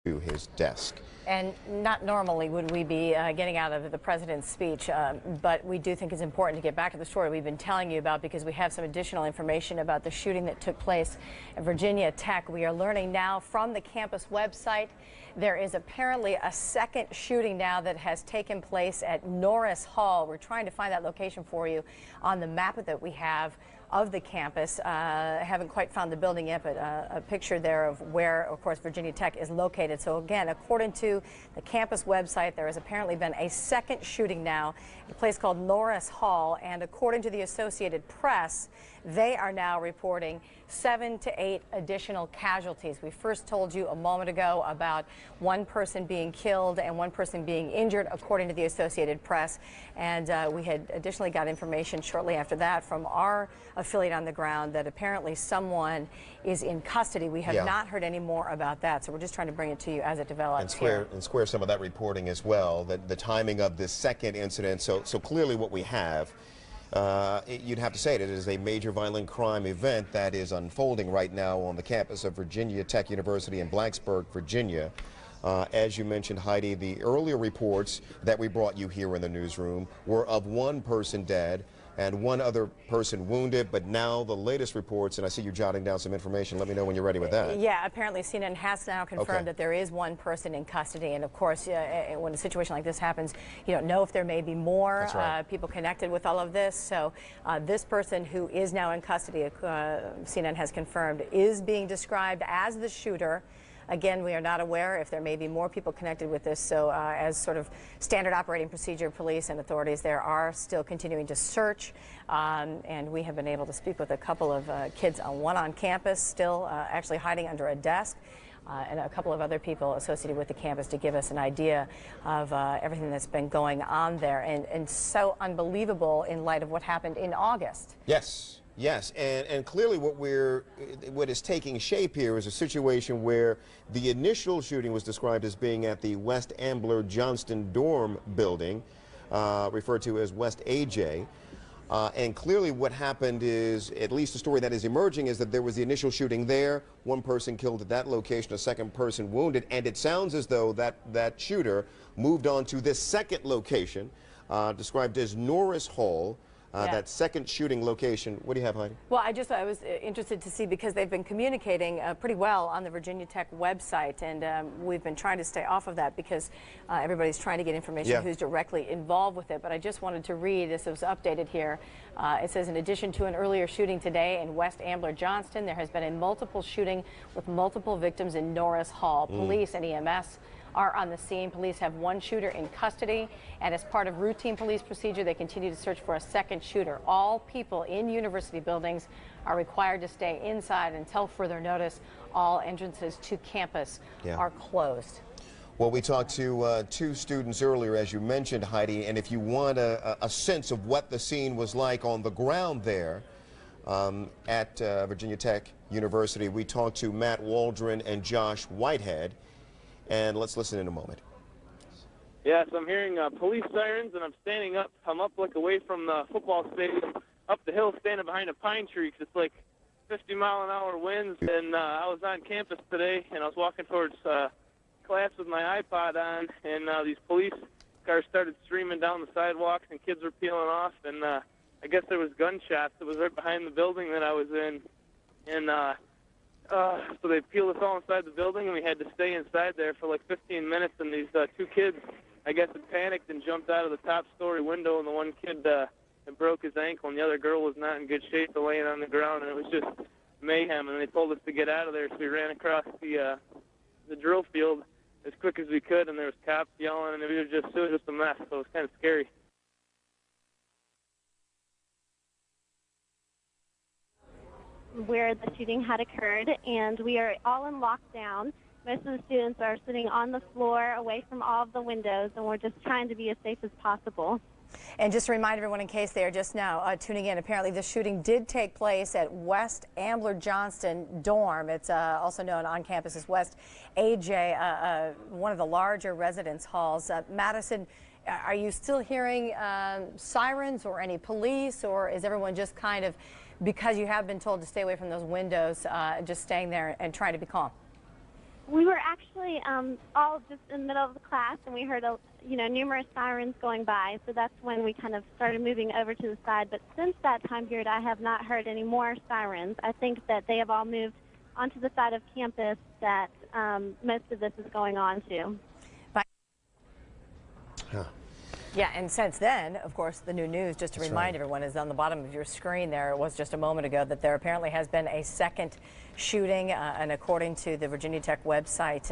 to his desk. And not normally would we be getting out of the president's speech, but we do think it's important to get back to the story we've been telling you about because we have some additional information about the shooting that took place at Virginia Tech. We are learning now from the campus website there is apparently a second shooting now that has taken place at Norris Hall. We're trying to find that location for you on the map that we have of the campus. Haven't quite found the building yet, but a picture there of where, of course, Virginia Tech is located. So again, according to the campus website, there has apparently been a second shooting now at a place called Norris Hall, and according to the Associated Press, they are now reporting 7 to 8 additional casualties. We first told you a moment ago about one person being killed and one person being injured, according to the Associated Press. And we had additionally got information shortly after that from our affiliate on the ground that apparently someone is in custody. We have not heard any more about that, so we're just trying to bring it to you as it develops and square some of that reporting as well, the timing of this second incident. So clearly what we have, you'd have to say that it is a major violent crime event that is unfolding right now on the campus of Virginia Tech University in Blacksburg, Virginia. As you mentioned, Heidi, the earlier reports that we brought you here in the newsroom were of one person dead and one other person wounded, but now the latest reports, and I see you jotting down some information. Let me know when you're ready with that. Yeah, apparently CNN has now confirmed that there is one person in custody, and of course, when a situation like this happens, you don't know if there may be more people connected with all of this. So this person who is now in custody, CNN has confirmed, is being described as the shooter. Again, we are not aware if there may be more people connected with this, so as sort of standard operating procedure, police and authorities there are still continuing to search, and we have been able to speak with a couple of kids, one on campus still actually hiding under a desk, and a couple of other people associated with the campus to give us an idea of everything that's been going on there, and so unbelievable in light of what happened in August. Yes. Yes, and clearly what is taking shape here is a situation where the initial shooting was described as being at the West Ambler Johnston dorm building, referred to as West AJ. And clearly what happened is, at least the story that is emerging, is that there was the initial shooting there, one person killed at that location, a second person wounded, and it sounds as though that shooter moved on to this second location, described as Norris Hall. That second shooting location. What do you have, Heidi? Well, I was interested to see, because they've been communicating pretty well on the Virginia Tech website, and we've been trying to stay off of that because everybody's trying to get information who's directly involved with it. But I just wanted to read, this was updated here. It says, in addition to an earlier shooting today in West Ambler Johnston, there has been a multiple shooting with multiple victims in Norris Hall. Police and EMS are on the scene. Police have one shooter in custody, and as part of routine police procedure, they continue to search for a second shooter. All people in university buildings are required to stay inside until further notice. All entrances to campus are closed. Well, we talked to two students earlier, as you mentioned, Heidi, and if you want a sense of what the scene was like on the ground there at Virginia Tech University, we talked to Matt Waldron and Josh Whitehead. And let's listen in a moment. Yes, I'm hearing police sirens, and I'm standing up. I'm up like away from the football stadium, up the hill, standing behind a pine tree. It's like 50-mile-an-hour winds. And I was on campus today, and I was walking towards class with my iPod on, and these police cars started streaming down the sidewalks, and kids were peeling off. And I guess there was gunshots. It was right behind the building that I was in, and so they peeled us all inside the building, and we had to stay inside there for like 15 minutes. And these two kids, I guess, had panicked and jumped out of the top-story window, and the one kid had broke his ankle, and the other girl was not in good shape, laying on the ground, and it was just mayhem. And they told us to get out of there, so we ran across the drill field as quick as we could, and there was cops yelling, and it was just a mess, so it was kind of scary. Where the shooting had occurred, and we are all in lockdown. Most of the students are sitting on the floor away from all of the windows, and we're just trying to be as safe as possible. And just to remind everyone, in case they are just now tuning in, apparently this shooting did take place at West Ambler Johnston dorm. It's also known on campus as West AJ, one of the larger residence halls. Madison, are you still hearing sirens or any police, or is everyone just kind of, because you have been told to stay away from those windows, just staying there and trying to be calm? We were actually all just in the middle of the class, and we heard numerous sirens going by. So that's when we kind of started moving over to the side. But since that time period, I have not heard any more sirens. I think that they have all moved onto the side of campus that most of this is going on to. Huh. Yeah, and since then, of course, the new news, just to remind everyone, is on the bottom of your screen there. It was just a moment ago that there apparently has been a second shooting, and according to the Virginia Tech website,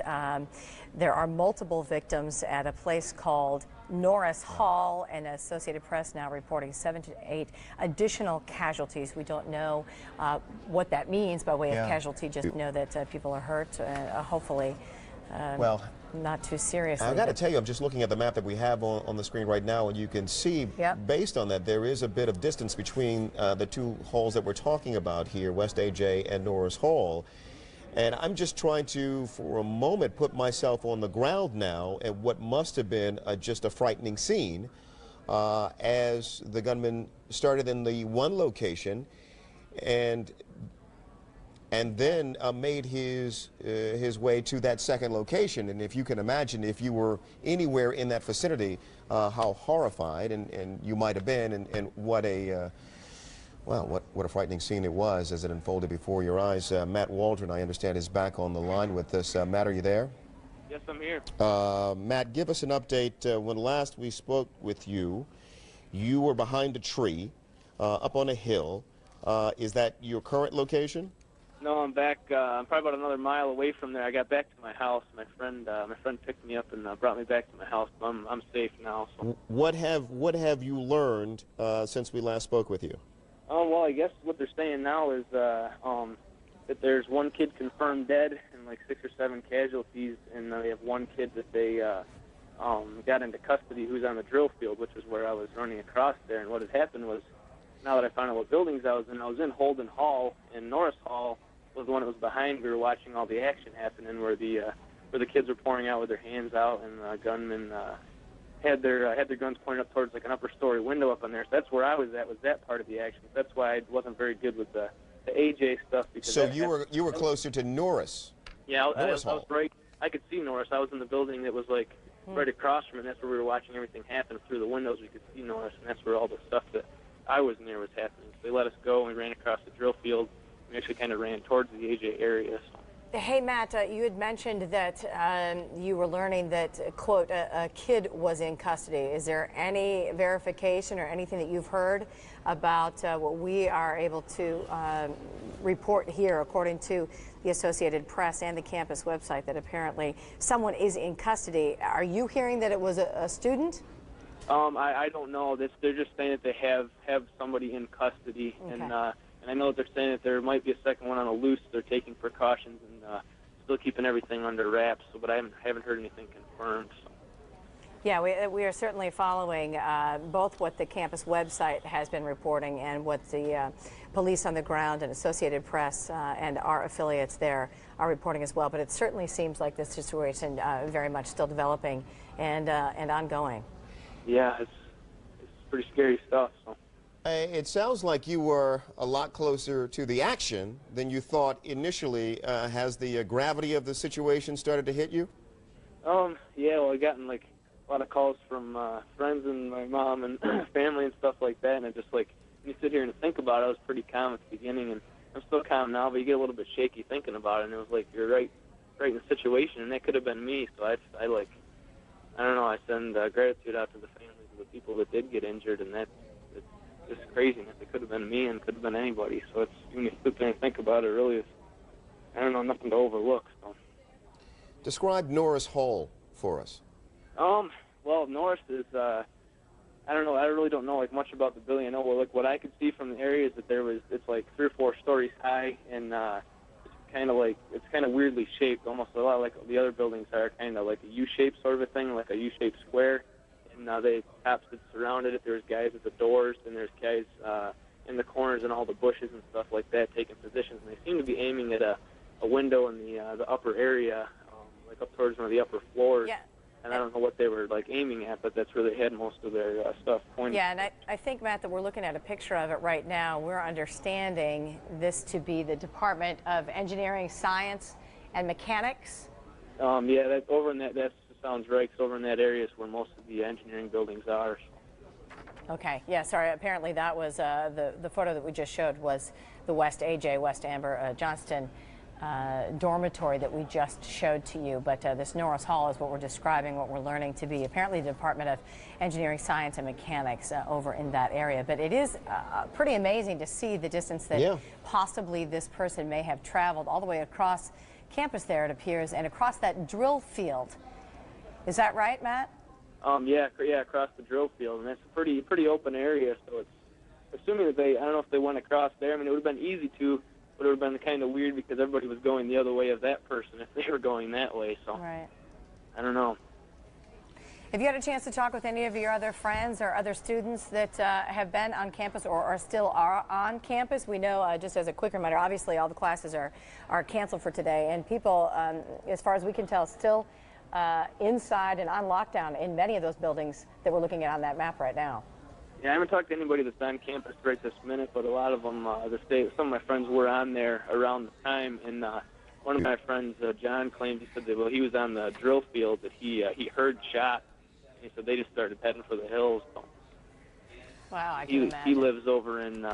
there are multiple victims at a place called Norris Hall, and Associated Press now reporting 7 to 8 additional casualties. We don't know what that means by way of casualty, just know that people are hurt, hopefully. Well, not too seriously. I got to tell you, I'm just looking at the map that we have on the screen right now, and you can see, based on that, there is a bit of distance between the two halls that we're talking about here, West AJ and Norris Hall. And I'm just trying to, for a moment, put myself on the ground now at what must have been just a frightening scene as the gunman started in the one location and then made his way to that second location. And if you can imagine, if you were anywhere in that vicinity, how horrified and you might have been, and what a what a frightening scene it was as it unfolded before your eyes. Matt Waldron, I understand, is back on the line with us. Matt, are you there? Yes, I'm here. Matt, give us an update. When last we spoke with you, you were behind a tree up on a hill. Is that your current location? No, I'm back. I'm probably about another mile away from there. I got back to my house. My friend picked me up and brought me back to my house. I'm safe now. So. What have you learned since we last spoke with you? Well, I guess what they're saying now is that there's one kid confirmed dead and like 6 or 7 casualties, and they have one kid that they got into custody who's on the drill field, which is where I was running across there. And what had happened was, now that I found out what buildings I was in Holden Hall, and Norris Hall was the one that was behind. We were watching all the action happening where the kids were pouring out with their hands out, and the gunmen had their guns pointed up towards like an upper story window up on there. So that's where I was at, was that part of the action. That's why I wasn't very good with the AJ stuff. Because so you were closer to Norris. Yeah, Norris I was right. I could see Norris. I was in the building that was like right across from it. And that's where we were watching everything happen through the windows. We could see Norris, and that's where all the stuff that I was near was happening. So they let us go, and we ran across the drill field. We actually kind of ran towards the AJ area. So. Hey, Matt, you had mentioned that you were learning that, quote, a kid was in custody. Is there any verification or anything that you've heard about what we are able to report here, according to the Associated Press and the campus website, that apparently someone is in custody? Are you hearing that it was a student? I don't know. They're just saying that they have somebody in custody, okay. And I know that they're saying that there might be a second one on the loose. They're taking precautions and still keeping everything under wraps. So, but I haven't heard anything confirmed. So. Yeah, we are certainly following both what the campus website has been reporting and what the police on the ground and Associated Press and our affiliates there are reporting as well. But it certainly seems like this situation very much still developing and ongoing. Yeah, it's pretty scary stuff. So. It sounds like you were a lot closer to the action than you thought initially. Has the gravity of the situation started to hit you? Yeah, well, I've gotten like a lot of calls from friends and my mom and family and stuff like that, and I just like, when you sit here and think about it, I was pretty calm at the beginning, and I'm still calm now, but you get a little bit shaky thinking about it, and it was like, you're right in the situation, and that could have been me, so I don't know, I send gratitude out to the families of the people that did get injured, and it's just craziness. It could have been me and could have been anybody. So it's, when you sit there and think about it, really is, I don't know, nothing to overlook. So. Describe Norris Hall for us. Well, Norris is, I don't know, I really don't know like much about the building. I know like what I could see from the area is that it's like 3 or 4 stories high, and it's kind of weirdly shaped, almost a lot like the other buildings are, kind of like a U-shaped sort of a thing, like a U-shaped square. And they cops that surrounded it. There's guys at the doors, and there's guys in the corners and all the bushes and stuff like that taking positions. And they seem to be aiming at a window in the upper area, like up towards one of the upper floors. Yeah. And I don't know what they were like aiming at, but that's where they had most of their stuff pointed. Yeah, and I think, Matt, that we're looking at a picture of it right now. We're understanding this to be the Department of Engineering, Science, and Mechanics Yeah, that over in that sounds right. 'Cause over in that area is where most of the engineering buildings are. Okay. Yeah. Sorry. Apparently, that was the photo that we just showed was the West Amber Johnston dormitory that we just showed to you. But this Norris Hall is what we're describing, what we're learning to be apparently the Department of Engineering, Science, and Mechanics over in that area. But it is pretty amazing to see the distance that possibly this person may have traveled all the way across campus there, it appears, and across that drill field. Is that right, Matt? Yeah, across the drill field, and it's a pretty open area. So it's assuming that I don't know if they went across there. I mean, it would have been easy to, but it would have been kind of weird because everybody was going the other way of that person if they were going that way. So right. I don't know. Have you had a chance to talk with any of your other friends or other students that have been on campus or are on campus? We know, just as a quick reminder, obviously all the classes are canceled for today, and people, as far as we can tell, still inside and on lockdown in many of those buildings that we're looking at on that map right now. Yeah, I haven't talked to anybody that's on campus right this minute, but a lot of them, some of my friends were on there around the time, and one of my friends, John, claimed, he said that while he was on the drill field that he heard shots. He said they just started heading for the hills. So wow, I can imagine. He lives over in,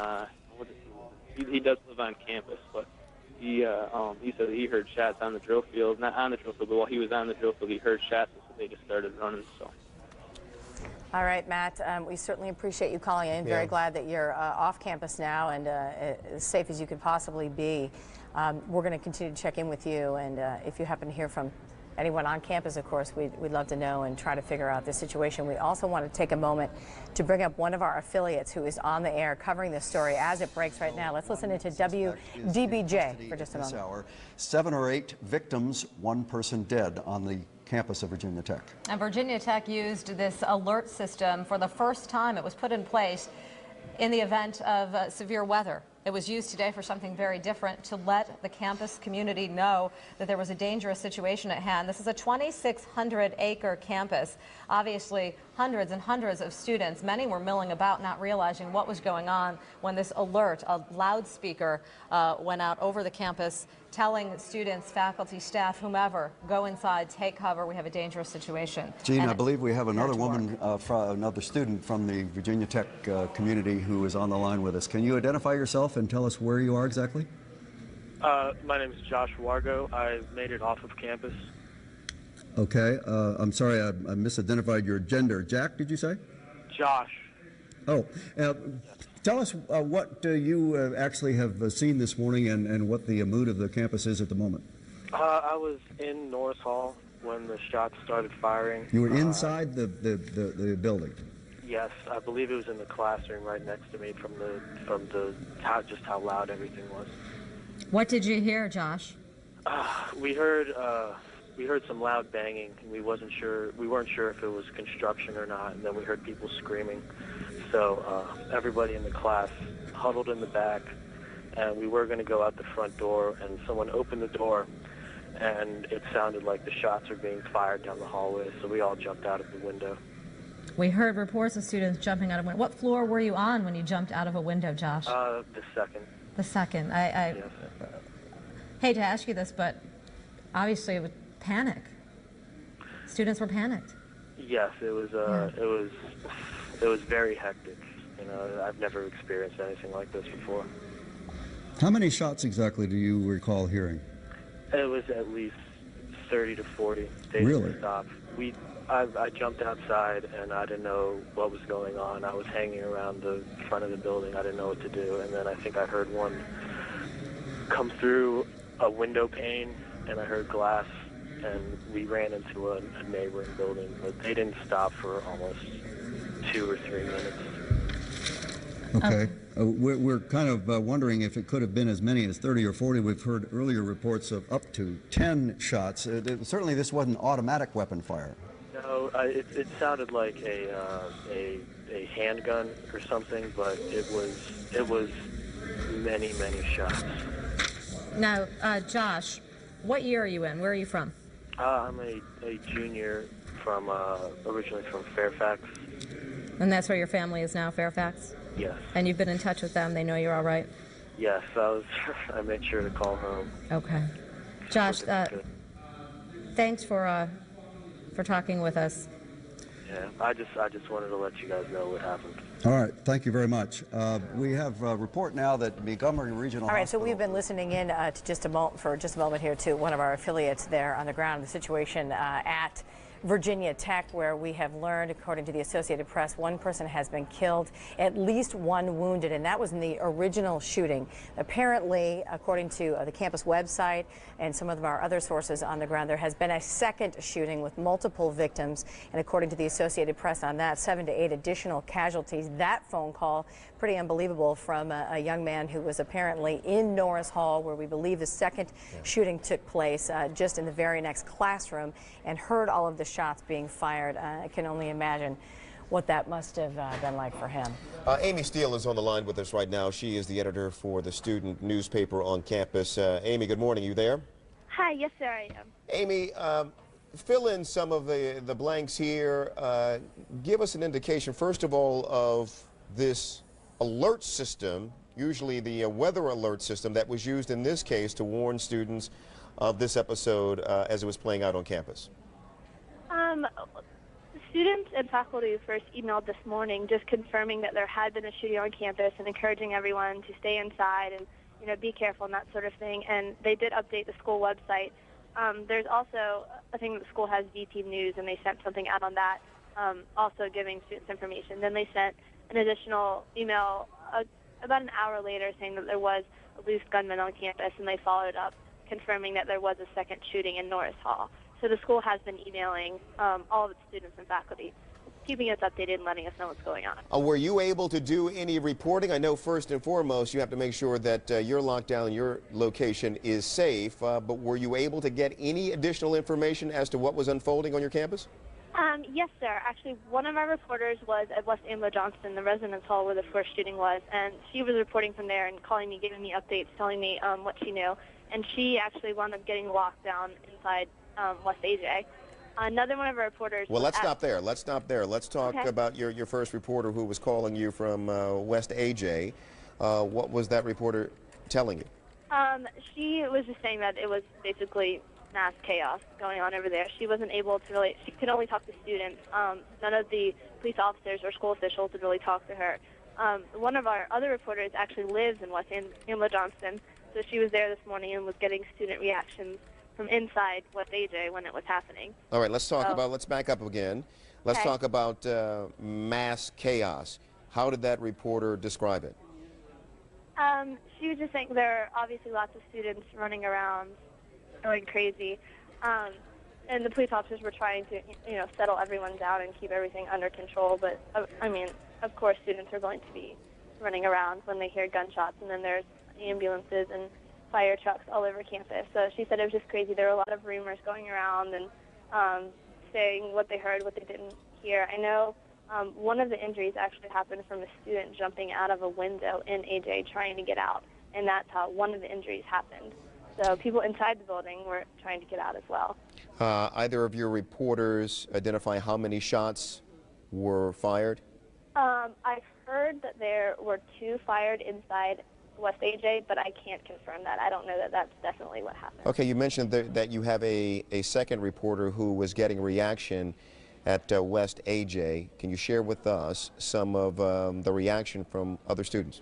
he does live on campus, but he said that he heard shots on the drill field, not on the drill field, but while he was on the drill field, he heard shots, and so they just started running. So. All right, Matt, we certainly appreciate you calling in. Very glad that you're off campus now and as safe as you could possibly be. We're going to continue to check in with you, and if you happen to hear from anyone on campus, of course, we'd love to know and try to figure out this situation. We also want to take a moment to bring up one of our affiliates who is on the air covering this story as it breaks right now. Let's listen into WDBJ for just a moment. 7 or 8 victims, 1 person dead on the campus of Virginia Tech. And Virginia Tech used this alert system for the first time. It was put in place in the event of severe weather. It was used today for something very different, to let the campus community know that there was a dangerous situation at hand. This is a 2,600-acre campus. Obviously, hundreds and hundreds of students, many were milling about, not realizing what was going on when this alert, a loudspeaker, went out over the campus, telling students, faculty, staff, whomever, go inside, take cover, we have a dangerous situation. Gene, I believe we have another woman, another student from the Virginia Tech community who is on the line with us. Can you identify yourself and tell us where you are exactly? My name is Josh Wargo. I made it off of campus. Okay. I'm sorry, I misidentified your gender. Jack, did you say? Josh. Oh, tell us what you actually have seen this morning and what the mood of the campus is at the moment. I was in Norris Hall when the shots started firing. You were inside the building? Yes, I believe it was in the classroom right next to me from just how loud everything was. What did you hear, Josh? We heard some loud banging. We weren't sure if it was construction or not, and then we heard people screaming. So everybody in the class huddled in the back, and we were going to go out the front door, and someone opened the door, and it sounded like the shots were being fired down the hallway, so we all jumped out of the window. We heard reports of students jumping out of windows. What floor were you on when you jumped out of a window, Josh? The second. The second. I Yes. hate to ask you this, but obviously it was panic. Students were panicked. Yes, it was very hectic. You know, I've never experienced anything like this before. How many shots exactly do you recall hearing? It was at least 30 to 40. They Really? didn't stop. I jumped outside and I didn't know what was going on. I was hanging around the front of the building. I didn't know what to do. And then I think I heard one come through a window pane, and I heard glass, and we ran into a neighboring building. But they didn't stop for almost 2 or 3 minutes. Okay. We're kind of wondering if it could have been as many as 30 or 40. We've heard earlier reports of up to 10 shots. Certainly this wasn't automatic weapon fire. No, it sounded like a handgun or something, but it was many shots. Now, Josh, what year are you in? Where are you from? I'm a junior from originally from Fairfax. And that's where your family is now, Fairfax? Yes. And you've been in touch with them? They know you're all right? Yes, I made sure to call home. Okay. Josh, thanks for talking with us. Yeah, I just wanted to let you guys know what happened. All right, thank you very much. We have a report now that Montgomery Regional All right, Hospital. so we've been listening in to just a moment here to one of our affiliates there on the ground, the situation at Virginia Tech, where we have learned, according to the Associated Press, one person has been killed, at least one wounded, and that was in the original shooting. Apparently, according to the campus website and some of our other sources on the ground, there has been a second shooting with multiple victims, and according to the Associated Press on that, 7 to 8 additional casualties. That phone call, pretty unbelievable, from a young man who was apparently in Norris Hall, where we believe the second shooting took place, just in the very next classroom, and heard all of the shots being fired. I can only imagine what that must have been like for him. Amy Steele is on the line with us right now. She is the editor for the student newspaper on campus. Amy, good morning. You there? Hi, yes, sir, I am. Amy, fill in some of the blanks here. Give us an indication, first of all, of this alert system, usually the weather alert system that was used in this case to warn students of this episode as it was playing out on campus. Students and faculty first emailed this morning just confirming that there had been a shooting on campus and encouraging everyone to stay inside and, you know, be careful and that sort of thing. And they did update the school website. There's also a thing that the school has, VT News, and they sent something out on that, also giving students information. Then they sent an additional email about an hour later saying that there was a loose gunman on campus, and they followed up confirming that there was a second shooting in Norris Hall. So the school has been emailing all of its students and faculty, keeping us updated and letting us know what's going on. Were you able to do any reporting? I know first and foremost you have to make sure that your lockdown, your location is safe, but were you able to get any additional information as to what was unfolding on your campus? Yes, sir. Actually, one of our reporters was at West Ambler Johnston, the residence hall where the first shooting was, and she was reporting from there and calling me, giving me updates, telling me what she knew. And she actually wound up getting locked down inside West AJ. Another one of our reporters... Well, let's stop there. Let's stop there. Let's talk about your first reporter who was calling you from West AJ. What was that reporter telling you? She was just saying that it was basically mass chaos going on over there. She wasn't able to really... She could only talk to students. None of the police officers or school officials would really talk to her. One of our other reporters actually lives in West Ambler Johnston, so she was there this morning and was getting student reactions from inside West AJ when it was happening. All right, let's talk about, let's back up again. Let's talk about mass chaos. How did that reporter describe it? She was just saying there are obviously lots of students running around going crazy, and the police officers were trying to, you know, settle everyone down and keep everything under control, but, I mean, of course students are going to be running around when they hear gunshots, and then there's ambulances and fire trucks all over campus. So she said it was just crazy. There were a lot of rumors going around and saying what they heard, what they didn't hear. I know one of the injuries actually happened from a student jumping out of a window in AJ trying to get out, and that's how one of the injuries happened. So people inside the building were trying to get out as well. Either of your reporters identify how many shots were fired? I've heard that there were 2 fired inside West AJ, but I can't confirm that. I don't know that that's definitely what happened. Okay, you mentioned that you have a second reporter who was getting reaction at West AJ. Can you share with us some of the reaction from other students?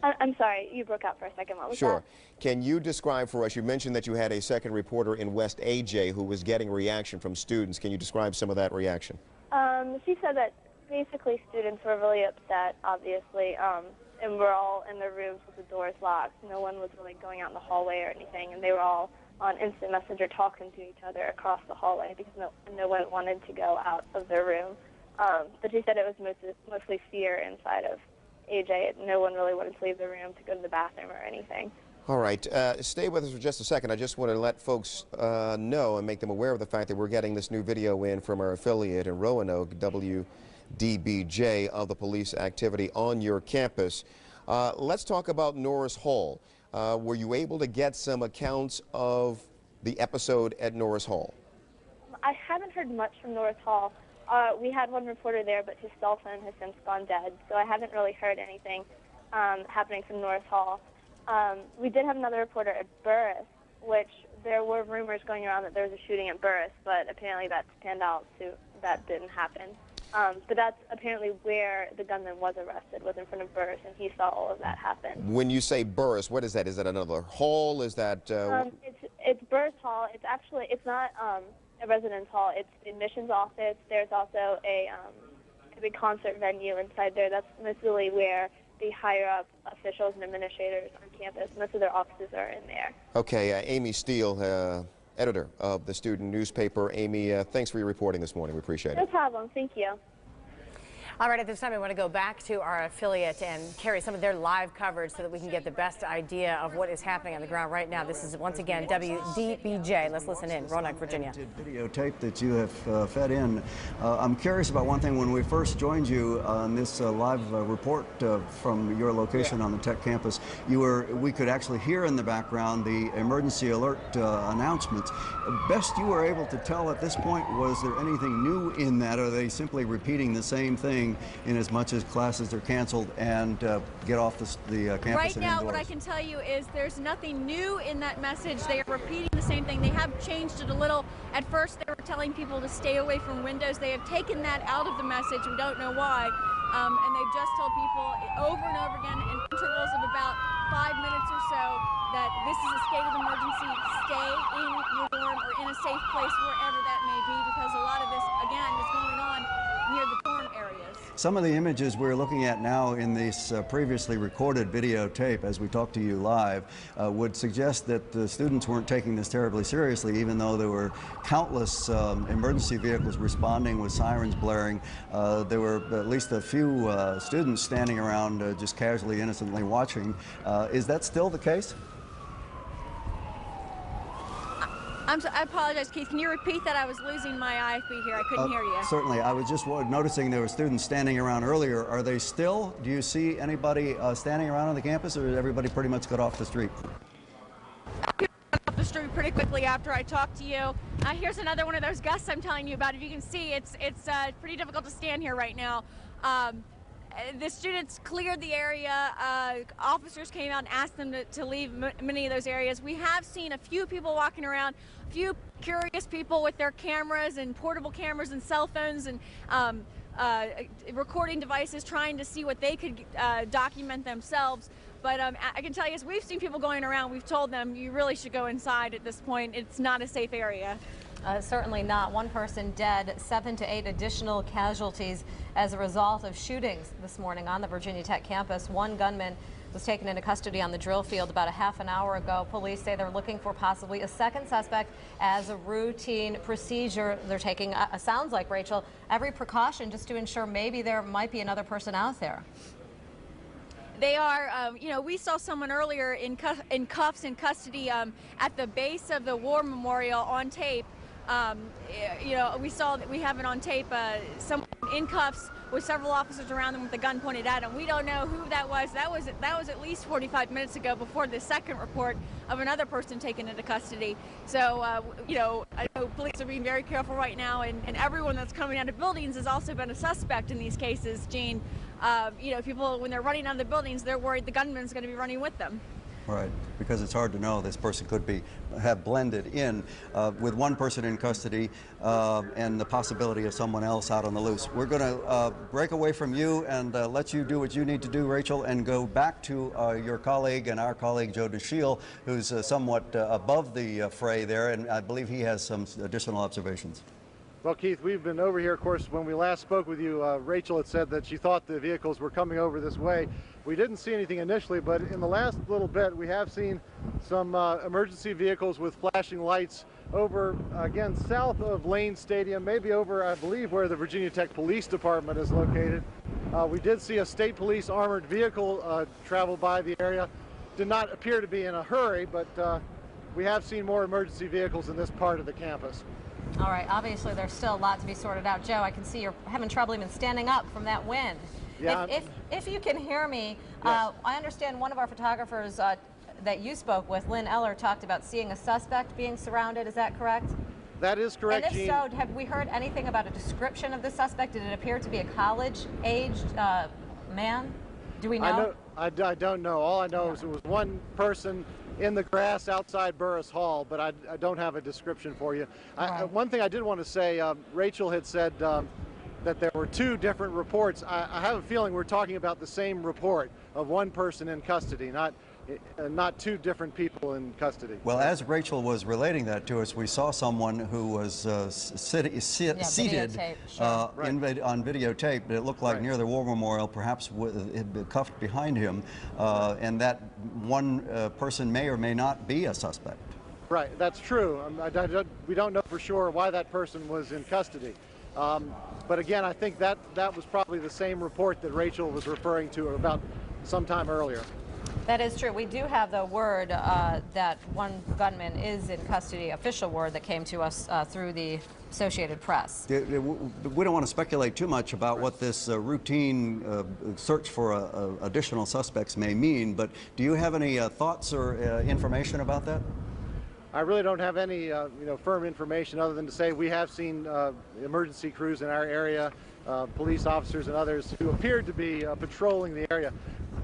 I'm sorry, you broke out for a second. What was that? Sure. Can you describe for us, you mentioned that you had a second reporter in West AJ who was getting reaction from students. Can you describe some of that reaction? She said that basically students were really upset, obviously, and we're all in their rooms with the doors locked. No one was really going out in the hallway or anything, and they were all on instant messenger talking to each other across the hallway because no one wanted to go out of their room. But she said it was mostly fear inside of AJ. No one really wanted to leave the room to go to the bathroom or anything. All right, stay with us for just a second. I just want to let folks know and make them aware of the fact that we're getting this new video in from our affiliate in Roanoke, WDBJ, of the police activity on your campus. Let's talk about Norris Hall. Were you able to get some accounts of the episode at Norris Hall? I haven't heard much from Norris Hall. We had one reporter there, but his cell phone has since gone dead, so I haven't really heard anything happening from Norris Hall. We did have another reporter at Burris, which there were rumors going around that there was a shooting at Burris, but apparently that panned out to that didn't happen. But that's apparently where the gunman was arrested, was in front of Burris, and he saw all of that happen. When you say Burris, what is that? Is that another hall? Is that? It's Burris Hall. It's not a residence hall. It's the admissions office. There's also a big concert venue inside there. That's mostly where the higher up officials and administrators on campus, most of their offices are in there. Okay, Amy Steele, editor of the student newspaper. Amy, thanks for your reporting this morning. We appreciate it. No problem. Thank you. All right, at this time, I want to go back to our affiliate and carry some of their live coverage so that we can get the best idea of what is happening on the ground right now. This is, once again, WDBJ. Let's listen in. Roanoke, Virginia. Videotape that you have fed in. I'm curious about one thing. When we first joined you on this live report from your location on the Tech campus, we could actually hear in the background the emergency alert announcements. Best you were able to tell at this point, was there anything new in that? Or are they simply repeating the same thing in as much as classes are canceled and get off the campus? Right now, what I can tell you is there's nothing new in that message. They are repeating the same thing. They have changed it a little. At first, they were telling people to stay away from windows. They have taken that out of the message. We don't know why. And they've just told people over and over again in intervals of about 5 minutes or so that this is a state of emergency. Stay in your dorm or in a safe place wherever that may be, because a lot of this, again, is going on near the dorm areas. Some of the images we're looking at now in this previously recorded videotape as we talk to you live would suggest that the students weren't taking this terribly seriously, even though there were countless emergency vehicles responding with sirens blaring. There were at least a few students standing around just casually, innocently watching. Is that still the case? I apologize, Keith. Can you repeat that? I was losing my IFB here. I couldn't hear you. Certainly. I was just noticing there were students standing around earlier. Are they still? Do you see anybody standing around on the campus, or did everybody pretty much got off the street? People got off the street pretty quickly after I talked to you. Here's another one of those gusts I'm telling you about. If you can see, it's pretty difficult to stand here right now. The students cleared the area. Officers came out and asked them to leave many of those areas. We have seen a few people walking around, a few curious people with their cameras and portable cameras and cell phones and recording devices, trying to see what they could document themselves. But I can tell you, as we've seen people going around, we've told them you really should go inside at this point. It's not a safe area. Certainly not. One person dead, 7 to 8 additional casualties as a result of shootings this morning on the Virginia Tech campus. One gunman was taken into custody on the drill field about a half an hour ago. Police say they're looking for possibly a second suspect as a routine procedure. They're taking, sounds like, Rachel, every precaution just to ensure maybe there might be another person out there. They are, you know, we saw someone earlier in cuffs in custody at the base of the war memorial on tape. You know, we have it on tape, someone in cuffs with several officers around them with a gun pointed at them. We don't know who that was. That was at least 45 minutes ago, before the second report of another person taken into custody. So, you know, I know police are being very careful right now, and everyone that's coming out of buildings has also been a suspect in these cases, Gene. You know, people, when they're running out of the buildings, they're worried the gunman's going to be running with them. Right, because it's hard to know. This person could have blended in with one person in custody and the possibility of someone else out on the loose. We're going to break away from you and let you do what you need to do, Rachel, and go back to your colleague and our colleague, Joe DeShiel, who's somewhat above the fray there, and I believe he has some additional observations. Well, Keith, we've been over here. Of course, when we last spoke with you, Rachel had said that she thought the vehicles were coming over this way. We didn't see anything initially, but in the last little bit, we have seen some emergency vehicles with flashing lights over, again, south of Lane Stadium, maybe over, I believe, where the Virginia Tech Police Department is located. We did see a state police armored vehicle travel by the area. Did not appear to be in a hurry, but we have seen more emergency vehicles in this part of the campus. All right, obviously there's still a lot to be sorted out. Joe, I can see you're having trouble even standing up from that wind. Yeah, if you can hear me, yes. I understand one of our photographers that you spoke with, Lynn Eller, talked about seeing a suspect being surrounded. Is that correct? That is correct, And if Jean. so, have we heard anything about a description of the suspect? Did it appear to be a college-aged man? Do we know? I don't know. All I know is it was one person in the grass outside Burris Hall, but I don't have a description for you. One thing I did want to say, Rachel had said that there were two different reports. I have a feeling we're talking about the same report of one person in custody, not two different people in custody. Well, as Rachel was relating that to us, we saw someone who was seated on videotape, but it looked like near the War Memorial, perhaps had been cuffed behind him, and that one person may or may not be a suspect. Right, that's true. We don't know for sure why that person was in custody. But again, I think that was probably the same report that Rachel was referring to about some time earlier. That is true. We do have the word that one gunman is in custody, official word that came to us through the Associated Press. We don't want to speculate too much about what this routine search for additional suspects may mean, but do you have any thoughts or information about that? I really don't have any firm information other than to say we have seen emergency crews in our area, police officers and others who appeared to be patrolling the area.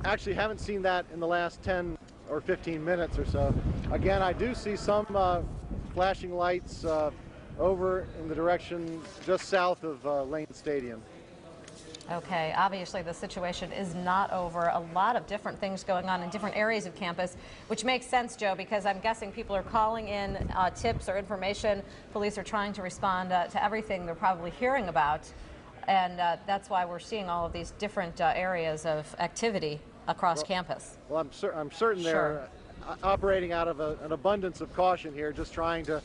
Actually haven't seen that in the last 10 or 15 minutes or so. Again, I do see some flashing lights over in the direction just south of Lane Stadium. Okay, obviously the situation is not over. A lot of different things going on in different areas of campus, which makes sense, Joe, because I'm guessing people are calling in tips or information. Police are trying to respond to everything they're probably hearing about, and that's why we're seeing all of these different areas of activity across campus. Well, I'm certain they're operating out of an abundance of caution here, just trying to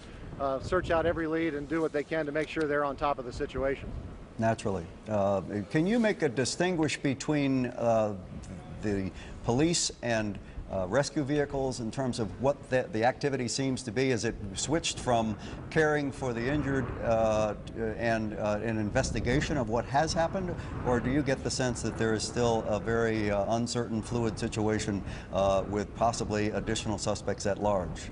search out every lead and do what they can to make sure they're on top of the situation. Naturally. Can you make a distinguish between the police and rescue vehicles in terms of what the activity seems to be? Is it switched from caring for the injured and an investigation of what has happened, or do you get the sense that there is still a very uncertain, fluid situation with possibly additional suspects at large?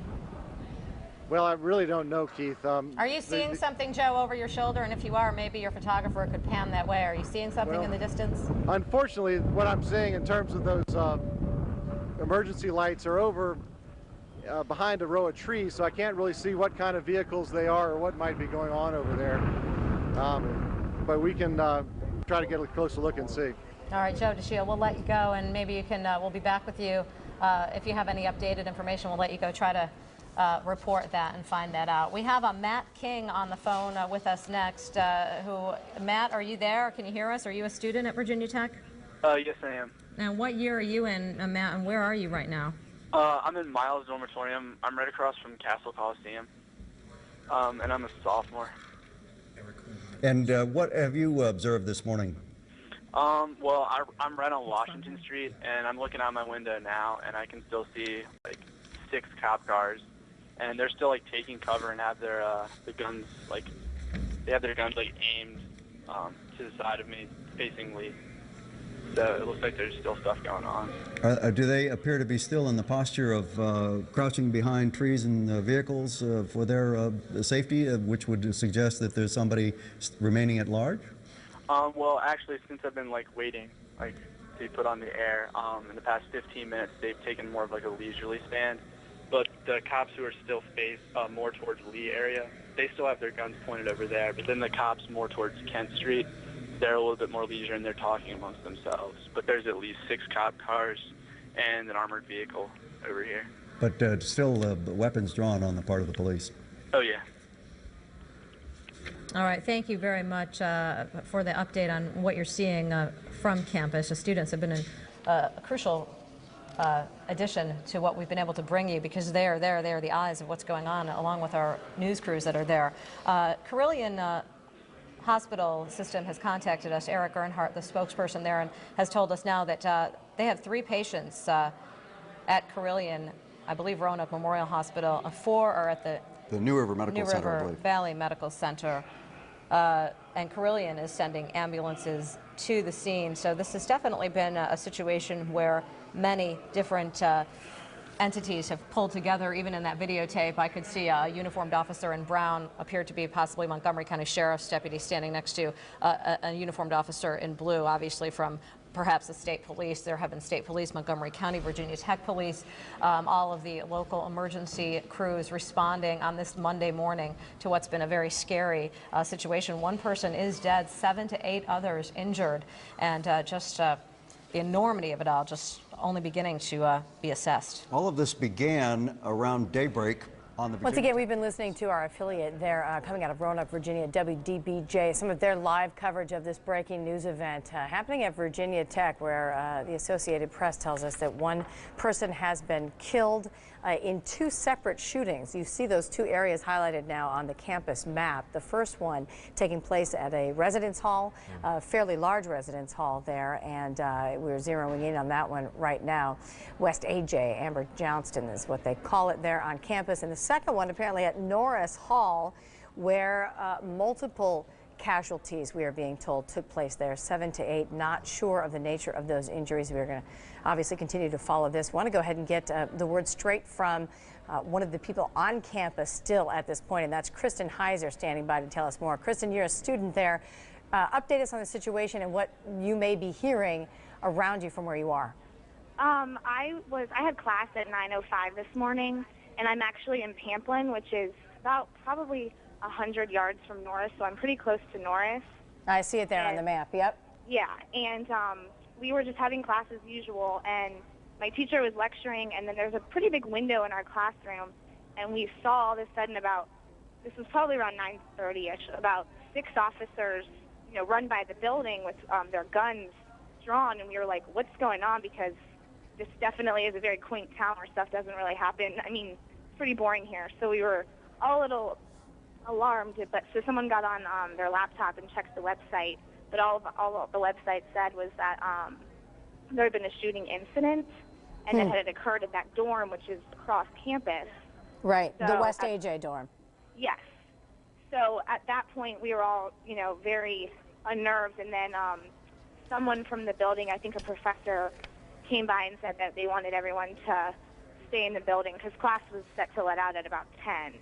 Well, I really don't know, Keith. Are you seeing something, Joe, over your shoulder? And if you are, maybe your photographer could pan that way. Are you seeing something in the distance? Unfortunately, what I'm seeing in terms of those emergency lights are over behind a row of trees, so I can't really see what kind of vehicles they are or what might be going on over there. But we can try to get a closer look and see. All right, Joe DeShia, we'll let you go, and maybe you can. We'll be back with you if you have any updated information. We'll let you go try to report that and find that out. We have Matt King on the phone with us next. Matt, are you there? Can you hear us? Are you a student at Virginia Tech? Yes, I am. Now, what year are you in, Matt, and where are you right now? I'm in Miles Dormitorium. I'm right across from Castle Coliseum, and I'm a sophomore. And what have you observed this morning? Well, I'm right on Washington Street, and I'm looking out my window now, and I can still see like 6 cop cars, and they're still like taking cover and have their guns aimed to the side of me, facing Lee. So it looks like there's still stuff going on. Do they appear to be still in the posture of crouching behind trees and vehicles for their safety, which would suggest that there's somebody remaining at large? Well, actually, since I've been waiting, to be put on the air, in the past 15 minutes, they've taken more of a leisurely stand. But the cops who are still faced more towards Lee area, they still have their guns pointed over there. But then the cops more towards Kent Street, they're a little bit more leisure and they're talking amongst themselves. But there's at least 6 cop cars and an armored vehicle over here. But still weapons drawn on the part of the police. Oh, yeah. All right, thank you very much for the update on what you're seeing from campus. The students have been a crucial addition to what we've been able to bring you, because they are the eyes of what's going on, along with our news crews that are there. Carilion Hospital System has contacted us. Eric Earnhardt, the spokesperson there, and has told us now that they have 3 patients at Carilion, I believe Roanoke Memorial Hospital. 4 are at the New River Medical Center, I River believe. Valley Medical Center. And Carilion is sending ambulances to the scene. So this has definitely been a situation where many different entities have pulled together. Even in that videotape, I could see a uniformed officer in brown, appeared to be possibly Montgomery County Sheriff's deputy, standing next to a uniformed officer in blue, obviously from perhaps the state police. There have been state police, Montgomery County, Virginia Tech police, all of the local emergency crews responding on this Monday morning to what's been a very scary situation. One person is dead, 7 to 8 others injured, and the enormity of it all just only beginning to be assessed. All of this began around daybreak on the Virginia. Once again, we've been listening to our affiliate there coming out of Roanoke, Virginia, WDBJ, some of their live coverage of this breaking news event happening at Virginia Tech, where the Associated Press tells us that one person has been killed in 2 separate shootings. You see those 2 areas highlighted now on the campus map. The first one taking place at a residence hall, a fairly large residence hall there, and we're zeroing in on that one right now. West AJ, Amber Johnston is what they call it there on campus. And the second one apparently at Norris Hall, where multiple casualties, we are being told, took place there, 7 to 8. Not sure of the nature of those injuries. We're going to obviously continue to follow this. Want to go ahead and get the word straight from one of the people on campus still at this point, and that's Kristen Heiser standing by to tell us more. Kristen, you're a student there. Update us on the situation and what you may be hearing around you from where you are. I had class at 9:05 this morning, and I'm actually in Pamplin, which is about probably 100 yards from Norris, so I'm pretty close to Norris. I see it there on the map. Yep. Yeah, and we were just having class as usual, and my teacher was lecturing, and then there's a pretty big window in our classroom, and we saw all of a sudden this was probably around 9:30ish, about 6 officers, run by the building with their guns drawn, and we were like, what's going on? Because this definitely is a very quaint town where stuff doesn't really happen. I mean, it's pretty boring here, so we were all a little alarmed, but so someone got on their laptop and checked the website, but all the website said was that there had been a shooting incident, and that had occurred at that dorm, which is across campus. Right, So the West AJ dorm. Yes. So at that point, we were all, very unnerved, and then someone from the building, I think a professor, came by and said that they wanted everyone to stay in the building because class was set to let out at about 10.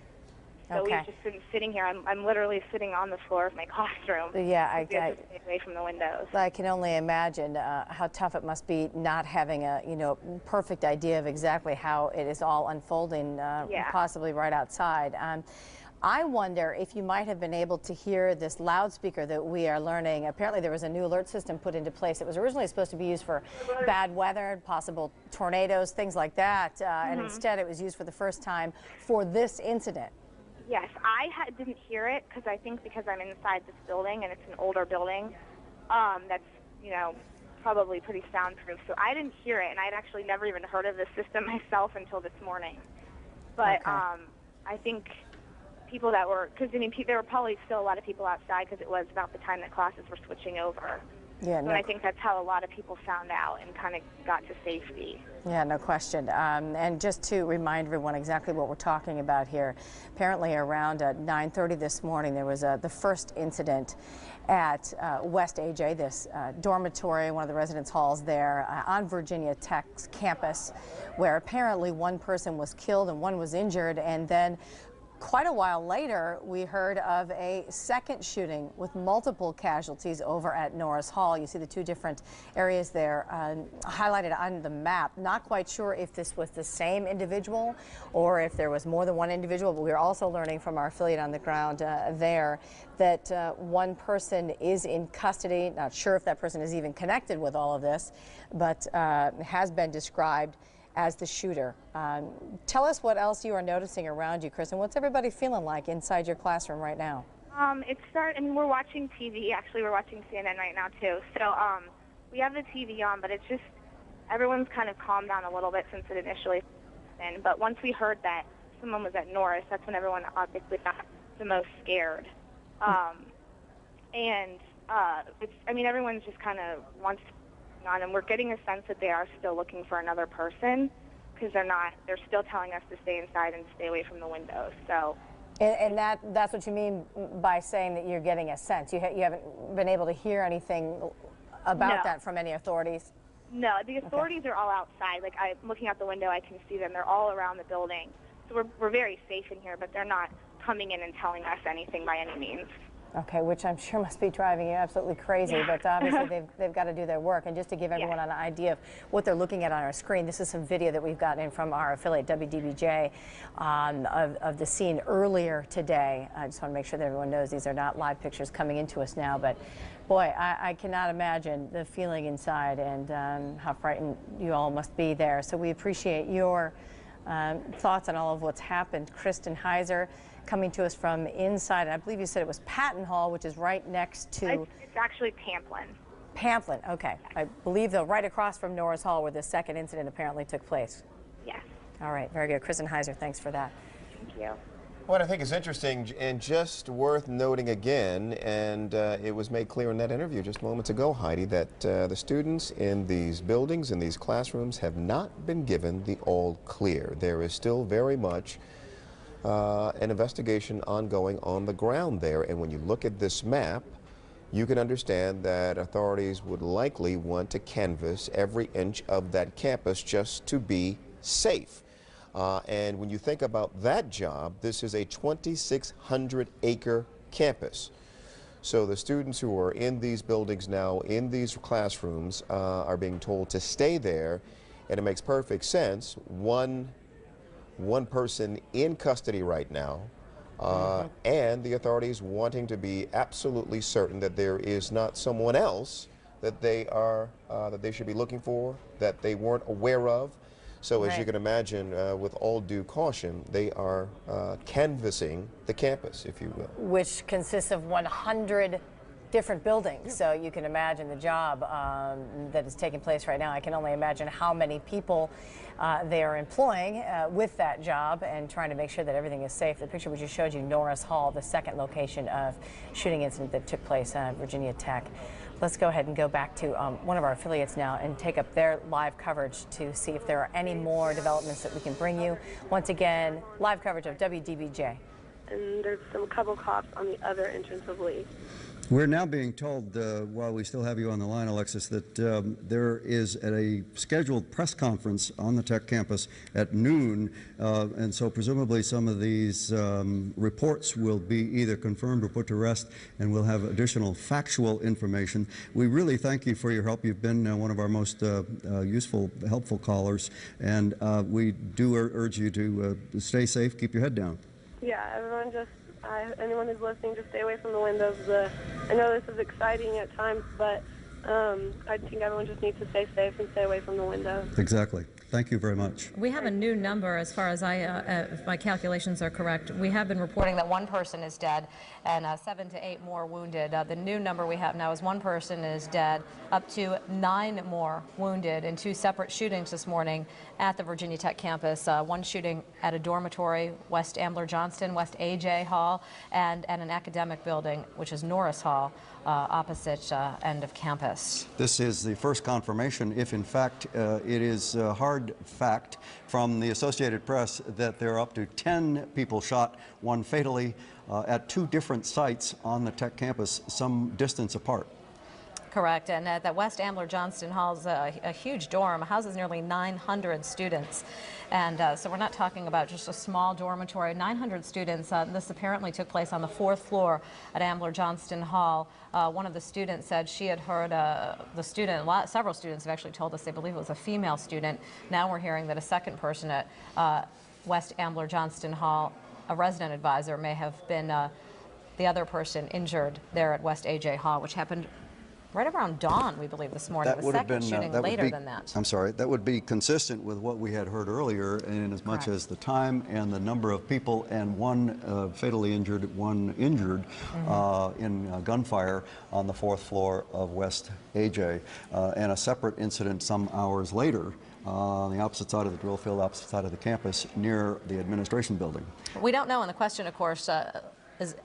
So we've just been sitting here. I'm literally sitting on the floor of my classroom. Yeah, I stay away from the windows. I can only imagine how tough it must be not having a perfect idea of exactly how it is all unfolding, possibly right outside. I wonder if you might have been able to hear this loudspeaker that we are learning. Apparently there was a new alert system put into place. It was originally supposed to be used for bad weather, possible tornadoes, things like that, and instead it was used for the first time for this incident. Yes, I didn't hear it because I'm inside this building, and it's an older building that's, probably pretty soundproof. So I didn't hear it, and I'd actually never even heard of this system myself until this morning. But I think people that were, because there were probably still a lot of people outside because it was about the time that classes were switching over. Yeah, and I think that's how a lot of people found out and kind of got to safety. Yeah, no question. And just to remind everyone exactly what we're talking about here, apparently around 9:30 this morning, there was the first incident at West AJ, this dormitory, one of the residence halls there on Virginia Tech's campus, where apparently one person was killed and one was injured, and then quite a while later, we heard of a second shooting with multiple casualties over at Norris Hall. You see the 2 different areas there highlighted on the map. Not quite sure if this was the same individual or if there was more than one individual, but we're also learning from our affiliate on the ground there that one person is in custody. Not sure if that person is even connected with all of this, but has been described as the shooter. Tell us what else you are noticing around you, Kristen. What's everybody feeling like inside your classroom right now? We're watching TV. Actually, we're watching CNN right now, too. So we have the TV on, but it's just everyone's kind of calmed down a little bit since it initially happened. But once we heard that someone was at Norris, that's when everyone obviously got the most scared. Everyone's just kind of wants to on, and we're getting a sense that they are still looking for another person because they're still telling us to stay inside and stay away from the windows. So, and that's what you mean by saying that you're getting a sense. You haven't been able to hear anything about that from any authorities? No, the authorities are all outside. Like, I'm looking out the window, I can see them. They're all around the building. So we're very safe in here, but they're not coming in and telling us anything by any means. Okay, which I'm sure must be driving you absolutely crazy, but obviously they've got to do their work. And just to give everyone an idea of what they're looking at on our screen, this is some video that we've gotten in from our affiliate WDBJ of the scene earlier today. I just want to make sure that everyone knows these are not live pictures coming into us now, but boy, I cannot imagine the feeling inside and how frightened you all must be there. So we appreciate your thoughts on all of what's happened. Kristen Heiser coming to us from inside, I believe you said it was Patton Hall, which is right next to... It's actually Pamplin. Pamplin, okay. I believe, though, right across from Norris Hall where the second incident apparently took place. Yes. All right, very good. Kristen Heiser, thanks for that. Thank you. What I think is interesting and just worth noting again, and it was made clear in that interview just moments ago, Heidi, that the students in these buildings, in these classrooms, have not been given the all clear. There is still very much an investigation ongoing on the ground there, and when you look at this map, you can understand that authorities would likely want to canvass every inch of that campus just to be safe. And when you think about that job, this is a 2,600-acre campus. So the students who are in these buildings now, in these classrooms, are being told to stay there, and it makes perfect sense. One person in custody right now, and the authorities wanting to be absolutely certain that there is not someone else that they should be looking for, that they weren't aware of. So as you can imagine, with all due caution, they are canvassing the campus, if you will. Which consists of 100 different buildings. So you can imagine the job that is taking place right now. I can only imagine how many people they are employing with that job and trying to make sure that everything is safe. The picture we just showed you, Norris Hall, the second location of shooting incident that took place at Virginia Tech. Let's go ahead and go back to one of our affiliates now and take up their live coverage to see if there are any more developments that we can bring you. Once again, live coverage of WDBJ. And there's some couple cops on the other entrance of Lee. We're now being told, while we still have you on the line, Alexis, that there is a scheduled press conference on the Tech campus at noon, and so presumably some of these reports will be either confirmed or put to rest, and we'll have additional factual information. We really thank you for your help. You've been one of our most useful, helpful callers, and we do urge you to stay safe, keep your head down. Yeah, everyone just... anyone who's listening, just stay away from the windows. I know this is exciting at times, but I think everyone just needs to stay safe and stay away from the windows. Exactly. Thank you very much. We have a new number, as far as if my calculations are correct. We have been reporting that one person is dead and 7 to 8 more wounded. The new number we have now is one person is dead, up to 9 more wounded in 2 separate shootings this morning at the Virginia Tech campus. One shooting at a dormitory, West Ambler Johnston, West AJ Hall, and at an academic building, which is Norris Hall, opposite end of campus. This is the first confirmation, if in fact it is hard fact from the Associated Press, that there are up to 10 people shot, one fatally, at 2 different sites on the Tech campus, some distance apart. Correct, and that West Ambler Johnston Hall is a huge dorm, houses nearly 900 students. And so we're not talking about just a small dormitory, 900 students. This apparently took place on the 4th floor at Ambler Johnston Hall. One of the students said she had heard several students have actually told us they believe it was a female student. Now we're hearing that a second person at West Ambler Johnston Hall, a resident advisor, may have been the other person injured there at West AJ Hall, which happened right around dawn, we believe, this morning. The second shooting later than that. I'm sorry, that would be consistent with what we had heard earlier, in as much as the time and the number of people, and one fatally injured, one injured in gunfire on the 4th floor of West AJ, and a separate incident some hours later on the opposite side of the drill field, opposite side of the campus, near the administration building. We don't know, and the question, of course, is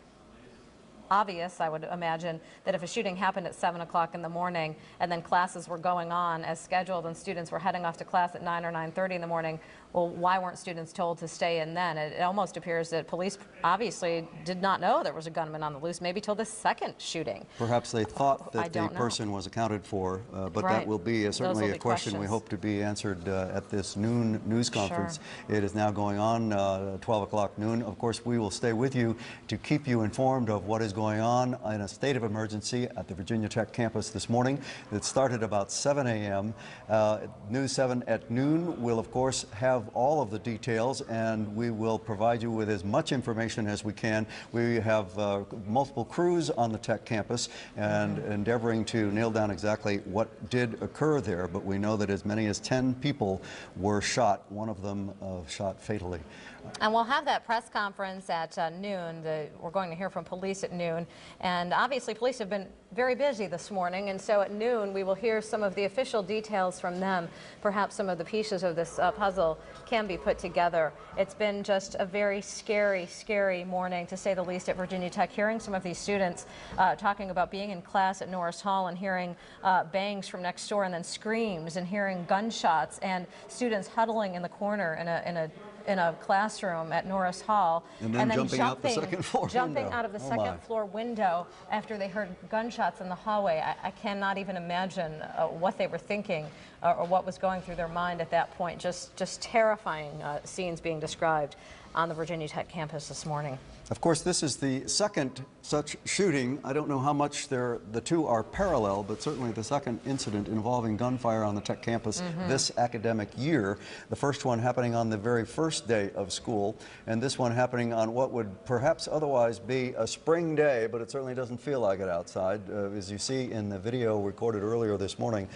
obvious, I would imagine, that if a shooting happened at 7 o'clock in the morning and then classes were going on as scheduled and students were heading off to class at 9 or 9:30 in the morning, well, why weren't students told to stay in then? It almost appears that police obviously did not know there was a gunman on the loose, maybe till the second shooting. Perhaps they thought that the person was accounted for, but that will be certainly a question we hope to be answered at this noon news conference. Sure. It is now going on 12 o'clock noon. Of course, we will stay with you to keep you informed of what is going on going on in a state of emergency at the Virginia Tech campus this morning. It started about 7 a.m. News 7 at noon will, of course, have all of the details, and we will provide you with as much information as we can. We have multiple crews on the Tech campus and endeavoring to nail down exactly what did occur there, but we know that as many as 10 people were shot, one of them shot fatally. And we'll have that press conference at noon. We're going to hear from police at noon. And obviously, police have been very busy this morning. And so at noon, we will hear some of the official details from them. Perhaps some of the pieces of this puzzle can be put together. It's been just a very scary, scary morning, to say the least, at Virginia Tech. Hearing some of these students talking about being in class at Norris Hall and hearing bangs from next door and then screams, and hearing gunshots, and students huddling in the corner in a classroom at Norris Hall, and then jumping out the second floor second floor window after they heard gunshots in the hallway. I cannot even imagine what they were thinking or what was going through their mind at that point. Just terrifying scenes being described on the Virginia Tech campus this morning. Of course, this is the second such shooting. I don't know how much the two are parallel, but certainly the second incident involving gunfire on the Tech campus this academic year. The first one happening on the very first day of school, and this one happening on what would perhaps otherwise be a spring day, but it certainly doesn't feel like it outside. As you see in the video recorded earlier this morning,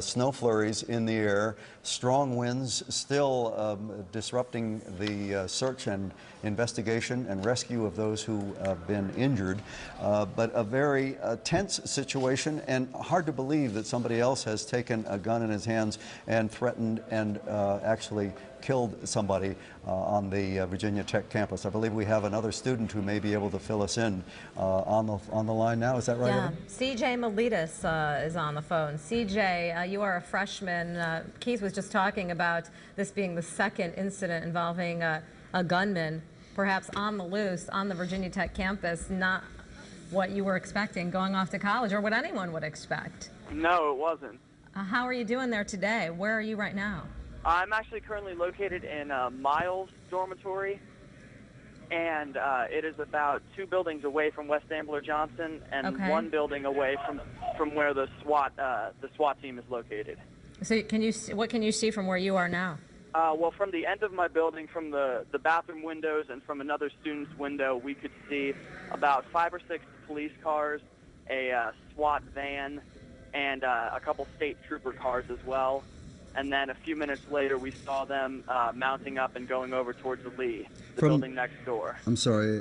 snow flurries in the air, strong winds still disrupting the search and investigation and rescue of those who have been injured, but a very tense situation, and hard to believe that somebody else has taken a gun in his hands and threatened and actually killed somebody on the Virginia Tech campus. I believe we have another student who may be able to fill us in on the line now. Is that right? Yeah. CJ Miletus is on the phone. CJ, you are a freshman. Keith was just talking about this being the second incident involving a gunman, perhaps on the loose, on the Virginia Tech campus. Not what you were expecting going off to college, or what anyone would expect. No, it wasn't. How are you doing there today? Where are you right now? I'm actually currently located in Miles Dormitory, and it is about 2 buildings away from West Ambler Johnson, and 1 building away from where the SWAT team is located. So what can you see from where you are now? Well, from the end of my building, from the bathroom windows and from another student's window, we could see about 5 or 6 police cars, a SWAT van, and a couple state trooper cars as well. And then a few minutes later, we saw them mounting up and going over towards the Lee, the building next door. I'm sorry,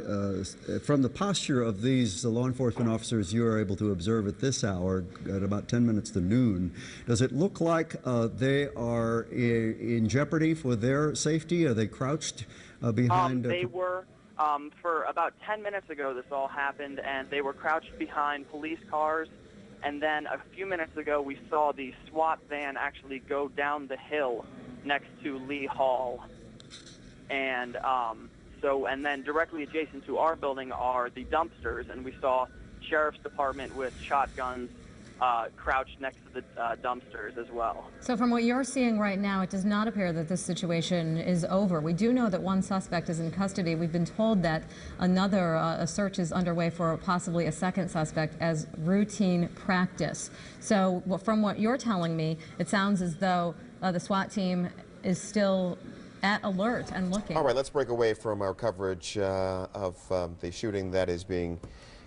from the posture of the law enforcement officers you are able to observe at this hour, at about 10 minutes to noon, does it look like they are in jeopardy for their safety? Are they crouched behind? They were. For about 10 minutes ago, this all happened, and they were crouched behind police cars. And then a few minutes ago, we saw the SWAT van actually go down the hill next to Lee Hall. And and then directly adjacent to our building are the dumpsters, and we saw Sheriff's Department with shotguns crouched next to the dumpsters as well. So from what you're seeing right now, it does not appear that this situation is over. We do know that 1 suspect is in custody. We've been told that another a search is underway for possibly a second suspect as routine practice. So from what you're telling me, it sounds as though the SWAT team is still at alert and looking. All right, let's break away from our coverage of the shooting that is being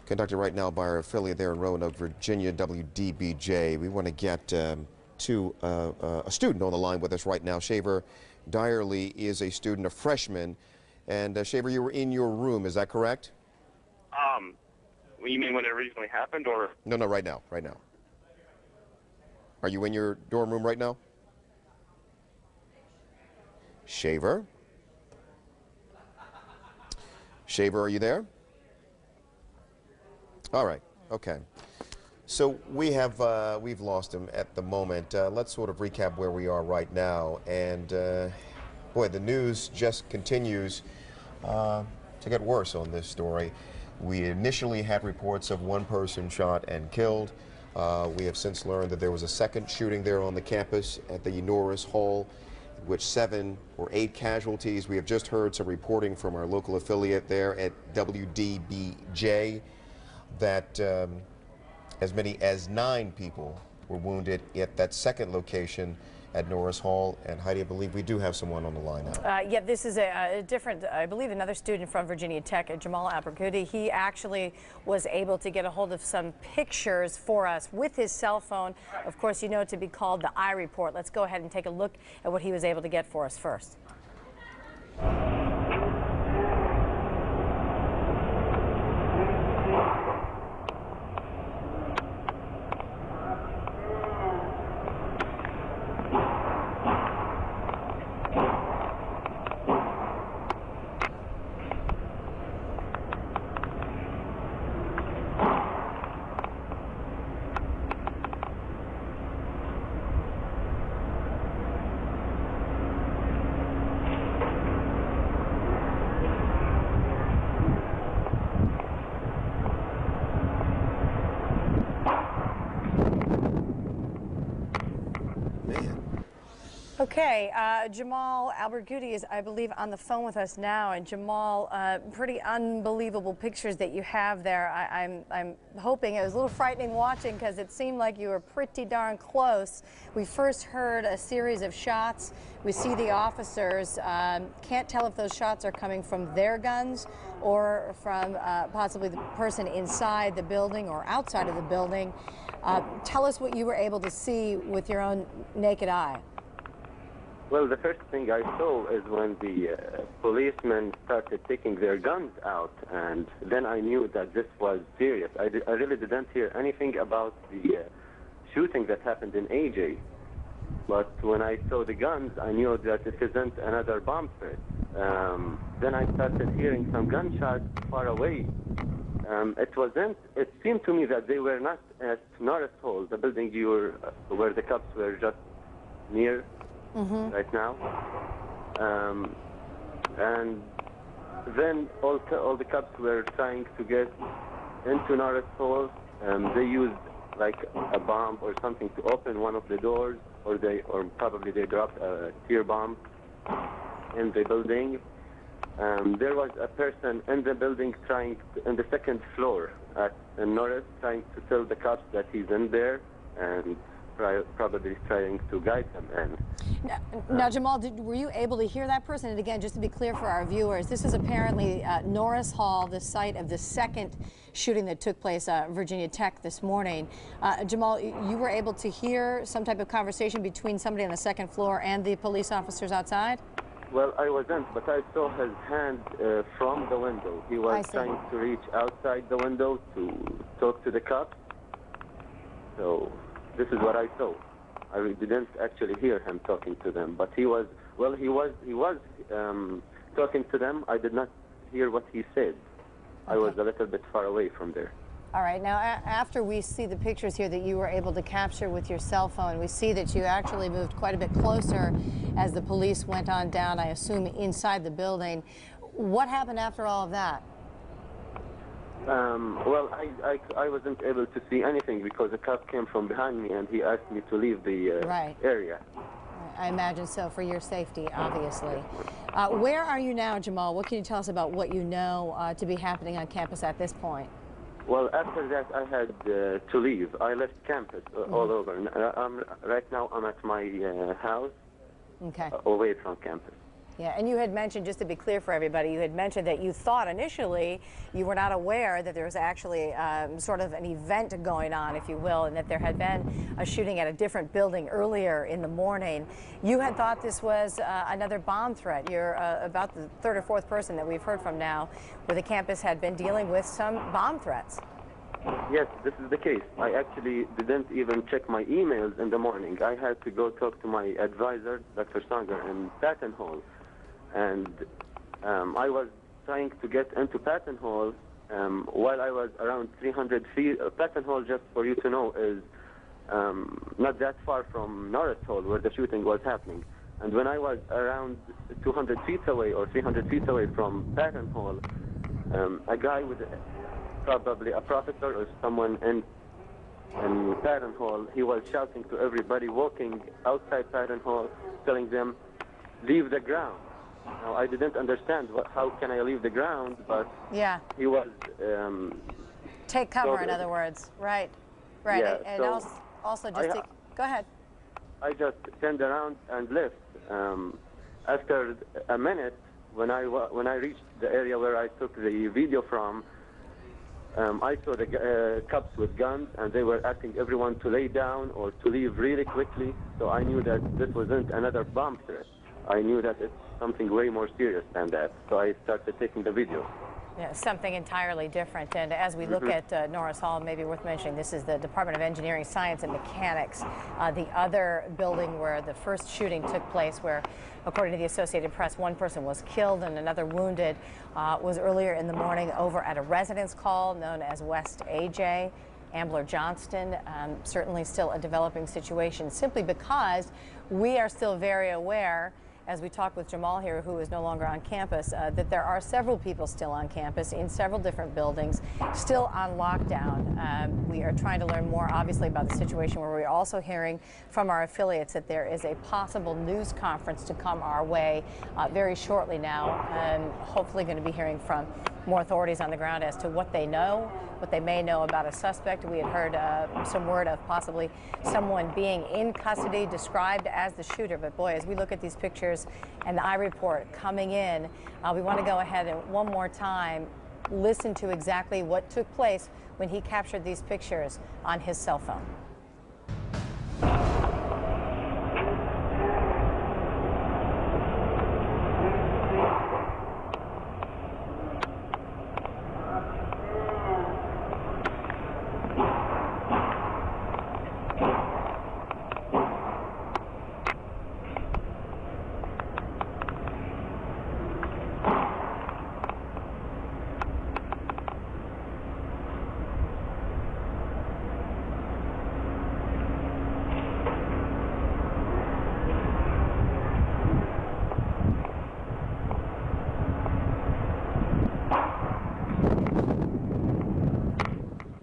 conducted right now by our affiliate there in Roanoke, Virginia, WDBJ. We want to get to a student on the line with us right now. Shaver Dyerly is a student, a freshman. And Shaver, you were in your room, is that correct? You mean when it originally happened, or? No, right now, Are you in your dorm room right now? Shaver? Shaver, are you there? All right, okay. So we've lost him at the moment. Let's sort of recap where we are right now. And boy, the news just continues to get worse on this story. We initially had reports of 1 person shot and killed. We have since learned that there was a second shooting there on the campus at the Norris Hall, in which 7 or 8 casualties. We have just heard some reporting from our local affiliate there at WDBJ. that as many as 9 people were wounded at that second location at Norris Hall. And Heidi, I believe we do have someone on the line now. Yeah, this is a different, I believe another student from Virginia Tech, Jamal Abergudi. He actually was able to get a hold of some pictures for us with his cell phone. Of course, you know it to be called the I Report. Let's go ahead and take a look at what he was able to get for us first. Okay, Jamal Abergudi is, I believe, on the phone with us now. And Jamal, pretty unbelievable pictures that you have there. I'm hoping it was a little frightening watching because it seemed like you were pretty darn close. We first heard a series of shots. We see the officers. Can't tell if those shots are coming from their guns or from possibly the person inside the building or outside of the building. Tell us what you were able to see with your own naked eye. Well, the first thing I saw is when the policemen started taking their guns out, and then I knew that this was serious. I really didn't hear anything about the shooting that happened in AJ, but when I saw the guns, I knew that it isn't another bomb threat. Then I started hearing some gunshots far away. It seemed to me that they were not at Norris Hall, the building where the cops were just near. Right now, and then all the cops were trying to get into Norris Hall. They used like a bomb or something to open one of the doors, or probably they dropped a tear bomb in the building. There was a person in the building in the second floor in Norris, trying to tell the cops that he's in there, and probably trying to guide them in. Now, Jamal, were you able to hear that person? And again, just to be clear for our viewers, this is apparently Norris Hall, the site of the second shooting that took place at Virginia Tech this morning. Jamal, you were able to hear some type of conversation between somebody on the second floor and the police officers outside? Well, I wasn't, but I saw his hand from the window. He was trying to reach outside the window to talk to the cops. So this is what I saw. I didn't actually hear him talking to them, but he was talking to them. I did not hear what he said. I was a little bit far away from there. All right. Now, after we see the pictures here that you were able to capture with your cell phone, we see that you actually moved quite a bit closer as the police went on down, I assume, inside the building. What happened after all of that? Well, I wasn't able to see anything because a cop came from behind me and he asked me to leave the area. I imagine so, for your safety, obviously. Where are you now, Jamal? What can you tell us about what you know to be happening on campus at this point? Well, after that, I had to leave. I left campus all over. Right now, I'm at my house, away from campus. Yeah, and you had mentioned, just to be clear for everybody, you had mentioned that you thought initially you were not aware that there was actually sort of an event going on, if you will, and that there had been a shooting at a different building earlier in the morning. You had thought this was another bomb threat. You're about the third or fourth person that we've heard from now where the campus had been dealing with some bomb threats. Yes, this is the case. I actually didn't even check my emails in the morning. I had to go talk to my advisor, Dr. Sanger, in Patton Hall. And I was trying to get into Patton Hall while I was around 300 feet. Patton Hall, just for you to know, is not that far from Norris Hall, where the shooting was happening. And when I was around 200 feet away or 300 feet away from Patton Hall, a guy with probably a professor or someone in Patton Hall, he was shouting to everybody walking outside Patton Hall, telling them, leave the ground. Now, I didn't understand how can I leave the ground, but he was Take cover, So in other words. Right. Right. Yeah, And so also just to, go ahead. I just turned around and left. After a minute, when I reached the area where I took the video from, I saw the cops with guns, and they were asking everyone to lay down or to leave really quickly. So I knew that this wasn't another bomb threat. I knew that it's something way more serious than that. So I started taking the video. Yeah, something entirely different. And as we look at Norris Hall, maybe worth mentioning, this is the Department of Engineering, Science, and Mechanics, the other building where the first shooting took place, where, according to the Associated Press, one person was killed and another wounded, was earlier in the morning over at a residence call known as West AJ. Ambler Johnston, certainly still a developing situation, simply because we are still very aware, as we talk with Jamal here, who is no longer on campus, that there are several people still on campus in several different buildings, still on lockdown. We are trying to learn more, obviously, about the situation, where we're also hearing from our affiliates that there is a possible news conference to come our way very shortly now. Hopefully going to be hearing from more authorities on the ground as to what they know, what they may know about a suspect. We had heard some word of possibly someone being in custody, described as the shooter. But boy, as we look at these pictures and the I report coming in, we want to go ahead and one more time listen to exactly what took place when he captured these pictures on his cell phone.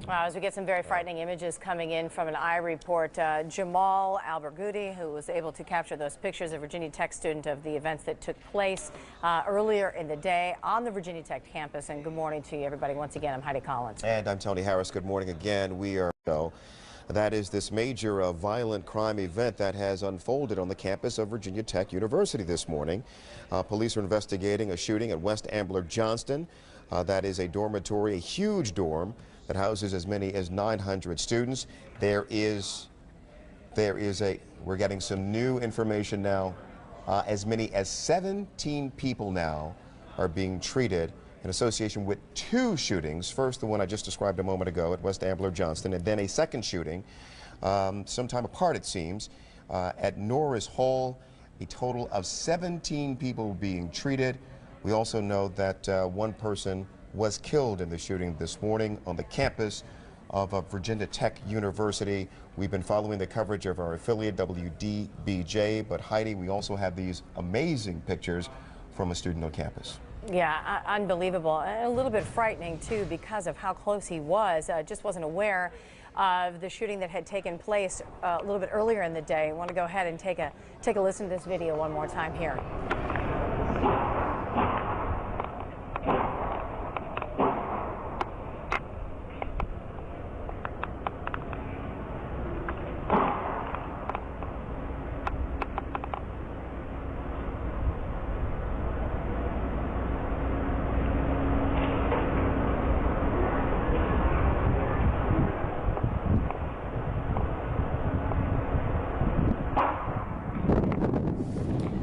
As we get some very frightening images coming in from an I report, Jamal Albergudi, who was able to capture those pictures, a Virginia Tech student, of the events that took place earlier in the day on the Virginia Tech campus. And good morning to you, everybody. Once again, I'm Heidi Collins. And I'm Tony Harris. Good morning again. We are... That is this major violent crime event that has unfolded on the campus of Virginia Tech University this morning. Police are investigating a shooting at West Ambler Johnston. That is a dormitory, a huge dorm that houses as many as 900 students. We're getting some new information now. As many as 17 people now are being treated in association with two shootings. First, the one I just described a moment ago at West Ambler Johnston, and then a second shooting, sometime apart it seems, at Norris Hall. A total of 17 people being treated. We also know that one person was killed in the shooting this morning on the campus of Virginia Tech University. We've been following the coverage of our affiliate WDBJ, but Heidi, we also have these amazing pictures from a student on campus. Yeah, unbelievable, and a little bit frightening too, because of how close he was. Just wasn't aware of the shooting that had taken place a little bit earlier in the day. I want to go ahead and take a listen to this video one more time here.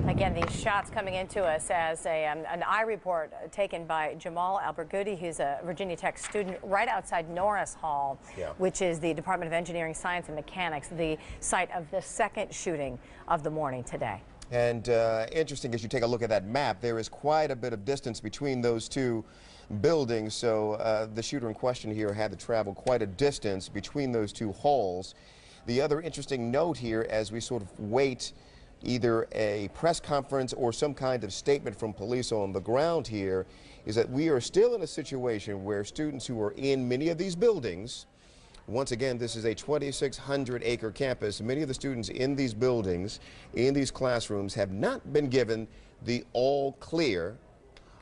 Again, these shots coming into us as an I report taken by Jamal Albergudi, who's a Virginia Tech student, right outside Norris Hall, which is the Department of Engineering, Science, and Mechanics, the site of the second shooting of the morning today. And interesting, as you take a look at that map, there is quite a bit of distance between those two buildings, so the shooter in question here had to travel quite a distance between those two halls. The other interesting note here, as we sort of wait either a press conference or some kind of statement from police on the ground here, is that we are still in a situation where students who are in many of these buildings, once again, this is a 2,600-acre campus, many of the students in these buildings, in these classrooms, have not been given the all clear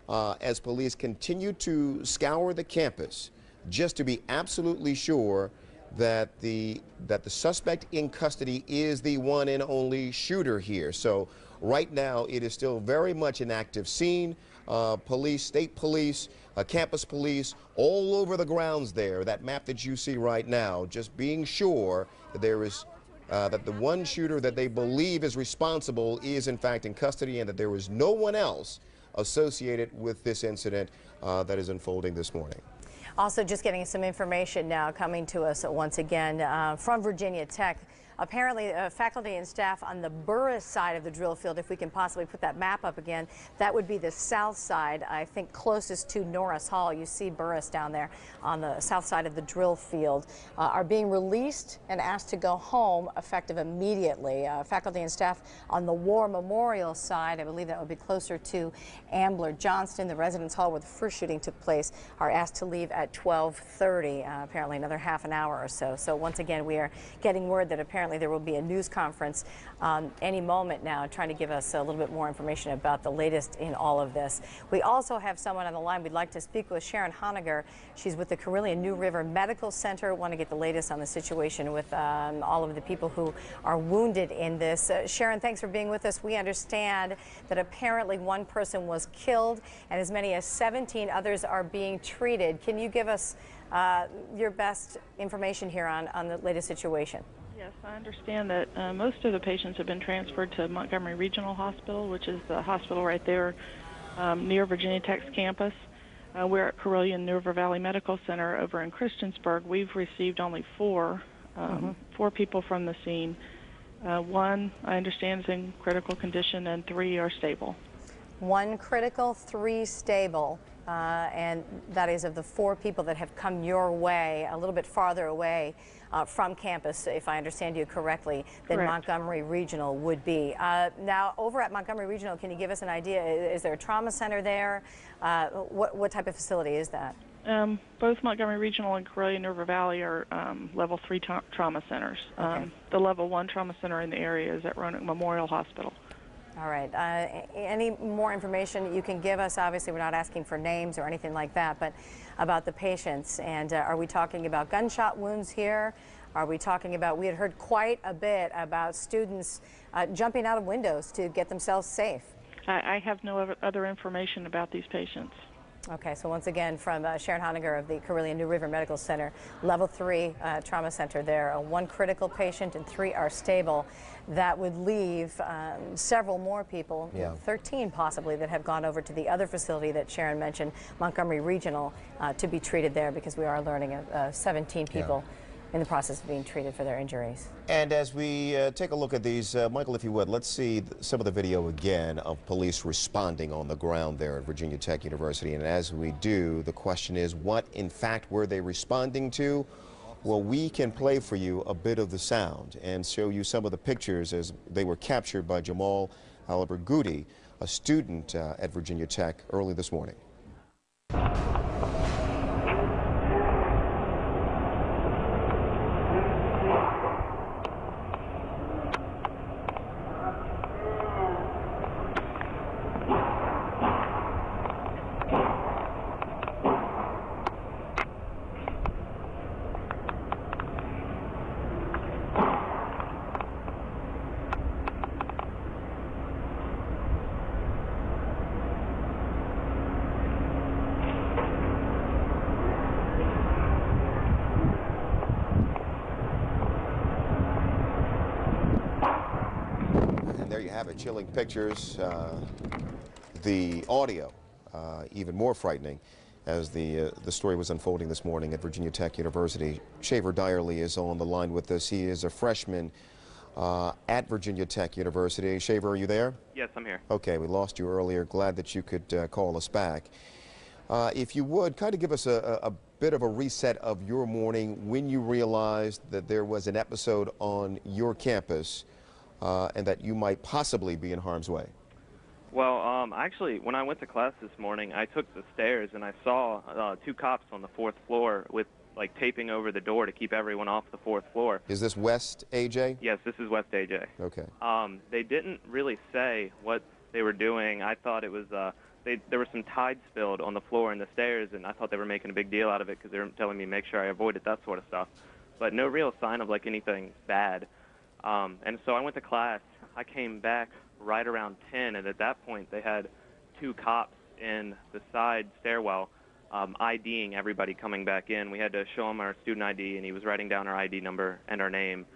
as police continue to scour the campus just to be absolutely sure that the suspect in custody is the one and only shooter here. So right now it is still very much an active scene. Police, state police, campus police, all over the grounds there. That map that you see right now, just being sure that there is that the one shooter that they believe is responsible is in fact in custody, and that there is no one else associated with this incident that is unfolding this morning. Also, just getting some information now coming to us once again from Virginia Tech. Apparently, faculty and staff on the Burris side of the drill field, if we can possibly put that map up again, that would be the south side, I think closest to Norris Hall. You see Burris down there on the south side of the drill field, are being released and asked to go home effective immediately. Faculty and staff on the War Memorial side, I believe that would be closer to Ambler Johnston, the residence hall where the first shooting took place, are asked to leave at 12:30, apparently another half an hour or so. So once again, we are getting word that apparently there will be a news conference any moment now trying to give us a little bit more information about the latest in all of this. We also have someone on the line we'd like to speak with, Sharon Honegger. She's with the Carilion New River Medical Center. Want to get the latest on the situation with all of the people who are wounded in this. Sharon, thanks for being with us. We understand that apparently one person was killed and as many as 17 others are being treated. Can you give us your best information here on the latest situation? Yes, I understand that most of the patients have been transferred to Montgomery Regional Hospital, which is the hospital right there near Virginia Tech's campus. We're at Carilion New River Valley Medical Center over in Christiansburg. We've received only four people from the scene. One, I understand, is in critical condition, and 3 are stable. 1 critical, 3 stable. And that is of the 4 people that have come your way, a little bit farther away from campus, if I understand you correctly, than Correct. Montgomery Regional would be. Now, over at Montgomery Regional, can you give us an idea? Is there a trauma center there? What type of facility is that? Both Montgomery Regional and Carilion River Valley are level 3 trauma centers. Okay. The level 1 trauma center in the area is at Roanoke Memorial Hospital. All right. Any more information you can give us? Obviously, we're not asking for names or anything like that, but about the patients. And are we talking about gunshot wounds here? Are we talking about, we had heard quite a bit about students jumping out of windows to get themselves safe. I have no other information about these patients. Okay, so once again, from Sharon Honegger of the Carilion New River Medical Center, level 3 trauma center there, 1 critical patient and 3 are stable. That would leave several more people, 13 possibly, that have gone over to the other facility that Sharon mentioned, Montgomery Regional, to be treated there, because we are learning of 17 people in the process of being treated for their injuries. And as we take a look at these, Michael, if you would, let's see some of the video again of police responding on the ground there at Virginia Tech University. And as we do, the question is, what in fact were they responding to? Well, we can play for you a bit of the sound and show you some of the pictures as they were captured by Jamal Al-Barghouti, a student at Virginia Tech early this morning. Chilling pictures, the audio even more frightening as the story was unfolding this morning at Virginia Tech University. Shaver Dyerly is on the line with us. He is a freshman at Virginia Tech University. Shaver, are you there? Yes, I'm here. Okay, we lost you earlier. Glad that you could call us back. If you would, kind of give us a bit of a reset of your morning when you realized that there was an episode on your campus and that you might possibly be in harm's way. Well, actually, when I went to class this morning, I took the stairs and I saw 2 cops on the 4th floor with, like, taping over the door to keep everyone off the 4th floor. Is this West AJ? Yes, this is West AJ. Okay. They didn't really say what they were doing. I thought it was there was some Tide spilled on the floor and the stairs, and I thought they were making a big deal out of it because they were telling me to make sure I avoided that sort of stuff. But no real sign of like anything bad. And so I went to class. I came back right around 10, and at that point they had 2 cops in the side stairwell IDing everybody coming back in. We had to show him our student ID, and he was writing down our ID number and our name.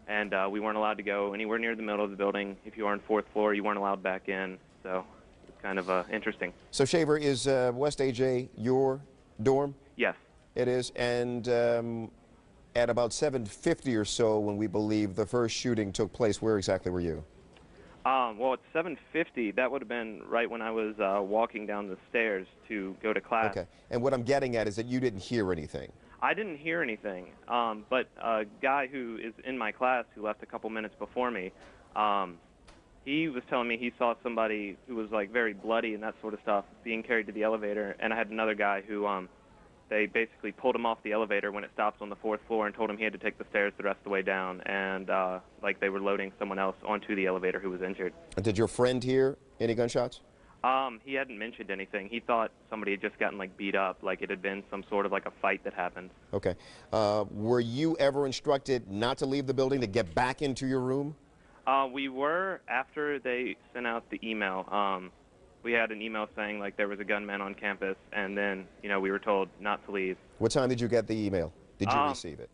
And we weren't allowed to go anywhere near the middle of the building. If you were on 4th floor, you weren't allowed back in. So it's kind of interesting. So, Shaver, is West AJ your dorm? Yes. It is. And at about 7:50 or so, when we believe the first shooting took place, where exactly were you? Well, at 7:50, that would have been right when I was walking down the stairs to go to class. Okay. And what I'm getting at is that you didn't hear anything. I didn't hear anything, but a guy who is in my class who left a couple minutes before me, he was telling me he saw somebody who was like very bloody and that sort of stuff being carried to the elevator, and I had another guy who they basically pulled him off the elevator when it stopped on the 4th floor and told him he had to take the stairs the rest of the way down, and like they were loading someone else onto the elevator who was injured. Did your friend hear any gunshots? He hadn't mentioned anything. He thought somebody had just gotten like beat up, like it had been some sort of like a fight that happened. Okay. Were you ever instructed not to leave the building, to get back into your room? We were, after they sent out the email. We had an email saying like there was a gunman on campus, and then we were told not to leave. What time did you get the email? Did you receive it?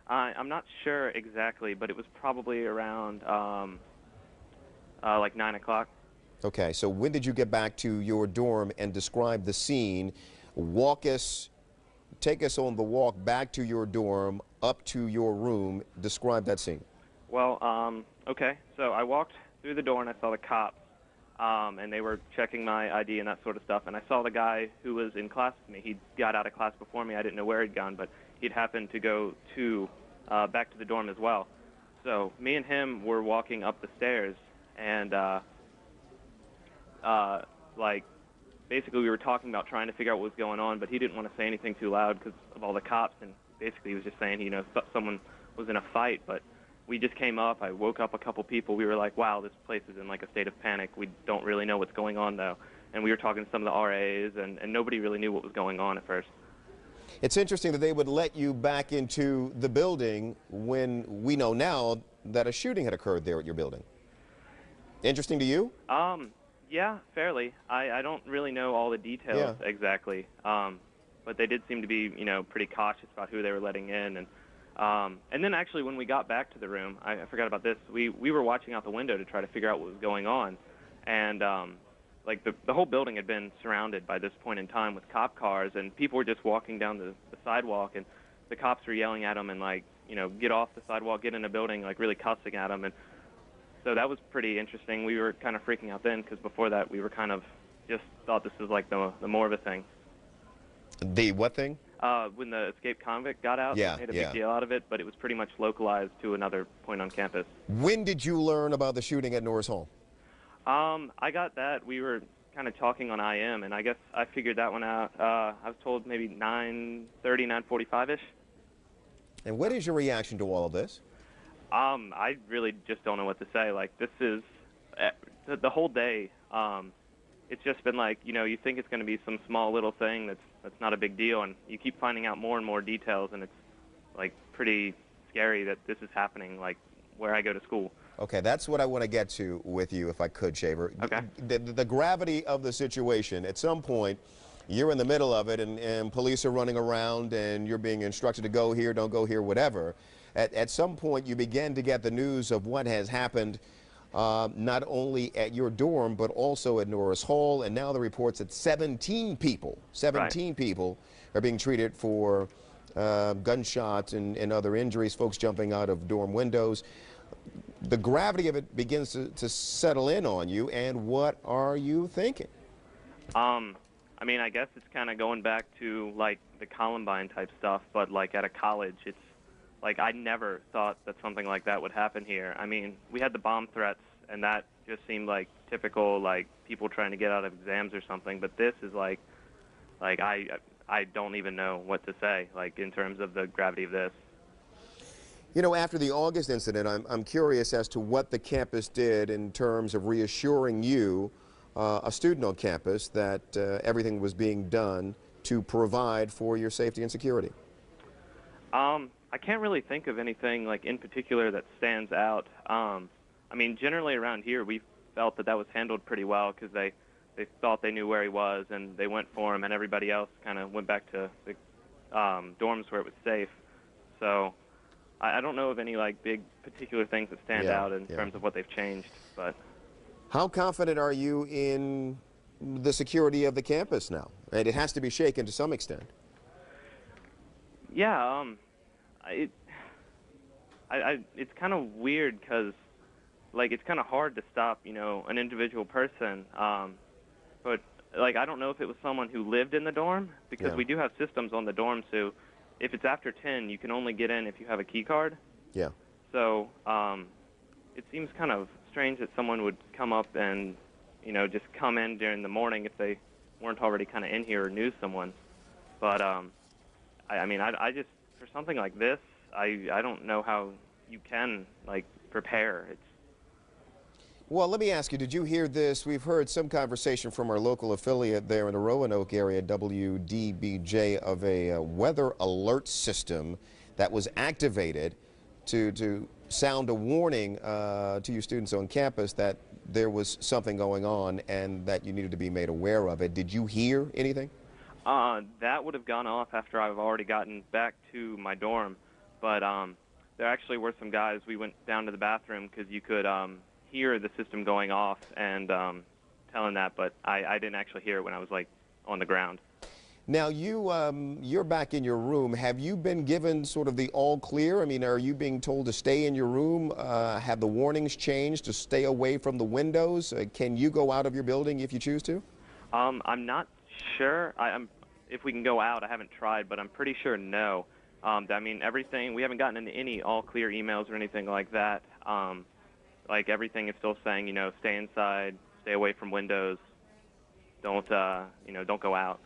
I'm not sure exactly, but it was probably around like 9 o'clock. Okay, so when did you get back to your dorm and describe the scene? Take us on the walk back to your dorm, up to your room. Describe that scene. Well, okay, so I walked through the door and I saw the cops, and they were checking my ID and that sort of stuff, and I saw the guy who was in class with me. He got out of class before me. I didn't know where he'd gone, but he'd happened to go to back to the dorm as well. So me and him were walking up the stairs, and like basically we were talking about trying to figure out what was going on, but he didn't want to say anything too loud because of all the cops, and basically he was just saying someone was in a fight. But we just came up, I woke up a couple people. We were like, wow, this place is in like a state of panic. We don't really know what's going on though. And we were talking to some of the RAs, and nobody really knew what was going on at first. It's interesting that they would let you back into the building when we know now that a shooting had occurred there at your building. Interesting to you? Yeah, fairly. I don't really know all the details exactly, but they did seem to be, pretty cautious about who they were letting in. And then actually when we got back to the room, I forgot about this, we were watching out the window to try to figure out what was going on. And like the whole building had been surrounded by this point in time with cop cars, and people were just walking down the sidewalk, and the cops were yelling at them and like, get off the sidewalk, get in a building, like really cussing at them. And so that was pretty interesting. We were kind of freaking out then because before that we were kind of just thought this was like the more of a thing. The what thing? When the escaped convict got out, they made a big deal out of it, but it was pretty much localized to another point on campus. When did you learn about the shooting at Norris Hall? I got that. We were kind of talking on IM, and I guess I figured that one out. I was told maybe 9:30, 9:45-ish. And what is your reaction to all of this? I really just don't know what to say. Like, this is the whole day. It's just been like, you think it's going to be some small little thing that's not a big deal, and you keep finding out more and more details, and it's like pretty scary that this is happening, like where I go to school. Okay, that's what I want to get to with you, if I could, Shaver. Okay. The gravity of the situation. At some point, you're in the middle of it, and police are running around, and you're being instructed to go here, don't go here, whatever. At some point, you begin to get the news of what has happened, not only at your dorm, but also at Norris Hall, and now the reports that 17 people are being treated for gunshots and other injuries, folks jumping out of dorm windows. The gravity of it begins to settle in on you, and what are you thinking? I mean, I guess it's kind of going back to like the Columbine type stuff, but like at a college. It's like I never thought that something like that would happen here. I mean, we had the bomb threats, and that just seemed like typical, like people trying to get out of exams or something. But this is like I don't even know what to say, like in terms of the gravity of this. After the August incident, I'm curious as to what the campus did in terms of reassuring you a student on campus that everything was being done to provide for your safety and security? I can't really think of anything like in particular that stands out. I mean, generally around here, we felt that was handled pretty well because they thought they knew where he was and they went for him, and everybody else kind of went back to the dorms where it was safe. So I don't know of any like big particular things that stand out in terms of what they've changed. But how confident are you in the security of the campus now? And it has to be shaken to some extent. Yeah, it's kind of weird because, like, it's kind of hard to stop, you know, an individual person. But, like, I don't know if it was someone who lived in the dorm, because we do have systems on the dorm, so if it's after 10, you can only get in if you have a key card. Yeah. So it seems kind of strange that someone would come up and, you know, just come in during the morning if they weren't already kind of in here or knew someone. But, I mean, I just, for something like this, I don't know how you can, like, prepare. Well, let me ask you, did you hear this? We've heard some conversation from our local affiliate there in the Roanoke area, WDBJ, of a weather alert system that was activated to sound a warning to you students on campus that there was something going on and that you needed to be made aware of it. Did you hear anything? That would have gone off after I've already gotten back to my dorm. But there actually were some guys, we went down to the bathroom because you could hear the system going off and telling that, but I didn't actually hear it when I was, like, on the ground. Now, you're back in your room. Have you been given sort of the all clear? I mean, are you being told to stay in your room? Have the warnings changed to stay away from the windows? Can you go out of your building if you choose to? I'm not sure. If we can go out, I haven't tried, but I'm pretty sure no. I mean, everything, we haven't gotten into any all clear emails or anything like that. Like, everything is still saying, you know, stay inside, stay away from windows, don't, you know, don't go out.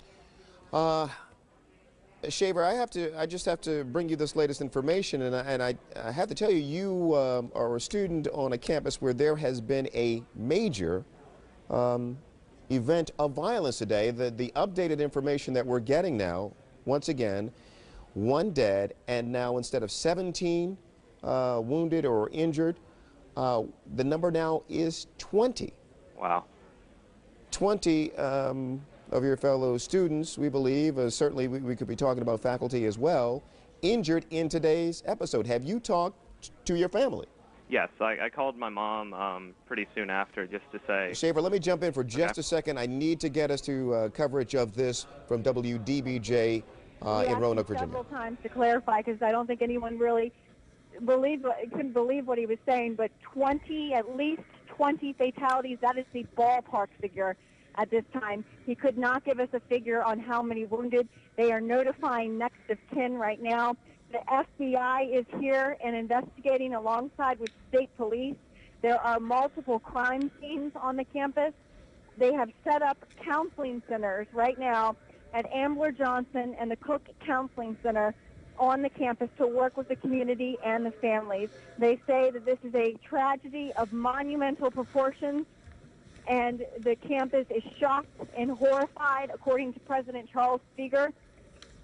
Shaver, I just have to bring you this latest information, and I have to tell you, you are a student on a campus where there has been a major event of violence today. The updated information that we're getting now, once again, 1 dead, and now instead of 17 wounded or injured, the number now is 20. Wow. 20 of your fellow students, we believe, certainly we could be talking about faculty as well, injured in today's episode. Have you talked to your family? Yes, I called my mom pretty soon after just to say. Shaver, let me jump in for just a second. I need to get us to coverage of this from WDBJ in Roanoke, Virginia. Several times to clarify, because I don't think anyone really couldn't believe what he was saying, but at least 20 fatalities, that is the ballpark figure at this time. He could not give us a figure on how many wounded. They are notifying next of kin right now. The FBI is here and investigating alongside with state police. There are multiple crime scenes on the campus. They have set up counseling centers right now at Ambler Johnson and the Cook Counseling Center on the campus to work with the community and the families. They say that this is a tragedy of monumental proportions, and the campus is shocked and horrified, according to President Charles Speaker.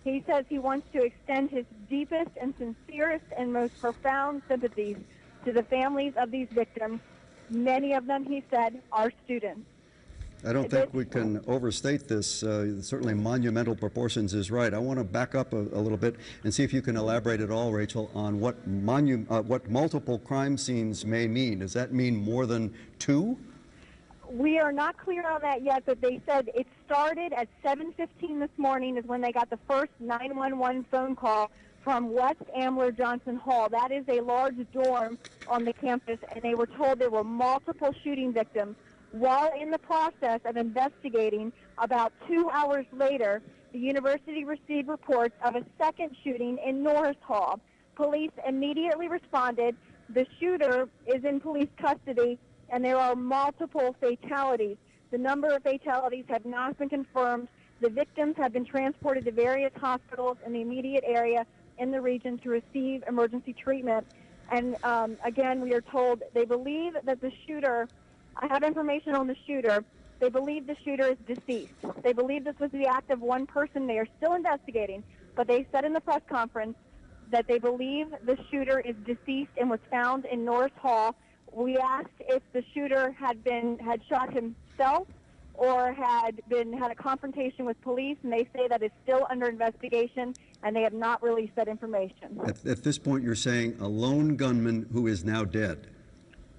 He says he wants to extend his deepest and sincerest and most profound sympathies to the families of these victims. Many of them, he said, are students. I don't think we can overstate this. Certainly monumental proportions is right. I want to back up a little bit and see if you can elaborate at all, Rachel, on what multiple crime scenes may mean. Does that mean more than 2? We are not clear on that yet, but they said it started at 7:15 this morning is when they got the first 911 phone call from West Ambler Johnson Hall. That is a large dorm on the campus, and they were told there were multiple shooting victims. While in the process of investigating, about 2 hours later, the university received reports of a second shooting in Norris Hall. Police immediately responded. The shooter is in police custody, and there are multiple fatalities. The number of fatalities have not been confirmed. The victims have been transported to various hospitals in the immediate area in the region to receive emergency treatment. And again, we are told they believe that the shooter, I have information on the shooter, They believe the shooter is deceased. They believe this was the act of one person. They are still investigating, but they said in the press conference that they believe the shooter is deceased and was found in Norris Hall. We asked if the shooter had shot himself or had a confrontation with police, and they say that is still under investigation, and they have not released that information. At this point, you're saying a lone gunman who is now dead.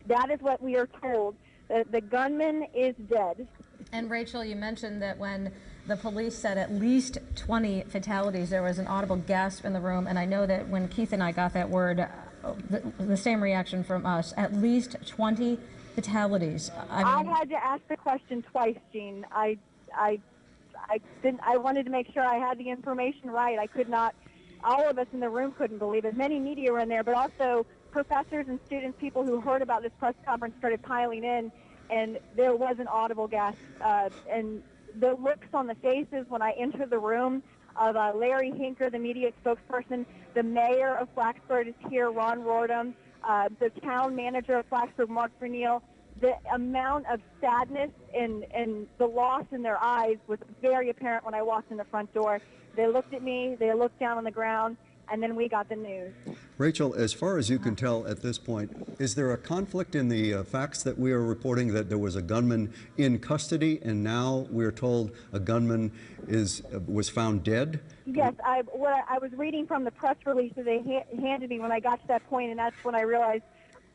That is what we are told. The gunman is dead. And Rachel, you mentioned that when the police said at least 20 fatalities, there was an audible gasp in the room. And I know that when Keith and I got that word, the same reaction from us, at least 20 fatalities. I had to ask the question twice, Jean. I wanted to make sure I had the information right. I could not, all of us in the room couldn't believe it. Many media were in there, but also professors and students, people who heard about this press conference started piling in, and there was an audible gasp. And the looks on the faces when I entered the room of Larry Hinker, the media spokesperson, the mayor of Blacksburg is here, Ron Rordam, the town manager of Blacksburg, Mark Verneal. The amount of sadness and the loss in their eyes was very apparent when I walked in the front door. They looked at me, they looked down on the ground, and then we got the news. Rachel, as far as you can tell at this point, is there a conflict in the facts that we are reporting that there was a gunman in custody and now we're told a gunman was found dead? Yes, I was reading from the press release that they handed me when I got to that point, and that's when I realized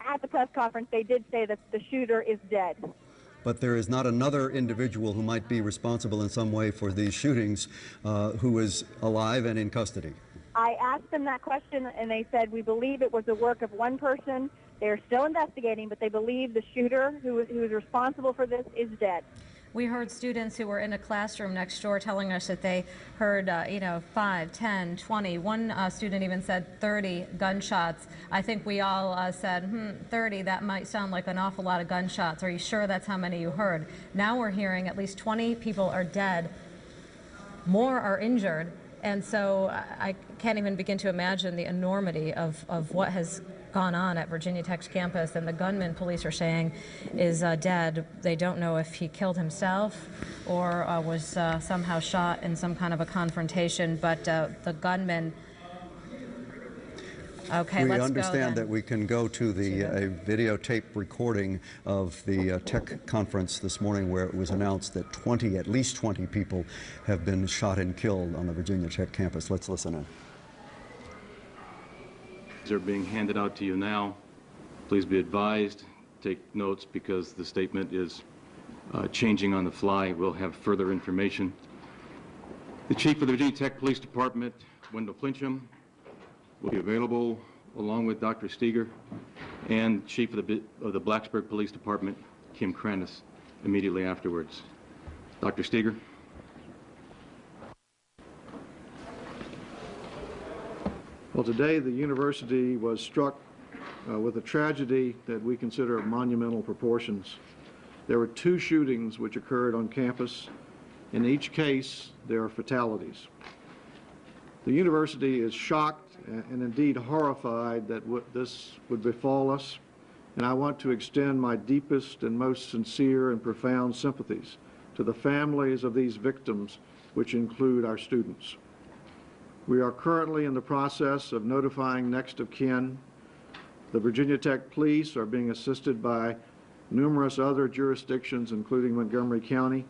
at the press conference they did say that the shooter is dead. But there is not another individual who might be responsible in some way for these shootings who is alive and in custody? I asked them that question, and they said, we believe it was the work of one person. They're still investigating, but they believe the shooter who is responsible for this is dead. We heard students who were in a classroom next door telling us that they heard, 5, 10, 20. One student even said 30 gunshots. I think we all said, 30, that might sound like an awful lot of gunshots. Are you sure that's how many you heard? Now we're hearing at least 20 people are dead, more are injured. And so I can't even begin to imagine the enormity of what has gone on at Virginia Tech's campus. And the gunman, police are saying, is dead. They don't know if he killed himself or was somehow shot in some kind of a confrontation. But the gunman... Okay, we let's understand go that we can go to the videotape recording of the tech conference this morning where it was announced that at least 20 people have been shot and killed on the Virginia Tech campus. Let's listen in. They're being handed out to you now. Please be advised, take notes because the statement is changing on the fly. We'll have further information. The Chief of the Virginia Tech Police Department, Wendell Flincham, will be available along with Dr. Steger and Chief of the Blacksburg Police Department, Kim Kranis, immediately afterwards. Dr. Steger. Well, today the university was struck with a tragedy that we consider of monumental proportions. There were 2 shootings which occurred on campus. In each case, there are fatalities. The university is shocked and indeed horrified that this would befall us, and I want to extend my deepest and most sincere and profound sympathies to the families of these victims, which include our students. We are currently in the process of notifying next of kin. The Virginia Tech Police are being assisted by numerous other jurisdictions, including Montgomery County.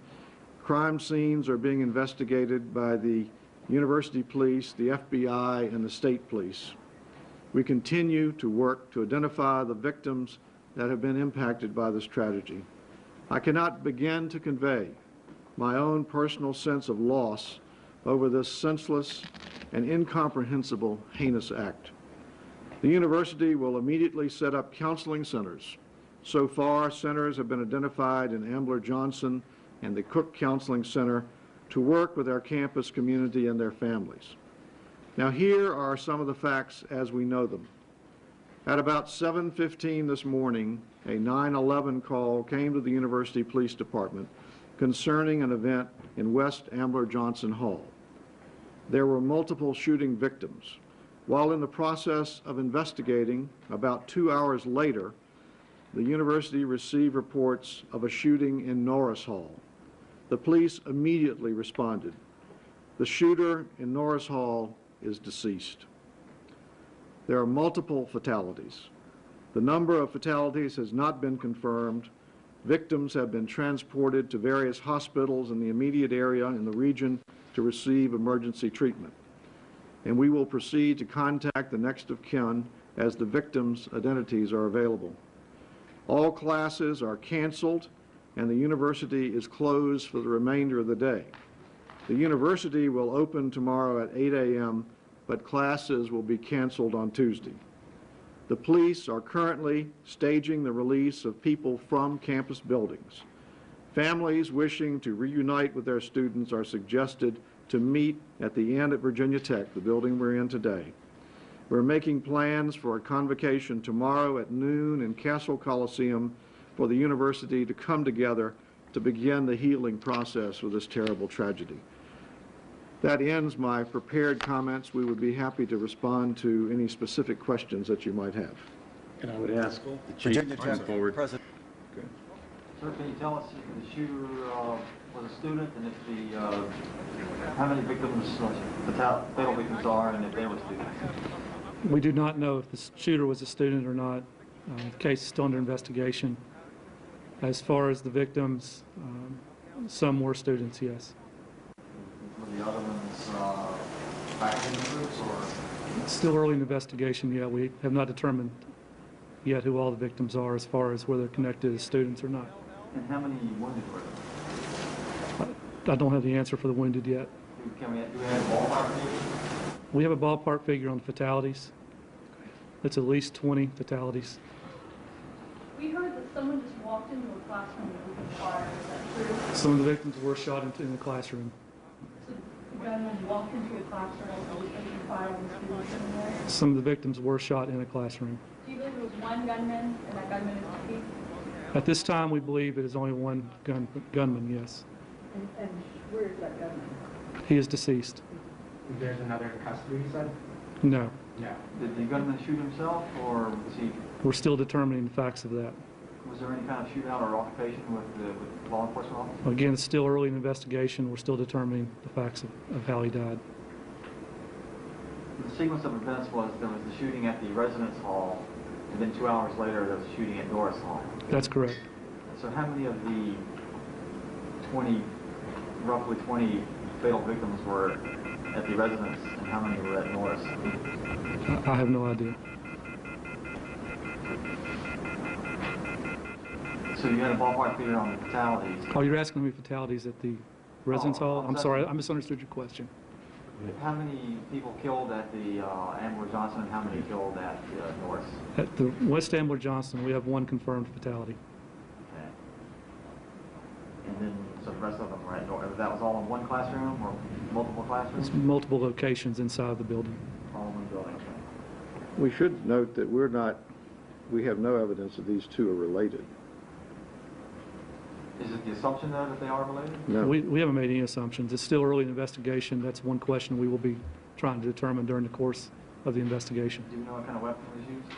Crime scenes are being investigated by the University Police, the FBI, and the State Police. We continue to work to identify the victims that have been impacted by this tragedy. I cannot begin to convey my own personal sense of loss over this senseless and incomprehensible heinous act. The university will immediately set up counseling centers. So far, centers have been identified in Ambler Johnson and the Cook Counseling Center to work with our campus community and their families. Now, here are some of the facts as we know them. At about 7:15 this morning, a 911 call came to the University Police Department concerning an event in West Ambler Johnson Hall. There were multiple shooting victims. While in the process of investigating, about 2 hours later, the university received reports of a shooting in Norris Hall. The police immediately responded. The shooter in Norris Hall is deceased. There are multiple fatalities. The number of fatalities has not been confirmed. Victims have been transported to various hospitals in the immediate area in the region to receive emergency treatment. And we will proceed to contact the next of kin as the victims' identities are available. All classes are canceled and the university is closed for the remainder of the day. The university will open tomorrow at 8 a.m., but classes will be canceled on Tuesday. The police are currently staging the release of people from campus buildings. Families wishing to reunite with their students are suggested to meet at the Inn at Virginia Tech, the building we're in today. We're making plans for a convocation tomorrow at noon in Castle Coliseum for the university to come together to begin the healing process with this terrible tragedy. That ends my prepared comments. We would be happy to respond to any specific questions that you might have. And I would ask the chief to come forward. Sir, can you tell us if the shooter was a student, and if the how many victims, fatal victims are, and if they were students? We do not know if the shooter was a student or not. The case is still under investigation. As far as the victims, some were students, yes. Were the other ones faculty members, or? It's still early in the investigation yet. We have not determined yet who all the victims are as far as whether they're connected as students or not. And how many wounded were there? I don't have the answer for the wounded yet. Do we have a ballpark figure? We have a ballpark figure on the fatalities. It's at least 20 fatalities. We heard that someone just walked into a classroom and opened fire. Is that true? Some of the victims were shot in the classroom. So the gunman walked into a classroom and opened fire on the students in there? Some of the victims were shot in a classroom. Do you believe it was one gunman, and that gunman is deceased? At this time, we believe it is only one gunman, yes. And where is that gunman? He is deceased. There's another in custody, you said? No. No. Did the gunman shoot himself, or was he? We're still determining the facts of that. Was there any kind of shootout or altercation with law enforcement officers? Again, it's still early in the investigation. We're still determining the facts of how he died. The sequence of events was there was the shooting at the residence hall, and then 2 hours later there was a shooting at Norris Hall. That's correct. So how many of the roughly 20 fatal victims were at the residence, and how many were at Norris? I have no idea. So you had a ballpark figure on the fatalities. Oh, you're asking me fatalities at the residence hall? I'm sorry, I misunderstood your question. How many people killed at the Ambler Johnson, and how many killed at Norris? At the West Ambler Johnson, we have one confirmed fatality. Okay. And then, so the rest of them were at Norris. That was all in one classroom or multiple classrooms? It's multiple locations inside the building. All in one building, okay. We should note that we have no evidence that these two are related. Is it the assumption, though, that they are related? No. We haven't made any assumptions. It's still early in the investigation. That's one question we will be trying to determine during the course of the investigation. Do you know what kind of weapon was used?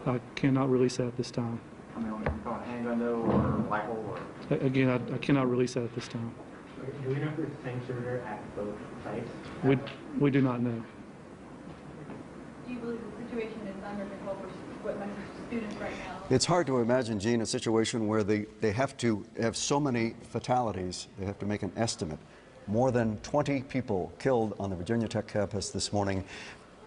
I cannot release that at this time. I mean, are you talking handgun, though, or rifle, or? Again, I cannot release that at this time. Do we know if there's the same shooter at both sites? We do not know. Do you believe the situation is under control for students right now? It's hard to imagine, Gene, a situation where they have to have so many fatalities. They have to make an estimate. More than 20 people killed on the Virginia Tech campus this morning,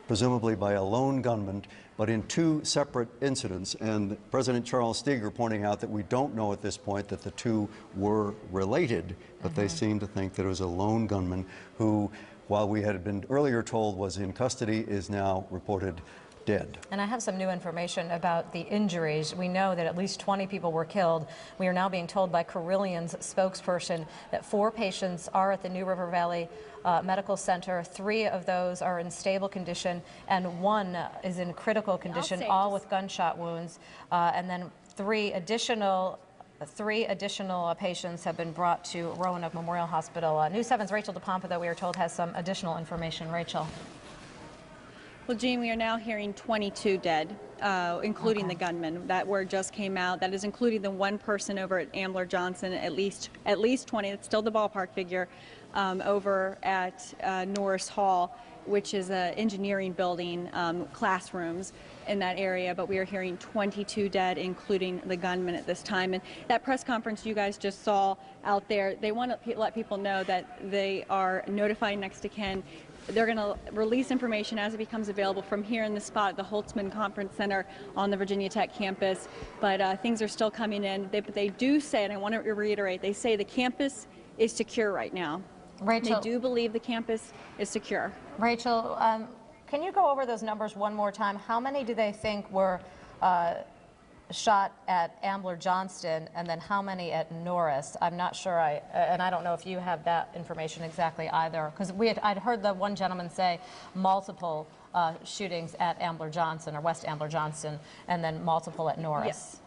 presumably by a lone gunman, but in two separate incidents. And President Charles Steger pointing out that we don't know at this point that the two were related, but they seem to think that it was a lone gunman who, while we had been earlier told was in custody, is now reported dead. And I have some new information about the injuries. We know that at least 20 people were killed. We are now being told by Carillion's spokesperson that 4 patients are at the New River Valley Medical Center. 3 of those are in stable condition, and 1 is in critical condition, all with gunshot wounds. And then 3 additional patients have been brought to Roanoke Memorial Hospital. News 7's Rachel DePompa, though, we are told, has some additional information. Rachel. Well, Gene, we are now hearing 22 dead, including the gunman. That word just came out. That is including the one person over at Ambler Johnson, at least 20. It's still the ballpark figure, over at Norris Hall, which is an engineering building, classrooms in that area. But we are hearing 22 dead, including the gunman at this time. And that press conference you guys just saw out there, they want to let people know that they are notifying next of kin. They're going to release information as it becomes available from here in the spot at the Holtzman Conference Center on the Virginia Tech campus. But things are still coming in. But they do say, and I want to reiterate, they say the campus is secure right now. Rachel, they do believe the campus is secure. Rachel, can you go over those numbers one more time? How many do they think were shot at Ambler Johnston, and then how many at Norris? I'm not sure, and I don't know if you have that information exactly either, because I'd heard the one gentleman say multiple shootings at Ambler Johnson, or West Ambler Johnson, and then multiple at Norris. Yes.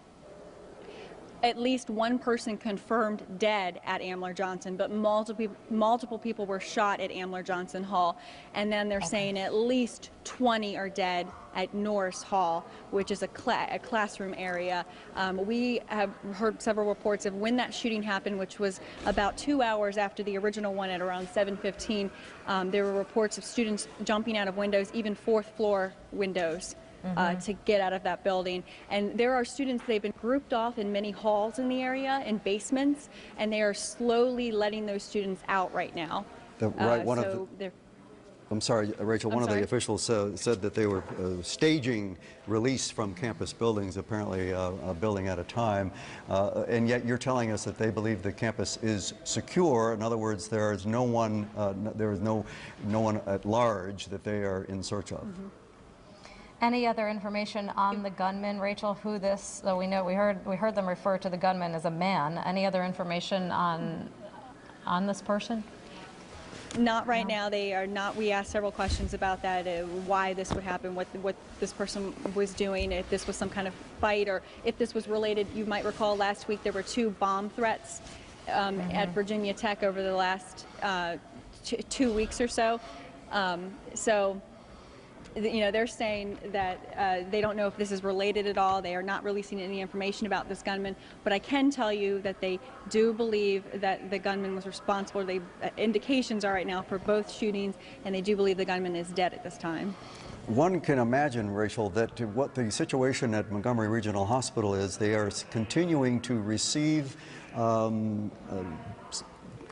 At least one person confirmed dead at Ambler Johnson, but multiple people were shot at Ambler Johnson Hall. And then they're saying at least 20 are dead at Norris Hall, which is a classroom area. We have heard several reports of when that shooting happened, which was about 2 hours after the original one at around 7:15. There were reports of students jumping out of windows, even fourth floor windows. To get out of that building. And there are students, they've been grouped off in many halls in the area, in basements, and they are slowly letting those students out right now. I'm sorry, Rachel, one of the officials said that they were staging release from campus buildings, apparently a building at a time, and yet you're telling us that they believe the campus is secure. In other words, there is no one at large that they are in search of. Any other information on the gunman, Rachel? Who this? Though we heard them refer to the gunman as a man. Any other information on this person? Not right now. They are not. We asked several questions about that, why this would happen, what this person was doing, if this was some kind of fight, or if this was related. You might recall last week there were 2 bomb threats at Virginia Tech over the last 2 weeks or so. You know, they're saying that they don't know if this is related at all. They are not releasing any information about this gunman. But I can tell you that they do believe that the gunman was responsible. Indications are right now for both shootings, and they do believe the gunman is dead at this time. One can imagine, Rachel, that what the situation at Montgomery Regional Hospital is, they are continuing to receive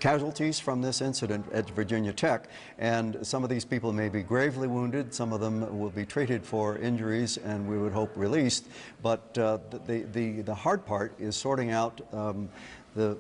casualties from this incident at Virginia Tech, and some of these people may be gravely wounded, some of them will be treated for injuries and we would hope released, but the hard part is sorting out the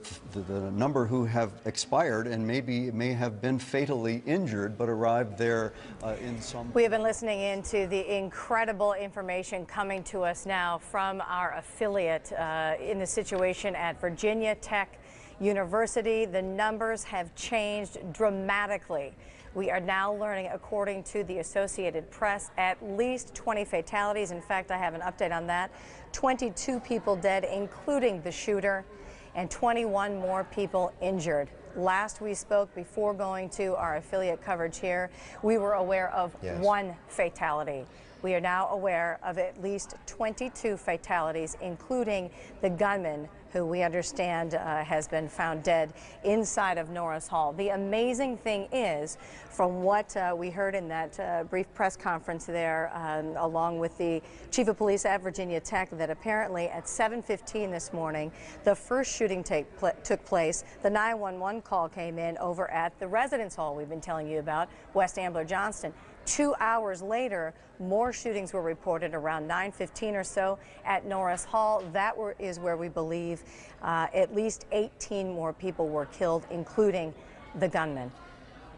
number who have expired and may have been fatally injured but arrived there in some... We have been listening into the incredible information coming to us now from our affiliate in the situation at Virginia Tech University. The numbers have changed dramatically. We are now learning, according to the Associated Press, at least 20 fatalities. In fact, I have an update on that. 22 people dead, including the shooter, and 21 more people injured. Last we spoke, before going to our affiliate coverage here, we were aware of 1 fatality. We are now aware of at least 22 fatalities, including the gunman, who we understand has been found dead inside of Norris Hall. The amazing thing is, from what we heard in that brief press conference there, along with the chief of police at Virginia Tech, that apparently at 7:15 this morning, the first shooting took place. The 911 call came in over at the residence hall we've been telling you about, West Ambler Johnston. 2 hours later, more shootings were reported around 9:15 or so at Norris Hall. That is where we believe at least 18 more people were killed, including the gunman.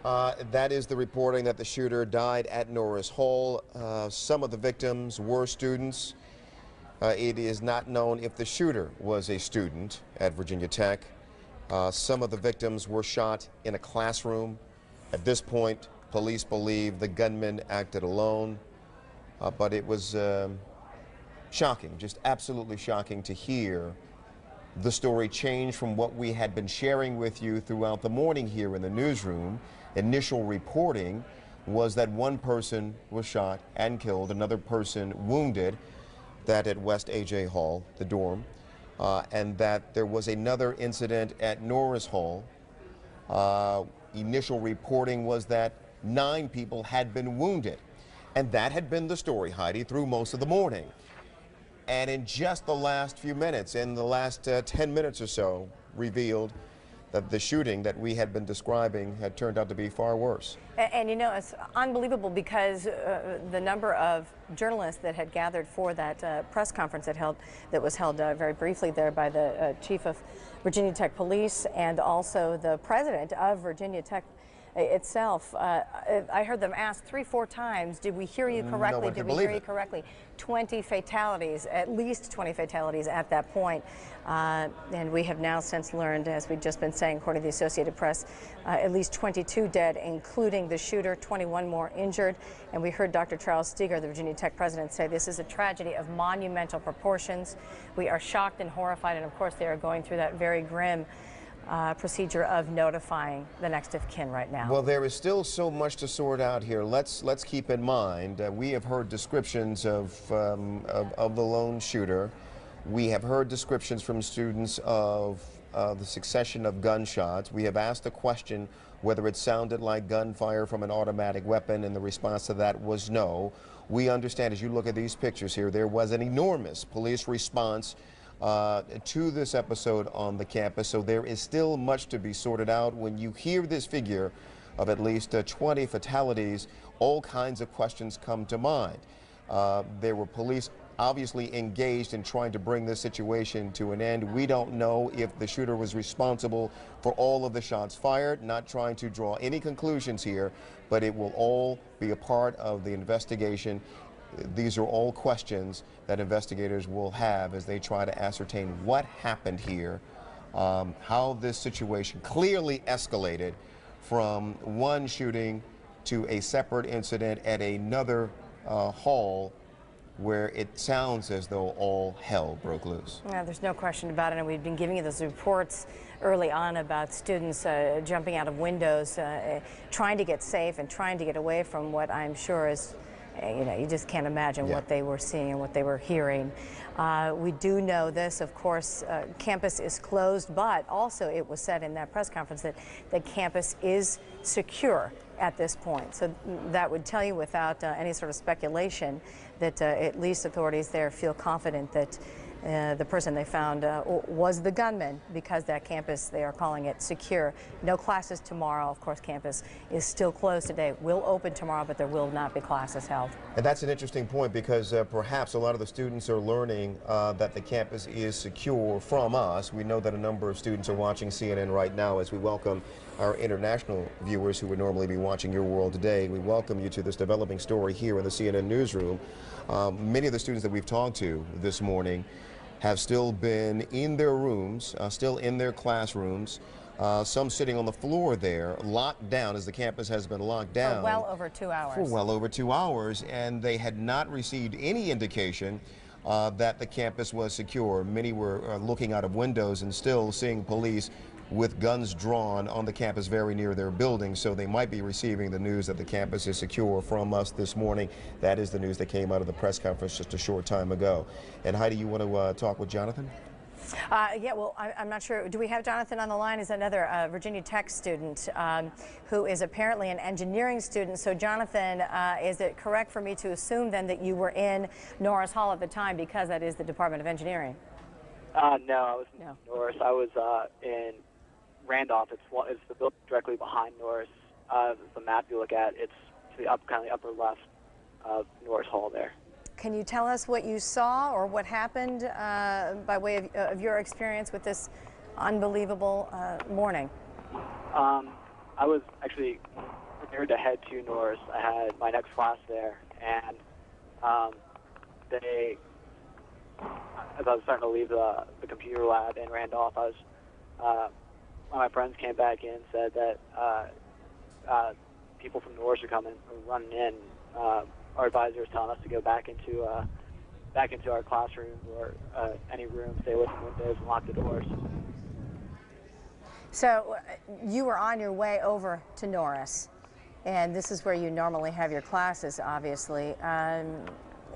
That is the reporting that the shooter died at Norris Hall. Some of the victims were students. It is not known if the shooter was a student at Virginia Tech. Some of the victims were shot in a classroom. At this point, police believe the gunman acted alone, but it was shocking, just absolutely shocking to hear the story change from what we had been sharing with you throughout the morning here in the newsroom. Initial reporting was that one person was shot and killed, another person wounded, that at West A.J. Hall, the dorm, and that there was another incident at Norris Hall. Initial reporting was that 9 people had been wounded, and that had been the story, Heidi, through most of the morning. And in just the last few minutes, in the last 10 minutes or so, revealed that the shooting that we had been describing had turned out to be far worse. And you know, it's unbelievable because the number of journalists that had gathered for that press conference that was held very briefly there by the chief of Virginia Tech Police and also the president of Virginia Tech itself. I heard them ask 3 or 4 times, did we hear you correctly? Did we hear you correctly? 20 fatalities, at least 20 fatalities at that point. And we have now since learned, as we've just been saying, according to the Associated Press, at least 22 dead, including the shooter, 21 more injured. And we heard Dr. Charles Steger, the Virginia Tech president, say this is a tragedy of monumental proportions. We are shocked and horrified, and of course they are going through that very grim procedure of notifying the next of kin right now. Well, there is still so much to sort out here. Let's keep in mind we have heard descriptions of the lone shooter. We have heard descriptions from students of the succession of gunshots. We have asked the question whether it sounded like gunfire from an automatic weapon, and the response to that was no. We understand, as you look at these pictures here, there was an enormous police response to this episode on the campus, so there is still much to be sorted out. When you hear this figure of at least 20 fatalities, all kinds of questions come to mind. There were police obviously engaged in trying to bring this situation to an end. We don't know if the shooter was responsible for all of the shots fired, not trying to draw any conclusions here, but it will all be a part of the investigation. These are all questions that investigators will have as they try to ascertain what happened here, how this situation clearly escalated from one shooting to a separate incident at another hall where it sounds as though all hell broke loose. Yeah, there's no question about it, and we've been giving you those reports early on about students jumping out of windows, trying to get safe and trying to get away from what I'm sure is, you know, you just can't imagine what they were seeing and what they were hearing. We do know this, of course, campus is closed, but also it was said in that press conference that the campus is secure at this point. So that would tell you without any sort of speculation that at least authorities there feel confident that the person they found was the gunman, because that campus, they are calling it secure. No classes tomorrow. Of course, campus is still closed today. Will open tomorrow, but there will not be classes held. And that's an interesting point, because perhaps a lot of the students are learning that the campus is secure from us. We know that a number of students are watching CNN right now as we welcome our international viewers who would normally be watching Your World Today. We welcome you to this developing story here in the CNN newsroom. Many of the students that we've talked to this morning have still been in their rooms, still in their classrooms, some sitting on the floor there, locked down, as the campus has been locked down. For well over 2 hours. For well over 2 hours, and they had not received any indication that the campus was secure. Many were looking out of windows and still seeing police with guns drawn on the campus very near their building, so they might be receiving the news that the campus is secure from us this morning. That is the news that came out of the press conference just a short time ago. And Heidi, you want to talk with Jonathan? Yeah, well, I'm not sure. Do we have Jonathan on the line? Is another Virginia Tech student who is apparently an engineering student. So, Jonathan, is it correct for me to assume then that you were in Norris Hall at the time, because that is the Department of Engineering? No, I was in Norris. I was in Randolph. It's the building directly behind Norris. The map you look at, it's to the kind of the upper left of Norris Hall there. Can you tell us what you saw or what happened by way of your experience with this unbelievable morning? I was actually prepared to head to Norris. I had my next class there, and as I was starting to leave the computer lab in Randolph, one of my friends came back in and said that people from Norris are running in. Our advisor is telling us to go back into our classrooms or any room, stay away from windows, and lock the doors. So you were on your way over to Norris, And this is where you normally have your classes, obviously.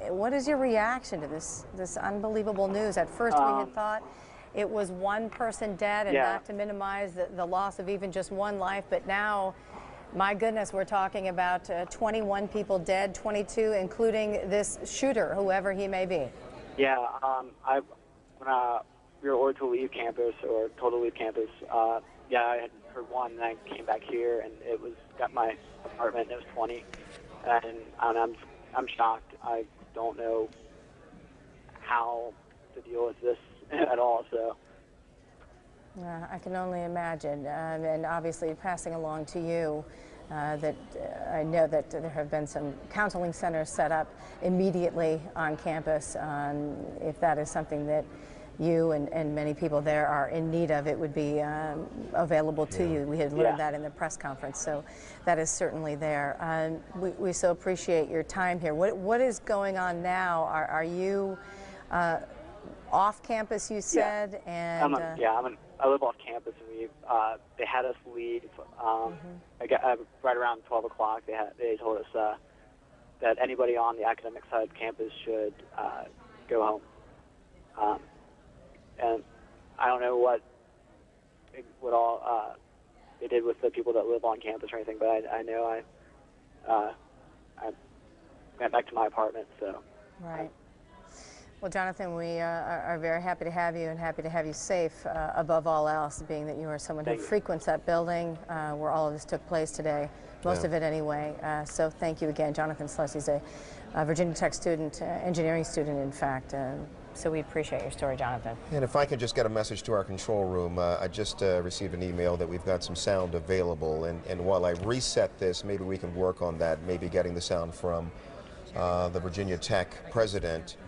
What is your reaction to this unbelievable news? At first we had thought it was one person dead, and not to minimize the loss of even just one life, but now, my goodness, we're talking about 21 people dead, 22 including this shooter, whoever he may be. Yeah, when we were ordered to leave campus, or told to leave campus, yeah, I had heard one, and I came back here, and it was got my apartment, and it was 20, and I'm shocked. I don't know how to deal with this at all, so. I can only imagine, and obviously passing along to you that I know that there have been some counseling centers set up immediately on campus. If that is something that you and many people there are in need of, it would be available to you. We had learned that in the press conference, so that is certainly there. We so appreciate your time here. What is going on now? Are you off campus, you said? And I live off campus, and they had us leave. Right around 12 o'clock. They told us that anybody on the academic side of campus should go home. And I don't know what all they did with the people that live on campus or anything, but I know I went back to my apartment. So. Right. Well, Jonathan, we are very happy to have you, and happy to have you safe above all else, being that you are someone who frequents that building where all of this took place today, most of it anyway. So thank you again. Jonathan Schlessy's a Virginia Tech student, engineering student, in fact. So we appreciate your story, Jonathan. And if I can just get a message to our control room, I just received an email that we've got some sound available, and while I reset this, maybe we can work on that, maybe getting the sound from the Virginia Tech president,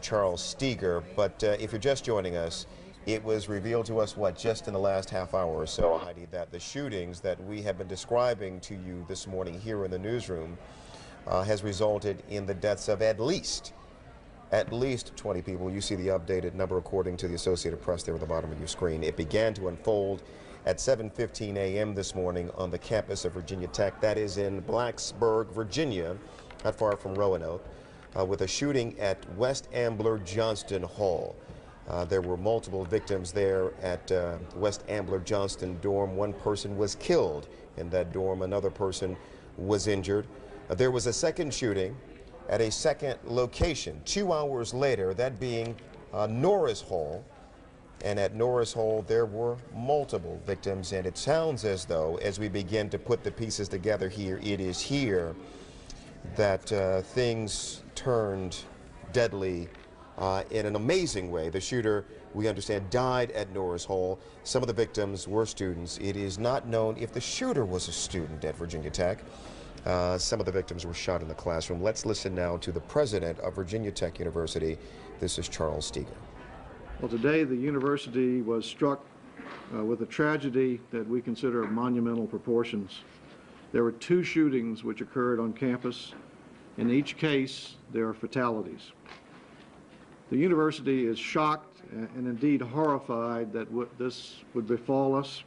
Charles Steger. But if you're just joining us, it was revealed to us, just in the last half hour or so, Heidi, that the shootings that we have been describing to you this morning here in the newsroom has resulted in the deaths of at least 20 people. You see the updated number according to the Associated Press there at the bottom of your screen. It began to unfold at 7:15 a.m. this morning on the campus of Virginia Tech. That is in Blacksburg, Virginia, not far from Roanoke, with a shooting at West Ambler Johnston Hall. There were multiple victims there at West Ambler Johnston dorm. One person was killed in that dorm. Another person was injured. There was a second shooting at a second location 2 hours later, that being Norris Hall. And at Norris Hall, there were multiple victims. And it sounds as though, as we begin to put the pieces together here, it is here that things turned deadly in an amazing way. The shooter, we understand, died at Norris Hall. Some of the victims were students. It is not known if the shooter was a student at Virginia Tech. Some of the victims were shot in the classroom. Let's listen now to the president of Virginia Tech University. This is Charles Steger. Well, today the university was struck with a tragedy that we consider of monumental proportions. There were 2 shootings which occurred on campus. In each case, there are fatalities. The university is shocked and indeed horrified that this would befall us,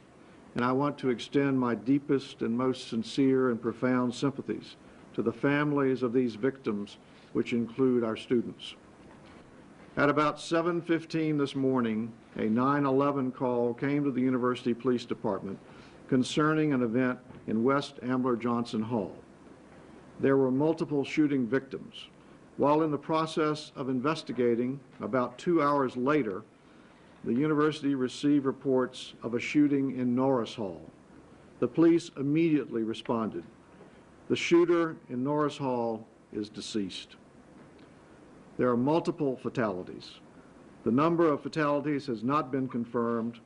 and I want to extend my deepest and most sincere and profound sympathies to the families of these victims, which include our students. At about 7:15 this morning, a 911 call came to the University Police Department concerning an event in West Ambler Johnston Hall. There were multiple shooting victims. While in the process of investigating, about 2 hours later, the university received reports of a shooting in Norris Hall. The police immediately responded. The shooter in Norris Hall is deceased. There are multiple fatalities. The number of fatalities has not been confirmed.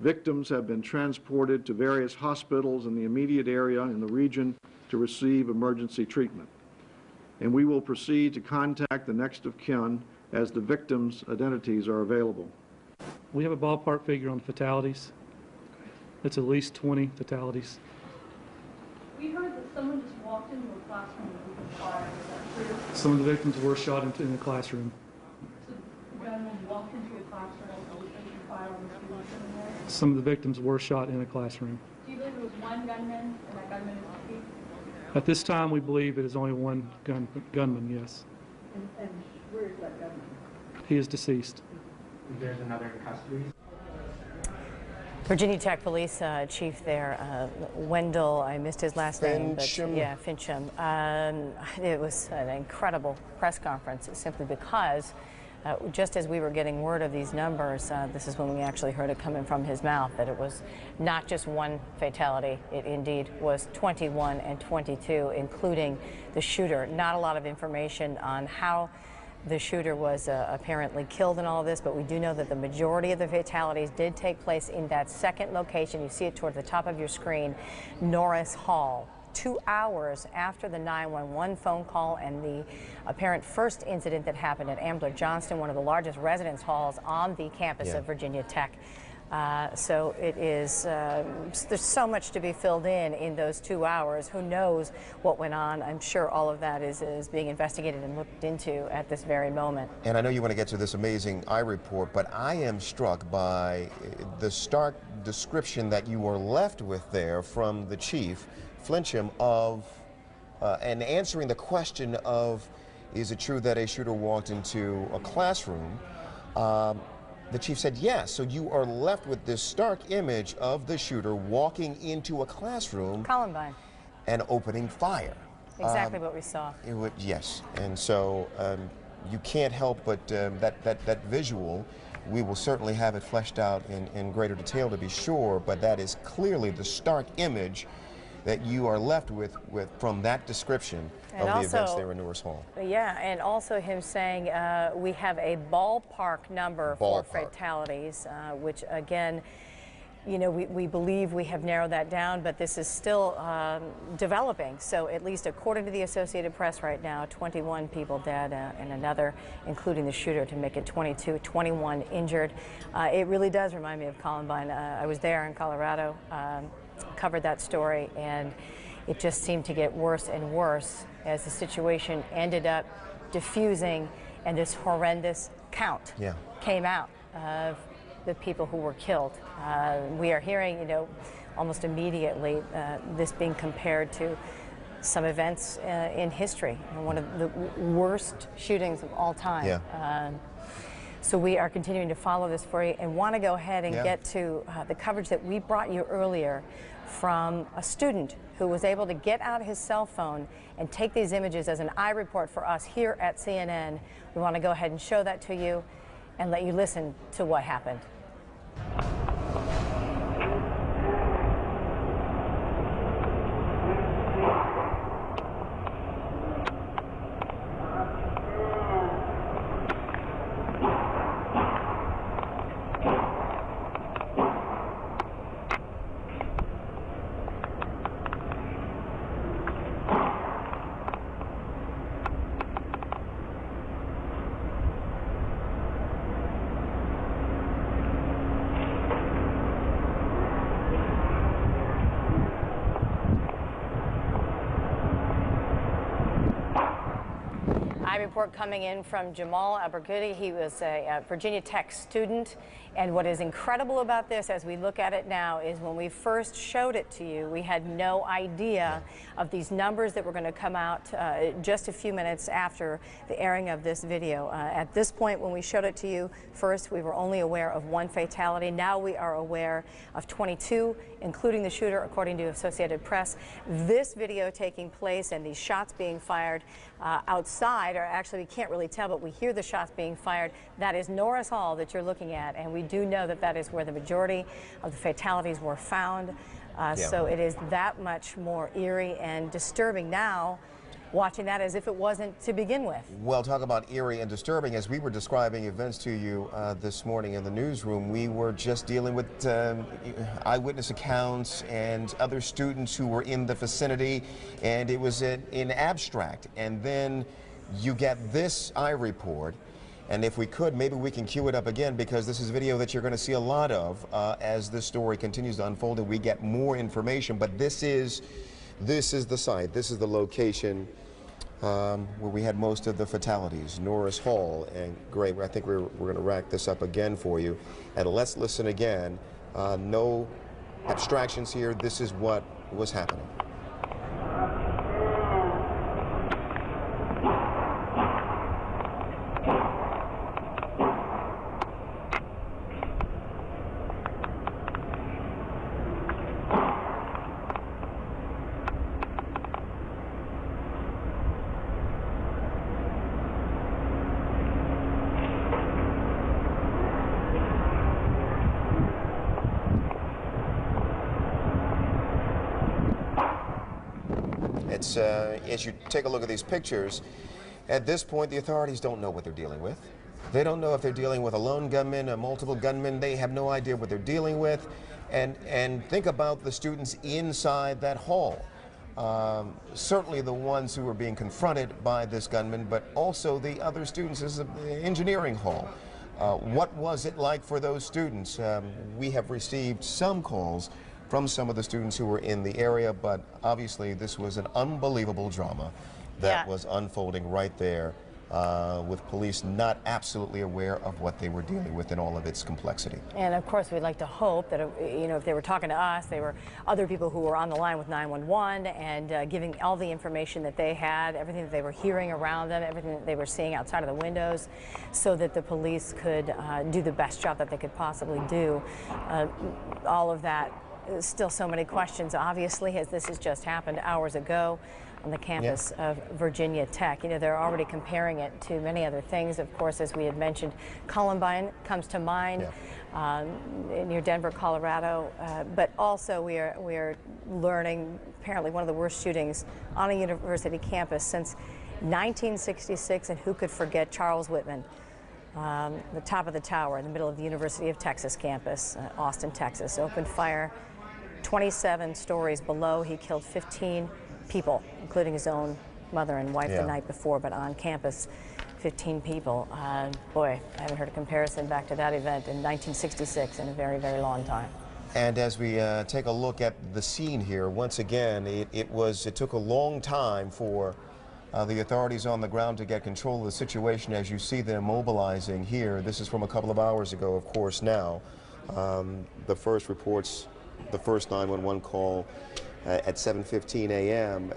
Victims have been transported to various hospitals in the immediate area in the region to receive emergency treatment. And we will proceed to contact the next of kin as the victims' identities are available. We have a ballpark figure on fatalities. It's at least 20 fatalities. We heard that someone just walked into a classroom and opened fire. Is that true? Some of the victims were shot in the classroom. So the gunman walked into a classroom and opened fire on the students in there? Some of the victims were shot in a classroom. Do you believe it was one gunman and that gunman is deceased? At this time, we believe it is only one gunman, yes. And where is that gunman? He is deceased. There's another in custody? Virginia Tech Police Chief there, Wendell, I missed his last name, but yeah, Fincham. It was an incredible press conference simply because just as we were getting word of these numbers, this is when we actually heard it coming from his mouth, that it was not just one fatality. It indeed was 21 and 22, including the shooter. Not a lot of information on how the shooter was apparently killed in all of this, but we do know that the majority of the fatalities did take place in that second location. You see it toward the top of your screen, Norris Hall. 2 hours after the 911 phone call and the apparent first incident that happened at Ambler Johnston, one of the largest residence halls on the campus of Virginia Tech. So it is, there's so much to be filled in those 2 hours. Who knows what went on? I'm sure all of that is being investigated and looked into at this very moment. And I know you want to get to this amazing eye report, but I am struck by the stark description that you were left with there from the chief, Flincham, of, and answering the question of, is it true that a shooter walked into a classroom? The chief said yes. So you are left with this stark image of the shooter walking into a classroom, Columbine, and opening fire. Exactly what we saw. It would, yes, and so you can't help but that visual. We will certainly have it fleshed out in greater detail to be sure, but that is clearly the stark image that you are left with from that description of the events there in Norris Hall. Yeah, and also him saying we have a ballpark number for fatalities, which again, you know, we believe we have narrowed that down, but this is still developing. So at least according to the Associated Press right now, 21 people dead and another, including the shooter, to make it 22, 21 injured. It really does remind me of Columbine. I was there in Colorado, covered that story, and it just seemed to get worse and worse as the situation ended up diffusing and this horrendous count came out of the people who were killed. We are hearing, you know, almost immediately this being compared to some events in history, one of the worst shootings of all time. So we are continuing to follow this for you and want to go ahead and get to the coverage that we brought you earlier from a student who was able to get out his cell phone and take these images as an eye report for us here at CNN. We want to go ahead and show that to you and let you listen to what happened. Report coming in from Jamal Abergoody. He was a Virginia Tech student, and what is incredible about this as we look at it now is when we first showed it to you, we had no idea of these numbers that were going to come out just a few minutes after the airing of this video. At this point, when we showed it to you first, we were only aware of one fatality. Now we are aware of 22, including the shooter, according to Associated Press. This video taking place and these shots being fired outside, or actually we can't really tell, but we hear the shots being fired. That is Norris Hall that you're looking at, and we do know that that is where the majority of the fatalities were found. So it is that much more eerie and disturbing now, watching that as if it wasn't to begin with. Well, talk about eerie and disturbing. As we were describing events to you this morning in the newsroom, we were just dealing with eyewitness accounts and other students who were in the vicinity, and it was in abstract. And then you get this eye report, and if we could, maybe we can cue it up again, because this is video that you're going to see a lot of as this story continues to unfold and we get more information. But this is the site, this is the location where we had most of the fatalities, Norris Hall. And great, I think we're going to rack this up again for you. And let's listen again. No abstractions here. This is what was happening. it's as you take a look at these pictures, at this point the authorities don't know what they're dealing with. They don't know if they're dealing with a lone gunman, a multiple gunmen. They have no idea what they're dealing with. And think about the students inside that hall. Certainly the ones who were being confronted by this gunman, but also the other students. This is an engineering hall. What was it like for those students? We have received some calls from some of the students who were in the area, but obviously this was an unbelievable drama that was unfolding right there, with police not absolutely aware of what they were dealing with in all of its complexity. And of course, we'd like to hope that, you know, if they were talking to us, they were other people who were on the line with 911 and giving all the information that they had, everything that they were hearing around them, everything that they were seeing outside of the windows, so that the police could do the best job that they could possibly do. All of that, still so many questions, obviously, as this has just happened hours ago on the campus of Virginia Tech. You know, they're already comparing it to many other things. Of course, as we had mentioned, Columbine comes to mind, near Denver, Colorado. But also we are learning apparently one of the worst shootings on a university campus since 1966, and who could forget Charles Whitman, the top of the tower in the middle of the University of Texas campus, Austin, Texas. Opened fire 27 stories below. He killed 15 people, including his own mother and wife the night before, but on campus, 15 people. Boy, I haven't heard a comparison back to that event in 1966 in a very, very long time. And as we take a look at the scene here, once again, it took a long time for the authorities on the ground to get control of the situation. As you see them mobilizing here, this is from a couple of hours ago, of course, now. The first reports, the first 911 call at 7:15 a.m.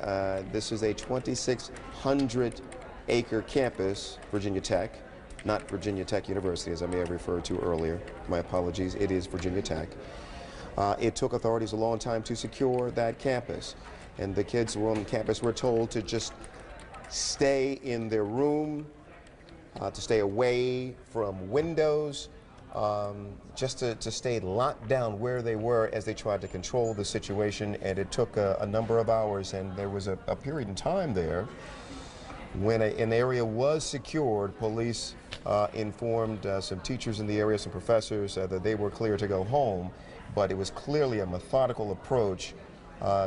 This is a 2,600-acre campus, Virginia Tech, not Virginia Tech University, as I may have referred to earlier. My apologies, it is Virginia Tech. It took authorities a long time to secure that campus, and the kids who were on campus were told to just stay in their room, to stay away from windows, just to stay locked down where they were as they tried to control the situation. And it took a number of hours, and there was a period in time there when an area was secured. Police informed some teachers in the area, some professors, that they were clear to go home, but it was clearly a methodical approach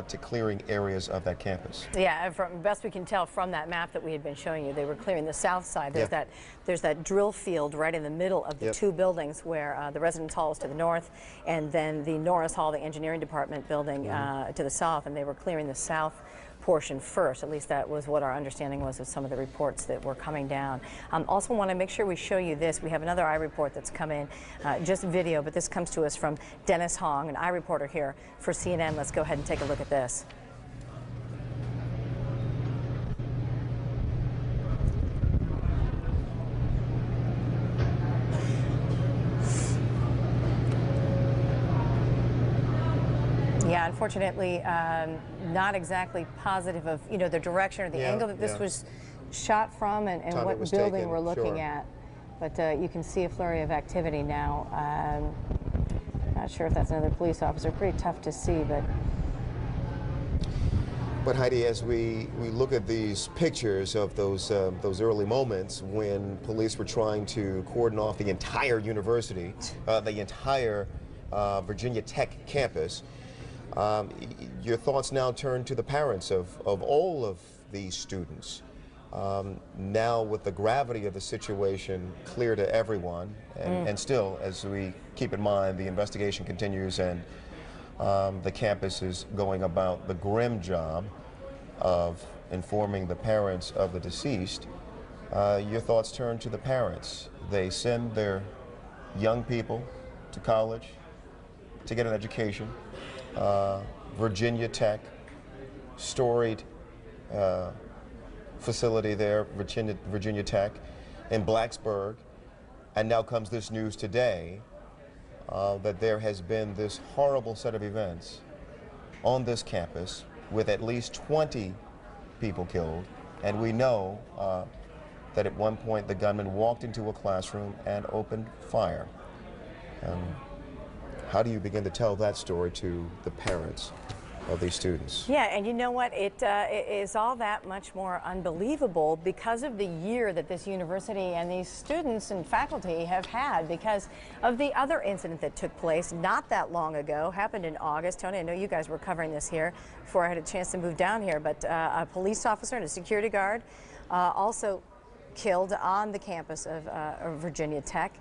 to clearing areas of that campus. Yeah, from best we can tell from that map that we had been showing you, they were clearing the south side. There's that drill field right in the middle of the two buildings where the residence hall is to the north, and then the Norris Hall, the engineering department building, to the south, and they were clearing the south portion first. At least that was what our understanding was of some of the reports that were coming down. Also want to make sure we show you this. We have another iReport that's come in, just video, but this comes to us from Dennis Hong, an iReporter here for CNN. Let's go ahead and take a look at this. Yeah, unfortunately, not exactly positive of, you know, the direction or the angle that this was shot from and what building we're looking at. But you can see a flurry of activity now. Not sure if that's another police officer. Pretty tough to see, but... But Heidi, as we look at these pictures of those early moments when police were trying to cordon off the entire university, the entire Virginia Tech campus, your thoughts now turn to the parents of all of these students. Now with the gravity of the situation clear to everyone, and still, as we keep in mind, the investigation continues, and the campus is going about the grim job of informing the parents of the deceased. Your thoughts turn to the parents. They send their young people to college to get an education. Virginia Tech, storied facility there, Virginia Tech, in Blacksburg, and now comes this news today that there has been this horrible set of events on this campus with at least 20 people killed, and we know that at one point the gunman walked into a classroom and opened fire. How do you begin to tell that story to the parents? of these students. Yeah, and you know what? It is all that much more unbelievable because of the year that this university and these students and faculty have had, because of the other incident that took place not that long ago, happened in August. Tony, I know you guys were covering this here before I had a chance to move down here, but a police officer and a security guard also killed on the campus of Virginia Tech.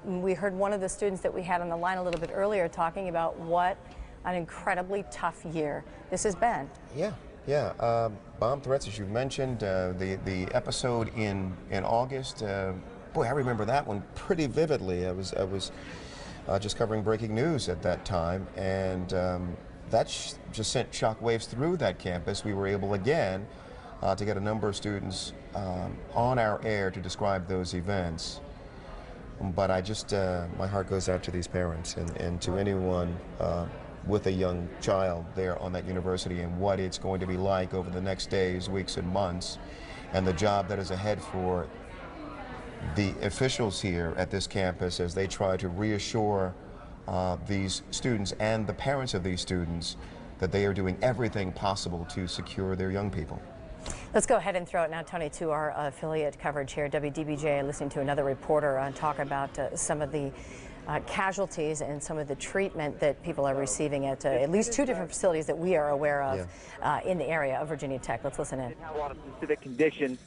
We heard one of the students that we had on the line a little bit earlier talking about what an incredibly tough year this has been. Yeah. Bomb threats, as you mentioned, the episode in August. Boy, I remember that one pretty vividly. I was just covering breaking news at that time, and that just sent shockwaves through that campus. We were able again to get a number of students on our air to describe those events. But I just, my heart goes out to these parents and to anyone with a young child there on that university, and what it's going to be like over the next days, weeks, and months, and the job that is ahead for the officials here at this campus as they try to reassure these students and the parents of these students that they are doing everything possible to secure their young people. Let's go ahead and throw it now, Tony, to our affiliate coverage here, WDBJ, listening to another reporter talk about some of the casualties and some of the treatment that people are receiving at least two different facilities that we are aware of in the area of Virginia Tech. Let's listen in. They didn't have a lot of specific conditions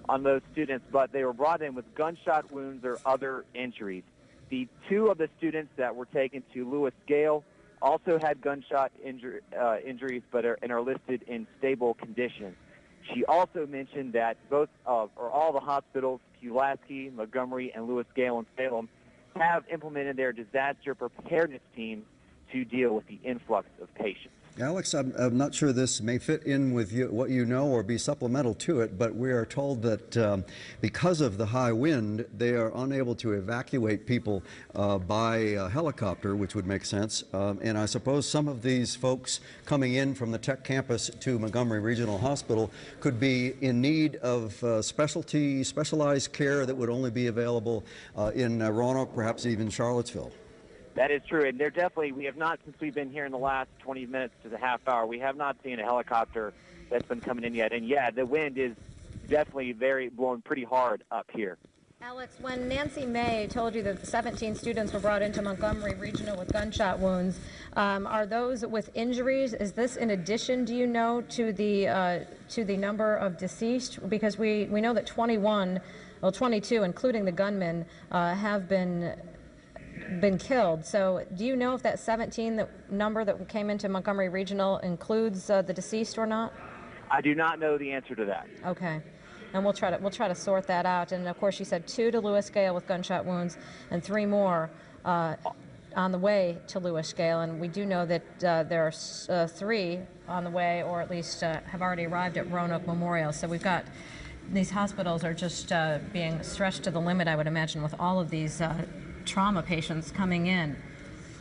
on those students, but they were brought in with gunshot wounds or other injuries. The two of the students that were taken to Lewis Gale also had gunshot injuries, but are listed in stable condition. She also mentioned that both or all the hospitals, Pulaski, Montgomery, and Lewis Gale and Salem, have implemented their disaster preparedness teams to deal with the influx of patients. Alex, I'm not sure this may fit in with what you know or be supplemental to it, but we are told that because of the high wind, they are unable to evacuate people by helicopter, which would make sense. And I suppose some of these folks coming in from the Tech campus to Montgomery Regional Hospital could be in need of specialized care that would only be available in Roanoke, perhaps even Charlottesville. That is true, and we have not, since we've been here in the last 20 minutes to the half hour, we have not seen a helicopter that's been coming in yet. And yeah, the wind is definitely blowing pretty hard up here. Alex, when Nancy May told you that 17 students were brought into Montgomery Regional with gunshot wounds, are those with injuries? Is this in addition, do you know, to the number of deceased? Because we know that 22, including the gunman, have been killed. So do you know if that 17 number that came into Montgomery Regional includes the deceased or not? I do not know the answer to that. Okay. And we'll try to sort that out. And of course, you said 2 to Lewis Gale with gunshot wounds and 3 more on the way to Lewis Gale. And we do know that there are 3 on the way, or at least have already arrived at Roanoke Memorial. So we've got these hospitals are just being stretched to the limit, I would imagine, with all of these trauma patients coming in.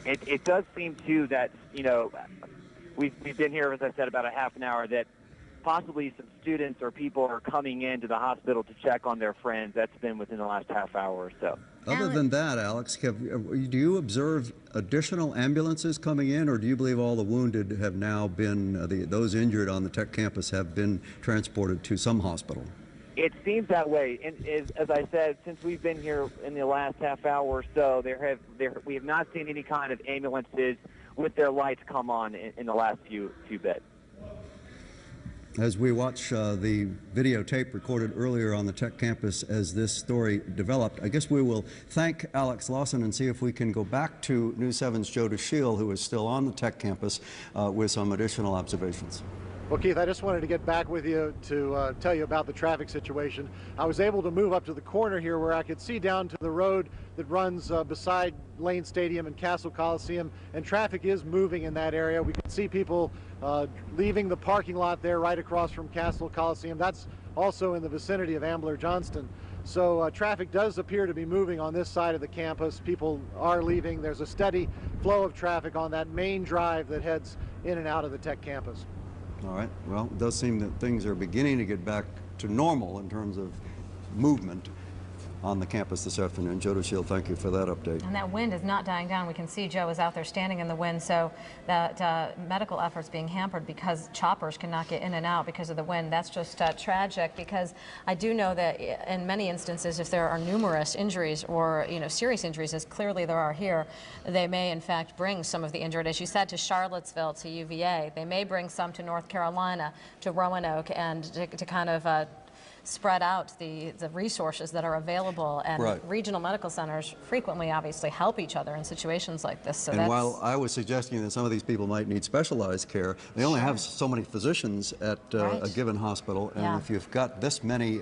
It does seem too that, you know, we've been here, as I said, about a half an hour, that possibly some students or people are coming into the hospital to check on their friends. That's been within the last half hour or so. Other than that, Alex, do you observe additional ambulances coming in, or do you believe all the wounded have now been, those injured on the Tech campus have been transported to some hospital? It seems that way, and as I said, since we've been here in the last half hour or so, we have not seen any kind of ambulances with their lights come on in the last few bits. As we watch the videotape recorded earlier on the Tech campus as this story developed, I guess we will thank Alex Lawson and see if we can go back to News 7's Joe DeShiel, who is still on the Tech campus, with some additional observations. Well, Keith, I just wanted to get back with you to tell you about the traffic situation. I was able to move up to the corner here where I could see down to the road that runs beside Lane Stadium and Castle Coliseum, and traffic is moving in that area. We can see people leaving the parking lot there right across from Castle Coliseum. That's also in the vicinity of Ambler Johnston. So traffic does appear to be moving on this side of the campus. People are leaving. There's a steady flow of traffic on that main drive that heads in and out of the Tech campus. All right. Well, it does seem that things are beginning to get back to normal in terms of movement. on the campus this afternoon. Joe DeShield, thank you for that update. And that wind is not dying down. We can see Joe is out there standing in the wind, so that medical efforts being hampered because choppers cannot get in and out because of the wind. That's just tragic, because I do know that in many instances, if there are numerous injuries or serious injuries, as clearly there are here, they may in fact bring some of the injured, as you said, to Charlottesville, to UVA. They may bring some to North Carolina, to Roanoke, and to kind of spread out the resources that are available, and right. Regional medical centers frequently obviously help each other in situations like this. So and while I was suggesting that some of these people might need specialized care, they only have so many physicians at a given hospital, and if you've got this many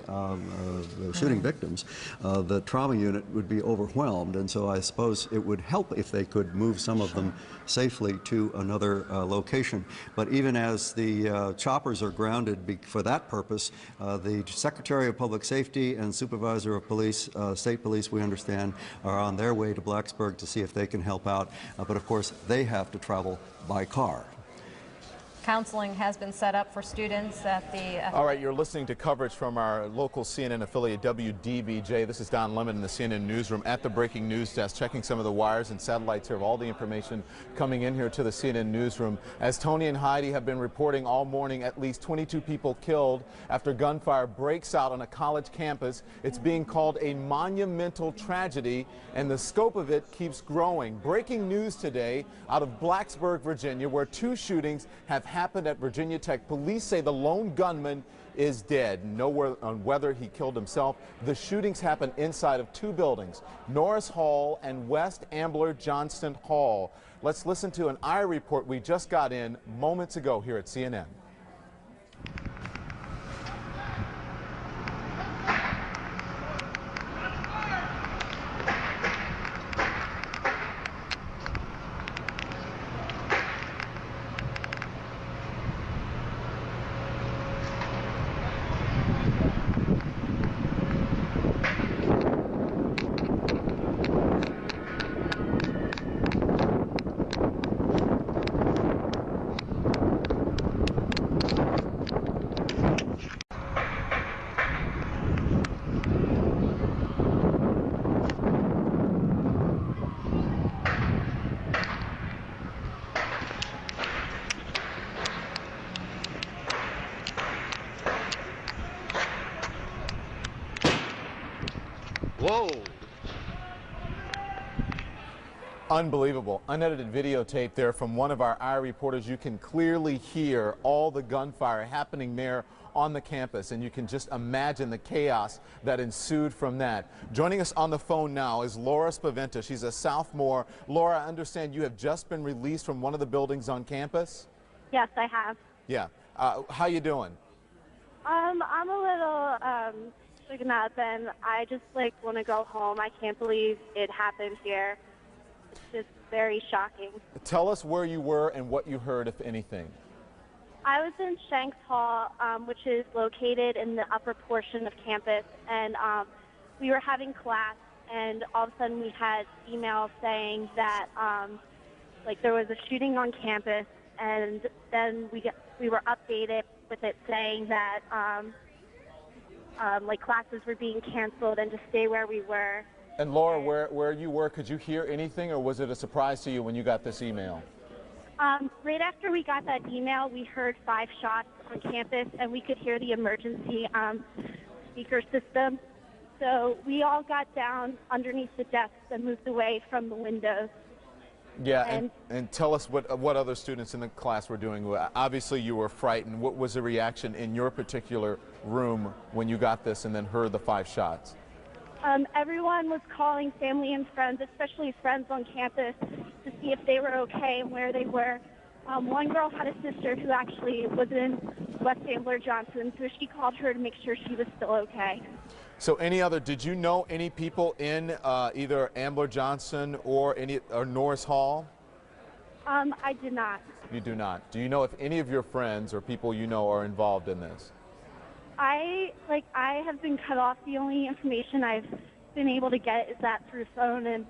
shooting victims, the trauma unit would be overwhelmed, and so I suppose it would help if they could move some of them safely to another location. But even as the choppers are grounded for that purpose, the Secretary of Public Safety and Supervisor of Police, State Police, we understand, are on their way to Blacksburg to see if they can help out. But of course, they have to travel by car. Counseling has been set up for students at the... All right, you're listening to coverage from our local CNN affiliate, WDBJ. This is Don Lemon in the CNN newsroom at the breaking news desk, checking some of the wires and satellites here of all the information coming in here to the CNN newsroom. As Tony and Heidi have been reporting all morning, at least 22 people killed after gunfire breaks out on a college campus. It's being called a monumental tragedy, and the scope of it keeps growing. Breaking news today out of Blacksburg, Virginia, where 2 shootings have happened at Virginia Tech. Police say the lone gunman is dead. No word on whether he killed himself. The shootings happened inside of 2 buildings, Norris Hall and West Ambler Johnston Hall. Let's listen to an IR report we just got in moments ago here at CNN. Whoa! Unbelievable. Unedited videotape there from one of our IR reporters. You can clearly hear all the gunfire happening there on the campus, and you can just imagine the chaos that ensued from that. Joining us on the phone now is Laura Spaventa. She's a sophomore. Laura, I understand you have just been released from one of the buildings on campus? Yes, I have. Yeah. How you doing? I'm a little shaken up, and I just want to go home. I can't believe it happened here. It's just very shocking. Tell us where you were and what you heard, if anything. I was in Shanks Hall, which is located in the upper portion of campus, and we were having class, and all of a sudden we had emails saying that there was a shooting on campus, and then we were updated with it saying that classes were being canceled and to stay where we were. And Laura, where you were, could you hear anything, or was it a surprise to you when you got this email? Right after we got that email, we heard 5 shots on campus, and we could hear the emergency speaker system. So we all got down underneath the desks and moved away from the windows. Yeah, and tell us what other students in the class were doing. Obviously, you were frightened. What was the reaction in your particular room when you got this and then heard the 5 shots? Everyone was calling family and friends, especially friends on campus, to see if they were okay and where they were. One girl had a sister who actually was in West Ambler Johnson, so she called her to make sure she was still okay. So did you know any people in either Ambler Johnson or Norris Hall? I did not. You do not. Do you know if any of your friends or people you know are involved in this? I have been cut off. The only information I've been able to get is that through phone and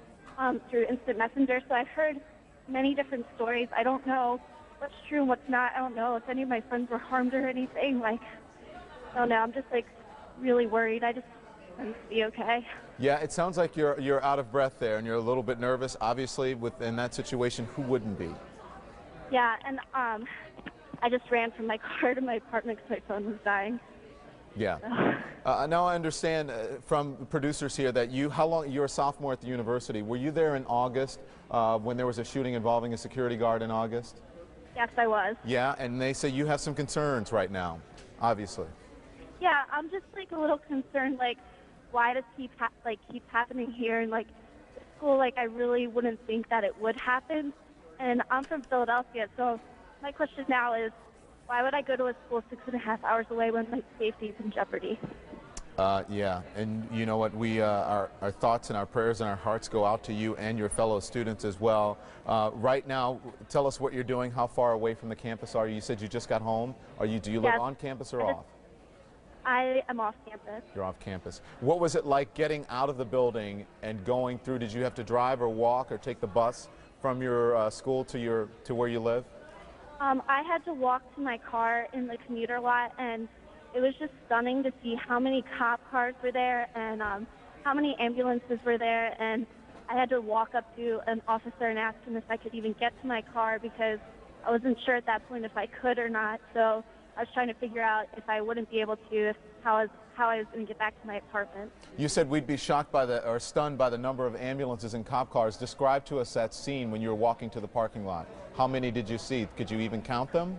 through instant messenger. So I've heard many different stories. I don't know what's true and what's not. I don't know if any of my friends were harmed or anything. I don't know. I'm just really worried. I just want to be okay. Yeah, it sounds like you're out of breath there and you're a little bit nervous. Obviously, within that situation, who wouldn't be? Yeah, and I just ran from my car to my apartment because my phone was dying. Yeah. Now I understand from producers here that you're a sophomore at the university. Were you there in August when there was a shooting involving a security guard in August? Yes, I was. Yeah, and they say you have some concerns right now, obviously. Yeah, I'm just like a little concerned, like, why does keep happening here? And like, the school, like, I really wouldn't think that it would happen. And I'm from Philadelphia, so my question now is, why would I go to a school 6.5 hours away when my safety is in jeopardy? Yeah, and you know what, our thoughts and our prayers and our hearts go out to you and your fellow students as well. Right now, tell us what you're doing. How far away from the campus are you? You said you just got home. Do you live on campus or off? I am off campus. You're off campus. What was it like getting out of the building and going through? Did you have to drive or walk or take the bus from your school to where you live? I had to walk to my car in the commuter lot, and it was just stunning to see how many cop cars were there and how many ambulances were there. And I had to walk up to an officer and ask him if I could even get to my car because I wasn't sure at that point if I could or not. So I was trying to figure out if I wouldn't be able to, how I was going to get back to my apartment. You said we'd be shocked or stunned by the number of ambulances and cop cars. Describe to us that scene when you were walking to the parking lot. How many did you see? Could you even count them?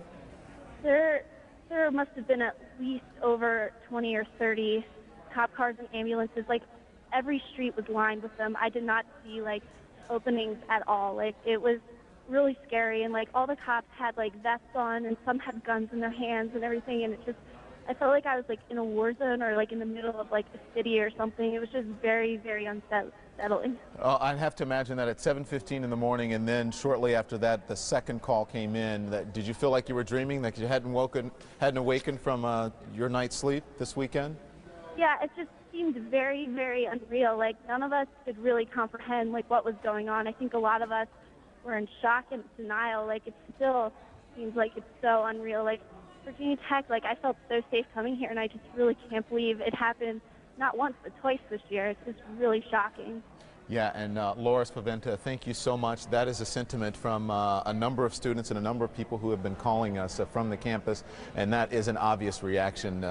There must have been at least over 20 or 30 cop cars and ambulances. Like, every street was lined with them. I did not see, like, openings at all. Like, it was really scary, and, like, all the cops had, like, vests on, and some had guns in their hands and everything, and I felt like I was, like, in a war zone or, like, in the middle of, like, a city or something. It was just very, very unsettling. I'd have to imagine that at 7:15 in the morning, and then shortly after that, the second call came in. Did you feel like you were dreaming, that you hadn't awakened from your night's sleep this weekend? Yeah, it just seemed very, very unreal. Like, none of us could really comprehend, like, what was going on. I think a lot of us were in shock and denial. Like, it still seems like it's so unreal. Like, Virginia Tech, like, I felt so safe coming here, and I just really can't believe it happened not once but twice this year. It's just really shocking. Yeah, and Laura Spaventa, thank you so much. That is a sentiment from a number of students and a number of people who have been calling us from the campus, and that is an obvious reaction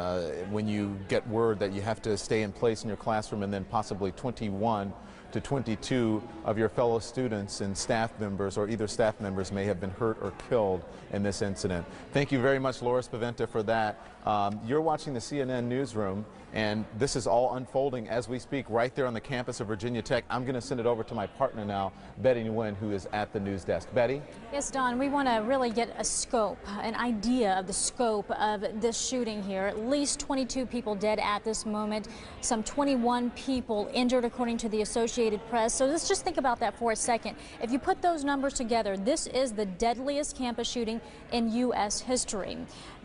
when you get word that you have to stay in place in your classroom and then possibly 21 to 22 of your fellow students and staff members, or either staff members, may have been hurt or killed in this incident. Thank you very much, Laura Spaventa, for that. You're watching the CNN Newsroom, and this is all unfolding as we speak right there on the campus of Virginia Tech. I'm going to send it over to my partner now, Betty Nguyen, who is at the news desk. Betty? Yes, Don, we want to really get a scope, an idea of the scope of this shooting here. At least 22 people dead at this moment, some 21 people injured according to the Associated Press. So let's just think about that for a second. If you put those numbers together, this is the deadliest campus shooting in U.S. history.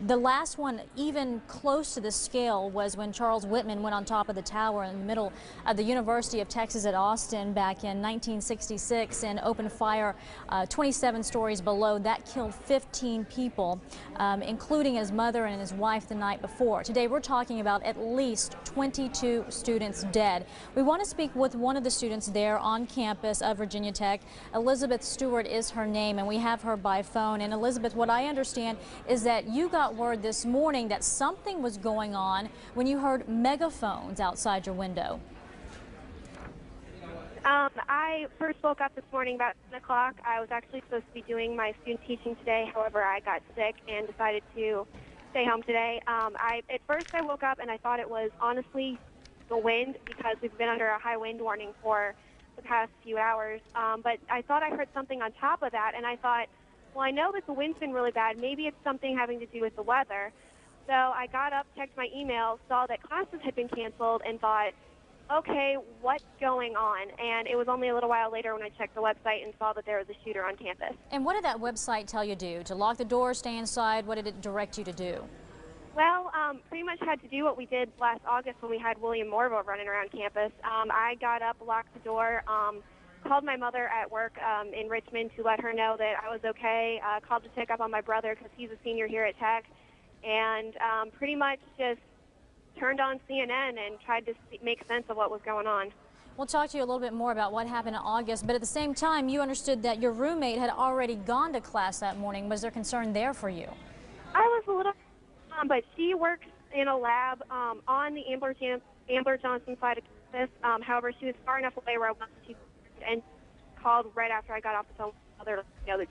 The last one, even close to the scale, was when Charles Whitman went on top of the tower in the middle of the University of Texas at Austin back in 1966 and opened fire 27 stories below. That killed 15 people, including his mother and his wife the night before. Today we're talking about at least 22 students dead. We want to speak with one of the students there on campus of Virginia Tech. Elizabeth Stewart is her name, and we have her by phone. And Elizabeth, what I understand is that you got word this morning that something was going on when you heard megaphones outside your window. I first woke up this morning about 10 o'clock. I was actually supposed to be doing my student teaching today. However, I got sick and decided to stay home today. At first I woke up and I thought it was honestly the wind, because we've been under a high wind warning for the past few hours. But I thought I heard something on top of that, and I thought, well, I know that the wind's been really bad. Maybe it's something having to do with the weather. So I got up, checked my email, saw that classes had been canceled, and thought, okay, what's going on? And it was only a little while later when I checked the website and saw that there was a shooter on campus. And what did that website tell you to do? To lock the door, stay inside? What did it direct you to do? Well, pretty much had to do what we did last August when we had William Morrow running around campus. I got up, locked the door, called my mother at work in Richmond to let her know that I was okay, called to check up on my brother because he's a senior here at Tech, and pretty much just turned on CNN and tried to make sense of what was going on. We'll talk to you a little bit more about what happened in August, but at the same time, you understood that your roommate had already gone to class that morning. Was there concern there for you? I was a little, but she works in a lab on the Ambler Johnson side of campus. However, she was far enough away where I wanted to, and called right after I got off the phone with the other.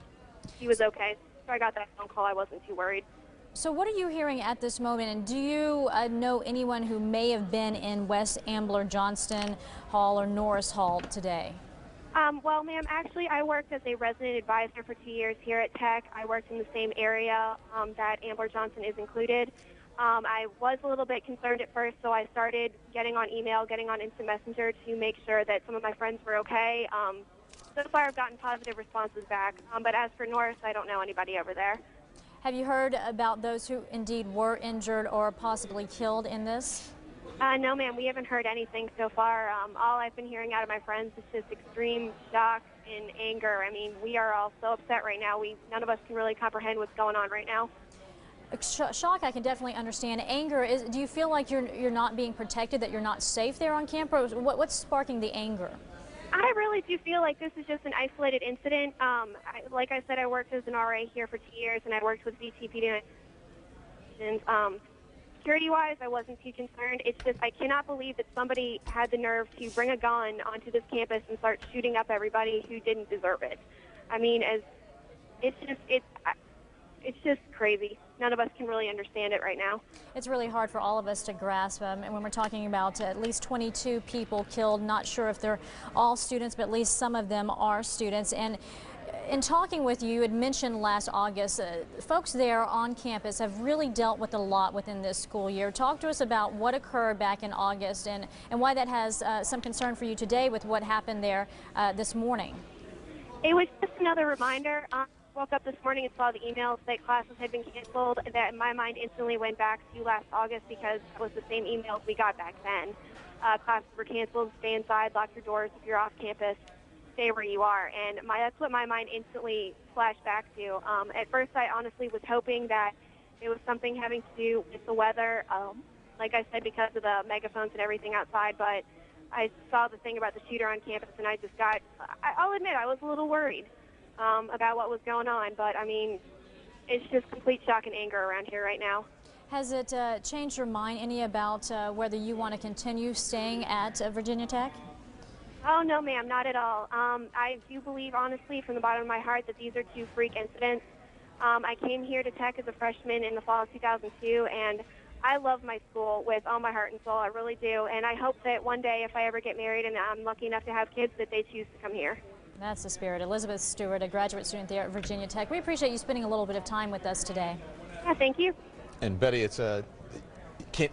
She was okay. So I got that phone call. I wasn't too worried. So what are you hearing at this moment, and do you know anyone who may have been in West Ambler Johnston Hall or Norris Hall today? Well, ma'am, actually, I worked as a resident advisor for 2 years here at Tech. I worked in the same area that Ambler Johnson is included. I was a little bit concerned at first, so I started getting on email, getting on Instant Messenger to make sure that some of my friends were okay. So far, I've gotten positive responses back. But as for Norris, I don't know anybody over there. Have you heard about those who indeed were injured or possibly killed in this? No, ma'am, we haven't heard anything so far. All I've been hearing out of my friends is just extreme shock and anger. I mean, we are all so upset right now. None of us can really comprehend what's going on right now. Shock, I can definitely understand. Anger, do you feel like you're not being protected, that you're not safe there on campus? What's sparking the anger? I really do feel like this is just an isolated incident. Like I said, I worked as an RA here for 2 years, and I worked with VTPD. Security-wise, I wasn't too concerned. It's just I cannot believe that somebody had the nerve to bring a gun onto this campus and start shooting up everybody who didn't deserve it. I mean, it's just crazy. None of us can really understand it right now. It's really hard for all of us to grasp, and when we're talking about at least 22 people killed, not sure if they're all students, but at least some of them are students. And in talking with you, you had mentioned last August, folks there on campus have really dealt with a lot within this school year. Talk to us about what occurred back in August and why that has some concern for you today with what happened there this morning. It was just another reminder. Woke up this morning and saw the emails that classes had been canceled, and that my mind instantly went back to last August because it was the same emails we got back then. Classes were canceled, stay inside, lock your doors if you're off campus, stay where you are. And that's what my mind instantly flashed back to. At first, I honestly was hoping that it was something having to do with the weather, like I said, because of the megaphones and everything outside, but I saw the thing about the shooter on campus, and I'll admit, I was a little worried about what was going on, but I mean, it's just complete shock and anger around here right now. Has it changed your mind any about whether you want to continue staying at Virginia Tech? Oh, no, ma'am, not at all. I do believe, honestly, from the bottom of my heart, that these are two freak incidents. I came here to Tech as a freshman in the fall of 2002, and I love my school with all my heart and soul. I really do, and I hope that one day, if I ever get married and I'm lucky enough to have kids, that they choose to come here. That's the spirit. Elizabeth Stewart, a graduate student there at Virginia Tech. We appreciate you spending a little bit of time with us today. Yeah, thank you. And Betty,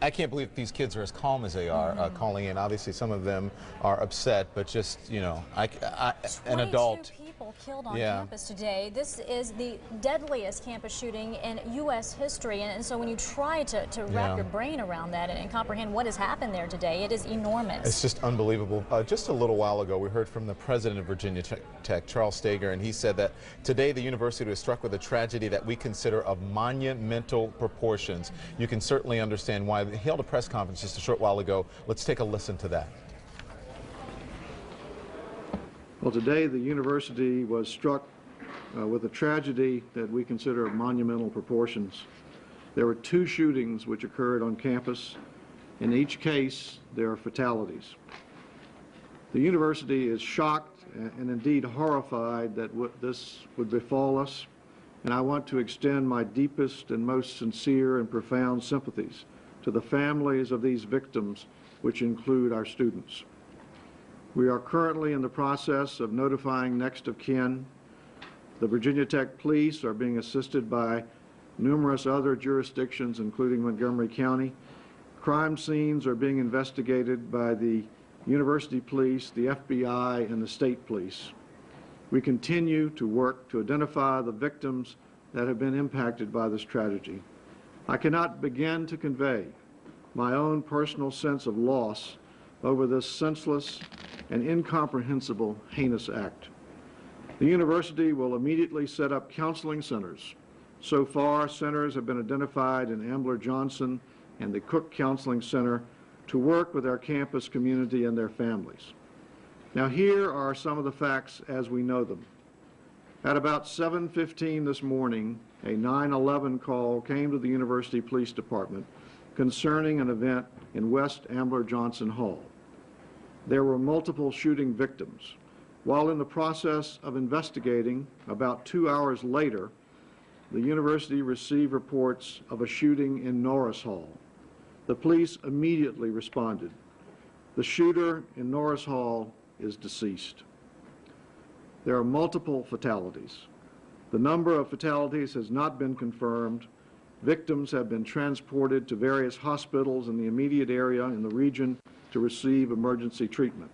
I can't believe these kids are as calm as they are calling in. Obviously, some of them are upset, but just, you know, an adult. 22 people killed on campus today. This is the deadliest campus shooting in U.S. history, and so when you try to wrap your brain around that and comprehend what has happened there today, it is enormous. It's just unbelievable. Just a little while ago, we heard from the president of Virginia Tech, Charles Steger, and he said that today the university was struck with a tragedy that we consider of monumental proportions. You can certainly understand why. He held a press conference just a short while ago. Let's take a listen to that. Well, today the university was struck with a tragedy that we consider of monumental proportions. There were 2 shootings which occurred on campus. In each case, there are fatalities. The university is shocked and indeed horrified that this would befall us, and I want to extend my deepest and most sincere and profound sympathies to the families of these victims, which include our students. We are currently in the process of notifying next of kin. The Virginia Tech Police are being assisted by numerous other jurisdictions, including Montgomery County. Crime scenes are being investigated by the University Police, the FBI, and the State Police. We continue to work to identify the victims that have been impacted by this tragedy. I cannot begin to convey my own personal sense of loss over this senseless and incomprehensible heinous act. The university will immediately set up counseling centers. So far, centers have been identified in Ambler Johnson and the Cook Counseling Center to work with our campus community and their families. Now here are some of the facts as we know them. At about 7:15 this morning, a 911 call came to the University Police Department concerning an event in West Ambler Johnson Hall. There were multiple shooting victims. While in the process of investigating, about 2 hours later, the university received reports of a shooting in Norris Hall. The police immediately responded. The shooter in Norris Hall is deceased. There are multiple fatalities. The number of fatalities has not been confirmed. Victims have been transported to various hospitals in the immediate area in the region to receive emergency treatment.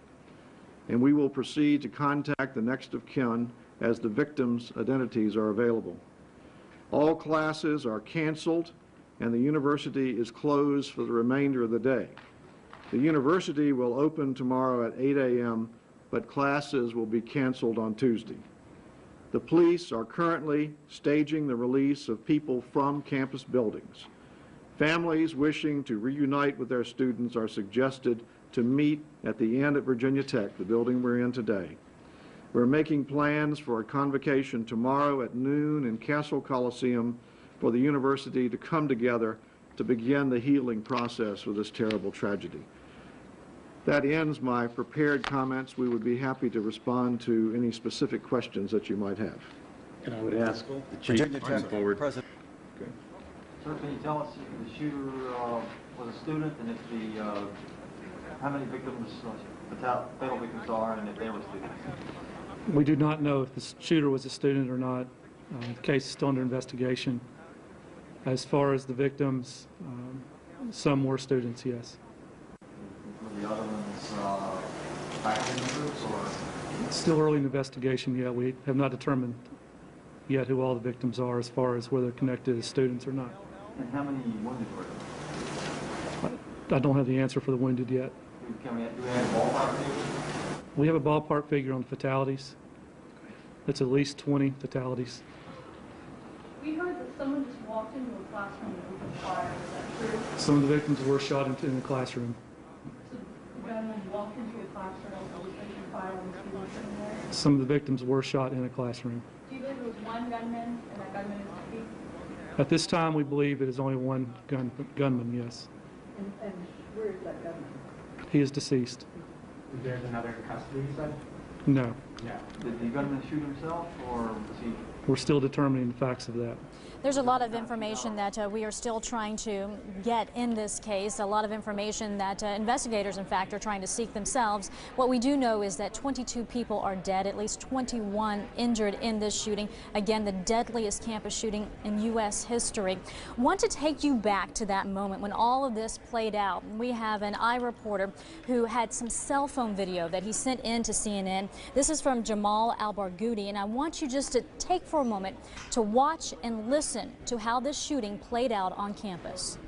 And we will proceed to contact the next of kin as the victims' identities are available. All classes are canceled and the university is closed for the remainder of the day. The university will open tomorrow at 8 a.m., but classes will be canceled on Tuesday. The police are currently staging the release of people from campus buildings. Families wishing to reunite with their students are suggested to meet at the Inn at Virginia Tech, the building we're in today. We're making plans for a convocation tomorrow at noon in Castle Coliseum for the university to come together to begin the healing process for this terrible tragedy. That ends my prepared comments. We would be happy to respond to any specific questions that you might have. And I would ask the chief to come forward. Sir, can you tell us if the shooter was a student, and if the how many victims, fatal victims are, and if they were students? We do not know if the shooter was a student or not. The case is still under investigation. As far as the victims, some were students, yes. Were the other ones faculty members, or? It's still early in the investigation yet. We have not determined yet who all the victims are as far as whether they're connected as students or not. And how many wounded were there? I don't have the answer for the wounded yet. Do we have a ballpark figure? We have a ballpark figure on the fatalities. It's at least 20 fatalities. We heard that someone just walked into a classroom and opened fire. Is that true? Some of the victims were shot in the classroom. So the gunman walked into a classroom and opened fire on the students in there? Some of the victims were shot in a classroom. Do you believe it was one gunman and that gunman is deceased? At this time, we believe it is only one gunman, yes. And where is that gunman? He is deceased. There's another in custody, you said? No. Yeah. Did the gunman shoot himself, or was he? We're still determining the facts of that. There's a lot of information that we are still trying to get in this case, a lot of information that investigators, in fact, are trying to seek themselves. What we do know is that 22 people are dead, at least 21 injured in this shooting. Again, the deadliest campus shooting in U.S. history. Want to take you back to that moment when all of this played out. We have an iReporter who had some cell phone video that he sent in to CNN. This is from Jamal Al-Barghouti, and I want you just to take for a moment to watch and listen to how this shooting played out on campus.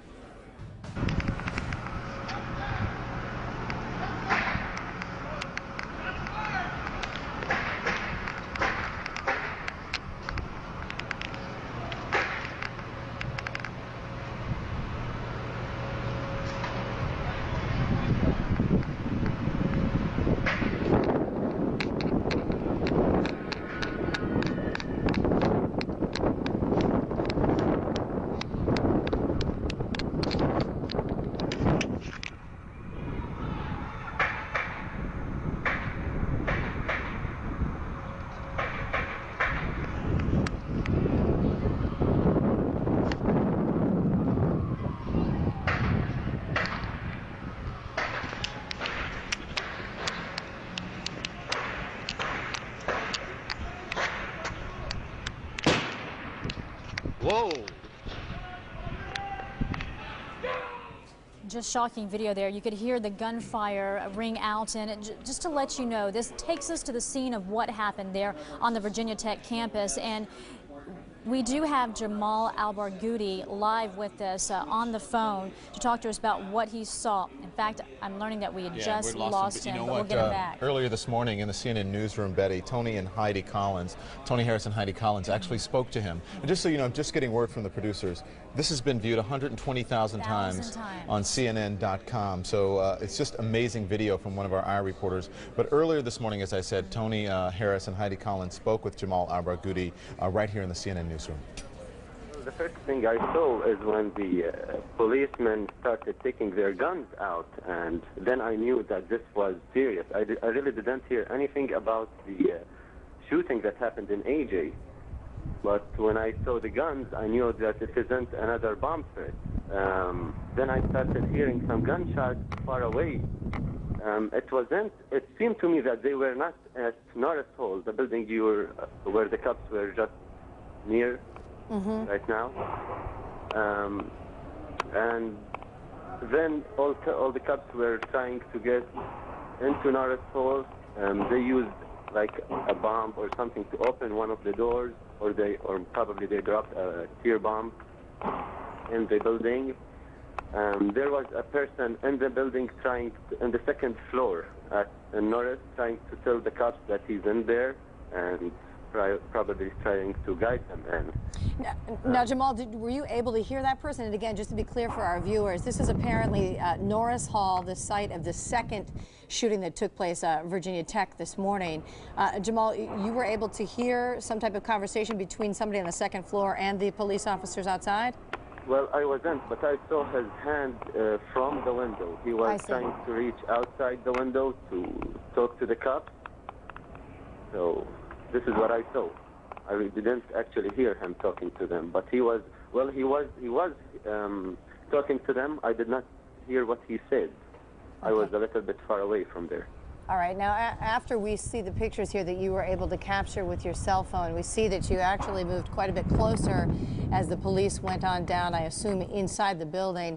Whoa! Just shocking video there. You could hear the gunfire ring out, and just to let you know, this takes us to the scene of what happened there on the Virginia Tech campus. And We do have Jamal Al-Barghouti live with us on the phone to talk to us about what he saw. In fact, I'm learning that we had just lost him, but we'll get him back. Earlier this morning in the CNN newsroom, Betty, Tony Harris and Heidi Collins actually spoke to him. And just so you know, I'm just getting word from the producers, this has been viewed 120,000 times on CNN.com. So it's just amazing video from one of our IR reporters. But earlier this morning, as I said, Tony Harris and Heidi Collins spoke with Jamal Al-Barghouti right here in the CNN newsroom. The first thing I saw is when the policemen started taking their guns out, and then I knew that this was serious. I really didn't hear anything about the shooting that happened in AJ, but when I saw the guns, I knew that it isn't another bomb threat. Then I started hearing some gunshots far away. It seemed to me that they were not at Norris Hall, the building where the cops were just near right now. And then all the cops were trying to get into Norris Hall. They used like a bomb or something to open one of the doors, or probably they dropped a tear bomb in the building. There was a person in the building in the second floor in Norris, trying to tell the cops that he's in there, and probably trying to guide them in. Now, Jamal, were you able to hear that person? And again, just to be clear for our viewers, this is apparently Norris Hall, the site of the second shooting that took place at Virginia Tech this morning. Jamal, you were able to hear some type of conversation between somebody on the second floor and the police officers outside? Well, I wasn't, but I saw his hand from the window. He was trying to reach outside the window to talk to the cops. So this is what I saw. I didn't actually hear him talking to them, but he was talking to them. I did not hear what he said. I was a little bit far away from there. All right. Now, after we see the pictures here that you were able to capture with your cell phone, we see that you actually moved quite a bit closer as the police went on down, I assume, inside the building.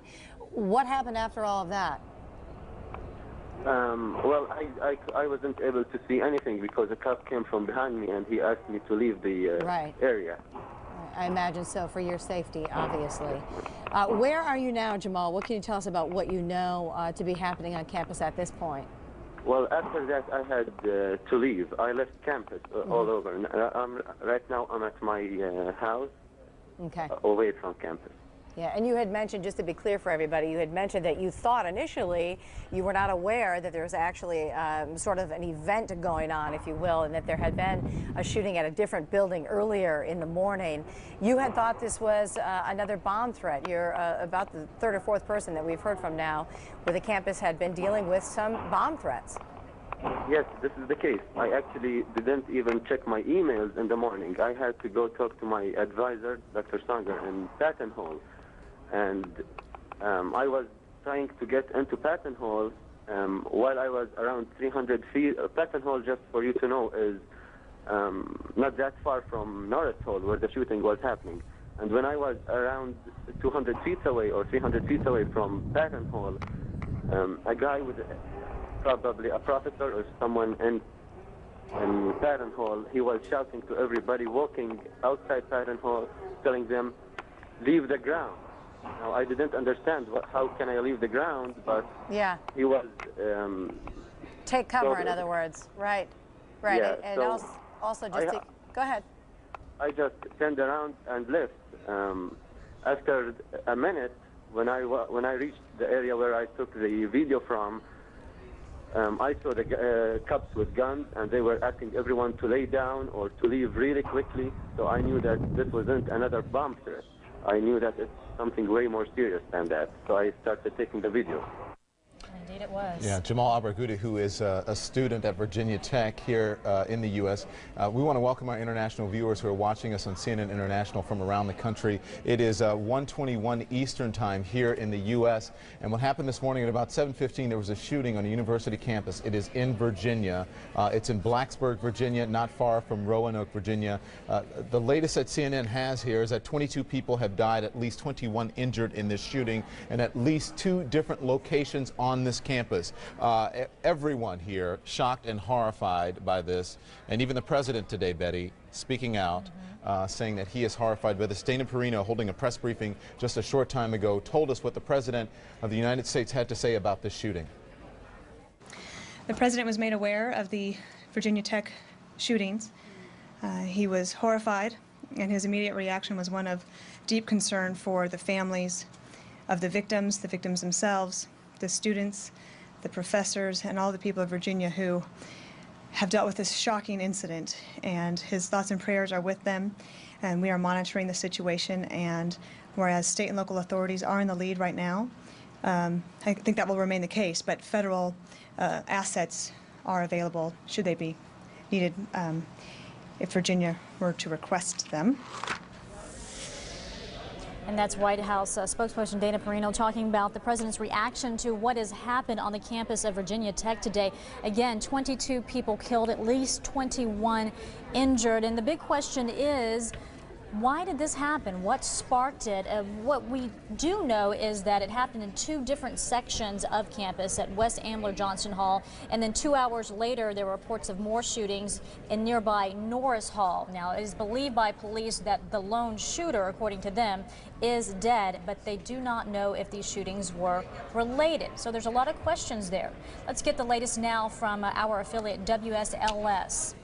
What happened after all of that? Well, I wasn't able to see anything because a cop came from behind me and he asked me to leave the area. I imagine so, for your safety, obviously. Where are you now, Jamal? What can you tell us about what you know to be happening on campus at this point? Well, after that, I had to leave. I left campus all over. Right now, I'm at my house, away from campus. Yeah, and you had mentioned, just to be clear for everybody, you had mentioned that you thought initially you were not aware that there was actually sort of an event going on, if you will, and that there had been a shooting at a different building earlier in the morning. You had thought this was another bomb threat. You're about the third or fourth person that we've heard from now where the campus had been dealing with some bomb threats. Yes, this is the case. I actually didn't even check my emails in the morning. I had to go talk to my advisor, Dr. Sanger, in Patton Hall. And I was trying to get into Patton Hall while I was around 300 feet. Patton Hall, just for you to know, is not that far from Norris Hall, where the shooting was happening. And when I was around 200 feet away or 300 feet away from Patton Hall, a guy with probably a professor or someone in Patton Hall, he was shouting to everybody walking outside Patton Hall, telling them, leave the ground. Now, I didn't understand how can I leave the ground, but he was... take cover, in other words. Right. Yeah, and so also just go ahead. I just turned around and left. After a minute, when I reached the area where I took the video from, I saw the cops with guns, and they were asking everyone to lay down or to leave really quickly. So I knew that this wasn't another bomb threat. I knew that it's something way more serious than that. So I started taking the video. Indeed it was. Yeah, Jamal Al-Barghouti, who is a student at Virginia Tech here in the U.S. We want to welcome our international viewers who are watching us on CNN International from around the country. It is 1:21 Eastern Time here in the U.S. And what happened this morning at about 7:15, there was a shooting on a university campus. It is in Virginia. It's in Blacksburg, Virginia, not far from Roanoke, Virginia. The latest that CNN has here is that 22 people have died, at least 21 injured in this shooting, and at least 2 different locations on this campus campus. Everyone here shocked and horrified by this, and even the president today, Betty, speaking out, saying that he is horrified by this. Dana Perino, holding a press briefing just a short time ago, told us what the President of the United States had to say about this shooting. The President was made aware of the Virginia Tech shootings. He was horrified, and his immediate reaction was one of deep concern for the families of the victims themselves, the students, the professors, and all the people of Virginia who have dealt with this shocking incident. And his thoughts and prayers are with them, and we are monitoring the situation. And whereas state and local authorities are in the lead right now, I think that will remain the case, but federal assets are available should they be needed if Virginia were to request them. And that's White House spokesperson Dana Perino talking about the president's reaction to what has happened on the campus of Virginia Tech today. Again, 22 people killed, at least 21 injured. And the big question is, why did this happen? What sparked it? What we do know is that it happened in two different sections of campus at West Ambler Johnston Hall, and then 2 hours later there were reports of more shootings in nearby Norris Hall. Now, it is believed by police that the lone shooter, according to them, is dead, but they do not know if these shootings were related. So there's a lot of questions there. Let's get the latest now from our affiliate WSLS.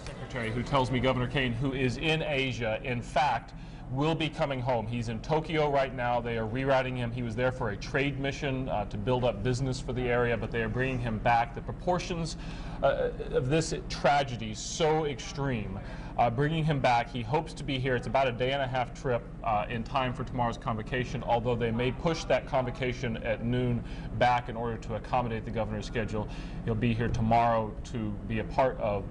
Secretary who tells me Governor Kaine, who is in Asia, in fact, will be coming home. He's in Tokyo right now. They are rerouting him. He was there for a trade mission to build up business for the area, but they are bringing him back. The proportions of this tragedy so extreme. Bringing him back, he hopes to be here. It's about a day-and-a-half trip in time for tomorrow's convocation, although they may push that convocation at noon back in order to accommodate the governor's schedule. He'll be here tomorrow to be a part of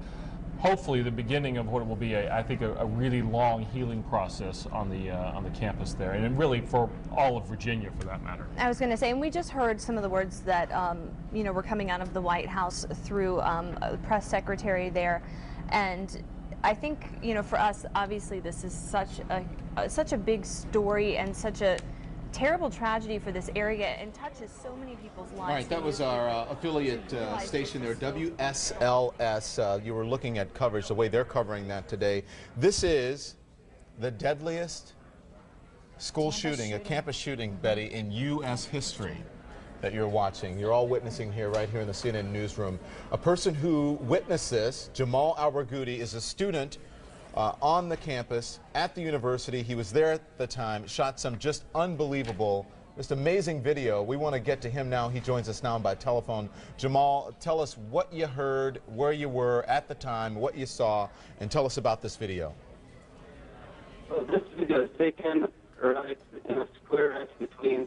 hopefully the beginning of what will be, I think, a really long healing process on the campus there, and really for all of Virginia, for that matter. I was going to say, and we just heard some of the words that were coming out of the White House through the press secretary there, and I think for us, obviously, this is such a big story and such a terrible tragedy for this area and touches so many people's lives. All right, that was our affiliate station there, WSLS. You were looking at coverage, the way they're covering that today. This is the deadliest school shooting, a campus shooting, Betty, in U.S. history that you're watching. You're all witnessing here, right here in the CNN newsroom. A person who witnessed this, Jamal Al-Ragoudi, is a student on the campus at the university. He was there at the time, shot some just unbelievable, just amazing video. We want to get to him now. He joins us now by telephone. Jamal, tell us what you heard, where you were at the time, what you saw, and tell us about this video. Well, this video is taken right in a square right between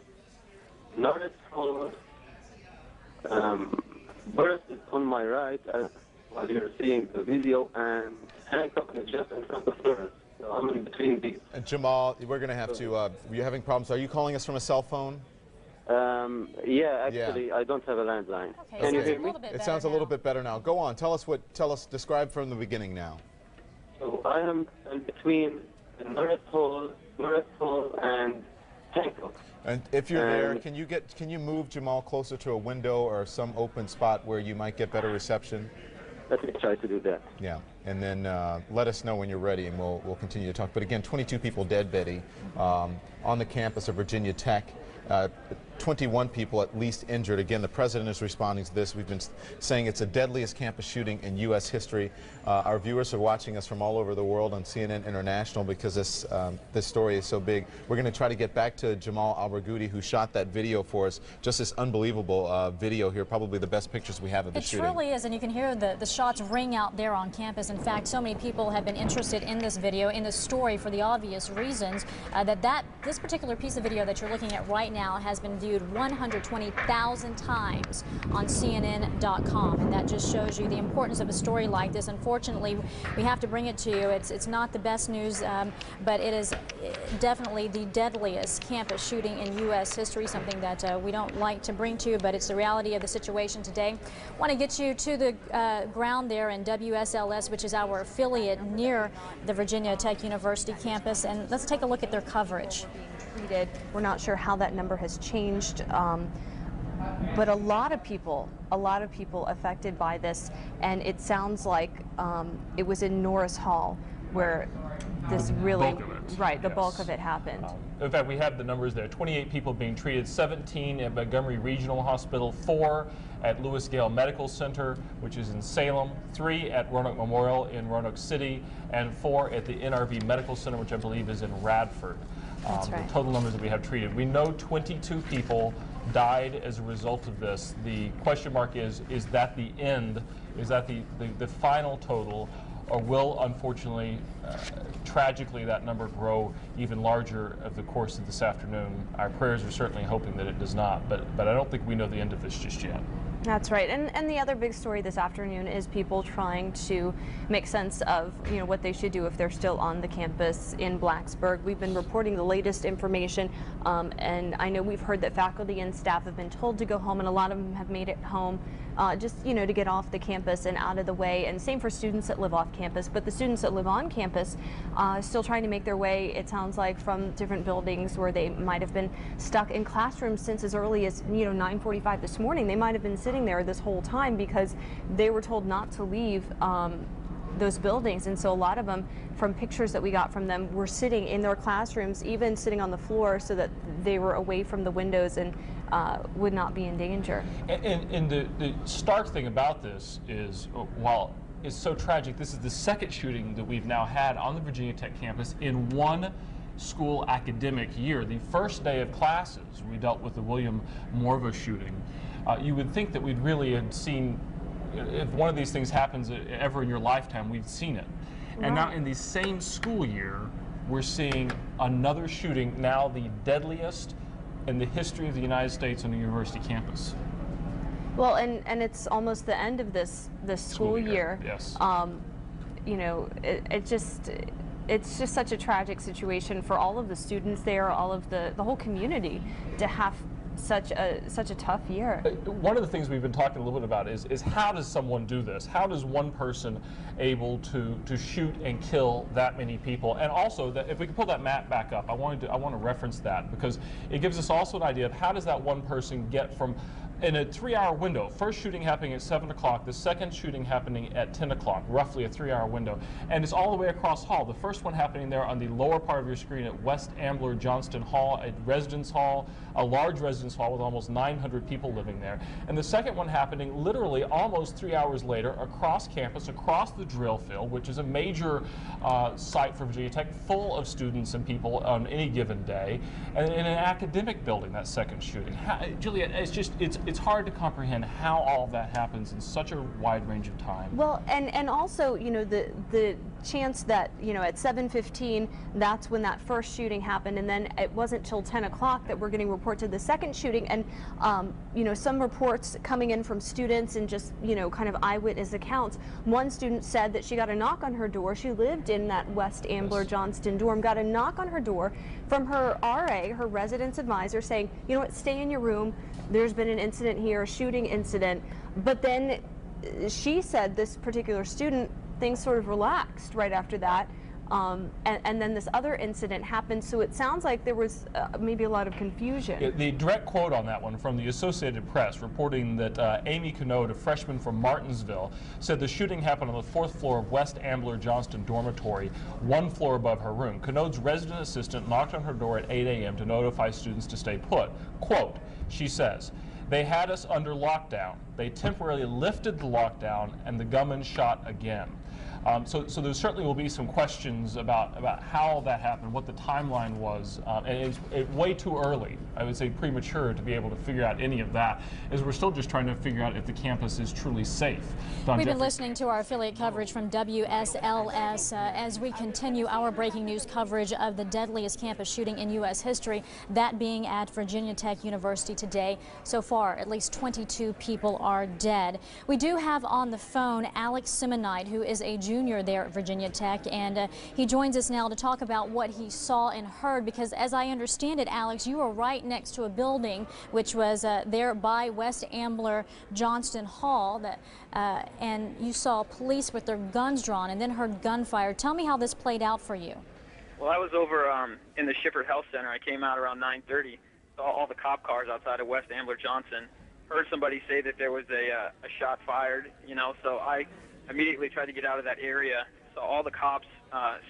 Norris Hall. Burst is on my right while you're seeing the video, and Hancock is just in front of Norris. So I'm in between these. Jamal, we're going to have to, you're having problems. Are you calling us from a cell phone? Yeah, actually, yeah. I don't have a landline. Okay, Can you hear me? It sounds a little bit better now. Go on. Tell us, describe from the beginning now. So I am in between Norris Hall and Hancock. And if you're there, can you move Jamal closer to a window or some open spot where you might get better reception? Let me try to do that. Yeah, and then let us know when you're ready, and we'll continue to talk. But again, 22 people dead, Betty, on the campus of Virginia Tech. 21 people at least injured. Again, the president is responding to this. We've been saying it's the deadliest campus shooting in U.S. history. Our viewers are watching us from all over the world on CNN International because this story is so big. We're going to try to get back to Jamal Al-Ragoudi, who shot that video for us. Just this unbelievable video here, probably the best pictures we have of the shooting. It truly is, and you can hear the shots ring out there on campus. In fact, so many people have been interested in this video, in this story, for the obvious reasons that this particular piece of video that you're looking at right now has been viewed 120,000 times on CNN.com, and that just shows you the importance of a story like this. Unfortunately, we have to bring it to you. It's not the best news, but it is definitely the deadliest campus shooting in U.S. history, something that we don't like to bring to you, but it's the reality of the situation today. I want to get you to the ground there in WSLS, which is our affiliate near the Virginia Tech University campus, and let's take a look at their coverage. We're not sure how that number has changed but a lot of people affected by this, and it sounds like it was in Norris Hall where this really, right, the bulk of it happened. In fact, we have the numbers there. 28 people being treated, 17 at Montgomery Regional Hospital, 4 at Lewis Gale Medical Center, which is in Salem, 3 at Roanoke Memorial in Roanoke City, and 4 at the NRV Medical Center, which I believe is in Radford. That's right. The total numbers that we have treated. We know 22 people died as a result of this. The question mark is that the end? Is that the final total? Or will, unfortunately, tragically, that number grow even larger over the course of this afternoon? Our prayers are certainly hoping that it does not, but I don't think we know the end of this just yet. That's right, and the other big story this afternoon is people trying to make sense of what they should do if they're still on the campus in Blacksburg. We've been reporting the latest information, and I know we've heard that faculty and staff have been told to go home, and a lot of them have made it home just to get off the campus and out of the way. And same for students that live off campus, but the students that live on campus still trying to make their way, it sounds like, from different buildings where they might have been stuck in classrooms since as early as 9:45 this morning. They might have been sitting there this whole time because they were told not to leave those buildings, and so a lot of them, from pictures that we got from them, were sitting in their classrooms, even sitting on the floor so that they were away from the windows and would not be in danger. And the stark thing about this is, while it's so tragic, this is the second shooting that we've now had on the Virginia Tech campus in one school academic year. The first day of classes, we dealt with the William Morva shooting. You would think that we'd really had seen, if one of these things happens ever in your lifetime, we've seen it. Right. And now in the same school year, we're seeing another shooting, now the deadliest in the history of the United States on a university campus. Well, and it's almost the end of this school year. Yes. It's just such a tragic situation for all of the students there, all of the whole community, to have such a tough year. One of the things we've been talking a little bit about is how does someone do this? How does one person able to shoot and kill that many people? And also, that if we can pull that map back up, I want to reference that because it gives us also an idea of how does that one person get from, in a 3-hour window, first shooting happening at 7 o'clock, the second shooting happening at 10 o'clock, roughly a 3-hour window. And it's all the way across hall. The first one happening there on the lower part of your screen at West Ambler Johnston Hall, a residence hall, a large residence hall with almost 900 people living there. And the second one happening literally almost 3 hours later across campus, across the drill field, which is a major site for Virginia Tech, full of students and people on any given day. And in an academic building, that second shooting. Juliet, it's hard to comprehend how all of that happens in such a wide range of time. Well, and also, the chance that, at 7:15, that's when that first shooting happened, and then it wasn't till 10 o'clock that we're getting reports of the second shooting, and, some reports coming in from students and just, kind of eyewitness accounts. One student said that she got a knock on her door. She lived in that West Ambler Johnston dorm, got a knock on her door from her RA, her residence advisor, saying, you know what, stay in your room. There's been an incident here, a shooting incident. But then she said, this particular student, things sort of relaxed right after that. And then this other incident happened, so it sounds like there was maybe a lot of confusion. The direct quote on that one from the Associated Press reporting that Amy Canode, a freshman from Martinsville, said the shooting happened on the 4th floor of West Ambler Johnston dormitory, 1 floor above her room. Canode's resident assistant knocked on her door at 8 a.m. to notify students to stay put. Quote, she says, "They had us under lockdown. They temporarily lifted the lockdown and the gunman shot again." So there certainly will be some questions about how that happened, what the timeline was, and it's way too early, I would say premature, to be able to figure out any of that, as we're still just trying to figure out if the campus is truly safe. We've been listening to our affiliate coverage from WSLS as we continue our breaking news coverage of the deadliest campus shooting in U.S. history, that being at Virginia Tech University today. So far, at least 22 people are dead. We do have on the phone Alex Simonite, who is a junior there at Virginia Tech, and he joins us now to talk about what he saw and heard, because as I understand it, Alex, you were right next to a building which was there by West Ambler Johnston Hall, and you saw police with their guns drawn and then heard gunfire. Tell me how this played out for you. Well, I was over in the Shippard Health Center. I came out around 9:30, saw all the cop cars outside of West Ambler Johnson, heard somebody say that there was a shot fired, you know, so I immediately tried to get out of that area. So all the cops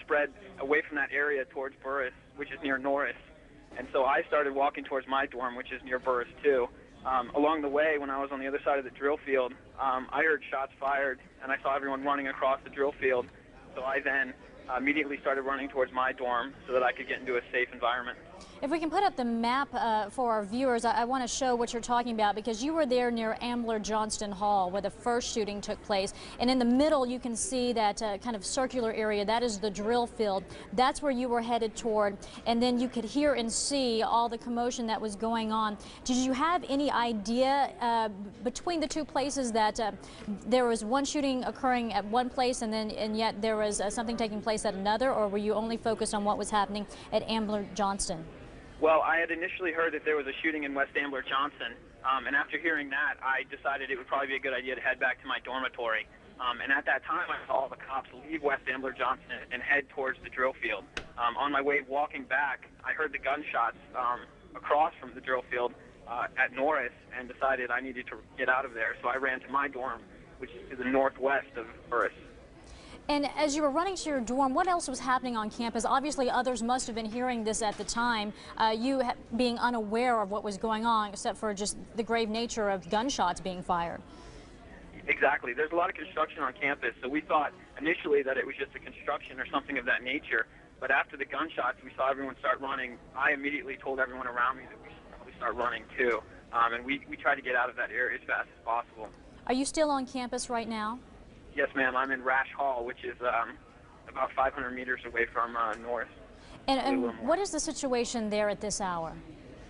spread away from that area towards Burris, which is near Norris. And so I started walking towards my dorm, which is near Burris too. Along the way, when I was on the other side of the drill field, I heard shots fired, and I saw everyone running across the drill field. So I then immediately started running towards my dorm so that I could get into a safe environment. If we can put up the map for our viewers, I want to show what you're talking about, because you were there near Ambler Johnston Hall where the first shooting took place. And in the middle, you can see that kind of circular area. That is the drill field. That's where you were headed toward. And then you could hear and see all the commotion that was going on. Did you have any idea between the two places that there was one shooting occurring at one place and yet there was something taking place at another, or were you only focused on what was happening at Ambler Johnston? Well, I had initially heard that there was a shooting in West Ambler Johnson, and after hearing that, I decided it would probably be a good idea to head back to my dormitory. And at that time, I saw the cops leave West Ambler Johnson and head towards the drill field. On my way walking back, I heard the gunshots across from the drill field at Norris and decided I needed to get out of there. So I ran to my dorm, which is to the northwest of Burris. And as you were running to your dorm, what else was happening on campus? Obviously, others must have been hearing this at the time, you being unaware of what was going on, except for just the grave nature of gunshots being fired. Exactly. There's a lot of construction on campus, so we thought initially that it was just a construction or something of that nature. But after the gunshots, we saw everyone start running. I immediately told everyone around me that we should probably start running too. And we tried to get out of that area as fast as possible. Are you still on campus right now? Yes, ma'am. I'm in Rash Hall, which is about 500 meters away from Norris. And what is the situation there at this hour?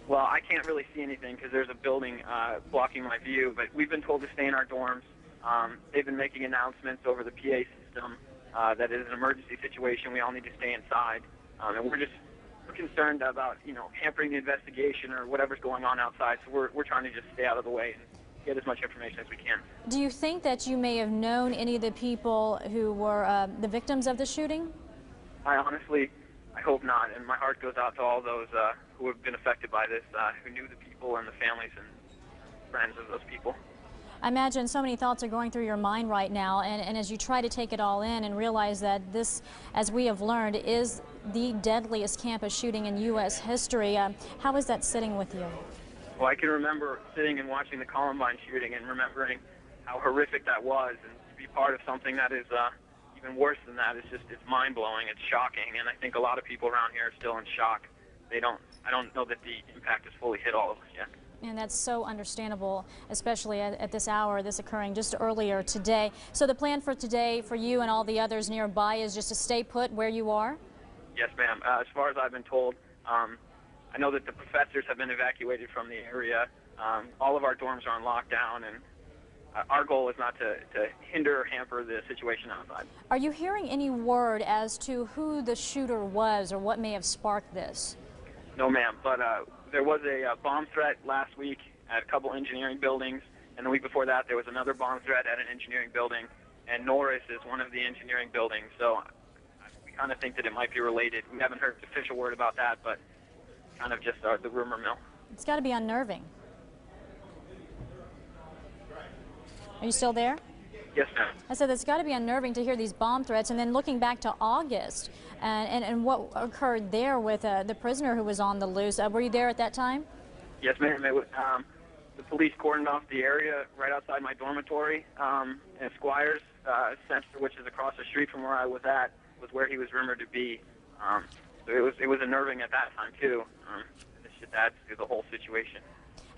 Well, I can't really see anything because there's a building blocking my view, but we've been told to stay in our dorms. They've been making announcements over the PA system that it is an emergency situation. We all need to stay inside. And we're concerned about, you know, hampering the investigation or whatever's going on outside, so we're trying to just stay out of the way and get as much information as we can. Do you think that you may have known any of the people who were the victims of the shooting? I hope not, and my heart goes out to all those who have been affected by this, who knew the people and the families and friends of those people. I imagine so many thoughts are going through your mind right now, and as you try to take it all in and realize that this, as we have learned, is the deadliest campus shooting in U.S. history, how is that sitting with you? Well, I can remember sitting and watching the Columbine shooting and remembering how horrific that was, and to be part of something that is even worse than that is it's mind-blowing, it's shocking, and I think a lot of people around here are still in shock. I don't know that the impact has fully hit all of us yet. And that's so understandable, especially at this hour, this occurring just earlier today. So the plan for today for you and all the others nearby is just to stay put where you are? Yes, ma'am. As far as I've been told, I know that the professors have been evacuated from the area. All of our dorms are on lockdown, and our goal is not to hinder or hamper the situation outside. Are you hearing any word as to who the shooter was or what may have sparked this? No, ma'am, but there was a bomb threat last week at a couple engineering buildings, and the week before that there was another bomb threat at an engineering building, and Norris is one of the engineering buildings, so we kind of think that it might be related. We haven't heard the official word about that, but kind of just the rumor mill. It's got to be unnerving. Are you still there? Yes, ma'am. I said it's got to be unnerving to hear these bomb threats, and then looking back to August and what occurred there with the prisoner who was on the loose. Were you there at that time? Yes, ma'am. It was, the police cordoned off the area right outside my dormitory, and Squires Center, which is across the street from where I was at, was where he was rumored to be. So it was unnerving at that time too. This just adds to the whole situation.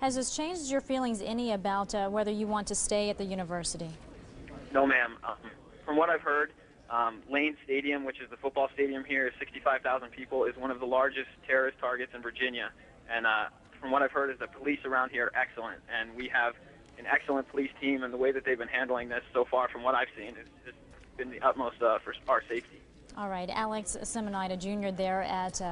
Has this changed your feelings any about whether you want to stay at the university? No, ma'am. From what I've heard, Lane Stadium, which is the football stadium here, 65,000 people, is one of the largest terrorist targets in Virginia. And from what I've heard is the police around here are excellent, and we have an excellent police team, and the way that they've been handling this so far, from what I've seen, has been the utmost for our safety. All right, Alex Simonita Jr. there at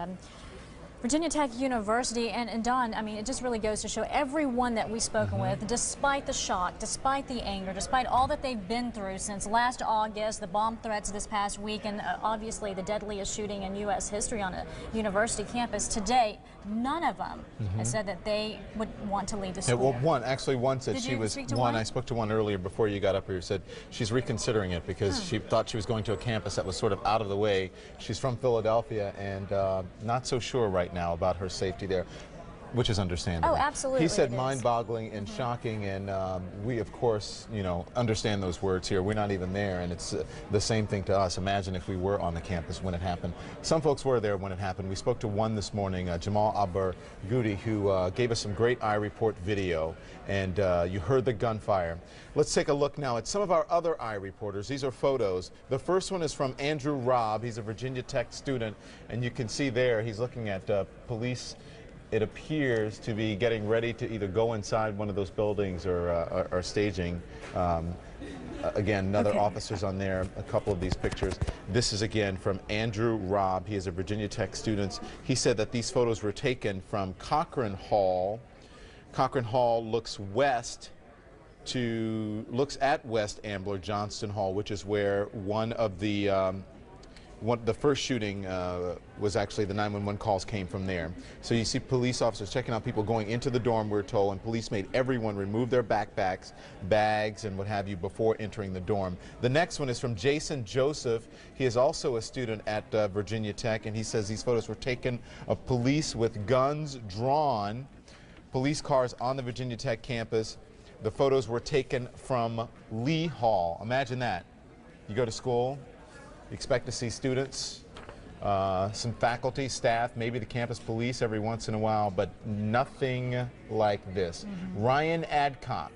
Virginia Tech University, and Don, I mean, it just really goes to show everyone that we've spoken with, despite the shock, despite the anger, despite all that they've been through since last August, the bomb threats this past week, and obviously the deadliest shooting in U.S. history on a university campus, today, none of them has said that they would want to leave the school. Yeah, well, one said Did she you was, speak to one? I spoke to one earlier before you got up here, said she's reconsidering it because she thought she was going to a campus that was sort of out of the way. She's from Philadelphia and not so sure right now about her safety there, which is understandable. Oh, absolutely. He said it is. mind-boggling and shocking, and we, of course, you know, understand those words here. We're not even there, and it's the same thing to us. Imagine if we were on the campus when it happened. Some folks were there when it happened. We spoke to one this morning, Jamal Abar-Ghouti, who gave us some great iReport video, and you heard the gunfire. Let's take a look now at some of our other iReporters. These are photos. The first one is from Andrew Robb. He's a Virginia Tech student, and you can see there he's looking at police. It appears to be getting ready to either go inside one of those buildings or staging. Again, other officers on there, a couple of these pictures. This is again from Andrew Robb. He is a Virginia Tech student. He said that these photos were taken from Cochran Hall. Cochran Hall looks at West Ambler Johnston Hall, which is where one of the the first shooting was actually the 911 calls came from there. So you see police officers checking out people going into the dorm, we're told, and police made everyone remove their backpacks, bags, and what have you before entering the dorm. The next one is from Jason Joseph. He is also a student at Virginia Tech, and he says these photos were taken of police with guns drawn, police cars on the Virginia Tech campus. The photos were taken from Lee Hall. Imagine that. You go to school, expect to see students, some faculty, staff, maybe the campus police every once in a while, but nothing like this. Ryan Adcock,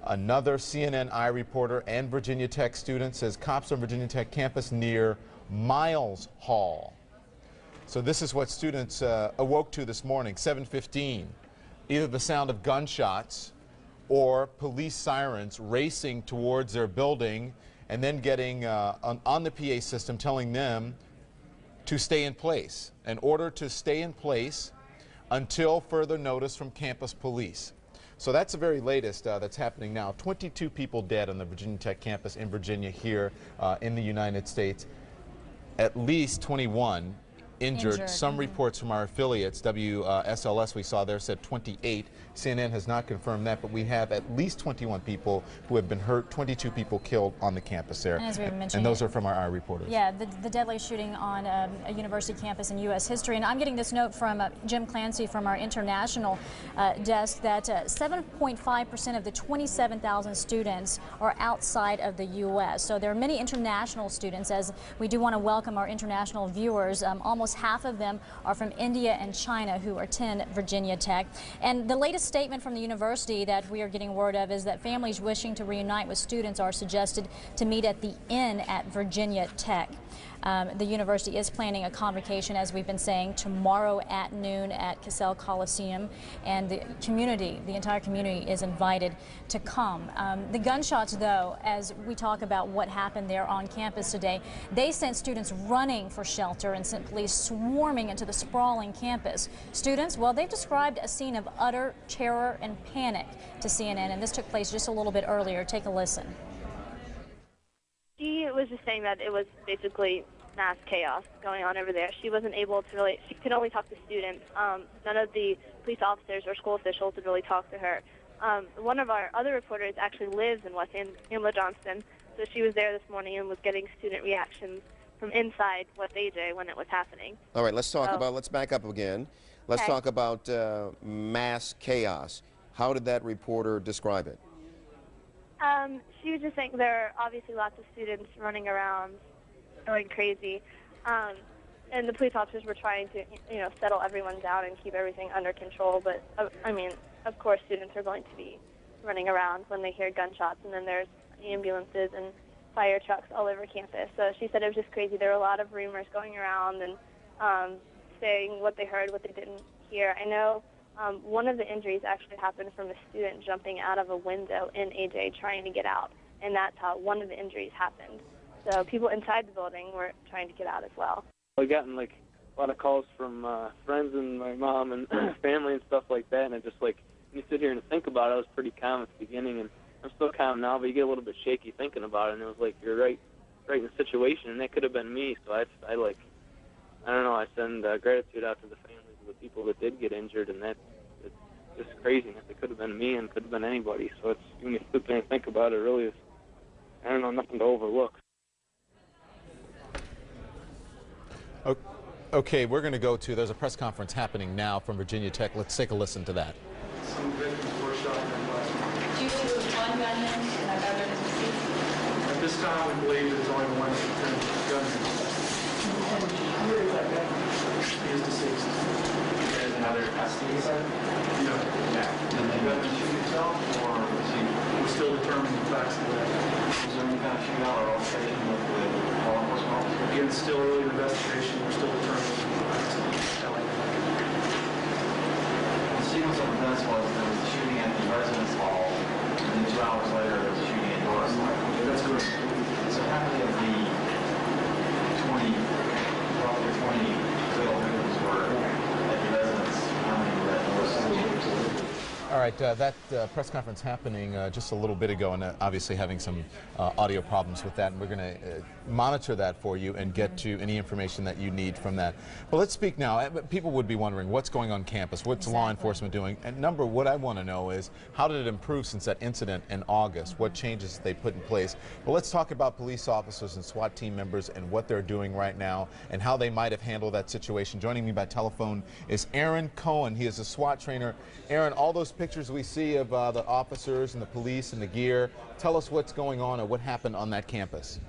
another CNN iReporter and Virginia Tech student, says cops on Virginia Tech campus near Miles Hall. So this is what students awoke to this morning, 7:15. Either the sound of gunshots or police sirens racing towards their building, and then getting on the PA system telling them to stay in place, an order to stay in place until further notice from campus police. So that's the very latest that's happening now. 22 people dead on the Virginia Tech campus in Virginia here in the United States. At least 21 injured. Some reports from our affiliates, WSLS we saw there said 28. CNN has not confirmed that, but we have at least 21 people who have been hurt, 22 people killed on the campus there. And as we mentioned, and those are from our reporters. Yeah, the deadly shooting on a university campus in U.S. history. And I'm getting this note from Jim Clancy from our international desk that 7.5% of the 27,000 students are outside of the U.S. So there are many international students, as we do want to welcome our international viewers. Almost half of them are from India and China who attend Virginia Tech. And the latest statement from the university that we are getting word of is that families wishing to reunite with students are suggested to meet at the inn at Virginia Tech. The university is planning a convocation, as we've been saying, tomorrow at noon at Cassell Coliseum, and the community, the entire community, is invited to come. The gunshots, though, as we talk about what happened there on campus today, they sent students running for shelter and sent police swarming into the sprawling campus. Students, well, they've described a scene of utter terror and panic to CNN, and this took place just a little bit earlier. Take a listen. She was just saying that it was basically mass chaos going on over there. She wasn't able to really, she could only talk to students. None of the police officers or school officials would really talk to her. One of our other reporters actually lives in West Ambler Johnston, so she was there this morning and was getting student reactions from inside West AJ when it was happening. All right, let's talk about, let's back up again. Let's Okay. talk about mass chaos. How did that reporter describe it? She was just saying there are obviously lots of students running around going crazy, and the police officers were trying to, settle everyone down and keep everything under control. But I mean, of course, students are going to be running around when they hear gunshots, and then there's ambulances and fire trucks all over campus. So she said it was just crazy. There were a lot of rumors going around and saying what they heard, what they didn't hear. I know one of the injuries actually happened from a student jumping out of a window in AJ trying to get out, and that's how one of the injuries happened. So people inside the building were trying to get out as well. We've gotten like a lot of calls from friends and my mom and family and stuff like that. And I just like, when you sit here and think about it, I was pretty calm at the beginning, and I'm still calm now, but you get a little bit shaky thinking about it. And it was like, you're right in the situation, and that could have been me. So I don't know, I send gratitude out to the families of the people that did get injured, and it's just craziness. It could have been me and could have been anybody. So it's, when you sit there and think about it, it really is, I don't know, nothing to overlook. Okay, we're going to go to, there's a press conference happening now from Virginia Tech. Let's take a listen to that. Some victims were shot in their class. Do you think it was one gunman and a gunman is deceased? At this time, we believe there's only one gunman. Where is that gunman? He is deceased. There's another custody, sir? Yeah. Did the gunman shoot himself, or was he? We're still determining the facts of that. Was there any kind of shootout or altercation with the law enforcement officer? Again, still early investigation. We're still determining the facts of that. The sequence of events was there was the shooting at the residence hall, and then 2 hours later there was a shooting at Doris Light. That's correct. So how many of the roughly 20 fatal victims were at the residence? How many were at Doris Light? All right, that press conference happening just a little bit ago, and obviously having some audio problems with that, and we're going to monitor that for you and get to any information that you need from that. But let's speak now. People would be wondering what's going on campus, what's law enforcement doing, and what I want to know is how did it improve since that incident in August? What changes they put in place? But let's talk about police officers and SWAT team members and what they're doing right now and how they might have handled that situation. Joining me by telephone is Aaron Cohen. He is a SWAT trainer. Aaron, all those pictures we see of the officers and the police and the gear, tell us what's going on and what happened on that campus.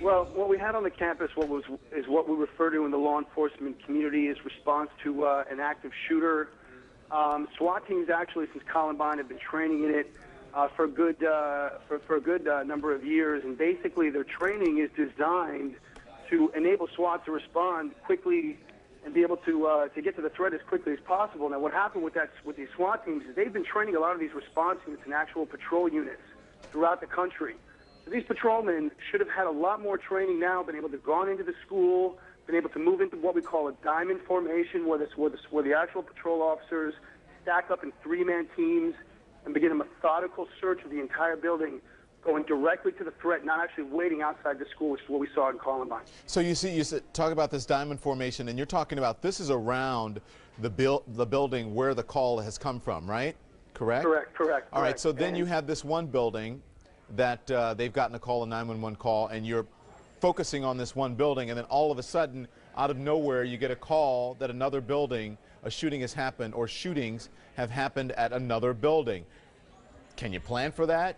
Well, what we had on the campus is what we refer to in the law enforcement community as response to an active shooter. SWAT teams actually, since Columbine, have been training in it for a good number of years, and basically their training is designed to enable SWAT to respond quickly and be able to get to the threat as quickly as possible. Now, what happened with these SWAT teams is they've been training a lot of these response units and actual patrol units throughout the country. So these patrolmen should have had a lot more training now, been able to gone into the school, been able to move into what we call a diamond formation, where the actual patrol officers stack up in 3-man teams and begin a methodical search of the entire building, going directly to the threat, not actually waiting outside the school, which is what we saw in Columbine. So you talk about this diamond formation, and you're talking about this is around the building where the call has come from, right? Correct? Correct. All right, so then you have this one building that they've gotten a call, a 911 call, and you're focusing on this one building, and then all of a sudden, out of nowhere, you get a call that another building, a shooting has happened, or shootings have happened at another building. Can you plan for that?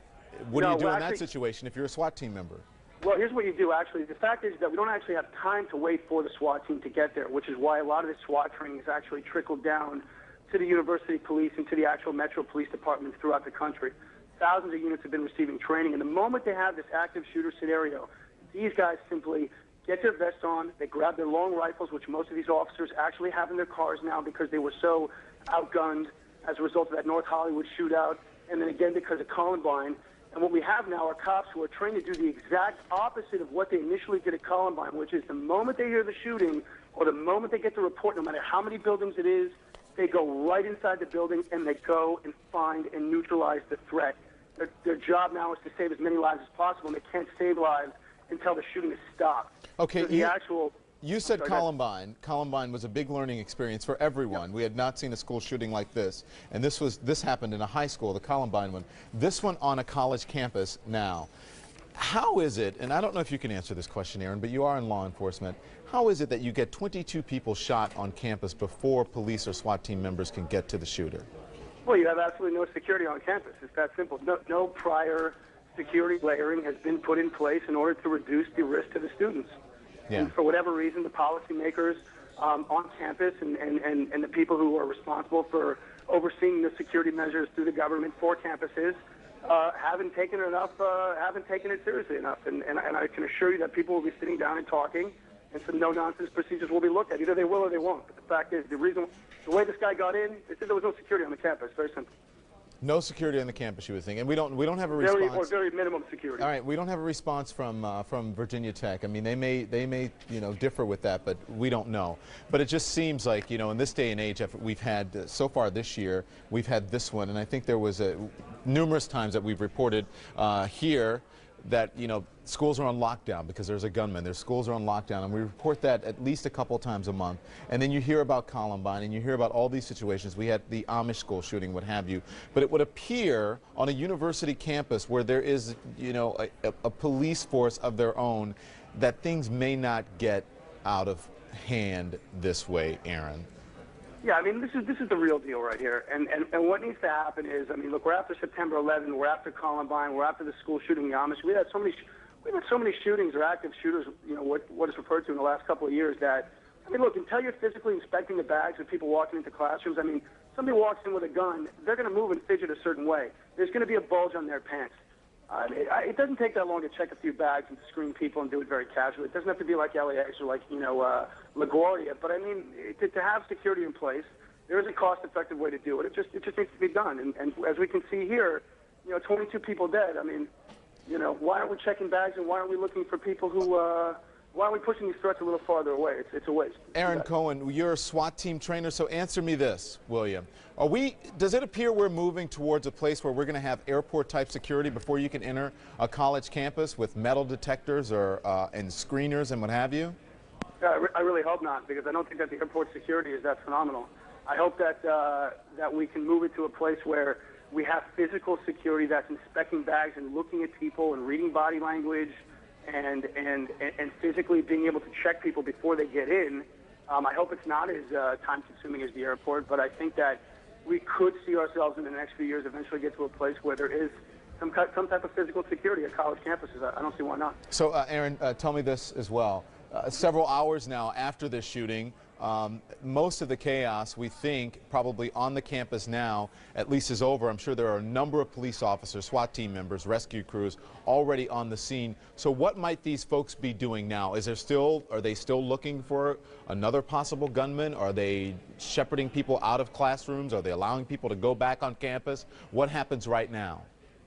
What do you do in that situation if you're a SWAT team member? Well, here's what you do, actually. The fact is that we don't actually have time to wait for the SWAT team to get there, which is why a lot of the SWAT training has actually trickled down to the university police and to the actual metro police departments throughout the country. Thousands of units have been receiving training, and the moment they have this active shooter scenario, these guys simply get their vests on, they grab their long rifles, which most of these officers actually have in their cars now because they were so outgunned as a result of that North Hollywood shootout, and then again because of Columbine. And what we have now are cops who are trained to do the exact opposite of what they initially did at Columbine, which is the moment they hear the shooting or the moment they get the report, no matter how many buildings it is, they go right inside the building and they go and find and neutralize the threat. Their job now is to save as many lives as possible, and they can't save lives until the shooting is stopped. Okay, so you said Columbine. Columbine was a big learning experience for everyone. Yep. We had not seen a school shooting like this, and this happened in a high school, the Columbine one. This one on a college campus now. How is it, and I don't know if you can answer this question, Aaron, but you are in law enforcement, how is it that you get 22 people shot on campus before police or SWAT team members can get to the shooter? Well, you have absolutely no security on campus. It's that simple. No prior security layering has been put in place in order to reduce the risk to the students. Yeah. And for whatever reason, the policymakers on campus and the people who are responsible for overseeing the security measures through the government for campuses haven't taken it seriously enough. And I can assure you that people will be sitting down and talking, and some no-nonsense procedures will be looked at. Either they will or they won't. But the fact is, the way this guy got in, they said there was no security on the campus. Very simple. No security on the campus, you would think, and we don't have a Very, response. or very minimum security. All right, we don't have a response from Virginia Tech. I mean, they may differ with that, but we don't know. But it just seems like, in this day and age, we've had so far this year, we've had this one, and I think there was numerous times that we've reported here that schools are on lockdown because there's a gunman. Their schools are on lockdown, and we report that at least a couple times a month. And then you hear about Columbine, and you hear about all these situations. We had the Amish school shooting, what have you. But it would appear on a university campus where there is, a police force of their own, that things may not get out of hand this way, Aaron. Yeah, I mean, this is the real deal right here. And what needs to happen is, I mean, look, we're after September 11th, we're after Columbine, we're after the school shooting in the Amish. We've had so many shootings or active shooters, what is referred to in the last couple of years that, I mean, look, until you're physically inspecting the bags of people walking into classrooms, I mean, somebody walks in with a gun, they're going to move and fidget a certain way. There's going to be a bulge on their pants. It doesn't take that long to check a few bags and screen people and do it very casually. It doesn't have to be like LAX or like, LaGuardia. But I mean, to have security in place, there is a cost-effective way to do it. It just needs to be done. And as we can see here, 22 people dead. I mean, why aren't we checking bags and why aren't we looking for people who, why are we pushing these threats a little farther away? It's a waste. Aaron Cohen, you're a SWAT team trainer, so answer me this, William. Does it appear we're moving towards a place where we're going to have airport-type security before you can enter a college campus with metal detectors and screeners and what have you? I really hope not, because I don't think that the airport security is that phenomenal. I hope that that we can move it to a place where we have physical security that's inspecting bags and looking at people and reading body language and physically being able to check people before they get in. I hope it's not as time-consuming as the airport, but I think that we could see ourselves in the next few years eventually get to a place where there is some type of physical security at college campuses. I don't see why not. So, Aaron, tell me this as well. Several hours now after this shooting, most of the chaos, we think, probably on the campus now, at least is over. I'm sure there are a number of police officers, SWAT team members, rescue crews already on the scene. So what might these folks be doing now? Are they still looking for another possible gunman? Are they shepherding people out of classrooms? Are they allowing people to go back on campus? What happens right now?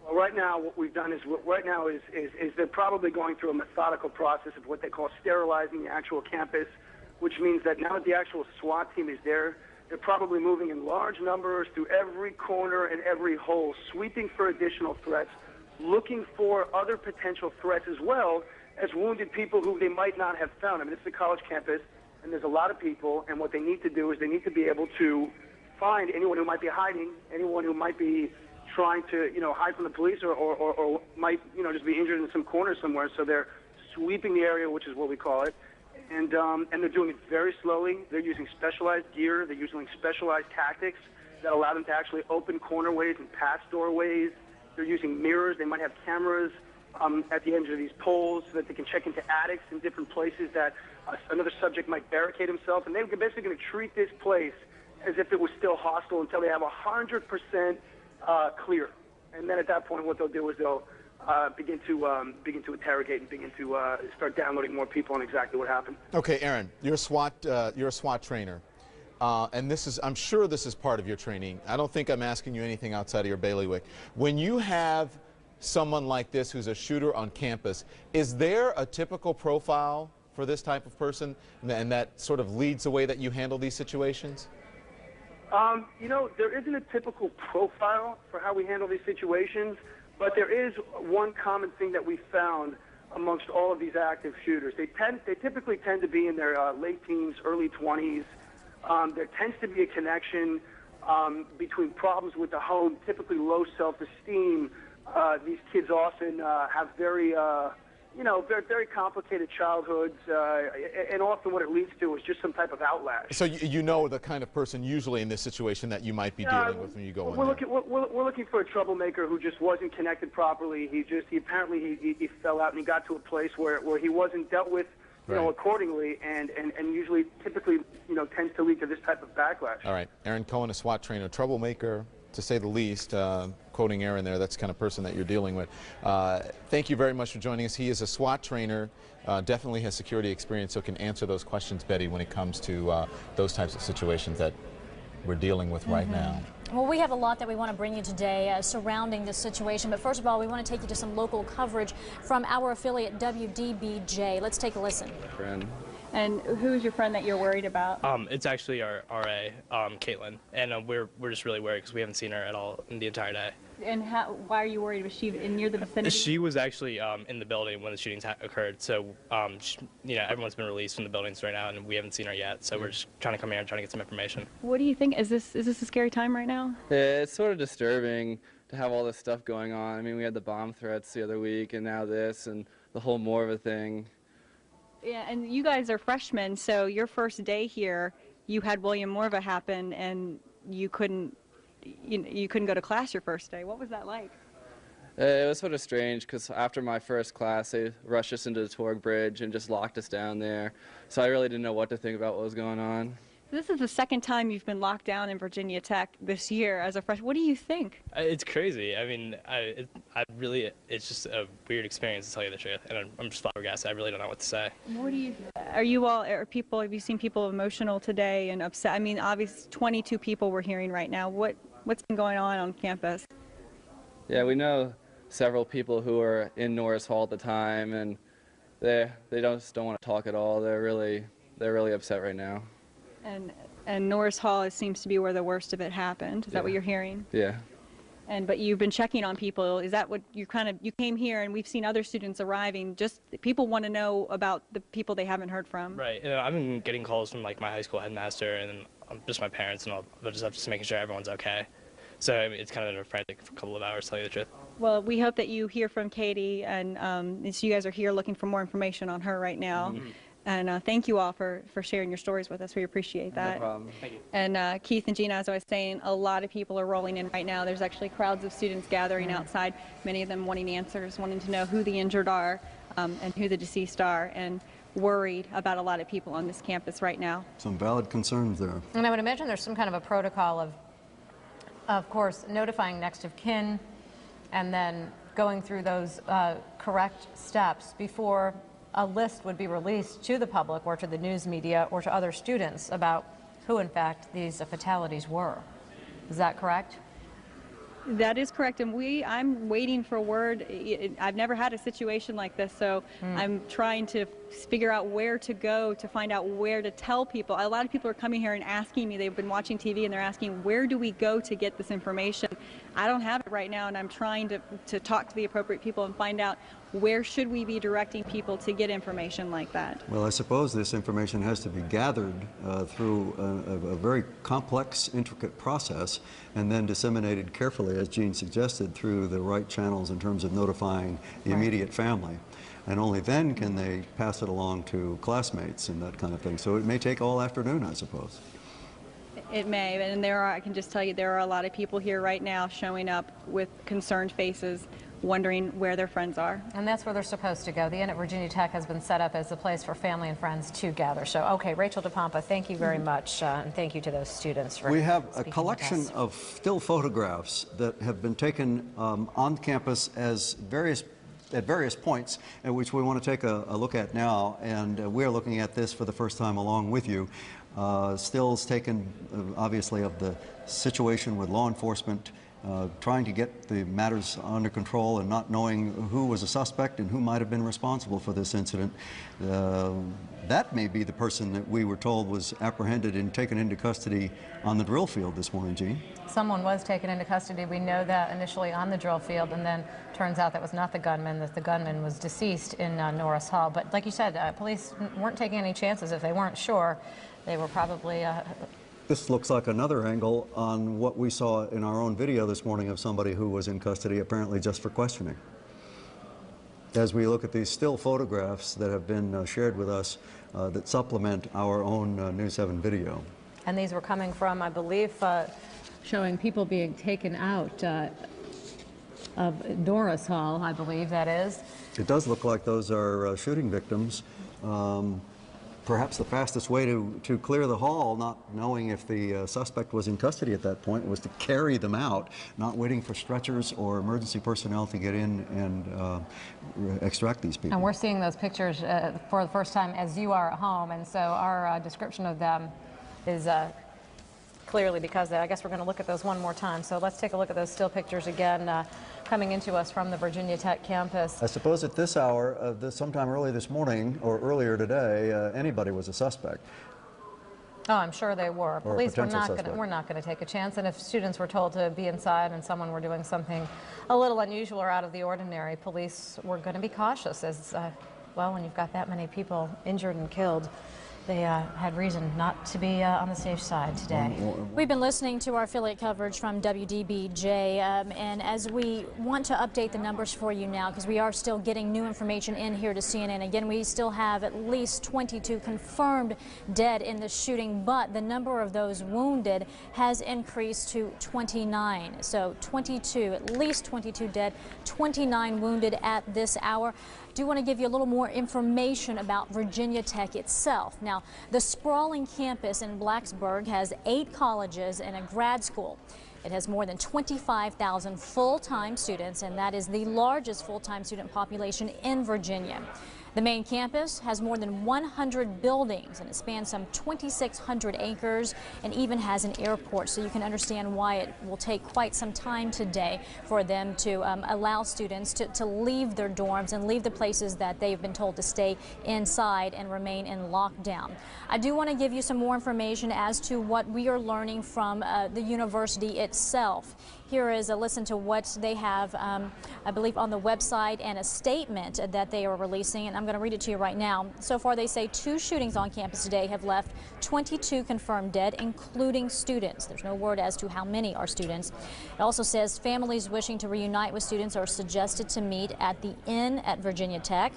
Well, right now, what we've done is they're probably going through a methodical process of what they call sterilizing the actual campus, which means that now that the actual SWAT team is there, they're probably moving in large numbers through every corner and every hole, sweeping for additional threats, looking for other potential threats as well as wounded people who they might not have found. I mean, it's a college campus, and there's a lot of people, and what they need to do is they need to be able to find anyone who might be hiding, anyone who might be trying to, hide from the police or might, just be injured in some corner somewhere. So they're sweeping the area, which is what we call it. And they're doing it very slowly. They're using specialized gear. They're using specialized tactics that allow them to actually open cornerways and pass doorways. They're using mirrors. They might have cameras at the ends of these poles so that they can check into attics in different places that another subject might barricade himself. And they're basically going to treat this place as if it was still hostile until they have 100% clear. And then at that point, what they'll do is they'll begin to interrogate and begin to start downloading more people on exactly what happened. Okay, Aaron, you're a SWAT trainer, and I'm sure this is part of your training. I don't think I'm asking you anything outside of your bailiwick. When you have someone like this who's a shooter on campus, is there a typical profile for this type of person, and that sort of leads the way that you handle these situations? There isn't a typical profile for how we handle these situations. But there is one common thing that we found amongst all of these active shooters. They typically tend to be in their late teens, early 20s. There tends to be a connection between problems with the home, typically low self-esteem. These kids often have very complicated childhoods, and often what it leads to is just some type of outlash. So you know the kind of person usually in this situation that you might be dealing with when you go in there. We're looking for a troublemaker who just wasn't connected properly. He apparently fell out and he got to a place where he wasn't dealt with, accordingly, and usually typically tends to lead to this type of backlash. All right, Aaron Cohen, a SWAT trainer, troublemaker, to say the least, quoting Aaron there, that's the kind of person that you're dealing with. Thank you very much for joining us. He is a SWAT trainer, definitely has security experience, so can answer those questions, Betty, when it comes to those types of situations that we're dealing with right now. Well, we have a lot that we want to bring you today surrounding this situation, but first of all, we want to take you to some local coverage from our affiliate WDBJ. Let's take a listen. Friend. And who's your friend that you're worried about? It's actually our RA, Caitlin, and we're just really worried because we haven't seen her at all in the entire day. And why are you worried? Was she near the vicinity? She was actually in the building when the shootings occurred, so everyone's been released from the buildings right now, and we haven't seen her yet. So we're just trying to come here and trying to get some information. What do you think? Is this a scary time right now? Yeah, it's sort of disturbing to have all this stuff going on. I mean, we had the bomb threats the other week, and now this, and the whole Morva thing. Yeah, and you guys are freshmen, so your first day here, you had William Morva happen, and you couldn't go to class your first day. What was that like? It was sort of strange because after my first class, they rushed us into the Torg Bridge and just locked us down there. So I really didn't know what to think about what was going on. This is the second time you've been locked down in Virginia Tech this year as a freshman. What do you think? It's crazy. I mean, it's just a weird experience, to tell you the truth. And I'm just flabbergasted. I really don't know what to say. What do you, have you seen people emotional today and upset? I mean, obviously 22 people we're hearing right now. What's been going on campus? Yeah, we know several people who are in Norris Hall at the time, and they just don't want to talk at all. They're really upset right now. And Norris Hall seems to be where the worst of it happened. Is that what you're hearing? Yeah. But you've been checking on people. Is that what you came here, and we've seen other students arriving. Just people want to know about the people they haven't heard from. Right. I've been getting calls from my high school headmaster and just my parents, and just making sure everyone's okay. So I mean, it's kind of been a frantic for a couple of hours, to tell you the truth. Well, we hope that you hear from Katie, and so you guys are here looking for more information on her right now. Mm-hmm. And thank you all for sharing your stories with us. We appreciate that. No problem. Thank you. And Keith and Gina, as I was saying, a lot of people are rolling in right now. There's actually crowds of students gathering outside, many of them wanting answers, wanting to know who the injured are and who the deceased are, and worried about a lot of people on this campus right now. Some valid concerns there. And I would imagine there's some kind of a protocol of course, notifying next of kin and then going through those correct steps before a list would be released to the public or to the news media or to other students about who, in fact, these fatalities were. Is that correct? That is correct, and I'm waiting for word. I've never had a situation like this, so I'm trying to figure out where to go to find out where to tell people. A lot of people are coming here and asking me, they've been watching TV and they're asking, where do we go to get this information? I don't have it right now, and I'm trying to talk to the appropriate people and find out where should we be directing people to get information like that. Well, I suppose this information has to be gathered through a very complex, intricate process and then disseminated carefully, as Jean suggested, through the right channels in terms of notifying the immediate family. And only then can they pass it along to classmates and that kind of thing. So it may take all afternoon, I suppose. It may, and I can just tell you, there are a lot of people here right now showing up with concerned faces, wondering where their friends are. And that's where they're supposed to go. The Inn at Virginia Tech has been set up as a place for family and friends to gather. So, okay, Rachel DePompa, thank you very much, and thank you to those students for We have a speaking collection with us. of still photographs that have been taken on campus at various points, at which we want to take a look at now, and we're looking at this for the first time along with you. Stills taken, obviously, of the situation with law enforcement, trying to get the matters under control and not knowing who was a suspect and who might have been responsible for this incident. That may be the person that we were told was apprehended and taken into custody on the drill field this morning, Jean. Someone was taken into custody. We know that initially on the drill field, and then turns out that was not the gunman, that the gunman was deceased in Norris Hall. But like you said, police weren't taking any chances. If they weren't sure, they were probably... This looks like another angle on what we saw in our own video this morning of somebody who was in custody, apparently just for questioning. As we look at these still photographs that have been shared with us that supplement our own News 7 video. And these were coming from, I believe, showing people being taken out of Norris Hall, I believe that is. It does look like those are shooting victims. Perhaps the fastest way to clear the hall, not knowing if the suspect was in custody at that point, was to carry them out, not waiting for stretchers or emergency personnel to get in and extract these people. And we're seeing those pictures for the first time as you are at home, and so our description of them is clearly because of that. I guess we're going to look at those one more time. So let's take a look at those still pictures again coming into us from the Virginia Tech campus. I suppose at this hour, sometime early this morning or earlier today, anybody was a suspect. Oh, I'm sure they were. Or a Police were potential we're suspect. not going to take a chance. And if students were told to be inside and someone were doing something a little unusual or out of the ordinary, police were going to be cautious. As well, when you've got that many people injured and killed, they had reason not to be on the safe side today. We've been listening to our affiliate coverage from WDBJ, and as we want to update the numbers for you now, because we are still getting new information in here to CNN. Again, we still have at least 22 confirmed dead in the shooting, but the number of those wounded has increased to 29. So 22, at least 22 dead, 29 wounded at this hour. Do want to give you a little more information about Virginia Tech itself. Now, the sprawling campus in Blacksburg has 8 colleges and a grad school. It has more than 25,000 full-time students, and that is the largest full-time student population in Virginia. The main campus has more than 100 buildings, and it spans some 2,600 acres and even has an airport, so you can understand why it will take quite some time today for them to allow students to leave their dorms and leave the places that they've been told to stay inside and remain in lockdown. I do want to give you some more information as to what we are learning from the university itself. Here is a listen to what they have, I believe, on the website and a statement that they are releasing, and I'm going to read it to you right now. So far, they say 2 shootings on campus today have left 22 confirmed dead, including students. There's no word as to how many are students. It also says families wishing to reunite with students are suggested to meet at the Inn at Virginia Tech.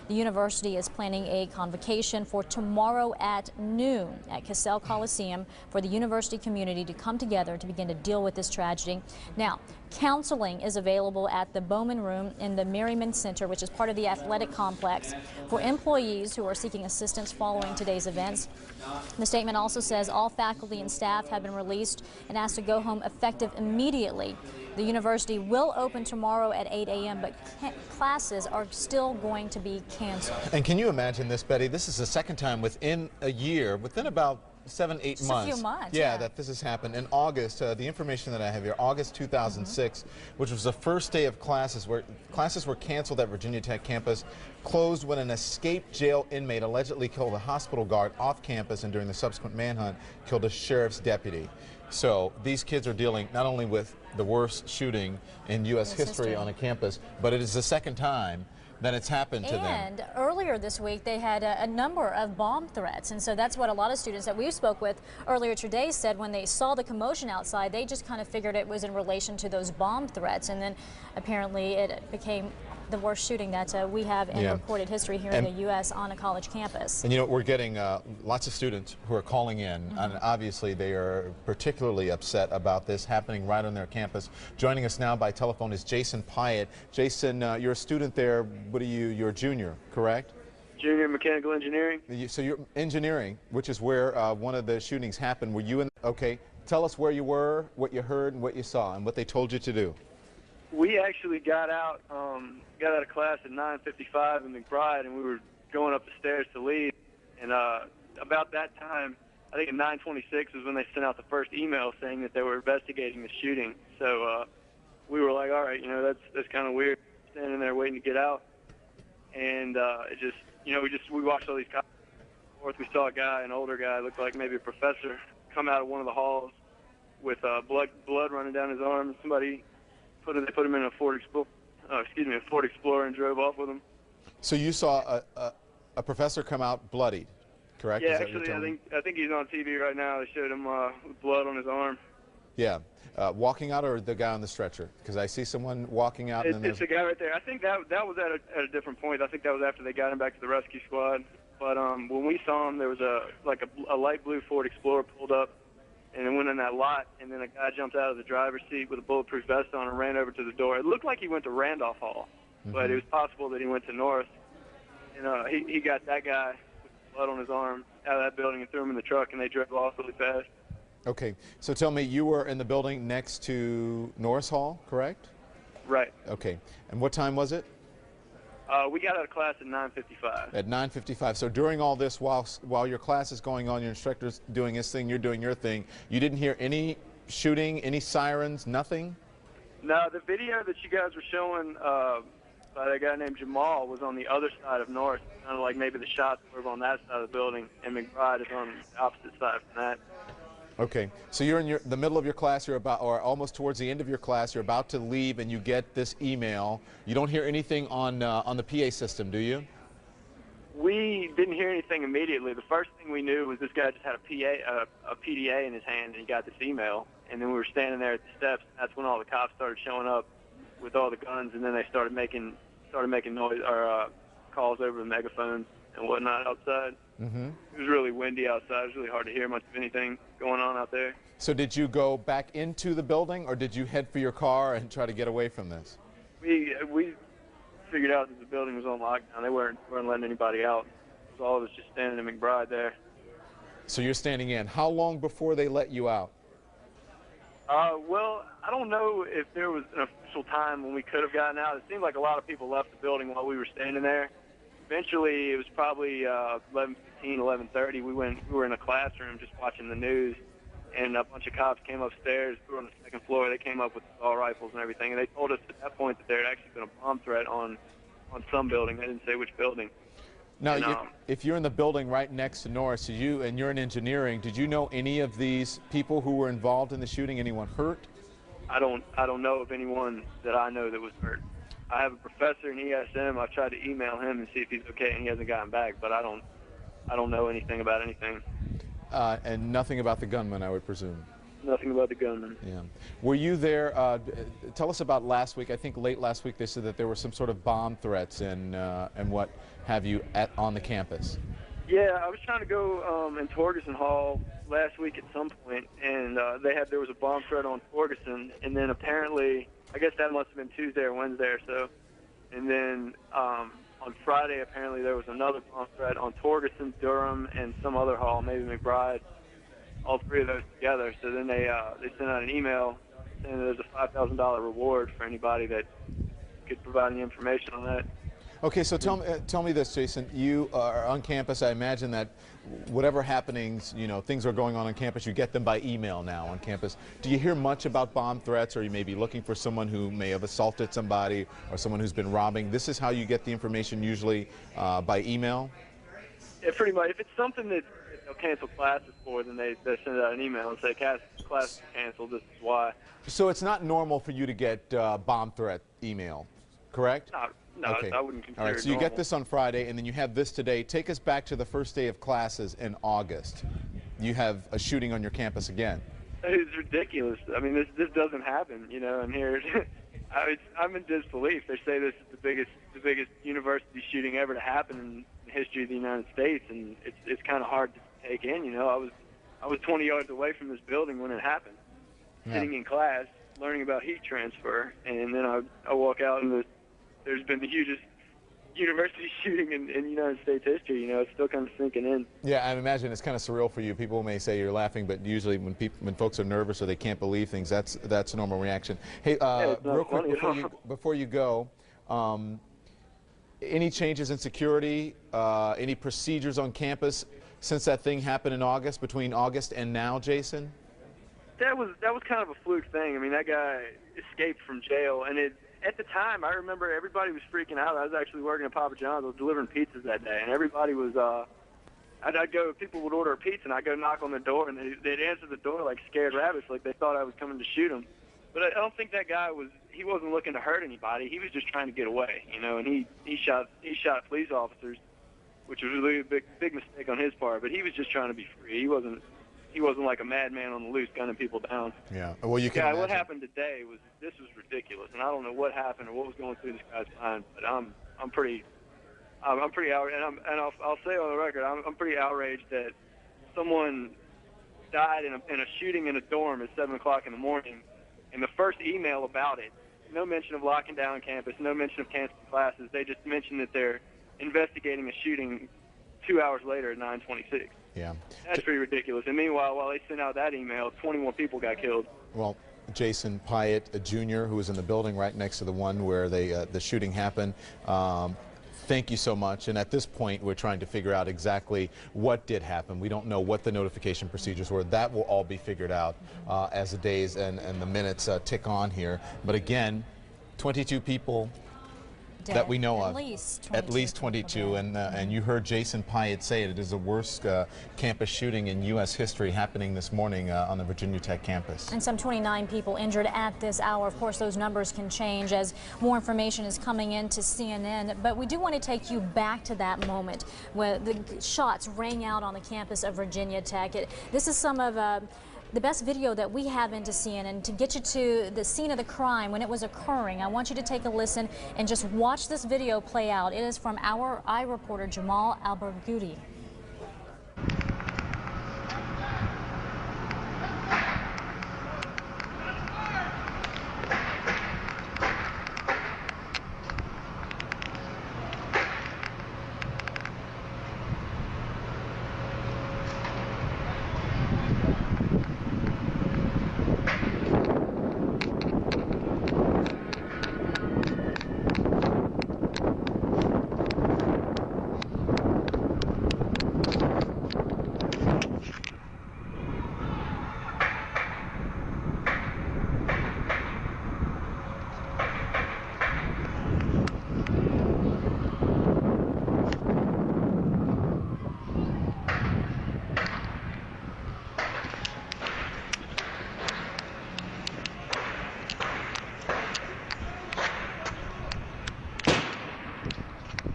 The university is planning a convocation for tomorrow at noon at Cassell Coliseum for the university community to come together to begin to deal with this tragedy. Now, counseling is available at the Bowman Room in the Merriman Center, which is part of the athletic complex, for employees who are seeking assistance following today's events. The statement also says all faculty and staff have been released and asked to go home effective immediately. The university will open tomorrow at 8 a.m., but classes are still going to be canceled. And can you imagine this, Betty? This is the second time within a year, within about 7, 8 Just months. a few months, yeah, yeah. that this has happened. In August, the information that I have here, August 2006, which was the first day of classes, where classes were canceled at Virginia Tech campus, closed when an escaped jail inmate allegedly killed a hospital guard off campus and during the subsequent manhunt killed a sheriff's deputy. So these kids are dealing not only with the worst shooting in U.S. history on a campus, but it is the second time that it's happened to them. And earlier this week, they had a number of bomb threats. And so that's what a lot of students that we spoke with earlier today said when they saw the commotion outside, they just kind of figured it was in relation to those bomb threats. And then apparently it became the worst shooting that we have in recorded history here in the U.S. on a college campus. And you know, we're getting lots of students who are calling in, and obviously they are particularly upset about this happening right on their campus. Joining us now by telephone is Jason Pyatt. Jason, you're a student there. What are you? You're a junior, correct? Junior mechanical engineering. So you're engineering, which is where one of the shootings happened. Were you in? Okay, tell us where you were, what you heard, and what you saw, and what they told you to do. We actually got out of class at 9:55 in McBride, and we were going up the stairs to leave. And about that time, I think at 9:26 was when they sent out the first email saying that they were investigating the shooting. So we were like, all right, you know, that's kind of weird, standing there waiting to get out. And it just, you know, we watched all these cops. We saw a guy, an older guy, looked like maybe a professor, come out of one of the halls with blood running down his arm. Somebody they put him in a Ford Explorer and drove off with him. So you saw a professor come out bloodied, correct? Yeah, actually, I think he's on TV right now. They showed him with blood on his arm. Yeah, walking out, or the guy on the stretcher? Because I see someone walking out. It's the guy right there. I think that was at a different point. I think that was after they got him back to the rescue squad. But when we saw him, there was a light blue Ford Explorer pulled up, and it went in that lot, and then a guy jumped out of the driver's seat with a bulletproof vest on and ran over to the door. It looked like he went to Randolph Hall, but it was possible that he went to North. And he got that guy with blood on his arm out of that building and threw him in the truck, and they drove off really fast. Okay, so tell me, you were in the building next to Norris Hall, correct? Right. Okay, and what time was it? We got out of class at 9:55. At 9:55. So during all this, while your class is going on, your instructor's doing his thing, you're doing your thing, you didn't hear any shooting, any sirens, nothing? No, the video that you guys were showing by that guy named Jamal was on the other side of North, kind of like maybe the shots were on that side of the building, and McBride is on the opposite side from that. Okay, so you're in the middle of your class, you're about, or almost towards the end of your class, you're about to leave, and you get this email. You don't hear anything on the PA system, do you? We didn't hear anything immediately. The first thing we knew was this guy just had a PDA in his hand, and he got this email. And then we were standing there at the steps. And that's when all the cops started showing up with all the guns, and then they started making noise or calls over the megaphones and whatnot outside. Mm-hmm. It was really windy outside. It was really hard to hear much of anything going on out there. So did you go back into the building, or did you head for your car and try to get away from this? We figured out that the building was on lockdown. They weren't letting anybody out. So all of us just standing in McBride there. So you're standing in. How long before they let you out? Well, I don't know if there was an official time when we could have gotten out. It seemed like a lot of people left the building while we were standing there. Eventually, it was probably 11:15, 11:30. We were in a classroom just watching the news, and a bunch of cops came upstairs. We were on the second floor. They came up with assault rifles and everything, and they told us at that point that there had actually been a bomb threat on some building. They didn't say which building. Now, And, if you're in the building right next to Norris, and you're in engineering, did you know any of these people who were involved in the shooting? Anyone hurt? I don't know of anyone that I know that was hurt. I have a professor in ESM. I've tried to email him and see if he's okay, and he hasn't gotten back. But I don't know anything about anything. And nothing about the gunman, I would presume. Nothing about the gunman. Yeah. Were you there? Tell us about last week. I think late last week they said that there were some sort of bomb threats and what have you on the campus. Yeah, I was trying to go in Torgerson Hall last week at some point, and there was a bomb threat on Torgerson, and then apparently, I guess that must have been Tuesday or Wednesday or so, and then on Friday apparently there was another bomb threat on Torgerson, Durham, and some other hall, maybe McBride, all three of those together. So then they sent out an email saying that there's a $5,000 reward for anybody that could provide any information on that. Okay, so tell me this, Jason. You are on campus. I imagine that whatever happenings, things are going on campus, you get them by email now on campus. Do you hear much about bomb threats, or you may be looking for someone who may have assaulted somebody or someone who's been robbing? This is how you get the information usually by email? Yeah, pretty much. If it's something that they'll cancel classes for, then they send out an email and say, class is canceled, this is why. So it's not normal for you to get bomb threat email, correct? No, okay. I wouldn't consider All right, it so you normal. get this on Friday, and then you have this today. Take us back to the first day of classes in August. You have a shooting on your campus again. It's ridiculous. I mean, this doesn't happen, and here, I'm in disbelief. They say this is the biggest university shooting ever to happen in the history of the United States, and it's kind of hard to take in. I was 20 yards away from this building when it happened, sitting in class, learning about heat transfer, and then I walk out and there's been the hugest university shooting in United States history. It's still kind of sinking in. Yeah, I imagine it's kind of surreal for you. People may say you're laughing, but usually when folks are nervous or they can't believe things, that's a normal reaction. Hey, real quick before you go, any changes in security? Any procedures on campus since that thing happened in August? Between August and now, Jason? That was kind of a fluke thing. I mean, that guy escaped from jail, and at the time, I remember everybody was freaking out. I was actually working at Papa John's. I was delivering pizzas that day, and everybody was, people would order a pizza, and I'd go knock on the door, and they'd answer the door like scared rabbits, like they thought I was coming to shoot them. But I don't think that guy he wasn't looking to hurt anybody. He was just trying to get away, and he shot police officers, which was really a big mistake on his part, but he was just trying to be free. He wasn't like a madman on the loose gunning people down. Yeah. Well, you can imagine. What happened today was ridiculous, and I don't know what happened or what was going through this guy's mind, but I'm pretty outraged, and I'll say on the record, I'm pretty outraged that someone died in a shooting in a dorm at 7 o'clock in the morning, and the first email about it, no mention of locking down campus, no mention of canceling classes. They just mentioned that they're investigating a shooting 2 hours later at 9:26. Yeah. That's pretty ridiculous. And meanwhile, while they sent out that email, 21 people got killed. Well, Jason Pyatt, a junior who was in the building right next to the one where the shooting happened, Thank you so much. And at this point, we're trying to figure out exactly what did happen. We don't know what the notification procedures were. That will all be figured out as the days and the minutes tick on here. But again, 22 people Dead. that we know At of. least 22 At least 22. And you heard Jason Pyatt say it is the worst campus shooting in U.S. history happening this morning on the Virginia Tech campus. And some 29 people injured at this hour. Of course, those numbers can change as more information is coming into CNN. But we do want to take you back to that moment where the shots rang out on the campus of Virginia Tech. This is some of the best video that we have into CNN to get you to the scene of the crime when it was occurring. I want you to take a listen and just watch this video play out. It is from our eye reporter Jamal Al-Barghouti.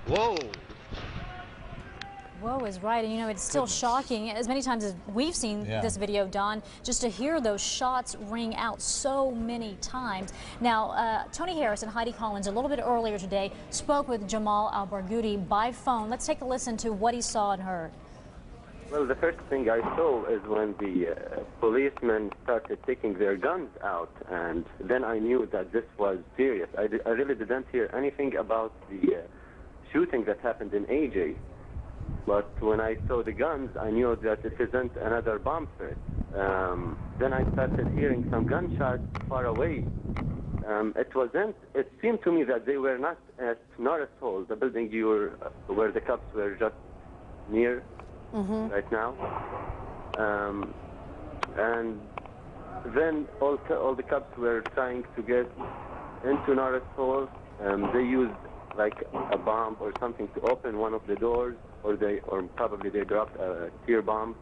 Whoa. Whoa is right, and you know, it's still shocking, as many times as we've seen this video, Don, just to hear those shots ring out so many times. Now, Tony Harris and Heidi Collins, a little bit earlier today, spoke with Jamal Al-Barghouti by phone. Let's take a listen to what he saw and heard. Well, the first thing I saw is when the policemen started taking their guns out, and then I knew that this was serious. I really didn't hear anything about the shooting that happened in AJ. But when I saw the guns, I knew that it isn't another bomb threat. Then I started hearing some gunshots far away. It seemed to me that they were not at Norris Hall, the building where the cops were just near right now. And then all the cops were trying to get into Norris Hall. They used like a bomb or something to open one of the doors, or probably they dropped a tear bomb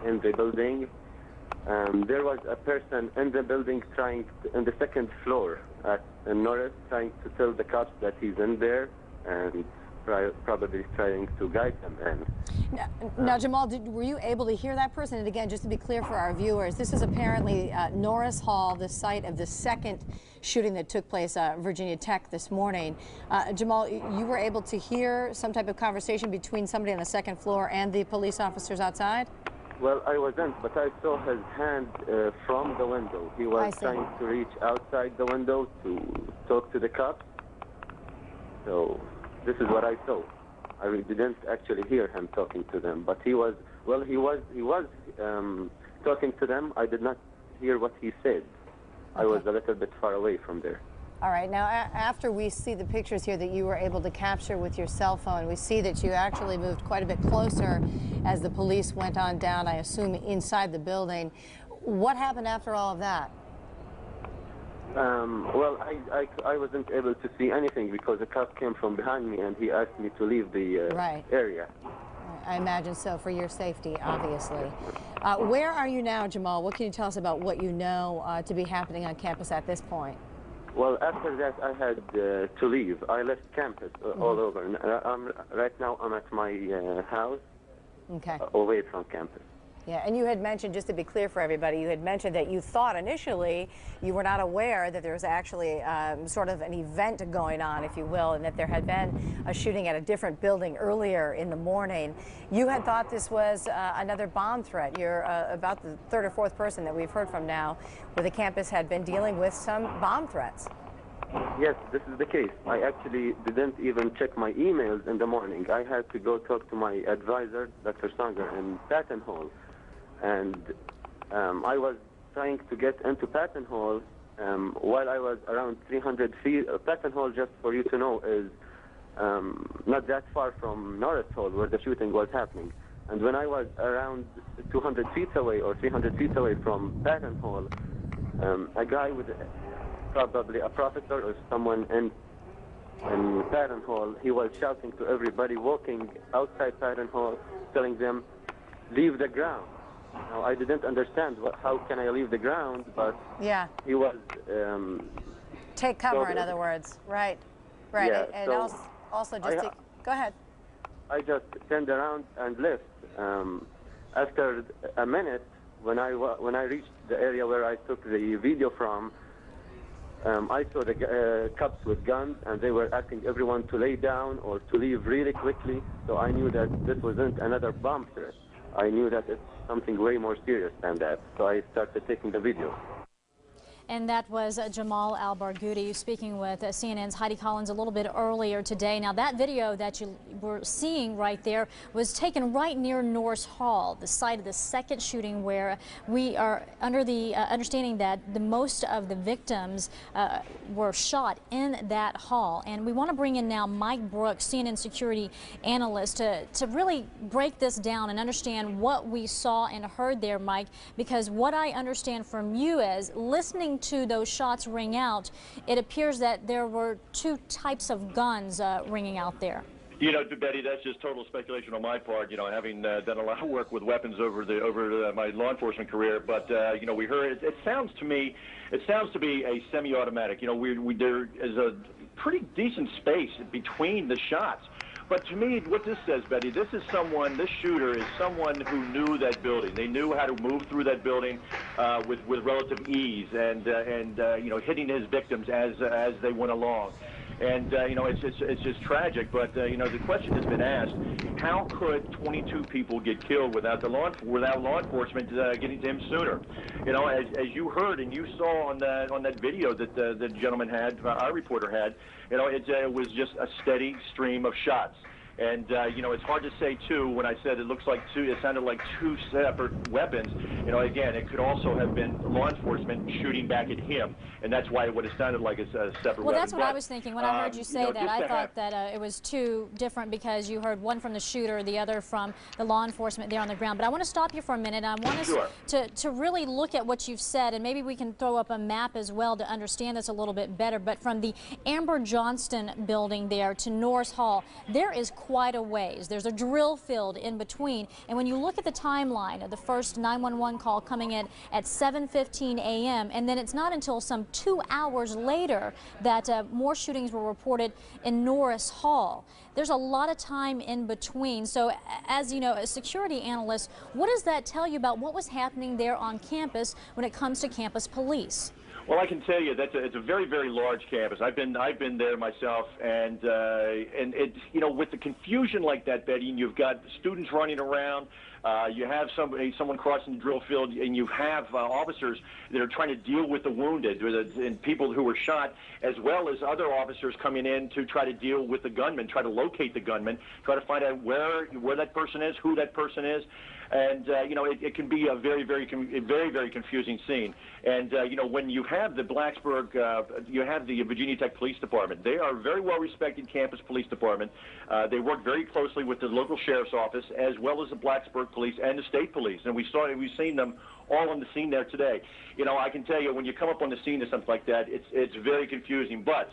in the building. There was a person in the building in the second floor in Norris, trying to tell the cops that he's in there and probably trying to guide them in. Now, Jamal, were you able to hear that person? And again, just to be clear for our viewers, this is apparently Norris Hall, the site of the second shooting that took place at Virginia Tech this morning. Jamal, you were able to hear some type of conversation between somebody on the second floor and the police officers outside? Well, I wasn't, but I saw his hand from the window. He was trying to reach outside the window to talk to the cops. So this is what I saw. I didn't actually hear him talking to them, but he was talking to them. I did not hear what he said. I was a little bit far away from there. All right. Now, after we see the pictures here that you were able to capture with your cell phone, we see that you actually moved quite a bit closer as the police went on down, I assume, inside the building. What happened after all of that? Well, I wasn't able to see anything because the cop came from behind me and he asked me to leave the area. I imagine so, for your safety, obviously. Where are you now, Jamal? What can you tell us about what you know to be happening on campus at this point? Well, after that, I had to leave. I left campus all over. Right now, I'm at my house, away from campus. Yeah, and you had mentioned, just to be clear for everybody, you had mentioned that you thought initially you were not aware that there was actually sort of an event going on, if you will, and that there had been a shooting at a different building earlier in the morning. You had thought this was another bomb threat. You're about the third or fourth person that we've heard from now where the campus had been dealing with some bomb threats. Yes, this is the case. I actually didn't even check my emails in the morning. I had to go talk to my advisor, Dr. Sanger, in Patton Hall. And I was trying to get into Patton Hall while I was around 300 feet. Patton Hall, just for you to know, is not that far from Norris Hall where the shooting was happening. And when I was around 200 feet away or 300 feet away from Patton Hall, a guy with probably a professor or someone in Patton Hall, he was shouting to everybody walking outside Patton Hall, telling them, leave the ground. Now, I didn't understand how can I leave the ground, but yeah, he was... take cover, in other words. Right, right. Yeah, and so also just to... Go ahead. I just turned around and left. After a minute, when I reached the area where I took the video from, I saw the cops with guns, and they were asking everyone to lay down or to leave really quickly. So I knew that this wasn't another bomb threat. I knew that it's something way more serious than that. So I started taking the video. And that was Jamal Al-Barghouti speaking with CNN's Heidi Collins a little bit earlier today. Now, that video that you were seeing right there was taken right near Norris Hall, the site of the second shooting, where we are under the understanding that the most of the victims were shot in that hall. And we want to bring in now Mike Brooks, CNN security analyst, to really break this down and understand what we saw and heard there, Mike, because what I understand from you is listening to those shots ring out, it appears that there were two types of guns ringing out there. You know, Betty, that's just total speculation on my part. You know, having done a lot of work with weapons over my law enforcement career, but you know, we heard it sounds to me, it sounds to be a semi-automatic. You know, there is a pretty decent space between the shots. But to me, what this says, Betty, this shooter is someone who knew that building. They knew how to move through that building with relative ease and you know, hitting his victims as they went along. And you know, it's just tragic. But you know, the question has been asked: how could 22 people get killed without law enforcement getting to him sooner? You know, as you heard and you saw on that video that the gentleman had, our reporter had, you know, it was just a steady stream of shots. And you know, it's hard to say too. When I said it sounded like two separate weapons. You know, again, it could also have been law enforcement shooting back at him, and that's why what it sounded like is a separate weapon. Well, that's what I was thinking when I heard you say that. I thought that it was two different because you heard one from the shooter, the other from the law enforcement there on the ground. But I want to stop you for a minute. I want us to really look at what you've said, and maybe we can throw up a map as well to understand this a little bit better. But from the Amber Johnston building there to Norris Hall, there is quite a ways. There's a drill field in between, and when you look at the timeline of the first 911 call coming in at 7:15 a.m. and then it's not until some 2 hours later that more shootings were reported in Norris Hall. There's a lot of time in between. So as you know, a security analyst, what does that tell you about what was happening there on campus when it comes to campus police? Well, I can tell you that it's a very, very large campus. I've been there myself, and it, you know, with the confusion like that, Betty, and you've got students running around. You have someone crossing the drill field, and you have officers that are trying to deal with the wounded and people who were shot, as well as other officers coming in to try to deal with the gunman, try to locate the gunman, try to find out where that person is, who that person is. And you know, it can be a very, very confusing scene. And you know, when you have the Blacksburg, you have the Virginia Tech Police Department. They are a very well-respected campus police department. They work very closely with the local sheriff's office, as well as the Blacksburg Police and the state police. And we've seen them all on the scene there today. You know, I can tell you, when you come up on the scene or something like that, it's very confusing. But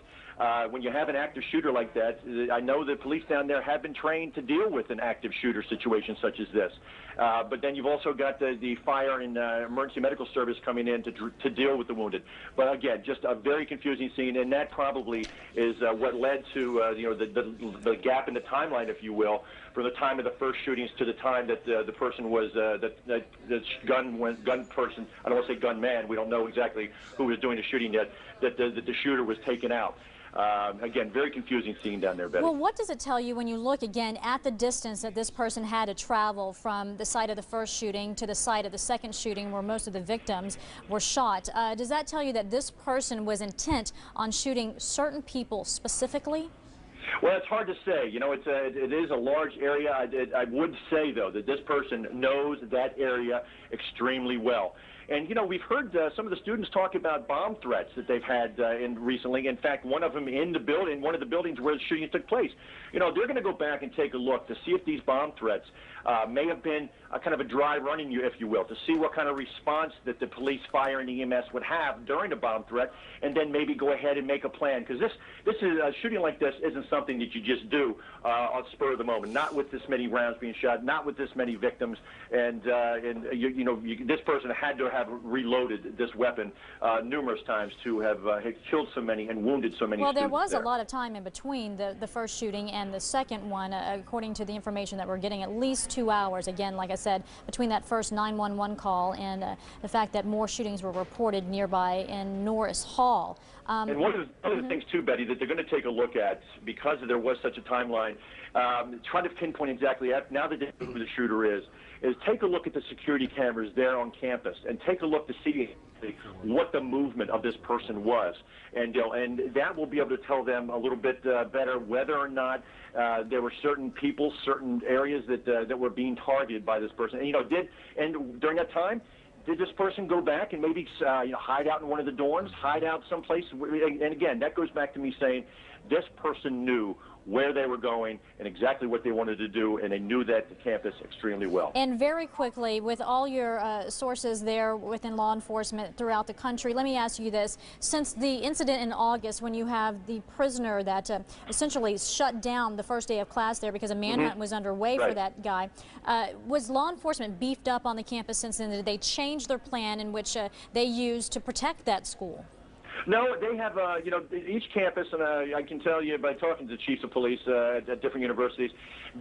when you have an active shooter like that, I know the police down there have been trained to deal with an active shooter situation such as this. But then you've also got the fire and emergency medical service coming in to deal with the wounded. But again, just a very confusing scene, and that probably is what led to you know, the gap in the timeline, if you will, from the time of the first shootings to the time that the person was the gun person. I don't want to say gunman. We don't know exactly who was doing the shooting yet. That the shooter was taken out. Again, very confusing scene down there, Betty. Well, what does it tell you when you look again at the distance that this person had to travel from the site of the first shooting to the site of the second shooting where most of the victims were shot? Does that tell you that this person was intent on shooting certain people specifically? Well, it's hard to say. You know, it is a large area. I would say, though, that this person knows that area extremely well. And, you know, we've heard some of the students talk about bomb threats that they've had recently. In fact, one of them in the building, one of the buildings where the shooting took place. You know, they're going to go back and take a look to see if these bomb threats may have been a kind of a dry running, if you will, to see what kind of response that the police, fire, and EMS would have during a bomb threat, and then maybe go ahead and make a plan. Because this is a shooting like this isn't something that you just do on spur of the moment. Not with this many rounds being shot, not with this many victims, and this person had to have reloaded this weapon numerous times to have killed so many and wounded so many. Well, there students was a lot of time in between the first shooting and the second one, according to the information that we're getting, at least 2 hours. Again, like I said, between that first 911 call and the fact that more shootings were reported nearby in Norris Hall. And one of the things, too, Betty, that they're going to take a look at, because there was such a timeline, trying to pinpoint exactly, now that they know who the shooter is take a look at the security cameras there on campus and take a look to see what the movement of this person was. And that will be able to tell them a little bit better whether or not there were certain people, certain areas that were being targeted by this person. And during that time, did this person go back and maybe hide out in one of the dorms, hide out someplace? And again, that goes back to me saying this person knew where they were going and exactly what they wanted to do, and they knew that campus extremely well. And very quickly, with all your sources there within law enforcement throughout the country, let me ask you this. Since the incident in August, when you have the prisoner that essentially shut down the first day of class there because a manhunt was underway for that guy, was law enforcement beefed up on the campus since then? Did they change their plan in which they used to protect that school? No, they have, each campus, and I can tell you by talking to chiefs of police at different universities,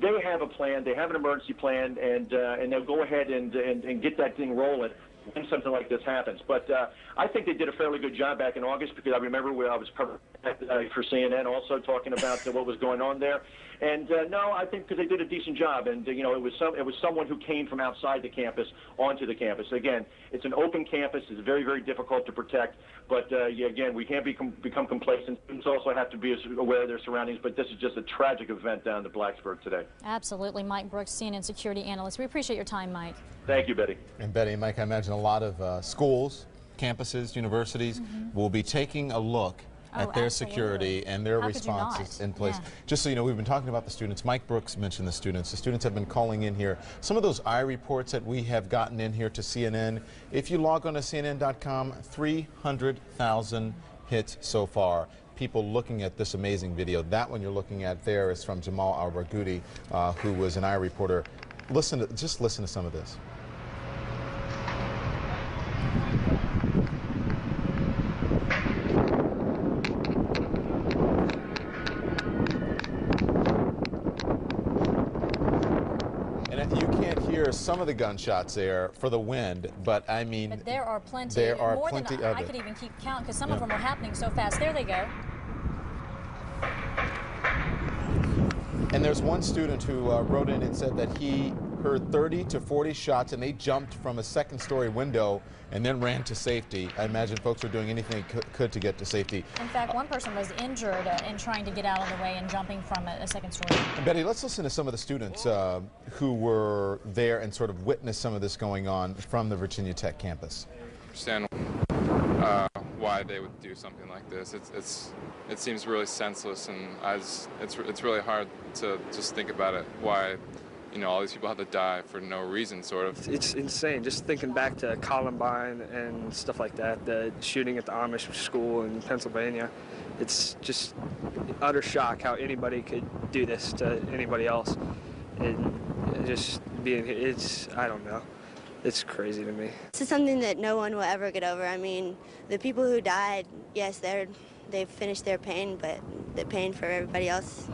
they have a plan, they have an emergency plan, and they'll go ahead and get that thing rolling when something like this happens. But I think they did a fairly good job back in August, because I remember where I was covering for CNN also talking about what was going on there. And no, I think because they did a decent job, and it was someone who came from outside the campus onto the campus. Again, it's an open campus. It's very, very difficult to protect. But again, we can't become complacent. Students also have to be aware of their surroundings. But this is just a tragic event down in Blacksburg today. Absolutely, Mike Brooks, CNN security analyst. We appreciate your time, Mike. Thank you, Betty. And Betty and Mike, I imagine a lot of schools, campuses, universities will be taking a look at their security and their responses in place. Yeah. Just so you know, we've been talking about the students. Mike Brooks mentioned the students. The students have been calling in here. Some of those eye reports that we have gotten in here to CNN, if you log on to CNN.com, 300,000 hits so far. People looking at this amazing video. That one you're looking at there is from Jamal al-Barghouti, who was an eye reporter. Just listen to some of this. Some of the gunshots there for the wind, but I mean, but there are plenty. There are more plenty than I could even keep count, because some of them are happening so fast. There they go. And there's one student who wrote in and said that he heard 30 to 40 shots, and they jumped from a second-story window and then ran to safety. I imagine folks were doing anything they could to get to safety. In fact, one person was injured in trying to get out of the way and jumping from a second story. And Betty, let's listen to some of the students who were there and sort of witnessed some of this going on from the Virginia Tech campus. Understand why they would do something like this. It seems really senseless, and it's really hard to just think about it. Why, all these people have to die for no reason, sort of. It's insane, just thinking back to Columbine and stuff like that, the shooting at the Amish school in Pennsylvania. It's just utter shock how anybody could do this to anybody else. And just I don't know. It's crazy to me. This is something that no one will ever get over. I mean, the people who died, yes, they've finished their pain, but the pain for everybody else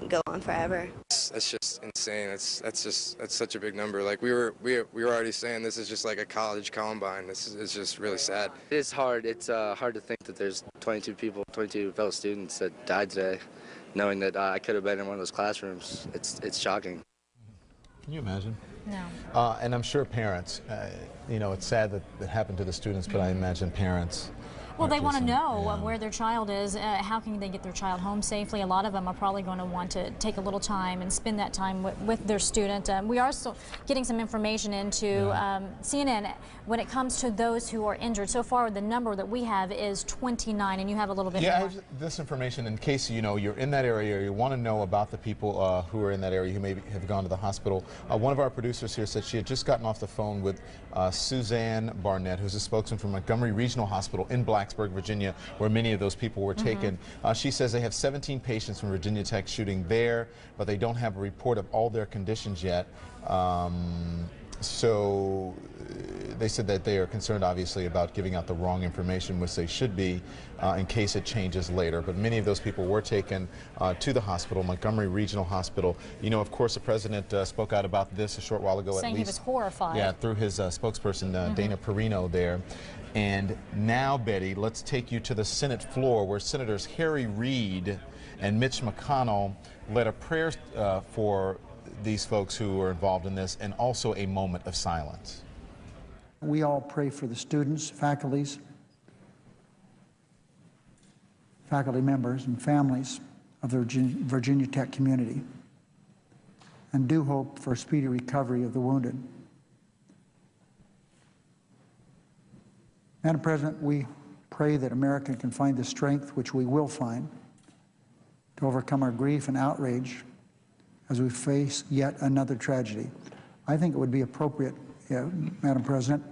go on forever. That's just insane. That's such a big number. Like we were already saying, this is just like a college Columbine. It's just really sad. It's hard. It's hard to think that there's 22 fellow students that died today, knowing that I could have been in one of those classrooms. It's shocking. Can you imagine? No. And I'm sure parents, it's sad that it happened to the students, but I imagine parents Well, they want to know yeah. where their child is. How can they get their child home safely? A lot of them are probably going to want to take a little time and spend that time with their student. We are still getting some information into CNN when it comes to those who are injured. So far, the number that we have is 29, and you have a little bit more. I have this information in case you're in that area or you want to know about the people who are in that area who maybe have gone to the hospital. One of our producers here said she had just gotten off the phone with Suzanne Barnett, who's a spokesman from Montgomery Regional Hospital in Blacksburg, Virginia, where many of those people were taken. She says they have 17 patients from Virginia Tech shooting there, but they don't have a report of all their conditions yet. So they said that they are concerned, obviously, about giving out the wrong information, which they should be, in case it changes later. But many of those people were taken to the hospital, Montgomery Regional Hospital. Of course, the president spoke out about this a short while ago. Saying he was horrified. Yeah, through his spokesperson, Dana Perino there. And now, Betty, let's take you to the Senate floor, where Senators Harry Reid and Mitch McConnell led a prayer for these folks who are involved in this, and also a moment of silence. We all pray for the students, faculty members, and families of the Virginia Tech community, and do hope for a speedy recovery of the wounded. Madam President, we pray that America can find the strength, which we will find, to overcome our grief and outrage as we face yet another tragedy. I think it would be appropriate, Madam President,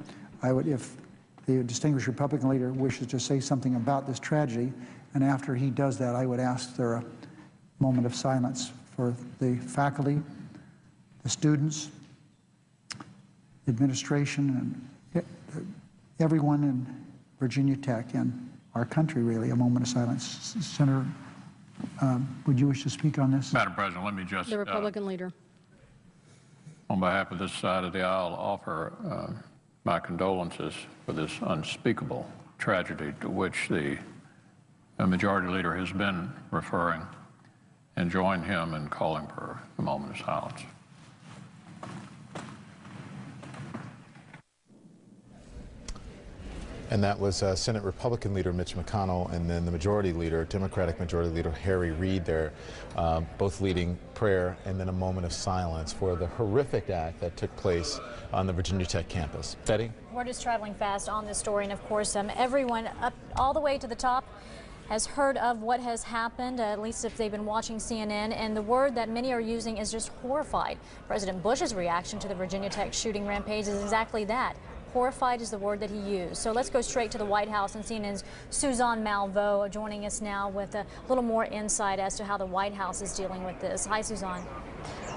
if the distinguished Republican leader wishes to say something about this tragedy, and after he does that, I would ask there a moment of silence for the faculty, the students, the administration, and everyone in Virginia Tech and our country, really, a moment of silence. Senator, would you wish to speak on this? Madam President, let me just... The Republican leader. On behalf of this side of the aisle, offer my condolences for this unspeakable tragedy to which the majority leader has been referring, and join him in calling for a moment of silence. And that was Senate Republican leader Mitch McConnell, and then the majority leader, Democratic majority leader Harry Reid there, both leading prayer and then a moment of silence for the horrific act that took place on the Virginia Tech campus. Betty? We're just traveling fast on this story, and of course everyone up all the way to the top has heard of what has happened, at least if they've been watching CNN, and the word that many are using is just horrified. President Bush's reaction to the Virginia Tech shooting rampage is exactly that. Horrified is the word that he used. So let's go straight to the White House, and CNN's Suzanne Malveaux joining us now with a little more insight as to how the White House is dealing with this. Hi, Suzanne.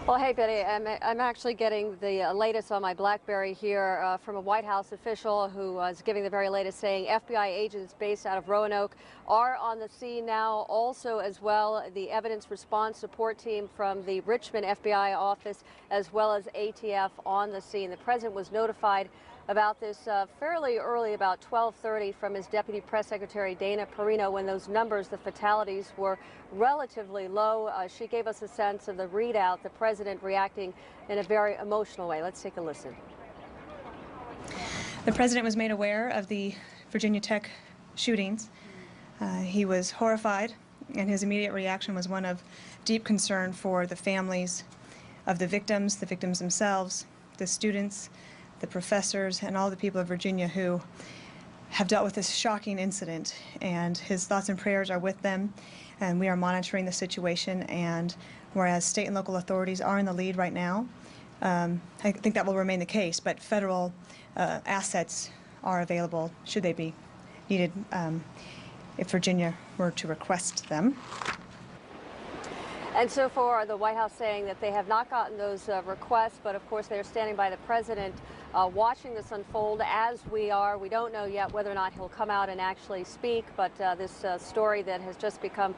Well, hey, Betty, I'm actually getting the latest on my BlackBerry here from a White House official who is giving the very latest, saying FBI agents based out of Roanoke are on the scene now. Also, as well, the evidence response support team from the Richmond FBI office, as well as ATF on the scene. The president was notified about this fairly early, about 12:30, from his Deputy Press Secretary Dana Perino, when those numbers, the fatalities, were relatively low. She gave us a sense of the readout, the president reacting in a very emotional way. Let's take a listen. The president was made aware of the Virginia Tech shootings. He was horrified, and his immediate reaction was one of deep concern for the families of the victims themselves, the students, the professors, and all the people of Virginia who have dealt with this shocking incident. And his thoughts and prayers are with them, and we are monitoring the situation. And whereas state and local authorities are in the lead right now, I think that will remain the case, but federal assets are available should they be needed if Virginia were to request them. And so far, the White House saying that they have not gotten those requests, but of course they're standing by the president watching this unfold as we are. We don't know yet whether or not he'll come out and actually speak, but this story that has just become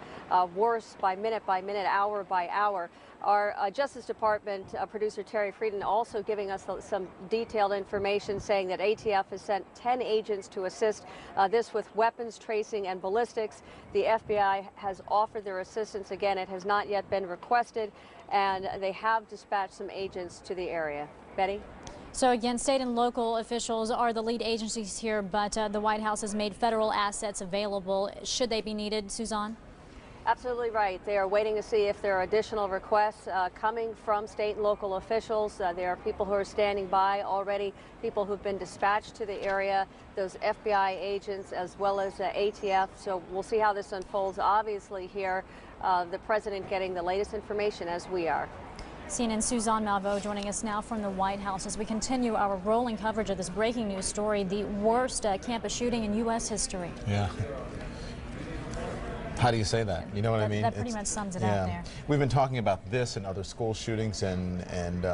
worse by minute, hour by hour. Our Justice Department producer Terry Frieden also giving us some detailed information, saying that ATF has sent 10 agents to assist this with weapons tracing and ballistics. The FBI has offered their assistance. Again, it has not yet been requested, and they have dispatched some agents to the area. Betty? So again, state and local officials are the lead agencies here, but the White House has made federal assets available should they be needed. Suzanne? Absolutely right. They are waiting to see if there are additional requests coming from state and local officials. There are people who are standing by already, people who've been dispatched to the area, those FBI agents as well as ATF. So we'll see how this unfolds. Obviously here, the president getting the latest information as we are. CNN's Suzanne Malveaux joining us now from the White House as we continue our rolling coverage of this breaking news story, the worst campus shooting in U.S. history. Yeah. How do you say that? You know what I mean? That pretty much sums it up there. We've been talking about this and other school shootings and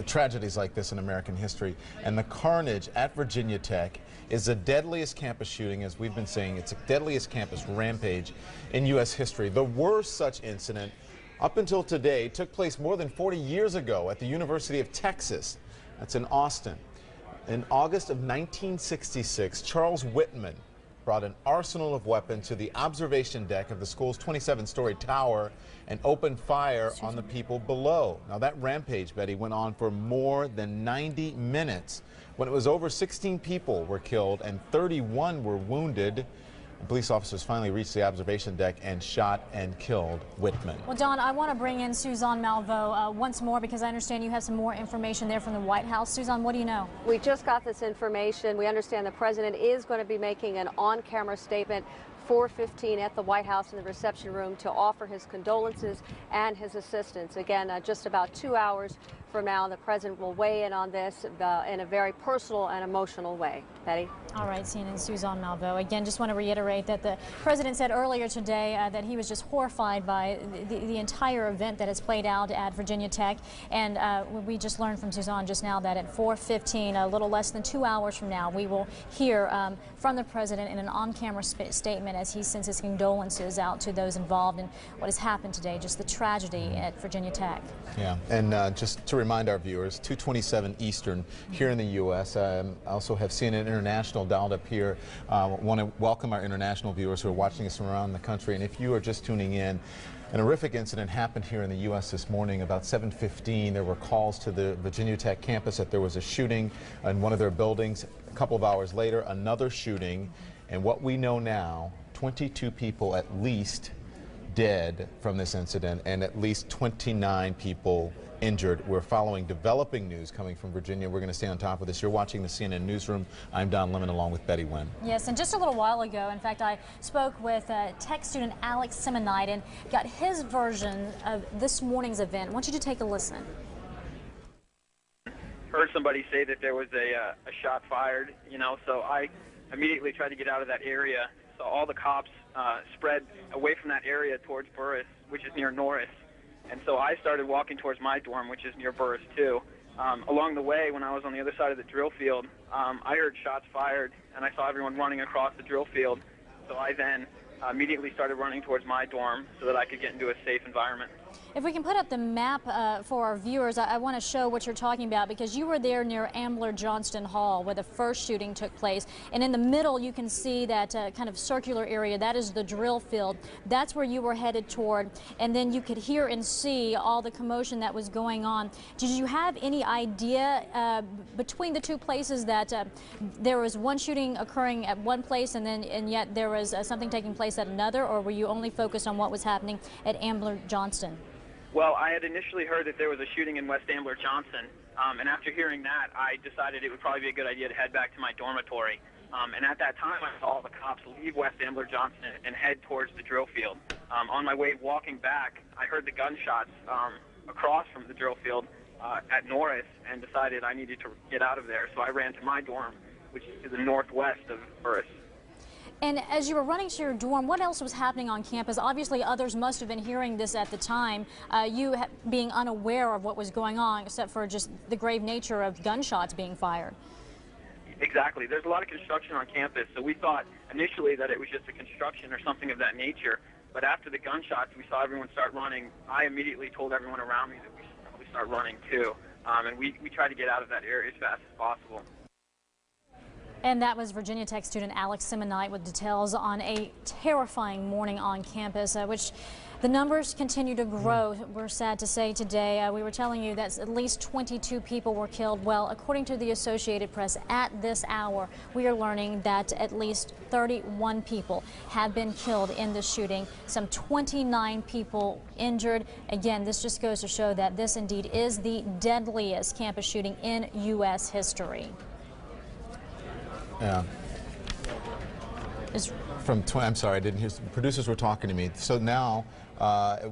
tragedies like this in American history. And the carnage at Virginia Tech is the deadliest campus shooting, as we've been saying. It's the deadliest campus rampage in U.S. history. The worst such incident up until today took place more than 40 years ago at the University of Texas. That's in Austin. In August of 1966, Charles Whitman brought an arsenal of weapons to the observation deck of the school's 27-story tower and opened fire on the people below. Now that rampage, Betty, went on for more than 90 minutes. When it was over, 16 people were killed and 31 were wounded. Police officers finally reached the observation deck and shot and killed Whitman. Well, Don, I want to bring in Suzanne Malveaux once more because I understand you have some more information there from the White House. Suzanne, what do you know? We just got this information. We understand the president is going to be making an on-camera statement 4:15 at the White House in the reception room to offer his condolences and his assistance. Again, just about 2 hours from now, the president will weigh in on this in a very personal and emotional way. Betty? All right, CNN's Suzanne Malveaux. Again, just want to reiterate that the president said earlier today that he was just horrified by the entire event that has played out at Virginia Tech. And we just learned from Suzanne just now that at 4:15, a little less than 2 hours from now, we will hear from the president in an on-camera statement as he sends his condolences out to those involved in what has happened today, just the tragedy at Virginia Tech. Yeah, and just to remind our viewers, 2:27 Eastern here in the U.S. I also have CNN International dialed up here. Want to welcome our international viewers who are watching us from around the country. And if you are just tuning in, an horrific incident happened here in the U.S. this morning. About 7:15, there were calls to the Virginia Tech campus that there was a shooting in one of their buildings. A couple of hours later, another shooting. And what we know now, 22 people at least dead from this incident and at least 29 people injured. We're following developing news coming from Virginia. We're going to stay on top of this. You're watching the CNN Newsroom. I'm Don Lemon along with Betty Wynn. Yes, and just a little while ago, in fact, I spoke with tech student Alex Simonite and got his version of this morning's event. I want you to take a listen. Heard somebody say that there was a shot fired, so I immediately tried to get out of that area. So all the cops spread away from that area towards Burris, which is near Norris. And so I started walking towards my dorm, which is near Burris, too. Along the way, when I was on the other side of the drill field, I heard shots fired, and I saw everyone running across the drill field. So I then immediately started running towards my dorm so that I could get into a safe environment. If we can put up the map for our viewers, I want to show what you're talking about because you were there near Ambler-Johnston Hall where the first shooting took place. And in the middle, you can see that kind of circular area. That is the drill field. That's where you were headed toward. And then you could hear and see all the commotion that was going on. Did you have any idea between the two places that there was one shooting occurring at one place and yet there was something taking place at another, or were you only focused on what was happening at Ambler-Johnston? Well, I had initially heard that there was a shooting in West Ambler-Johnston, and after hearing that, I decided it would probably be a good idea to head back to my dormitory. And at that time, I saw all the cops leave West Ambler-Johnston and head towards the drill field. On my way walking back, I heard the gunshots across from the drill field at Norris and decided I needed to get out of there. So I ran to my dorm, which is to the northwest of Burris. And as you were running to your dorm, what else was happening on campus? Obviously, others must have been hearing this at the time, you being unaware of what was going on, except for just the grave nature of gunshots being fired. Exactly. There's a lot of construction on campus, so we thought initially that it was just a construction or something of that nature. But after the gunshots, we saw everyone start running. I immediately told everyone around me that we should probably start running too. And we tried to get out of that area as fast as possible. And that was Virginia Tech student Alex Simonite with details on a terrifying morning on campus, which the numbers continue to grow. We're sad to say today. We were telling you that at least 22 people were killed. Well, according to the Associated Press, at this hour, we are learning that at least 31 people have been killed in the shooting, some 29 people injured. Again, this just goes to show that this indeed is the deadliest campus shooting in U.S. history. Yeah. I'm sorry, I didn't hear. Producers were talking to me. So now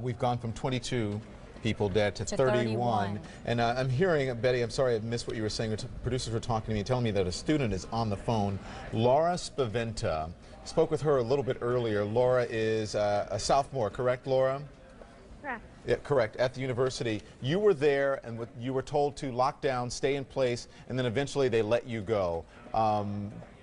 we've gone from 22 people dead to 31. And I'm hearing, Betty, I'm sorry I missed what you were saying. Producers were talking to me, telling me that a student is on the phone. Laura Spaventa. Spoke with her a little bit earlier. Laura is a sophomore, correct, Laura? Correct. Yeah, correct. At the university. You were there and you were told to lock down, stay in place, and then eventually they let you go.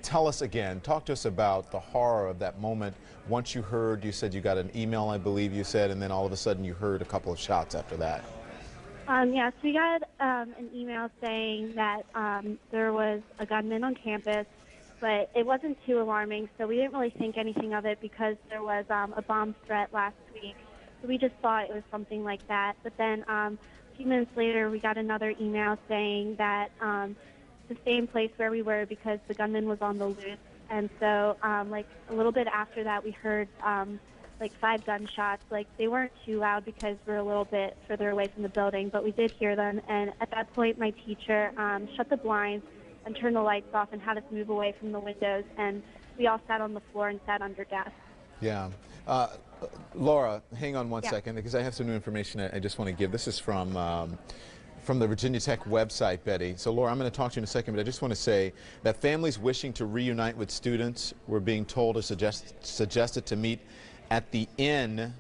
Tell us again, talk to us about the horror of that moment. Once you heard, you said you got an email, I believe you said, and then all of a sudden you heard a couple of shots after that. Yes, we got an email saying that there was a gunman on campus, but it wasn't too alarming, so we didn't really think anything of it because there was a bomb threat last week. So we just thought it was something like that. But then a few minutes later, we got another email saying that the same place where we were because the gunman was on the loose. And so, like, a little bit after that, we heard, like, 5 gunshots. Like, they weren't too loud because we're a little bit further away from the building, but we did hear them. And at that point, my teacher shut the blinds and turned the lights off and had us move away from the windows. And we all sat on the floor and sat under desks. Yeah. Laura, hang on one second, because I have some new information I just want to give. This is from the Virginia Tech website, Betty. So, Laura, I'm going to talk to you in a second, but I just want to say that families wishing to reunite with students were being told or suggested to meet at the Inn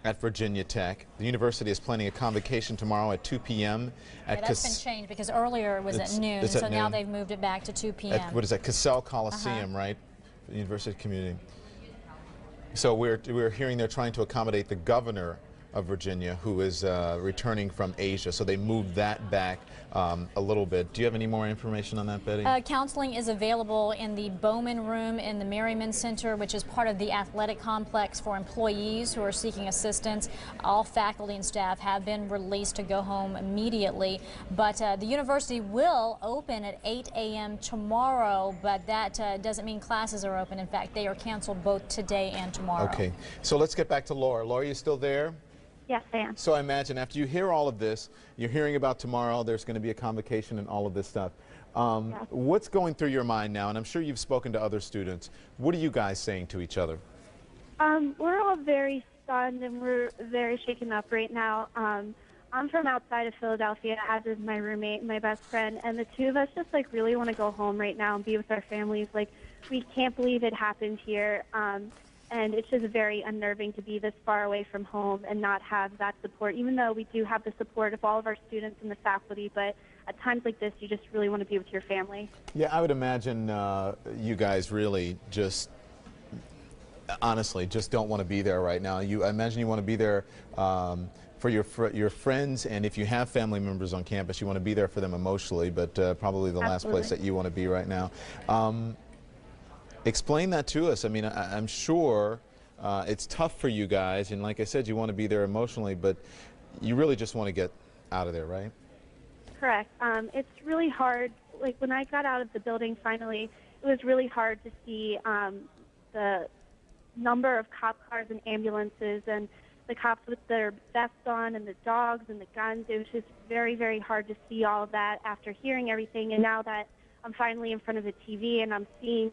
at Virginia Tech. The university is planning a convocation tomorrow at 2 p.m. That's been changed because earlier it was at noon, so now they've moved it back to 2 p.m. What is that? Cassell Coliseum, right? The University Community. So we're hearing they're trying to accommodate the governor of Virginia, who is returning from Asia. So they moved that back a little bit. Do you have any more information on that, Betty? Counseling is available in the Bowman Room in the Merriman Center, which is part of the athletic complex for employees who are seeking assistance. All faculty and staff have been released to go home immediately. But the university will open at 8 a.m. tomorrow, but that doesn't mean classes are open. In fact, they are canceled both today and tomorrow. Okay, so let's get back to Laura. Laura, you still there? Yes, I am. So I imagine after you hear all of this, you're hearing about tomorrow, there's going to be a convocation and all of this stuff. What's going through your mind now? And I'm sure you've spoken to other students. What are you guys saying to each other? We're all very stunned and we're very shaken up right now. I'm from outside of Philadelphia, as is my roommate, my best friend, and the two of us just like really want to go home right now and be with our families. Like, we can't believe it happened here. And it's just very unnerving to be this far away from home and not have that support, even though we do have the support of all of our students and the faculty. But at times like this, you just really want to be with your family. Yeah, I would imagine you guys really just, honestly, just don't want to be there right now. I imagine you want to be there for your friends, and if you have family members on campus, you want to be there for them emotionally, but probably the last place that you want to be right now. Explain that to us. I mean, I'm sure it's tough for you guys, and like I said, you want to be there emotionally, but you really just want to get out of there, right? Correct. It's really hard. Like, when I got out of the building finally, it was really hard to see the number of cop cars and ambulances and the cops with their vests on and the dogs and the guns. It was just very, very hard to see all of that after hearing everything. And now that I'm finally in front of the TV and I'm seeing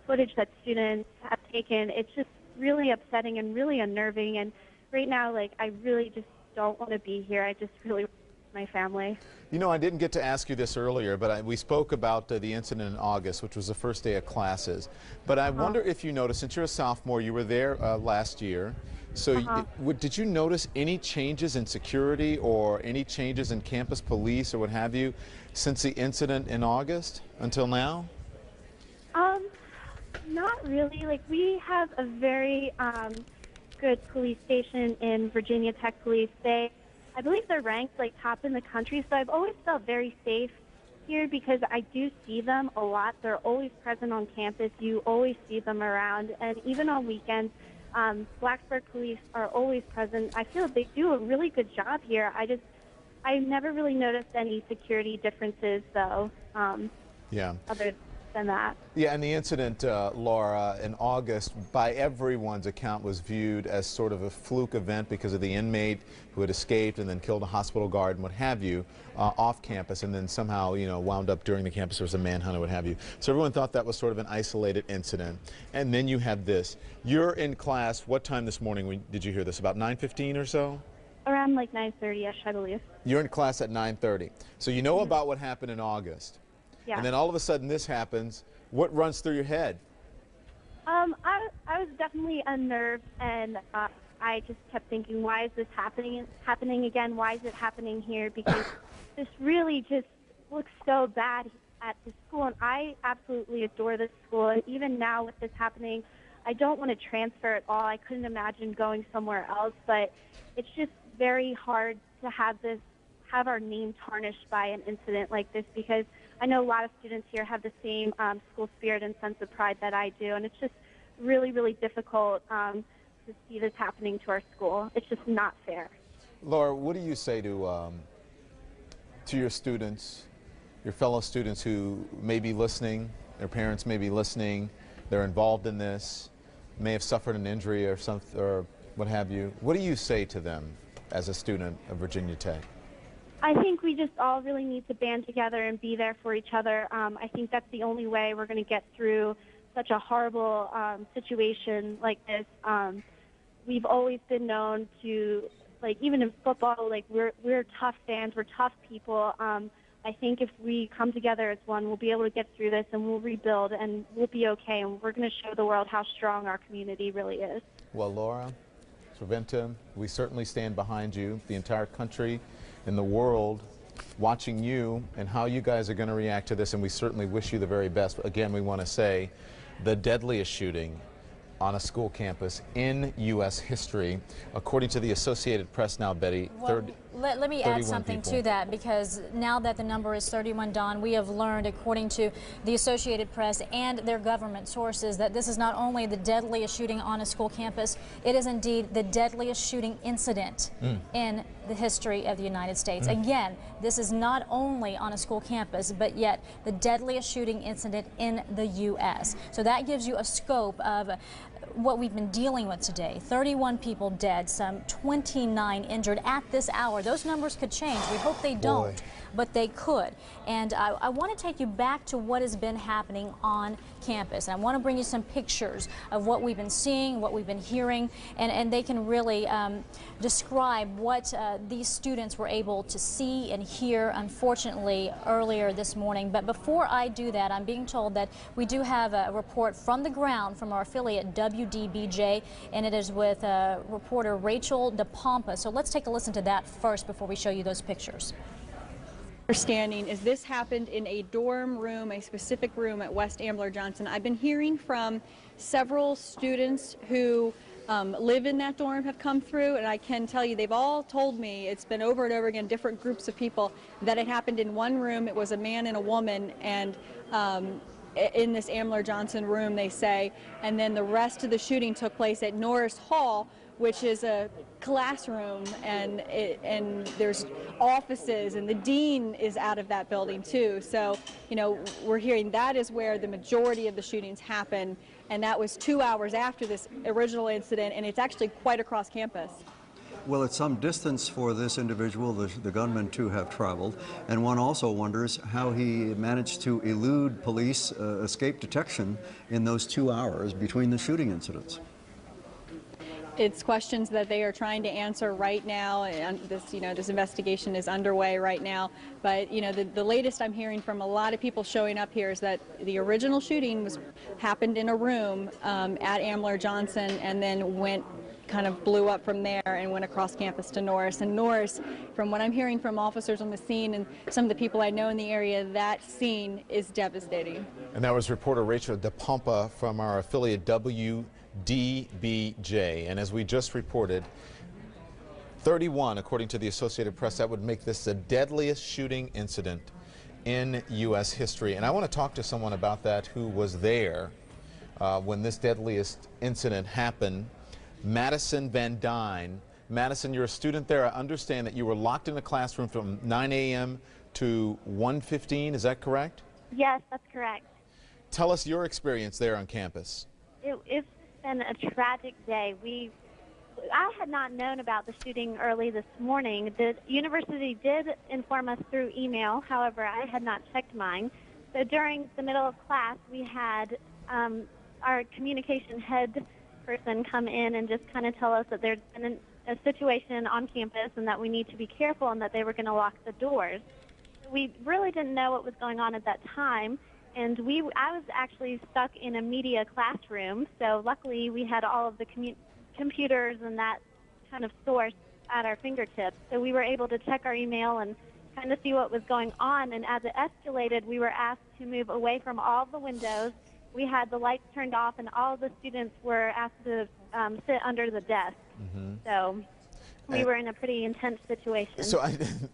footage that students have taken, it's just really upsetting and really unnerving. And right now, like, I really just don't want to be here. I just really want my family. You know, I didn't get to ask you this earlier, but we spoke about the incident in August, which was the first day of classes. But I wonder if you noticed, since you're a sophomore, you were there last year, so did you notice any changes in security or any changes in campus police or what have you since the incident in August until now? Not really. Like, we have a very good police station in Virginia Tech Police. I believe they're ranked like top in the country, so I've always felt very safe here because I do see them a lot. They're always present on campus. You always see them around. And even on weekends, Blacksburg police are always present. I feel they do a really good job here. I never really noticed any security differences, though, Yeah. other than that. Yeah, and the incident, Laura, in August, by everyone's account, was viewed as sort of a fluke event because of the inmate who had escaped and then killed a hospital guard and what have you off campus, and then somehow, you know, wound up during the campus. There was a manhunt or what have you. So everyone thought that was sort of an isolated incident. And then you have this. You're in class. What time this morning did you hear this? About 9:15 or so? Around like 9:30ish, I believe. You're in class at 9:30. So you know about what happened in August. Yeah. And then all of a sudden this happens. What runs through your head? I was definitely unnerved, and I just kept thinking, why is this happening again? Why is it happening here? Because this really just looks so bad at the school, and I absolutely adore this school. And even now with this happening, I don't want to transfer at all. I couldn't imagine going somewhere else, but it's just very hard to have our name tarnished by an incident like this, because I know a lot of students here have the same school spirit and sense of pride that I do, and it's just really, really difficult to see this happening to our school. It's just not fair. Laura, what do you say to your students, your fellow students who may be listening, their parents may be listening, they're involved in this, may have suffered an injury or something or what have you? What do you say to them as a student of Virginia Tech? I think we just all really need to band together and be there for each other. I think that's the only way we're going to get through such a horrible situation like this. We've always been known to, like, even in football, like, we're tough fans, we're tough people. I think if we come together as one, we'll be able to get through this, and we'll rebuild, and we'll be okay, and we're going to show the world how strong our community really is. Well, Laura, Sraventa, we certainly stand behind you, the entire country and the world watching you and how you guys are going to react to this, and we certainly wish you the very best. Again, we want to say the deadliest shooting on a school campus in U.S. history, according to the Associated Press now, Betty. Well, let me add something to that, because now that the number is 31, Don, we have learned, according to the Associated Press and their government sources, that this is not only the deadliest shooting on a school campus, it is indeed the deadliest shooting incident in the history of the United States. Again, this is not only on a school campus, but yet the deadliest shooting incident in the U.S. So that gives you a scope of what we've been dealing with today. 31 people dead, some 29 injured at this hour. Those numbers could change. We hope they don't, but they could. And I want to take you back to what has been happening on campus. I want to bring you some pictures of what we've been seeing, what we've been hearing, and they can really describe what these students were able to see and hear, unfortunately, earlier this morning. But before I do that, I'm being told that we do have a report from the ground from our affiliate WDBJ, and it is with reporter Rachel DePompa. So let's take a listen to that first before we show you those pictures. Understanding is this happened in a dorm room, a specific room at West Ambler Johnson. I've been hearing from several students who live in that dorm have come through, and I can tell you they've all told me, it's been over and over again, different groups of people, that it happened in one room. It was a man and a woman, and in this Ambler Johnson room, they say, and then the rest of the shooting took place at Norris Hall, which is a classroom, and there's offices, and the dean is out of that building too. So, you know, we're hearing that is where the majority of the shootings happen, and that was 2 hours after this original incident, and it's actually quite across campus. Well, it's some distance for this individual, the gunman, to have traveled, and one also wonders how he managed to elude police escape detection in those 2 hours between the shooting incidents. It's questions that they are trying to answer right now, and this investigation is underway right now. But the latest I'm hearing from a lot of people showing up here is that the original shooting happened in a room at Ambler Johnson, and then kind of blew up from there and went across campus to Norris. And Norris, from what I'm hearing from officers on the scene and some of the people I know in the area, that scene is devastating. And that was reporter Rachel DePompa from our affiliate WDBJ. And as we just reported, 31, according to the Associated Press, that would make this the deadliest shooting incident in U.S. history. And I want to talk to someone about that who was there when this deadliest incident happened. Madison Van Dyne. Madison, you're a student there. I understand that you were locked in a classroom from 9 a.m. to 1:15. Is that correct? Yes, that's correct. Tell us your experience there on campus. It's been a tragic day. I had not known about the shooting early this morning. The university did inform us through email. However, I had not checked mine. So during the middle of class, we had our communication head person come in and just kind of tell us that there's been a situation on campus and that we need to be careful and that they were going to lock the doors. We really didn't know what was going on at that time, and I was actually stuck in a media classroom, so luckily we had all of the computers and that kind of source at our fingertips, so we were able to check our email and kind of see what was going on. And as it escalated, we were asked to move away from all the windows. We had the lights turned off, and all the students were asked to sit under the desk. So we were in a pretty intense situation. So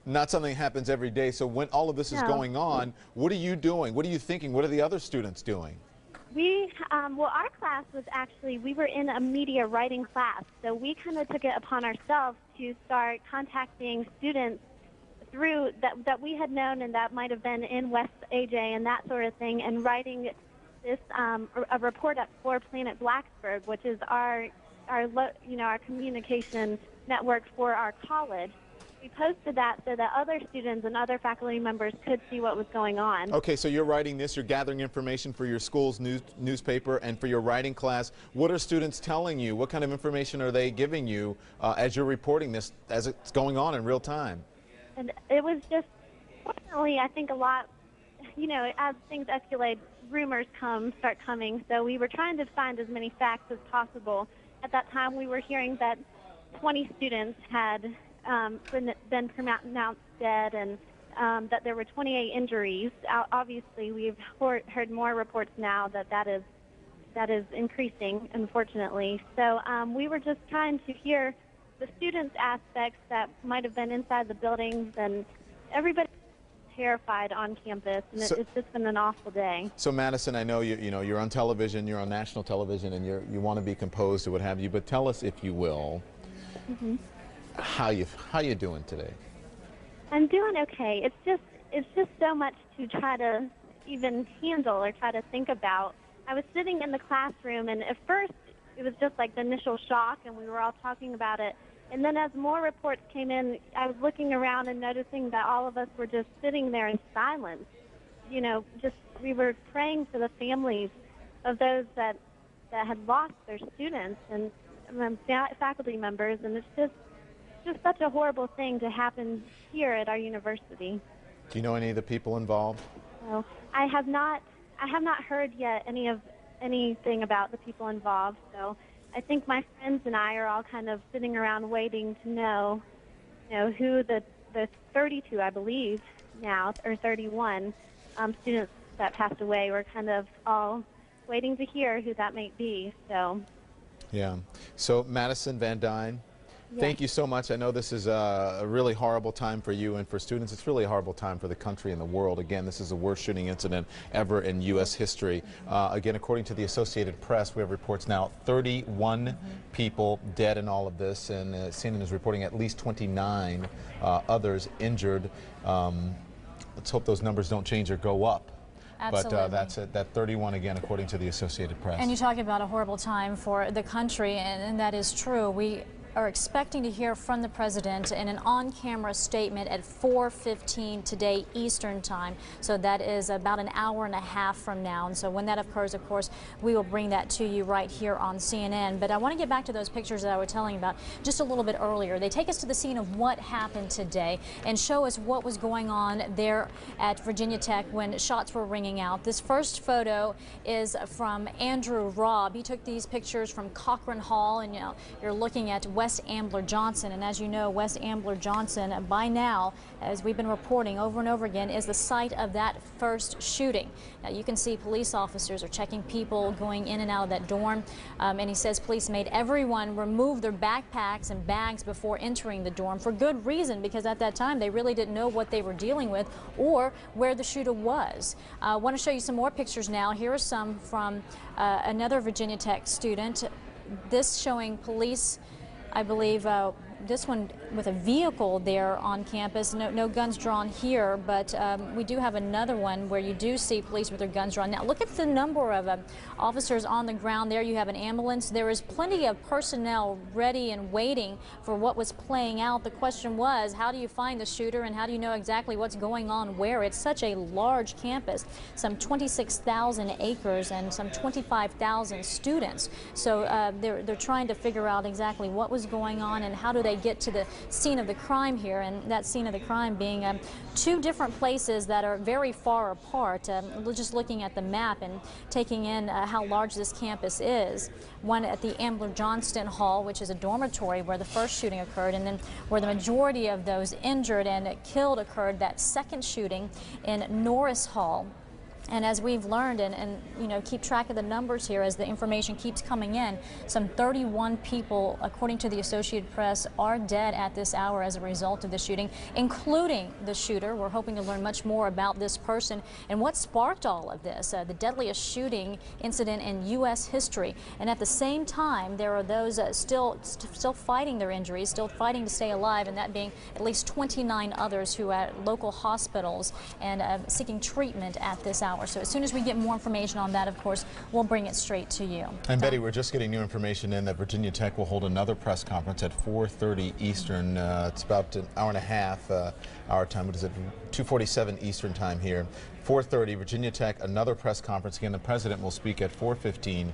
not something that happens every day. So when all of this is going on, what are you doing? What are you thinking? What are the other students doing? Well, our class was actually, we were in a media writing class, so we kind of took it upon ourselves to start contacting students through that we had known and that might have been in West AJ and that sort of thing, and writing this a report up for Planet Blacksburg, which is our communication network for our college. We posted that so that other students and other faculty members could see what was going on. Okay, so you're writing this, you're gathering information for your school's newspaper and for your writing class. What are students telling you? What kind of information are they giving you as you're reporting this, as it's going on in real time? And it was just, fortunately, I think a lot, as things escalate, rumors start coming. So we were trying to find as many facts as possible. At that time, we were hearing that 20 students had been pronounced dead, and that there were 28 injuries. Obviously, we've heard more reports now that is increasing, unfortunately. So we were just trying to hear the students' aspects that might have been inside the buildings, and everybody terrified on campus, and it's just been an awful day. So Madison, I know you're on television, you're on national television, and you want to be composed or what have you, but tell us, if you will, how you doing today? I'm doing okay. It's just so much to try to even handle or try to think about. I was sitting in the classroom, and at first it was just like the initial shock, and we were all talking about it. And then as more reports came in, I was looking around and noticing that all of us were just sitting there in silence. We were praying for the families of those that had lost their students and faculty members, and it's just such a horrible thing to happen here at our university. Do you know any of the people involved? No, I have not heard yet anything about the people involved. So I think my friends and I are all kind of sitting around waiting to know, who the 32, I believe now, or 31 students that passed away. We're kind of all waiting to hear who that might be. So. Yeah. So Madison Van Dyne, thank you so much. I know this is a really horrible time for you and for students. It's really a horrible time for the country and the world. Again, this is the worst shooting incident ever in U.S. history. Again, according to the Associated Press, we have reports now 31 people dead in all of this, and CNN is reporting at least 29 others injured. Let's hope those numbers don't change or go up. Absolutely. But that's it. That 31 again, according to the Associated Press. And you talk about a horrible time for the country, and that is true. We are expecting to hear from the president in an on-camera statement at 4:15 today Eastern time. So that is about an hour and a half from now. And so when that occurs, of course, we will bring that to you right here on CNN. But I want to get back to those pictures that I was telling you about just a little bit earlier. They take us to the scene of what happened today and show us what was going on there at Virginia Tech when shots were ringing out. This first photo is from Andrew Robb. He took these pictures from Cochran Hall, and you're looking at West Ambler Johnson. And as you know, West Ambler Johnson, by now, as we've been reporting over and over again, is the site of that first shooting. Now, you can see police officers are checking people going in and out of that dorm. And he says police made everyone remove their backpacks and bags before entering the dorm for good reason, because at that time they really didn't know what they were dealing with or where the shooter was. I want to show you some more pictures now. Here are some from another Virginia Tech student. This showing police, I believe, this one with a vehicle there on campus. No guns drawn here, but we do have another one where you do see police with their guns drawn. Now look at the number of officers on the ground there. You have an ambulance. There is plenty of personnel ready and waiting for what was playing out. The question was, how do you find the shooter and how do you know exactly what's going on where? It's such a large campus, some 26,000 acres and some 25,000 students. So they're trying to figure out exactly what was going on and how do they get to the scene of the crime here, and that scene of the crime being two different places that are very far apart. Just looking at the map and taking in how large this campus is. One at the Ambler Johnston Hall, which is a dormitory where the first shooting occurred, and then where the majority of those injured and killed occurred, that second shooting in Norris Hall. And as we've learned and you know, keep track of the numbers here as the information keeps coming in, some 31 people, according to the Associated Press, are dead at this hour as a result of the shooting, including the shooter. We're hoping to learn much more about this person and what sparked all of this, the deadliest shooting incident in U.S. history. And at the same time, there are those still fighting their injuries, still fighting to stay alive, and that being at least 29 others who are at local hospitals and seeking treatment at this hour. So as soon as we get more information on that, of course, we'll bring it straight to you. And Betty, we're just getting new information in that Virginia Tech will hold another press conference at 4:30 Eastern. It's about an hour and a half our time. What is it? 2:47 Eastern time here. 4:30 Virginia Tech, another press conference. Again, the president will speak at 4:15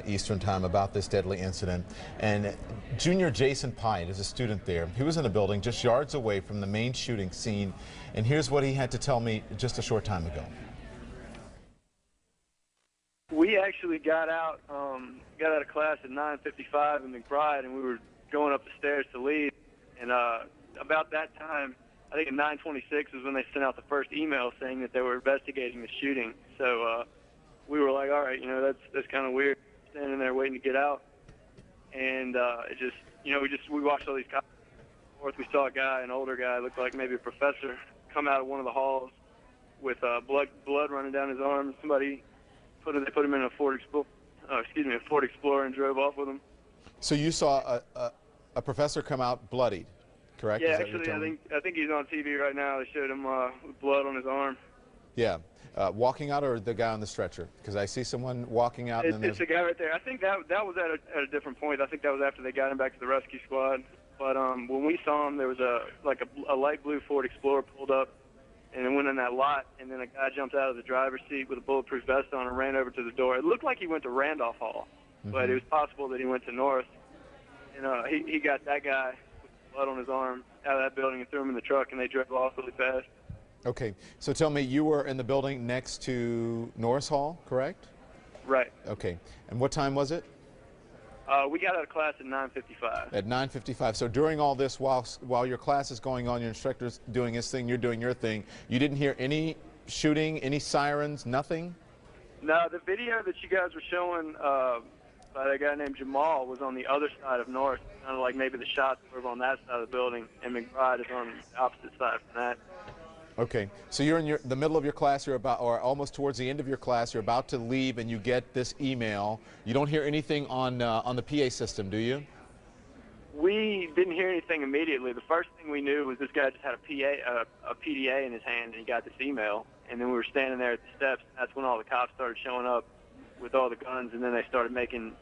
Eastern time about this deadly incident. And junior Jason Pyatt is a student there. He was in the building just yards away from the main shooting scene. And here's what he had to tell me just a short time ago. We actually got out of class at 9:55 in McBride, and we were going up the stairs to leave. And about that time, I think at 9:26 was when they sent out the first email saying that they were investigating the shooting. So we were like, all right, you know, that's kind of weird, standing there waiting to get out. And it just, you know, we watched all these cops. We saw a guy, an older guy, looked like maybe a professor, come out of one of the halls with blood running down his arm. Somebody they put him in a Ford Explorer and drove off with him. So you saw a professor come out bloodied, correct? Yeah, actually, I think he's on TV right now. They showed him with blood on his arm. Yeah, walking out, or the guy on the stretcher? Because I see someone walking out. It's the guy right there. I think that was at a different point. I think that was after they got him back to the rescue squad. But when we saw him, there was a light blue Ford Explorer pulled up, and it went in that lot, and then a guy jumped out of the driver's seat with a bulletproof vest on and ran over to the door. It looked like he went to Randolph Hall, but it was possible that he went to Norris. And he got that guy with blood on his arm out of that building and threw him in the truck, and they drove off really fast. Okay, so tell me, you were in the building next to Norris Hall, correct? Right. Okay, and what time was it? We got out of class at 9:55. At 9:55. So during all this, while your class is going on, your instructor's doing his thing, you're doing your thing, you didn't hear any shooting, any sirens, nothing? No, the video that you guys were showing by a guy named Jamal was on the other side of North, kind of like maybe the shots were on that side of the building, and McBride is on the opposite side from that. Okay, so you're in the middle of your class, or almost towards the end of your class, you're about to leave, and you get this email. You don't hear anything on the PA system, do you? We didn't hear anything immediately. The first thing we knew was this guy just had a PDA in his hand, and he got this email. And then we were standing there at the steps. And that's when all the cops started showing up with all the guns, and then they started making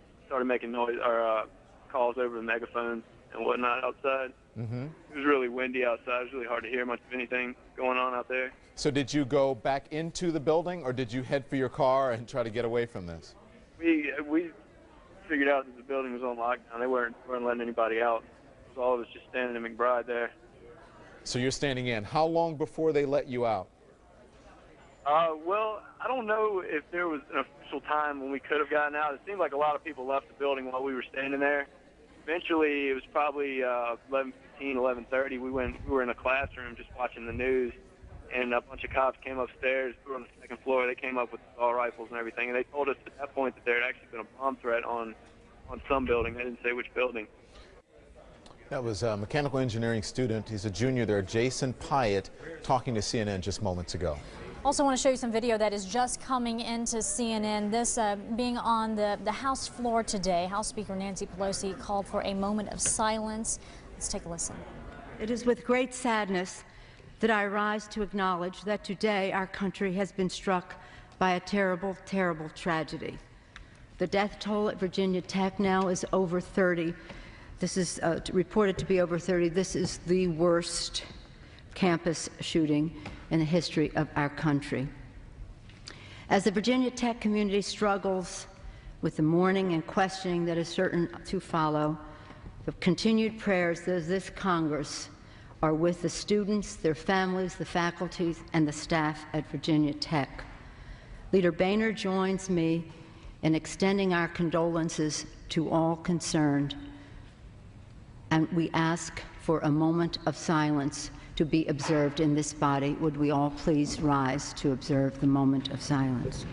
noise or calls over the megaphones and whatnot outside. Mm-hmm. It was really windy outside. It was really hard to hear much of anything going on out there. So did you go back into the building, or did you head for your car and try to get away from this? We figured out that the building was on lockdown. They weren't letting anybody out. So all of us just standing in McBride there. So you're standing in. How long before they let you out? Well, I don't know if there was an official time when we could have gotten out. It seemed like a lot of people left the building while we were standing there. eventually, it was probably 11:15, 11:30. We were in a classroom just watching the news, and a bunch of cops came upstairs. We were on the second floor. They came up with assault rifles and everything, and they told us at that point that there had actually been a bomb threat on some building. They didn't say which building. That was a mechanical engineering student. He's a junior there, Jason Pyatt, talking to CNN just moments ago. Also want to show you some video that is just coming into CNN. This being on the House floor today. House Speaker Nancy Pelosi called for a moment of silence. Let's take a listen. It is with great sadness that I rise to acknowledge that today our country has been struck by a terrible, terrible tragedy. The death toll at Virginia Tech now is over 30. This is reported to be over 30. This is the worst campus shooting in the history of our country. As the Virginia Tech community struggles with the mourning and questioning that is certain to follow, the continued prayers of this Congress are with the students, their families, the faculties, and the staff at Virginia Tech. Leader Boehner joins me in extending our condolences to all concerned, and we ask for a moment of silence to be observed in this body. Would we all please rise to observe the moment of silence?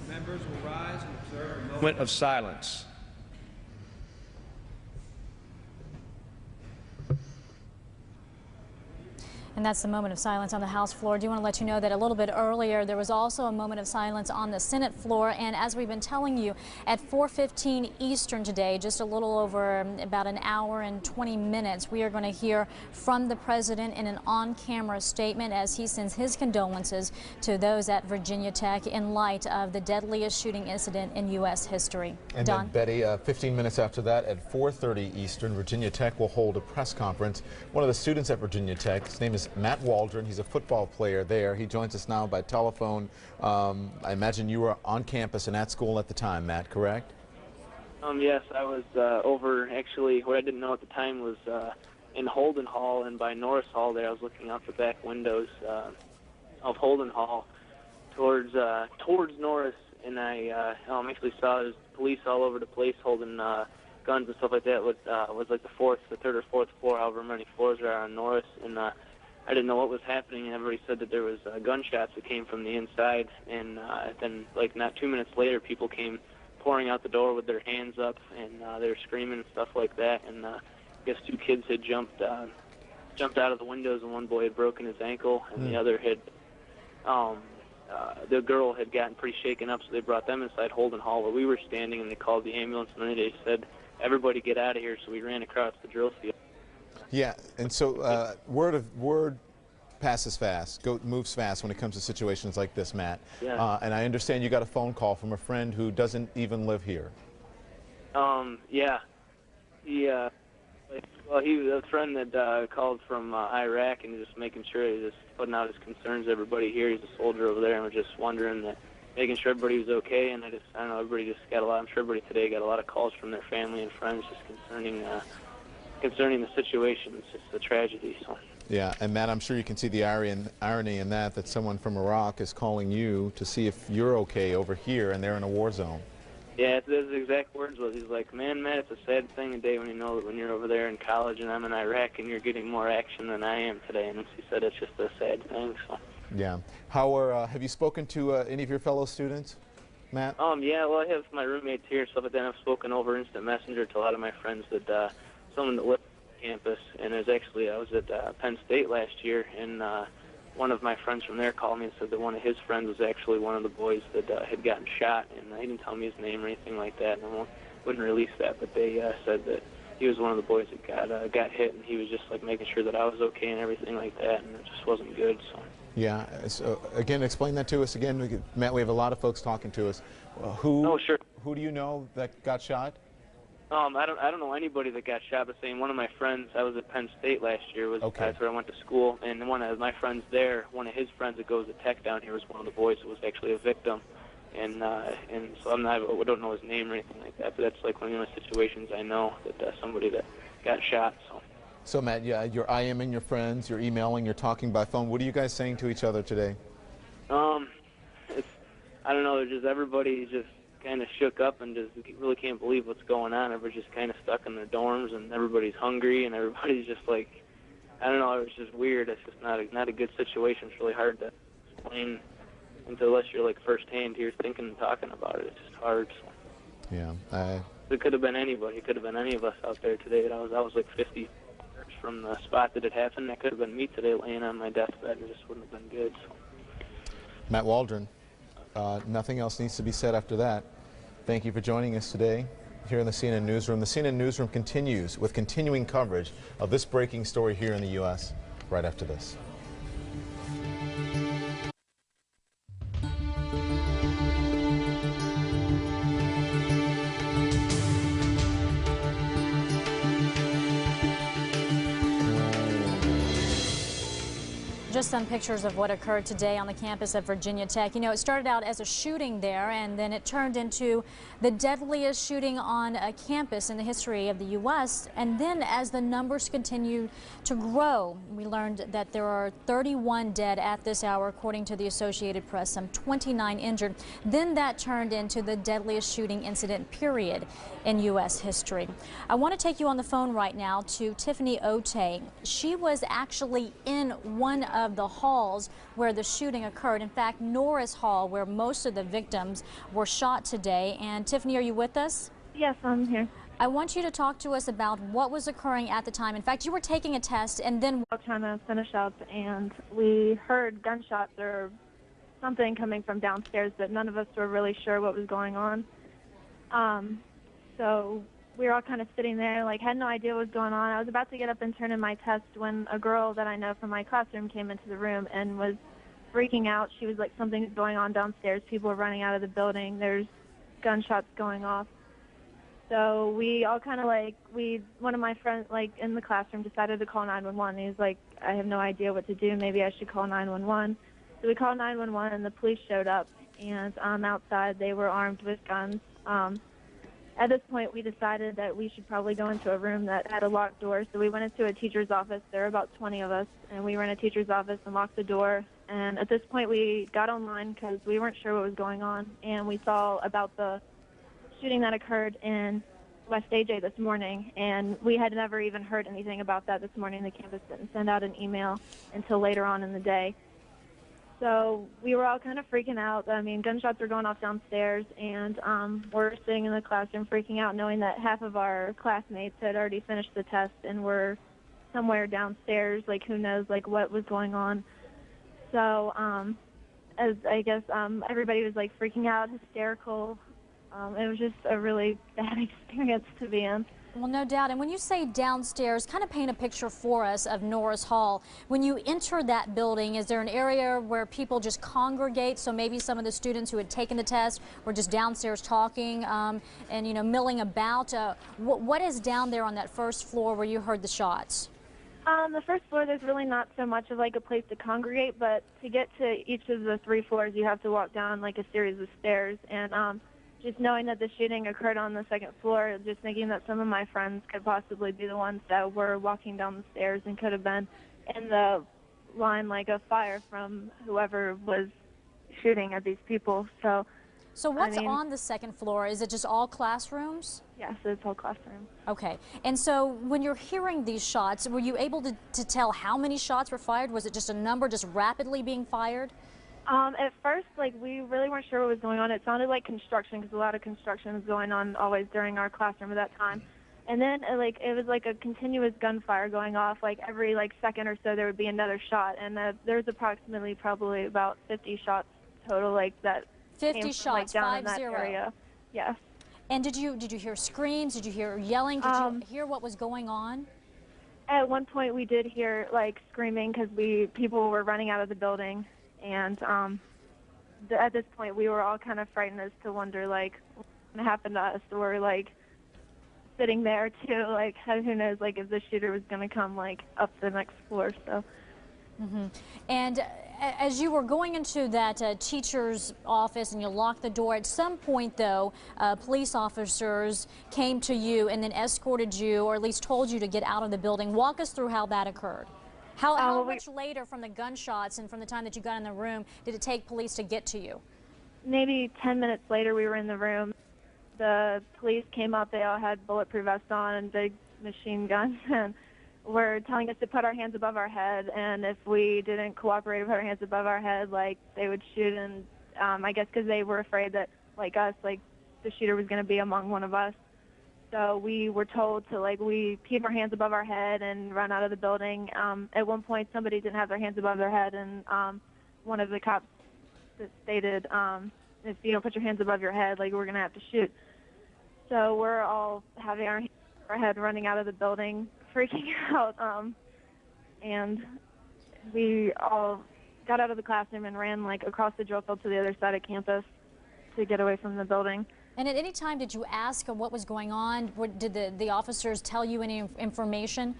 Members will rise and observe a moment of silence. And that's the moment of silence on the House floor. I do want to let you know that a little bit earlier there was also a moment of silence on the Senate floor. And as we've been telling you, at 4:15 Eastern today, just a little over about an hour and 20 minutes, we are going to hear from the president in an on-camera statement as he sends his condolences to those at Virginia Tech in light of the deadliest shooting incident in U.S. history. And Don? then, Betty, 15 minutes after that, at 4:30 Eastern, Virginia Tech will hold a press conference. One of the students at Virginia Tech, his name is Matt Waldron. He's a football player there. He joins us now by telephone. I imagine you were on campus and at school at the time, Matt, correct? Yes, I was over, actually, what I didn't know at the time was in Holden Hall, and by Norris Hall there, I was looking out the back windows of Holden Hall towards Norris, and I actually saw there's police all over the place holding guns and stuff like that. It was like the third or fourth floor, however many floors there are on Norris, and I didn't know what was happening, and everybody said that there was gunshots that came from the inside, and then, like, not 2 minutes later, people came pouring out the door with their hands up, and they were screaming and stuff like that, and I guess 2 kids had jumped out of the windows, and one boy had broken his ankle, and the other had, the girl had gotten pretty shaken up, so they brought them inside Holden Hall where we were standing, and they called the ambulance, and then they said, everybody get out of here, so we ran across the drill field. Yeah, and so word passes fast, moves fast when it comes to situations like this, Matt. Yeah. And I understand you got a phone call from a friend who doesn't even live here. Yeah. He was a friend that called from Iraq, and just making sure he's just putting out his concerns to everybody here. He's a soldier over there, and we're just wondering that, making sure everybody was okay. And I don't know, everybody just got a lot. I'm sure everybody today got a lot of calls from their family and friends just concerning the situation. It's just a tragedy. So. Yeah, and Matt, I'm sure you can see the irony in that someone from Iraq is calling you to see if you're okay over here, and they're in a war zone. Yeah, his exact words was, he's like, man, Matt, it's a sad thing today when you know that when you're over there in college and I'm in Iraq and you're getting more action than I am today. And he said it's just a sad thing. So. Yeah. Have you spoken to any of your fellow students, Matt? Yeah, well, I have my roommates here and stuff like that. I've spoken over Instant Messenger to a lot of my friends that someone that lives on campus, and it was actually, I was at Penn State last year, and one of my friends from there called me and said that one of his friends was actually one of the boys that had gotten shot, and he didn't tell me his name or anything like that, and I wouldn't release that, but they said that he was one of the boys that got hit, and he was just like making sure that I was okay and everything like that, and it just wasn't good. So. Yeah. So again, explain that to us again, Matt. We have a lot of folks talking to us. Who do you know that got shot? I don't know anybody that got shot, but saying one of my friends, I was at Penn State last year, that's where I went to school, and one of my friends there, one of his friends that goes to Tech down here was one of the boys that was actually a victim, and so I don't know his name or anything like that, but that's like one of the only situations I know that somebody that got shot. So Matt, yeah, you're IMing your friends, you're emailing, you're talking by phone. What are you guys saying to each other today? I don't know, just everybody just kind of shook up and just really can't believe what's going on. Everybody's just kind of stuck in their dorms, and everybody's hungry, and everybody's just like, I don't know, it was just weird. It's just not a good situation. It's really hard to explain unless you're like firsthand here thinking and talking about it. It's just hard. So. Yeah. It could have been anybody. It could have been any of us out there today. I was like 50 yards from the spot that it happened. That could have been me today laying on my deathbed, and it just wouldn't have been good. So. Matt Waldron, nothing else needs to be said after that. Thank you for joining us today here in the CNN Newsroom. The CNN Newsroom continues with continuing coverage of this breaking story here in the U.S. right after this. Just some pictures of what occurred today on the campus of Virginia Tech. You know, it started out as a shooting there, and then it turned into the deadliest shooting on a campus in the history of the U.S. And then as the numbers continue to grow, we learned that there are 31 dead at this hour, according to the Associated Press, some 29 injured. Then that turned into the deadliest shooting incident, period, in U.S. history. I want to take you on the phone right now to Tiffany Otey. She was actually in one of the halls where the shooting occurred. In fact, Norris Hall, where most of the victims were shot today. And Tiffany, are you with us? Yes, I'm here. I want you to talk to us about what was occurring at the time. In fact, you were taking a test and then... I was trying to finish up, and we heard gunshots or something coming from downstairs, but none of us were really sure what was going on. So we were all kind of sitting there, like, had no idea what was going on. I was about to get up and turn in my test when a girl that I know from my classroom came into the room and was freaking out. She was like, something's going on downstairs. People are running out of the building. There's gunshots going off. So we all kind of like, one of my friends, like, in the classroom decided to call 911. He was like, I have no idea what to do. Maybe I should call 911. So we called 911, and the police showed up. And outside, they were armed with guns. At this point, we decided that we should probably go into a room that had a locked door. So we went into a teacher's office. There were about 20 of us, and we were in a teacher's office and locked the door. And at this point, we got online because we weren't sure what was going on. And we saw about the shooting that occurred in West AJ this morning. And we had never even heard anything about that this morning. The campus didn't send out an email until later on in the day. So we were all kind of freaking out. I mean, gunshots were going off downstairs, and we're sitting in the classroom freaking out, knowing that half of our classmates had already finished the test and were somewhere downstairs, like, who knows, like, what was going on. So as I guess everybody was, like, freaking out, hysterical. It was just a really bad experience to be in. Well, no doubt. And when you say downstairs, kind of paint a picture for us of Norris Hall. When you enter that building, is there an area where people just congregate? So maybe some of the students who had taken the test were just downstairs talking and, you know, milling about. What is down there on that first floor where you heard the shots? The first floor, there's really not so much of, like, a place to congregate, but to get to each of the 3 floors, you have to walk down, like, a series of stairs. And just knowing that the shooting occurred on the 2nd floor, just thinking that some of my friends could possibly be the ones that were walking down the stairs and could have been in the line, like, of fire from whoever was shooting at these people. So what's on the 2nd floor? Is it just all classrooms? Yes, it's all classrooms. Okay. And so when you're hearing these shots, were you able to tell how many shots were fired? Was it just a number just rapidly being fired? At first, like, we really weren't sure what was going on. It sounded like construction, because a lot of construction was going on always during our classroom at that time. And then, like, it was like a continuous gunfire going off. Like, every, like, second or so there would be another shot. And there's approximately probably about 50 shots total, like, that 50 came shots, from, like, down 50. in that area. Yes. And did you hear screams? Did you hear yelling? Did you hear what was going on? At one point, we did hear, like, screaming because people were running out of the building. And at this point, we were all kind of frightened as to wonder, like, what's going to happen to us. We're, like, sitting there, too, like, who knows, like, if the shooter was going to come, like, up the next floor, so. And as you were going into that teacher's office and you locked the door, at some point, though, police officers came to you and then escorted you, or at least told you to get out of the building. Walk us through how that occurred. How much later from the gunshots and from the time that you got in the room did it take police to get to you? Maybe 10 minutes later we were in the room. the police came up. They all had bulletproof vests on and big machine guns, and were telling us to put our hands above our head. And if we didn't cooperate or put our hands above our head, like, they would shoot. And I guess because they were afraid that, like us, like, the shooter was going to be among one of us. So we were told to, like, we keep our hands above our head and run out of the building. At one point, somebody didn't have their hands above their head, and one of the cops stated, if you don't put your hands above your head, like, we're going to have to shoot. So we're all having our hands above our head, running out of the building, freaking out. And we all got out of the classroom and ran, like, across the drill field to the other side of campus to get away from the building. And at any time, did you ask what was going on? Did the officers tell you any information?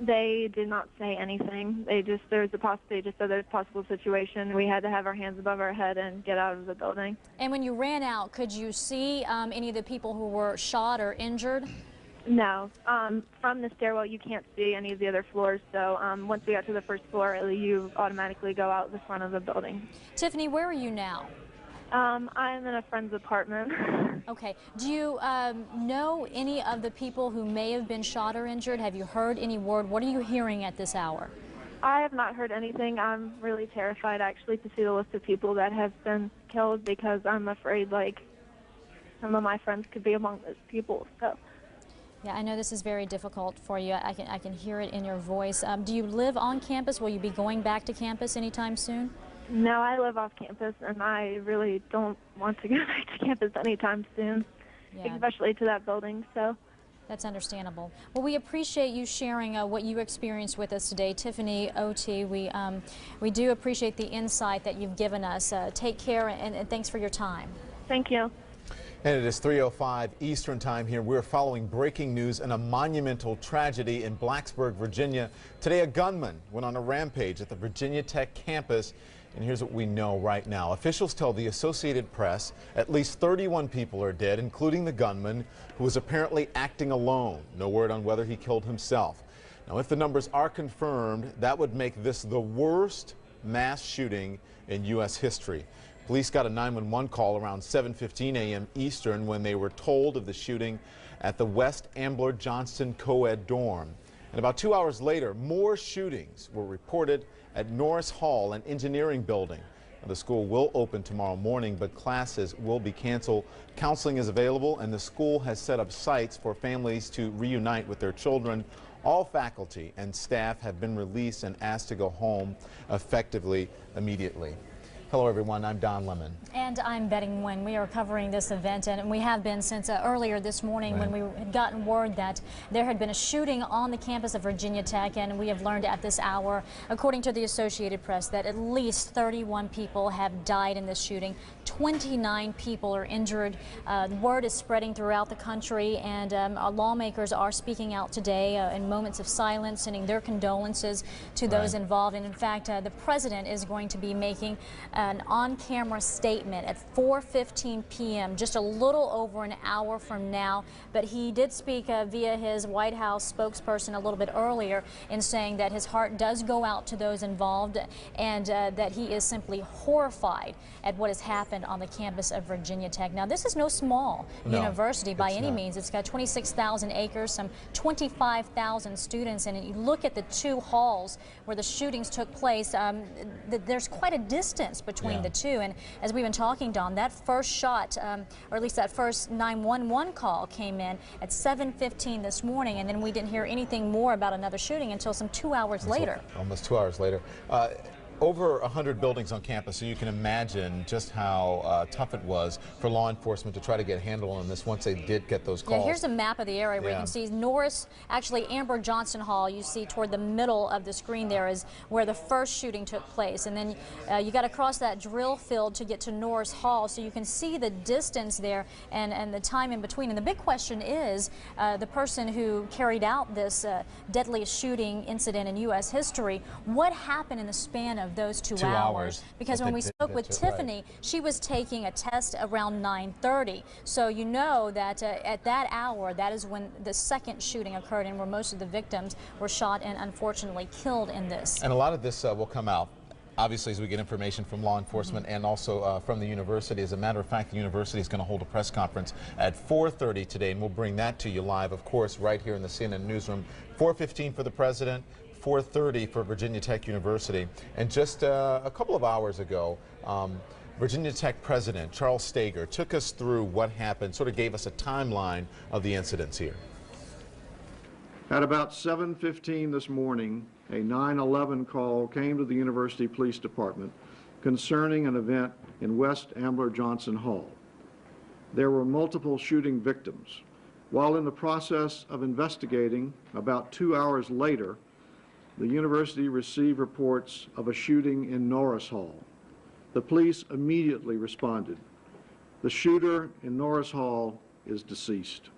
They did not say anything. They just said there's a possible situation. We had to have our hands above our head and get out of the building. And when you ran out, could you see any of the people who were shot or injured? No. From the stairwell, you can't see any of the other floors. So once we got to the first floor, you automatically go out the front of the building. Tiffany, where are you now? I'm in a friend's apartment. Okay. Do you know any of the people who may have been shot or injured? Have you heard any word? What are you hearing at this hour? I have not heard anything. I'm really terrified, actually, to see the list of people that have been killed, because I'm afraid, like, some of my friends could be among those people. So. Yeah, I know this is very difficult for you. I can hear it in your voice. Do you live on campus? Will you be going back to campus anytime soon? No, I live off campus, and I really don't want to go back to campus anytime soon, especially to that building. So. That's understandable. Well, we appreciate you sharing what you experienced with us today. Tiffany, OT, we do appreciate the insight that you've given us. Take care, and thanks for your time. Thank you. And it is 3:05 Eastern Time here. We're following breaking news in a monumental tragedy in Blacksburg, Virginia. Today, a gunman went on a rampage at the Virginia Tech campus. And here's what we know right now. Officials tell the Associated Press at least 31 people are dead, including the gunman, who was apparently acting alone. No word on whether he killed himself. Now, if the numbers are confirmed, that would make this the worst mass shooting in U.S. history. Police got a 911 call around 7:15 a.m. Eastern when they were told of the shooting at the West Ambler Johnston co-ed dorm. And about 2 hours later, more shootings were reported at Norris Hall, an engineering building. Now, the school will open tomorrow morning, but classes will be canceled. Counseling is available, and the school has set up sites for families to reunite with their children. All faculty and staff have been released and asked to go home effectively immediately. Hello, everyone. I'm Don Lemon. And I'm Betty Nguyen. We are covering this event, and we have been since earlier this morning when we had gotten word that there had been a shooting on the campus of Virginia Tech, and we have learned at this hour, according to the Associated Press, that at least 31 people have died in this shooting. 29 people are injured. The word is spreading throughout the country, and our lawmakers are speaking out today in moments of silence, sending their condolences to those involved. And in fact, the president is going to be making an on-camera statement at 4:15 p.m., just a little over an hour from now. But he did speak via his White House spokesperson a little bit earlier in saying that his heart does go out to those involved, and that he is simply horrified at what has happened on the campus of Virginia Tech. Now, this is no small university by any means. It's got 26,000 acres, some 25,000 students, and you look at the two halls where the shootings took place, there's quite a distance between the two. And as we've been talking, Don, that first shot, or at least that first 911 call came in at 7:15 this morning, and then we didn't hear anything more about another shooting until some 2 hours later. Almost 2 hours later. Over 100 buildings on campus, so you can imagine just how tough it was for law enforcement to try to get a handle on this once they did get those calls. Yeah, here's a map of the area where you can see Norris, actually Ambler Johnston Hall, you see toward the middle of the screen there is where the first shooting took place. And then you got to cross that drill field to get to Norris Hall, so you can see the distance there and the time in between. And the big question is the person who carried out this deadliest shooting incident in U.S. history, what happened in the span of those 2 hours? Because when we spoke with Tiffany, she was taking a test around 9:30. So you know that at that hour, that is when the second shooting occurred, and where most of the victims were shot and unfortunately killed in this. And a lot of this will come out obviously, as we get information from law enforcement and also from the university. As a matter of fact, the university is going to hold a press conference at 4:30 today, and we'll bring that to you live, of course, right here in the CNN newsroom. 4:15 for the president, 4:30 for Virginia Tech University. And just a couple of hours ago, Virginia Tech President Charles Steger took us through what happened, sort of gave us a timeline of the incidents here. At about 7:15 this morning, a 911 call came to the University Police Department concerning an event in West Ambler Johnson Hall. There were multiple shooting victims. While in the process of investigating, about 2 hours later, the university received reports of a shooting in Norris Hall. The police immediately responded. The shooter in Norris Hall is deceased.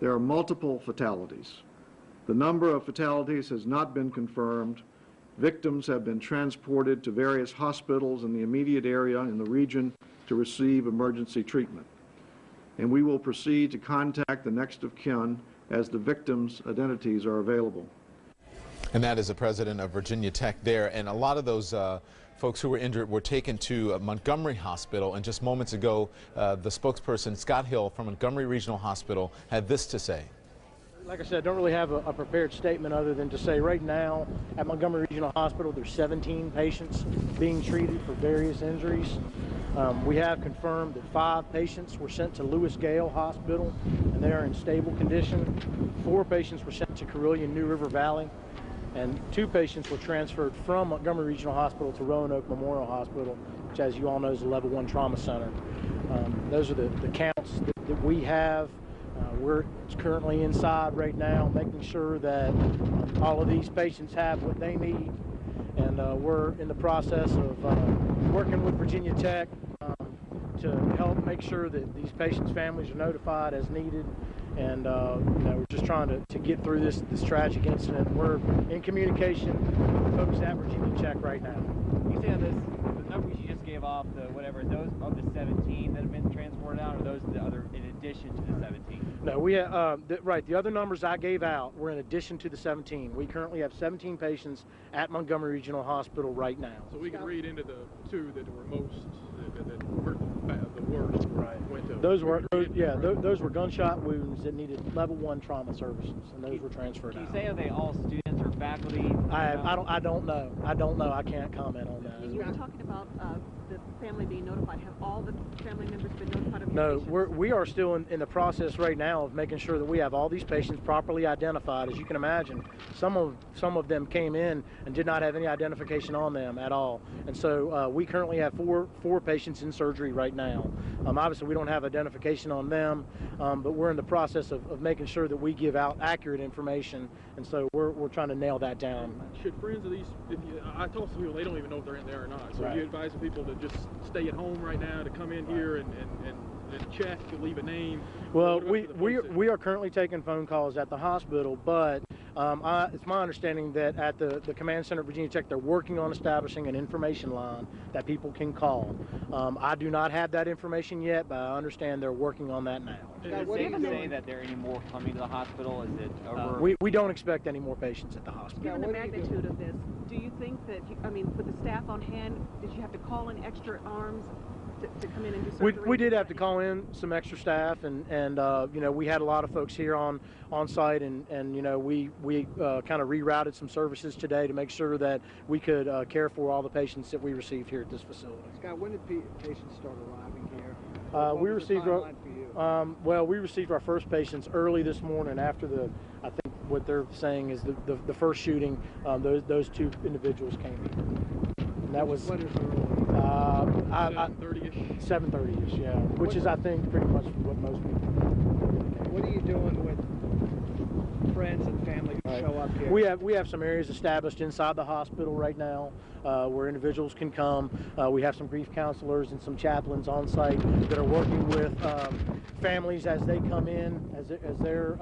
There are multiple fatalities. The number of fatalities has not been confirmed. Victims have been transported to various hospitals in the immediate area in the region to receive emergency treatment. And we will proceed to contact the next of kin as the victims' identities are available. And that is the president of Virginia Tech there. And a lot of those folks who were injured were taken to Montgomery Hospital. And just moments ago, the spokesperson, Scott Hill from Montgomery Regional Hospital, had this to say. Like I said, I don't really have a prepared statement other than to say right now at Montgomery Regional Hospital there's 17 patients being treated for various injuries. We have confirmed that 5 patients were sent to Lewis Gale Hospital and they are in stable condition. 4 patients were sent to Carilion New River Valley, and 2 patients were transferred from Montgomery Regional Hospital to Roanoke Memorial Hospital, which, as you all know, is a level 1 trauma center. Those are the counts that we have. We're currently inside right now making sure that all of these patients have what they need, and we're in the process of working with Virginia Tech to help make sure that these patients' families are notified as needed. And we're just trying to get through this tragic incident. We're in communication with folks at Virginia Tech right now. You say on this, the numbers you just gave off, the whatever, those of the 17 that have been transported out, or those the other in addition to the 17? No, we have, right, the other numbers I gave out were in addition to the 17. We currently have 17 patients at Montgomery Regional Hospital right now. So we can read into the 2 that were most, that hurt the worst. Right. Went to. Those were gunshot wounds that needed level 1 trauma services, and those were transferred out. Can you say are they all students or faculty? I don't know. I can't comment on that. You were talking about the family being notified. Have all the family members been notified of No, we are still in the process right now of making sure that we have all these patients properly identified. As you can imagine, some of them came in and did not have any identification on them at all, and so we currently have four patients in surgery right now. Obviously, we don't have identification on them, but we're in the process of making sure that we give out accurate information, and so we're trying to nail that down. Should friends of these, I told some people they don't even know if they're in there or not, so right. You advising people to just stay at home right now, to come in here and check, to leave a name? Well, we are currently taking phone calls at the hospital, but it's my understanding that at the command center at Virginia Tech, they're working on establishing an information line that people can call. I do not have that information yet, but I understand they're working on that now. Is it safe to say that there are any more coming to the hospital? Is it over? We don't expect any more patients at the hospital. Given the magnitude of this, do you think that, with the staff on hand, did you have to call in extra arms to come in and do surgery? We did have to call in some extra staff, and we had a lot of folks here on site, and we kind of rerouted some services today to make sure that we could care for all the patients that we received here at this facility. Scott, when did patients start arriving here? We received our first patients early this morning after I think what they're saying is the first shooting. Those 2 individuals came here. And that was 7:30ish. 7:30ish, yeah. Which is, I think, pretty much what most people do. What are you doing with friends and family who show up here? We have some areas established inside the hospital right now where individuals can come. We have some grief counselors and some chaplains on site that are working with families as they come in, as they're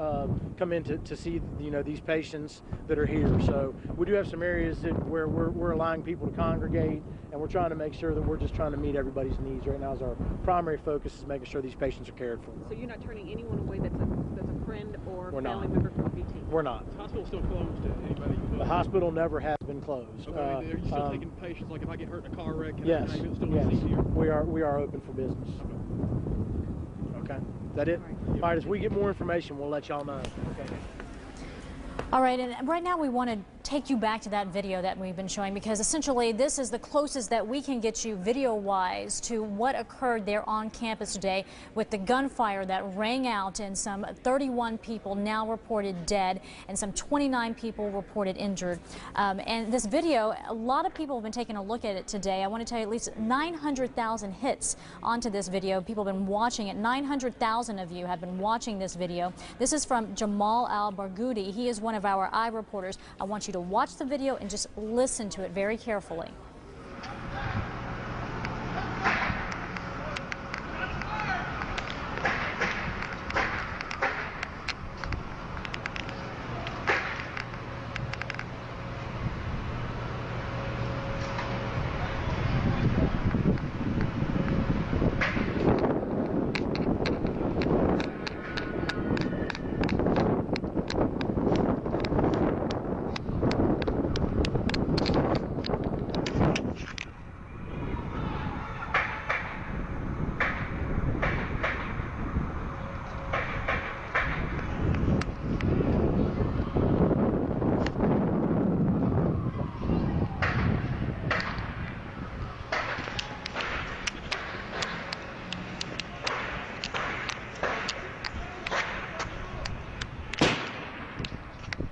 come in to see these patients that are here. So we do have some areas where we're allowing people to congregate, and we're trying to make sure that we're just trying to meet everybody's needs right now. As our primary focus is making sure these patients are cared for. So you're not turning anyone away that's a friend or family member from VT? We're not. The hospital's still closed to anybody? The hospital never has been closed. Okay, are you still taking patients, like if I get hurt in a car wreck, can Yes, I still yes, see here? we are open for business. Okay, is that it? All right, as we get more information, we'll let y'all know. Okay. All right, and right now we want to take you back to that video that we've been showing, because essentially this is the closest that we can get you video-wise to what occurred there on campus today with the gunfire that rang out and some 31 people now reported dead and some 29 people reported injured. And this video, a lot of people have been taking a look at it today. I want to tell you at least 900,000 hits onto this video. People have been watching it. 900,000 of you have been watching this video. This is from Jamal Al-Barghouti. He is one of our eye reporters. I want you to watch the video and just listen to it very carefully.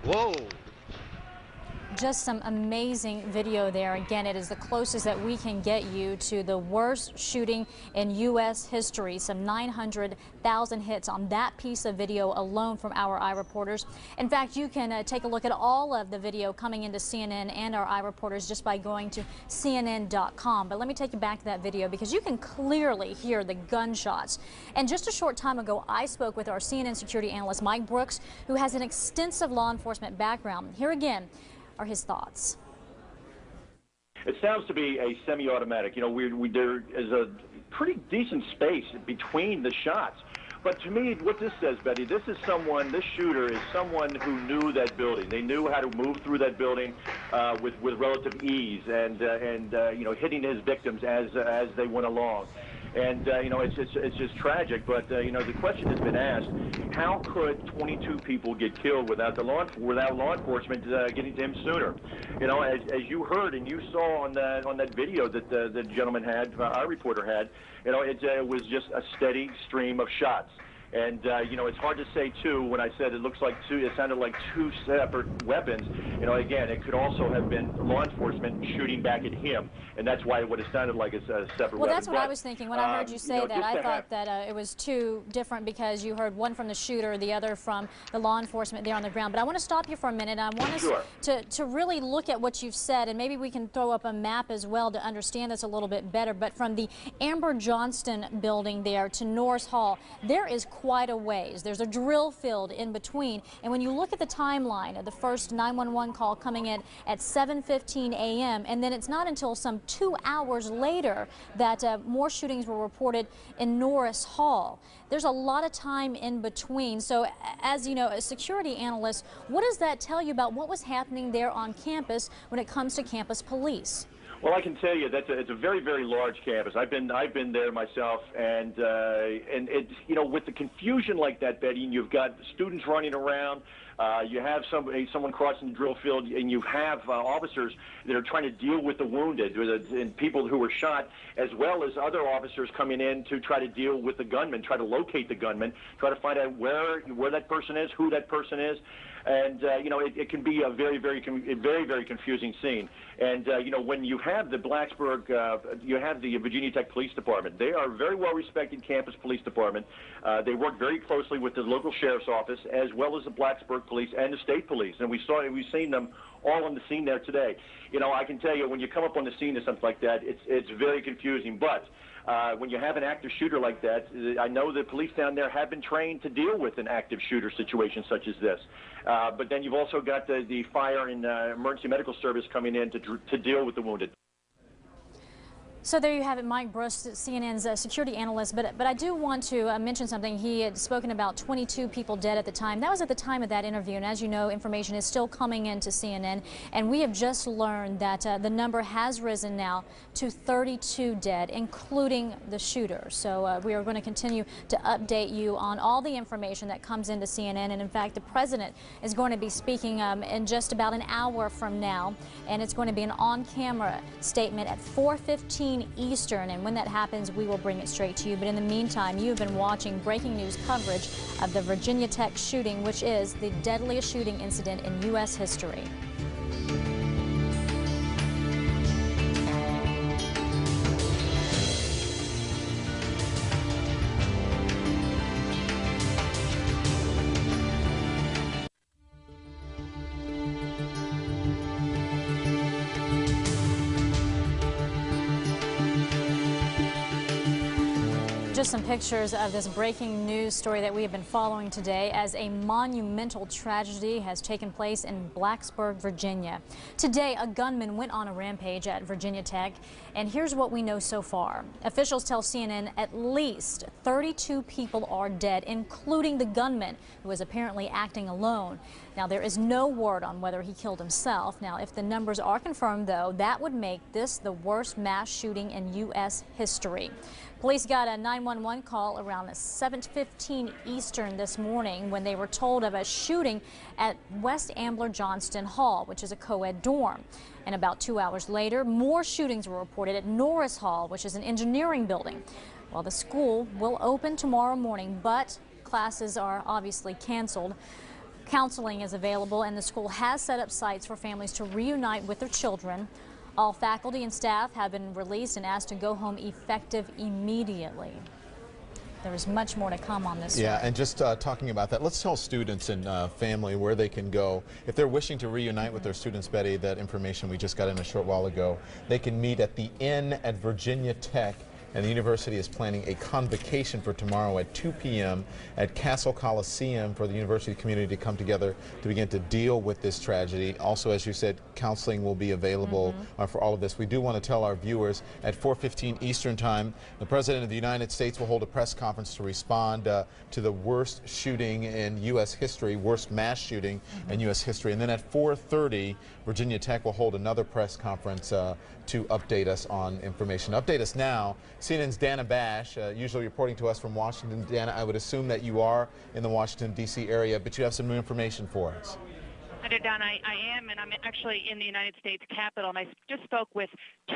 Whoa. Just some amazing video there. Again, it is the closest that we can get you to the worst shooting in U.S. history. Some 900,000 hits on that piece of video alone from our eye reporters. In fact, you can take a look at all of the video coming into CNN and our eye reporters just by going to CNN.com. But let me take you back to that video because you can clearly hear the gunshots. And just a short time ago, I spoke with our CNN security analyst, Mike Brooks, who has an extensive law enforcement background. Here again are his thoughts. It sounds to be a semi-automatic. You know, there is a pretty decent space between the shots. But to me, what this says, Betty, this shooter is someone who knew that building. They knew how to move through that building with relative ease and you know, hitting his victims as they went along. And, you know, it's just tragic. But, you know, the question has been asked, how could 22 people get killed without law enforcement getting to him sooner? You know, as you heard and you saw on that video that the gentleman had, our reporter had, you know, it was just a steady stream of shots. And, you know, it's hard to say, too, when I said it sounded like two separate weapons. You know, again, it could also have been law enforcement shooting back at him. And that's why it would have sounded like a separate weapon. Well, that's what I was thinking when I heard you say that. I thought that it was two different because you heard one from the shooter, the other from the law enforcement there on the ground. But I want to stop you for a minute. I want us to really look at what you've said, and maybe we can throw up a map as well to understand this a little bit better. But from the Amber Johnston building there to Norris Hall, there is quite a ways. There's a drill field in between. And when you look at the timeline of the first 911 call coming in at 7:15 a.m., and then it's not until some 2 hours later that more shootings were reported in Norris Hall. There's a lot of time in between. So as you know, a security analyst, what does that tell you about what was happening there on campus when it comes to campus police? Well, I can tell you that it's a very, very large campus. I've been there myself, and it's, you know, with the confusion like that, Betty, and you've got students running around. You have someone crossing the drill field, and you have officers that are trying to deal with the wounded and people who were shot, as well as other officers coming in to try to deal with the gunman, try to locate the gunman, try to find out where that person is, who that person is. And, you know, it can be a very, very confusing scene. And, you know, when you have the Blacksburg, you have the Virginia Tech Police Department. They are a very well-respected campus police department. They work very closely with the local sheriff's office, as well as the Blacksburg police and the state police. And we've seen them all on the scene there today. You know, I can tell you, when you come up on the scene or something like that, it's very confusing. But when you have an active shooter like that, I know the police down there have been trained to deal with an active shooter situation such as this. But then you've also got the fire and emergency medical service coming in to deal with the wounded. So there you have it, Mike Bruce, CNN's security analyst. But I do want to mention something. He had spoken about 22 people dead at the time. That was at the time of that interview. And as you know, information is still coming into CNN. And we have just learned that the number has risen now to 32 dead, including the shooter. So we are going to continue to update you on all the information that comes into CNN. And in fact, the president is going to be speaking in just about an hour from now. And it's going to be an on-camera statement at 4:15 Eastern, and when that happens, we will bring it straight to you. But in the meantime, you've been watching breaking news coverage of the Virginia Tech shooting, which is the deadliest shooting incident in U.S. history. Just some pictures of this breaking news story that we have been following today as a monumental tragedy has taken place in Blacksburg, Virginia. Today, a gunman went on a rampage at Virginia Tech, and here's what we know so far. Officials tell CNN at least 32 people are dead, including the gunman, who was apparently acting alone. Now, there is no word on whether he killed himself. Now, if the numbers are confirmed, though, that would make this the worst mass shooting in U.S. history. Police got a 911 call around 7:15 Eastern this morning when they were told of a shooting at West Ambler Johnston Hall, which is a co-ed dorm. And about 2 hours later, more shootings were reported at Norris Hall, which is an engineering building. Well, the school will open tomorrow morning, but classes are obviously canceled. Counseling is available, and the school has set up sites for families to reunite with their children. All faculty and staff have been released and asked to go home effective immediately. There is much more to come on this story. Yeah, and just talking about that, let's tell students and family where they can go. If they're wishing to reunite with their students, Betty, that information we just got in a short while ago, they can meet at the Inn at Virginia Tech. And the university is planning a convocation for tomorrow at 2 p.m. at Castle Coliseum for the university community to come together to begin to deal with this tragedy. Also, as you said, counseling will be available for all of this. We do want to tell our viewers at 4:15 Eastern Time, the President of the United States will hold a press conference to respond to the worst shooting in U.S. history, worst mass shooting in U.S. history. And then at 4:30, Virginia Tech will hold another press conference to update us on information. Update us now. CNN's Dana Bash, usually reporting to us from Washington. Dana, I would assume that you are in the Washington, D.C. area, but you have some new information for us. Hi there, Don. I am, and I'm actually in the United States Capitol, and I just spoke with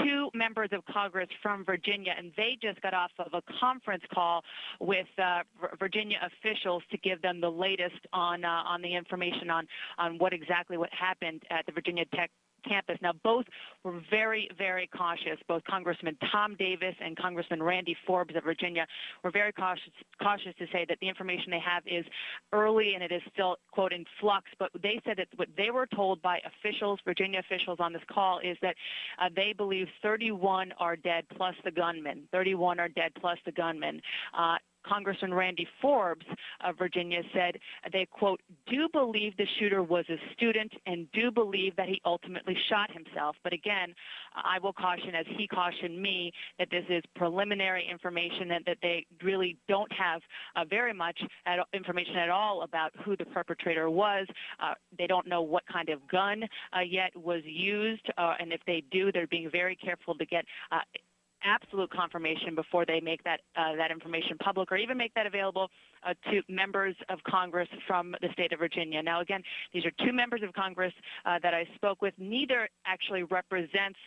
two members of Congress from Virginia, and they just got off of a conference call with Virginia officials to give them the latest on the information on what happened at the Virginia Tech campus. Now, both were very, very cautious. Both Congressman Tom Davis and Congressman Randy Forbes of Virginia were very cautious to say that the information they have is early and it is still, quote, in flux. But they said that what they were told by officials, Virginia officials on this call, is that they believe 31 are dead plus the gunman. 31 are dead plus the gunman. Congressman Randy Forbes of Virginia said they, quote, do believe the shooter was a student and do believe that he ultimately shot himself. But again, I will caution, as he cautioned me, that this is preliminary information and that they really don't have very much information at all about who the perpetrator was. They don't know what kind of gun yet was used, and if they do, they're being very careful to get absolute confirmation before they make that information public or even make that available to members of Congress from the state of Virginia. Now, again, these are two members of Congress that I spoke with. Neither actually represents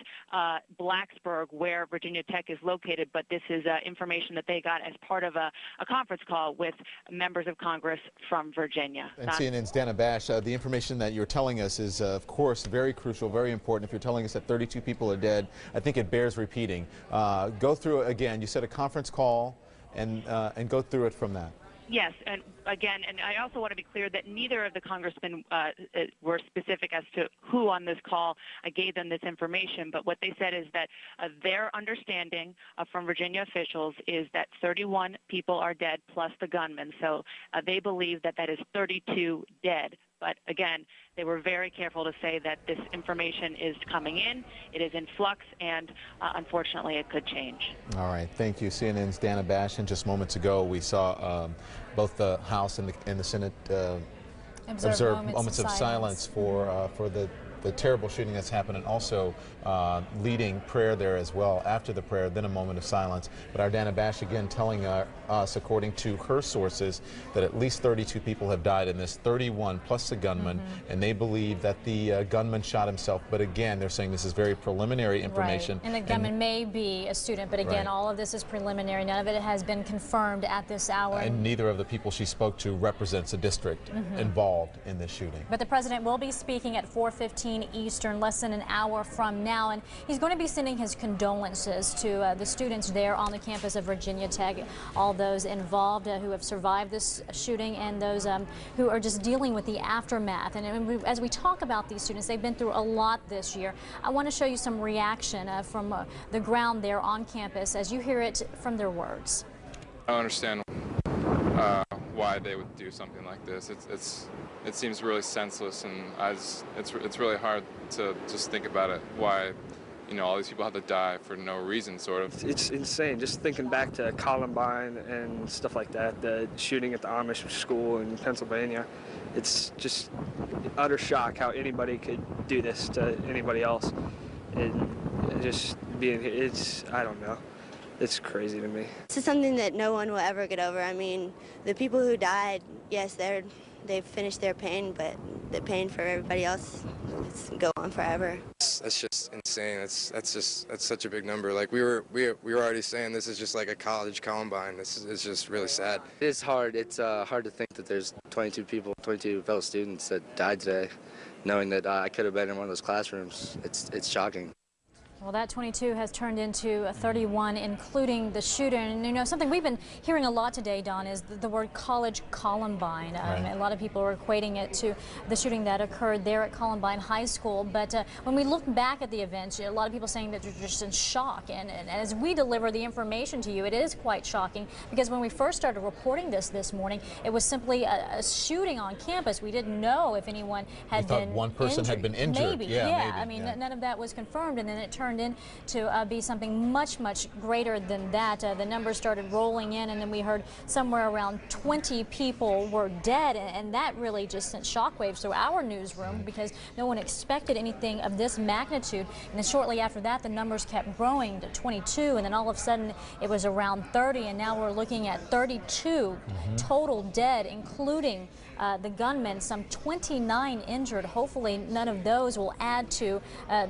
Blacksburg, where Virginia Tech is located, but this is information that they got as part of a conference call with members of Congress from Virginia. And CNN's Dana Bash, the information that you're telling us is, of course, very crucial, very important. If you're telling us that 32 people are dead, I think it bears repeating. Go through it again. You said a conference call, and go through it from that. Yes, and again, and I also want to be clear that neither of the congressmen were specific as to who on this call gave them this information, but what they said is that their understanding from Virginia officials is that 31 people are dead plus the gunman. So they believe that that is 32 dead But again, they were very careful to say that this information is coming in, it is in flux, and unfortunately it could change. All right, thank you. CNN's Dana Bastian. Just moments ago, we saw both the House and the Senate observe moments of silence for the terrible shooting that's happened, and also leading prayer there as well. After the prayer, then a moment of silence. But our Dana Bash again telling us, according to her sources, that at least 32 people have died in this, 31 plus the gunman, and they believe that the gunman shot himself. But again, they're saying this is very preliminary information. Right. And the gunman may be a student, but again, all of this is preliminary. None of it has been confirmed at this hour. And neither of the people she spoke to represents a district involved in this shooting. But the president will be speaking at 4:15 Eastern, less than an hour from now, and he's going to be sending his condolences to the students there on the campus of Virginia Tech, all those involved who have survived this shooting, and those who are just dealing with the aftermath. And as we talk about these students, they've been through a lot this year. I want to show you some reaction from the ground there on campus as you hear it from their words. I don't understand why they would do something like this. It seems really senseless, and it's really hard to just think about it. Why, all these people have to die for no reason, sort of. It's insane. Just thinking back to Columbine and stuff like that, the shooting at the Amish school in Pennsylvania. It's just utter shock how anybody could do this to anybody else, and just being here. I don't know. It's crazy to me. This is something that no one will ever get over. I mean, the people who died, yes, they've finished their pain, but the pain for everybody else will go on forever. That's just insane. That's such a big number. Like we were already saying, this is just like a college Columbine. It's just really sad. It's hard. It's hard to think that there's 22 fellow students that died today, knowing that I could have been in one of those classrooms. It's shocking. Well, that 22 has turned into 31, including the shooter. And something we've been hearing a lot today, Don, is the word college Columbine. A lot of people are equating it to the shooting that occurred there at Columbine High School. But when we look back at the events, a lot of people saying that they're just in shock. And as we deliver the information to you, it is quite shocking, because when we first started reporting this morning, it was simply a shooting on campus. We didn't know if anyone had been one person injured. had been injured. Maybe. I mean, none of that was confirmed, and then it turned in to be something much greater than that. The numbers started rolling in, and then we heard somewhere around 20 people were dead, and that really just sent shockwaves through our newsroom, because no one expected anything of this magnitude. And then shortly after that, the numbers kept growing to 22, and then all of a sudden it was around 30, and now we're looking at 32 total dead, including the gunman, some 29 injured. Hopefully none of those will add to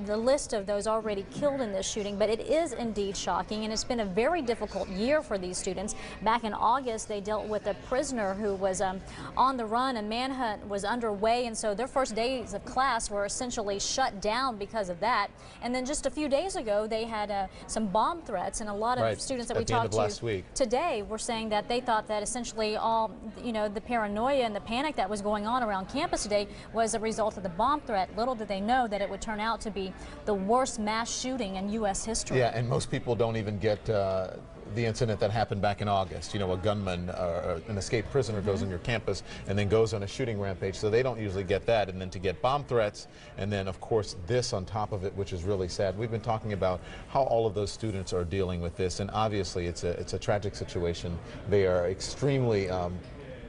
the list of those already killed in this shooting, but it is indeed shocking, and it's been a very difficult year for these students. Back in August, they dealt with a prisoner who was on the run. A manhunt was underway, and so their first days of class were essentially shut down because of that. And then just a few days ago, they had some bomb threats, and a lot of students that we talked to today were saying that they thought that essentially all, the paranoia and the panic that was going on around campus today was a result of the bomb threat. Little did they know that it would turn out to be the worst mass shooting in U.S. history. Yeah, and most people don't even get the incident that happened back in August. A gunman or an escaped prisoner goes on your campus and then goes on a shooting rampage, so they don't usually get that. And then to get bomb threats, and then of course this on top of it, which is really sad. We've been talking about how all of those students are dealing with this, and obviously it's a tragic situation. They are extremely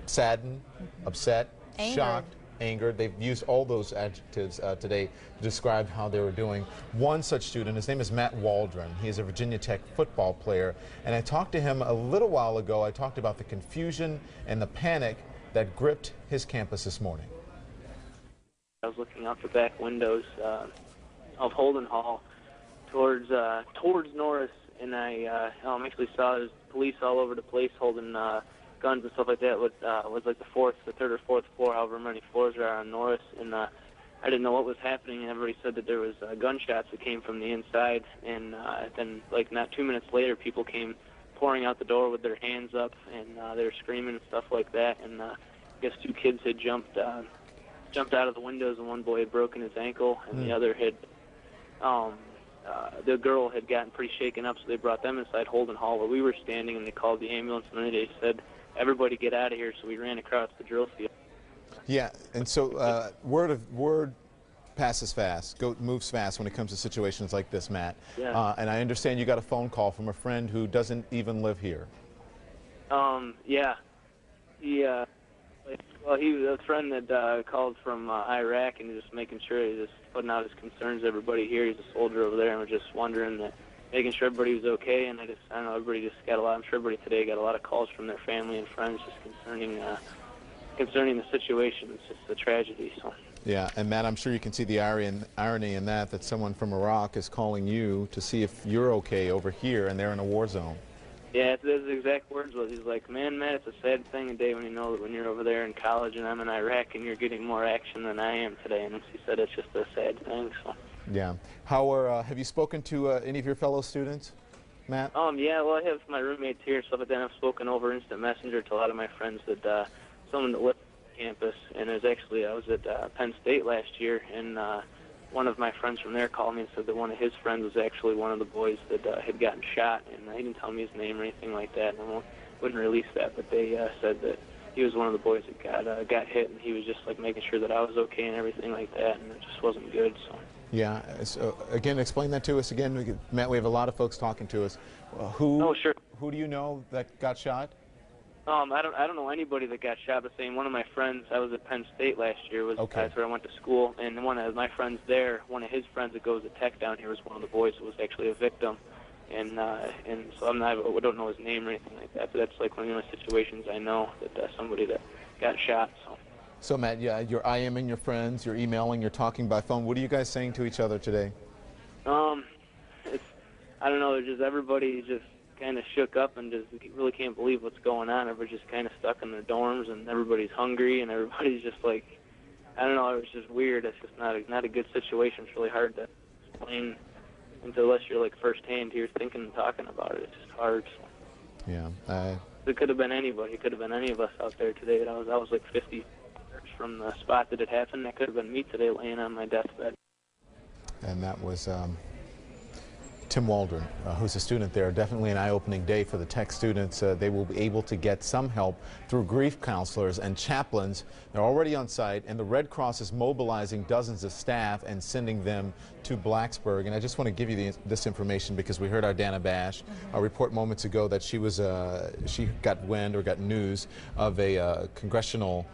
saddened, upset, shocked, angered. They've used all those adjectives today to describe how they were doing. One such student, his name is Matt Waldron. He is a Virginia Tech football player, and I talked to him a little while ago. I talked about the confusion and the panic that gripped his campus this morning. I was looking out the back windows of Holden Hall towards Norris, and I actually saw there's police all over the place holding guns and stuff like that. Was like the third or fourth floor, however many floors there are on Norris, and I didn't know what was happening, and everybody said that there was gunshots that came from the inside, and then like not 2 minutes later, people came pouring out the door with their hands up, and they were screaming and stuff like that, and I guess two kids had jumped out of the windows, and one boy had broken his ankle, and the other had the girl had gotten pretty shaken up, so they brought them inside Holden Hall where we were standing, and they called the ambulance, and then they said, "Everybody get out of here," so we ran across the drill field. Yeah, and so word passes fast, moves fast when it comes to situations like this, Matt. Yeah. And I understand you got a phone call from a friend who doesn't even live here. Yeah. He was a friend that called from Iraq, and just making sure he's just putting out his concerns to everybody here. He's a soldier over there, and we're just wondering that, making sure everybody was okay. And I don't know, everybody just got a lot. I'm sure everybody today got a lot of calls from their family and friends just concerning the situation. It's just a tragedy. So. Yeah, and Matt, I'm sure you can see the irony in that someone from Iraq is calling you to see if you're okay over here, and they're in a war zone. Yeah, his exact words was, he's like, man, Matt, it's a sad thing today when you know that when you're over there in college and I'm in Iraq and you're getting more action than I am today. And he said it's just a sad thing. So. Yeah. Have you spoken to any of your fellow students, Matt? Yeah, well, I have my roommates here, so but then I've spoken over instant messenger to a lot of my friends that someone that lived on campus, and I was at Penn State last year, and one of my friends from there called me and said that one of his friends was actually one of the boys that had gotten shot, and he didn't tell me his name or anything like that, and I wouldn't release that, but they said that he was one of the boys that got hit, and he was just like making sure that I was okay and everything like that, and it just wasn't good. So. Yeah. So again, explain that to us again, Matt. We have a lot of folks talking to us. Who do you know that got shot? I don't know anybody that got shot, but saying one of my friends, I was at Penn State last year, that's where I went to school, and one of my friends there, one of his friends that goes to Tech down here was one of the boys that was actually a victim, and so I don't know his name or anything like that, but that's like one of the situations I know that somebody that got shot. So Matt, yeah, you're IMing your friends, you're emailing, you're talking by phone. What are you guys saying to each other today? I don't know, there's just everybody just kind of shook up and just really can't believe what's going on. Everybody's just kind of stuck in their dorms, and everybody's hungry, and everybody's just like, I don't know, it's just weird. It's just not a good situation. It's really hard to explain unless you're like firsthand here thinking and talking about it. It's just hard. So. Yeah. It could have been anybody. It could have been any of us out there today. I was like 50 from the spot that it happened. That could have been me today laying on my deathbed. And that was Tim Waldron, who's a student there. Definitely an eye-opening day for the Tech students. They will be able to get some help through grief counselors and chaplains. They're already on site, and the Red Cross is mobilizing dozens of staff and sending them to Blacksburg. And I just want to give you this information because we heard our Dana Bash report moments ago that she got wind or got news of a congressional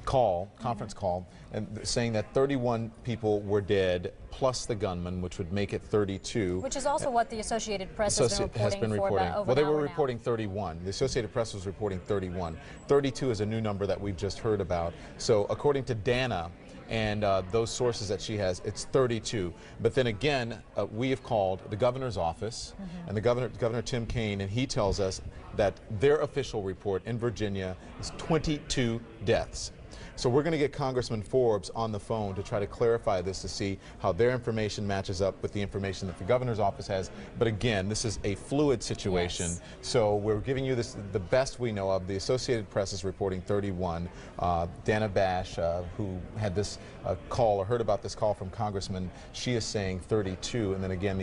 conference call, and saying that 31 people were dead, plus the gunman, which would make it 32. Which is also what the Associated Press has been reporting for about over Well, they an were hour reporting 31. The Associated Press was reporting 31. 32 is a new number that we've just heard about. So according to Dana and those sources that she has, it's 32. But then again, we have called the governor's office and the Governor Tim Kaine, and he tells us that their official report in Virginia is 22 deaths. So we're going to get Congressman Forbes on the phone to try to clarify this, to see how their information matches up with the information that the governor's office has. But again, this is a fluid situation. Yes. So we're giving you the best we know of. The Associated Press is reporting 31. Dana Bash, who had this call or heard about this call from Congressman, she is saying 32. And then again,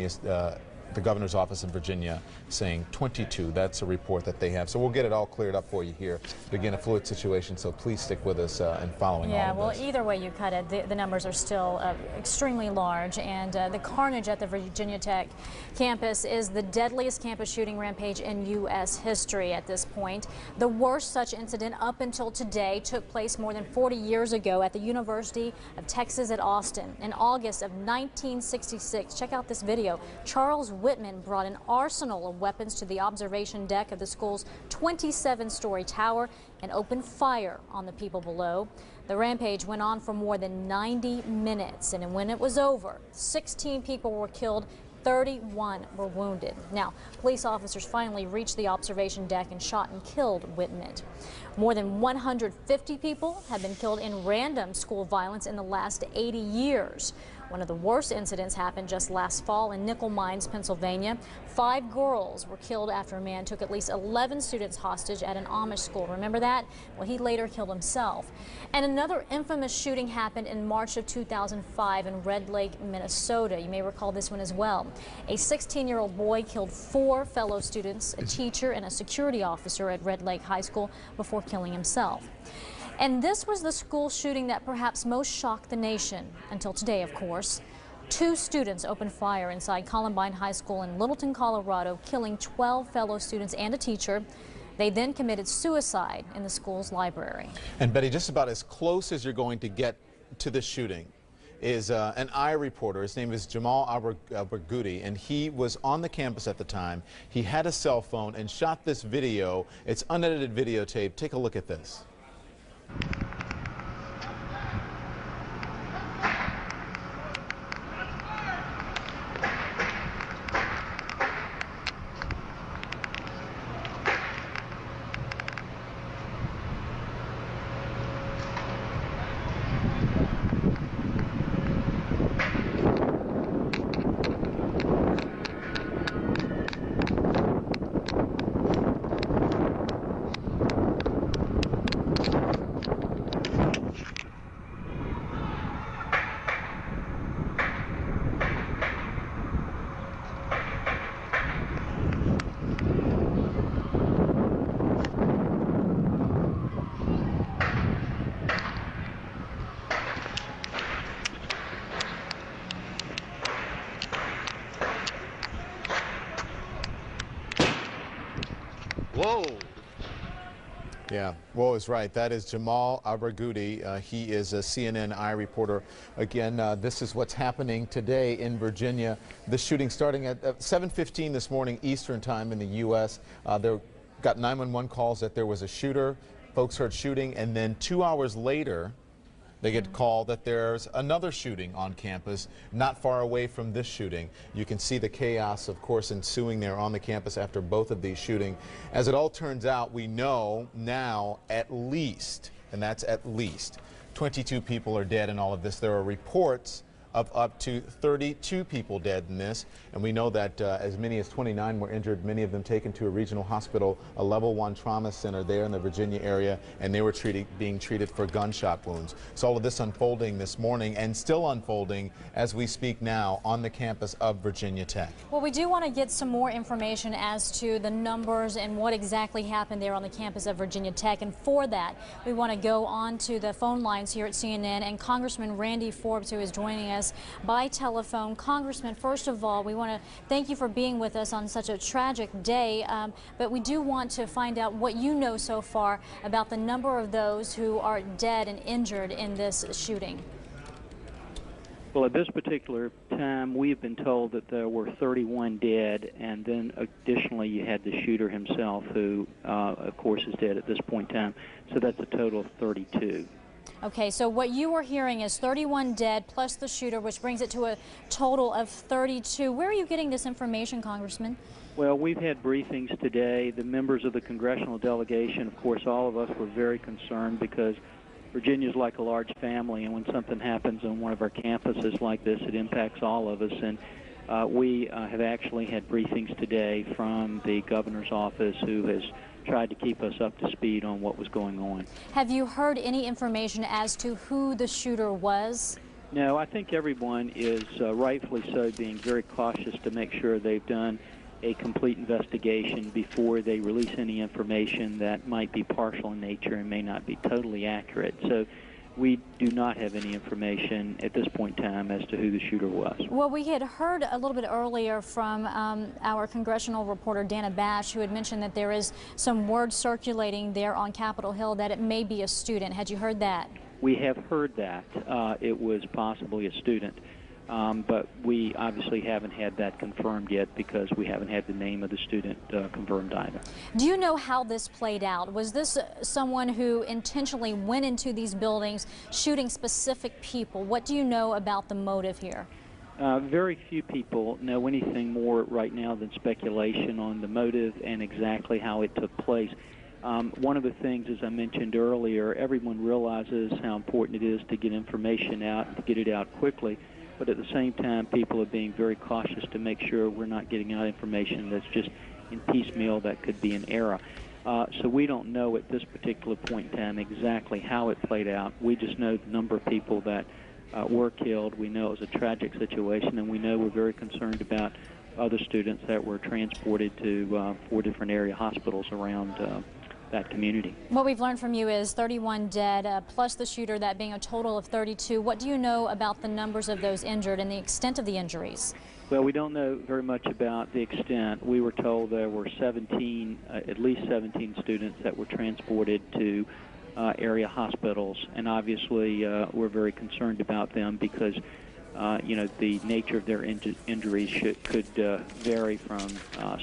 the governor's office in Virginia saying 22. That's a report that they have. So we'll get it all cleared up for you here. But again, a fluid situation, so please stick with us and following all of this. Yeah, well, either way you cut it, the numbers are still extremely large, and the carnage at the Virginia Tech campus is the deadliest campus shooting rampage in U.S. history at this point. The worst such incident up until today took place more than 40 years ago at the University of Texas at Austin. In August of 1966, check out this video. Charles Whitman brought an arsenal of weapons to the observation deck of the school's 27-story tower and opened fire on the people below. The rampage went on for more than 90 minutes, and when it was over, 16 people were killed, 31 were wounded. Now, police officers finally reached the observation deck and shot and killed Whitman. More than 150 people have been killed in random school violence in the last 80 years. One of the worst incidents happened just last fall in Nickel Mines, Pennsylvania. 5 girls were killed after a man took at least 11 students hostage at an Amish school. Remember that? Well, he later killed himself. And another infamous shooting happened in March of 2005 in Red Lake, Minnesota. You may recall this one as well. A 16-year-old boy killed 4 fellow students, a teacher and a security officer at Red Lake High School before killing himself. And this was the school shooting that perhaps most shocked the nation, until today, of course. 2 students opened fire inside Columbine High School in Littleton, Colorado, killing 12 fellow students and a teacher. They then committed suicide in the school's library. And Betty, just about as close as you're going to get to the shooting is an I reporter. His name is Jamal Abergudi, and he was on the campus at the time. He had a cell phone and shot this video. It's unedited videotape. Take a look at this. Whoa. Yeah, Whoa is right. That is Jamal Abergudi. He is a CNN I reporter. Again, this is what's happening today in Virginia. The shooting starting at 7:15 this morning Eastern time in the U.S. There got 911 calls that there was a shooter. Folks heard shooting, and then 2 hours later, they get a call that there's another shooting on campus not far away from this shooting. You can see the chaos, of course, ensuing there on the campus after both of these shootings. As it all turns out, we know now at least, and that's at least, 22 people are dead in all of this. There are reports of up to 32 people dead in this, and we know that as many as 29 were injured, many of them taken to a regional hospital, a level 1 trauma center there in the Virginia area, and they were being treated for gunshot wounds. So all of this unfolding this morning and still unfolding as we speak now on the campus of Virginia Tech. Well, we do want to get some more information as to the numbers and what exactly happened there on the campus of Virginia Tech, and for that we want to go on to the phone lines here at CNN and Congressman Randy Forbes, who is joining us by telephone. Congressman, first of all, we want to thank you for being with us on such a tragic day, but we do want to find out what you know so far about the number of those who are dead and injured in this shooting. Well, at this particular time, we've been told that there were 31 dead, and then additionally you had the shooter himself, who, of course, is dead at this point in time. So that's a total of 32. Okay, so what you were hearing is 31 dead plus the shooter, which brings it to a total of 32. Where are you getting this information, Congressman? Well, we've had briefings today. The members of the congressional delegation, of course, all of us were very concerned because Virginia's like a large family, and when something happens on one of our campuses like this, it impacts all of us. And we have actually had briefings today from the governor's office, who has tried to keep us up to speed on what was going on. Have you heard any information as to who the shooter was? No, I think everyone is rightfully so being very cautious to make sure they've done a complete investigation before they release any information that might be partial in nature and may not be totally accurate. So we do not have any information at this point in time as to who the shooter was. Well, we had heard a little bit earlier from our congressional reporter, Dana Bash, who had mentioned that there is some word circulating there on Capitol Hill that it may be a student. Had you heard that? We have heard that. It was possibly a student. But we obviously haven't had that confirmed yet because we haven't had the name of the student confirmed either. Do you know how this played out? Was this someone who intentionally went into these buildings shooting specific people? What do you know about the motive here? Very few people know anything more right now than speculation on the motive and exactly how it took place. One of the things, as I mentioned earlier, everyone realizes how important it is to get information out and to get it out quickly. But at the same time, people are being very cautious to make sure we're not getting out information that's just in piecemeal that could be an error. So we don't know at this particular point in time exactly how it played out. We just know the number of people that were killed. We know it was a tragic situation, and we know we're very concerned about other students that were transported to 4 different area hospitals around that community. What we've learned from you is 31 dead, plus the shooter, that being a total of 32. What do you know about the numbers of those injured and the extent of the injuries? Well, we don't know very much about the extent. We were told there were 17, at least 17 students that were transported to area hospitals, and obviously we're very concerned about them because you know, the nature of their injuries could vary from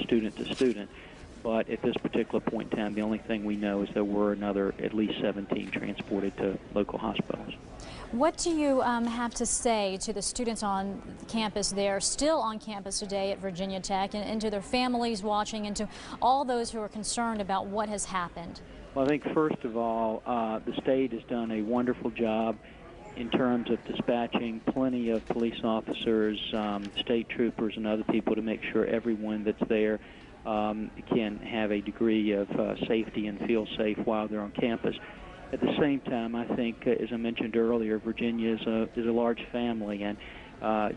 student to student. But at this particular point in time, the only thing we know is there were another at least 17 transported to local hospitals. What do you have to say to the students on campus there, still on campus today at Virginia Tech, and to their families watching, and to all those who are concerned about what has happened? Well, I think first of all, the state has done a wonderful job in terms of dispatching plenty of police officers, state troopers, and other people to make sure everyone that's there can have a degree of safety and feel safe while they're on campus. At the same time, I think, as I mentioned earlier, Virginia is a large family, and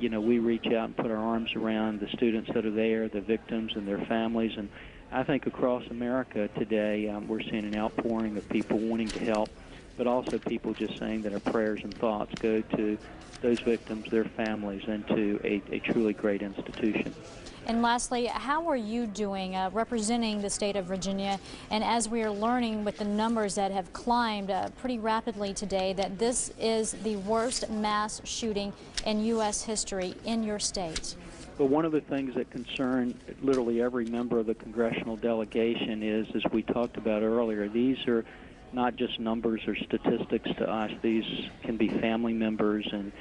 you know, we reach out and put our arms around the students that are there, the victims and their families, and I think across America today we're seeing an outpouring of people wanting to help, but also people just saying that our prayers and thoughts go to those victims, their families, and to a truly great institution. And lastly, how are you doing representing the state of Virginia? And as we are learning with the numbers that have climbed pretty rapidly today, that this is the worst mass shooting in U.S. history in your state. Well, one of the things that concern literally every member of the congressional delegation is, as we talked about earlier, these are not just numbers or statistics to us. These can be family members and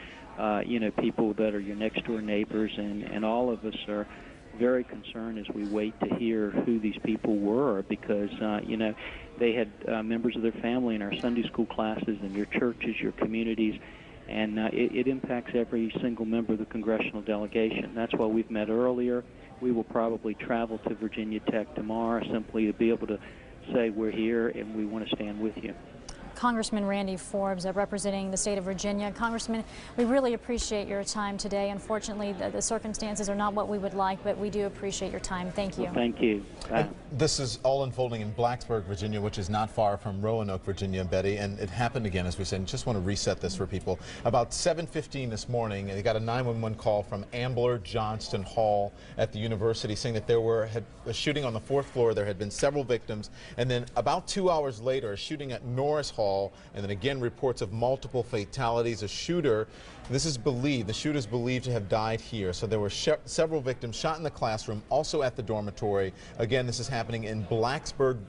you know, people that are your next door neighbors, and all of us are very concerned as we wait to hear who these people were, because you know, they had members of their family in our Sunday school classes, in your churches, your communities, and it impacts every single member of the congressional delegation. That's why we've met earlier. We will probably travel to Virginia Tech tomorrow simply to be able to say we're here and we want to stand with you. Congressman Randy Forbes, representing the state of Virginia. Congressman, we really appreciate your time today. Unfortunately, the circumstances are not what we would like, but we do appreciate your time. Thank you. Well, thank you. This is all unfolding in Blacksburg, Virginia, which is not far from Roanoke, Virginia, Betty, and it happened again, as we said. Just want to reset this for people. About 7:15 this morning, they got a 911 call from Ambler Johnston Hall at the university saying that there had a shooting on the 4th floor. There had been several victims, and then about 2 hours later, a shooting at Norris Hall, and then again reports of multiple fatalities. A shooter, the shooter is believed to have died here. So there were several victims shot in the classroom, also at the dormitory. Again, this is happening in Blacksburg,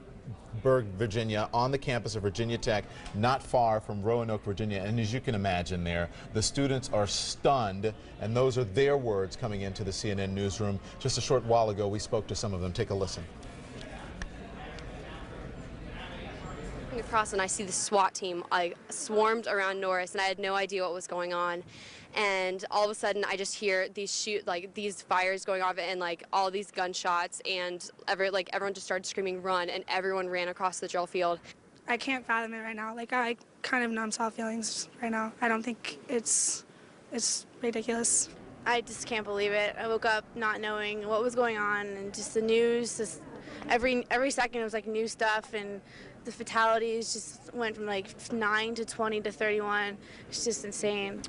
Virginia, on the campus of Virginia Tech, not far from Roanoke, Virginia. And as you can imagine there, the students are stunned, and those are their words coming into the CNN newsroom. Just a short while ago, we spoke to some of them. Take a listen. Across and I see the SWAT team like swarmed around Norris, and I had no idea what was going on. And all of a sudden, I just hear these fires going off, and like all these gunshots, and everyone just started screaming "run!" and everyone ran across the drill field. I can't fathom it right now. Like, I kind of numb all feelings right now. I don't think it's ridiculous. I just can't believe it. I woke up not knowing what was going on, and just the news. Just every second it was like new stuff, and the fatalities just went from like 9 to 20 to 31. It's just insane.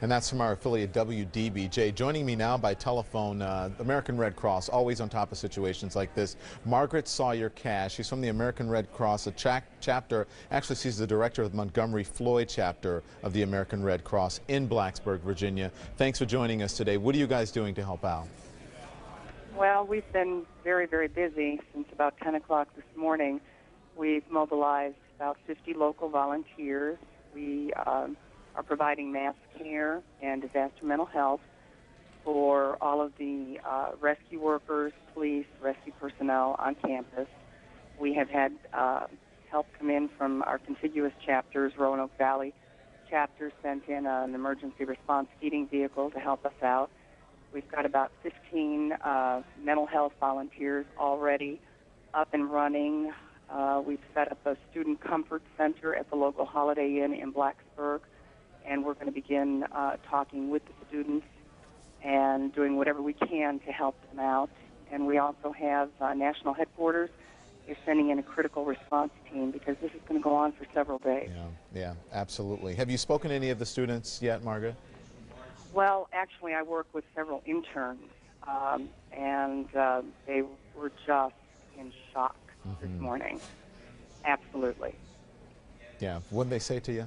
And that's from our affiliate WDBJ. Joining me now by telephone, American Red Cross, always on top of situations like this, Margaret Sawyer-Cash. She's from the American Red Cross, a chapter. Actually, she's the director of the Montgomery Floyd chapter of the American Red Cross in Blacksburg, Virginia. Thanks for joining us today. What are you guys doing to help out? Well, we've been very, very busy since about 10 o'clock this morning. We've mobilized about 50 local volunteers. We are providing mass care and disaster mental health for all of the rescue workers, police, rescue personnel on campus. We have had help come in from our contiguous chapters. Roanoke Valley chapter sent in an emergency response heating vehicle to help us out. We've got about 15 mental health volunteers already up and running. We've set up a student comfort center at the local Holiday Inn in Blacksburg, and we're going to begin talking with the students and doing whatever we can to help them out. And we also have national headquarters they're sending in a critical response team because this is going to go on for several days. Yeah, absolutely. Have you spoken to any of the students yet, Margaret? Well, actually, I work with several interns, and they were just in shock this morning. Absolutely. Yeah. What did they say to you?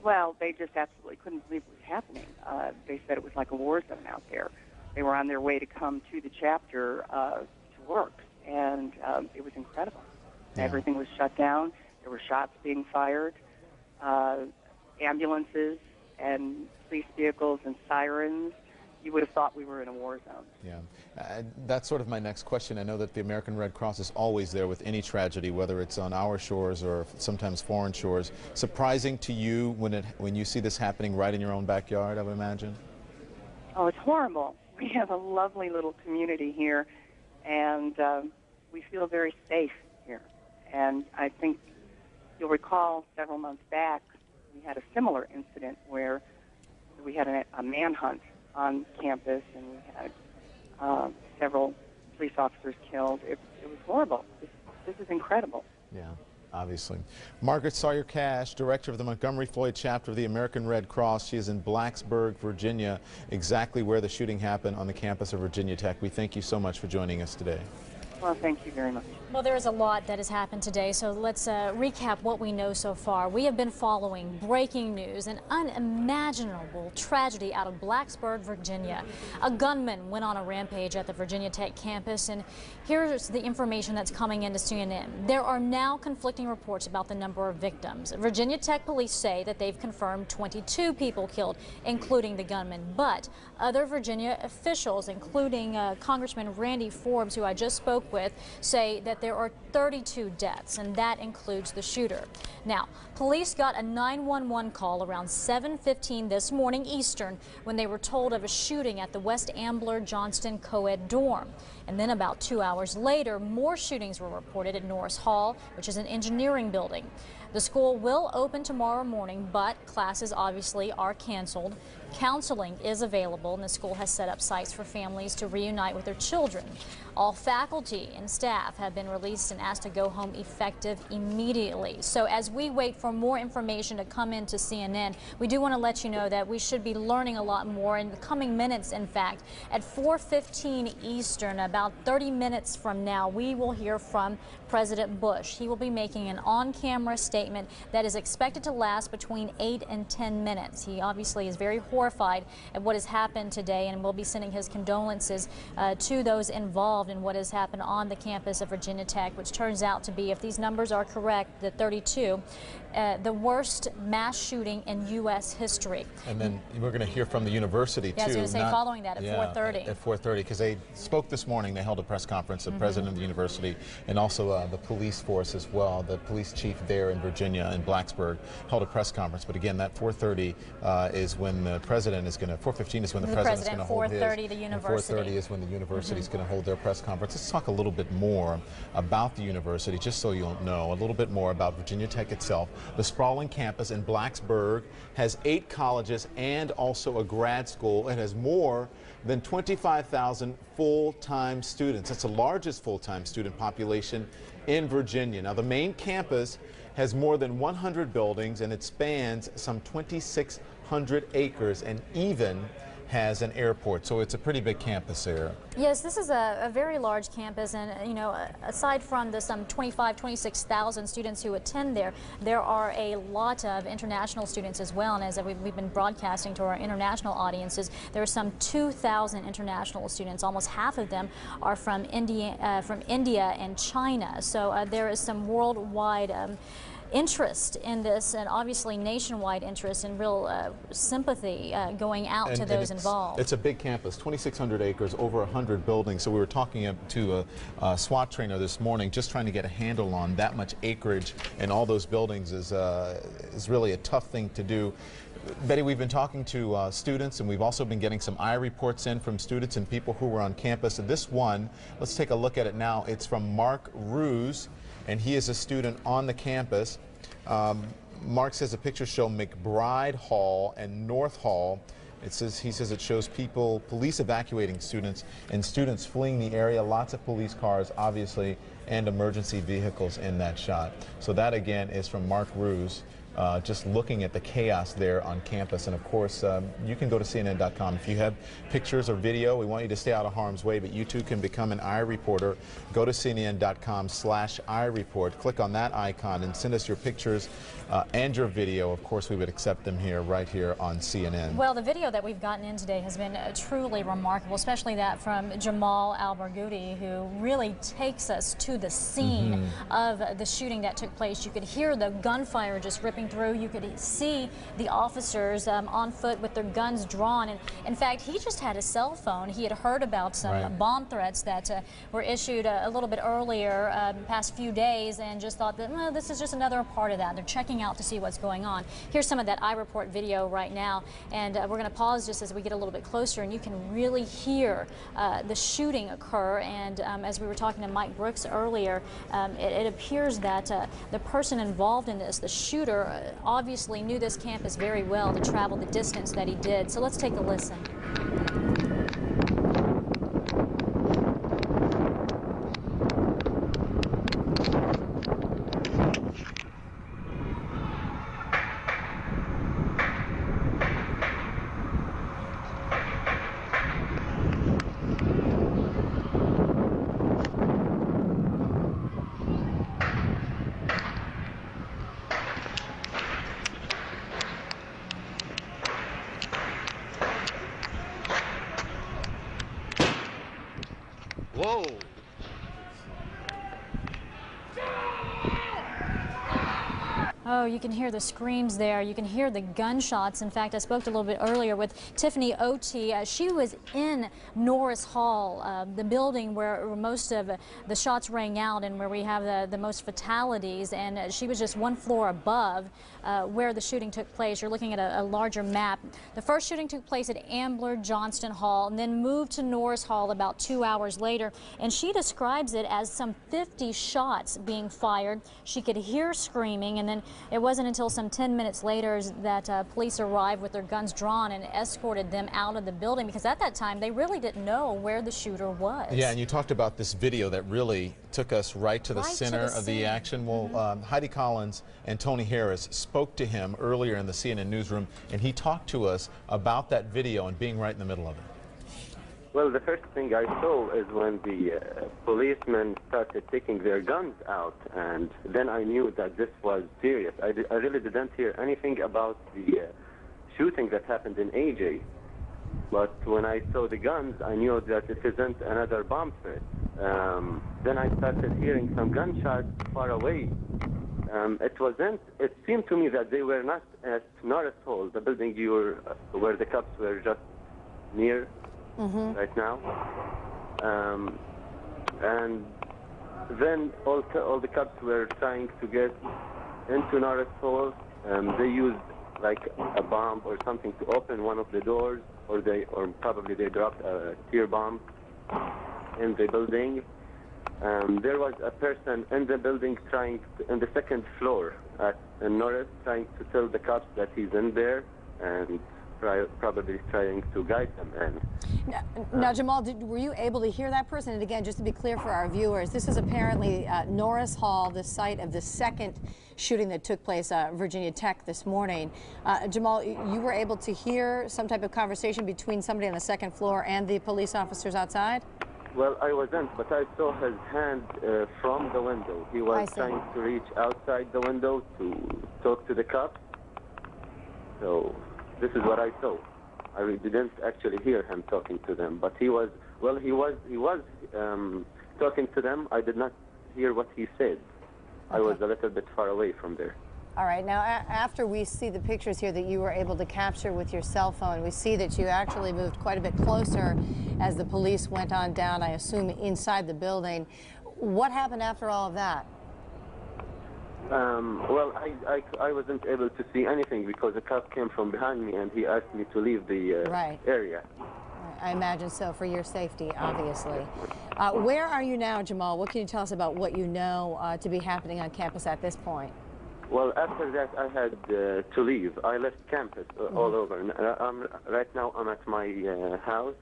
Well, they just absolutely couldn't believe what was happening. They said it was like a war zone out there. They were on their way to come to the chapter to work, and it was incredible. Yeah. Everything was shut down. There were shots being fired, ambulances and police vehicles and sirens. You would have thought we were in a war zone. Yeah, that's sort of my next question. I know that the American Red Cross is always there with any tragedy, whether it's on our shores or sometimes foreign shores. Surprising to you when you see this happening right in your own backyard, I would imagine? Oh, it's horrible. We have a lovely little community here, and we feel very safe here. And I think you'll recall several months back, we had a similar incident where we had a manhunt on campus, and we had several police officers killed. It was horrible. This is incredible. Yeah, obviously. Margaret Sawyer-Cash, director of the Montgomery Floyd chapter of the American Red Cross. She is in Blacksburg, Virginia, exactly where the shooting happened on the campus of Virginia Tech. We thank you so much for joining us today. Well, thank you very much. Well, there is a lot that has happened today, so let's recap what we know so far. We have been following breaking news, an unimaginable tragedy out of Blacksburg, Virginia. A gunman went on a rampage at the Virginia Tech campus, and here's the information that's coming into CNN. There are now conflicting reports about the number of victims. Virginia Tech police say that they've confirmed 22 people killed, including the gunman, but other Virginia officials, including Congressman Randy Forbes, who I just spoke with, say that there are 32 deaths, and that includes the shooter. Now, police got a 911 call around 7:15 this morning Eastern when they were told of a shooting at the West Ambler Johnston co-ed dorm. And then about 2 hours later, more shootings were reported at Norris Hall, which is an engineering building. The school will open tomorrow morning, but classes obviously are canceled. Counseling is available, and the school has set up sites for families to reunite with their children. All faculty and staff have been released and asked to go home effective immediately. So as we wait for more information to come into CNN, we do want to let you know that we should be learning a lot more in the coming minutes. In fact, at 4:15 Eastern, about 30 minutes from now, we will hear from President Bush. He will be making an on-camera statement that is expected to last between 8 and 10 minutes. He obviously is very horrified at what has happened today and will be sending his condolences to those involved in what has happened on the campus of Virginia Tech, which turns out to be, if these numbers are correct, the 32, the worst mass shooting in U.S. history. And then we're going to hear from the university, too. Yeah, I was going to say following that at 4:30. At 4:30, because they spoke this morning. They held a press conference, the president of the university, and also the police force as well. The police chief there in Virginia, in Blacksburg, held a press conference. But again, that 4:30 is when the president is going to, 4:15 is when the president is going to hold his. 4:30, the university. 4:30 is when the university is going to hold their press conference. Let's talk a little bit more about the university, just so you'll know a little bit more about Virginia Tech itself. The sprawling campus in Blacksburg has 8 colleges and also a grad school. It has more than 25,000 full-time students. That's the largest full-time student population in Virginia. Now, the main campus has more than 100 buildings, and it spans some 2,600 acres and even has an airport, so it's a pretty big campus there. Yes, this is a very large campus, and you know, aside from the some 26,000 students who attend there, there are a lot of international students as well. And as we've been broadcasting to our international audiences, there are some 2,000 international students. Almost half of them are from India and China. So there is some worldwide interest in this, and obviously nationwide interest and real sympathy going out to those involved. It's a big campus, 2,600 acres, over 100 buildings. So we were talking to a SWAT trainer this morning, just trying to get a handle on that much acreage and all those buildings is really a tough thing to do. Betty, we've been talking to students, and we've also been getting some eye reports in from students and people who were on campus. And this one, let's take a look at it now. It's from Mark Ruse, and he is a student on the campus. Mark says the pictures show McBride Hall and North Hall It says, he says it shows police evacuating students and students fleeing the area. Lots of police cars, obviously, and emergency vehicles in that shot. So that again is from Mark Ruse. Just looking at the chaos there on campus. And of course, you can go to CNN.com. If you have pictures or video, we want you to stay out of harm's way, but you too can become an iReporter. Go to CNN.com/iReport. Click on that icon and send us your pictures and your video. Of course, we would accept them here, right here on CNN. Well, the video that we've gotten in today has been truly remarkable, especially that from Jamal Al-Barghouti, who really takes us to the scene of the shooting that took place. You could hear the gunfire just ripping through. You could see the officers on foot with their guns drawn. And in fact, he just had a cell phone. He had heard about some bomb threats that were issued a little bit earlier, past few days, and just thought that, well, this is just another part of that. They're checking out to see what's going on. Here's some of that iReport video right now, and we're going to pause just as we get a little bit closer, and you can really hear the shooting occur. And as we were talking to Mike Brooks earlier, it appears that the person involved in this, the shooter, obviously knew this campus very well to travel the distance that he did. So let's take a listen. Whoa! Oh, you can hear the screams there. You can hear the gunshots. In fact, I spoke a little bit earlier with Tiffany Oti. She was in Norris Hall, the building where most of the shots rang out and where we have the most fatalities. And she was just one floor above where the shooting took place. You're looking at a larger map. The first shooting took place at Ambler Johnston Hall and then moved to Norris Hall about 2 hours later. And she describes it as some 50 shots being fired. She could hear screaming, and then it wasn't until some 10 minutes later that police arrived with their guns drawn and escorted them out of the building, because at that time they really didn't know where the shooter was. Yeah, and you talked about this video that really took us right to the center of the action. Well, Heidi Collins and Tony Harris spoke to him earlier in the CNN newsroom, and he talked to us about that video and being right in the middle of it. Well, the first thing I saw is when the policemen started taking their guns out, and then I knew that this was serious. I really didn't hear anything about the shooting that happened in AJ, but when I saw the guns, I knew that it isn't another bomb threat. Then I started hearing some gunshots far away. It seemed to me that they were not at Norris Hall, the building where the cops were just near. Right now, and then all the cops were trying to get into Norris Hall. They used like a bomb or something to open one of the doors, or probably they dropped a tear bomb in the building. There was a person in the building in the second floor in Norris, trying to tell the cops that he's in there, and probably trying to guide them in. Now, Jamal, were you able to hear that person? And again, just to be clear for our viewers, this is apparently Norris Hall, the site of the second shooting that took place at Virginia Tech this morning. Jamal, you were able to hear some type of conversation between somebody on the second floor and the police officers outside? Well, I wasn't, but I saw his hand from the window. He was trying to reach outside the window to talk to the cops. So this is what I saw. I didn't actually hear him talking to them, but he was talking to them. I did not hear what he said. I was a little bit far away from there. All right. Now, after we see the pictures here that you were able to capture with your cell phone, we see that you actually moved quite a bit closer as the police went on down, I assume, inside the building. What happened after all of that? Well, I wasn't able to see anything because a cop came from behind me and he asked me to leave the area. I imagine so, for your safety, obviously. Where are you now, Jamal? What can you tell us about what you know to be happening on campus at this point? Well, after that, I had to leave. I left campus all over. Right now, I'm at my house,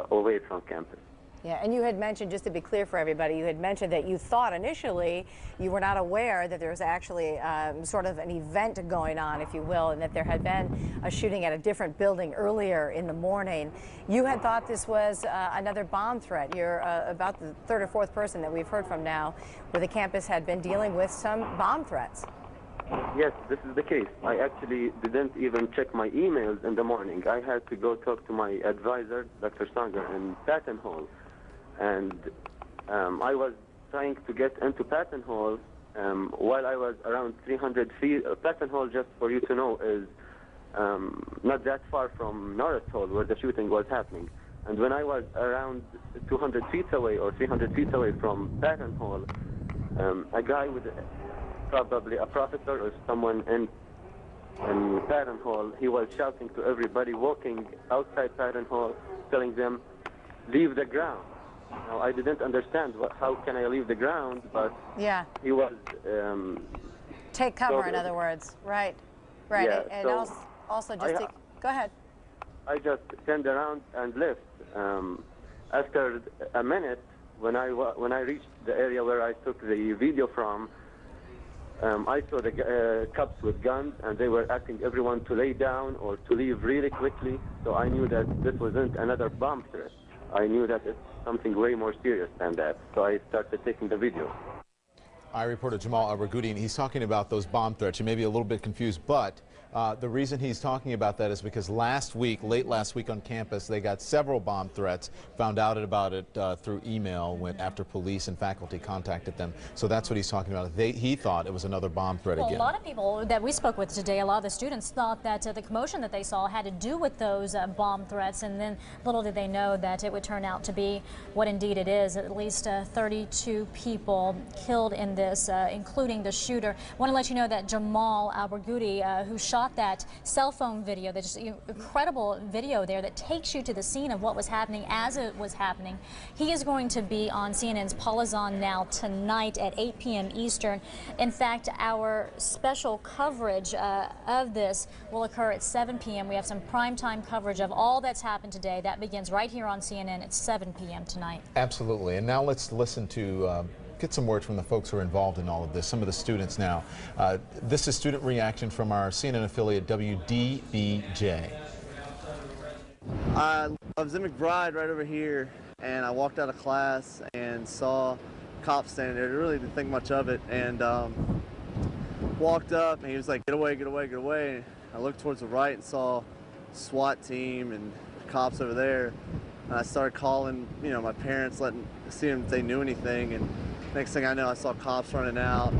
away from campus. Yeah, and you had mentioned, just to be clear for everybody, you had mentioned that you thought initially you were not aware that there was actually sort of an event going on, if you will, and that there had been a shooting at a different building earlier in the morning. You had thought this was another bomb threat. You're about the third or fourth person that we've heard from now where the campus had been dealing with some bomb threats. Yes, this is the case. I actually didn't even check my emails in the morning. I had to go talk to my advisor, Dr. Sanger, in Patton Hall. And I was trying to get into Patton Hall while I was around 300 feet. Patton Hall, just for you to know, is not that far from Norris Hall, where the shooting was happening. And when I was around 200 feet away or 300 feet away from Patton Hall, a guy with probably a professor or someone in Patton Hall, he was shouting to everybody walking outside Patton Hall, telling them, leave the ground. Now, I didn't understand how can I leave the ground, but he was... take cover, in other words. Right, right. Yeah, and so also just to... Go ahead. I just turned around and left. After a minute, when I reached the area where I took the video from, I saw the cops with guns, and they were asking everyone to lay down or to leave really quickly, so I knew that this wasn't another bomb threat. I knew that it's something way more serious than that, so I started taking the video. I reporter Jamal Al-Ragoudi, and he's talking about those bomb threats. You may be a little bit confused, but the reason he's talking about that is because late last week on campus, they got several bomb threats, found out about it through email after police and faculty contacted them. So that's what he's talking about. He thought it was another bomb threat again. A lot of people that we spoke with today, a lot of the students thought that the commotion that they saw had to do with those bomb threats, and then little did they know that it would turn out to be what indeed it is. At least 32 people killed in this, including the shooter. I want to let you know that Jamal Al-Ragoudi, who shot that cell phone video, that just incredible video there that takes you to the scene of what was happening as it was happening. He is going to be on CNN's Paula Zahn Now tonight at 8 p.m. Eastern. In fact, our special coverage of this will occur at 7 p.m. We have some primetime coverage of all that's happened today. That begins right here on CNN at 7 p.m. tonight. Absolutely. And now let's listen to get some words from the folks who are involved in all of this, some of the students now. This is student reaction from our CNN affiliate WDBJ. I was in McBride right over here, and I walked out of class and saw cops standing there. I really didn't think much of it, and walked up, and he was like, get away, get away, get away. And I looked towards the right and saw SWAT team and cops over there. And I started calling, my parents, seeing if they knew anything, and next thing I know, I saw cops running out.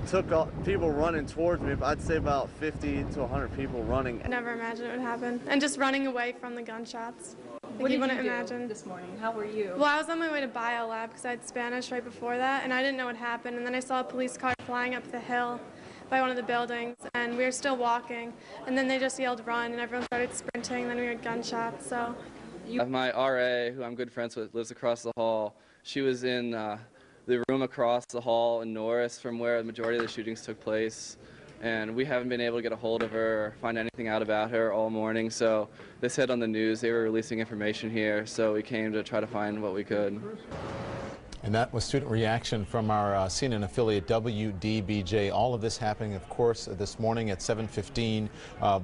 Took people running towards me, but I'd say about 50 to 100 people running. I never imagined it would happen. And just running away from the gunshots. What did you do imagine. this morning? How were you? Well, I was on my way to bio lab because I had Spanish right before that, and I didn't know what happened. And then I saw a police car flying up the hill by one of the buildings, and we were still walking. And then they just yelled run, and everyone started sprinting, and then we heard gunshots, so. My RA, who I'm good friends with, lives across the hall. She was in the room across the hall in Norris from where the majority of the shootings took place. And we haven't been able to get a hold of her or find anything out about her all morning. So this hit on the news. They were releasing information here, so we came to try to find what we could. And that was student reaction from our CNN affiliate WDBJ. All of this happening, of course, this morning at 7:15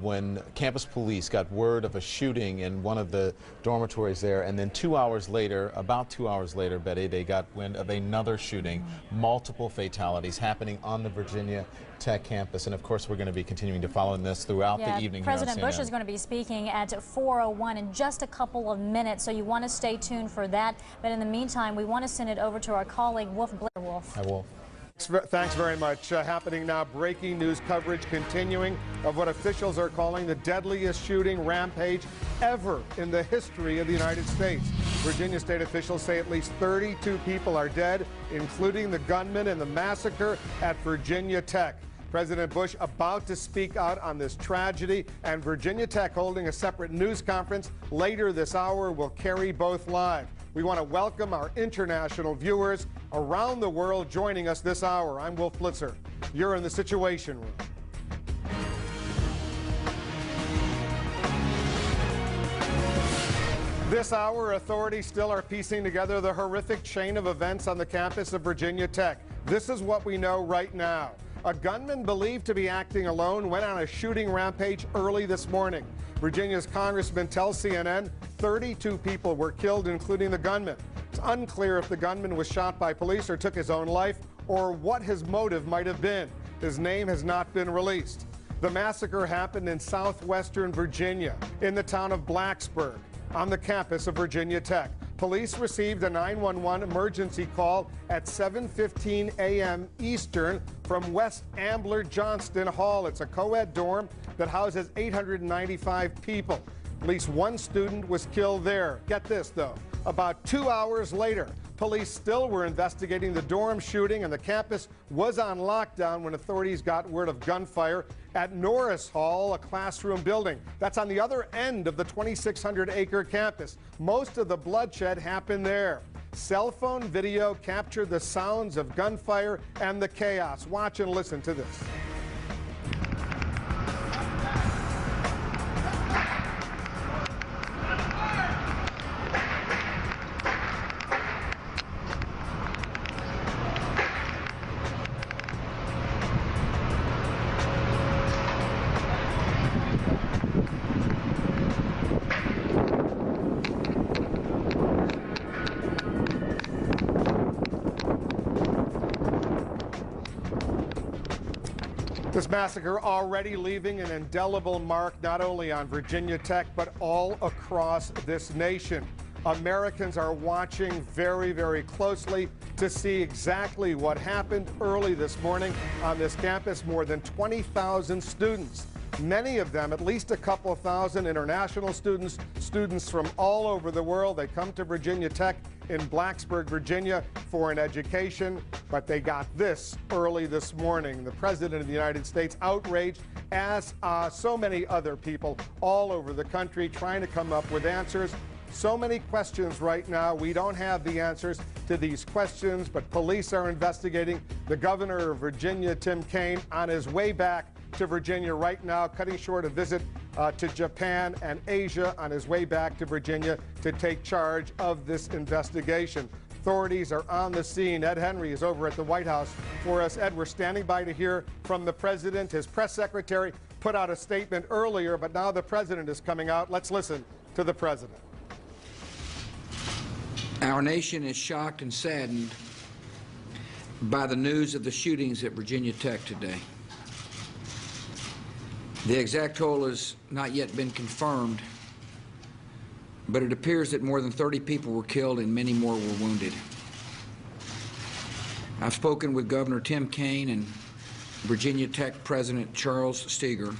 when campus police got word of a shooting in one of the dormitories there. And then 2 hours later, about 2 hours later, Betty, they got wind of another shooting, multiple fatalities happening on the Virginia Tech campus. And of course, we're going to be continuing to follow this throughout the evening. President here on Bush CNN. is going to be speaking at 4:01 in just a couple of minutes, so you want to stay tuned for that. But in the meantime, we want to send it over to our colleague, Wolf Blair. Wolf. Hi, Wolf. Thanks very much. Happening now, breaking news coverage continuing of what officials are calling the deadliest shooting rampage ever in the history of the United States. Virginia state officials say at least 32 people are dead, including the gunman in the massacre at Virginia Tech. President Bush about to speak out on this tragedy, and Virginia Tech holding a separate news conference later this hour. Will carry both live. We want to welcome our international viewers around the world joining us this hour. I'm Wolf Blitzer. You're in the Situation Room. This hour, authorities still are piecing together the horrific chain of events on the campus of Virginia Tech. This is what we know right now. A gunman believed to be acting alone went on a shooting rampage early this morning. Virginia's congressman tells CNN 32 people were killed, including the gunman. It's unclear if the gunman was shot by police or took his own life, or what his motive might have been. His name has not been released. The massacre happened in southwestern Virginia, in the town of Blacksburg, on the campus of Virginia Tech. Police received a 911 emergency call at 7:15 a.m. Eastern from West Ambler Johnston Hall. It's a co-ed dorm that houses 895 people. At least one student was killed there. Get this, though. About 2 hours later, police still were investigating the dorm shooting, and the campus was on lockdown when authorities got word of gunfire at Norris Hall, a classroom building. That's on the other end of the 2,600-acre campus. Most of the bloodshed happened there. Cell phone video captured the sounds of gunfire and the chaos. Watch and listen to this. This massacre already leaving an indelible mark not only on Virginia Tech, but all across this nation. Americans are watching very, very closely to see exactly what happened early this morning on this campus. More than 20,000 students, many of them, at least a couple thousand international students, students from all over the world. They come to Virginia Tech in Blacksburg, Virginia for an education, but they got this early this morning. The President of the United States outraged, as so many other people all over the country, trying to come up with answers. So many questions right now. We don't have the answers to these questions, but police are investigating. The governor of Virginia, Tim Kaine, on his way back to Virginia right now, cutting short a visit to Japan and Asia, on his way back to Virginia to take charge of this investigation. Authorities are on the scene. Ed Henry is over at the White House for us. Ed, we're standing by to hear from the president. His press secretary put out a statement earlier, but now the president is coming out. Let's listen to the president. Our nation is shocked and saddened by the news of the shootings at Virginia Tech today. The exact toll has not yet been confirmed, but it appears that more than 30 people were killed and many more were wounded. I've spoken with Governor Tim Kaine and Virginia Tech President Charles Steger.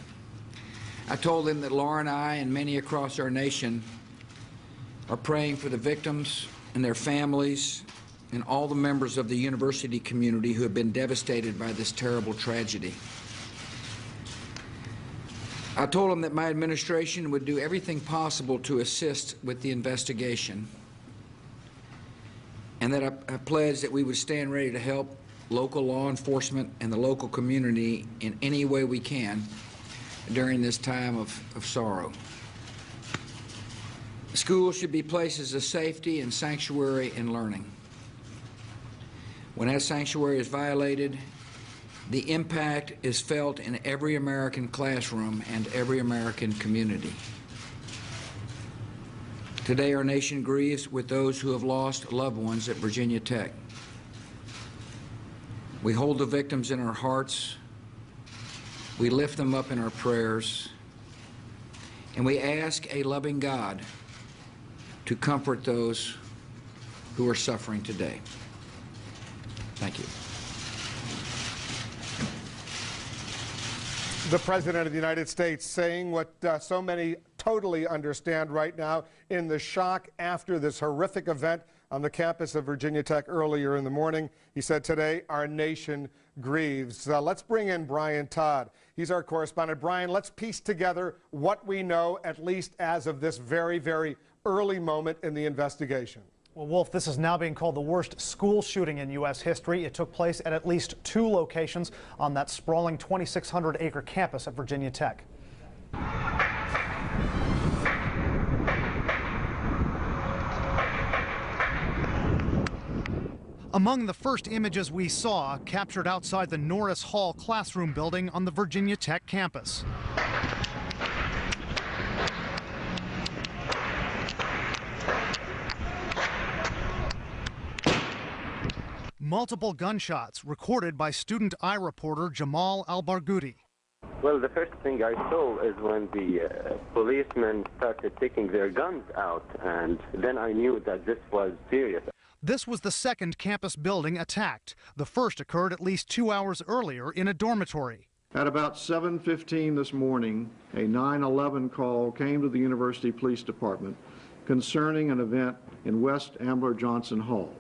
I told them that Laura and I and many across our nation are praying for the victims and their families and all the members of the university community who have been devastated by this terrible tragedy. I told them that my administration would do everything possible to assist with the investigation, and that I pledged that we would stand ready to help local law enforcement and the local community in any way we can during this time of sorrow. Schools should be places of safety and sanctuary and learning. When that sanctuary is violated, the impact is felt in every American classroom and every American community. Today, our nation grieves with those who have lost loved ones at Virginia Tech. We hold the victims in our hearts, we lift them up in our prayers, and we ask a loving God to comfort those who are suffering today. Thank you. The President of the United States saying what so many totally understand right now in the shock after this horrific event on the campus of Virginia Tech earlier in the morning. He said today, our nation grieves. Let's bring in Brian Todd. He's our correspondent. Brian, let's piece together what we know, at least as of this very, very early moment in the investigation. Well, Wolf, this is now being called the worst school shooting in U.S. history. It took place at least 2 locations on that sprawling 2,600-acre campus at Virginia Tech. Among the first images we saw captured outside the Norris Hall classroom building on the Virginia Tech campus. Multiple gunshots recorded by student eye reporter Jamal Al-Barghouti. Well, the first thing I saw is when the policemen started taking their guns out, and then I knew that this was serious. This was the second campus building attacked. The first occurred at least 2 hours earlier in a dormitory. At about 7:15 this morning, a 911 call came to the University Police Department concerning an event in West Ambler Johnson Hall.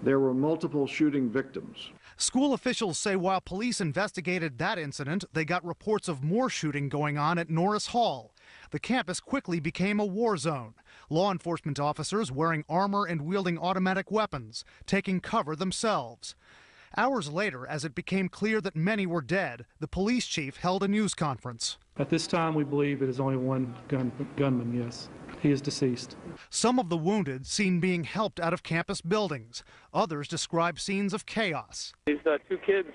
There were multiple shooting victims. School officials say while police investigated that incident, they got reports of more shooting going on at Norris Hall. The campus quickly became a war zone. Law enforcement officers wearing armor and wielding automatic weapons, taking cover themselves. Hours later, as it became clear that many were dead, the police chief held a news conference. At this time, we believe it is only one gunman, yes. He is deceased. Some of the wounded seen being helped out of campus buildings. Others describe scenes of chaos. These 2 kids,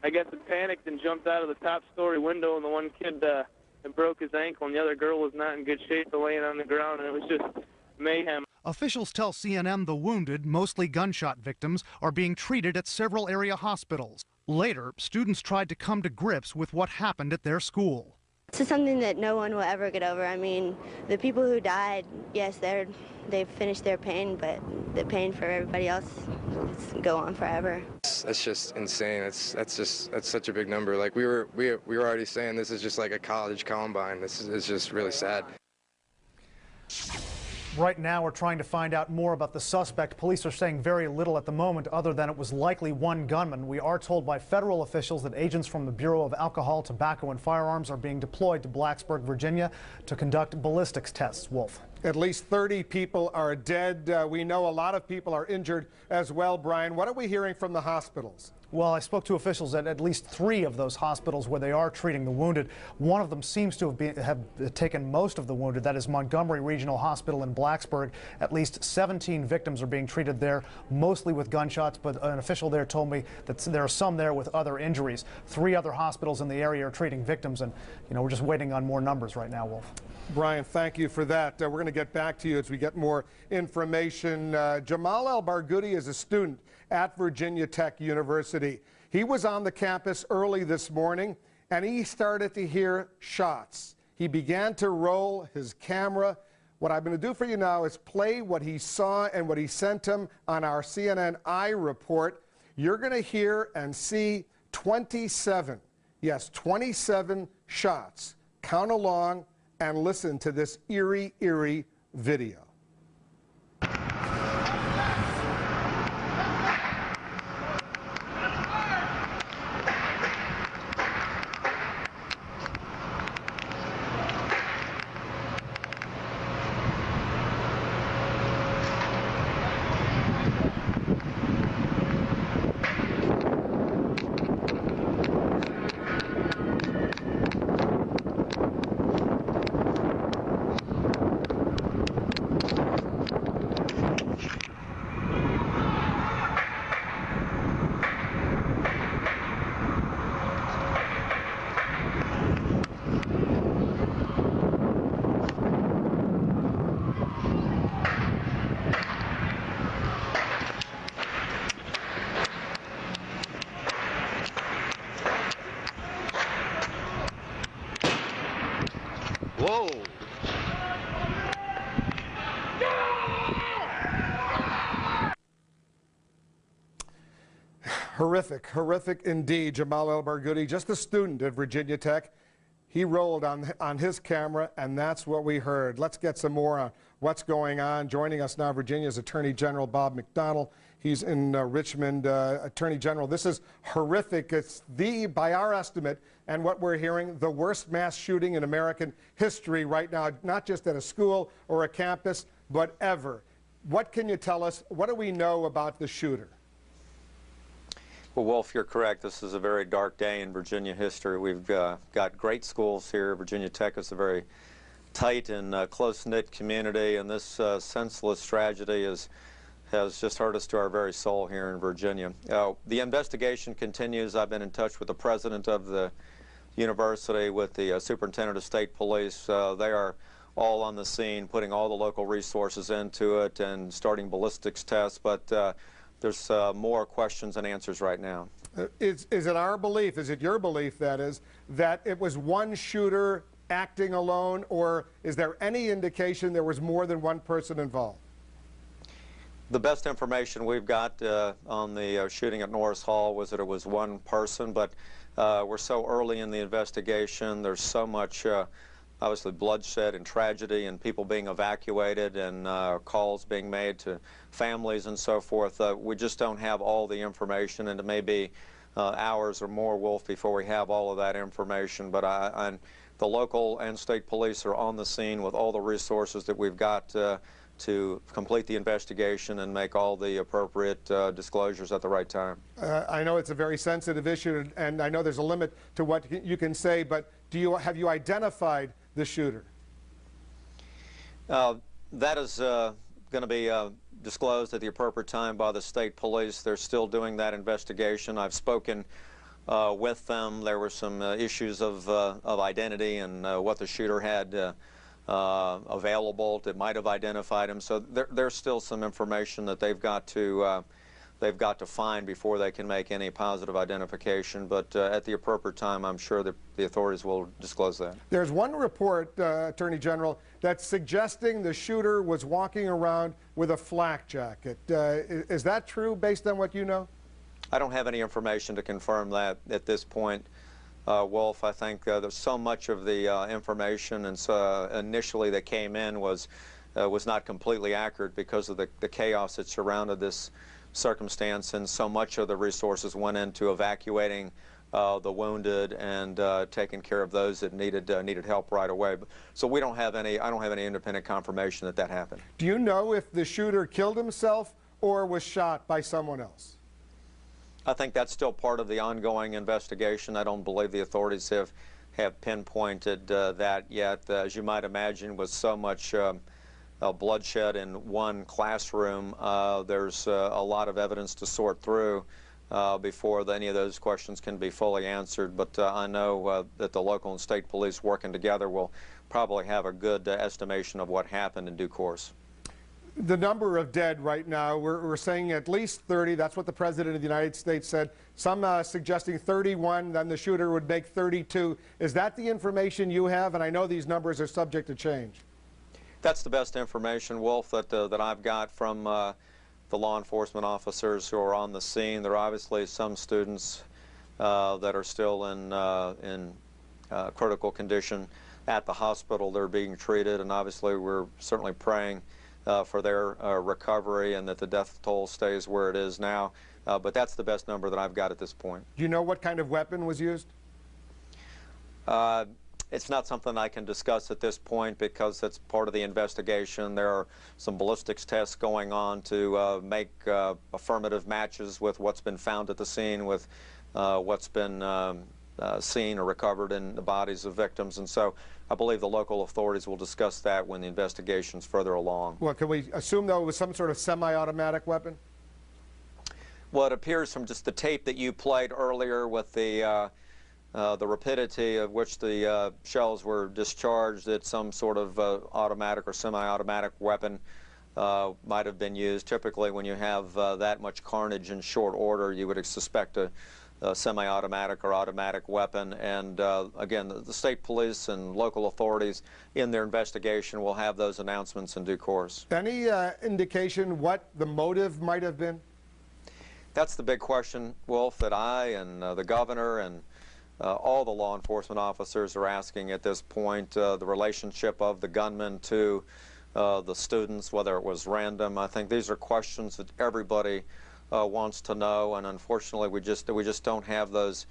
I guess, had panicked and jumped out of the top story window, and the one kid broke his ankle, and the other girl was not in good shape, laying on the ground, and it was just mayhem. Officials tell CNN the wounded, mostly gunshot victims, are being treated at several area hospitals. Later, students tried to come to grips with what happened at their school. This is something that no one will ever get over. I mean, the people who died, yes, they've finished their pain, but the pain for everybody else go on forever. That's just insane. That's such a big number. Like we were already saying, this is just like a college Columbine. This is just really sad. Right now, we're trying to find out more about the suspect. Police are saying very little at the moment other than it was likely one gunman. We are told by federal officials that agents from the Bureau of Alcohol, Tobacco, and Firearms are being deployed to Blacksburg, Virginia to conduct ballistics tests. Wolf. At least 30 people are dead. We know a lot of people are injured as well, Brian. What are we hearing from the hospitals? Well, I spoke to officials at least 3 of those hospitals where they are treating the wounded. One of them seems to have taken most of the wounded. That is Montgomery Regional Hospital in Blacksburg. At least 17 victims are being treated there, mostly with gunshots, but an official there told me that there are some there with other injuries. 3 other hospitals in the area are treating victims, and we're just waiting on more numbers right now, Wolf. Brian, thank you for that. We're going to get back to you as we get more information. Jamal Al-Barghouti is a student at Virginia Tech University. He was on the campus early this morning, and he started to hear shots. He began to roll his camera. What I'm going to do for you now is play what he saw and what he sent him on our CNN Eye report. You're going to hear and see 27, yes, 27 shots. Count along and listen to this eerie, eerie video. Whoa! Horrific, horrific indeed. Jamal Al-Barghouti, just a student at Virginia Tech. He rolled on his camera, and that's what we heard. Let's get some more on what's going on. Joining us now, Virginia's Attorney General Bob McDonnell. He's in Richmond. Attorney General, this is horrific. It's by our estimate, and what we're hearing, the worst mass shooting in American history right now, not just at a school or a campus, but ever. what can you tell us? What do we know about the shooter? Well, Wolf, you're correct. This is a very dark day in Virginia history. We've got great schools here. Virginia Tech is a very tight and close-knit community, and this senseless tragedy has just hurt us to our very soul here in Virginia. The investigation continues. I've been in touch with the president of the university, with the superintendent of state police. They are all on the scene, putting all the local resources into it and starting ballistics tests, but there's more questions than answers right now. Is it our belief, is it your belief, that is, that it was one shooter acting alone, or is there any indication there was more than one person involved? The best information we've got on the shooting at Norris Hall was that it was one person, but we're so early in the investigation. There's so much obviously bloodshed and tragedy and people being evacuated and calls being made to families and so forth. We just don't have all the information, and it may be hours or more, Wolf, before we have all of that information. But the local and state police are on the scene with all the resources that we've got to complete the investigation and make all the appropriate disclosures at the right time. I know it's a very sensitive issue, and I know there's a limit to what you can say, but have you identified the shooter? That is going to be disclosed at the appropriate time by the state police. They're still doing that investigation. I've spoken with them. There were some issues of identity and what the shooter had available that might have identified him. So there's still some information that they've got to find before they can make any positive identification. But at the appropriate time, I'm sure that the authorities will disclose that. There's one report, Attorney General, that's suggesting the shooter was walking around with a flak jacket. Is that true based on what you know? I don't have any information to confirm that at this point, Wolf. I think there's so much of the information, and so initially that came in was not completely accurate because of the chaos that surrounded this circumstance, and so much of the resources went into evacuating the wounded and taking care of those that needed help right away. So I don't have any independent confirmation that happened. Do you know if the shooter killed himself or was shot by someone else? I think that's still part of the ongoing investigation. I don't believe the authorities have pinpointed that yet. As you might imagine, with so much bloodshed in one classroom, there's a lot of evidence to sort through before any of those questions can be fully answered. But I know that the local and state police working together will probably have a good estimation of what happened in due course. The number of dead right now, we're saying at least 30. That's what the President of the United States said. Some suggesting 31, then the shooter would make 32. Is that the information you have? And I know these numbers are subject to change. That's the best information, Wolf, that I've got from the law enforcement officers who are on the scene. There are obviously some students that are still in critical condition at the hospital. They're being treated, and obviously we're certainly praying for their recovery and that the death toll stays where it is now. But that's the best number that I've got at this point. Do you know what kind of weapon was used? It's not something I can discuss at this point because it's part of the investigation. There are some ballistics tests going on to make affirmative matches with what's been found at the scene, with what's been seen or recovered in the bodies of victims. And so I believe the local authorities will discuss that when the investigation's further along. Well, can we assume, though, it was some sort of semi-automatic weapon? Well, it appears from just the tape that you played earlier with the rapidity of which the shells were discharged, that some sort of automatic or semi-automatic weapon might have been used. Typically, when you have that much carnage in short order, you would suspect a semi-automatic or automatic weapon. And again, the state police and local authorities in their investigation will have those announcements in due course. Any indication what the motive might have been? That's the big question, Wolf, that I and the governor and all the law enforcement officers are asking at this point. The relationship of the gunman to the students, whether it was random. I think these are questions that everybody wants to know, and unfortunately we just don't have those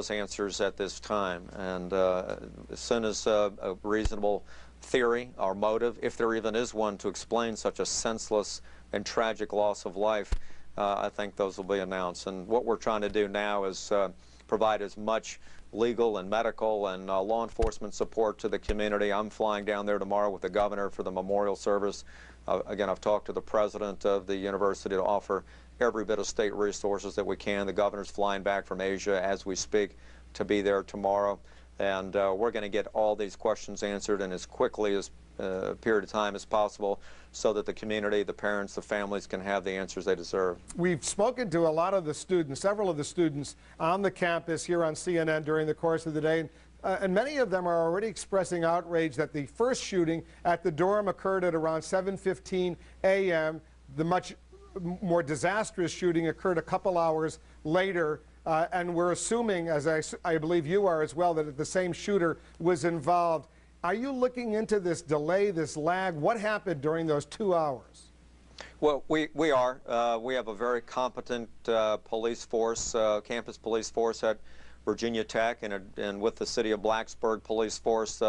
answers at this time. And as soon as a reasonable theory or motive, if there even is one, to explain such a senseless and tragic loss of life, I think those will be announced. And what we're trying to do now is provide as much legal and medical and law enforcement support to the community. I'm flying down there tomorrow with the governor for the memorial service. Again, I've talked to the president of the university to offer every bit of state resources that we can. The governor's flying back from Asia as we speak to be there tomorrow. And we're going to get all these questions answered in as quickly as period of time as possible so that the community, the parents, the families can have the answers they deserve. We've spoken to a lot of the students, several of the students on the campus here on CNN during the course of the day. And many of them are already expressing outrage that the first shooting at the dorm occurred at around 7:15 a.m. The much more disastrous shooting occurred a couple hours later. And we're assuming, as I believe you are as well, that the same shooter was involved. Are you looking into this delay, this lag? What happened during those 2 hours? Well, we are. We have a very competent police force, campus police force at Virginia Tech, and with the City of Blacksburg police force.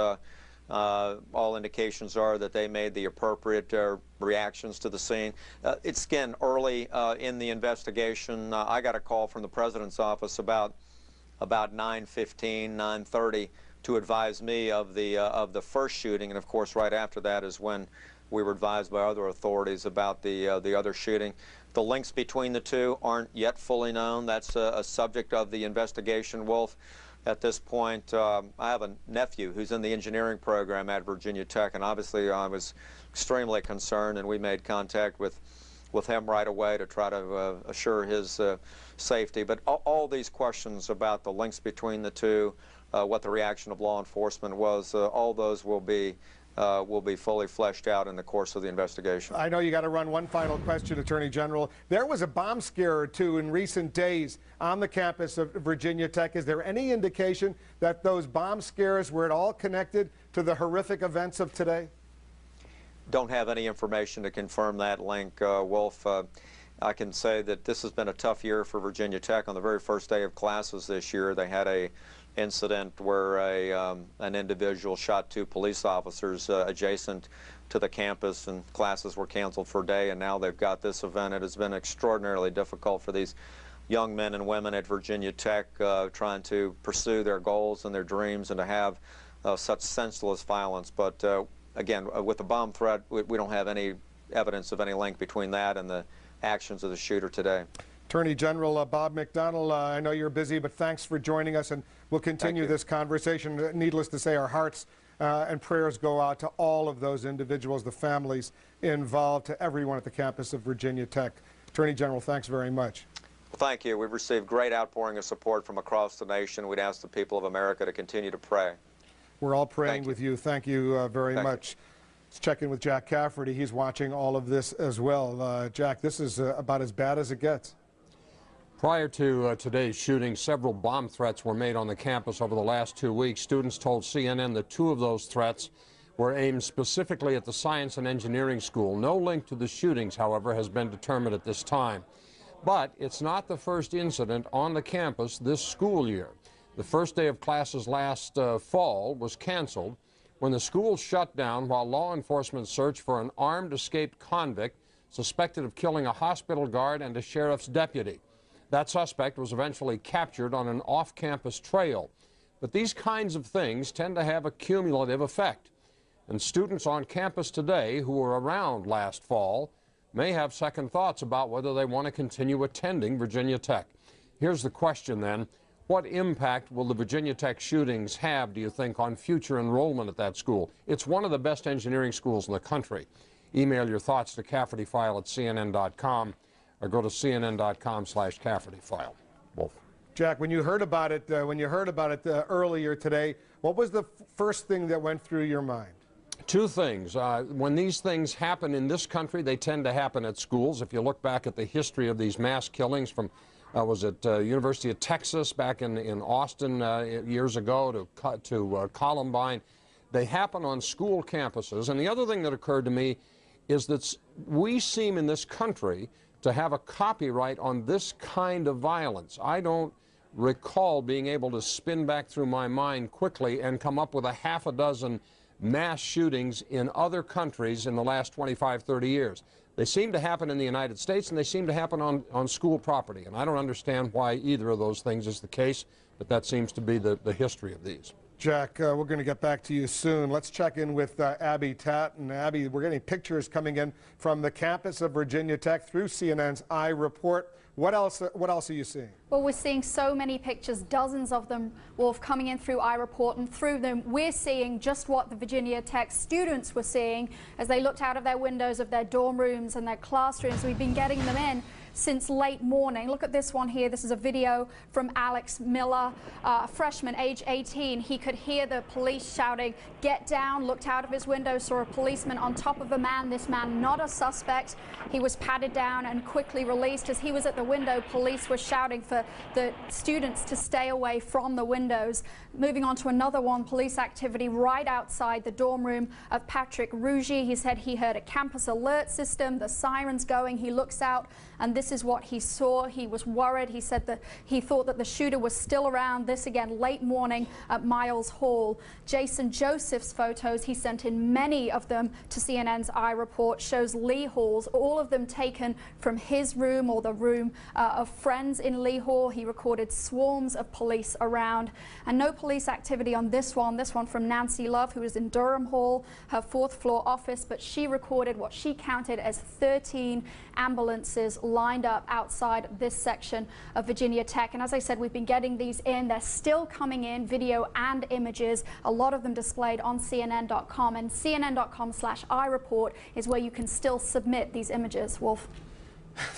All indications are that they made the appropriate reactions to the scene. It's, again, early in the investigation. I got a call from the president's office about 9:15, 9:30 to advise me of the first shooting, and of course right after that is when we were advised by other authorities about the other shooting. The links between the two aren't yet fully known. That's a subject of the investigation, Wolf. At this point, I have a nephew who's in the engineering program at Virginia Tech, and obviously I was extremely concerned, and we made contact with him right away to try to assure his safety. But all these questions about the links between the two, what the reaction of law enforcement was, all those will be fully fleshed out in the course of the investigation. I know you got to run. One final question, Attorney General. There was a bomb scare or two in recent days on the campus of Virginia Tech. Is there any indication that those bomb scares were at all connected to the horrific events of today? Don't have any information to confirm that link, Wolf. I can say that this has been a tough year for Virginia Tech. On the very first day of classes this year, they had a incident where an individual shot 2 police officers adjacent to the campus, and classes were canceled for a day, and now they've got this event. It has been extraordinarily difficult for these young men and women at Virginia Tech trying to pursue their goals and their dreams and to have such senseless violence. But again, with the bomb threat, we don't have any evidence of any link between that and the actions of the shooter today. Attorney General Bob McDonnell, I know you're busy, but thanks for joining us, and we'll continue this conversation. Needless to say, our hearts and prayers go out to all of those individuals, the families involved, to everyone at the campus of Virginia Tech. Attorney General, thanks very much. Thank you. We've received great outpouring of support from across the nation. We'd ask the people of America to continue to pray. We're all praying with you. Thank you very much. Let's check in with Jack Cafferty. He's watching all of this as well. Jack, this is about as bad as it gets. Prior to today's shooting, several bomb threats were made on the campus over the last 2 weeks. Students told CNN that 2 of those threats were aimed specifically at the Science and Engineering School. No link to the shootings, however, has been determined at this time. But it's not the first incident on the campus this school year. The first day of classes last fall was canceled when the school shut down while law enforcement searched for an armed escaped convict suspected of killing a hospital guard and a sheriff's deputy. That suspect was eventually captured on an off-campus trail. But these kinds of things tend to have a cumulative effect. And students on campus today who were around last fall may have second thoughts about whether they want to continue attending Virginia Tech. Here's the question then. What impact will the Virginia Tech shootings have, do you think, on future enrollment at that school? It's one of the best engineering schools in the country. Email your thoughts to CaffertyFile@CNN.com. or go to cnn.com/CaffertyFile. Wolf. Jack, when you heard about it, earlier today, what was the first thing that went through your mind? 2 things. When these things happen in this country, they tend to happen at schools. If you look back at the history of these mass killings from, was it University of Texas back in Austin years ago to Columbine, they happen on school campuses. And the other thing that occurred to me is that we seem in this country to have a copyright on this kind of violence. I don't recall being able to spin back through my mind quickly and come up with a half a dozen mass shootings in other countries in the last 25, 30 years. They seem to happen in the United States, and they seem to happen on school property. And I don't understand why either of those things is the case, but that seems to be the history of these. Jack, we're going to get back to you soon. Let's check in with Abby Tatton. Abby, we're getting pictures coming in from the campus of Virginia Tech through CNN's iReport. What else are you seeing? Well, we're seeing so many pictures, dozens of them, Wolf, coming in through iReport, and through them we're seeing just what the Virginia Tech students were seeing as they looked out of their windows of their dorm rooms and their classrooms. We've been getting them in since late morning. Look at this one here. This is a video from Alex Miller, a freshman, age 18. He could hear the police shouting, "Get down," looked out of his window, saw a policeman on top of a man. This man, not a suspect. He was patted down and quickly released. As he was at the window, police were shouting for the students to stay away from the windows. Moving on to another one, police activity right outside the dorm room of Patrick Rougie. He said he heard a campus alert system, the sirens going. He looks out and this is what he saw. He was worried. He said that he thought that the shooter was still around. This again late morning at Miles Hall. Jason Joseph's photos, he sent in many of them to CNN's iReport, shows Lee Hall's, all of them taken from his room or the room of friends in Lee Hall. He recorded swarms of police around, and no police activity on this one from Nancy Love, who was in Durham Hall, her 4th floor office, but she recorded what she counted as 13 ambulances lined up outside this section of Virginia Tech. And as I said, we've been getting these in. They're still coming in, video and images, a lot of them displayed on CNN.com, and CNN.com/iReport is where you can still submit these images. Wolf.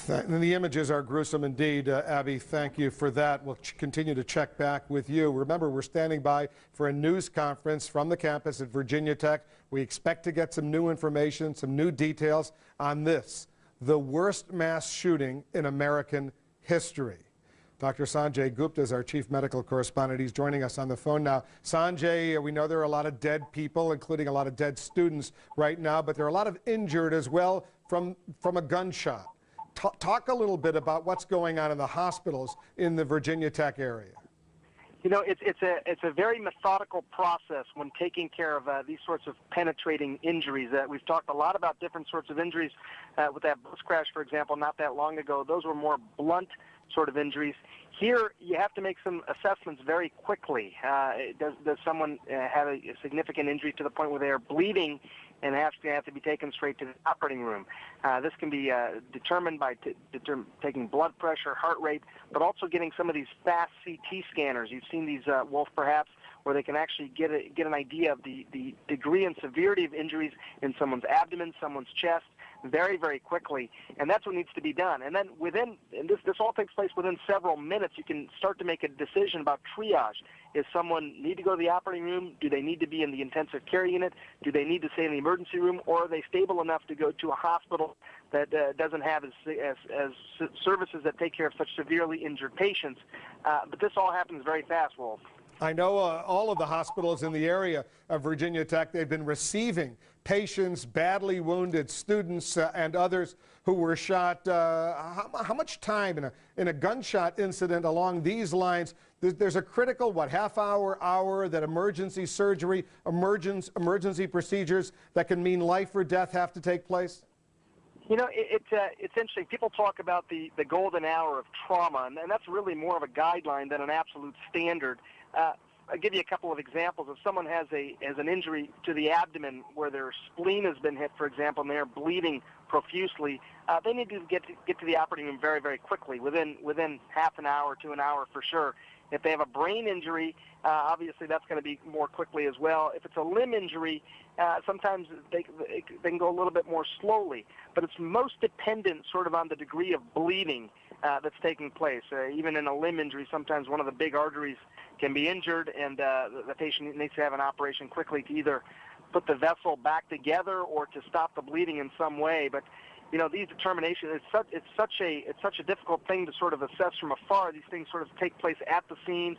The images are gruesome indeed. Abby, thank you for that. We'll continue to check back with you. Remember, we're standing by for a news conference from the campus at Virginia Tech. We expect to get some new information, some new details on this, the worst mass shooting in American history. Dr. Sanjay Gupta is our chief medical correspondent. He's joining us on the phone now. Sanjay, we know there are a lot of dead people, including a lot of dead students right now, but there are a lot of injured as well from a gunshot. Talk a little bit about what's going on in the hospitals in the Virginia Tech area. You know, it's a very methodical process when taking care of these sorts of penetrating injuries. We've talked a lot about different sorts of injuries with that bus crash, for example, not that long ago. Those were more blunt sort of injuries. Here, you have to make some assessments very quickly. Does someone have a significant injury to the point where they are bleeding and have to be taken straight to the operating room? This can be determined by taking blood pressure, heart rate, but also getting some of these fast CT scanners. You've seen these, Wolf, perhaps, where they can actually get an idea of the degree and severity of injuries in someone's abdomen, someone's chest, very, very quickly, and that's what needs to be done. And then this all takes place within several minutes. You can start to make a decision about triage. Does someone need to go to the operating room? Do they need to be in the intensive care unit? Do they need to stay in the emergency room? Or are they stable enough to go to a hospital that doesn't have as services that take care of such severely injured patients? But this all happens very fast, Wolf. I know all of the hospitals in the area of Virginia Tech, they've been receiving patients, badly wounded students, and others who were shot. How much time in a gunshot incident along these lines? There's a critical, half hour that emergency surgery, emergency procedures that can mean life or death have to take place? You know, it's interesting. People talk about the golden hour of trauma, and that's really more of a guideline than an absolute standard. I'll give you a couple of examples. If someone has an injury to the abdomen where their spleen has been hit, for example, and they're bleeding profusely, they need to get to the operating room very, very quickly, within half an hour to an hour for sure. If they have a brain injury, obviously that's going to be more quickly as well. If it's a limb injury, sometimes they can go a little bit more slowly. But it's most dependent sort of on the degree of bleeding that's taking place. Even in a limb injury, sometimes one of the big arteries can be injured, and the patient needs to have an operation quickly to either put the vessel back together or to stop the bleeding in some way. But you know, these determinations, it's such a difficult thing to sort of assess from afar. These things sort of take place at the scene,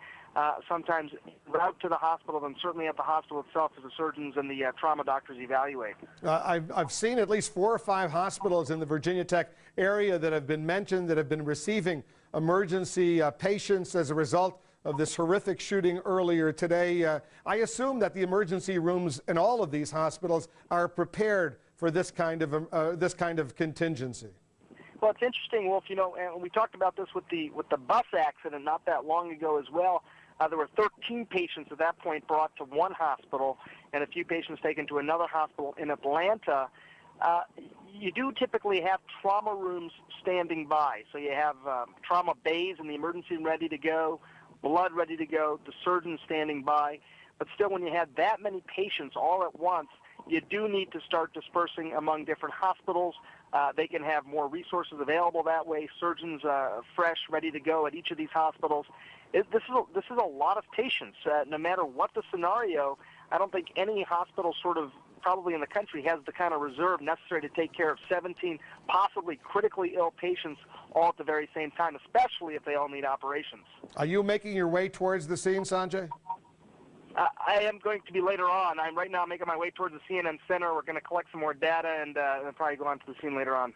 sometimes route to the hospital, and certainly at the hospital itself as the surgeons and the trauma doctors evaluate. I've seen at least 4 or 5 hospitals in the Virginia Tech area that have been mentioned that have been receiving emergency patients as a result of this horrific shooting earlier today. I assume that the emergency rooms in all of these hospitals are prepared for this kind of contingency. Well, it's interesting, Wolf. You know, and we talked about this with the bus accident not that long ago as well. There were 13 patients at that point brought to one hospital and a few patients taken to another hospital in Atlanta. You do typically have trauma rooms standing by. So you have trauma bays in the emergency room ready to go, blood ready to go, the surgeon standing by. But still, when you have that many patients all at once, you do need to start dispersing among different hospitals. They can have more resources available that way, surgeons fresh, ready to go at each of these hospitals. This is a lot of patients. No matter what the scenario, I don't think any hospital probably in the country has the kind of reserve necessary to take care of 17 possibly critically ill patients all at the very same time, especially if they all need operations. Are you making your way towards the scene, Sanjay? I am going to be later on. I'm right now making my way towards the CNN Center. We're going to collect some more data and probably go on to the scene later on.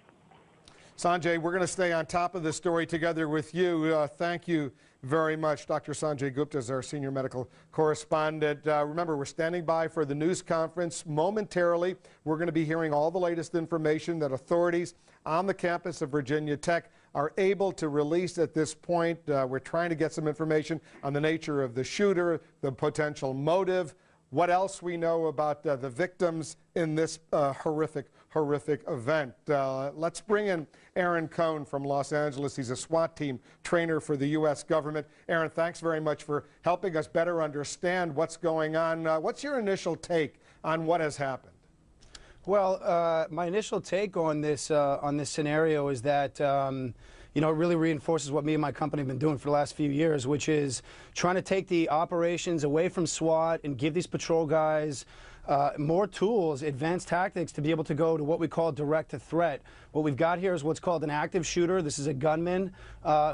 Sanjay, we're going to stay on top of the story together with you. Thank you very much. Dr. Sanjay Gupta is our senior medical correspondent. Remember, we're standing by for the news conference. Momentarily, we're going to be hearing all the latest information that authorities on the campus of Virginia Tech are able to release at this point. We're trying to get some information on the nature of the shooter, the potential motive, what else we know about the victims in this horrific event. Let's bring in Aaron Cohn from Los Angeles. He's a SWAT team trainer for the U.S. government. Aaron, thanks very much for helping us better understand what's going on. What's your initial take on what has happened? Well, my initial take on this scenario is that you know, it really reinforces what me and my company have been doing for the last few years, which is trying to take the operations away from SWAT and give these patrol guys more tools, advanced tactics to be able to go to what we call direct to threat. What we've got here is what's called an active shooter. This is a gunman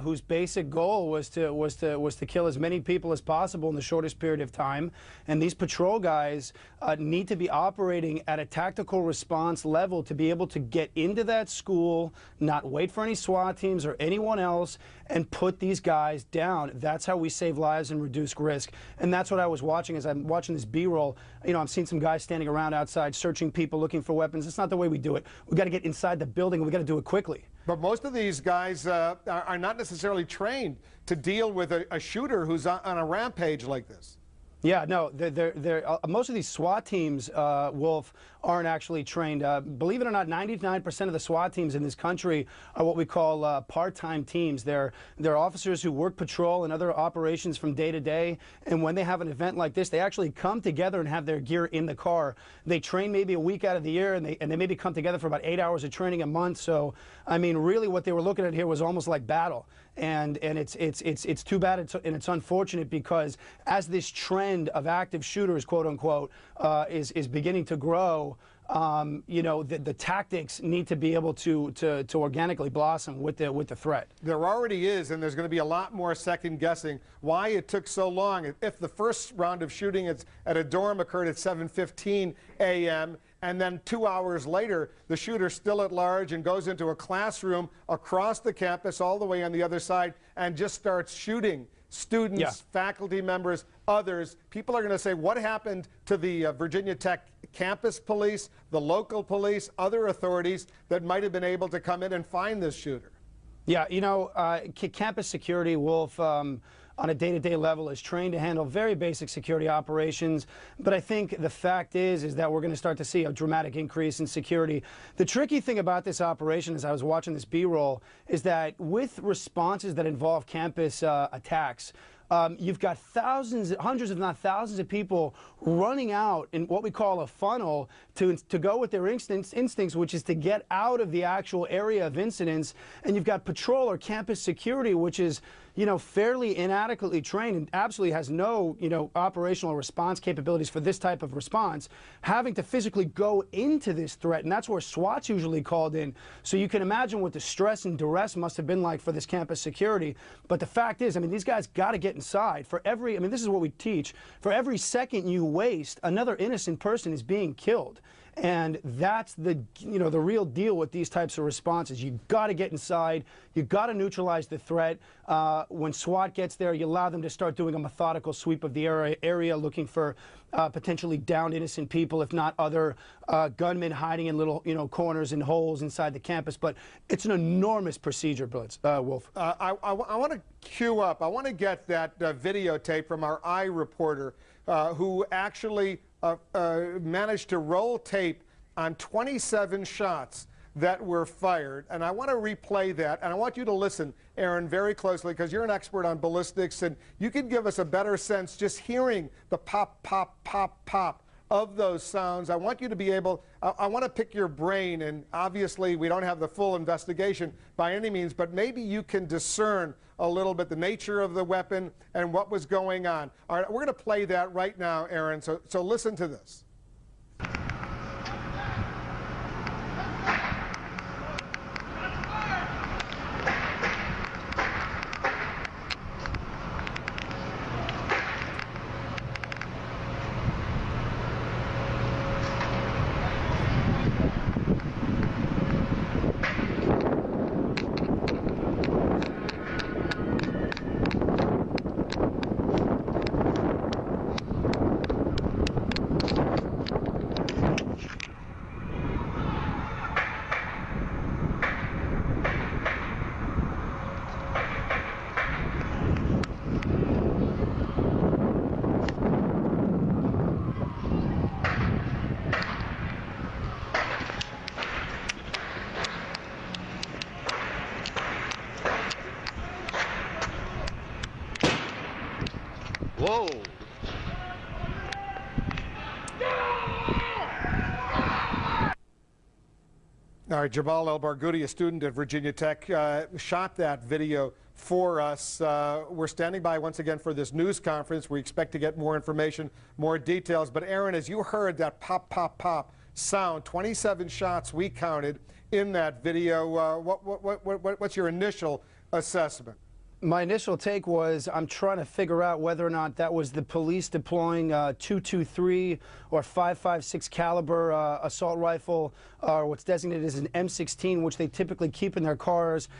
whose basic goal was to kill as many people as possible in the shortest period of time. And these patrol guys need to be operating at a tactical response level to be able to get into that school, not wait for any SWAT teams or anyone else, and put these guys down. That's how we save lives and reduce risk. And that's what I was watching as I'm watching this B-roll. You know, I'm seeing some guys standing around outside searching people, looking for weapons. It's not the way we do it. We've got to get inside the building, and we've got to do it quickly. But most of these guys are not necessarily trained to deal with a shooter who's on a rampage like this. Yeah, no, most of these SWAT teams, Wolf, aren't actually trained. Believe it or not, 99% of the SWAT teams in this country are what we call part-time teams. They're officers who work patrol and other operations from day to day, and when they have an event like this, they actually come together and have their gear in the car. They train maybe a week out of the year, and they maybe come together for about 8 hours of training a month. So, I mean, really what they were looking at here was almost like battle. And it's too bad and it's unfortunate, because as this trend of active shooters, quote unquote, is beginning to grow, you know, the tactics need to be able to organically blossom with the threat. There already is, and there's going to be a lot more second guessing why it took so long. If the first round of shooting at a dorm occurred at 7:15 a.m. and then 2 hours later, the shooter's still at large and goes into a classroom across the campus all the way on the other side and just starts shooting students, faculty members, others. People are going to say, what happened to the Virginia Tech campus police, the local police, other authorities that might have been able to come in and find this shooter? Yeah, you know, campus security, Wolf, on a day-to-day level is trained to handle very basic security operations. But I think the fact is that we're going to start to see a dramatic increase in security. The tricky thing about this operation, as I was watching this B-roll, is that with responses that involve campus attacks, you've got thousands, hundreds if not thousands of people running out in what we call a funnel to go with their instincts, which is to get out of the actual area of incidents. And you've got patrol or campus security, which is, you know, fairly inadequately trained and absolutely has no, you know, operational response capabilities for this type of response, having to physically go into this threat. And that's where SWAT's usually called in. So you can imagine what the stress and duress must have been like for this campus security. But the fact is, I mean, these guys got to get inside. For every, I mean, this is what we teach. For every second you waste, another innocent person is being killed. And that's the real deal with these types of responses. You've got to get inside. You've got to neutralize the threat. When SWAT gets there, you allow them to start doing a methodical sweep of the area looking for potentially downed innocent people, if not other gunmen hiding in little corners and holes inside the campus. But it's an enormous procedure, Wolf. I want to queue up. I want to get that videotape from our reporter who actually managed to roll tape on 27 shots that were fired. And I want to replay that. And I want you to listen, Aaron, very closely, because you're an expert on ballistics, and you can give us a better sense just hearing the pop, pop, pop, pop of those sounds. I want you to be able, I want to pick your brain, and obviously we don't have the full investigation by any means, but maybe you can discern a little bit the nature of the weapon and what was going on. All right, we're going to play that right now, Aaron, so listen to this. Whoa! All right, Jabal El-Barghouti, a student at Virginia Tech, shot that video for us. We're standing by once again for this news conference. We expect to get more information, more details. But Aaron, as you heard that pop, pop, pop sound, 27 shots we counted in that video. What's your initial assessment? My initial take was I'm trying to figure out whether or not that was the police deploying .223 or .556 caliber assault rifle, or what's designated as an M16, which they typically keep in their cars,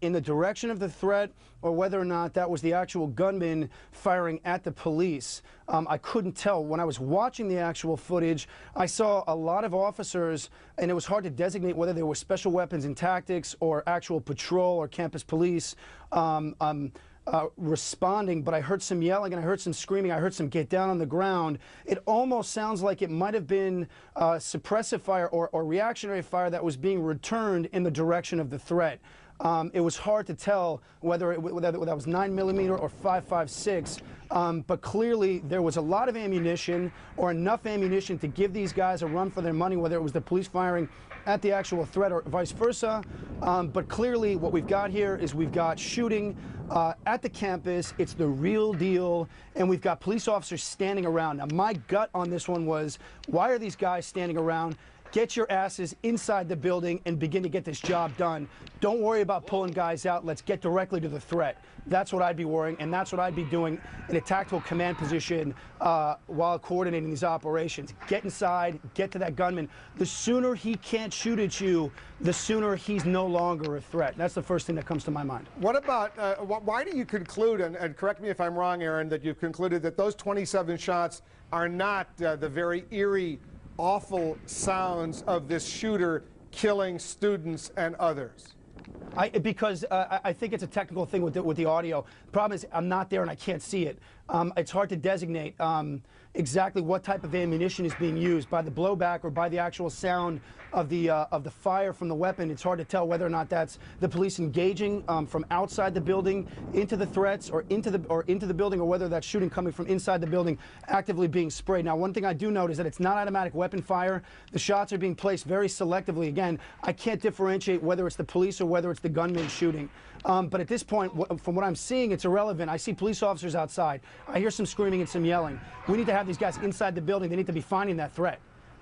in the direction of the threat, or whether or not that was the actual gunman firing at the police. I couldn't tell. When I was watching the actual footage, I saw a lot of officers, and it was hard to designate whether they were special weapons and tactics or actual patrol or campus police responding, but I heard some yelling and I heard some screaming. I heard some get down on the ground. It almost sounds like it might have been suppressive fire or reactionary fire that was being returned in the direction of the threat. It was hard to tell whether that was 9mm or .556, but clearly there was a lot of ammunition, or enough ammunition to give these guys a run for their money, whether it was the police firing at the actual threat or vice versa. But clearly what we've got here is we've got shooting at the campus. It's the real deal, and we've got police officers standing around. Now, my gut on this one was, why are these guys standing around? Get your asses inside the building and begin to get this job done. Don't worry about pulling guys out. Let's get directly to the threat. That's what I'd be worrying, and that's what I'd be doing in a tactical command position while coordinating these operations. Get inside, get to that gunman. The sooner he can't shoot at you, the sooner he's no longer a threat. That's the first thing that comes to my mind. What about, why do you conclude, and correct me if I'm wrong, Aaron, that you've concluded that those 27 shots are not the very eerie, awful sounds of this shooter killing students and others? Because I think it's a technical thing with the audio. The problem is I'm not there and I can't see it. It's hard to designate exactly what type of ammunition is being used by the blowback or by the actual sound of the fire from the weapon. It's hard to tell whether or not that's the police engaging from outside the building into the threats or into the building, or whether that's shooting coming from inside the building actively being sprayed. Now, one thing I do note is that it's not automatic weapon fire. The shots are being placed very selectively. Again, I can't differentiate whether it's the police or whether it's the gunman shooting. But at this point, from what I'm seeing, it's irrelevant. I see police officers outside. I hear some screaming and some yelling. We need to have these guys inside the building. They need to be finding that threat.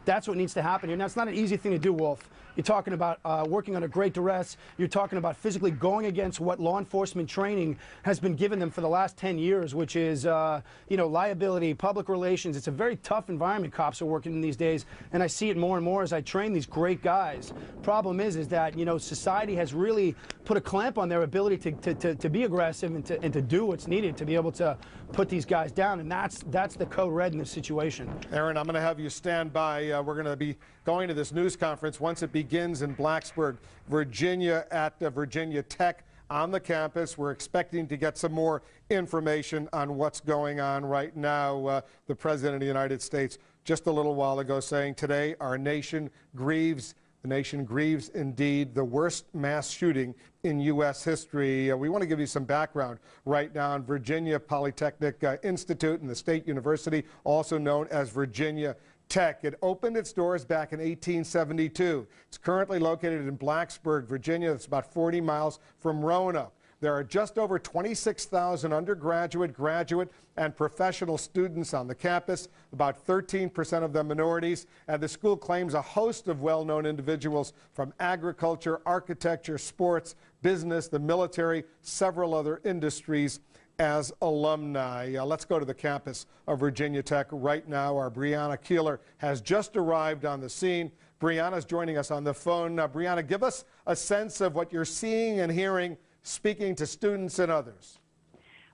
That's what needs to happen here. Now, it's not an easy thing to do, Wolf. You're talking about working under great duress. You're talking about physically going against what law enforcement training has been given them for the last 10 years, which is, liability, public relations. It's a very tough environment cops are working in these days, and I see it more and more as I train these great guys. Problem is that, society has really put a clamp on their ability to be aggressive and to do what's needed to be able to put these guys down, and that's the code red in this situation. Aaron, I'm going to have you stand by. We're going to be going to this news conference once it begins in Blacksburg, Virginia, at Virginia Tech on the campus. We're expecting to get some more information on what's going on right now. The President of the United States just a little while ago saying, today our nation grieves. The nation grieves indeed, the worst mass shooting in U.S. history. We want to give you some background right now on Virginia Polytechnic Institute and the State University, also known as Virginia Tech. It opened its doors back in 1872. It's currently located in Blacksburg, Virginia. It's about 40 miles from Roanoke. There are just over 26,000 undergraduate, graduate, and professional students on the campus, about 13% of them minorities, and the school claims a host of well-known individuals from agriculture, architecture, sports, business, the military, several other industries as alumni. Let's go to the campus of Virginia Tech right now. Our Brianna Keeler has just arrived on the scene. Brianna's joining us on the phone. Brianna, give us a sense of what you're seeing and hearing, speaking to students and others.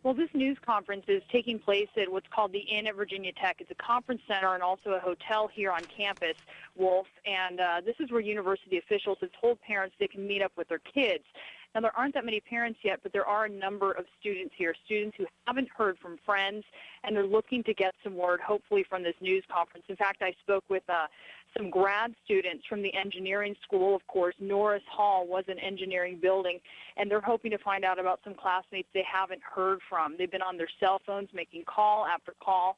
Well, this news conference is taking place at what's called the Inn at Virginia Tech. It's a conference center and also a hotel here on campus, Wolf, and this is where university officials have told parents they can meet up with their kids. Now, there aren't that many parents yet, but there are a number of students here, students who haven't heard from friends, and they're looking to get some word, hopefully, from this news conference. In fact, I spoke with some grad students from the engineering school. Of course, Norris Hall was an engineering building, and they're hoping to find out about some classmates they haven't heard from. They've been on their cell phones making call after call,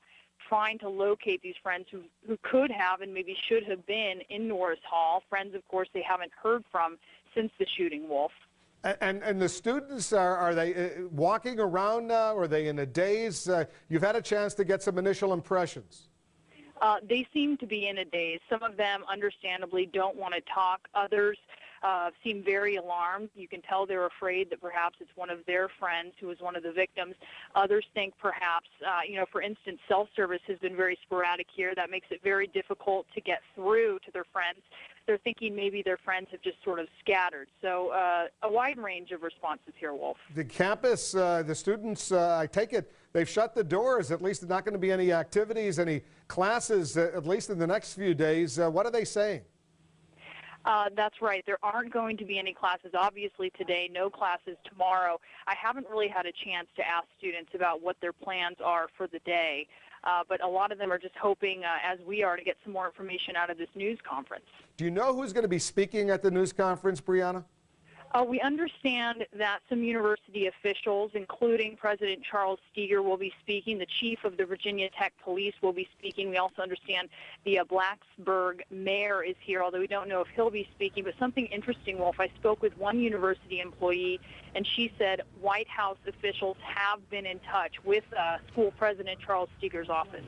trying to locate these friends who could have and maybe should have been in Norris Hall, friends, of course, they haven't heard from since the shooting, Wolf. And the students, are they walking around now? Are they in a daze? You've had a chance to get some initial impressions. They seem to be in a daze. Some of them, understandably, don't want to talk. Others seem very alarmed. You can tell they're afraid that perhaps it's one of their friends who was one of the victims. Others think perhaps, for instance, cell service has been very sporadic here. That makes it very difficult to get through to their friends. They're thinking maybe their friends have just sort of scattered. So a wide range of responses here, Wolf. The campus, the students, I take it, they've shut the doors. At least there's not going to be any activities, any classes, at least in the next few days. What are they saying? That's right. There aren't going to be any classes, obviously, today, no classes tomorrow. I haven't really had a chance to ask students about what their plans are for the day, but a lot of them are just hoping, as we are, to get some more information out of this news conference. Do you know who's going to be speaking at the news conference, Brianna? We understand that some university officials, including President Charles Steger, will be speaking. The chief of the Virginia Tech Police will be speaking. We also understand the Blacksburg mayor is here, although we don't know if he'll be speaking. But something interesting, Wolf, I spoke with one university employee, and she said White House officials have been in touch with school president Charles Steger's office.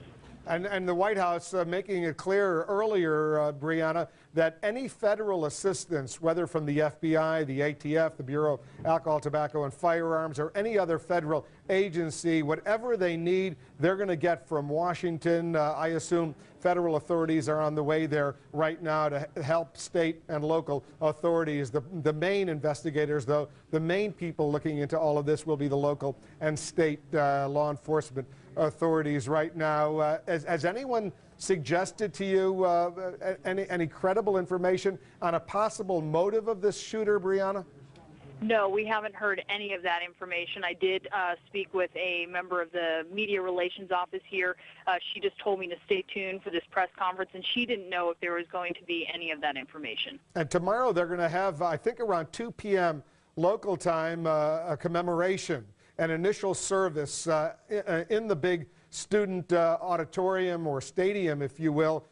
And the White House making it clear earlier, Brianna, that any federal assistance, whether from the FBI, the ATF, the Bureau of Alcohol, Tobacco, and Firearms, or any other federal agency, whatever they need, they're going to get from Washington. I assume federal authorities are on the way there right now to help state and local authorities. The main investigators, though, the main people looking into all of this will be the local and state law enforcement authorities right now. Has anyone suggested to you any credible information on a possible motive of this shooter, Brianna? No, we haven't heard any of that information. I did speak with a member of the media relations office here. She just told me to stay tuned for this press conference, and she didn't know if there was going to be any of that information. And tomorrow they're going to have, I think around 2 p.m. local time, a commemoration, an initial service in the big student auditorium or stadium, if you will,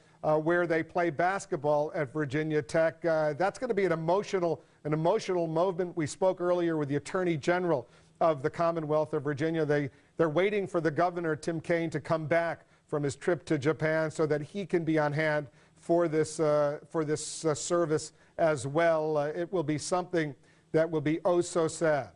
where they play basketball at Virginia Tech. That's going to be an emotional moment. We spoke earlier with the Attorney General of the Commonwealth of Virginia. They're waiting for the governor, Tim Kaine, to come back from his trip to Japan so that he can be on hand for this service as well. It will be something that will be oh so sad.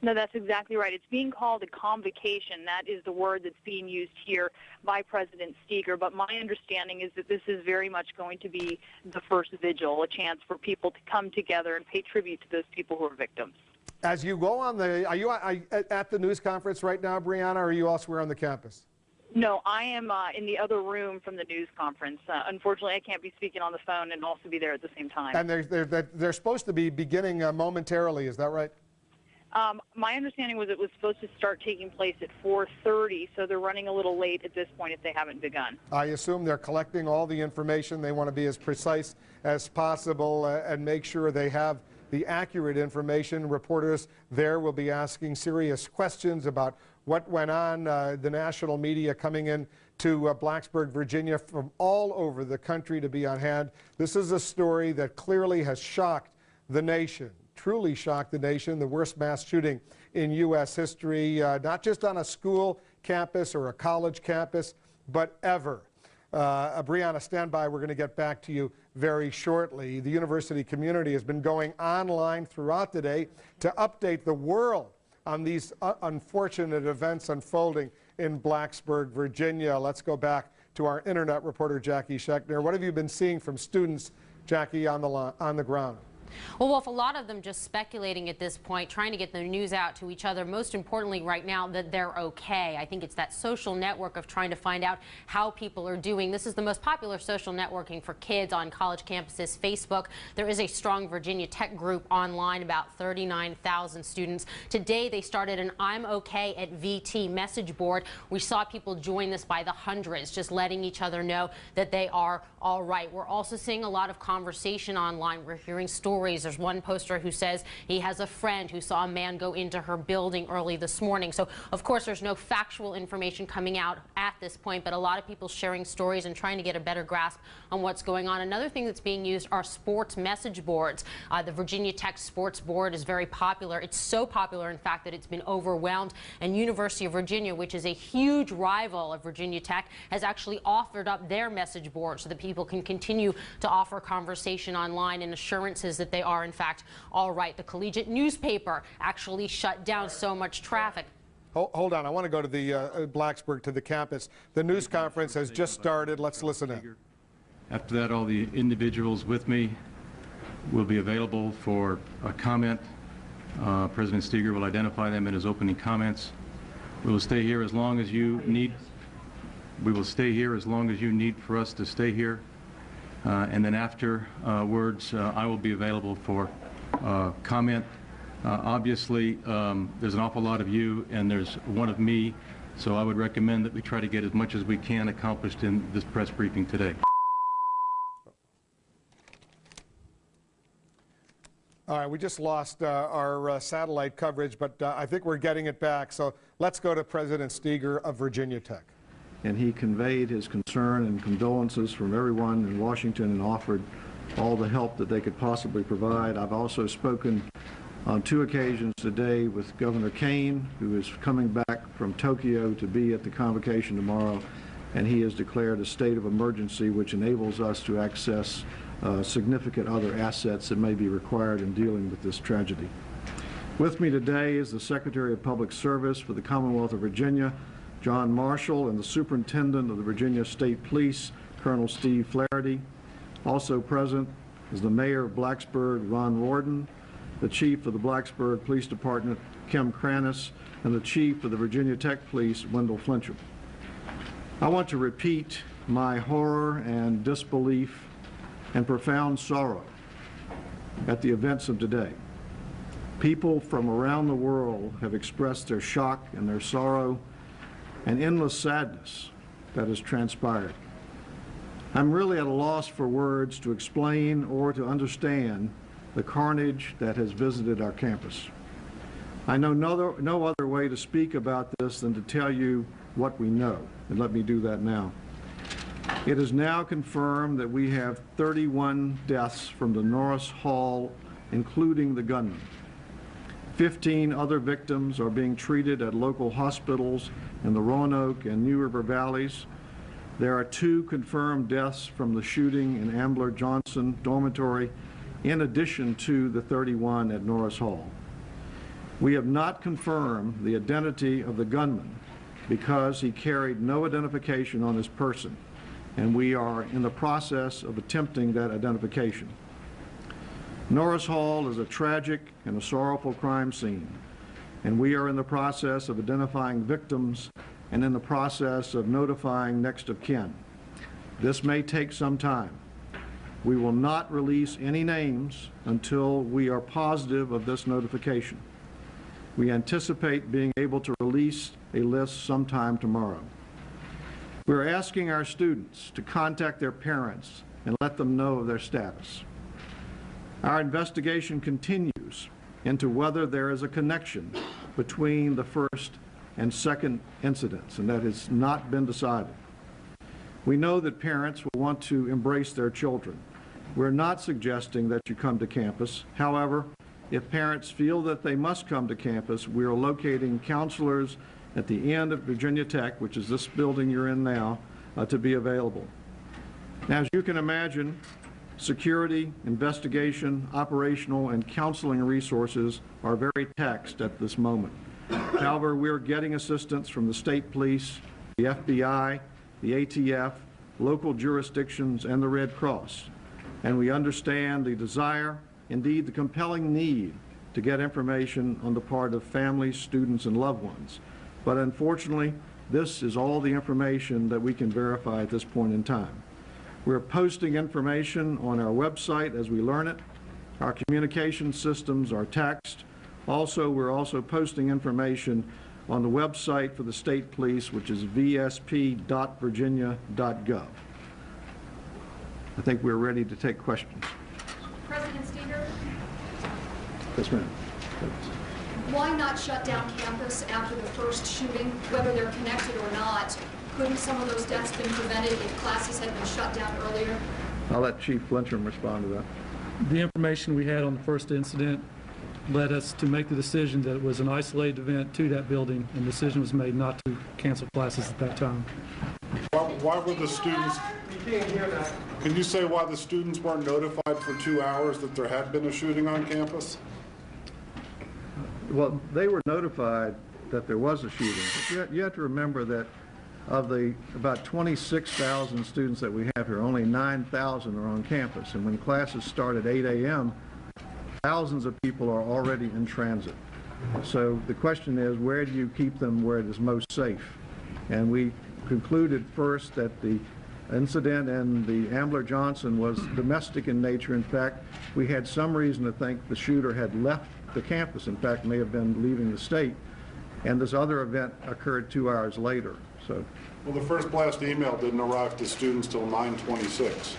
No, that's exactly right. It's being called a convocation. That is the word that's being used here by President Steger. But my understanding is that this is very much going to be the first vigil, a chance for people to come together and pay tribute to those people who are victims. As you go on are you at the news conference right now, Brianna, or are you elsewhere on the campus? No, I am in the other room from the news conference. Unfortunately, I can't be speaking on the phone and also be there at the same time. And they're supposed to be beginning momentarily, is that right? My understanding was it was supposed to start taking place at 4:30, so they're running a little late at this point if they haven't begun. I assume they're collecting all the information. They want to be as precise as possible and make sure they have the accurate information. Reporters there will be asking serious questions about what went on. The national media coming in to Blacksburg, Virginia from all over the country to be on hand. This is a story that clearly has shocked the nation. Truly shocked the nation, the worst mass shooting in U.S. history, not just on a school campus or a college campus, but ever. Brianna, stand by. We're going to get back to you very shortly. The university community has been going online throughout the day to update the world on these unfortunate events unfolding in Blacksburg, Virginia. Let's go back to our internet reporter, Jackie Schechner. What have you been seeing from students, Jackie, on the ground? Well, Wolf, a lot of them just speculating at this point, trying to get the news out to each other. Most importantly right now that they're okay. I think it's that social network of trying to find out how people are doing. This is the most popular social networking for kids on college campuses, Facebook. There is a strong Virginia Tech group online, about 39,000 students. Today they started an I'm okay at VT message board. We saw people join this by the hundreds, just letting each other know that they are all right. We're also seeing a lot of conversation online. We're hearing stories. There's one poster who says he has a friend who saw a man go into her building early this morning. So, of course, there's no factual information coming out at this point, but a lot of people sharing stories and trying to get a better grasp on what's going on. Another thing that's being used are sports message boards. The Virginia Tech Sports Board is very popular. It's so popular, in fact, that it's been overwhelmed. And University of Virginia, which is a huge rival of Virginia Tech, has actually offered up their message board so that people can continue to offer conversation online and assurances that they are, in fact, all right. The collegiate newspaper actually shut down so much traffic. Hold on. I want to go to the Blacksburg, to the campus. The news conference has just started. Let's listen in. After that, all the individuals with me will be available for a comment. President Steger will identify them in his opening comments. We will stay here as long as you need. We will stay here as long as you need for us to stay here. And then afterwards, I will be available for comment. Obviously, there's an awful lot of you, and there's one of me, so I would recommend that we try to get as much as we can accomplished in this press briefing today. All right, we just lost our satellite coverage, but I think we're getting it back. So let's go to President Steger of Virginia Tech. And he conveyed his concern and condolences from everyone in Washington and offered all the help that they could possibly provide. I've also spoken on 2 occasions today with Governor Kaine, who is coming back from Tokyo to be at the convocation tomorrow, and he has declared a state of emergency which enables us to access significant other assets that may be required in dealing with this tragedy. With me today is the Secretary of Public Service for the Commonwealth of Virginia, John Marshall, and the Superintendent of the Virginia State Police, Colonel Steve Flaherty. Also present is the Mayor of Blacksburg, Ron Worden, the Chief of the Blacksburg Police Department, Kim Kranis, and the Chief of the Virginia Tech Police, Wendell Flincham. I want to repeat my horror and disbelief and profound sorrow at the events of today. People from around the world have expressed their shock and their sorrow and endless sadness that has transpired. I'm really at a loss for words to explain or to understand the carnage that has visited our campus. I know no other way to speak about this than to tell you what we know, and let me do that now. It is now confirmed that we have 31 deaths from the Norris Hall, including the gunman. 15 other victims are being treated at local hospitals in the Roanoke and New River valleys. There are 2 confirmed deaths from the shooting in Ambler Johnson Dormitory, in addition to the 31 at Norris Hall. We have not confirmed the identity of the gunman because he carried no identification on his person, and we are in the process of attempting that identification. Norris Hall is a tragic and a sorrowful crime scene, and we are in the process of identifying victims and in the process of notifying next of kin. This may take some time. We will not release any names until we are positive of this notification. We anticipate being able to release a list sometime tomorrow. We're asking our students to contact their parents and let them know of their status. Our investigation continues into whether there is a connection between the first and second incidents, and that has not been decided. We know that parents will want to embrace their children. We're not suggesting that you come to campus. However, if parents feel that they must come to campus, we are locating counselors at the end of Virginia Tech, which is this building you're in now, to be available. Now, as you can imagine, security, investigation, operational, and counseling resources are very taxed at this moment. However, we're getting assistance from the state police, the FBI, the ATF, local jurisdictions, and the Red Cross. And we understand the desire, indeed the compelling need, to get information on the part of families, students, and loved ones. But unfortunately, this is all the information that we can verify at this point in time. We're posting information on our website as we learn it. Our communication systems are taxed. Also, we're also posting information on the website for the state police, which is vsp.virginia.gov. I think we're ready to take questions. President Steger, Yes, ma'am. why not shut down campus after the first shooting, whether they're connected or not? Couldn't some of those deaths been prevented if classes had been shut down earlier? I'll let Chief Lyncham respond to that. The information we had on the first incident led us to make the decision that it was an isolated event to that building, and the decision was made not to cancel classes at that time. Why were the students, can you say why the students weren't notified for 2 hours that there had been a shooting on campus? Well, they were notified that there was a shooting. But you have to remember that of the about 26,000 students that we have here, only 9,000 are on campus. And when classes start at 8 a.m., thousands of people are already in transit. So the question is, where do you keep them where it is most safe? And we concluded first that the incident in the Ambler Johnson was domestic in nature. In fact, we had some reason to think the shooter had left the campus, in fact, may have been leaving the state. And this other event occurred 2 hours later. So, well, the first blast email didn't arrive to students till 9:26.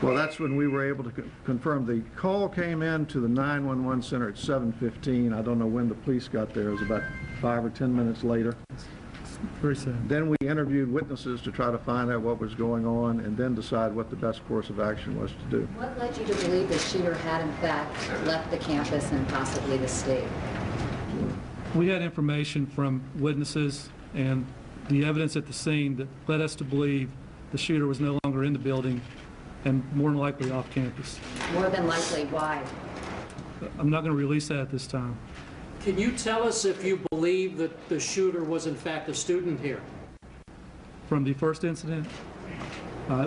Well, that's when we were able to confirm. The call came in to the 911 center at 7:15. I don't know when the police got there. It was about 5 or 10 minutes later. Very sad. Then we interviewed witnesses to try to find out what was going on and then decide what the best course of action was to do. What led you to believe the shooter had, in fact, left the campus and possibly the state? We had information from witnesses and the evidence at the scene that led us to believe the shooter was no longer in the building and more than likely off campus. More than likely, why? I'm not going to release that at this time. Can you tell us if you believe that the shooter was in fact a student here? From the first incident,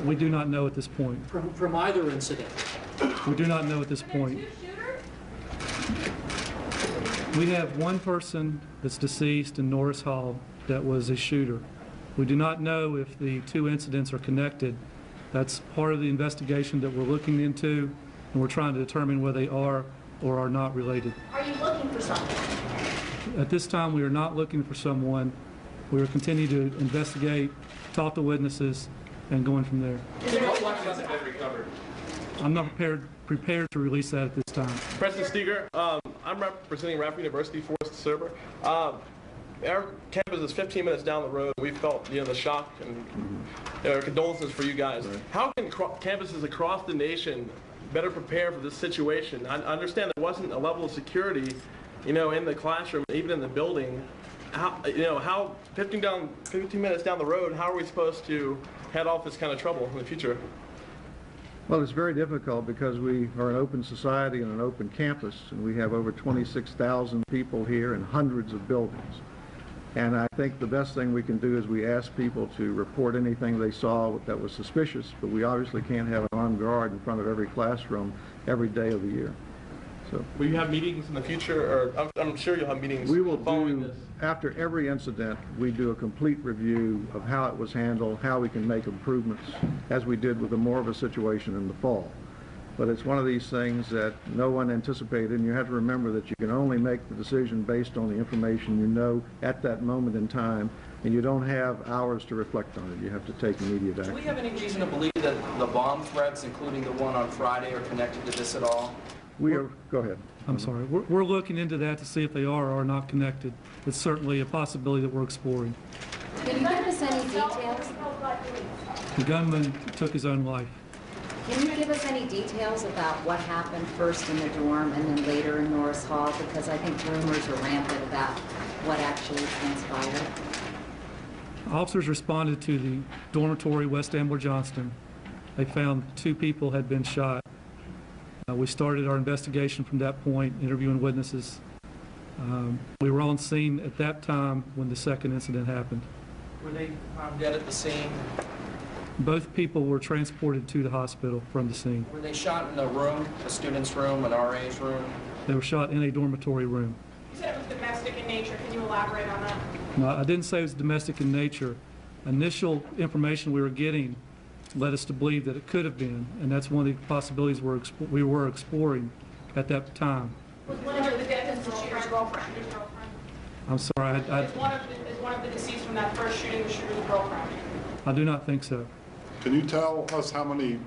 we do not know at this point. From either incident? We do not know at this point. We have one person that's deceased in Norris Hall that was a shooter. We do not know if the two incidents are connected. That's part of the investigation that we're looking into, and we're trying to determine whether they are or are not related. Are you looking for something? At this time, we are not looking for someone. We are continuing to investigate, talk to witnesses, and going from there. What weapons have been recovered? I'm not prepared to release that at this time. President Steger, I'm representing Radford University, Forrest Server. Our campus is 15 minutes down the road. We felt, the shock and condolences for you guys. Right. How can campuses across the nation better prepare for this situation? I understand there wasn't a level of security, in the classroom, even in the building. how 15 minutes down the road, how are we supposed to head off this kind of trouble in the future? Well, it's very difficult because we are an open society and an open campus, and we have over 26,000 people here and hundreds of buildings. And I think the best thing we can do is we ask people to report anything they saw that was suspicious, but we obviously can't have an armed guard in front of every classroom every day of the year. So, will you have meetings in the future, or I'm sure you'll have meetings we will following do, this? after every incident, we do a complete review of how it was handled, how we can make improvements, as we did with the Morva situation in the fall. But it's one of these things that no one anticipated, and you have to remember that you can only make the decision based on the information you know at that moment in time, and you don't have hours to reflect on it. You have to take immediate action. Do we have any reason to believe that the bomb threats, including the one on Friday, are connected to this at all? Go ahead. I'm sorry. We're looking into that to see if they are or are not connected. It's certainly a possibility that we're exploring. Can you give us any details? The gunman took his own life. Can you give us any details about what happened first in the dorm and then later in Norris Hall? Because I think rumors are rampant about what actually transpired. Officers responded to the dormitory West Ambler Johnston. They found 2 people had been shot. We started our investigation from that point, interviewing witnesses. We were on scene at that time when the second incident happened. Were they found dead at the scene? Both people were transported to the hospital from the scene. Were they shot in a room, a student's room, an RA's room? They were shot in a dormitory room. You said it was domestic in nature. Can you elaborate on that? No, I didn't say it was domestic in nature. Initial information we were getting led us to believe that it could have been, and that's one of the possibilities we were exploring at that time. Was one of the victims the shooter's girlfriend? I'm sorry, Is one of the deceased from that first shooting the shooter's girlfriend? I do not think so. Can you tell us how many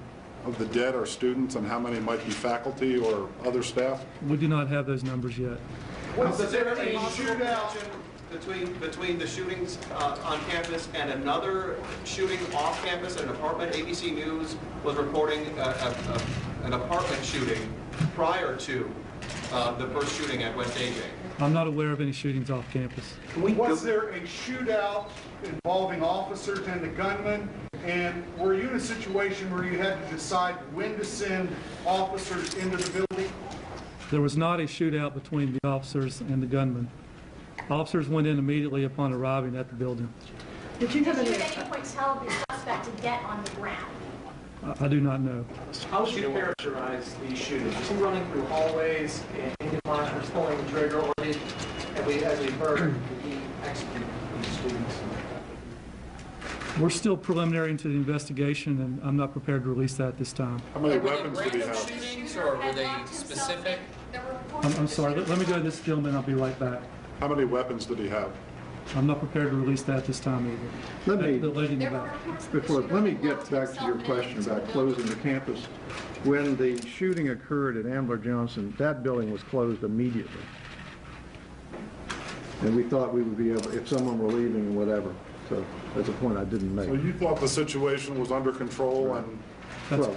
of the dead are students and how many might be faculty or other staff? We do not have those numbers yet. Was there any shootout between the shootings on campus and another shooting off campus at an apartment? ABC News was reporting an apartment shooting prior to the first shooting at West AJ. I'm not aware of any shootings off campus. Was there a shootout involving officers and the gunman? And were you in a situation where you had to decide when to send officers into the building? There was not a shootout between the officers and the gunman. Officers went in immediately upon arriving at the building. Did you at any point tell the suspect to get on the ground? I do not know. How would you characterize these shootings? Was he running through hallways and into classrooms pulling the trigger, or did, as we heard, did he execute these students? We're still preliminary into the investigation, and I'm not prepared to release that at this time. How many weapons did he have? Shootings, or were they specific? I'm sorry. Let me go to this gentleman. I'll be right back. How many weapons did he have? I'm not prepared to release that this time either. Let me get back to your question about closing the campus. When the shooting occurred at Ambler Johnson, that building was closed immediately. And we thought we would be able, if someone were leaving and whatever. So that's a point I didn't make. So you thought the situation was under control and... Well,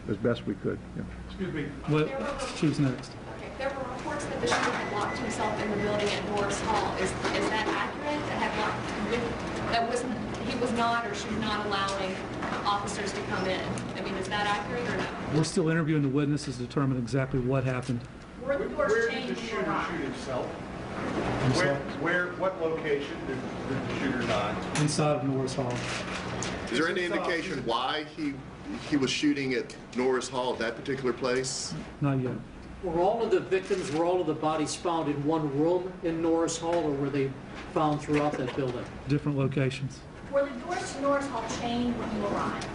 as best we could, yeah. Excuse me. What? Choose next. There were reports that the shooter had locked himself in the building at Norris Hall. Is that accurate? He was not, or she was not allowing officers to come in. I mean, is that accurate or no? We're still interviewing the witnesses to determine exactly what happened. Were the doors Where chained did the shooter or not? shoot himself? I'm sorry. What location did the shooter die? Inside of Norris Hall. Is there any indication why he was shooting at Norris Hall at that particular place? Not yet. Were all of the victims, were all of the bodies found in one room in Norris Hall, or were they found throughout that building? Different locations. Were the doors to Norris Hall chained when you arrived?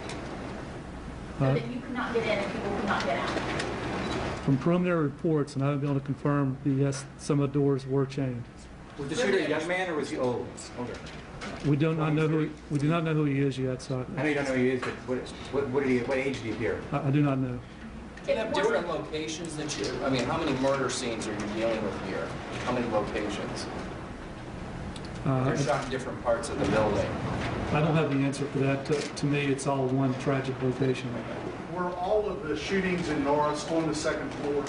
So that you could not get in and people could not get out? From preliminary reports, and I haven't been able to confirm, yes, some of the doors were chained. Was the shooter a young man or was he old? Older. We do not know who he is yet. So I know you don't know who he is, but what age did he appear? I do not know. Do you have different locations that you? I mean, how many murder scenes are you dealing with here? How many locations? They're shot in different parts of the building. I don't have the answer for that. To me, it's all one tragic location. Were all of the shootings in Norris on the second floor?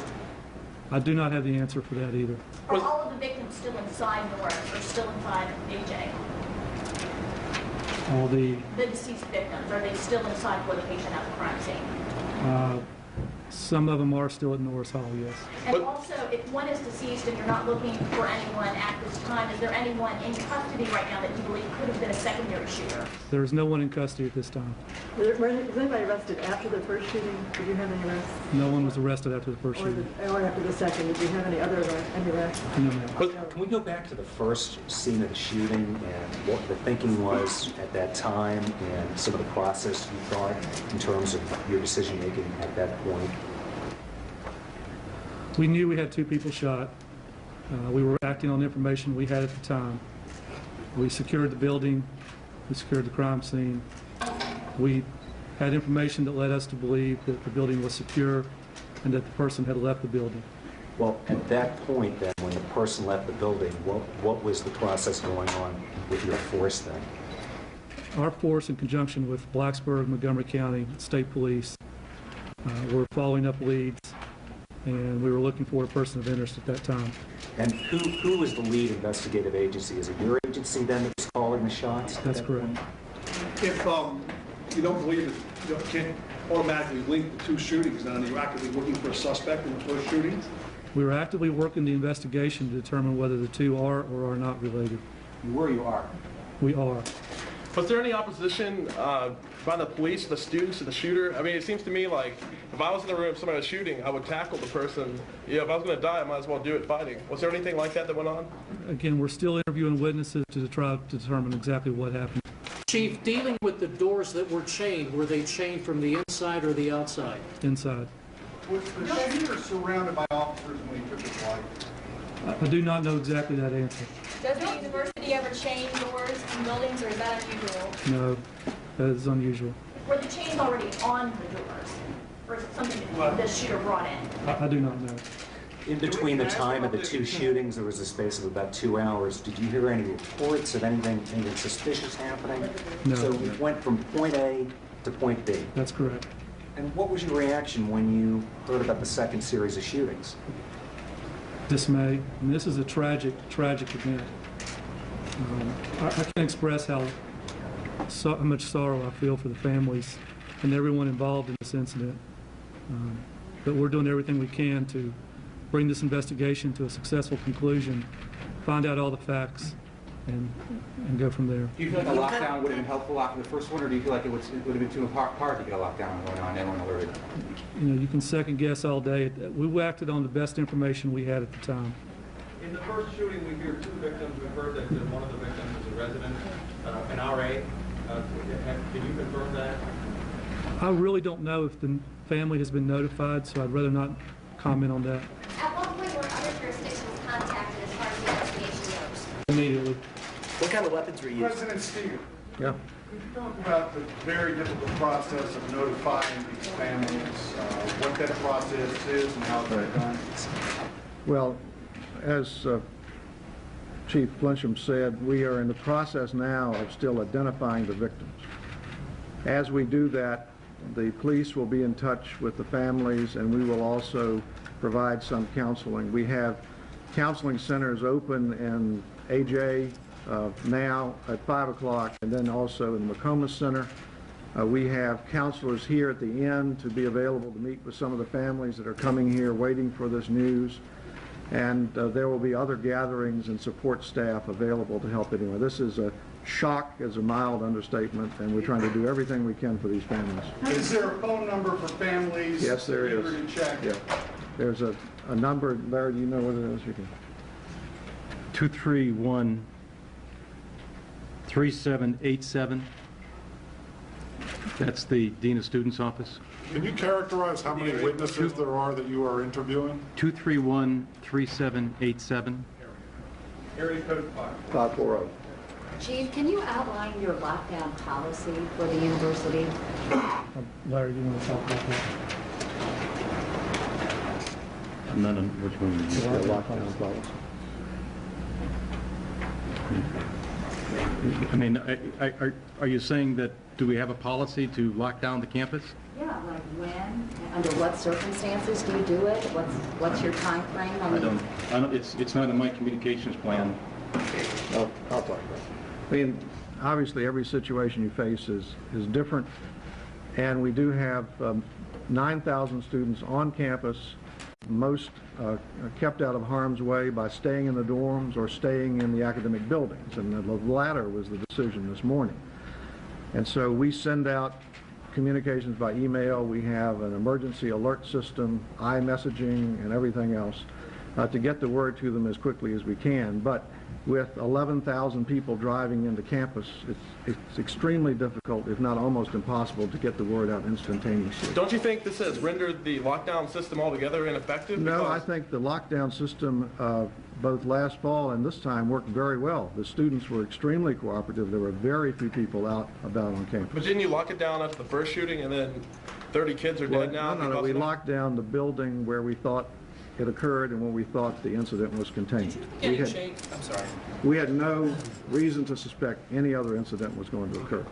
I do not have the answer for that either. Are all of the victims still inside Norris or still inside AJ? All the deceased victims, are they still inside the location at the crime scene? some of them are still at Norris Hall, yes. And also, if one is deceased and you're not looking for anyone at this time, is there anyone in custody right now that you believe could have been a secondary shooter? There is no one in custody at this time. Was anybody arrested after the first shooting? Did you have any arrests? No one was arrested after the first shooting. Or after the second? Did you have any other arrests? No, ma'am. Can we go back to the first scene of the shooting and what the thinking was at that time and some of the process you thought in terms of your decision making at that point? We knew we had 2 people shot. We were acting on information we had at the time. We secured the building. We secured the crime scene. We had information that led us to believe that the building was secure and that the person had left the building. Well, at that point then, when the person left the building, what was the process going on with your force then? Our force, in conjunction with Blacksburg, Montgomery County State Police, were following up leads, and we were looking for a person of interest at that time. And who was the lead investigative agency? Is it your agency then that was calling the shots? That's correct. If you don't believe it, you can't automatically link the 2 shootings, now you're actively looking for a suspect in the first shootings? We were actively working the investigation to determine whether the 2 are or are not related. You are? We are. Was there any opposition by the police, the students, to the shooter? I mean, it seems to me like if I was in the room, somebody was shooting, I would tackle the person. Yeah, if I was going to die, I might as well do it fighting. Was there anything like that went on? Again, we're still interviewing witnesses to try to determine exactly what happened. Chief, dealing with the doors that were chained, were they chained from the inside or the outside? Inside. Was the shooter surrounded by officers when he took his life? I do not know exactly that answer. Does the university ever chain doors in buildings, or is that unusual? No, that is unusual. Were the chains already on the doors, or is it something that the shooter brought in? I do not know. In between the time of the 2 shootings, there was a space of about 2 hours. Did you hear any reports of anything suspicious happening? No. So you went from point A to point B. That's correct. And what was your reaction when you heard about the second series of shootings? Dismay. And this is a tragic event. I can't express how much sorrow I feel for the families and everyone involved in this incident. But we're doing everything we can to bring this investigation to a successful conclusion, find out all the facts, and go from there. Do you feel like a lockdown would have been helpful after the first one, or do you feel like it would have been too hard to get a lockdown going on, everyone alerted? You know, you can second guess all day. We acted on the best information we had at the time. In the first shooting, we hear 2 victims. We heard that one of the victims was a resident, an RA. Can you confirm that? I really don't know if the family has been notified, so I'd rather not comment on that. At what point were other jurisdictions contacted as far as the investigation goes? Immediately. What kind of weapons were used? President Steger. Yeah. Could you talk about the very difficult process of notifying these families, what that process is and how it's done? Well, as Chief Flincham said, we are in the process now of still identifying the victims. As we do that, the police will be in touch with the families, and we will also provide some counseling. We have counseling centers open in AJ now at 5 o'clock, and then also in the McComas Center. We have counselors here at the end to be available to meet with some of the families that are coming here waiting for this news. And there will be other gatherings and support staff available to help anyone. This is a shock, is a mild understatement, and we're trying to do everything we can for these families. Is there a phone number for families? Yes, there is. To check? Yeah. There's a number. Larry, do you know what it is? You can. 231-3787. That's the Dean of Students Office. Can you characterize how many witnesses there are that you are interviewing? 231-3787. Area code 540. Chief, can you outline your lockdown policy for the university? Larry, do you want to talk about that? I'm not on which one. The lockdown policy. I mean, are you saying that, do we have a policy to lock down the campus? Yeah, like when, under what circumstances do you do it? What's your time frame? I don't, it's not in my communications plan. I'll talk about it. I mean, obviously every situation you face is different, and we do have 9,000 students on campus, most kept out of harm's way by staying in the dorms or staying in the academic buildings, and the latter was the decision this morning. And so we send out communications by email. We have an emergency alert system, iMessaging, and everything else to get the word to them as quickly as we can. But with 11,000 people driving into campus, it's extremely difficult, if not almost impossible, to get the word out instantaneously. Don't you think this has rendered the lockdown system altogether ineffective? No, I think the lockdown system, both last fall and this time, worked very well. The students were extremely cooperative. There were very few people out about on campus. But didn't you lock it down after the first shooting, and then 30 kids are dead now? No, we locked down the building where we thought it occurred and when we thought the incident was contained. I'm sorry. We had no reason to suspect any other incident was going to occur.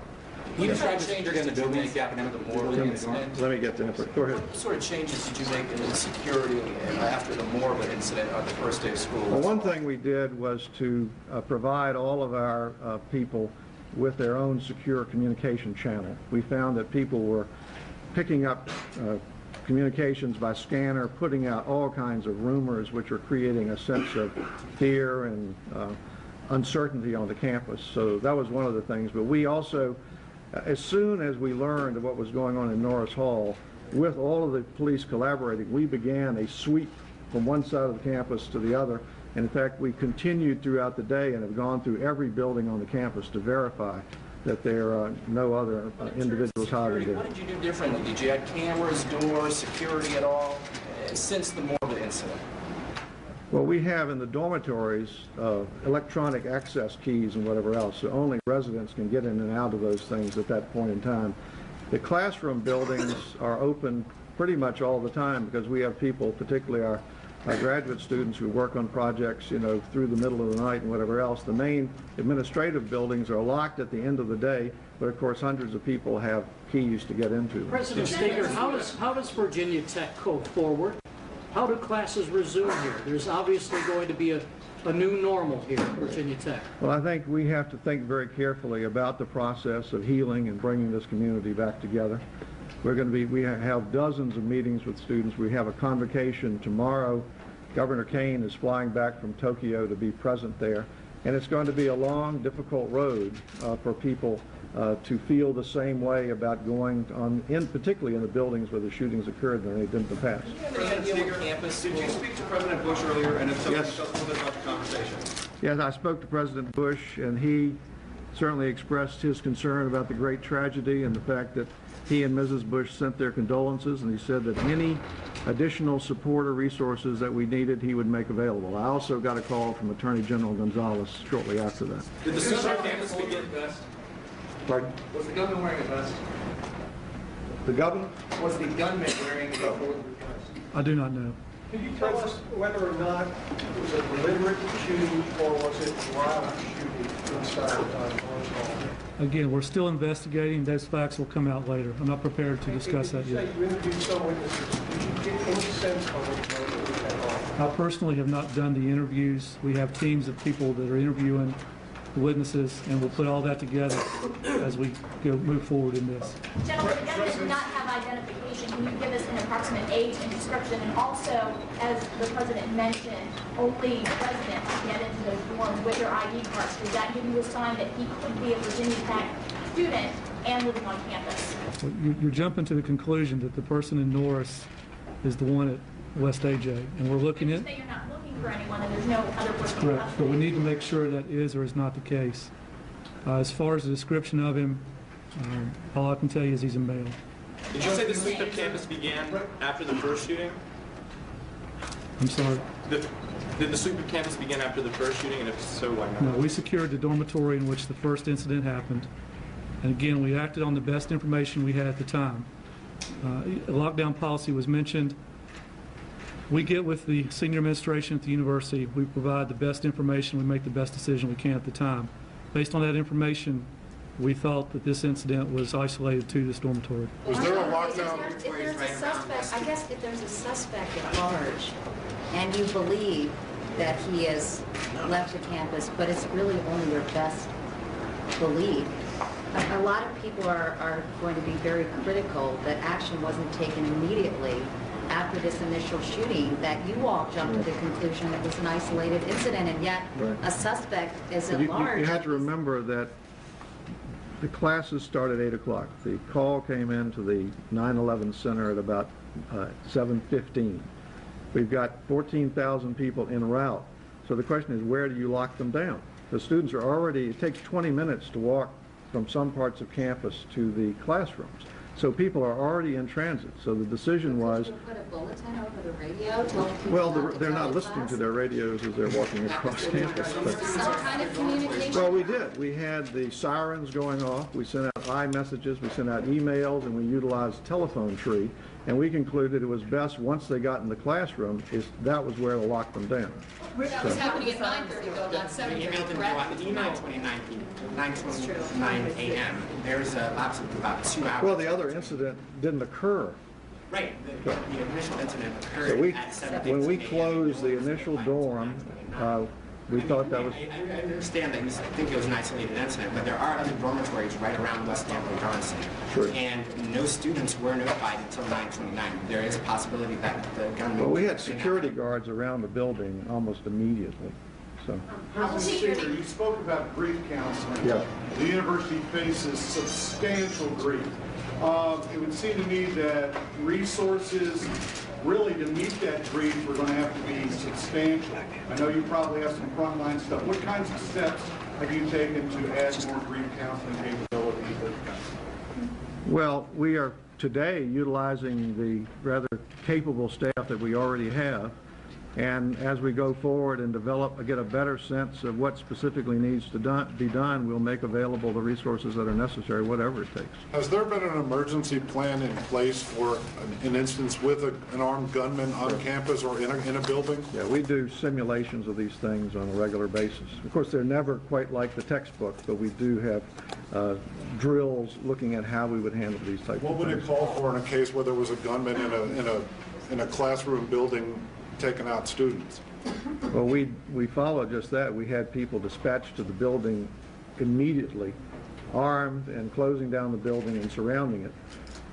You described changes in the building, the academic morgue incident. Let me get to that. Go ahead. What sort of changes did you make in the security after the morgue incident on the first day of school? Well, one thing we did was to provide all of our people with their own secure communication channel. We found that people were picking up communications by scanner, putting out all kinds of rumors which are creating a sense of fear and uncertainty on the campus. So that was one of the things. But we also, as soon as we learned of what was going on in Norris Hall, with all of the police collaborating, we began a sweep from one side of the campus to the other. And in fact, we continued throughout the day and have gone through every building on the campus to verify that there are no other individuals hiding there. What did you do differently? Did you add cameras, doors, security at all since the morgue incident? Well, we have in the dormitories electronic access keys and whatever else, so only residents can get in and out of those things at that point in time. The classroom buildings are open pretty much all the time because we have people, particularly our graduate students who work on projects, you know, through the middle of the night and whatever else. The main administrative buildings are locked at the end of the day, but of course hundreds of people have keys to get into them. President Steger, how does Virginia Tech go forward? How do classes resume here? There's obviously going to be a new normal here at Virginia Tech. Well, I think we have to think very carefully about the process of healing and bringing this community back together. We have dozens of meetings with students. We have a convocation tomorrow. Governor Kane is flying back from Tokyo to be present there. And it's going to be a long, difficult road for people to feel the same way about going on, particularly in the buildings where the shootings occurred than they did in the past. President Steger, did you speak to President Bush earlier? And if so, yes. Tell us a little bit about the conversation. Yes, I spoke to President Bush, and he certainly expressed his concern about the great tragedy and the fact that he and Mrs. Bush sent their condolences, and he said that any additional support or resources that we needed, he would make available. I also got a call from Attorney General Gonzalez shortly after that. Did the students on campus begin vest? Pardon? Was the gunman wearing a vest? The governor? Was the gunman wearing a vest? I do not know. Can you tell us whether or not it was a deliberate shooting or was it violent shooting inside Norris Hall? Again, we're still investigating. Those facts will come out later. I'm not prepared to discuss that yet. You say you interviewed some witnesses. Did you get any sense of what at all? I personally have not done the interviews. We have teams of people that are interviewing the witnesses, and we'll put all that together as we move forward in this. Gentlemen, the government did not have identification. Can you give us an approximate age and description? And also, as the president mentioned, only residents get into those dorms with their ID cards. Does that give you a sign that he could be a Virginia Tech student and living on campus? Well, you're jumping to the conclusion that the person in Norris is the one at West AJ, and we're looking at. You're not looking for anyone, and there's no other person. Correct, but we need to make sure that is or is not the case. As far as the description of him, all I can tell you is he's a male. Did you say the sweep of campus began after the first shooting? I'm sorry? Did the sweep of campus begin after the first shooting, and if so, why not? No, we secured the dormitory in which the first incident happened. And again, we acted on the best information we had at the time. A lockdown policy was mentioned. We get with the senior administration at the university. We provide the best information. We make the best decision we can at the time. based on that information, we thought that this incident was isolated to this dormitory. Was there a lockdown? If there's a suspect, I guess if there's a suspect at large, and you believe that he has left the campus, but it's really only your best belief, a lot of people are going to be very critical that action wasn't taken immediately after this initial shooting, that you all jumped to the conclusion it was an isolated incident, and yet a suspect is at large. You have to remember that the classes start at 8 o'clock. The call came into the 9/11 center at about 7:15. We've got 14,000 people en route. So the question is, where do you lock them down? The students are already, it takes 20 minutes to walk from some parts of campus to the classrooms. So people are already in transit. So the decision was, Did you put a bulletin over the radio? Telling people well, not they're to not go to listening class? to their radios as they're walking across campus. But, Some kind of communication? well, we did. We had the sirens going off. We sent out iMessages. We sent out emails, and we utilized telephone tree. And we concluded it was best, once they got in the classroom, that was where to lock them down. That was happening at 9:30 though, not 7:30, correct? 9:29 a.m. There's a lapse of about 2 hours. Well, the other incident didn't occur. Right. The initial incident occurred So at 7:15 when we a.m. closed the initial dorm, we thought that was... I understand that you think it was an isolated incident, but there are other dormitories right around West Ambler Johnson. Sure. And no students were notified until 9:29. There is a possibility that the gunman... Well, we had security guards around the building almost immediately. So. President Seaver, you spoke about grief counseling. Yeah. The university faces substantial grief. It would seem to me that resources really to meet that grief are going to have to be substantial. I know you probably have some frontline stuff. What kinds of steps have you taken to add more grief counseling capabilities? Well, we are today utilizing the rather capable staff that we already have. And as we go forward and get a better sense of what specifically needs to be done, we'll make available the resources that are necessary, whatever it takes. Has there been an emergency plan in place for an instance with an armed gunman on campus or in a building? Yeah, we do simulations of these things on a regular basis. Of course, they're never quite like the textbook, but we do have drills looking at how we would handle these types of things. What would it call for in a case where there was a gunman in a classroom building taking out students? Well, we followed just that. We had people dispatched to the building immediately, armed and closing down the building and surrounding it.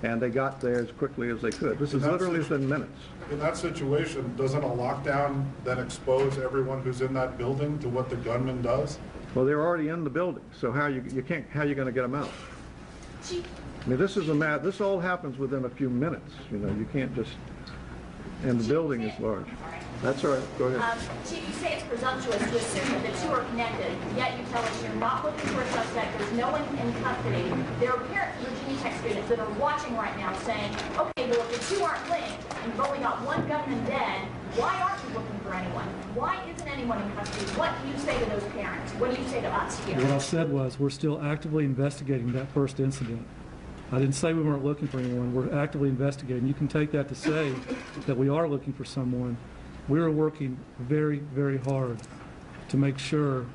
And they got there as quickly as they could. This is literally within minutes. In that situation, doesn't a lockdown then expose everyone who's in that building to what the gunman does? Well, they're already in the building, so how are you going to get them out? I mean, this all happens within a few minutes. You know, you can't just. And the building is large. That's all right. Go ahead. Chief, you say it's presumptuous to assume that the two are connected, yet you tell us you're not looking for a suspect, there's no one in custody. There are parents of Virginia Tech students that are watching right now saying, okay, well, if the two aren't linked, and you've only got one gunman dead, why aren't you looking for anyone? Why isn't anyone in custody? What do you say to those parents? What do you say to us here? What I said was, we're still actively investigating that first incident. I didn't say we weren't looking for anyone. We're actively investigating. You can take that to say that we are looking for someone. We are working very, very hard to make sure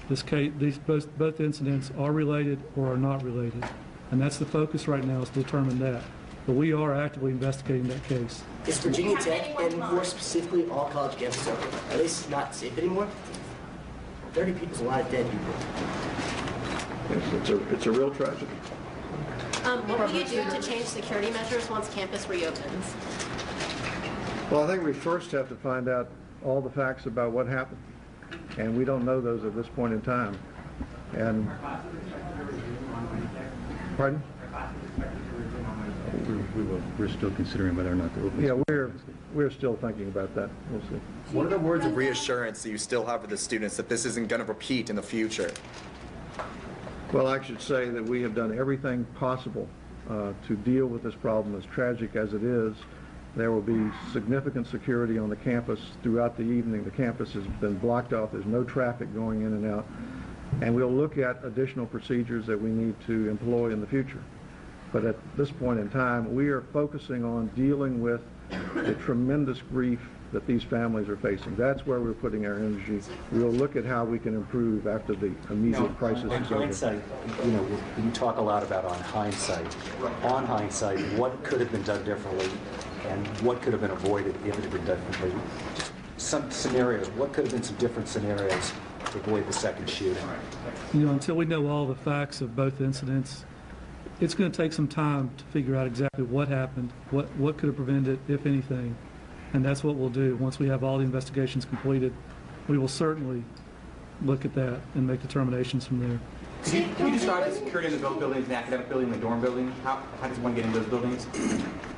both incidents are related or are not related. And that's the focus right now, is to determine that. But we are actively investigating that case. Is Virginia Tech, and more specifically all college campuses, are they not safe anymore? 30 people is a lot of dead people. Yes, it's a real tragedy. What will you do to change security measures once campus reopens? Well, I think we first have to find out all the facts about what happened. And we don't know those at this point in time. And, pardon? We're still considering whether or not to open. Yeah, we're still thinking about that. We'll see. What are the words of reassurance that you still have for the students that this isn't going to repeat in the future? Well, I should say that we have done everything possible to deal with this problem, as tragic as it is. There will be significant security on the campus throughout the evening. The campus has been blocked off. There's no traffic going in and out. And we'll look at additional procedures that we need to employ in the future. But at this point in time, we are focusing on dealing with the tremendous grief that these families are facing. That's where we're putting our energy. We'll look at how we can improve after the immediate crisis In is over. hindsight, you talk a lot about on hindsight. On hindsight, what could have been done differently and what could have been avoided if it had been done differently? Just some scenarios. What could have been some different scenarios to avoid the second shooting? Until we know all the facts of both incidents, it's going to take some time to figure out exactly what happened, what could have prevented it, if anything. And that's what we'll do. Once we have all the investigations completed, we will certainly look at that and make determinations from there. Can you describe the security in the buildings, the academic building, the dorm building? How does one get into those buildings?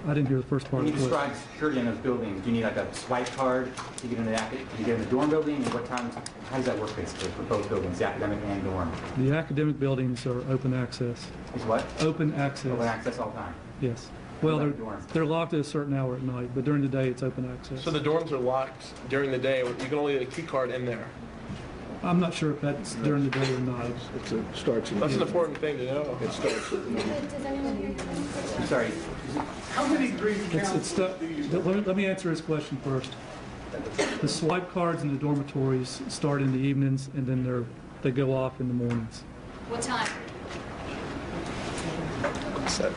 I didn't hear the first part Can of you the question. describe security in those buildings? Do you need like a swipe card to get into the dorm building? And what time? How does that work basically for both buildings, the academic and dorm? The academic buildings are open access. Is what? Open access. Open access all the time? Yes. Well, they're locked at a certain hour at night, but during the day it's open access. So the dorms are locked during the day. You can only get a key card in there. I'm not sure if that's during the day or not. It starts. That's an important thing to know. It starts. I'm sorry. How many grief counts do you? Let me answer his question first. The swipe cards in the dormitories start in the evenings, and then they go off in the mornings. What time? 7.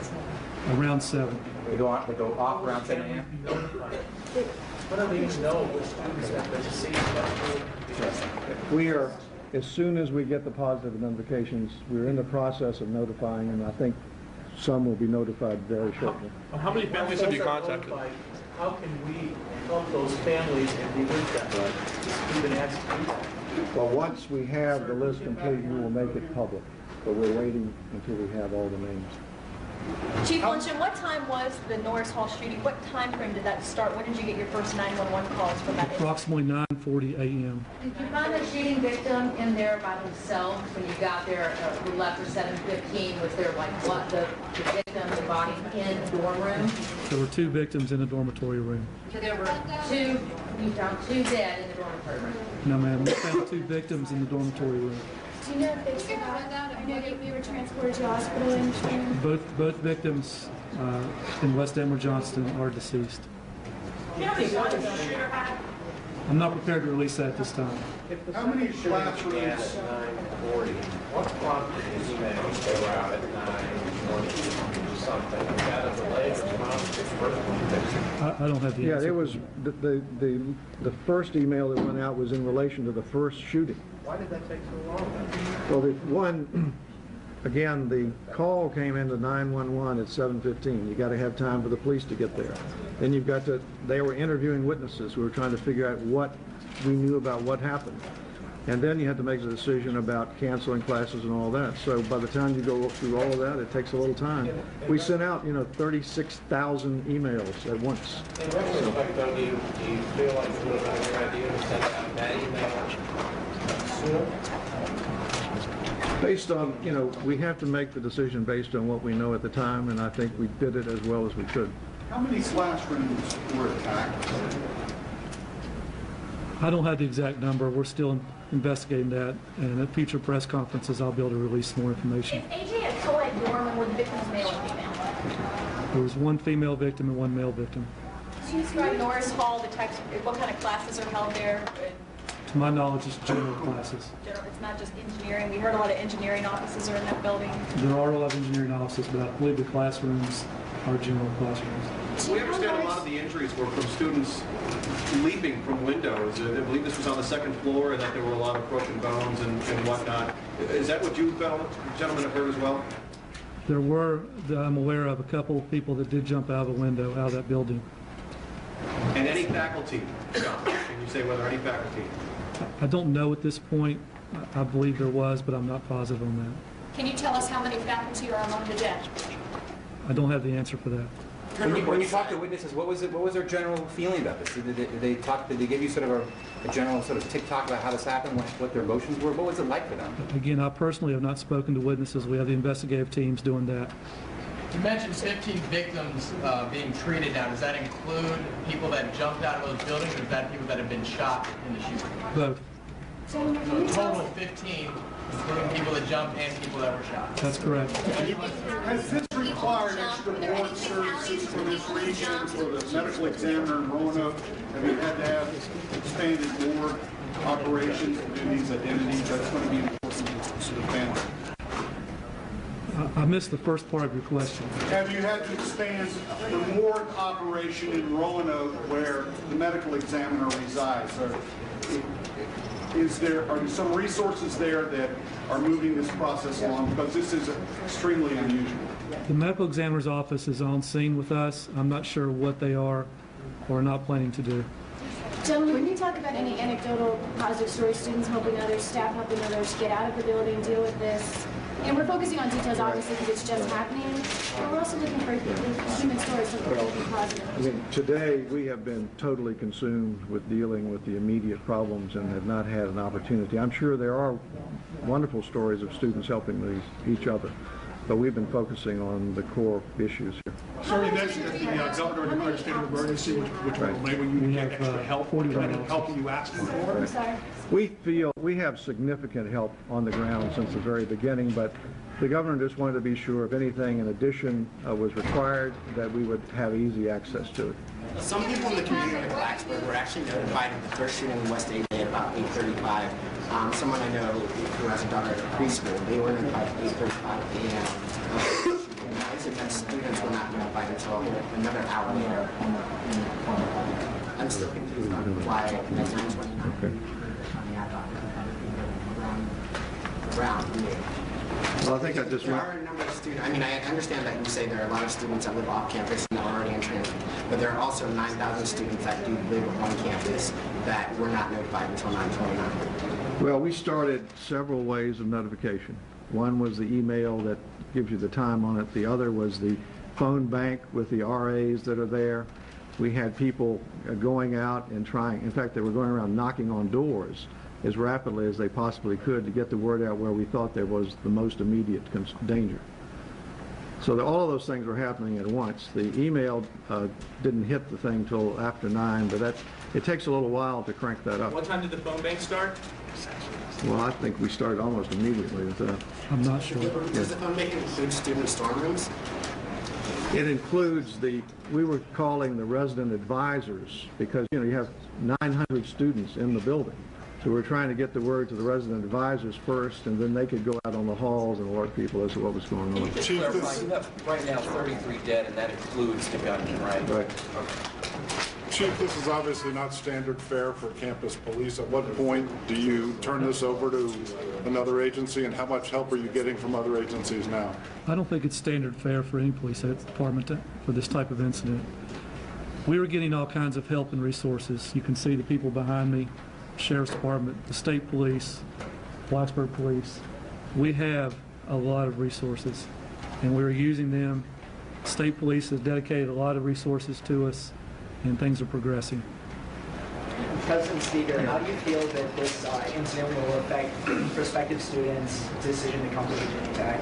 Around 7. They go off around 7 a.m. What do they know which students have been deceased? We are, as soon as we get the positive notifications, we're in the process of notifying, and I think some will be notified very shortly. How many families have you contacted? How can we help those families and be with them? We've been asked to do that. Well, once we have the list complete, we will make it public, but we're waiting until we have all the names. Chief Luncheon, what time was the Norris Hall shooting? What time frame did that start? When did you get your first 911 calls from that? Approximately 9:40 a.m. Did you find the shooting victim in there by themselves when you got there? We left at 7:15. Was there like what the victim, the body in the dorm room? There were 2 victims in the dormitory room. So there were 2. You found 2 dead in the dormitory room. No, ma'am. We found 2 victims in the dormitory room. Do you know if they survived that? I know they were transported to hospital and Both victims in West Amber Johnston are deceased. I'm not prepared to release that at this time. How many classrooms? At 9:40. What prompted these families to go out at 9:20 or something? Is that a delayed response? I don't have the answer. Yeah, it was the first email that went out was in relation to the first shooting. Why did that take so long? Well, again, the call came into 911 at 7:15. You got to have time for the police to get there. Then you've got they were interviewing witnesses who were trying to figure out what we knew about what happened. And then you had to make a decision about canceling classes and all that. So by the time you go through all of that, it takes a little time. We sent out, 36,000 emails at once. In retrospect, though, do you feel like it would have been a good idea to send out that email sooner? Based on, we have to make the decision based on what we know at the time, and I think we did it as well as we could. How many classrooms were attacked? I don't have the exact number. We're still investigating that, and at future press conferences, I'll be able to release more information. Is AJ a co-ed dorm, and were the victims male or female? There was 1 female victim and 1 male victim. Can you describe Norris Hall, what kind of classes are held there? To my knowledge, it's general classes. It's not just engineering. We heard a lot of engineering offices are in that building. There are a lot of engineering offices, but I believe the classrooms are general classrooms. We understand a lot of the injuries were from students leaping from windows. I believe this was on the 2nd floor, and that there were a lot of broken bones and whatnot. Is that what you gentlemen have heard as well? There were, I'm aware of, a couple of people that did jump out of a window out of that building. And any faculty? Can you say whether any faculty? I don't know at this point. I believe there was, but I'm not positive on that. Can you tell us how many faculty are among the dead? I don't have the answer for that. When you talk to witnesses, what was their general feeling about this? Did they give you sort of a general sort of tick-tock about how this happened, what their emotions were? What was it like for them? Again, I personally have not spoken to witnesses. We have the investigative teams doing that. You mentioned 15 victims being treated now. Does that include people that jumped out of those buildings, or is that people that have been shot in the shooting? Both. So a total of 15 including people that jumped and people that were shot. That's correct. Has this required extra board services for this region, for the medical examiner in Roanoke? Have you had to have expanded board operations to do these identities? That's going to be important to the family. I missed the first part of your question. Have you had to expand the morgue operation in Roanoke where the medical examiner resides? Or are some resources there that are moving this process along? Because this is extremely unusual. The medical examiner's office is on scene with us. I'm not sure what they are or not planning to do. Gentlemen, when you talk about any anecdotal positive stories, students helping others, staff helping others get out of the building, deal with this, and we're focusing on details obviously because it's just happening, but we're also looking for human stories so that we can be positive. Today, we have been totally consumed with dealing with the immediate problems and have not had an opportunity. I'm sure there are wonderful stories of students helping each other, but we've been focusing on the core issues here. Sir, you mentioned that the governor declared a state of emergency, which will enable you to get extra help. What kind of help are you asking for? I'm sorry. We feel we have significant help on the ground since the very beginning, but the governor just wanted to be sure if anything in addition was required, that we would have easy access to it. Some people in the community of Blacksburg were actually notified of the first shooting in West AJ at about 8:35. Someone I know who has a daughter at a preschool, they were notified at 8:35 a.m. I said that students were not notified until another hour later. I'm still confused on why at 9:29 around me. Well, I think I just There are a number of students. I mean, I understand that you say there are a lot of students that live off campus and are already in transit, but there are also 9,000 students that do live on campus that were not notified until 9:29. Well, we started several ways of notification. One was the email that gives you the time on it. The other was the phone bank with the RAs that are there. We had people going out and trying. In fact, they were going around knocking on doors as rapidly as they possibly could to get the word out where we thought there was the most immediate danger. So all of those things were happening at once. The email didn't hit the thing till after 9, but it takes a little while to crank that up. What time did the phone bank start? Well, I think we started almost immediately with that. I'm not sure. Does the phone bank include student storm rooms? It includes we were calling the resident advisors because, you have 900 students in the building. So we're trying to get the word to the resident advisors first, and then they could go out on the halls and alert people as to what was going on. Just to clarify, you have right now 33 dead, and that includes the gunman, right? Right. Chief, this is obviously not standard fare for campus police. At what point do you turn this over to another agency, and how much help are you getting from other agencies now? I don't think it's standard fare for any police department for this type of incident. We were getting all kinds of help and resources. You can see the people behind me, Sheriff's Department, the state police, Blacksburg Police. We have a lot of resources, and we're using them. State Police has dedicated a lot of resources to us, and things are progressing. President Steger, how do you feel that this incident will affect prospective students' decision to come to Virginia Tech?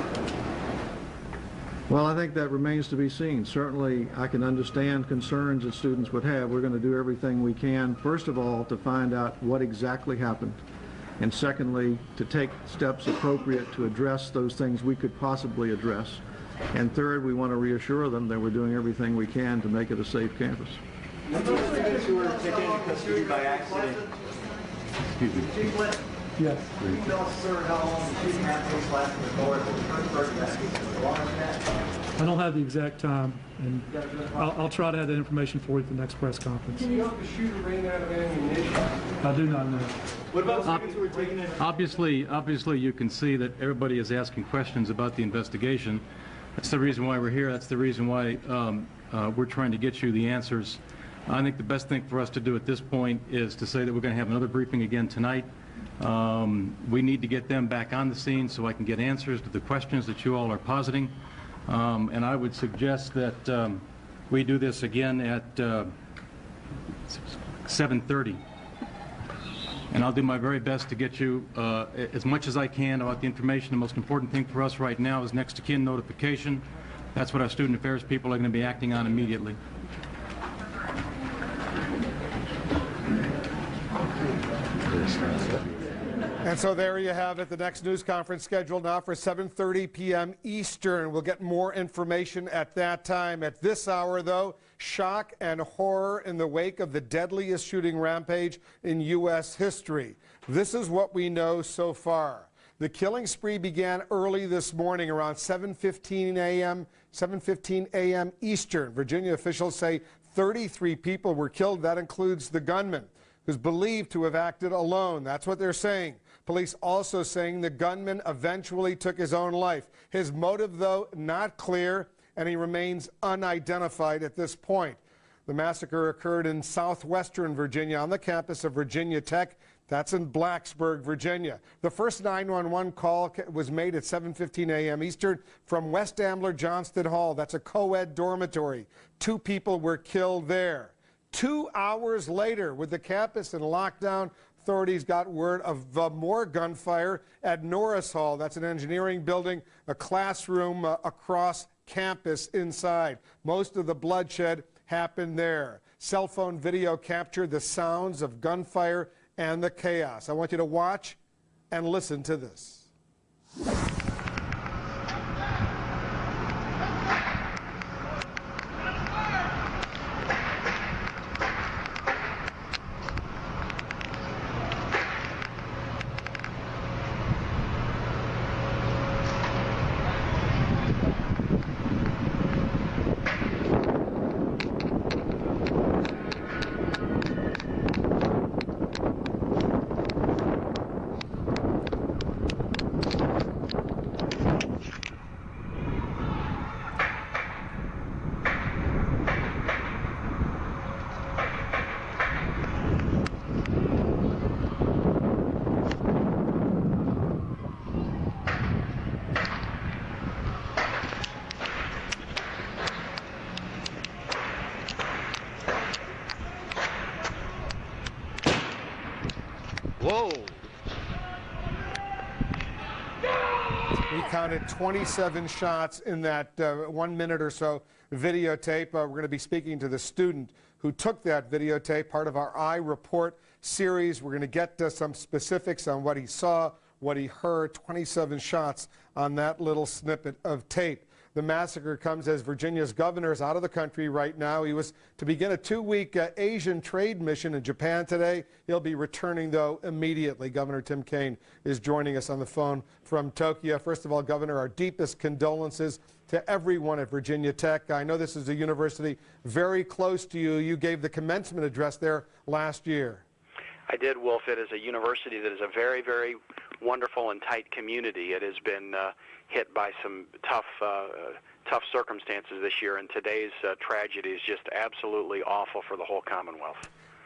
Well, I think that remains to be seen. Certainly, I can understand concerns that students would have. We're going to do everything we can, first of all, to find out what exactly happened, and secondly, to take steps appropriate to address those things we could possibly address. And third, we want to reassure them that we're doing everything we can to make it a safe campus. Students who were taken into custody by accident. Excuse me. Yes. Can you tell us, sir, how long the shooting happened last in the door at the first I don't have the exact time, and I'll try to have that information for you at the next press conference. Can you know if the shooter ran out of ammunition? I do not know. What about students who were taken in? Obviously, you can see that everybody is asking questions about the investigation. That's the reason why we're here. That's the reason why we're trying to get you the answers. I think the best thing for us to do at this point is to say that we're going to have another briefing again tonight. We need to get them back on the scene so I can get answers to the questions that you all are positing. And I would suggest that we do this again at 7:30. And I'll do my very best to get you as much as I can about the information. The most important thing for us right now is next of kin notification. That's what our student affairs people are going to be acting on immediately. And so there you have it. The next news conference scheduled now for 7:30 p.m. Eastern. We'll get more information at that time. At this hour, though, shock and horror in the wake of the deadliest shooting rampage in U.S. history. This is what we know so far. The killing spree began early this morning around 7:15 a.m. Eastern. Virginia officials say 33 people were killed. That includes the gunman, who's believed to have acted alone. That's what they're saying. Police also saying the gunman eventually took his own life. His motive, though, not clear, and he remains unidentified at this point. The massacre occurred in southwestern Virginia on the campus of Virginia Tech. That's in Blacksburg, Virginia. The first 911 call was made at 7:15 a.m. Eastern from West Ambler Johnston Hall. That's a co-ed dormitory. 2 people were killed there. 2 hours later, with the campus in lockdown, authorities got word of more gunfire at Norris Hall. That's an engineering building, a classroom across campus inside. Most of the bloodshed happened there. Cell phone video captured the sounds of gunfire and the chaos. I want you to watch and listen to this. Whoa. We counted 27 shots in that 1 minute or so videotape. We're going to be speaking to the student who took that videotape, part of our I Report series. We're going to get some specifics on what he saw, what he heard. 27 shots on that little snippet of tape. The massacre comes as Virginia's governor is out of the country right now. He was to begin a 2-week Asian trade mission in Japan today. He'll be returning, though, immediately. Governor Tim Kaine is joining us on the phone from Tokyo. First of all, Governor, our deepest condolences to everyone at Virginia Tech. I know this is a university very close to you. You gave the commencement address there last year. I did, Wolf. It is a university that is a very, very wonderful and tight community. It has been hit by some tough circumstances this year, and today's tragedy is just absolutely awful for the whole Commonwealth.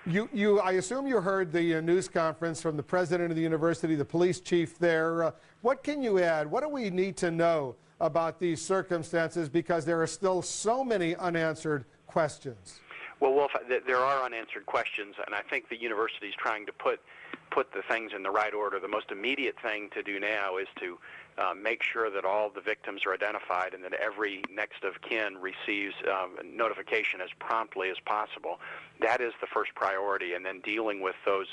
I assume you heard the news conference from the president of the university, the police chief there. What can you add? What do we need to know about these circumstances, because there are still so many unanswered questions? Well, Wolf, there are unanswered questions, and I think the university is trying to put the things in the right order. The most immediate thing to do now is to make sure that all the victims are identified and that every next of kin receives notification as promptly as possible. That is the first priority, and then dealing with those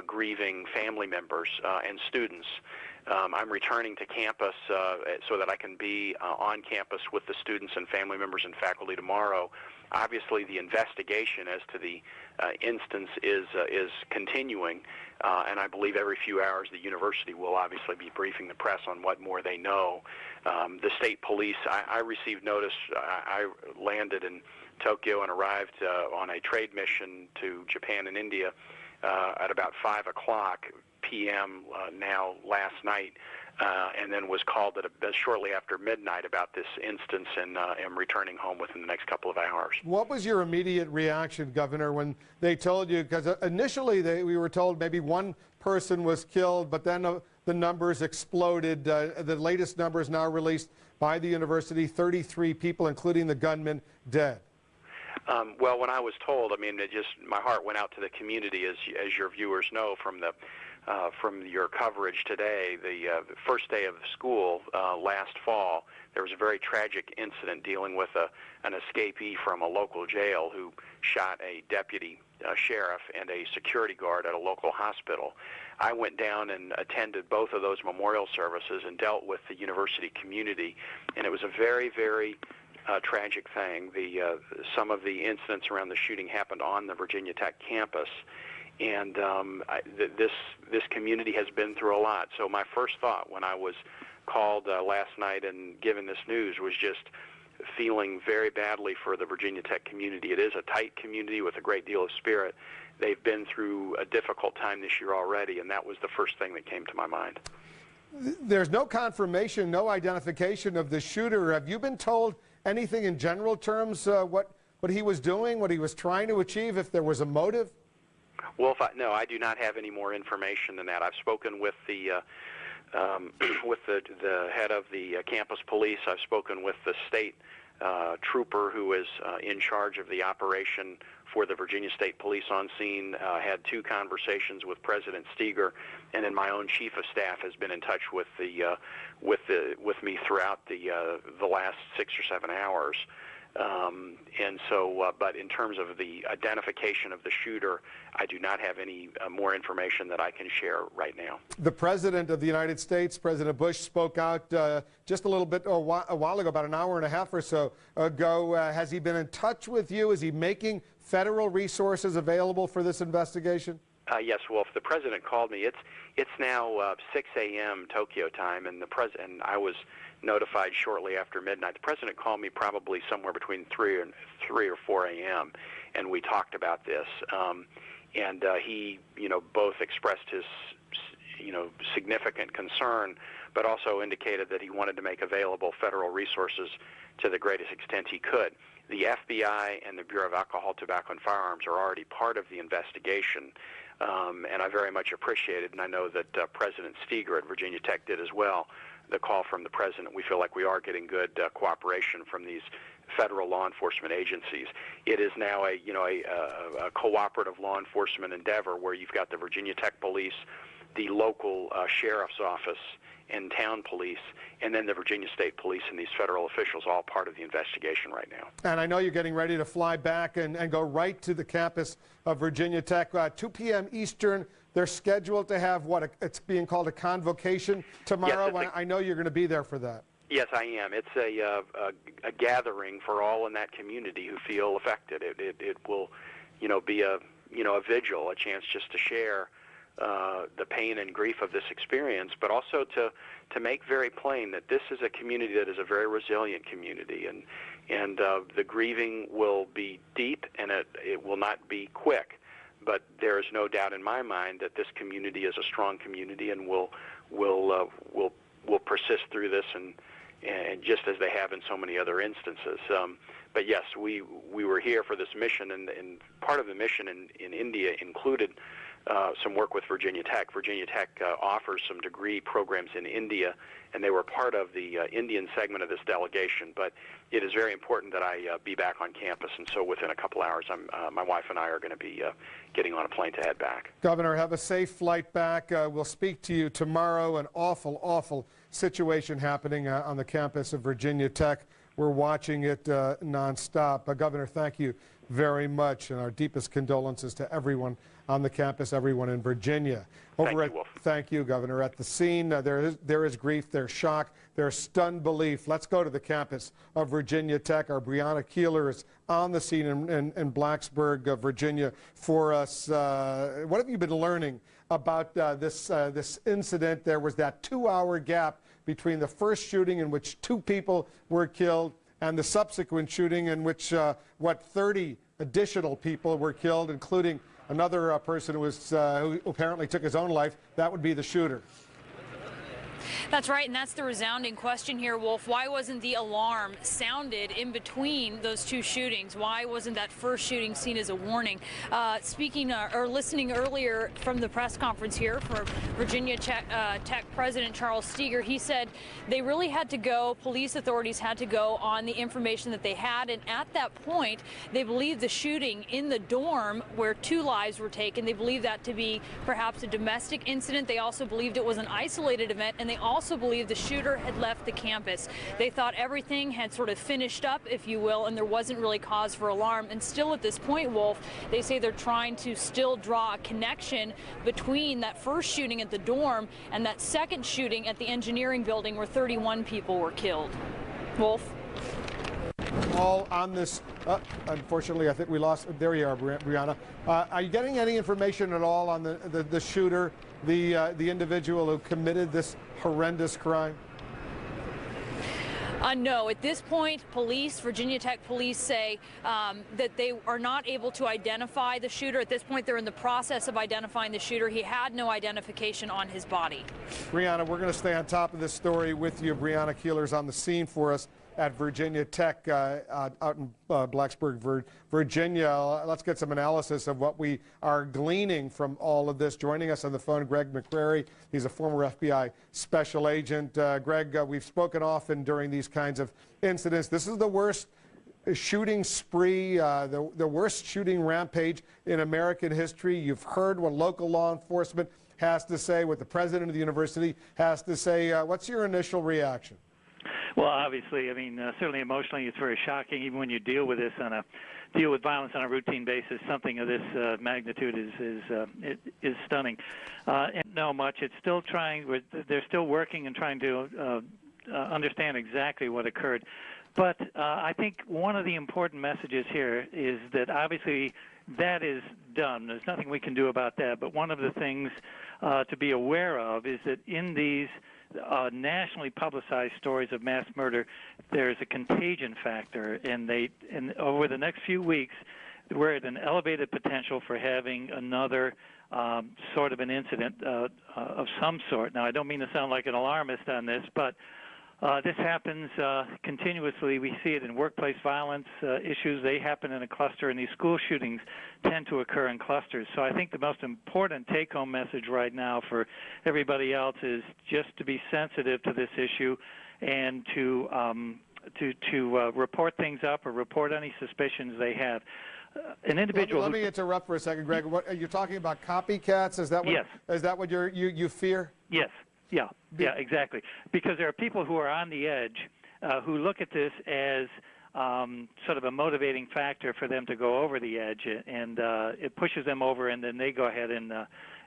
grieving family members and students. I'm returning to campus so that I can be on campus with the students and family members and faculty tomorrow. Obviously, the investigation as to the instance is continuing, and I believe every few hours the university will obviously be briefing the press on what more they know. The state police, I received notice. I landed in Tokyo and arrived on a trade mission to Japan and India at about 5 o'clock p.m. Now last night, and then was called shortly after midnight about this instance, and am returning home within the next couple of hours. What was your immediate reaction, Governor, when they told you? Because initially we were told maybe one person was killed, but then the numbers exploded. The latest numbers now released by the university, 33 people, including the gunman, dead. Well, when I was told, I mean, my heart went out to the community, as your viewers know from your coverage today. The first day of school last fall, there was a very tragic incident dealing with an escapee from a local jail who shot a deputy sheriff and a security guard at a local hospital. I went down and attended both of those memorial services and dealt with the university community, and it was a very, very tragic thing. Some of the incidents around the shooting happened on the Virginia Tech campus, and this community has been through a lot. So my first thought when I was called last night and given this news was just feeling very badly for the Virginia Tech community. It is a tight community with a great deal of spirit. They've been through a difficult time this year already, and that was the first thing that came to my mind. There's no confirmation, no identification of the shooter. Have you been told anything in general terms, what he was doing, what he was trying to achieve, if there was a motive? Well, no, I do not have any more information than that. I've spoken with the head of the campus police. I've spoken with the state trooper who is in charge of the operation for the Virginia State Police on scene. Had 2 conversations with President Steger, and then my own chief of staff has been in touch with me throughout the last 6 or 7 hours. And so, but in terms of the identification of the shooter, I do not have any more information that I can share right now. The President of the United States, President Bush, spoke out just a little bit, a while ago, about an hour and a half or so ago. Has he been in touch with you? Is he making federal resources available for this investigation? Yes, well, if the President called me, it's now 6 a.m. Tokyo time, and I was notified shortly after midnight. The President called me probably somewhere between 3 or 4 a.m., and we talked about this. And he, both expressed his, significant concern, but also indicated that he wanted to make available federal resources to the greatest extent he could. The FBI and the Bureau of Alcohol, Tobacco, and Firearms are already part of the investigation, and I very much appreciate it, and I know that President Steger at Virginia Tech did as well. The call from the President, we feel like we are getting good cooperation from these federal law enforcement agencies. It is now a cooperative law enforcement endeavor where you've got the Virginia Tech Police, the local sheriff's office and town police, and then the Virginia State Police and these federal officials, all part of the investigation right now. And I know you're getting ready to fly back and go right to the campus of Virginia Tech. 2 p.m. Eastern, they're scheduled to have it's being called a convocation tomorrow. Yes, I know you're going to be there for that. Yes, I am. It's a gathering for all in that community who feel affected. It will, be a vigil, a chance just to share the pain and grief of this experience, but also to make very plain that this is a community that is a very resilient community, and the grieving will be deep and it will not be quick. But there is no doubt in my mind that this community is a strong community and will persist through this and just as they have in so many other instances. But yes, we were here for this mission, and part of the mission in India included some work with Virginia Tech. Virginia Tech offers some degree programs in India, and they were part of the Indian segment of this delegation. But it is very important that I be back on campus, and so within a couple hours, my wife and I are going to be getting on a plane to head back. Governor, have a safe flight back. We'll speak to you tomorrow. An awful, awful situation happening on the campus of Virginia Tech. We're watching it nonstop. Governor, thank you very much, and our deepest condolences to everyone on the campus, everyone in Virginia. Thank you, Governor. At the scene, there is grief, there's shock, there's stunned belief. Let's go to the campus of Virginia Tech. Our Brianna Keeler is on the scene in Blacksburg, Virginia, for us. What have you been learning about this incident? There was that 2-hour gap between the first shooting in which 2 people were killed and the subsequent shooting in which 30 additional people were killed, including another person who apparently took his own life. That would be the shooter. That's right, and that's the resounding question here, Wolf. Why wasn't the alarm sounded in between those 2 shootings? Why wasn't that first shooting seen as a warning? Listening earlier from the press conference here for Virginia Tech President Charles Steger, he said they really had to go, police authorities had to go on the information that they had, and at that point, they believed the shooting in the dorm where 2 lives were taken, they believed that to be perhaps a domestic incident. They also believed it was an isolated event, and they also believe the shooter had left the campus. They thought everything had sort of finished up, if you will, and there wasn't really cause for alarm. And still at this point, Wolf, they say they're trying to still draw a connection between that first shooting at the dorm and that second shooting at the engineering building where 31 people were killed. Wolf? All on this, unfortunately, I think we lost, there you are, Brianna. Are you getting any information at all on the shooter, the individual who committed this horrendous crime? No. At this point, Virginia Tech police say that they are not able to identify the shooter. At this point, they're in the process of identifying the shooter. He had no identification on his body. Brianna, we're going to stay on top of this story with you. Brianna Keeler's on the scene for us at Virginia Tech out in Blacksburg, Virginia. Let's get some analysis of what we are gleaning from all of this. Joining us on the phone, Greg McCrary. He's a former FBI special agent. Greg, we've spoken often during these kinds of incidents. This is the worst shooting spree, the worst shooting rampage in American history. You've heard what local law enforcement has to say, what the president of the university has to say. What's your initial reaction? Well, obviously, I mean, certainly emotionally, it's very shocking. Even when you deal with this deal with violence on a routine basis, something of this magnitude is stunning. And not much. It's still they're still working and trying to understand exactly what occurred. But I think one of the important messages here is that obviously that is done. There's nothing we can do about that. But one of the things to be aware of is that in these nationally publicized stories of mass murder, there's a contagion factor, and over the next few weeks, we're at an elevated potential for having another sort of an incident of some sort. Now, I don't mean to sound like an alarmist on this, but this happens continuously. We see it in workplace violence issues. They happen in a cluster, and these school shootings tend to occur in clusters. So I think the most important take-home message right now for everybody else is just to be sensitive to this issue and to report things up or report any suspicions they have. An individual. Let me interrupt for a second, Greg. What are you talking about? Copycats? Is that what? Yes. Is that what you fear? Yes. Yeah, exactly. Because there are people who are on the edge who look at this as sort of a motivating factor for them to go over the edge, and it pushes them over, and then they go ahead and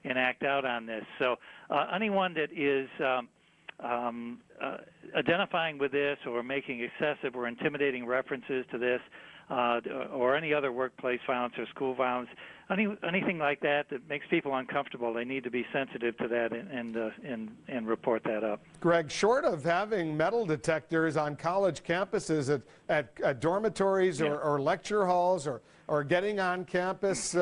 act out on this. So anyone that is identifying with this or making excessive or intimidating references to this or any other workplace violence or school violence, anything like that that makes people uncomfortable, they need to be sensitive to that and report that up. Greg, short of having metal detectors on college campuses at dormitories or lecture halls or getting on campus,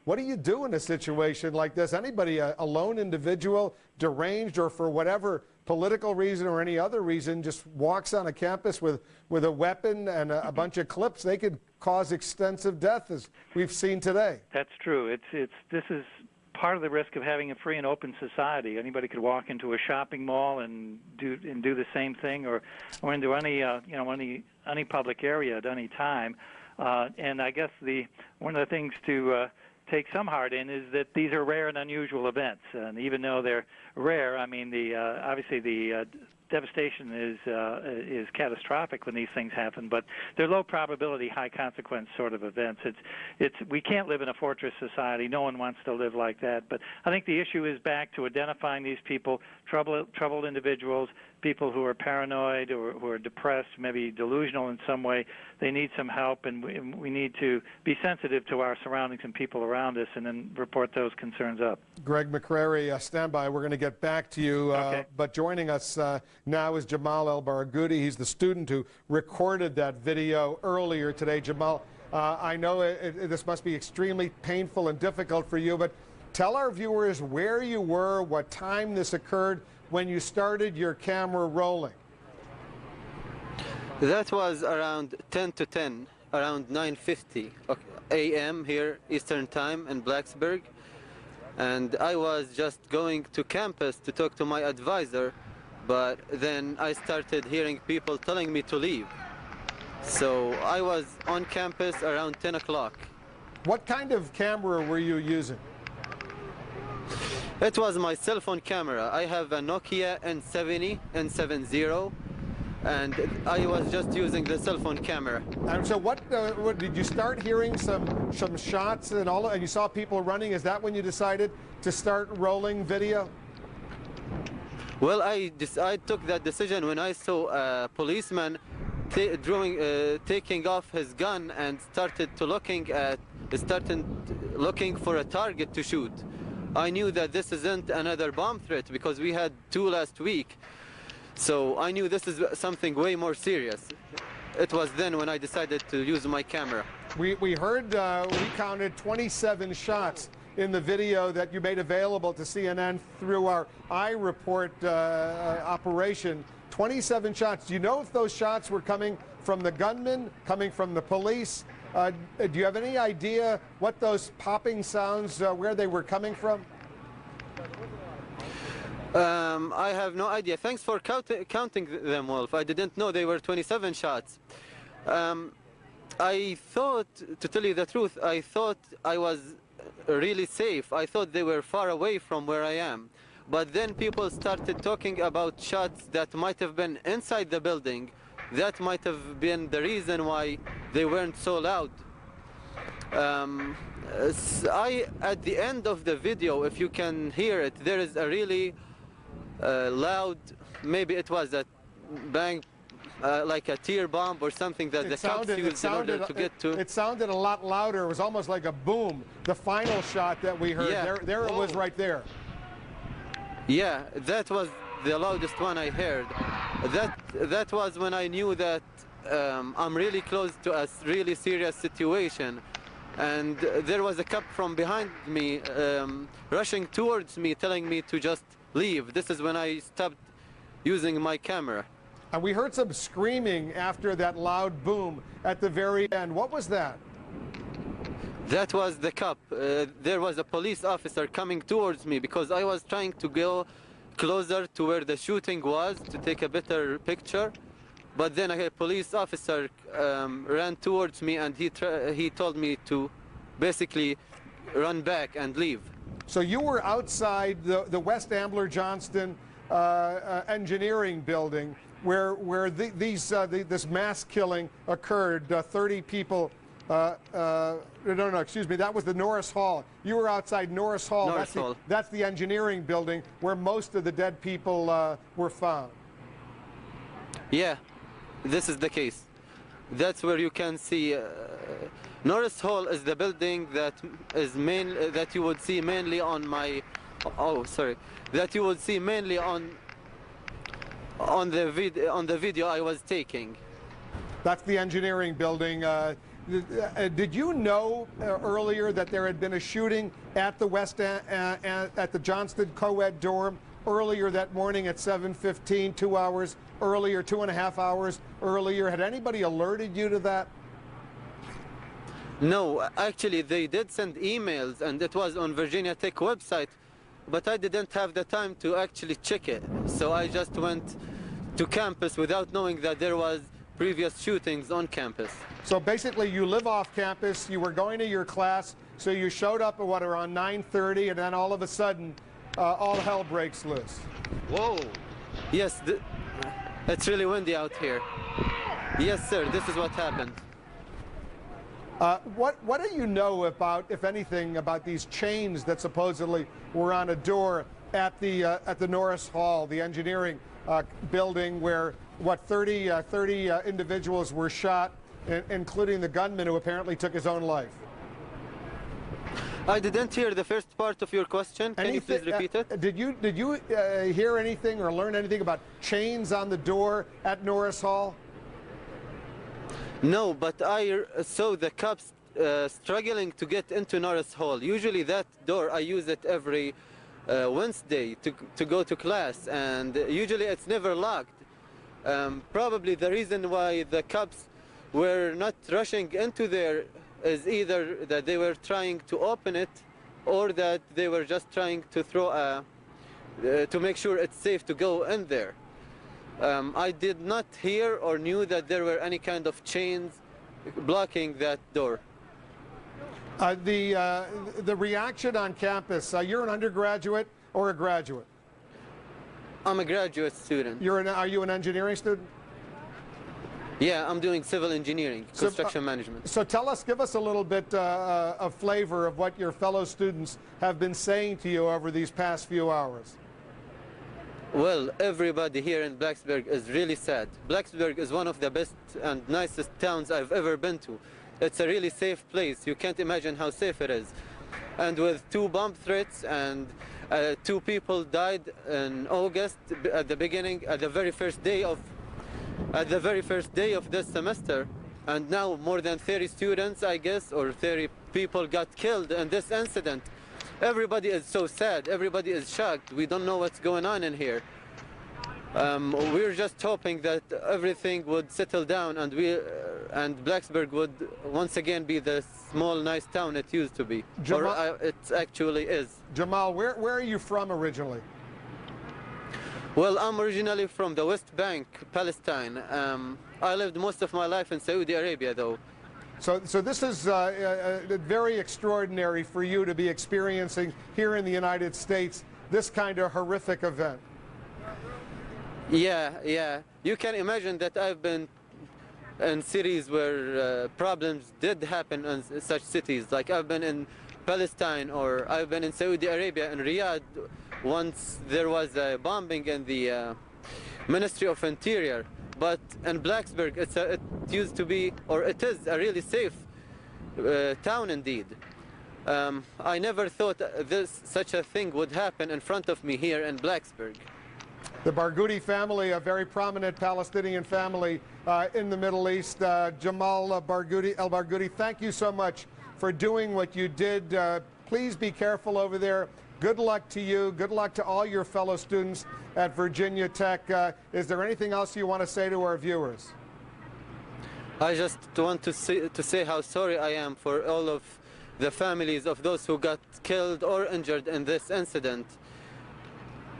what do you do in a situation like this? Anybody, a lone individual, deranged or for whatever political reason or any other reason, just walks on a campus with a weapon and a bunch of clips, they could cause extensive death, as we've seen today. That's true. This is part of the risk of having a free and open society. Anybody could walk into a shopping mall and do the same thing, or into any public area at any time. And I guess one of the things to take some heart in is that these are rare and unusual events, and even though they're rare, I mean obviously the devastation is catastrophic when these things happen, but they're low probability, high consequence sort of events. We can't live in a fortress society. No one wants to live like that. But I think the issue is back to identifying these people, troubled individuals, people who are paranoid or who are depressed, maybe delusional in some way. They need some help, and we need to be sensitive to our surroundings and people around us, and then report those concerns up. Greg McCrary, stand by. We're going to get back to you. Okay. But joining us now is Jamal El-Barghouti. He's the student who recorded that video earlier today. Jamal, I know this must be extremely painful and difficult for you, but tell our viewers where you were, what time this occurred, when you started your camera rolling. That was around 10 to 10, around 9:50 a.m. here, Eastern Time in Blacksburg. And I was just going to campus to talk to my advisor, but then I started hearing people telling me to leave. So I was on campus around 10 o'clock. What kind of camera were you using? It was my cell phone camera. I have a Nokia N70, and I was just using the cell phone camera. And so what did you start hearing some shots and all, and you saw people running? Is that when you decided to start rolling video? Well, I took that decision when I saw a policeman taking off his gun and started looking for a target to shoot. I knew that this isn't another bomb threat because we had 2 last week. So I knew this is something way more serious. It was then when I decided to use my camera. We heard, we counted 27 shots in the video that you made available to CNN through our iReport operation. 27 shots. Do you know if those shots were coming from the gunman, coming from the police? Do you have any idea what those popping sounds, where they were coming from? I have no idea. Thanks for counting them, Wolf. I didn't know they were 27 shots. I thought, to tell you the truth, I thought I was really safe. I thought they were far away from where I am. But then people started talking about shots that might have been inside the building. That might have been the reason why they weren't so loud. At the end of the video, if you can hear it, there is a really loud, maybe it was a bang, like a tear bomb or something that the cops used in order to get to. It sounded a lot louder. It was almost like a boom. The final shot that we heard, yeah. there it was right there. Yeah, that was the loudest one I heard. That was when I knew that I'm really close to a really serious situation. And there was a cop from behind me rushing towards me, telling me to just leave. This is when I stopped using my camera. And we heard some screaming after that loud boom at the very end. What was that? That was the cop. There was a police officer coming towards me because I was trying to go closer to where the shooting was to take a better picture. But then a police officer ran towards me and he told me to basically run back and leave. So you were outside the West Ambler Johnston engineering building where this mass killing occurred. 30 people. No, excuse me. That was the Norris Hall. You were outside Norris Hall. That's the engineering building where most of the dead people were found. Yeah, this is the case. That's where you can see. Norris Hall is the building that you would see mainly on my. Oh, sorry. That you would see mainly on the video I was taking. That's the engineering building. Did you know earlier that there had been a shooting at the at the Johnston co-ed dorm earlier that morning at 7:15, 2 hours earlier, 2.5 hours earlier? Had anybody alerted you to that? No, actually they did send emails and it was on Virginia Tech website, but I didn't have the time to actually check it. So I just went to campus without knowing that there was previous shootings on campus. So basically you live off campus, you were going to your class, so you showed up at what, around 9:30, and then all of a sudden all hell breaks loose. Whoa. Yes, it's really windy out here. Yes, sir, this is what happened. What do you know about, if anything, about these chains that supposedly were on a door at the Norris Hall, the engineering building, where what 30 individuals were shot, including the gunman who apparently took his own life? I didn't hear the first part of your question. Can you please repeat it? Did you hear anything or learn anything about chains on the door at Norris Hall? No, but I saw the cops struggling to get into Norris Hall. Usually that door, I use it every Wednesday to go to class, and usually it's never locked. Probably the reason why the cops were not rushing into there is either that they were trying to open it or that they were just trying to to make sure it's safe to go in there. I did not hear or knew that there were any kind of chains blocking that door. The reaction on campus, you're an undergraduate. or a graduate? I'm a graduate student. Are you an engineering student? Yeah, I'm doing civil engineering, construction management. So give us a little bit of flavor of what your fellow students have been saying to you over these past few hours. Well, everybody here in Blacksburg is really sad. Blacksburg is one of the best and nicest towns I've ever been to. It's a really safe place. You can't imagine how safe it is. And with 2 bomb threats and 2 people died in August at the very first day of this semester, and now more than 30 students, I guess, or 30 people got killed in this incident. Everybody is so sad. Everybody is shocked. We don't know what's going on in here. We're just hoping that everything would settle down and Blacksburg would once again be the small, nice town it used to be. It actually is. Jamal, where are you from originally? Well, I'm originally from the West Bank, Palestine. I lived most of my life in Saudi Arabia, though. So this is very extraordinary for you to be experiencing here in the United States this kind of horrific event. Yeah. You can imagine that I've been in cities where problems did happen in such cities. Like I've been in Palestine, or I've been in Saudi Arabia, in Riyadh. Once there was a bombing in the Ministry of Interior, but in Blacksburg it used to be, or it is, a really safe town indeed. I never thought such a thing would happen in front of me here in Blacksburg. The Barghouti family, a very prominent Palestinian family in the Middle East. Jamal El Barghouti, thank you so much for doing what you did. Please be careful over there. Good luck to you. Good luck to all your fellow students at Virginia Tech. Is there anything else you want to say to our viewers? I just want to say how sorry I am for all of the families of those who got killed or injured in this incident.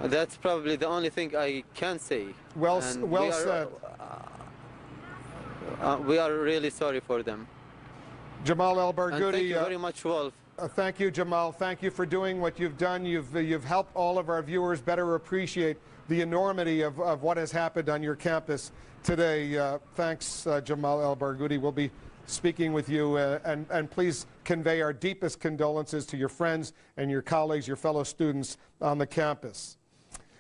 That's probably the only thing I can say. Well said. We are really sorry for them. Jamal El Barghouti. Thank you very much, Wolf. Thank you, Jamal. Thank you for doing what you've done. You've helped all of our viewers better appreciate the enormity of what has happened on your campus today. Thanks, Jamal El Barghouti. We'll be speaking with you, and please convey our deepest condolences to your friends and your colleagues, your fellow students on the campus.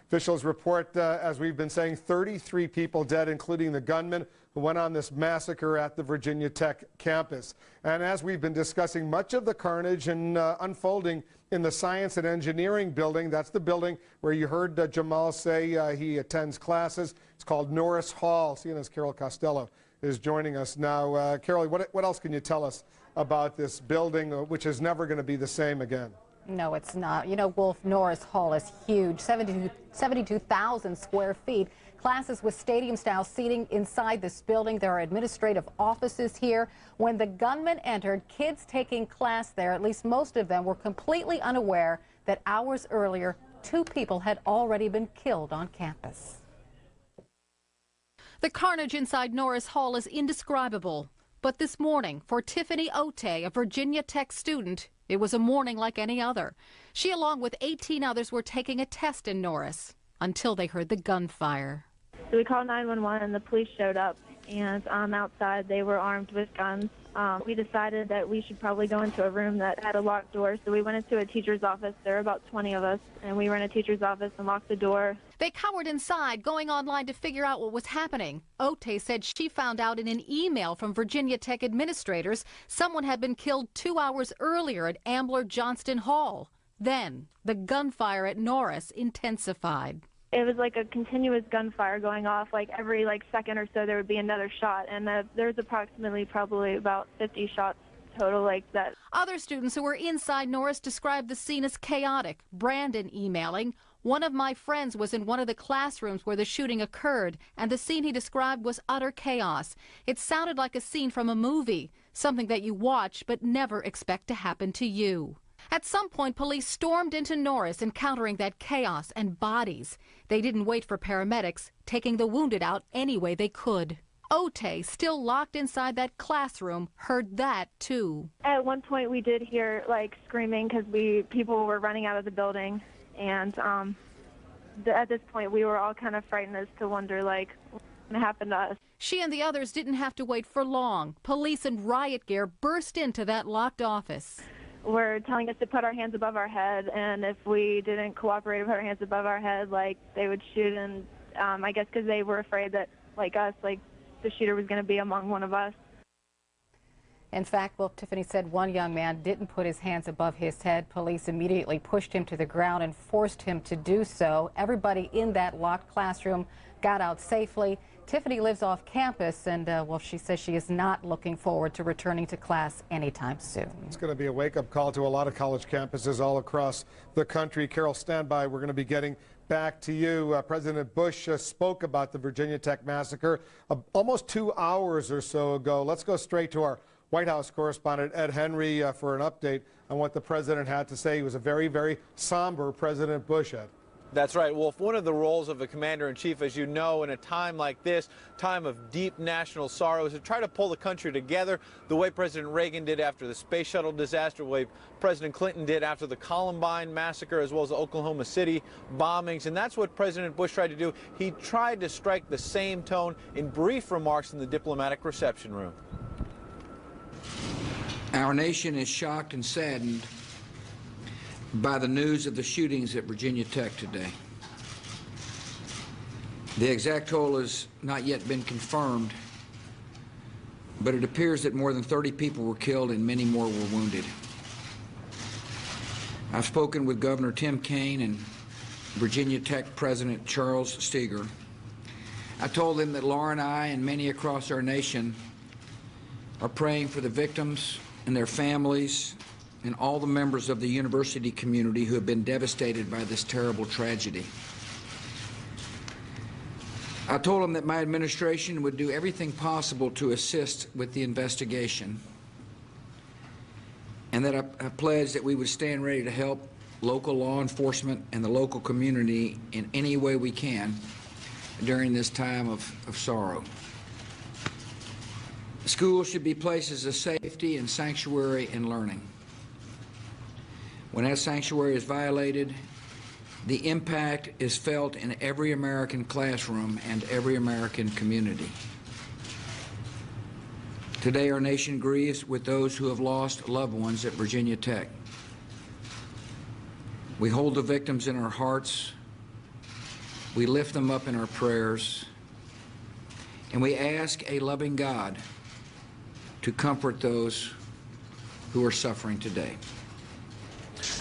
Officials report, as we've been saying, 33 people dead, including the gunman who went on this massacre at the Virginia Tech campus. And as we've been discussing, much of the carnage and unfolding in the Science and Engineering building. That's the building where you heard Jamal say he attends classes. It's called Norris Hall. CNN's Carol Costello is joining us now. Carol, what else can you tell us about this building, which is never going to be the same again? No, it's not. You know, Wolf, Norris Hall is huge, 72,000 square feet. Classes with stadium-style seating inside this building. There are administrative offices here. When the gunman entered, kids taking class there, at least most of them, were completely unaware that hours earlier, 2 people had already been killed on campus. The carnage inside Norris Hall is indescribable. But this morning, for Tiffany Ote, a Virginia Tech student, it was a morning like any other. She, along with 18 others, were taking a test in Norris until they heard the gunfire. So we called 911 and the police showed up, and outside they were armed with guns. We decided that we should probably go into a room that had a locked door, so we went into a teacher's office. There were about 20 of us, and we were in a teacher's office and locked the door. They cowered inside, going online to figure out what was happening. Ote said she found out in an email from Virginia Tech administrators someone had been killed 2 hours earlier at Ambler Johnston Hall. Then the gunfire at Norris intensified. It was like a continuous gunfire going off, like every second or so there would be another shot, and there's approximately probably about 50 shots total like that. Other students who were inside Norris described the scene as chaotic. Brandon emailing, "One of my friends was in one of the classrooms where the shooting occurred, and the scene he described was utter chaos. It sounded like a scene from a movie, something that you watch but never expect to happen to you." At some point, police stormed into Norris, encountering that chaos and bodies. They didn't wait for paramedics, taking the wounded out any way they could. Ote, still locked inside that classroom, heard that too. At one point we did hear screaming because people were running out of the building, And at this point, we were all kind of frightened as to wonder, like, what's going to happen to us. She and the others didn't have to wait for long. Police in riot gear burst into that locked office. Were telling us to put our hands above our head, and if we didn't cooperate and put our hands above our head, like, they would shoot. And I guess because they were afraid that, like us, like, the shooter was going to be among one of us. In fact, well, Tiffany said one young man didn't put his hands above his head. Police immediately pushed him to the ground and forced him to do so. Everybody in that locked classroom got out safely. Tiffany lives off campus, and, well, she says she is not looking forward to returning to class anytime soon. It's going to be a wake-up call to a lot of college campuses all across the country. Carol, stand by. We're going to be getting back to you. President Bush spoke about the Virginia Tech massacre almost 2 hours or so ago. Let's go straight to our White House correspondent Ed Henry for an update on what the president had to say. He was a very, very somber President Bush, Ed. That's right, Wolf. One of the roles of a commander-in-chief, as you know, in a time like this, time of deep national sorrow, is to try to pull the country together the way President Reagan did after the space shuttle disaster, the way President Clinton did after the Columbine massacre, as well as the Oklahoma City bombings. And that's what President Bush tried to do. He tried to strike the same tone in brief remarks in the diplomatic reception room. Our nation is shocked and saddened by the news of the shootings at Virginia Tech today. The exact toll has not yet been confirmed, but it appears that more than 30 people were killed and many more were wounded. I've spoken with Governor Tim Kaine and Virginia Tech President Charles Steger. I told them that Laura and I and many across our nation are praying for the victims and their families and all the members of the university community who have been devastated by this terrible tragedy. I told them that my administration would do everything possible to assist with the investigation, and that I pledged that we would stand ready to help local law enforcement and the local community in any way we can during this time of sorrow. Schools should be places of safety and sanctuary and learning. When that sanctuary is violated, the impact is felt in every American classroom and every American community. Today, our nation grieves with those who have lost loved ones at Virginia Tech. We hold the victims in our hearts, we lift them up in our prayers, and we ask a loving God to comfort those who are suffering today.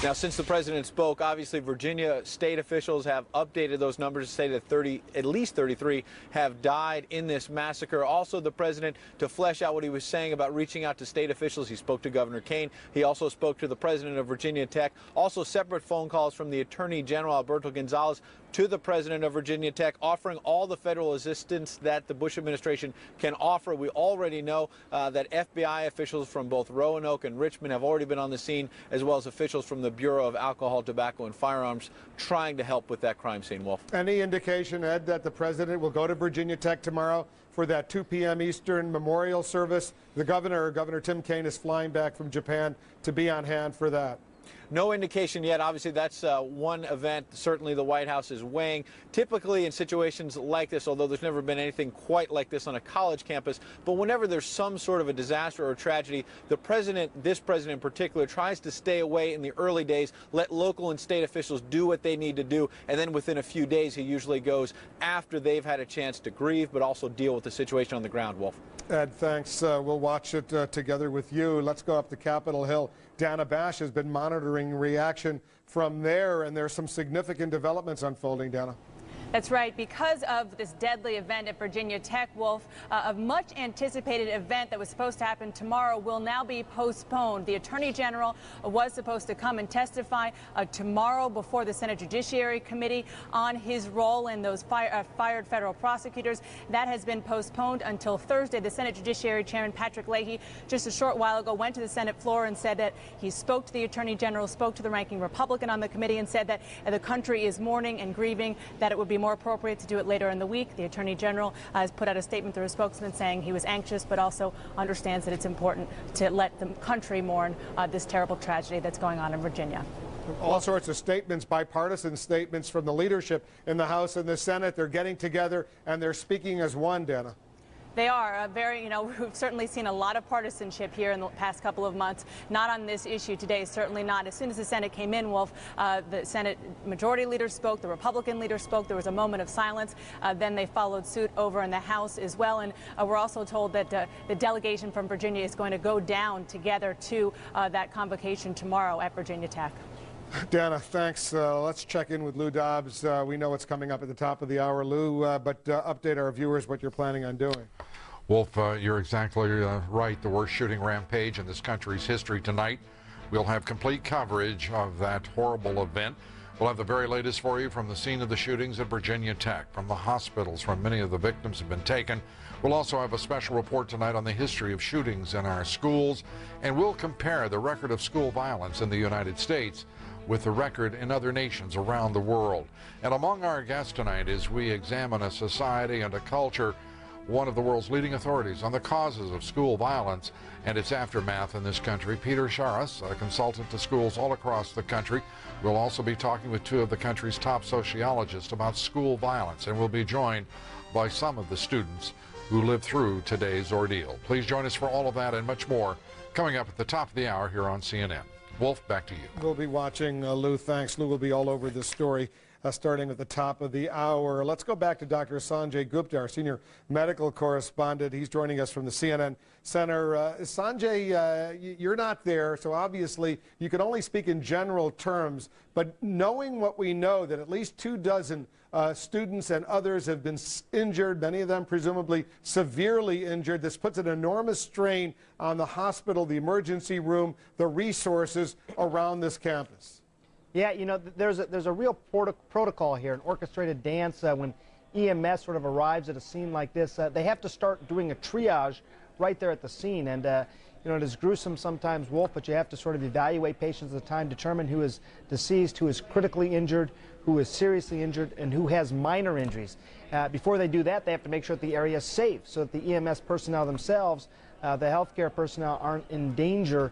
Now, since the president spoke, obviously Virginia state officials have updated those numbers to say that at least 33 have died in this massacre. Also, the president, to flesh out what he was saying about reaching out to state officials, he spoke to Governor Kaine. He also spoke to the president of Virginia Tech. Also, separate phone calls from the Attorney General Alberto Gonzales to the president of Virginia Tech, offering all the federal assistance that the Bush administration can offer. We already know that FBI officials from both Roanoke and Richmond have already been on the scene, as well as officials from the Bureau of Alcohol, Tobacco, and Firearms trying to help with that crime scene, Wolf. Any indication, Ed, that the president will go to Virginia Tech tomorrow for that 2 p.m. Eastern memorial service? The Governor Tim Kaine, is flying back from Japan to be on hand for that. No indication yet. Obviously, that's one event certainly the White House is weighing. Typically in situations like this, although there's never been anything quite like this on a college campus, but whenever there's some sort of a disaster or tragedy, the president, this president in particular, tries to stay away in the early days, let local and state officials do what they need to do, and then within a few days he usually goes after they've had a chance to grieve, but also deal with the situation on the ground, Wolf. Ed, thanks. We'll watch it together with you. Let's go up to Capitol Hill. Dana Bash has been monitoring reaction from there, and there's some significant developments unfolding, Dana. That's right. Because of this deadly event at Virginia Tech, Wolf, a much anticipated event that was supposed to happen tomorrow will now be postponed. The Attorney General was supposed to come and testify tomorrow before the Senate Judiciary Committee on his role in those fired federal prosecutors. That has been postponed until Thursday. The Senate Judiciary Chairman Patrick Leahy just a short while ago went to the Senate floor and said that he spoke to the Attorney General, spoke to the ranking Republican on the committee, and said that the country is mourning and grieving, that it would be more appropriate to do it later in the week. The Attorney General has put out a statement through a spokesman saying he was anxious, but also understands that it's important to let the country mourn this terrible tragedy that's going on in Virginia. All sorts of statements, bipartisan statements from the leadership in the House and the Senate. They're getting together and they're speaking as one, Dana. They are we've certainly seen a lot of partisanship here in the past couple of months. Not on this issue today, certainly not. As soon as the Senate came in, Wolf, the Senate Majority Leader spoke, the Republican leader spoke. There was a moment of silence. Then they followed suit over in the House as well. And we're also told that the delegation from Virginia is going to go down together to that convocation tomorrow at Virginia Tech. Dana, thanks. Let's check in with Lou Dobbs. We know what's coming up at the top of the hour, Lou, but update our viewers what you're planning on doing. Wolf, you're exactly right. The worst shooting rampage in this country's history tonight. We'll have complete coverage of that horrible event. We'll have the very latest for you from the scene of the shootings at Virginia Tech, from the hospitals where many of the victims have been taken. We'll also have a special report tonight on the history of shootings in our schools, and we'll compare the record of school violence in the United States with the record in other nations around the world. And among our guests tonight, as we examine a society and a culture, one of the world's leading authorities on the causes of school violence and its aftermath in this country, Peter Sharas, a consultant to schools all across the country. We'll also be talking with two of the country's top sociologists about school violence, and we'll be joined by some of the students who lived through today's ordeal. Please join us for all of that and much more coming up at the top of the hour here on CNN. Wolf, back to you. We'll be watching, Lou. Thanks. Lou will be all over this story starting at the top of the hour. Let's go back to Dr. Sanjay Gupta, our senior medical correspondent. He's joining us from the CNN Center. Sanjay, you're not there, so obviously you can only speak in general terms. But knowing what we know, that at least 24 students and others have been injured, many of them presumably severely injured. This puts an enormous strain on the hospital, the emergency room, the resources around this campus. Yeah, you know, there's a real protocol here, an orchestrated dance. When EMS sort of arrives at a scene like this, they have to start doing a triage right there at the scene. And you know, it is gruesome sometimes, Wolf, but you have to sort of evaluate patients at the time, determine who is deceased, who is critically injured, who is seriously injured, and who has minor injuries. Before they do that, they have to make sure that the area is safe so that the EMS personnel themselves, the healthcare personnel, aren't in danger.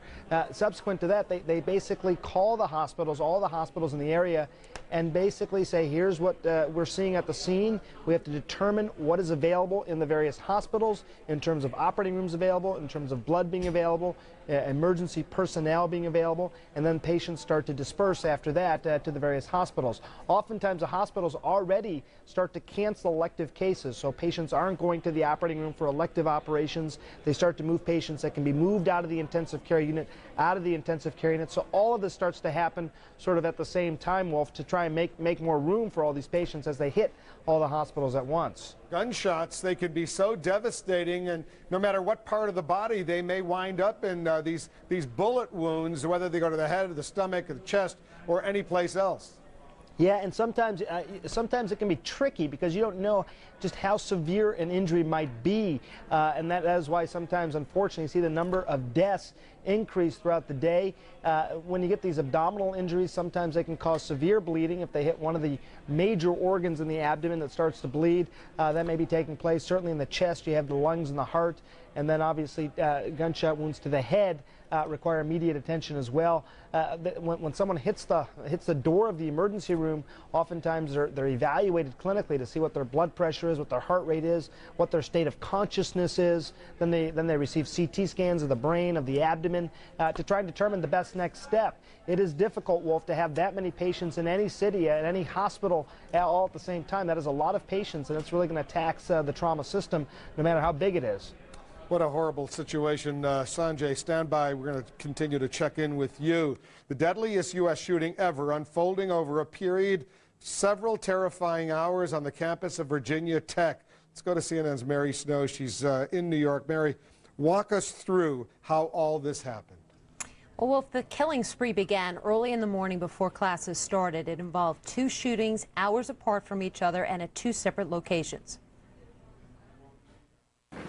Subsequent to that, they basically call the hospitals, all the hospitals in the area, and basically say, here's what we're seeing at the scene. We have to determine what is available in the various hospitals in terms of operating rooms available, in terms of blood being available, emergency personnel being available, and then patients start to disperse after that to the various hospitals. Oftentimes the hospitals already start to cancel elective cases, so patients aren't going to the operating room for elective operations. They start to move patients that can be moved out of the intensive care unit, out of the intensive care unit. So all of this starts to happen sort of at the same time, Wolf, to try and make more room for all these patients as they hit all the hospitals at once. Gunshots, they can be so devastating, and no matter what part of the body, they may wind up in these bullet wounds, whether they go to the head or the stomach or the chest or any place else. Yeah, and sometimes it can be tricky because you don't know just how severe an injury might be, and that is why sometimes, unfortunately, you see the number of deaths increase throughout the day. When you get these abdominal injuries, sometimes they can cause severe bleeding. If they hit one of the major organs in the abdomen that starts to bleed, that may be taking place. Certainly in the chest, you have the lungs and the heart, and then obviously gunshot wounds to the head require immediate attention as well. When someone hits the door of the emergency room, oftentimes they're evaluated clinically to see what their blood pressure is, what their heart rate is, what their state of consciousness is. Then they receive CT scans of the brain, of the abdomen, to try and determine the best next step. It is difficult, Wolf, to have that many patients in any city, at any hospital, all at the same time. That is a lot of patients, and it's really going to tax the trauma system, no matter how big it is. What a horrible situation. Sanjay, stand by. We're going to continue to check in with you. The deadliest U.S. shooting ever unfolding over a period, several terrifying hours on the campus of Virginia Tech. Let's go to CNN's Mary Snow. She's in New York. Mary, walk us through how all this happened. Well, Wolf, the killing spree began early in the morning before classes started. It involved 2 shootings, hours apart from each other, and at 2 separate locations.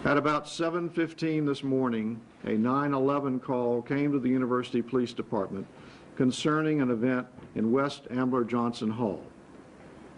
At about 7:15 this morning, a 911 call came to the University Police Department concerning an event in West Ambler Johnson Hall.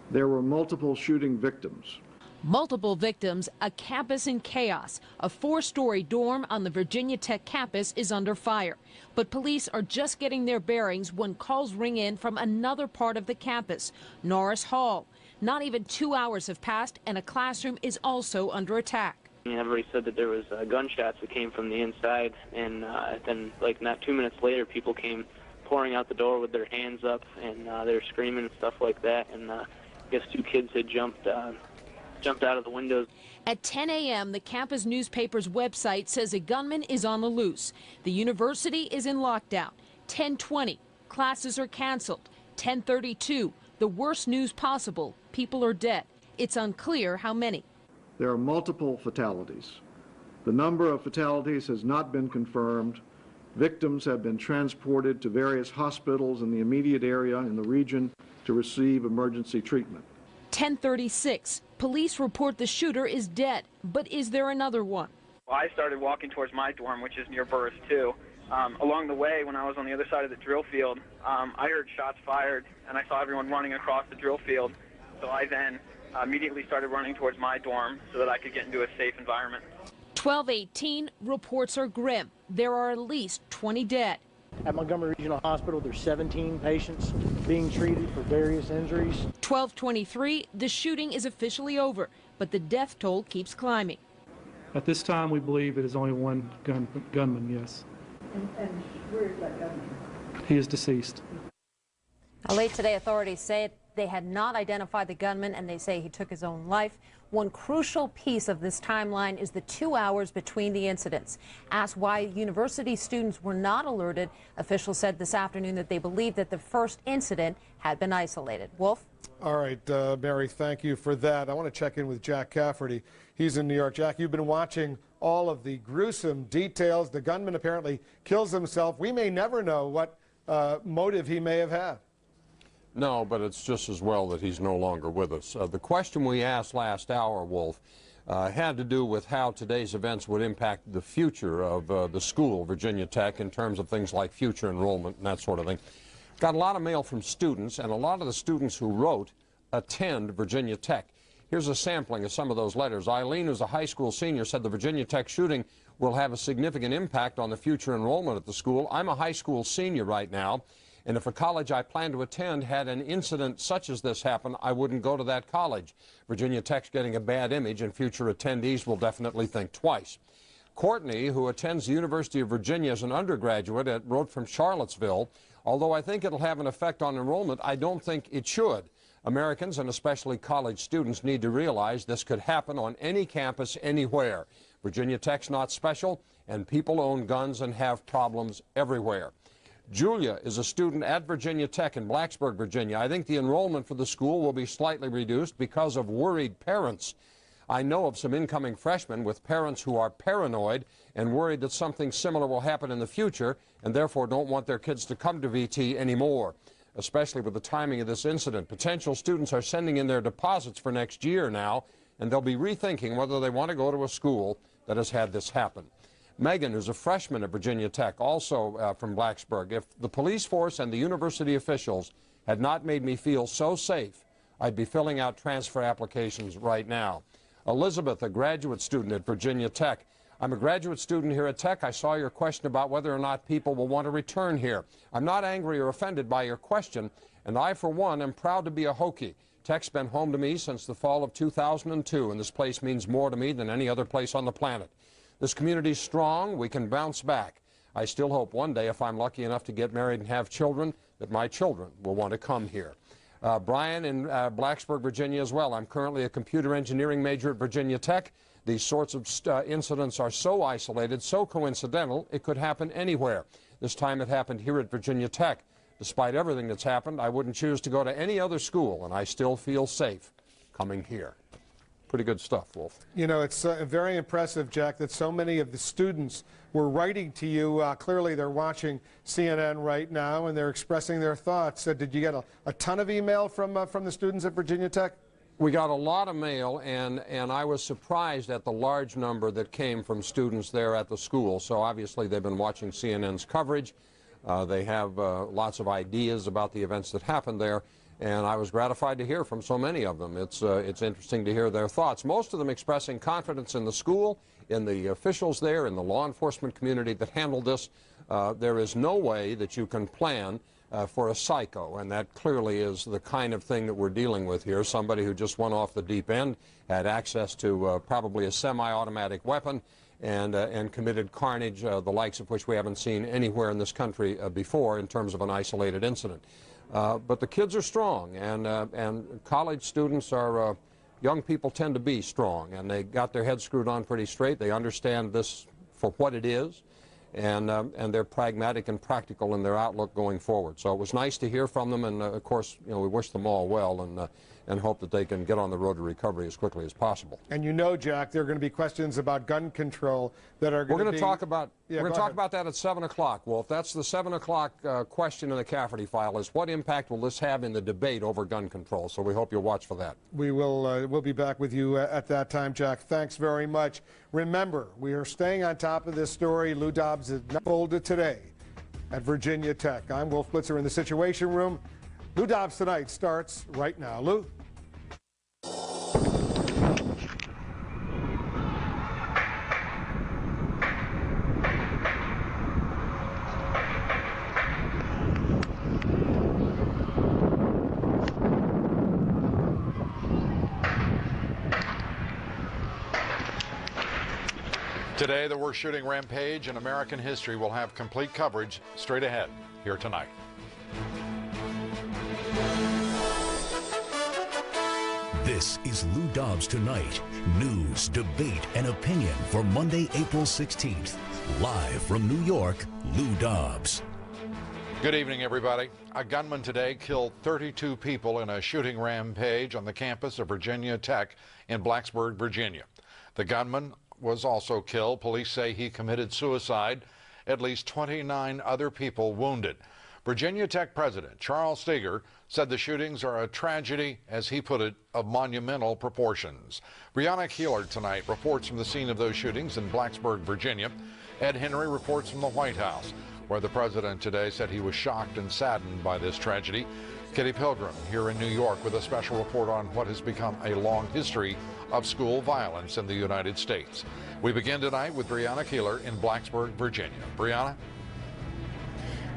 There were multiple shooting victims. Multiple victims, a campus in chaos. A 4-story dorm on the Virginia Tech campus is under fire. But police are just getting their bearings when calls ring in from another part of the campus, Norris Hall. Not even 2 hours have passed and a classroom is also under attack. Everybody said that there was gunshots that came from the inside, and then like not 2 minutes later people came pouring out the door with their hands up, and they were screaming and stuff like that, and I guess 2 kids had jumped out of the windows. At 10 a.m., the campus newspaper's website says a gunman is on the loose. The university is in lockdown. 10:20, classes are canceled. 10:32, the worst news possible, people are dead. It's unclear how many. There are multiple fatalities. The number of fatalities has not been confirmed. Victims have been transported to various hospitals in the immediate area in the region to receive emergency treatment. 10:36, police report the shooter is dead, but is there another one? Well, I started walking towards my dorm, which is near Burris too. Along the way, when I was on the other side of the drill field, I heard shots fired, and I saw everyone running across the drill field. So I then immediately started running towards my dorm so that I could get into a safe environment. 12:18, reports are grim. There are at least 20 dead. At Montgomery Regional Hospital, there's 17 patients being treated for various injuries. 12:23, the shooting is officially over, but the death toll keeps climbing. At this time, we believe it is only one gunman, yes. And where is that gunman? He is deceased. Now, late today, authorities say they had not identified the gunman, and they say he took his own life. One crucial piece of this timeline is the 2 hours between the incidents. Asked why university students were not alerted, officials said this afternoon that they believe that the first incident had been isolated. Wolf? All right, Mary, thank you for that. I want to check in with Jack Cafferty. He's in New York. Jack, you've been watching all of the gruesome details. The gunman apparently kills himself. We may never know what motive he may have had. No, but it's just as well that he's no longer with us. The question we asked last hour, Wolf, had to do with how today's events would impact the future of the school, Virginia Tech, in terms of things like future enrollment and that sort of thing. Got a lot of mail from students, and a lot of the students who wrote attend Virginia Tech. Here's a sampling of some of those letters. Eileen, who's a high school senior, said the Virginia Tech shooting will have a significant impact on the future enrollment at the school. I'm a high school senior right now. And if a college I plan to attend had an incident such as this happen, I wouldn't go to that college. Virginia Tech's getting a bad image, and future attendees will definitely think twice. Courtney, who attends the University of Virginia as an undergraduate, wrote from Charlottesville, although I think it'll have an effect on enrollment, I don't think it should. Americans, and especially college students, need to realize this could happen on any campus, anywhere. Virginia Tech's not special, and people own guns and have problems everywhere. Julia is a student at Virginia Tech in Blacksburg, Virginia. I think the enrollment for the school will be slightly reduced because of worried parents. I know of some incoming freshmen with parents who are paranoid and worried that something similar will happen in the future and therefore don't want their kids to come to VT anymore, especially with the timing of this incident. Potential students are sending in their deposits for next year now, and they'll be rethinking whether they want to go to a school that has had this happen. Megan, who's a freshman at Virginia Tech, also from Blacksburg. If the police force and the university officials had not made me feel so safe, I'd be filling out transfer applications right now. Elizabeth, a graduate student at Virginia Tech. I'm a graduate student here at Tech. I saw your question about whether or not people will want to return here. I'm not angry or offended by your question, and I, for one, am proud to be a Hokie. Tech's been home to me since the fall of 2002, and this place means more to me than any other place on the planet. This community's strong. We can bounce back. I still hope one day, if I'm lucky enough to get married and have children, that my children will want to come here. Brian in Blacksburg, Virginia as well. I'm currently a computer engineering major at Virginia Tech. These sorts of incidents are so isolated, so coincidental, it could happen anywhere. This time it happened here at Virginia Tech. Despite everything that's happened, I wouldn't choose to go to any other school, and I still feel safe coming here. Pretty good stuff, Wolf. You know, it's very impressive, Jack, that so many of the students were writing to you. Clearly, they're watching CNN right now, and they're expressing their thoughts. Did you get a ton of email from the students at Virginia Tech? We got a lot of mail, and I was surprised at the large number that came from students there at the school. So obviously, they've been watching CNN's coverage. They have lots of ideas about the events that happened there. and I was gratified to hear from so many of them. It's interesting to hear their thoughts. Most of them expressing confidence in the school, in the officials there, in the law enforcement community that handled this. There is no way that you can plan for a psycho, and that clearly is the kind of thing that we're dealing with here. Somebody who just went off the deep end, had access to probably a semi-automatic weapon, and committed carnage, the likes of which we haven't seen anywhere in this country before in terms of an isolated incident. But the kids are strong, and college students are, young people tend to be strong, and they got their heads screwed on pretty straight. They understand this for what it is, and they're pragmatic and practical in their outlook going forward. So it was nice to hear from them, and of course, you know, we wish them all well, and hope that they can get on the road to recovery as quickly as possible. And you know, Jack, there are going to be questions about gun control that are going to be... We're going to talk about that at 7 o'clock, Wolf. That's the 7 o'clock question in the Cafferty file, is what impact will this have in the debate over gun control? So we hope you'll watch for that. We will we'll be back with you at that time, Jack. Thanks very much. Remember, we are staying on top of this story. Lou Dobbs is folded today at Virginia Tech. I'm Wolf Blitzer in the Situation Room. Lou Dobbs Tonight starts right now. Lou? Today, the worst shooting rampage in American history will have complete coverage straight ahead here tonight. This is Lou Dobbs Tonight. News, debate, and opinion for Monday, April 16th. Live from New York, Lou Dobbs. Good evening, everybody. A gunman today killed 32 people in a shooting rampage on the campus of Virginia Tech in Blacksburg, Virginia. The gunman was also killed. Police say he committed suicide. At least 29 other people wounded. Virginia Tech President Charles Steger said the shootings are a tragedy, as he put it, of monumental proportions. Brianna Keillard tonight reports from the scene of those shootings in Blacksburg, Virginia. Ed Henry reports from the White House, where the president today said he was shocked and saddened by this tragedy. Kitty Pilgrim here in New York with a special report on what has become a long history of school violence in the United States. We begin tonight with Brianna Keillard in Blacksburg, Virginia. Brianna?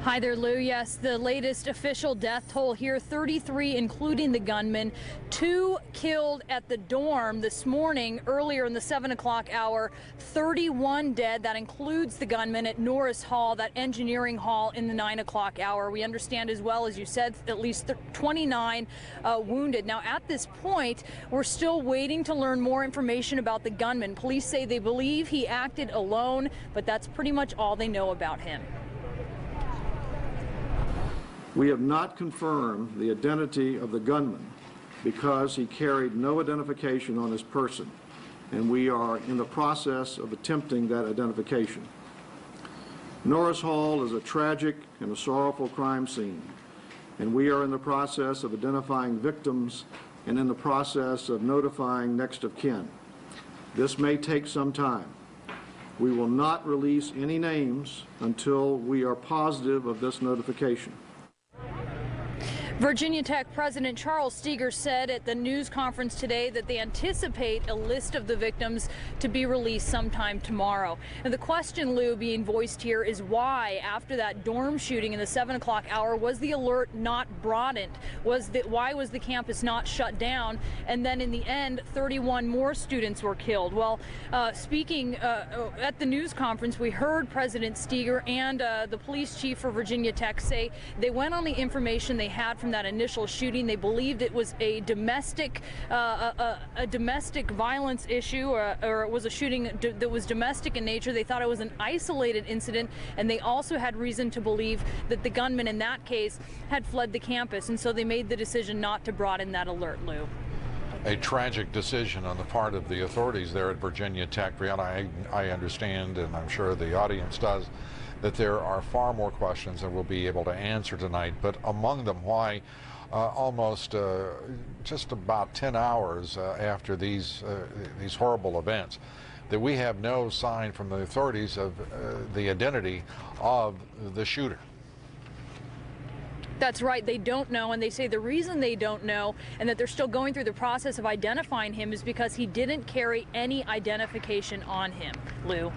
Hi there, Lou. Yes, the latest official death toll here, 33, including the gunman. 2 killed at the dorm this morning, earlier in the 7 o'clock hour. 31 dead. That includes the gunman at Norris Hall, that engineering hall, in the 9 o'clock hour. We understand as well, as you said, at least 29 wounded. Now, at this point, we're still waiting to learn more information about the gunman. Police say they believe he acted alone, but that's pretty much all they know about him. We have not confirmed the identity of the gunman because he carried no identification on his person, and we are in the process of attempting that identification. Norris Hall is a tragic and a sorrowful crime scene, and we are in the process of identifying victims and in the process of notifying next of kin. This may take some time. We will not release any names until we are positive of this notification. Virginia Tech President Charles Steger said at the news conference today that they anticipate a list of the victims to be released sometime tomorrow. And the question, Lou, being voiced here is why, after that dorm shooting in the 7 o'clock hour, was the alert not broadened? Why was the campus not shut down? And then in the end, 31 more students were killed. Well, speaking at the news conference, we heard President Steger and the police chief for Virginia Tech say they went on the information they had from that initial shooting. They believed it was a domestic violence issue, or it was a shooting that was domestic in nature. They thought it was an isolated incident, and they also had reason to believe that the gunman in that case had fled the campus, and so they made the decision not to broaden that alert, Lou. A tragic decision on the part of the authorities there at Virginia Tech. Brianna, I understand, and I'm sure the audience does, that there are far more questions than we'll be able to answer tonight, but among them, why almost just about 10 hours after these horrible events, that we have no sign from the authorities of the identity of the shooter. That's right. They don't know, and they say the reason they don't know and that they're still going through the process of identifying him is because he didn't carry any identification on him. Lou.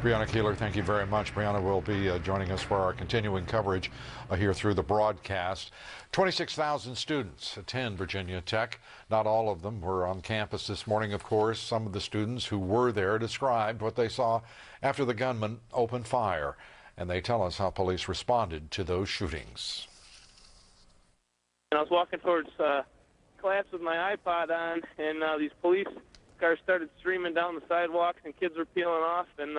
Brianna Keeler, thank you very much. Brianna will be joining us for our continuing coverage here through the broadcast. 26,000 students attend Virginia Tech. Not all of them were on campus this morning, of course. Some of the students who were there described what they saw after the gunman opened fire, and they tell us how police responded to those shootings. I was walking towards class with my iPod on, and these police cars started streaming down the sidewalks, and kids were peeling off, and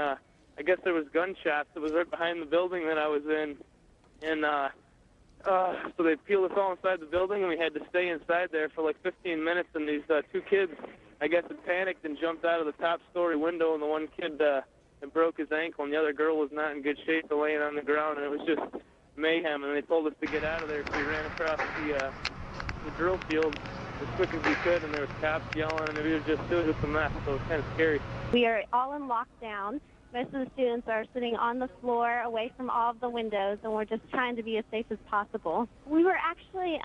I guess there was gunshots. It was right behind the building that I was in, and so they peeled us all inside the building, and we had to stay inside there for like 15 minutes, and these two kids, I guess, had panicked and jumped out of the top story window, and the one kid had broke his ankle, and the other girl was not in good shape, laying on the ground, and it was just mayhem, and they told us to get out of there, so we ran across the drill field as quick as we could, and there was cops yelling, and it was just a mess, so it was kind of scary. We are all in lockdown. Most of the students are sitting on the floor away from all of the windows, and we're just trying to be as safe as possible. We were actually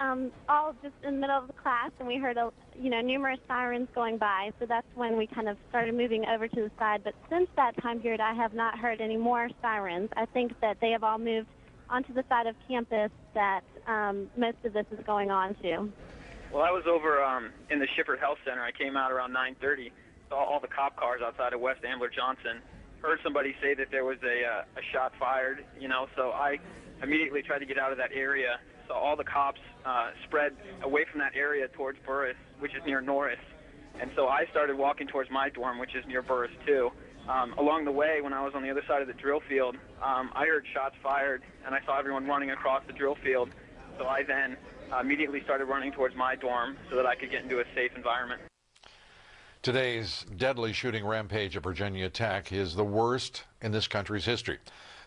all just in the middle of the class, and we heard numerous sirens going by, so that's when we kind of started moving over to the side. But since that time period, I have not heard any more sirens. I think that they have all moved onto the side of campus that most of this is going on to. Well, I was over in the Shippard Health Center. I came out around 9:30, saw all the cop cars outside of West Ambler Johnson. Heard somebody say that there was a shot fired, so I immediately tried to get out of that area. Saw all the cops spread away from that area towards Burris, which is near Norris. And so I started walking towards my dorm, which is near Burris, too. Along the way, when I was on the other side of the drill field, I heard shots fired, and I saw everyone running across the drill field. So I then immediately started running towards my dorm so that I could get into a safe environment. Today's deadly shooting rampage at Virginia Tech is the worst in this country's history.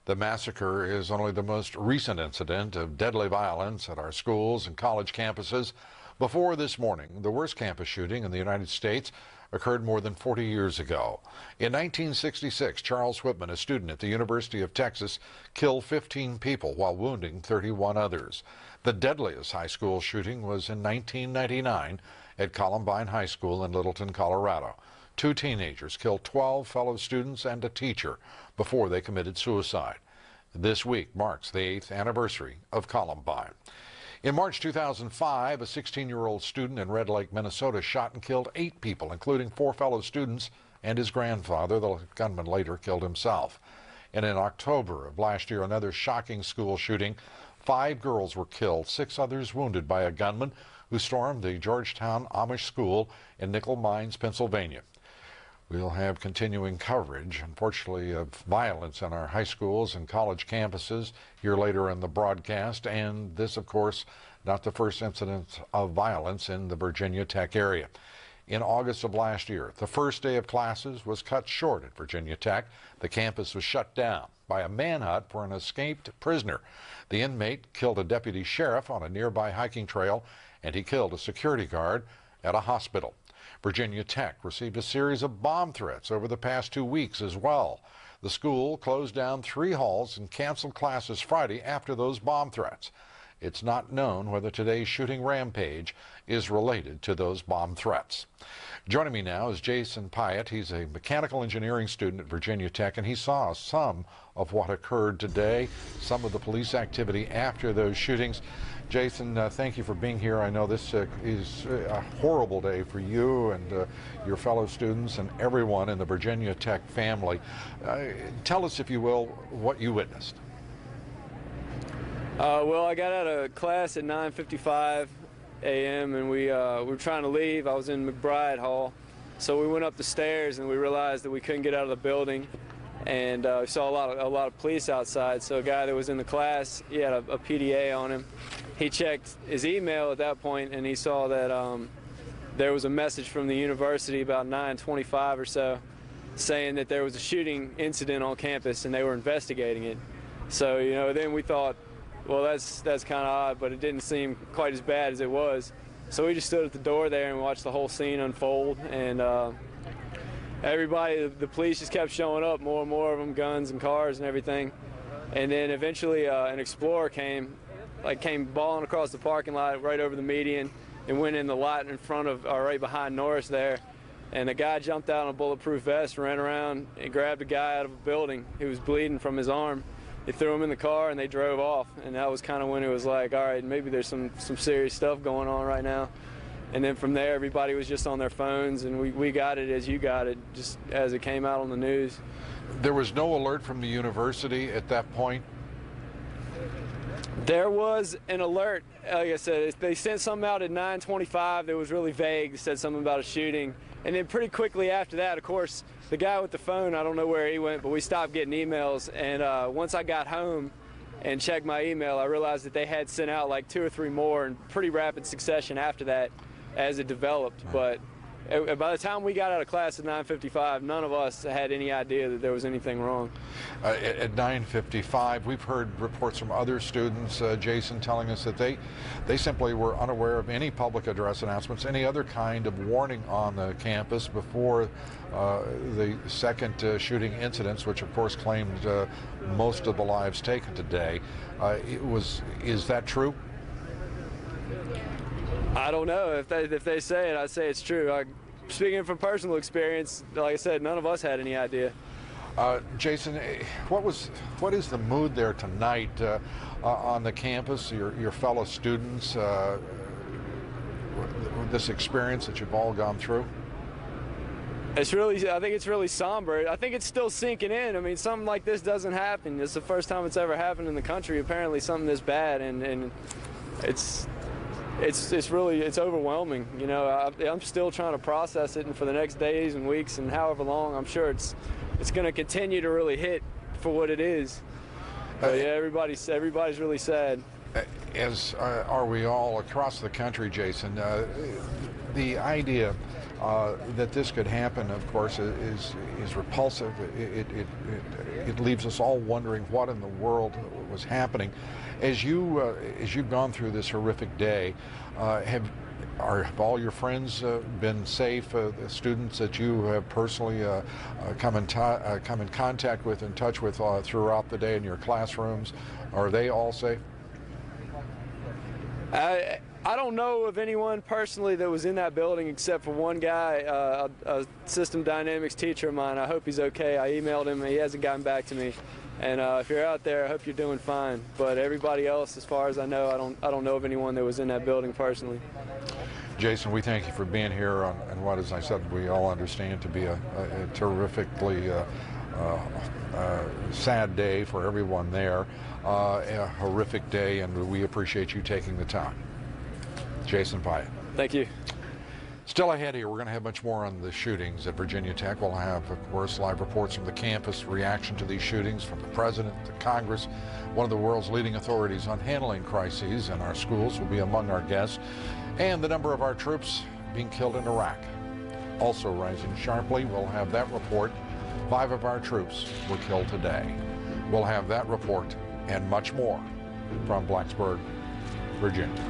The massacre is only the most recent incident of deadly violence at our schools and college campuses. Before this morning, the worst campus shooting in the United States occurred more than 40 years ago. In 1966, Charles Whitman, a student at the University of Texas, killed 15 people while wounding 31 others. The deadliest high school shooting was in 1999 at Columbine High School in Littleton, Colorado. 2 teenagers killed 12 fellow students and a teacher before they committed suicide. This week marks the 8th anniversary of Columbine. In March 2005, a 16-year-old student in Red Lake, Minnesota, shot and killed 8 people, including 4 fellow students and his grandfather. The gunman later killed himself. And in October of last year, another shocking school shooting. 5 girls were killed, 6 others wounded by a gunman who stormed the Georgetown Amish School in Nickel Mines, Pennsylvania. We'll have continuing coverage, unfortunately, of violence in our high schools and college campuses here later in the broadcast. And this, of course, not the first incident of violence in the Virginia Tech area. In August of last year, the first day of classes was cut short at Virginia Tech. The campus was shut down by a manhunt for an escaped prisoner. The inmate killed a deputy sheriff on a nearby hiking trail, and he killed a security guard at a hospital. Virginia Tech received a series of bomb threats over the past 2 weeks as well. The school closed down 3 halls and canceled classes Friday after those bomb threats. It's not known whether today's shooting rampage is related to those bomb threats. Joining me now is Jason Pyatt. He's a mechanical engineering student at Virginia Tech, and he saw some of what occurred today, some of the police activity after those shootings. Jason, thank you for being here. I know this is a horrible day for you and your fellow students and everyone in the Virginia Tech family. Tell us, if you will, what you witnessed. Well, I got out of class at 9:55 a.m. and we were trying to leave. I was in McBride Hall, so we went up the stairs and we realized that we couldn't get out of the building, and we saw a lot of police outside. So a guy that was in the class, he had a PDA on him. He checked his email at that point, and he saw that there was a message from the university about 9:25 or so saying that there was a shooting incident on campus and they were investigating it. So, you know, then we thought, well, that's kind of odd, but it didn't seem quite as bad as it was. So we just stood at the door there and watched the whole scene unfold, and everybody, the police just kept showing up, more and more of them, guns and cars and everything. And then eventually an Explorer came like came balling across the parking lot right over the median and went in the lot in front of, right behind Norris there. And a guy jumped out in a bulletproof vest, ran around and grabbed a guy out of a building who was bleeding from his arm. They threw him in the car and they drove off. And that was kind of when it was like, all right, maybe there's some serious stuff going on right now. And then from there, everybody was just on their phones, and we got it as you got it, just as it came out on the news. There was no alert from the university at that point? There was an alert. Like I said, they sent something out at 9:25 that was really vague. It said something about a shooting. And then pretty quickly after that, of course, the guy with the phone, I don't know where he went, but we stopped getting emails. And once I got home and checked my email, I realized that they had sent out like 2 or 3 more in pretty rapid succession after that as it developed. But by the time we got out of class at 9:55, none of us had any idea that there was anything wrong. At 9:55, we've heard reports from other students, Jason, telling us that they simply were unaware of any public address announcements, any other kind of warning on the campus before the second shooting incidents, which of course claimed most of the lives taken today. Is that true? I don't know. If they say it, I say it's true. Speaking from personal experience, like I said, none of us had any idea. Jason, what is the mood there tonight on the campus? Your fellow students, this experience that you've all gone through? I think it's really somber. I think it's still sinking in. I mean, something like this doesn't happen. It's the first time it's ever happened in the country. Apparently, something this bad, and it's overwhelming. You know, I'm still trying to process it, and for the next days and weeks and however long, I'm sure it's going to continue to really hit for what it is. But yeah, everybody's really sad. As are we all across the country, Jason. The idea that this could happen, of course, is repulsive. It leaves us all wondering what in the world was happening. As you've gone through this horrific day, have all your friends been safe? The students that you have personally come in contact with, in touch with throughout the day in your classrooms, are they all safe? I don't know of anyone personally that was in that building except for one guy, a system dynamics teacher of mine. I hope he's okay. I emailed him and he hasn't gotten back to me. And if you're out there, I hope you're doing fine. But everybody else, as far as I know, I don't know of anyone that was in that building personally. Jason, we thank you for being here on what, as I said, we all understand to be a terrifically sad day for everyone there, a horrific day, and we appreciate you taking the time. Jason Pyatt. Thank you. Still ahead here, we're going to have much more on the shootings at Virginia Tech. We'll have, of course, live reports from the campus, reaction to these shootings from the President, the Congress. One of the world's leading authorities on handling crises in our schools will be among our guests. And the number of our troops being killed in Iraq also rising sharply. We'll have that report. 5 of our troops were killed today. We'll have that report and much more from Blacksburg, Virginia.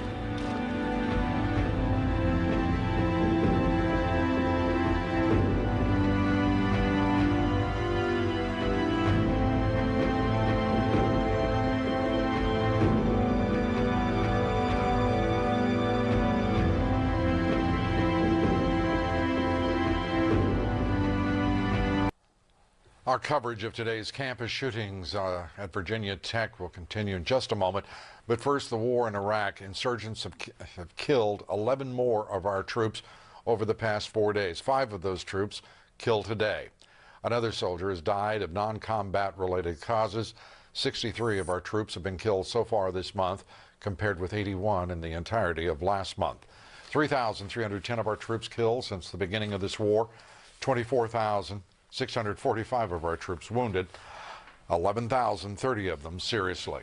Our coverage of today's campus shootings at Virginia Tech will continue in just a moment. But first, the war in Iraq. Insurgents have killed 11 more of our troops over the past 4 days. 5 of those troops killed today. Another soldier has died of non-combat related causes. 63 of our troops have been killed so far this month, compared with 81 in the entirety of last month. 3,310 of our troops killed since the beginning of this war. 24,645 of our troops wounded, 11,030 of them seriously.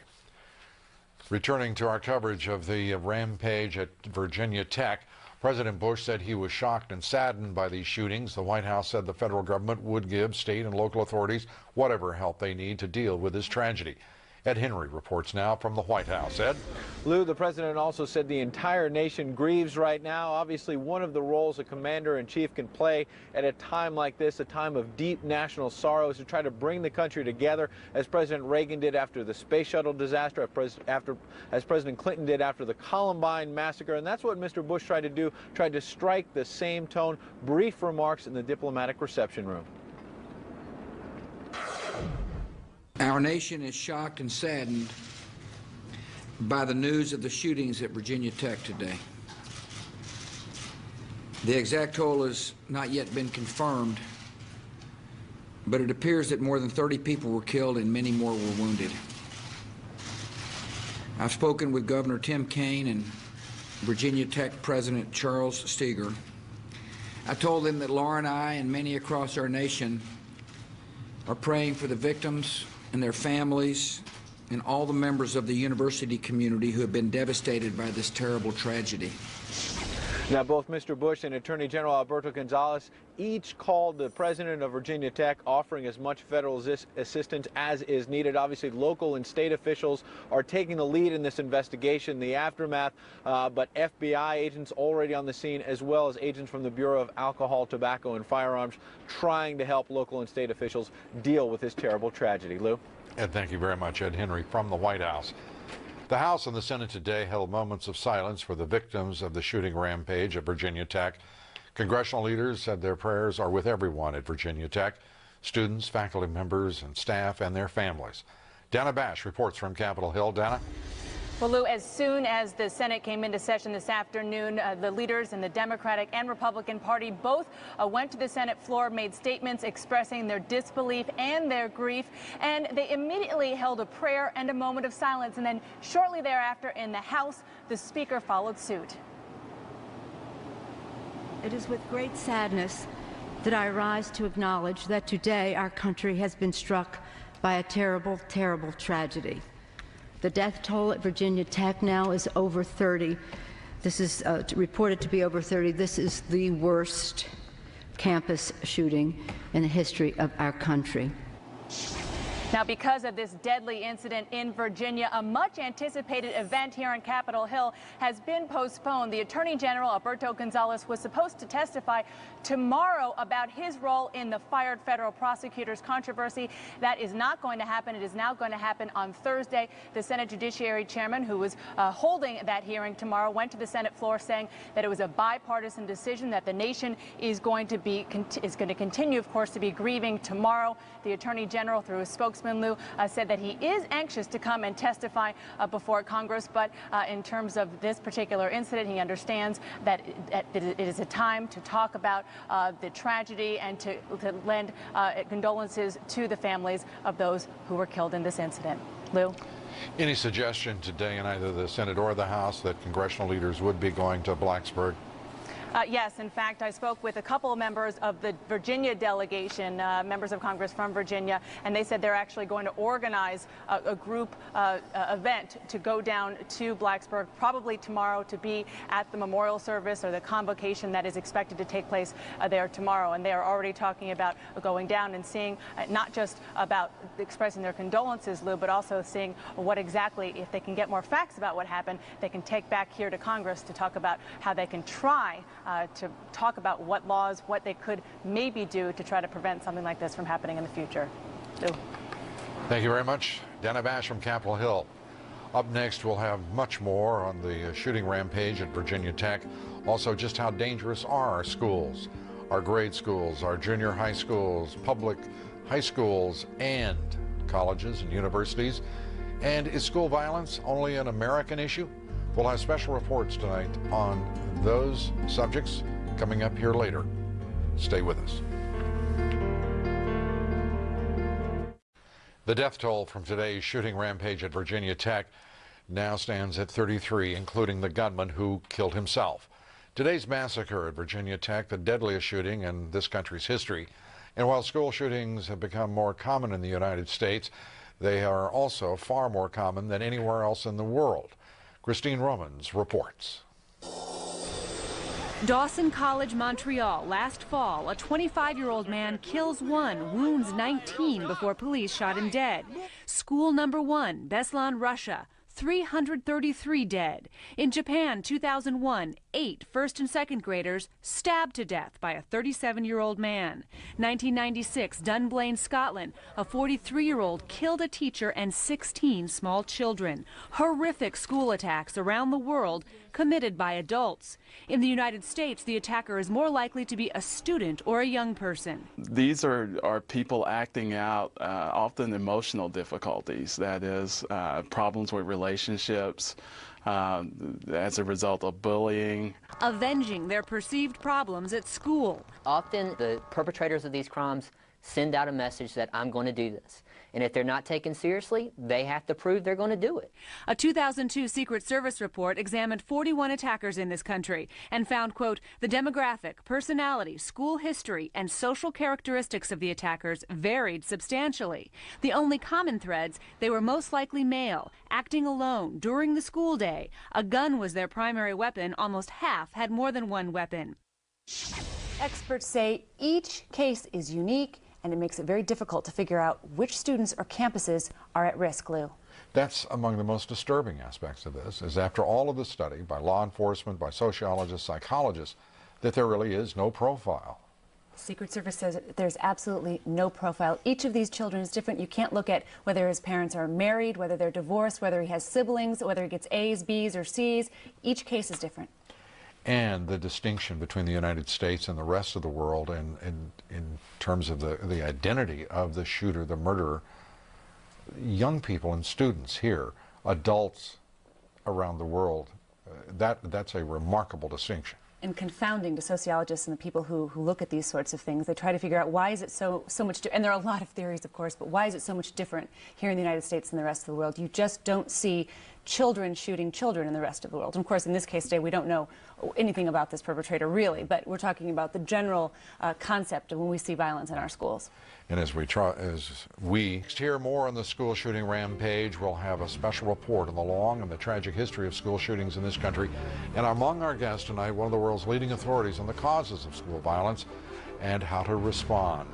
Returning to our coverage of the rampage at Virginia Tech, President Bush said he was shocked and saddened by these shootings. The White House said the federal government would give state and local authorities whatever help they need to deal with this tragedy. Ed Henry reports now from the White House. Ed? Lou, the president also said the entire nation grieves right now. Obviously, one of the roles a commander-in-chief can play at a time like this, a time of deep national sorrow, is to try to bring the country together, as President Reagan did after the space shuttle disaster, as President Clinton did after the Columbine massacre. And that's what Mr. Bush tried to do, tried to strike the same tone. Brief remarks in the diplomatic reception room. Our nation is shocked and saddened by the news of the shootings at Virginia Tech today. The exact toll has not yet been confirmed, but it appears that more than 30 people were killed and many more were wounded. I've spoken with Governor Tim Kaine and Virginia Tech President Charles Steger. I told them that Laura and I and many across our nation are praying for the victims and their families and all the members of the university community who have been devastated by this terrible tragedy. Now, both Mr. Bush and Attorney General Alberto Gonzales each called the president of Virginia Tech, offering as much federal assistance as is needed. Obviously, local and state officials are taking the lead in this investigation, the aftermath, but FBI agents already on the scene, as well as agents from the Bureau of Alcohol, Tobacco, and Firearms, trying to help local and state officials deal with this terrible tragedy. Lou? Ed, thank you very much. Ed Henry from the White House. The House and the Senate today held moments of silence for the victims of the shooting rampage at Virginia Tech. Congressional leaders said their prayers are with everyone at Virginia Tech, students, faculty members, and staff, and their families. Dana Bash reports from Capitol Hill. Dana? Well, Lou, as soon as the Senate came into session this afternoon, the leaders in the Democratic and Republican Party both went to the Senate floor, made statements expressing their disbelief and their grief, and they immediately held a prayer and a moment of silence. And then shortly thereafter in the House, the Speaker followed suit. It is with great sadness that I rise to acknowledge that today our country has been struck by a terrible, terrible tragedy. The death toll at Virginia Tech now is over 30. This is reported to be over 30. This is the worst campus shooting in the history of our country. Now, because of this deadly incident in Virginia, a much anticipated event here on Capitol Hill has been postponed. The Attorney General, Alberto Gonzales, was supposed to testify tomorrow about his role in the fired federal prosecutor's controversy. That is not going to happen. It is now going to happen on Thursday. The Senate Judiciary Chairman, who was holding that hearing tomorrow, went to the Senate floor saying that it was a bipartisan decision, that the nation is going to continue, of course, to be grieving tomorrow. The Attorney General, through his spokesman, Lou, said that he is anxious to come and testify before Congress, but in terms of this particular incident, he understands that it is a time to talk about the tragedy and to lend condolences to the families of those who were killed in this incident. Lou? Any suggestion today in either the Senate or the House that congressional leaders would be going to Blacksburg? Yes, in fact, I spoke with a couple of members of the Virginia delegation, members of Congress from Virginia, and they said they're actually going to organize a group event to go down to Blacksburg, probably tomorrow, to be at the memorial service or the convocation that is expected to take place there tomorrow. And they are already talking about going down and seeing not just about expressing their condolences, Lou, but also seeing what exactly, if they can get more facts about what happened, they can take back here to Congress to talk about how they can try to talk about what laws, what they could maybe do to try to prevent something like this from happening in the future. Lou. Thank you very much. Dana Bash from Capitol Hill. Up next, we'll have much more on the shooting rampage at Virginia Tech. Also, just how dangerous are our schools, our grade schools, our junior high schools, public high schools, and colleges and universities. And is school violence only an American issue? We'll have special reports tonight on those subjects coming up here later. Stay with us. The death toll from today's shooting rampage at Virginia Tech now stands at 33, including the gunman who killed himself. Today's massacre at Virginia Tech, the deadliest shooting in this country's history. And while school shootings have become more common in the United States, they are also far more common than anywhere else in the world. Christine Romans reports. Dawson College, Montreal. Last fall, a 25-year-old man kills 1, wounds 19 before police shot him dead. School number 1, Beslan, Russia. 333 dead. In Japan, 2001, 8 first and second graders stabbed to death by a 37-year-old man. 1996, Dunblane, Scotland, a 43-year-old killed a teacher and 16 small children. Horrific school attacks around the world committed by adults. In the United States, the attacker is more likely to be a student or a young person. These are people acting out often emotional difficulties, that is, problems with relationships as a result of bullying. Avenging their perceived problems at school. Often the perpetrators of these crimes send out a message that I'm going to do this. And if they're not taken seriously, they have to prove they're going to do it. A 2002 Secret Service report examined 41 attackers in this country and found, quote, the demographic, personality, school history, and social characteristics of the attackers varied substantially. The only common threads, they were most likely male, acting alone during the school day. A gun was their primary weapon. Almost half had more than one weapon. Experts say each case is unique, and it makes it very difficult to figure out which students or campuses are at risk, Lou. That's among the most disturbing aspects of this, is after all of the study by law enforcement, by sociologists, psychologists, that there really is no profile. The Secret Service says there's absolutely no profile. Each of these children is different. You can't look at whether his parents are married, whether they're divorced, whether he has siblings, whether he gets A's, B's, or C's. Each case is different. And the distinction between the United States and the rest of the world in terms of the identity of the shooter, the murderer, young people and students here, adults around the world, that's a remarkable distinction. And confounding to sociologists and the people who look at these sorts of things. They try to figure out why is it so much, and there are a lot of theories, of course, but why is it so much different here in the United States than the rest of the world? You just don't see children shooting children in the rest of the world. And of course, in this case today, we don't know anything about this perpetrator really, but we're talking about the general concept of when we see violence in our schools. And as we hear more on the school shooting rampage, we'll have a special report on the long and the tragic history of school shootings in this country. And among our guests tonight, one of the world's leading authorities on the causes of school violence and how to respond.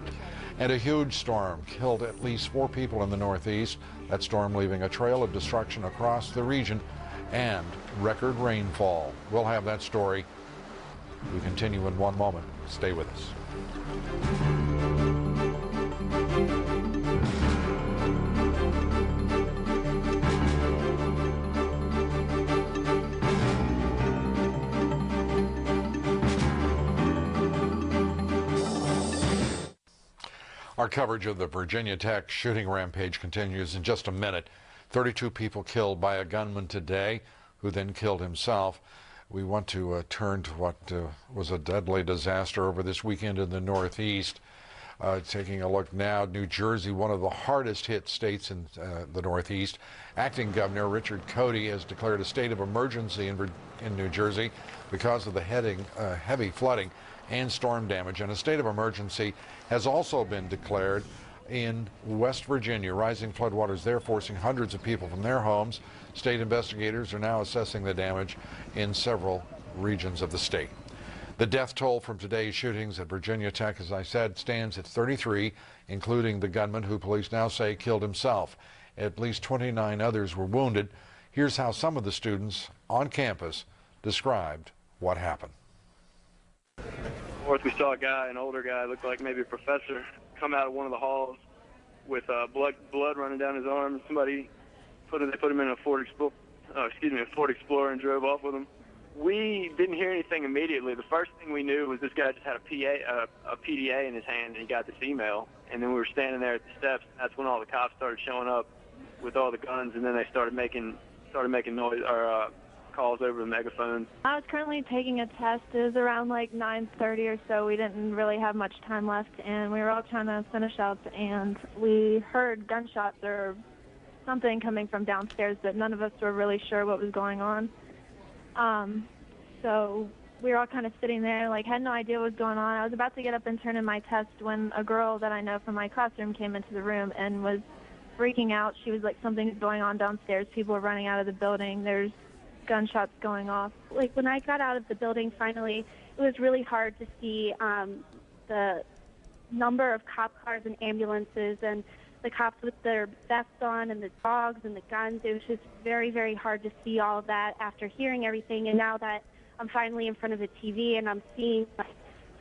And a huge storm killed at least 4 people in the Northeast. That storm leaving a trail of destruction across the region and record rainfall. We'll have that story. We continue in one moment. Stay with us. Our coverage of the Virginia Tech shooting rampage continues in just a minute. 32 people killed by a gunman today, who then killed himself. We want to turn to what was a deadly disaster over this weekend in the Northeast. Taking a look now, New Jersey, one of the hardest hit states in the Northeast. Acting Governor Richard Cody has declared a state of emergency in New Jersey because of the heavy flooding and storm damage, and a state of emergency has also been declared in West Virginia. Rising floodwaters there forcing hundreds of people from their homes. State investigators are now assessing the damage in several regions of the state. The death toll from today's shootings at Virginia Tech, as I said, stands at 33, including the gunman who police now say killed himself. At least 29 others were wounded. Here's how some of the students on campus described what happened. Fourth, we saw a guy, an older guy, looked like maybe a professor, come out of one of the halls with blood running down his arm. Somebody put him in a Ford Explorer and drove off with him. We didn't hear anything immediately. The first thing we knew was this guy just had a PDA in his hand, and he got this email. And then we were standing there at the steps. And that's when all the cops started showing up with all the guns, and then they started making noise or calls over the megaphones. I was currently taking a test. It was around like 9:30 or so. We didn't really have much time left, and we were all trying to finish up, and we heard gunshots or something coming from downstairs, but none of us were really sure what was going on. So we were all kind of sitting there, like, had no idea what was going on. I was about to get up and turn in my test when a girl that I know from my classroom came into the room and was freaking out. She was like, something's going on downstairs. People are running out of the building. There's gunshots going off. Like, when I got out of the building finally, it was really hard to see the number of cop cars and ambulances and the cops with their vests on and the dogs and the guns. It was just very, very hard to see all of that after hearing everything. And now that I'm finally in front of the TV and I'm seeing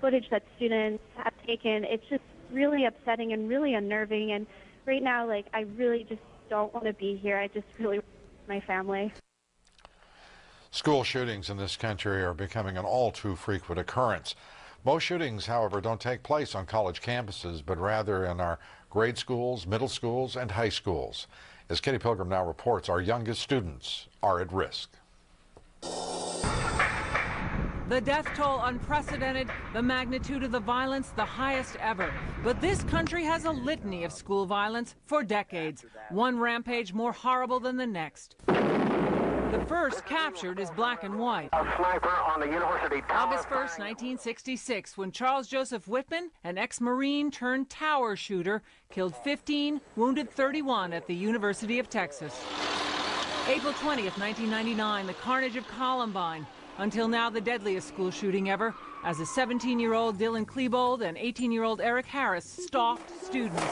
footage that students have taken, it's just really upsetting and really unnerving. And right now, like, I really just don't want to be here. I just really want my family. School shootings in this country are becoming an all too frequent occurrence. Most shootings, however, don't take place on college campuses, but rather in our grade schools, middle schools, and high schools. As Katie Pilgrim now reports, our youngest students are at risk. The death toll unprecedented, the magnitude of the violence the highest ever. But this country has a litany of school violence for decades, one rampage more horrible than the next. The first captured is black and white. A sniper on the University Tower. August 1st, 1966, when Charles Joseph Whitman, an ex-Marine turned tower shooter, killed 15, wounded 31 at the University of Texas. April 20th, 1999, the carnage of Columbine. Until now, the deadliest school shooting ever, as a 17-year-old Dylan Klebold and 18-year-old Eric Harris stalked students.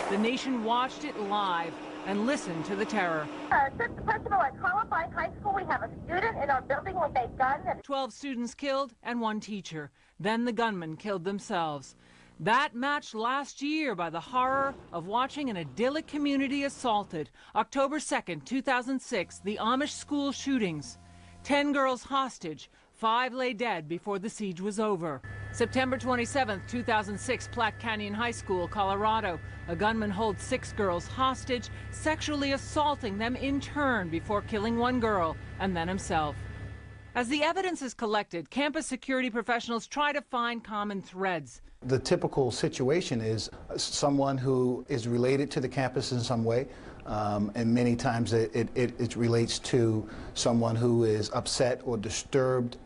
The nation watched it live and listened to the terror. Assistant principal at Columbine High School, we have a student in our building with a gun. 12 students killed and 1 teacher. Then the gunmen killed themselves. That matched last year by the horror of watching an idyllic community assaulted. October 2nd, 2006, the Amish school shootings. 10 girls hostage, 5 lay dead before the siege was over. September 27, 2006, Platte Canyon High School, Colorado. A gunman holds 6 girls hostage, sexually assaulting them in turn before killing 1 girl and then himself. As the evidence is collected, campus security professionals try to find common threads. The typical situation is someone who is related to the campus in some way. And many times it relates to someone who is upset or disturbed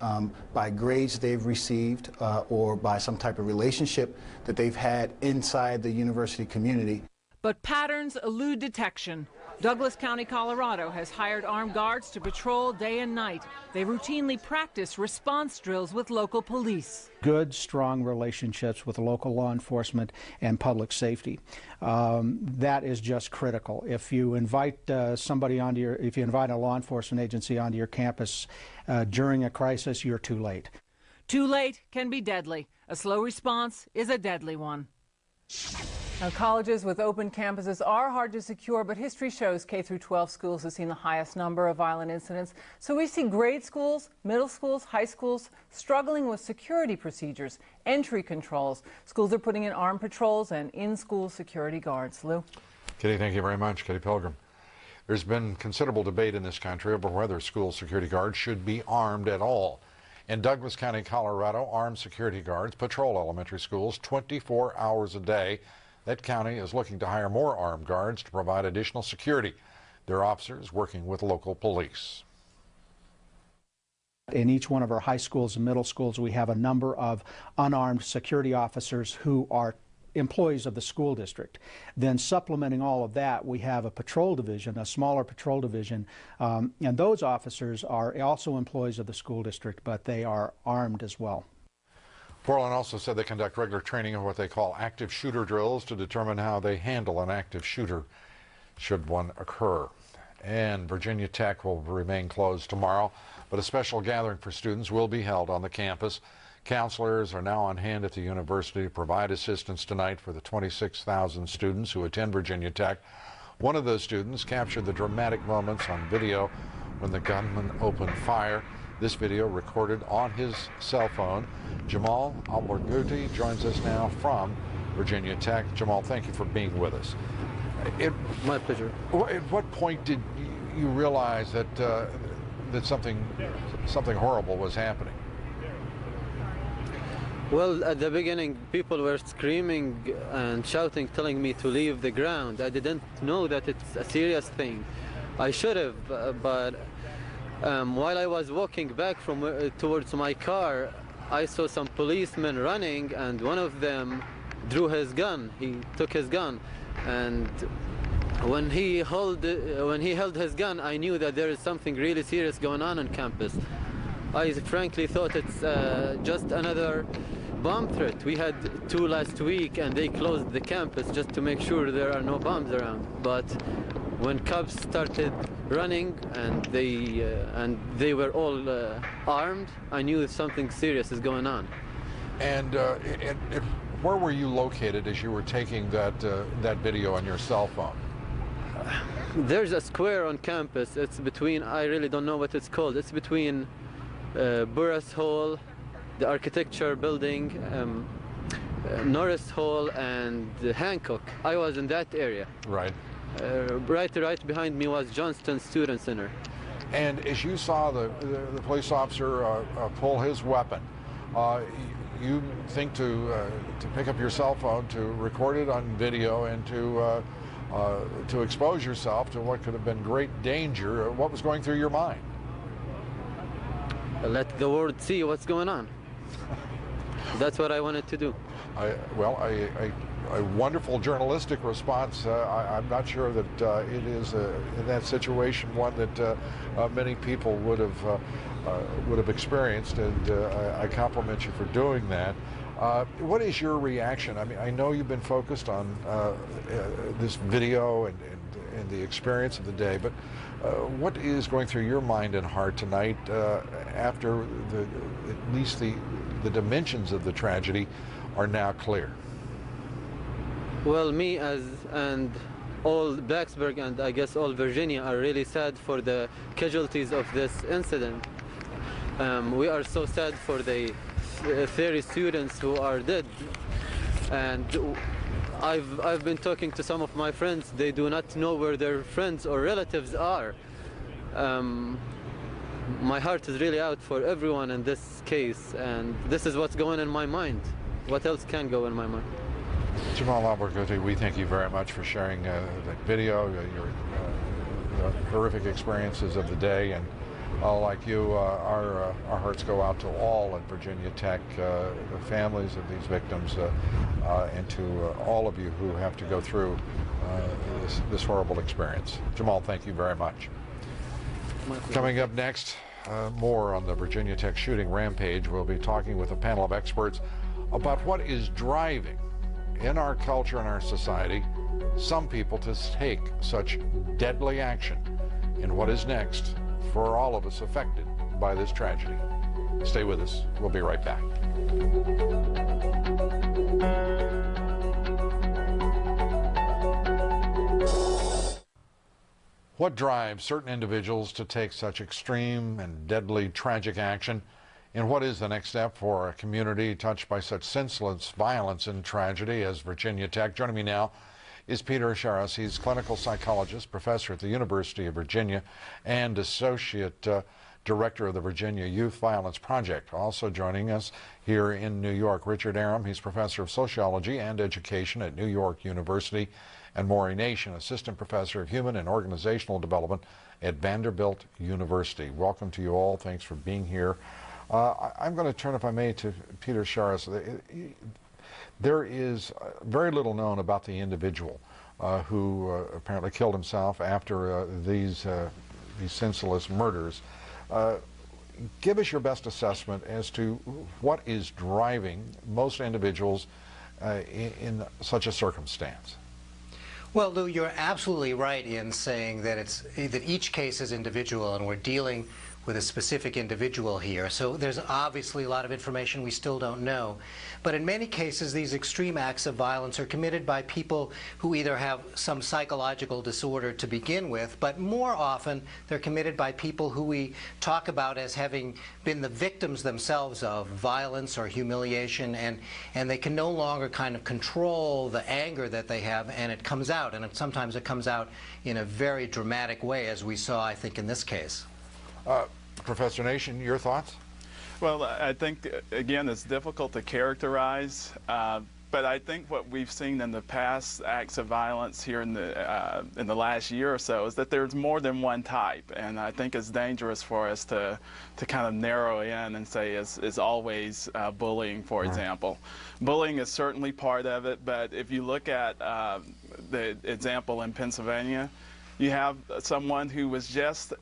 by grades they've received or by some type of relationship that they've had inside the university community. But patterns elude detection. Douglas County, Colorado has hired armed guards to patrol day and night. They routinely practice response drills with local police. Good, strong relationships with local law enforcement and public safety. That is just critical. If you invite if you invite a law enforcement agency onto your campus during a crisis, you're too late. Too late can be deadly. A slow response is a deadly one. Now, colleges with open campuses are hard to secure, but history shows K-12 schools have seen the highest number of violent incidents. So we see grade schools, middle schools, high schools struggling with security procedures, entry controls. Schools are putting in armed patrols and in-school security guards. Lou? Katie, thank you very much. Katie Pilgrim. There's been considerable debate in this country over whether school security guards should be armed at all. In Douglas County, Colorado, armed security guards patrol elementary schools 24 hours a day. That county is looking to hire more armed guards to provide additional security. Their officers working with local police. In each one of our high schools and middle schools, we have a number of unarmed security officers who are employees of the school district. Then supplementing all of that, we have a patrol division, a smaller patrol division, and those officers are also employees of the school district, but they are armed as well. Portland also said they conduct regular training of what they call active shooter drills to determine how they handle an active shooter should one occur. And Virginia Tech will remain closed tomorrow, but a special gathering for students will be held on the campus. Counselors are now on hand at the university to provide assistance tonight for the 26,000 students who attend Virginia Tech. One of those students captured the dramatic moments on video when the gunman opened fire. This video recorded on his cell phone. Jamal Alberguti joins us now from Virginia Tech. Jamal, thank you for being with us. My pleasure. At what point did you realize that that something horrible was happening? Well, at the beginning, people were screaming and shouting, telling me to leave the ground. I didn't know that it's a serious thing. I should have, but while I was walking back towards my car, I saw some policemen running, and one of them drew his gun. He took his gun, and When he held his gun, I knew that there is something really serious going on campus. I frankly thought it's just another bomb threat. We had 2 last week, and they closed the campus just to make sure there are no bombs around. But when cops started running and they were all armed, I knew something serious is going on. And where were you located as you were taking that video on your cell phone? There's a square on campus. It's between, I really don't know what it's called. It's between Burris Hall, the architecture building, Norris Hall, and Hancock. I was in that area. Right. Right behind me was Johnston Student Center. And as you saw the police officer pull his weapon, you think to pick up your cell phone, to record it on video, and to expose yourself to what could have been great danger. What was going through your mind? Let the world see what's going on. That's what I wanted to do. A wonderful journalistic response. I'm not sure that it is in that situation one that many people would have experienced, and I compliment you for doing that. What is your reaction? I mean, I know you've been focused on this video and the experience of the day, but what is going through your mind and heart tonight after at least the dimensions of the tragedy are now clear? Well, me and all Blacksburg and I guess all Virginia are really sad for the casualties of this incident. We are so sad for the 30 students who are dead, and I've been talking to some of my friends. They do not know where their friends or relatives are. My heart is really out for everyone in this case, and this is what's going in my mind. What else can go in my mind? Jamal Alberti, we thank you very much for sharing that video, your horrific experiences of the day, and like you, our hearts go out to all at Virginia Tech, the families of these victims, and to all of you who have to go through this horrible experience. Jamal, thank you very much. Coming up next, more on the Virginia Tech shooting rampage. We'll be talking with a panel of experts about what is driving in our culture and our society some people to take such deadly action, and what is next for all of us affected by this tragedy. Stay with us. We'll be right back. What drives certain individuals to take such extreme and deadly tragic action? And what is the next step for a community touched by such senseless violence and tragedy as Virginia Tech? Joining me now is Peter Sharas. He's clinical psychologist, professor at the University of Virginia, and associate director of the Virginia Youth Violence Project. Also joining us here in New York, Richard Aram. He's professor of sociology and education at New York University, and Maury Nation, assistant professor of human and organizational development at Vanderbilt University. Welcome to you all. Thanks for being here. I'm going to turn, if I may, to Peter Sharas. There is very little known about the individual who apparently killed himself after these senseless murders. Give us your best assessment as to what is driving most individuals in such a circumstance. Well, Lou, you're absolutely right in saying that that each case is individual, and we're dealing with a specific individual here. So there's obviously a lot of information we still don't know. But in many cases, these extreme acts of violence are committed by people who either have some psychological disorder to begin with, but more often they're committed by people who we talk about as having been the victims themselves of violence or humiliation, and they can no longer kind of control the anger that they have, and it comes out, and sometimes it comes out in a very dramatic way, as we saw, I think, in this case. Professor Nation, your thoughts? Well, I think, again, it's difficult to characterize, but but I think what we've seen in the past acts of violence here in the last year or so is that there's more than one type, and I think it's dangerous for us to kind of narrow in and say it's always bullying, for example. Bullying is certainly part of it, but if you look at the example in Pennsylvania, you have someone who was just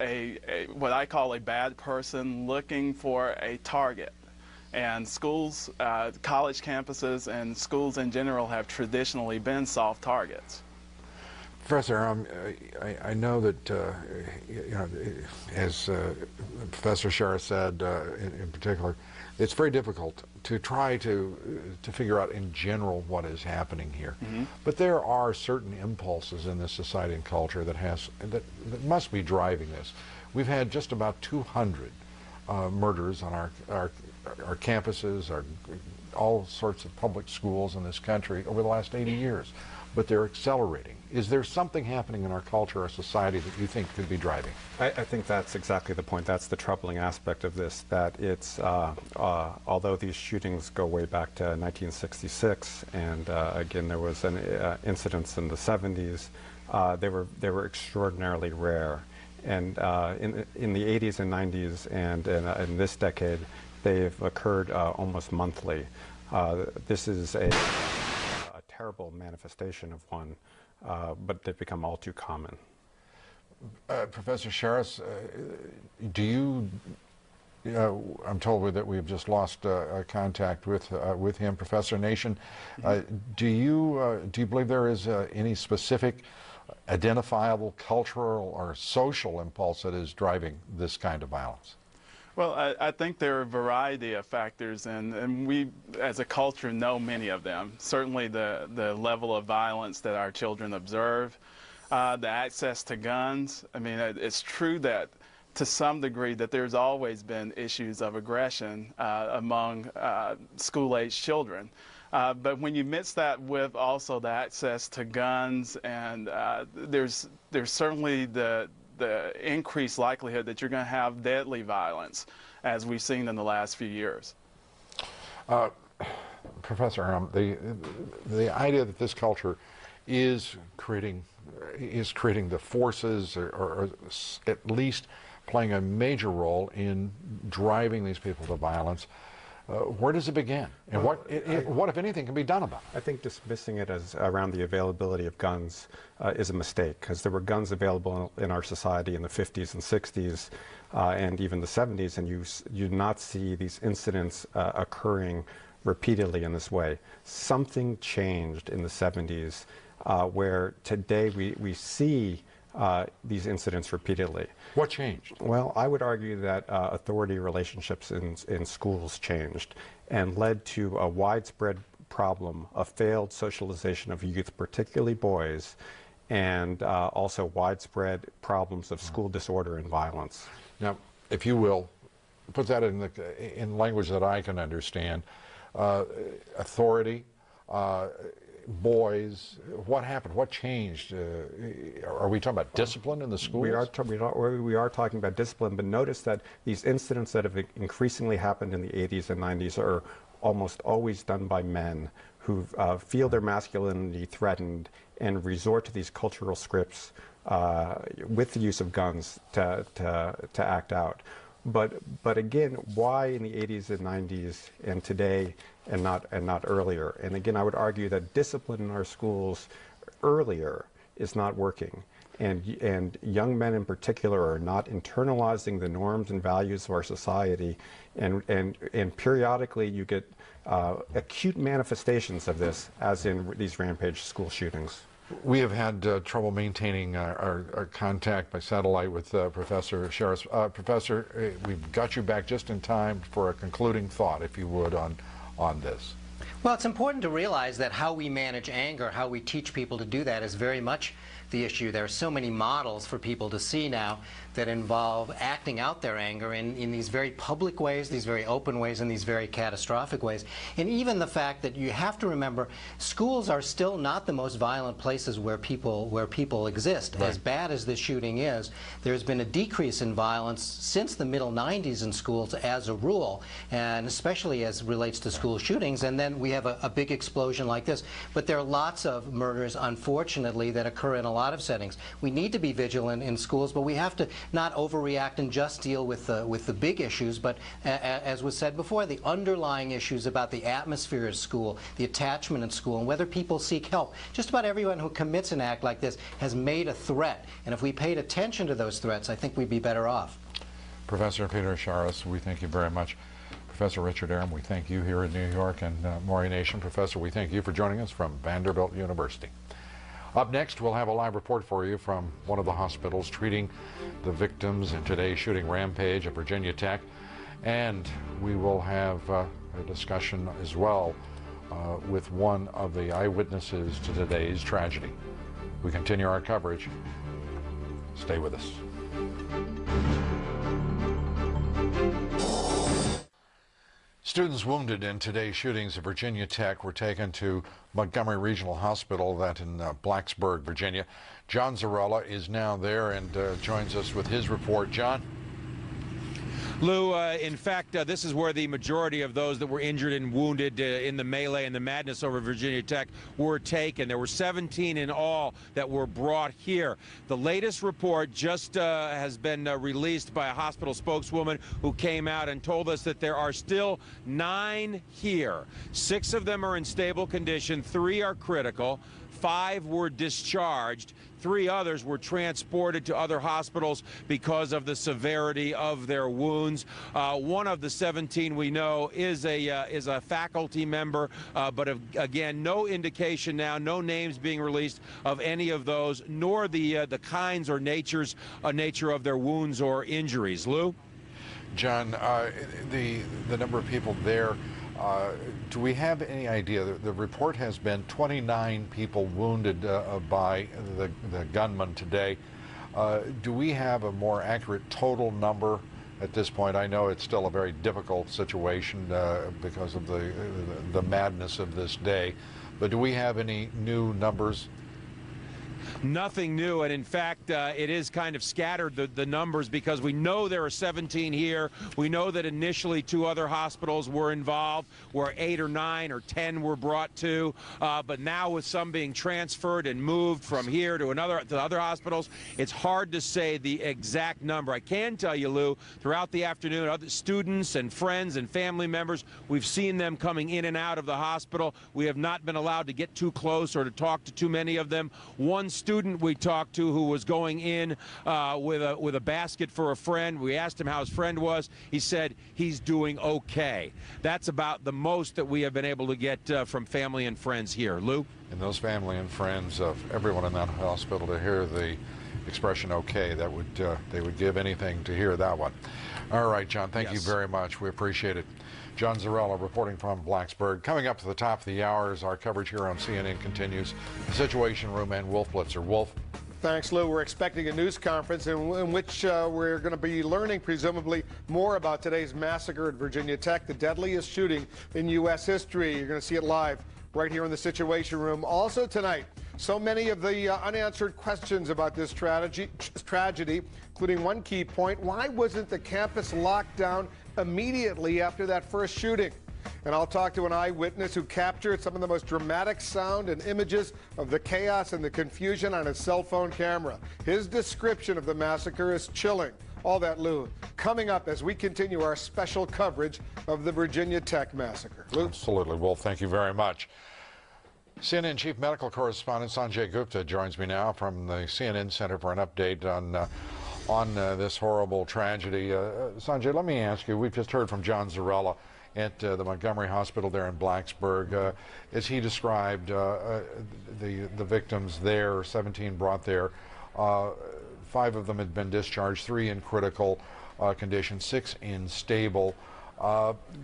what I call a bad person looking for a target. And schools, college campuses, and schools in general have traditionally been soft targets. Professor, I know that, you know, as Professor Shara said in particular, it's very difficult to try to figure out in general what is happening here. But there are certain impulses in this society and culture that must be driving this. We've had just about 200 murders on our campuses, all sorts of public schools in this country over the last 80 years, but they're accelerating. Is there something happening in our culture or society that you think could be driving? I think that's exactly the point. That's the troubling aspect of this, that it's, although these shootings go way back to 1966, and again, there was an incidents in the 70s, they were extraordinarily rare. And in the 80s and 90s and in this decade, they've occurred almost monthly. This is a terrible manifestation of one, but they've become all too common. Professor Sharas, I'm told that we've just lost contact with him. Professor Nation, do you believe there is any specific identifiable cultural or social impulse that is driving this kind of violence? Well, I think there are a variety of factors, and we as a culture know many of them. Certainly the level of violence that our children observe, the access to guns. I mean, it's true that to some degree that there's always been issues of aggression among school-age children. But when you mix that with also the access to guns, and there's certainly the increased likelihood that you're going to have deadly violence, as we've seen in the last few years. Professor, the idea that this culture is creating the forces, or at least playing a major role in driving these people to violence, where does it begin? And what, if anything, can be done about it? I think dismissing it as around the availability of guns is a mistake, because there were guns available in our society in the 50s and 60s and even the 70s, and you do not see these incidents occurring repeatedly in this way. Something changed in the 70s where today we see these incidents repeatedly. What changed? Well, I would argue that authority relationships in schools changed and led to a widespread problem of failed socialization of youth, particularly boys, and also widespread problems of school disorder and violence. Now, if you will, put that in language that I can understand. Authority, boys, what happened? What changed? Are we talking about discipline in the schools? We are talking about discipline, but notice that these incidents that have increasingly happened in the 80s and 90s are almost always done by men who feel their masculinity threatened and resort to these cultural scripts with the use of guns to act out. But again, why in the 80s and 90s and today and not earlier? And again, I would argue that discipline in our schools earlier is not working, and young men in particular are not internalizing the norms and values of our society, and periodically you get acute manifestations of this, as in these rampage school shootings. We have had trouble maintaining our contact by satellite with Professor Sharas. Professor, we've got you back just in time for a concluding thought, if you would, on this. Well, it's important to realize that how we manage anger, how we teach people to do that, is very much the issue. There are so many models for people to see now that involve acting out their anger in these very public ways, these very open ways, and these very catastrophic ways. And even the fact that you have to remember, schools are still not the most violent places where people exist. Right. As bad as this shooting is, there's been a decrease in violence since the middle 90s in schools as a rule, and especially as relates to school shootings. And then we have a big explosion like this. But there are lots of murders, unfortunately, that occur in a lot of settings. We need to be vigilant in schools, but we have to not overreact and just deal with the big issues, but as was said before, the underlying issues about the atmosphere of school, the attachment in school, and whether people seek help. Just about everyone who commits an act like this has made a threat, and if we paid attention to those threats, I think we'd be better off. Professor Peter Sharas, we thank you very much. Professor Richard Arum, we thank you here in New York, and Maury Nation. Professor, we thank you for joining us from Vanderbilt University. Up next, we'll have a live report for you from one of the hospitals treating the victims in today's shooting rampage at Virginia Tech. And we will have a discussion as well with one of the eyewitnesses to today's tragedy. We continue our coverage. Stay with us. Students wounded in today's shootings at Virginia Tech were taken to Montgomery Regional Hospital, that in Blacksburg, Virginia. John Zarella is now there and joins us with his report. John? Lou, in fact, this is where the majority of those that were injured and wounded in the melee and the madness over Virginia Tech were taken. There were 17 in all that were brought here. The latest report just has been released by a hospital spokeswoman who came out and told us that there are still 9 here. 6 of them are in stable condition, 3 are critical, 5 were discharged. 3 others were transported to other hospitals because of the severity of their wounds. One of the 17 we know is a faculty member, but again, no indication now, no names being released of any of those, nor the kinds or nature of their wounds or injuries. Lou? John, the number of people there, do we have any idea? The report has been 29 people wounded by the gunman today. Do we have a more accurate total number at this point? I know it's still a very difficult situation because of the madness of this day, but do we have any new numbers? Nothing new, and in fact, it is kind of scattered, the numbers, because we know there are 17 here. We know that initially 2 other hospitals were involved, where 8 or 9 or 10 were brought to, but now with some being transferred and moved from here to other hospitals, it's hard to say the exact number. I can tell you, Lou, throughout the afternoon, other students and friends and family members, we've seen them coming in and out of the hospital. We have not been allowed to get too close or to talk to too many of them. One student we talked to who was going in with a basket for a friend. We asked him how his friend was. He said he's doing okay. That's about the most that we have been able to get from family and friends here. Lou? And those family and friends of everyone in that hospital, to hear the expression okay, that would they would give anything to hear that one. All right, John, thank you very much. We appreciate it. John Zarella reporting from Blacksburg. Coming up to the top of the hour as our coverage here on CNN continues. The Situation Room and Wolf Blitzer. Wolf. Thanks, Lou. We're expecting a news conference in which we're going to be learning, presumably, more about today's massacre at Virginia Tech, the deadliest shooting in U.S. history. You're going to see it live right here in the Situation Room. Also tonight, so many of the unanswered questions about this tragedy, including one key point: why wasn't the campus locked down immediately after that first shooting? And I'll talk to an eyewitness who captured some of the most dramatic sound and images of the chaos and the confusion on his cell phone camera. His description of the massacre is chilling. All that, Lou, coming up as we continue our special coverage of the Virginia Tech massacre. Lou? Absolutely, Wolf. Thank you very much. CNN Chief Medical Correspondent Sanjay Gupta joins me now from the CNN Center for an update on this horrible tragedy. Sanjay, let me ask you, we've just heard from John Zarella at the Montgomery Hospital there in Blacksburg. As he described the victims there, 17 brought there, 5 of them had been discharged, 3 in critical condition, 6 in stable.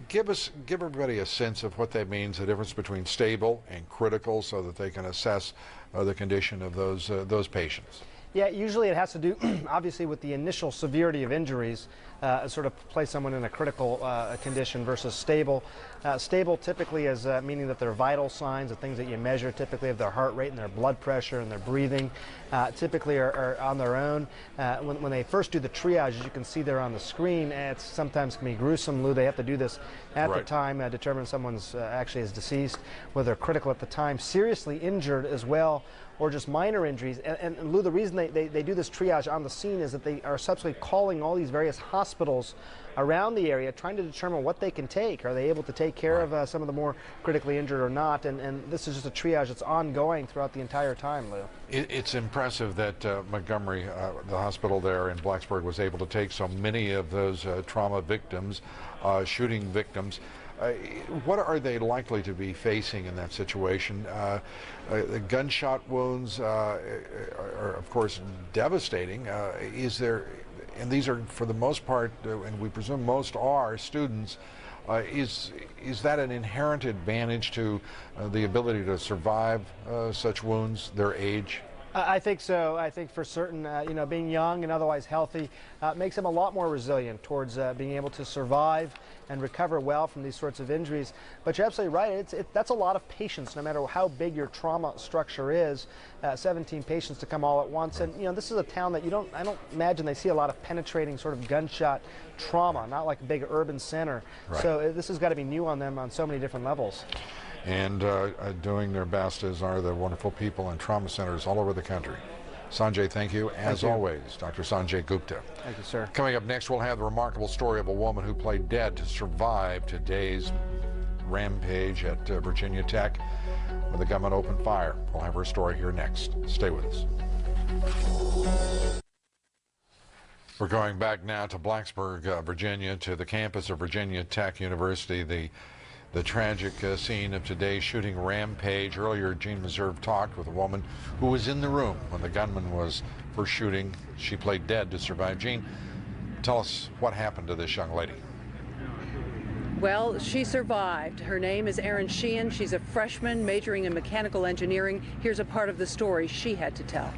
Give everybody a sense of what that means, the difference between stable and critical, so that they can assess the condition of those patients. Yeah, usually it has to do, obviously, with the initial severity of injuries, sort of place someone in a critical condition versus stable. Stable typically is meaning that their vital signs, the things that you measure typically of their heart rate and their blood pressure and their breathing, typically are on their own. When they first do the triage, as you can see there on the screen, it sometimes can be gruesome, Lou. They have to do this at the time, determine someone's actually is deceased, whether they're critical at the time, seriously injured as well, or just minor injuries. And Lou, the reason they do this triage on the scene is that they are subsequently calling all these various hospitals around the area, trying to determine what they can take. Are they able to take care of some of the more critically injured or not? And this is just a triage that's ongoing throughout the entire time, Lou. It's impressive that Montgomery, the hospital there in Blacksburg, was able to take so many of those trauma victims, shooting victims. What are they likely to be facing in that situation? The gunshot wounds are, of course, devastating. And these are, for the most part, and we presume most are, students. Is that an inherent advantage to the ability to survive such wounds, their age? I think so. I think for certain, being young and otherwise healthy makes them a lot more resilient towards being able to survive and recover well from these sorts of injuries. But you're absolutely right. That's a lot of patients, no matter how big your trauma structure is. 17 patients to come all at once, and this is a town that I don't imagine they see a lot of penetrating sort of gunshot trauma, not like a big urban center. Right. So this has got to be new on them on so many different levels. And doing their best, as are the wonderful people in trauma centers all over the country. Sanjay, thank you. As always, Dr. Sanjay Gupta. Thank you, sir. Coming up next, we'll have the remarkable story of a woman who played dead to survive today's rampage at Virginia Tech when the gunman opened fire. We'll have her story here next. Stay with us. We're going back now to Blacksburg, Virginia, to the campus of Virginia Tech University. The tragic scene of today's shooting rampage. Earlier, Gene Meserve talked with a woman who was in the room when the gunman was first shooting. She played dead to survive. Gene, tell us what happened to this young lady. Well, she survived. Her name is Erin Sheehan. She's a freshman majoring in mechanical engineering. Here's a part of the story she had to tell.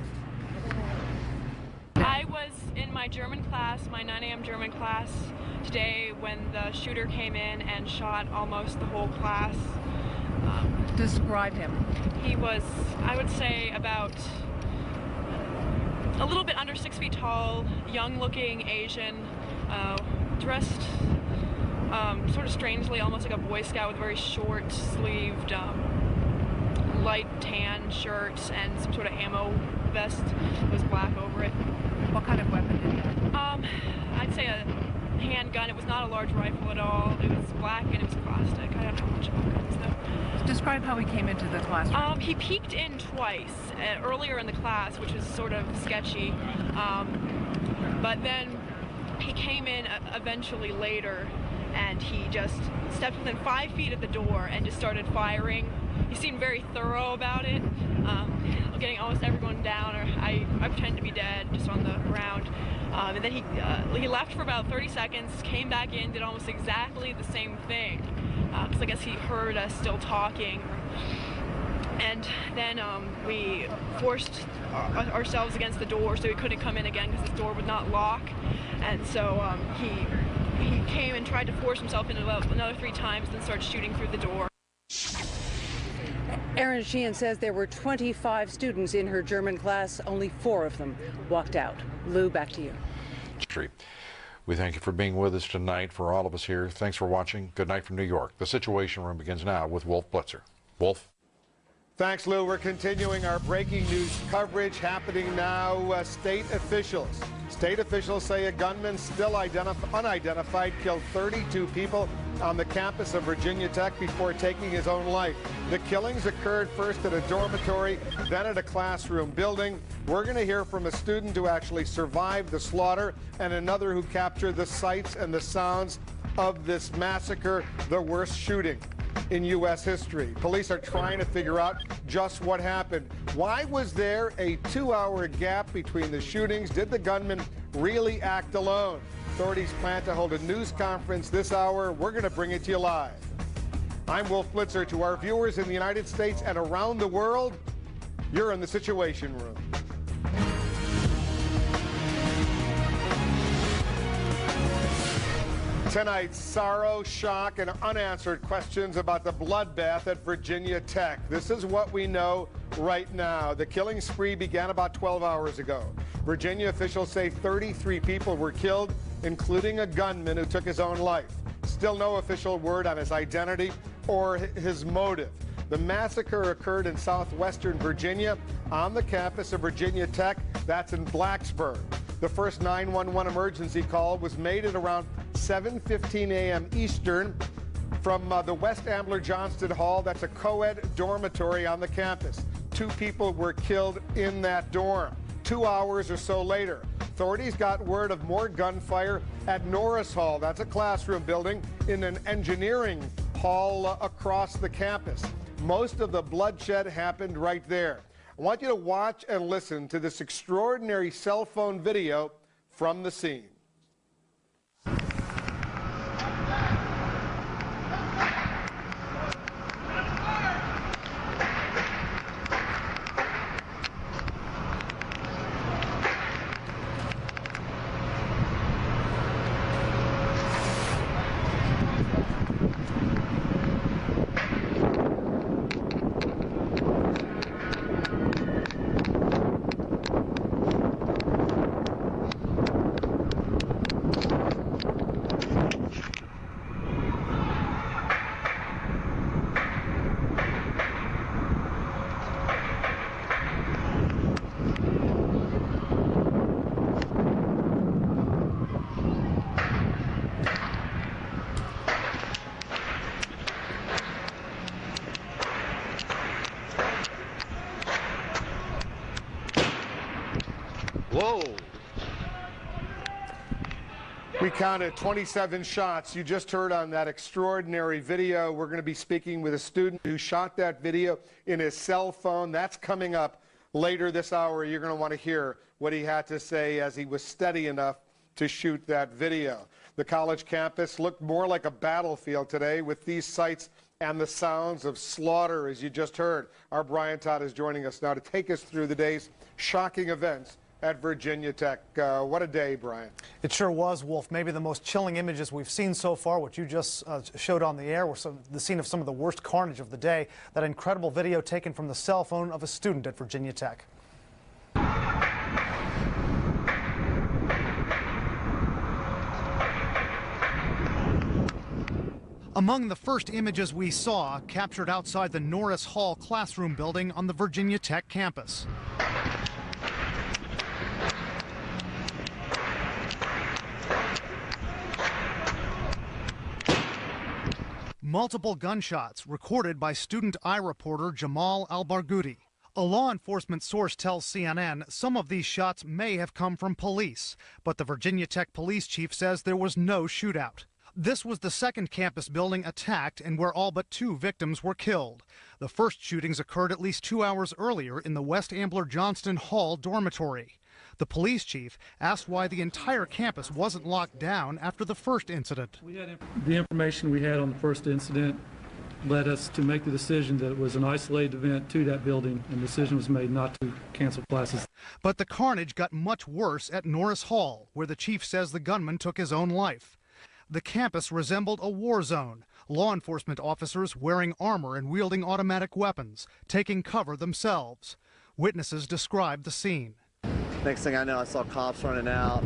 I was in my German class, my 9 a.m. German class, today when the shooter came in and shot almost the whole class. Describe him. He was, I would say, about a little bit under 6 feet tall, young-looking Asian, dressed sort of strangely, almost like a Boy Scout, with very short-sleeved, light tan shirt and some sort of ammo vest. It was black over it. What kind of weapon did he have? I'd say a handgun. It was not a large rifle at all. It was black and it was caustic. I don't know much about guns though. Describe how he came into the classroom. He peeked in twice earlier in the class, which was sort of sketchy. But then he came in eventually later, and he just stepped within 5 feet of the door and just started firing. He seemed very thorough about it, getting almost everyone down, or I pretend to be dead, just on the ground. And then he left for about 30 seconds, came back in, did almost exactly the same thing, because I guess he heard us still talking. And then we forced ourselves against the door so he couldn't come in again because the door would not lock. And so he came and tried to force himself in about another 3 times, then started shooting through the door. Erin Sheehan says there were 25 students in her German class. Only 4 of them walked out. Lou, back to you. We thank you for being with us tonight. For all of us here, thanks for watching. Good night from New York. The Situation Room begins now with Wolf Blitzer. Wolf? Thanks, Lou. We're continuing our breaking news coverage happening now. State officials say a gunman still unidentified killed 32 people on the campus of Virginia Tech before taking his own life. The killings occurred first at a dormitory, then at a classroom building. We're going to hear from a student who actually survived the slaughter and another who captured the sights and the sounds of this massacre, the worst shooting in U.S. history. Police are trying to figure out just what happened. Why was there a 2-hour gap between the shootings? Did the gunman really act alone? authorities plan to hold a news conference this hour. We're going to bring it to you live. I'm Wolf Blitzer. To our viewers in the United States and around the world, you're in the Situation Room. Tonight's sorrow, shock, and unanswered questions about the bloodbath at Virginia Tech. This is what we know right now. The killing spree began about 12 hours ago. Virginia officials say 33 people were killed, including a gunman who took his own life. Still no official word on his identity or his motive. The massacre occurred in southwestern Virginia on the campus of Virginia Tech. That's in Blacksburg. The first 911 emergency call was made at around 7:15 a.m. Eastern from the West Ambler Johnston Hall. That's a co-ed dormitory on the campus. 2 people were killed in that dorm. 2 hours or so later, authorities got word of more gunfire at Norris Hall. That's a classroom building in an engineering hall across the campus. Most of the bloodshed happened right there. I want you to watch and listen to this extraordinary cell phone video from the scene. Whoa. We counted 27 shots. You just heard on that extraordinary video. We're going to be speaking with a student who shot that video in his cell phone. That's coming up later this hour. You're going to want to hear what he had to say as he was steady enough to shoot that video. The college campus looked more like a battlefield today with these sights and the sounds of slaughter, as you just heard. Our Brian Todd is joining us now to take us through the day's shocking events at Virginia Tech. What a day, Brian. It sure was, Wolf. Maybe the most chilling images we've seen so far, what you just showed on the air, were the scene of some of the worst carnage of the day. That incredible video taken from the cell phone of a student at Virginia Tech. Among the first images we saw, captured outside the Norris Hall classroom building on the Virginia Tech campus. Multiple gunshots recorded by student eye reporter Jamal Al-Barghouti. A law enforcement source tells CNN some of these shots may have come from police, but the Virginia Tech police chief says there was no shootout. This was the second campus building attacked and where all but 2 victims were killed. The first shootings occurred at least 2 hours earlier in the West Ambler Johnston Hall dormitory. The police chief asked why the entire campus wasn't locked down after the first incident. The information we had on the first incident led us to make the decision that it was an isolated event to that building, and the decision was made not to cancel classes. But the carnage got much worse at Norris Hall, where the chief says the gunman took his own life. The campus resembled a war zone, law enforcement officers wearing armor and wielding automatic weapons, taking cover themselves. Witnesses described the scene. Next thing I know, I saw cops running out.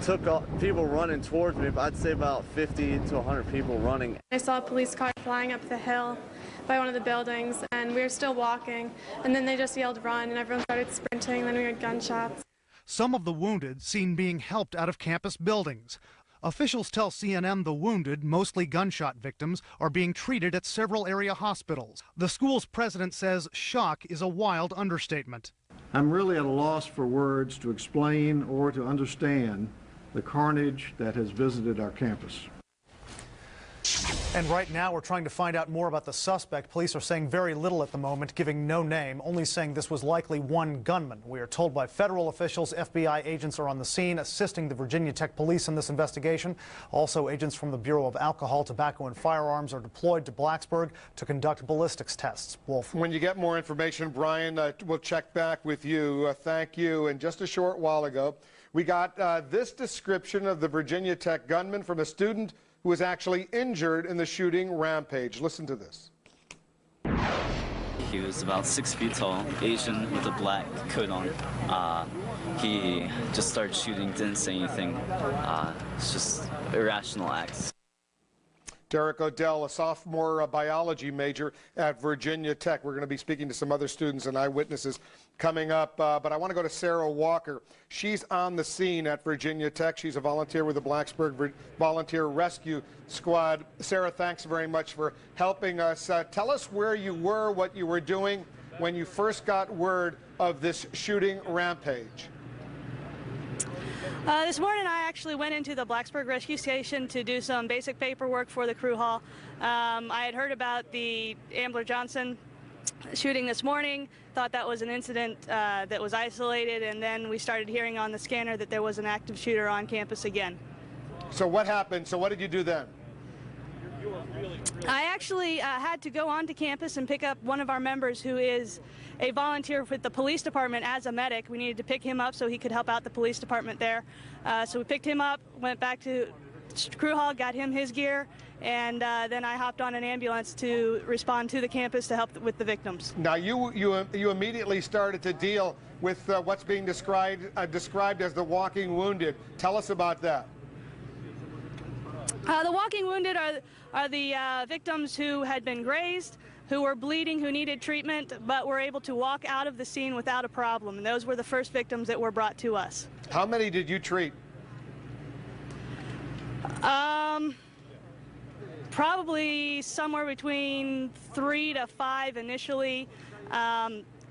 Took people running towards me, but I'd say about 50 to 100 people running. I saw a police car flying up the hill by one of the buildings, and we were still walking, and then they just yelled run, and everyone started sprinting, and then we heard gunshots. Some of the wounded seen being helped out of campus buildings. Officials tell CNN the wounded, mostly gunshot victims, are being treated at several area hospitals. The school's president says shock is a wild understatement. I'm really at a loss for words to explain or to understand the carnage that has visited our campus. And right now, we're trying to find out more about the suspect. Police are saying very little at the moment, giving no name, only saying this was likely one gunman. We are told by federal officials FBI agents are on the scene assisting the Virginia Tech police in this investigation. Also, agents from the Bureau of Alcohol, Tobacco, and Firearms are deployed to Blacksburg to conduct ballistics tests. Wolf. When you get more information, Brian, we'll check back with you. Thank you. And just a short while ago, we got this description of the Virginia Tech gunman from a student who was actually injured in the shooting rampage. Listen to this. He was about 6 feet tall, Asian with a black coat on. He just started shooting, didn't say anything. It's just irrational acts. Derek Odell, a sophomore biology major at Virginia Tech. We're going to be speaking to some other students and eyewitnesses coming up, but I want to go to Sarah Walker. She's on the scene at Virginia Tech. She's a volunteer with the Blacksburg Volunteer Rescue Squad. Sarah, thanks very much for helping us. Tell us where you were, what you were doing when you first got word of this shooting rampage. This morning I actually went into the Blacksburg Rescue Station to do some basic paperwork for the crew hall. I had heard about the Ambler Johnson shooting this morning, thought that was an incident that was isolated, and then we started hearing on the scanner that there was an active shooter on campus again. So what happened? So what did you do then? I actually had to go onto campus and pick up one of our members who is a volunteer with the police department as a medic. We needed to pick him up so he could help out the police department there. So we picked him up, went back to crew hall, got him his gear, and then I hopped on an ambulance to respond to the campus to help with the victims. Now you immediately started to deal with what's being described as the walking wounded. Tell us about that. The walking wounded are the victims who had been grazed, who were bleeding, who needed treatment, but were able to walk out of the scene without a problem. And those were the first victims that were brought to us. How many did you treat? Probably somewhere between 3 to 5 initially.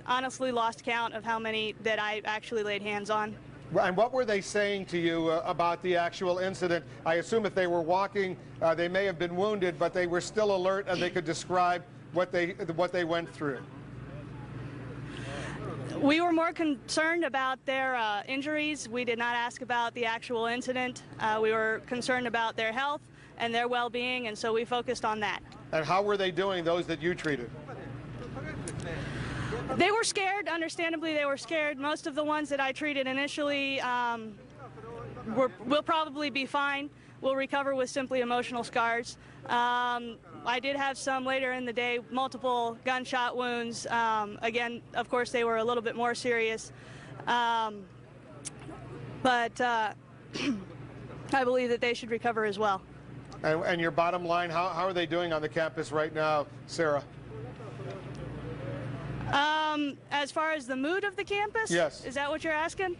Honestly lost count of how many that I actually laid hands on. And what were they saying to you about the actual incident? I assume if they were walking, they may have been wounded, but they were still alert and they could describe what they went through. We were more concerned about their injuries. We did not ask about the actual incident. We were concerned about their health and their well-being, and so we focused on that. And how were they doing, those that you treated? They were scared. Understandably, they were scared. Most of the ones that I treated initially will probably be fine. We'll recover with simply emotional scars. I did have some later in the day, multiple gunshot wounds. Again, of course, they were a little bit more serious. But I believe that they should recover as well. And your bottom line, how are they doing on the campus right now, Sarah? As far as the mood of the campus? Yes. Is that what you're asking?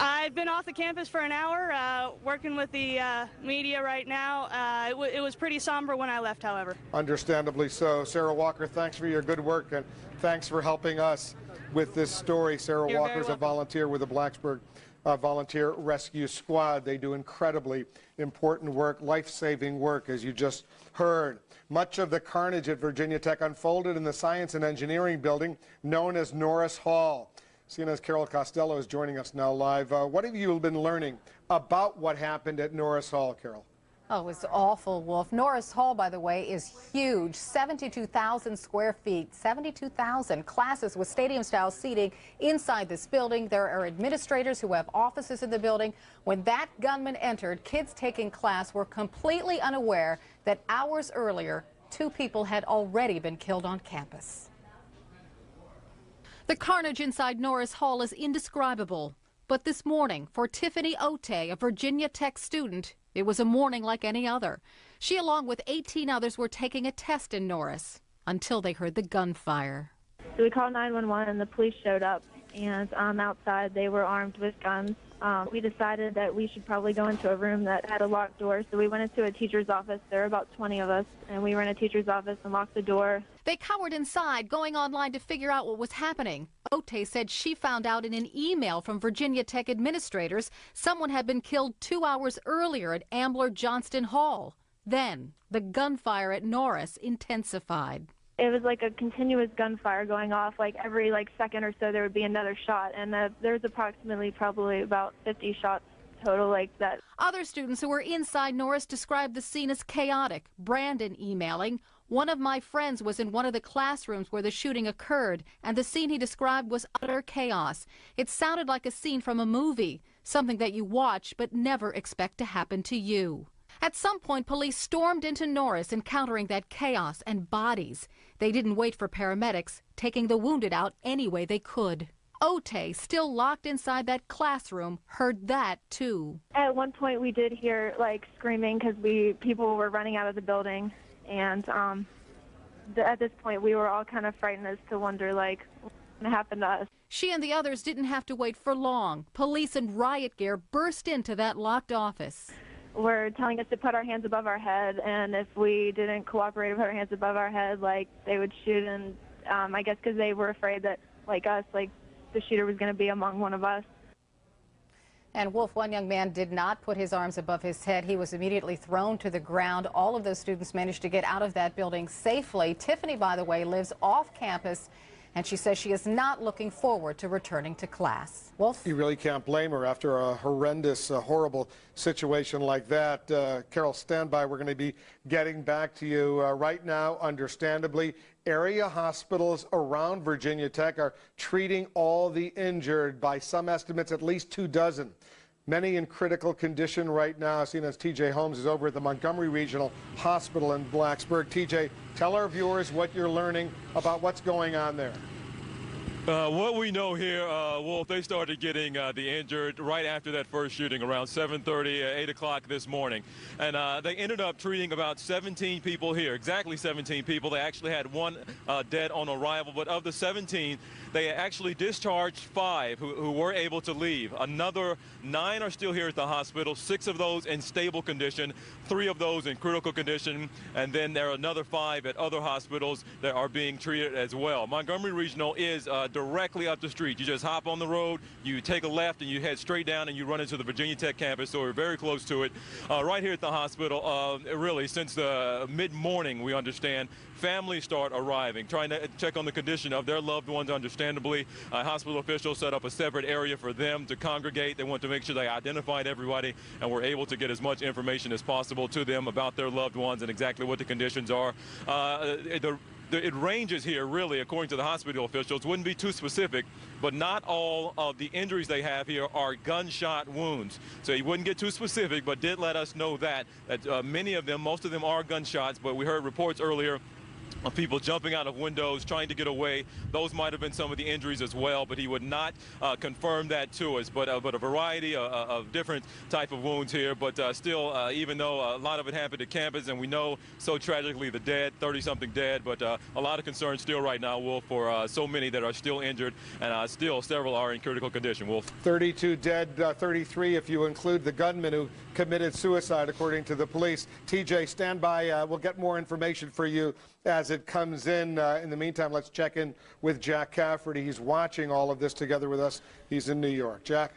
I've been off the campus for an hour, working with the media right now. It was pretty somber when I left, however. Understandably so. Sarah Walker, thanks for your good work, and thanks for helping us with this story. Sarah Walker is a volunteer with the Blacksburg Volunteer Rescue Squad. They do incredibly important work, life-saving work, as you just heard. Much of the carnage at Virginia Tech unfolded in the Science and Engineering building known as Norris Hall. CNN's Carol Costello is joining us now live. What have you been learning about what happened at Norris Hall, Carol? Oh, it was awful, Wolf. Norris Hall, by the way, is huge, 72,000 square feet, 72,000 classes with stadium-style seating inside this building. There are administrators who have offices in the building. When that gunman entered, kids taking class were completely unaware that hours earlier, 2 people had already been killed on campus. The carnage inside Norris Hall is indescribable. But this morning, for Tiffany Ote, a Virginia Tech student, it was a morning like any other. She, along with 18 others, were taking a test in Norris until they heard the gunfire. So we called 911 and the police showed up, and outside they were armed with guns. We decided that we should probably go into a room that had a locked door, so we went into a teacher's office. There were about 20 of us, and we were in a teacher's office and locked the door. They cowered inside, going online to figure out what was happening. Ote said she found out in an email from Virginia Tech administrators someone had been killed 2 hours earlier at Ambler Johnston Hall. Then, the gunfire at Norris intensified. It was like a continuous gunfire going off. Like every second or so there would be another shot, and there's approximately probably about 50 shots total like that. Other students who were inside Norris described the scene as chaotic. Brandon emailing, "One of my friends was in one of the classrooms where the shooting occurred, and the scene he described was utter chaos. It sounded like a scene from a movie, something that you watch but never expect to happen to you." At some point, police stormed into Norris, encountering that chaos and bodies. They didn't wait for paramedics, taking the wounded out any way they could. Otay, still locked inside that classroom, heard that too. At one point we did hear screaming because people were running out of the building, and at this point we were all kind of frightened as to wonder what's going to happen to us. She and the others didn't have to wait for long. Police in riot gear burst into that locked office. Were telling us to put our hands above our head, and if we didn't cooperate and put our hands above our head, they would shoot. And I guess because they were afraid that, the shooter was going to be among one of us. And Wolf, one young man did not put his arms above his head. He was immediately thrown to the ground. All of those students managed to get out of that building safely. Tiffany, by the way, lives off campus, and she says she is not looking forward to returning to class. Wolf? You really can't blame her after a horrendous, horrible situation like that. Carol, stand by. We're going to be getting back to you right now. Understandably, area hospitals around Virginia Tech are treating all the injured. By some estimates, at least 24. Many in critical condition right now, seen as TJ Holmes is over at the Montgomery Regional Hospital in Blacksburg. TJ, tell our viewers what you're learning about what's going on there. What we know here, Wolf, they started getting the injured right after that first shooting around 7:30, 8 o'clock this morning. And they ended up treating about 17 people here, exactly 17 people. They actually had one dead on arrival, but of the 17, they actually discharged 5 who were able to leave. Another 9 are still here at the hospital, 6 of those in stable condition, 3 of those in critical condition, and then there are another 5 at other hospitals that are being treated as well. Montgomery Regional is directly up the street. You just hop on the road, you take a left, and you head straight down, and you run into the Virginia Tech campus, so we're very close to it. Right here at the hospital, really, since the mid-morning, we understand, families start arriving, trying to check on the condition of their loved ones, understandably. Hospital officials set up a separate area for them to congregate. They want to make sure they identified everybody and were able to get as much information as possible to them about their loved ones and exactly what the conditions are. It ranges here, really, according to the hospital officials. Wouldn't be too specific, but not all of the injuries they have here are gunshot wounds. So he wouldn't get too specific, but did let us know that many of them, most of them are gunshots, but we heard reports earlier of people jumping out of windows, trying to get away. Those might have been some of the injuries as well, but he would not confirm that to us. But a variety of different type of wounds here. But still, even though a lot of it happened at campus, and we know so tragically the dead, 30-something dead, but a lot of concern still right now, Wolf, for so many that are still injured, and still several are in critical condition, Wolf. 32 dead, 33 if you include the gunman who committed suicide, according to the police. TJ, stand by. We'll get more information for you as it comes in. In the meantime, let's check in with Jack Cafferty. He's watching all of this together with us. He's in New York. Jack?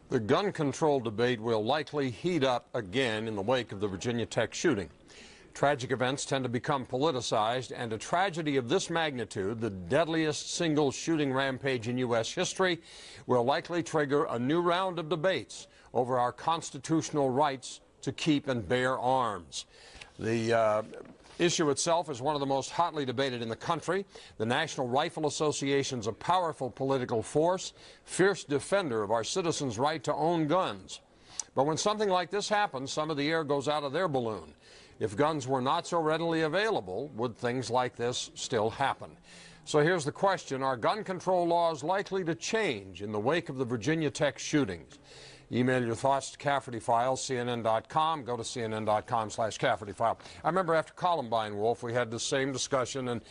The gun control debate will likely heat up again in the wake of the Virginia Tech shooting. Tragic events tend to become politicized, and a tragedy of this magnitude, the deadliest single shooting rampage in U.S. history, will likely trigger a new round of debates over our constitutional rights to keep and bear arms. The issue itself is one of the most hotly debated in the country. The National Rifle Association is a powerful political force, fierce defender of our citizens' right to own guns. But when something like this happens, some of the air goes out of their balloon. If guns were not so readily available, would things like this still happen? So here's the question: are gun control laws likely to change in the wake of the Virginia Tech shootings? Email your thoughts to Cafferty Files, CNN.com. Go to CNN.com/Cafferty File. I remember after Columbine, Wolf, we had the same discussion, and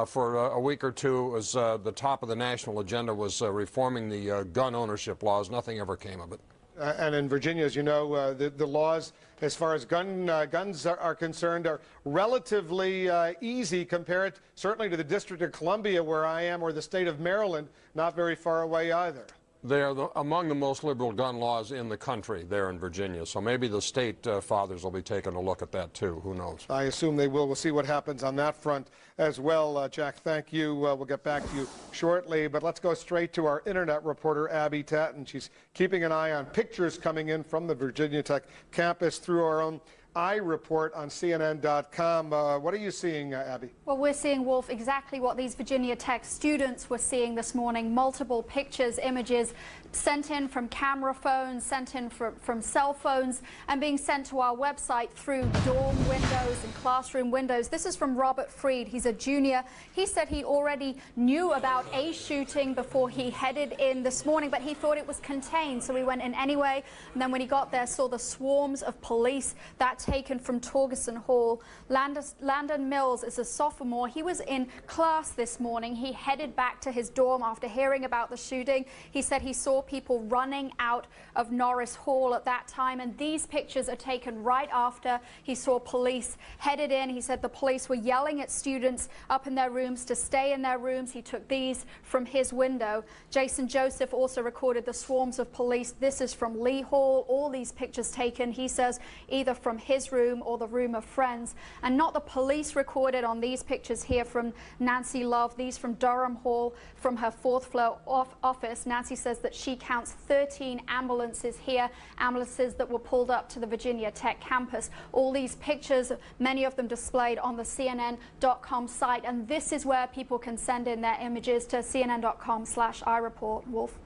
for a week or two, as the top of the national agenda was reforming the gun ownership laws. Nothing ever came of it. And in Virginia, as you know, the laws as far as guns are concerned are relatively easy compared certainly to the District of Columbia where I am, or the state of Maryland, not very far away either. They are among the most liberal gun laws in the country there in Virginia. So maybe the state fathers will be taking a look at that too. Who knows? I assume they will. We'll see what happens on that front as well. Jack, thank you. We'll get back to you shortly. But let's go straight to our internet reporter, Abby Tatton. She's keeping an eye on pictures coming in from the Virginia Tech campus through our own iReport on CNN.com. What are you seeing, Abby? Well, we're seeing, Wolf, exactly what these Virginia Tech students were seeing this morning. Multiple pictures, images sent in from camera phones, sent in from cell phones, and being sent to our website through dorm windows and classroom windows. This is from Robert Freed. He's a junior. He said he already knew about a shooting before he headed in this morning, but he thought it was contained, so he went in anyway. And then when he got there, saw the swarms of police that taken from Torgerson Hall. Landon Mills is a sophomore. He was in class this morning. He headed back to his dorm after hearing about the shooting. He said he saw people running out of Norris Hall at that time, and these pictures are taken right after he saw police headed in. He said the police were yelling at students up in their rooms to stay in their rooms. He took these from his window. Jason Joseph also recorded the swarms of police. This is from Lee Hall. All these pictures taken, he says, either from his room or the room of friends, and not the police recorded on these pictures here from Nancy Love. These from Durham Hall, from her fourth floor office. Nancy says that she counts 13 ambulances here, ambulances that were pulled up to the Virginia Tech campus. All these pictures, many of them displayed on the CNN.com site, and this is where people can send in their images to CNN.com/iReport. Wolf.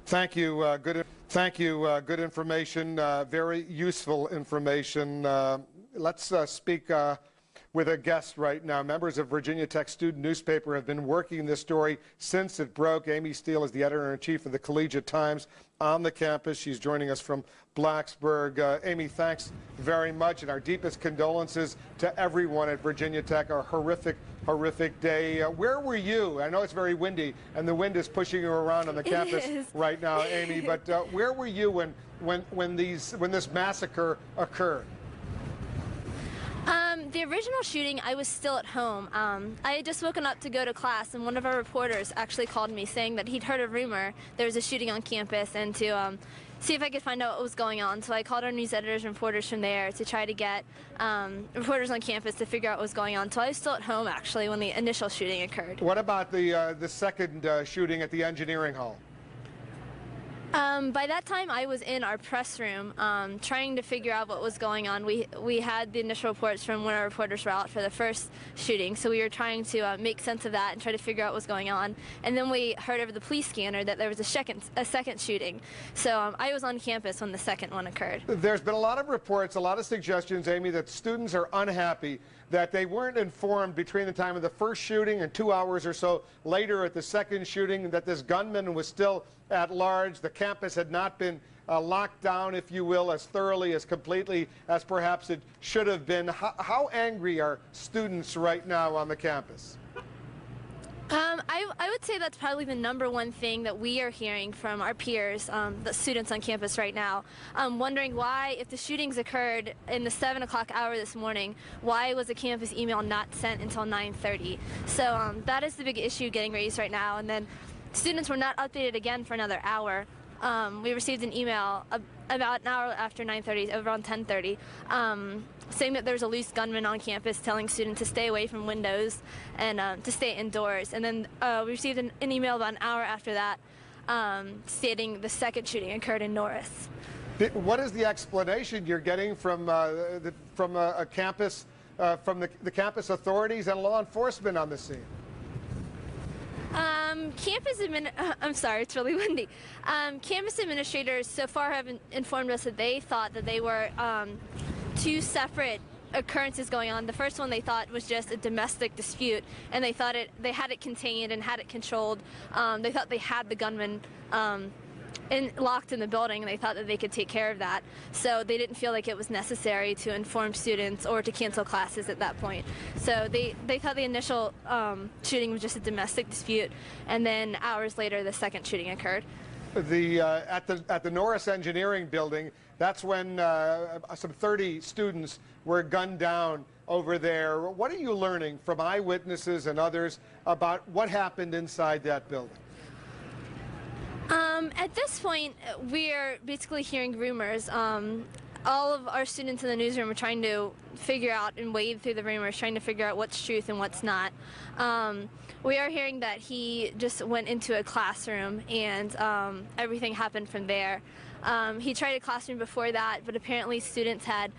Thank you. Thank you. Good information. Very useful information. Let's speak with a guest right now. Members of Virginia Tech student newspaper have been working this story since it broke. Amy Steele is the editor-in-chief of the Collegiate Times on the campus. She's joining us from Blacksburg. Amy, thanks very much, and our deepest condolences to everyone at Virginia Tech. A horrific day. Where were you? I know it's very windy, and the wind is pushing you around on the campus right now, Amy. But where were you when this massacre occurred? The original shooting, I was still at home. I had just woken up to go to class, and one of our reporters actually called me saying that he'd heard a rumor there was a shooting on campus, and to see if I could find out what was going on. So I called our news editors and reporters from there to try to get reporters on campus to figure out what was going on. So I was still at home, actually, when the initial shooting occurred. What about the second shooting at the engineering hall? By that time, I was in our press room trying to figure out what was going on. We had the initial reports from when our reporters were out for the first shooting, so we were trying to make sense of that and try to figure out what was going on. And then we heard over the police scanner that there was a second shooting. So I was on campus when the second one occurred. There's been a lot of reports, a lot of suggestions, Amy, that students are unhappy that they weren't informed between the time of the first shooting and 2 hours or so later at the second shooting that this gunman was still at large. The campus had not been locked down, if you will, as thoroughly, as completely as perhaps it should have been. How angry are students right now on the campus? I would say that's probably the #1 thing that we are hearing from our peers, the students on campus right now, wondering why, if the shootings occurred in the 7 o'clock hour this morning, why was a campus email not sent until 9:30? So that is the big issue getting raised right now. And then students were not updated again for another hour. We received an email about an hour after 9:30, around 10:30, saying that there's a loose gunman on campus telling students to stay away from windows and to stay indoors. And then we received an email about an hour after that stating the second shooting occurred in Norris. What is the explanation you're getting from a campus, from the campus authorities and law enforcement on the scene? I'm sorry, it's really windy. Campus administrators so far have informed us that they thought that they were two separate occurrences going on. The first one they thought was just a domestic dispute, and they thought they had it contained and had it controlled. They thought they had the gunman locked in the building, and they thought that they could take care of that. So they didn't feel like it was necessary to inform students or to cancel classes at that point. So they thought the initial shooting was just a domestic dispute, and then hours later the second shooting occurred. At the Norris Engineering building, that's when some 30 students were gunned down over there. What are you learning from eyewitnesses and others about what happened inside that building? At this point, we're basically hearing rumors. All of our students in the newsroom are trying to figure out and wade through the rumors, trying to figure out what's truth and what's not. We are hearing that he just went into a classroom and everything happened from there. He tried a classroom before that, but apparently students had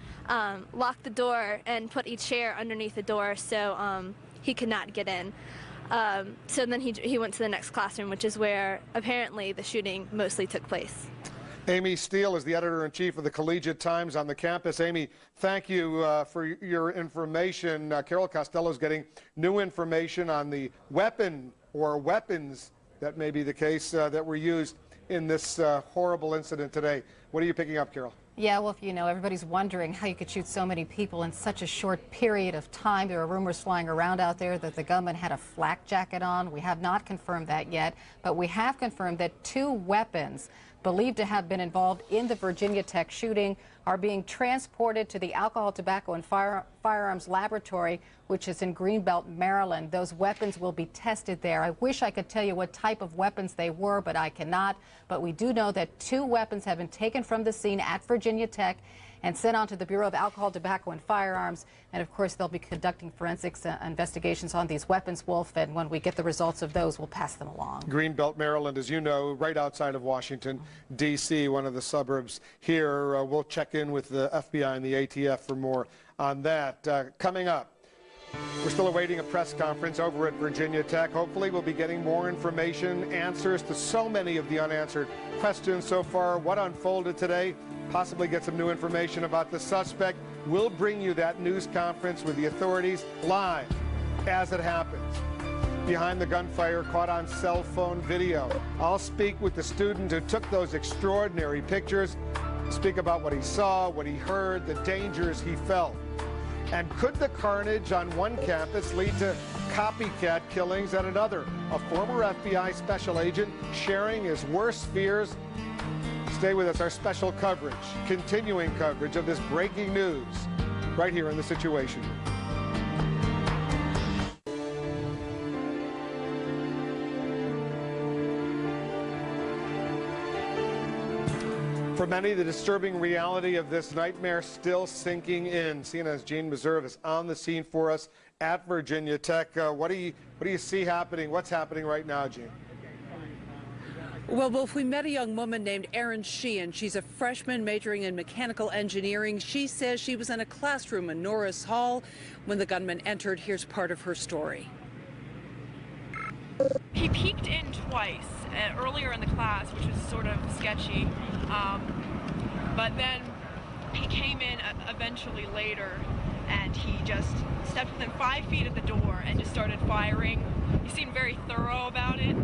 locked the door and put a chair underneath the door, so he could not get in. So then he went to the next classroom, which is where apparently the shooting mostly took place. Amy Steele is the editor-in-chief of the Collegiate Times on the campus. Amy, thank you for your information. Carol Costello is getting new information on the weapon or weapons that may be the case that were used in this horrible incident today. What are you picking up, Carol? Yeah, well, you know, everybody's wondering how you could shoot so many people in such a short period of time. There are rumors flying around out there that the gunman had a flak jacket on. We have not confirmed that yet, but we have confirmed that 2 weapons believed to have been involved in the Virginia Tech shooting are being transported to the Alcohol, Tobacco, and Firearms Laboratory, which is in Greenbelt, Maryland. Those weapons will be tested there. I wish I could tell you what type of weapons they were, but I cannot. But we do know that 2 weapons have been taken from the scene at Virginia Tech and sent on to the Bureau of Alcohol, Tobacco, and Firearms. And, of course, they'll be conducting forensics investigations on these weapons, Wolf, and when we get the results of those, we'll pass them along. Greenbelt, Maryland, as you know, right outside of Washington, D.C., one of the suburbs here. We'll check in with the FBI and the ATF for more on that. Coming up, we're still awaiting a press conference over at Virginia Tech. Hopefully we'll be getting more information, answers to so many of the unanswered questions so far. What unfolded today? Possibly get some new information about the suspect. We'll bring you that news conference with the authorities live as it happens. Behind the gunfire caught on cell phone video. I'll speak with the student who took those extraordinary pictures, speak about what he saw, what he heard, the dangers he felt. And could the carnage on one campus lead to copycat killings at another? A former FBI special agent sharing his worst fears. Stay with us, our special coverage, continuing coverage of this breaking news right here in The Situation. For many, the disturbing reality of this nightmare still sinking in. CNN's Gene Meserve is on the scene for us at Virginia Tech. What do you see happening? What's happening right now, Gene? Well, Wolf, we met a young woman named Erin Sheehan. She's a freshman majoring in mechanical engineering. She says she was in a classroom in Norris Hall when the gunman entered. Here's part of her story. He peeked in twice earlier in the class, which was sort of sketchy, but then he came in eventually later, and he just stepped within 5 feet of the door and just started firing. He seemed very thorough about it,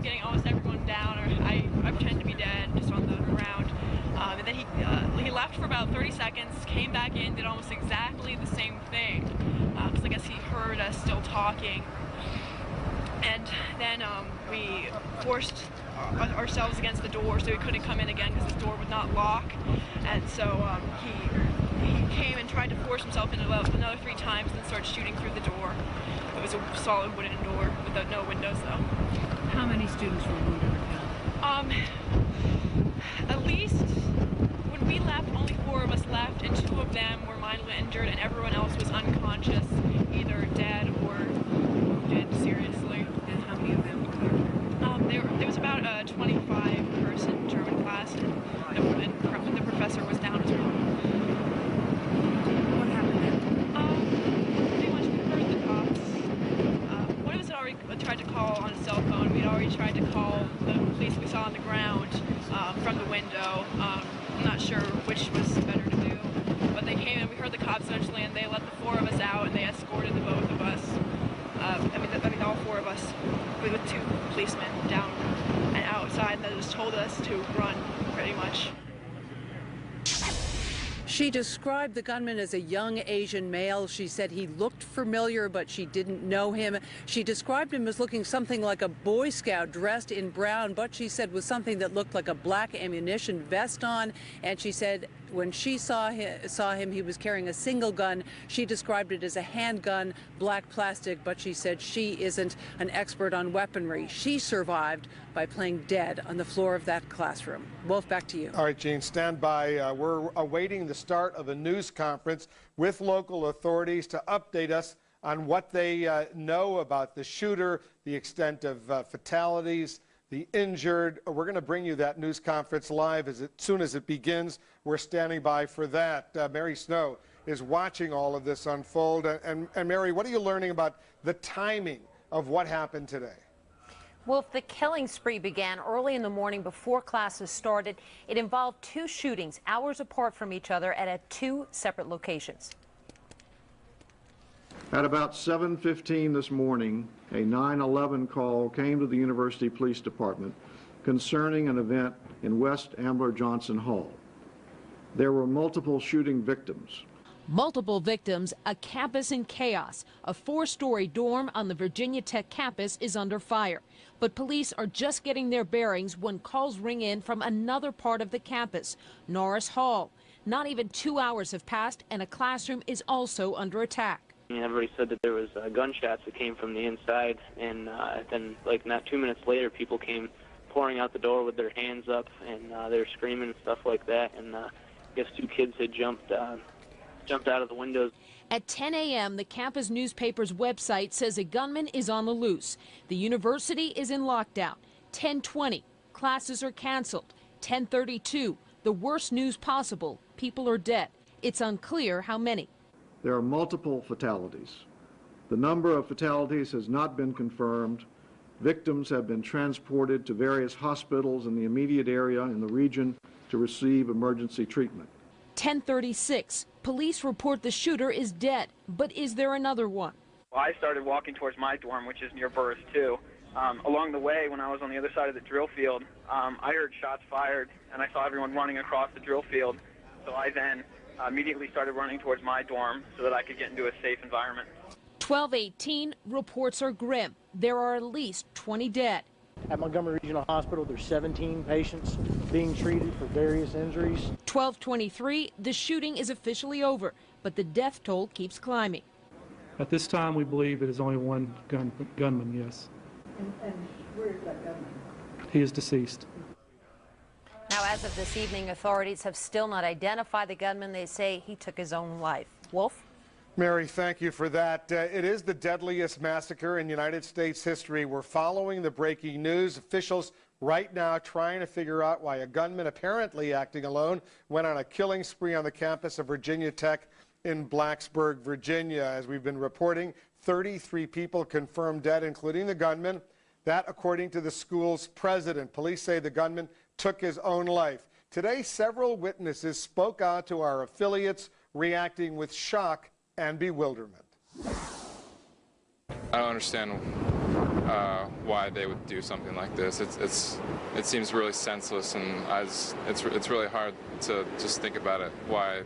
getting almost everyone down, or I pretend to be dead, just on the ground. And then he left for about 30 seconds, came back in, did almost exactly the same thing, because I guess he heard us still talking. And then we forced ourselves against the door so he couldn't come in again because the door would not lock. And so he came and tried to force himself in about another 3 times and then started shooting through the door. It was a solid wooden door with no windows, though. How many students were wounded or killed? At least when we left, only 4 of us left, and 2 of them were mildly injured, and everyone else was unconscious, either dead or wounded seriously. And how many of them were there? There was about a 25-person German class, and the professor was down as well. What happened then? Pretty much we heard the cops. One of us had already tried to call on a cell phone. We had already tried to call the police we saw on the ground from the window. I'm not sure which was better to do, but they came and we heard the cops eventually, and they let the 4 of us out, and they escorted the both of us. I mean, all 4 of us, with 2 policemen down and outside, and they just told us to run, pretty much. She described the gunman as a young Asian male. She said he looked familiar, but she didn't know him. She described him as looking something like a Boy Scout dressed in brown, but she said with something that looked like a black ammunition vest on. And she said when she saw him, he was carrying a single gun. She described it as a handgun, black plastic, but she said she isn't an expert on weaponry. She survived by playing dead on the floor of that classroom. Wolf, back to you. All right, Gene, stand by. We're awaiting the start of a news conference with local authorities to update us on what they know about the shooter, the extent of fatalities, the injured. We're going to bring you that news conference live as soon as it begins. We're standing by for that. Mary Snow is watching all of this unfold. And Mary, what are you learning about the timing of what happened today? Well, the killing spree began early in the morning before classes started. It involved two shootings, hours apart from each other, and at two separate locations. At about 7:15 this morning, a 911 call came to the University Police Department concerning an event in West Ambler Johnson Hall. There were multiple shooting victims. Multiple victims, a campus in chaos. A 4-story dorm on the Virginia Tech campus is under fire. But police are just getting their bearings when calls ring in from another part of the campus, Norris Hall. Not even 2 hours have passed and a classroom is also under attack. Everybody said that there was gunshots that came from the inside, and then like not 2 minutes later people came pouring out the door with their hands up, and they were screaming and stuff like that, and I guess 2 kids had jumped out of the windows. At 10 a.m., the campus newspaper's website says a gunman is on the loose. The university is in lockdown. 10:20, classes are canceled. 10:32, the worst news possible, people are dead. It's unclear how many. There are multiple fatalities. The number of fatalities has not been confirmed. Victims have been transported to various hospitals in the immediate area in the region to receive emergency treatment. 10:36, police report the shooter is dead, but is there another one? Well, I started walking towards my dorm, which is near Burris too. Along the way, when I was on the other side of the drill field, I heard shots fired, and I saw everyone running across the drill field. So I then immediately started running towards my dorm so that I could get into a safe environment. 12:18, reports are grim. There are at least 20 dead. At Montgomery Regional Hospital, there's 17 patients being treated for various injuries. 12:23, the shooting is officially over, but the death toll keeps climbing. At this time, we believe it is only one gunman, yes. And where is that gunman? He is deceased. Now, as of this evening, authorities have still not identified the gunman. They say he took his own life. Wolf? Mary, thank you for that. It is the deadliest massacre in United States history. We're following the breaking news. Officials right now trying to figure out why a gunman, apparently acting alone, went on a killing spree on the campus of Virginia Tech in Blacksburg, Virginia. As we've been reporting, 33 people confirmed dead, including the gunman. That, according to the school's president. Police say the gunman took his own life. Today, several witnesses spoke out to our affiliates, reacting with shock and bewilderment. I don't understand why they would do something like this. It seems really senseless, and it's really hard to just think about it. Why,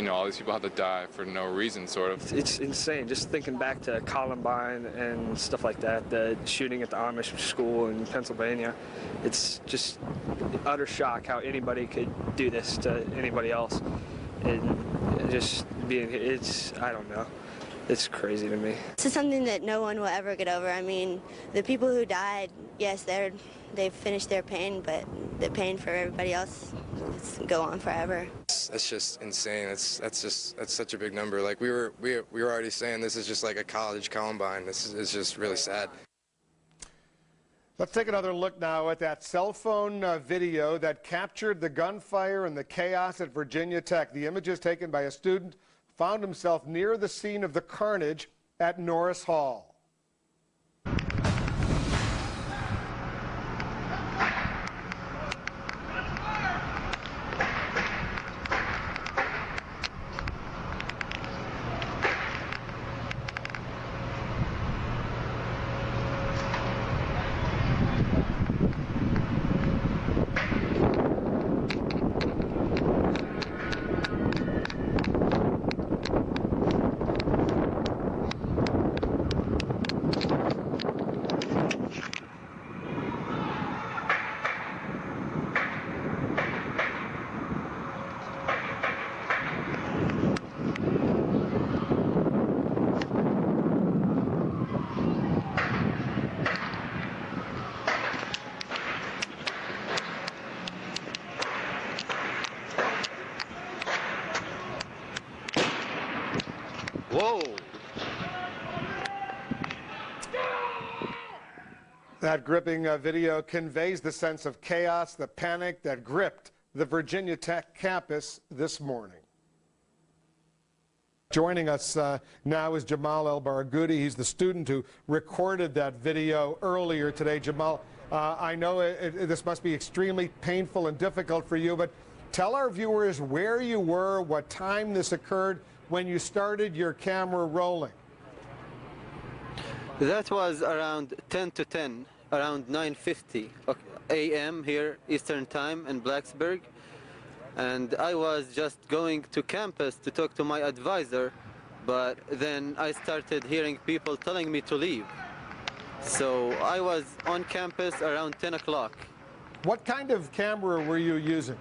all these people have to die for no reason, sort of. It's insane. Just thinking back to Columbine and stuff like that, the shooting at the Amish school in Pennsylvania. It's just utter shock how anybody could do this to anybody else. And just being here, I don't know. It's crazy to me. This is something that no one will ever get over. I mean, the people who died, yes, they've finished their pain, but the pain for everybody else will go on forever. That's just insane. That's such a big number. Like we were already saying, this is just like a college Columbine. This is just really sad. Let's take another look now at that cell phone video that captured the gunfire and the chaos at Virginia Tech. The images taken by a student found himself near the scene of the carnage at Norris Hall. Whoa! That gripping video conveys the sense of chaos, the panic that gripped the Virginia Tech campus this morning. Joining us now is Jamal El-Barghouti. He's the student who recorded that video earlier today. Jamal, I know this must be extremely painful and difficult for you, but tell our viewers where you were, what time this occurred, when you started your camera rolling. That was around 10 to 10, around 9:50 a.m. here Eastern Time in Blacksburg. And I was just going to campus to talk to my advisor, but then I started hearing people telling me to leave. So I was on campus around 10 o'clock. What kind of camera were you using?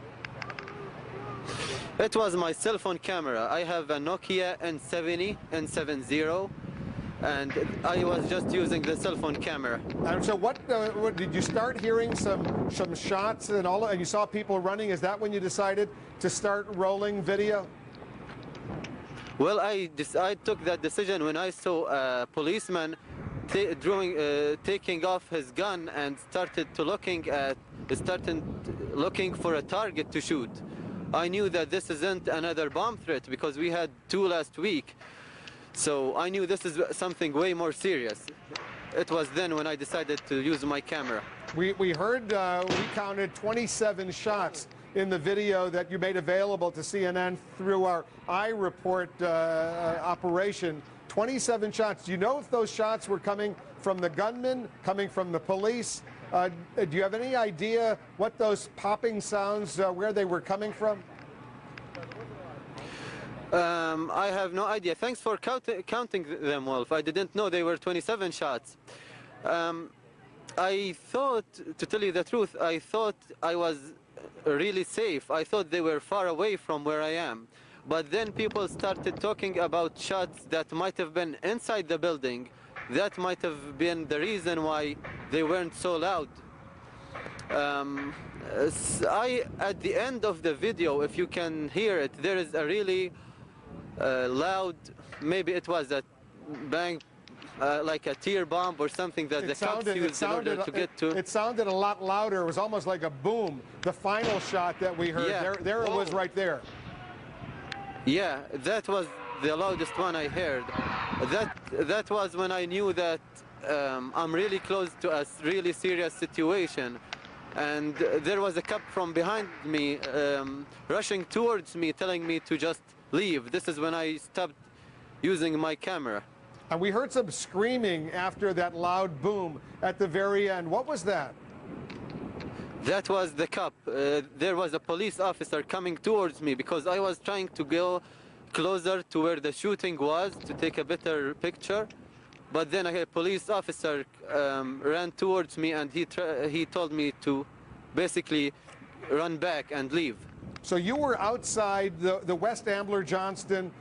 It was my cell phone camera. I have a Nokia N70, and I was just using the cell phone camera. And so what did you start hearing some shots and all, and you saw people running? Is that when you decided to start rolling video? Well, I took that decision when I saw a policeman taking off his gun and started looking for a target to shoot. I knew that this isn't another bomb threat because we had 2 last week. So I knew this is something way more serious. It was then when I decided to use my camera. We heard, we counted 27 shots in the video that you made available to CNN through our iReport operation. 27 shots. Do you know if those shots were coming from the gunman, coming from the police? Do you have any idea what those popping sounds, where they were coming from? I have no idea. Thanks for counting them, Wolf. I didn't know they were 27 shots. I thought, to tell you the truth, I thought I was really safe. I thought they were far away from where I am. But then people started talking about shots that might have been inside the building. That might have been the reason why they weren't so loud. At the end of the video, if you can hear it, there is a really loud, maybe it was a bang, like a tear bomb or something that the cops used in order to get to. It sounded a lot louder. It was almost like a boom. The final shot that we heard, yeah. there it was right there. Yeah, that was the loudest one I heard. That was when I knew that I'm really close to a really serious situation. And there was a cop from behind me rushing towards me, telling me to just leave. This is when I stopped using my camera. And we heard some screaming after that loud boom at the very end. What was that? That was the cop. There was a police officer coming towards me because I was trying to go closer to where the shooting was to take a better picture. But then a police officer ran towards me and he told me to basically run back and leave. So you were outside the West Ambler Johnston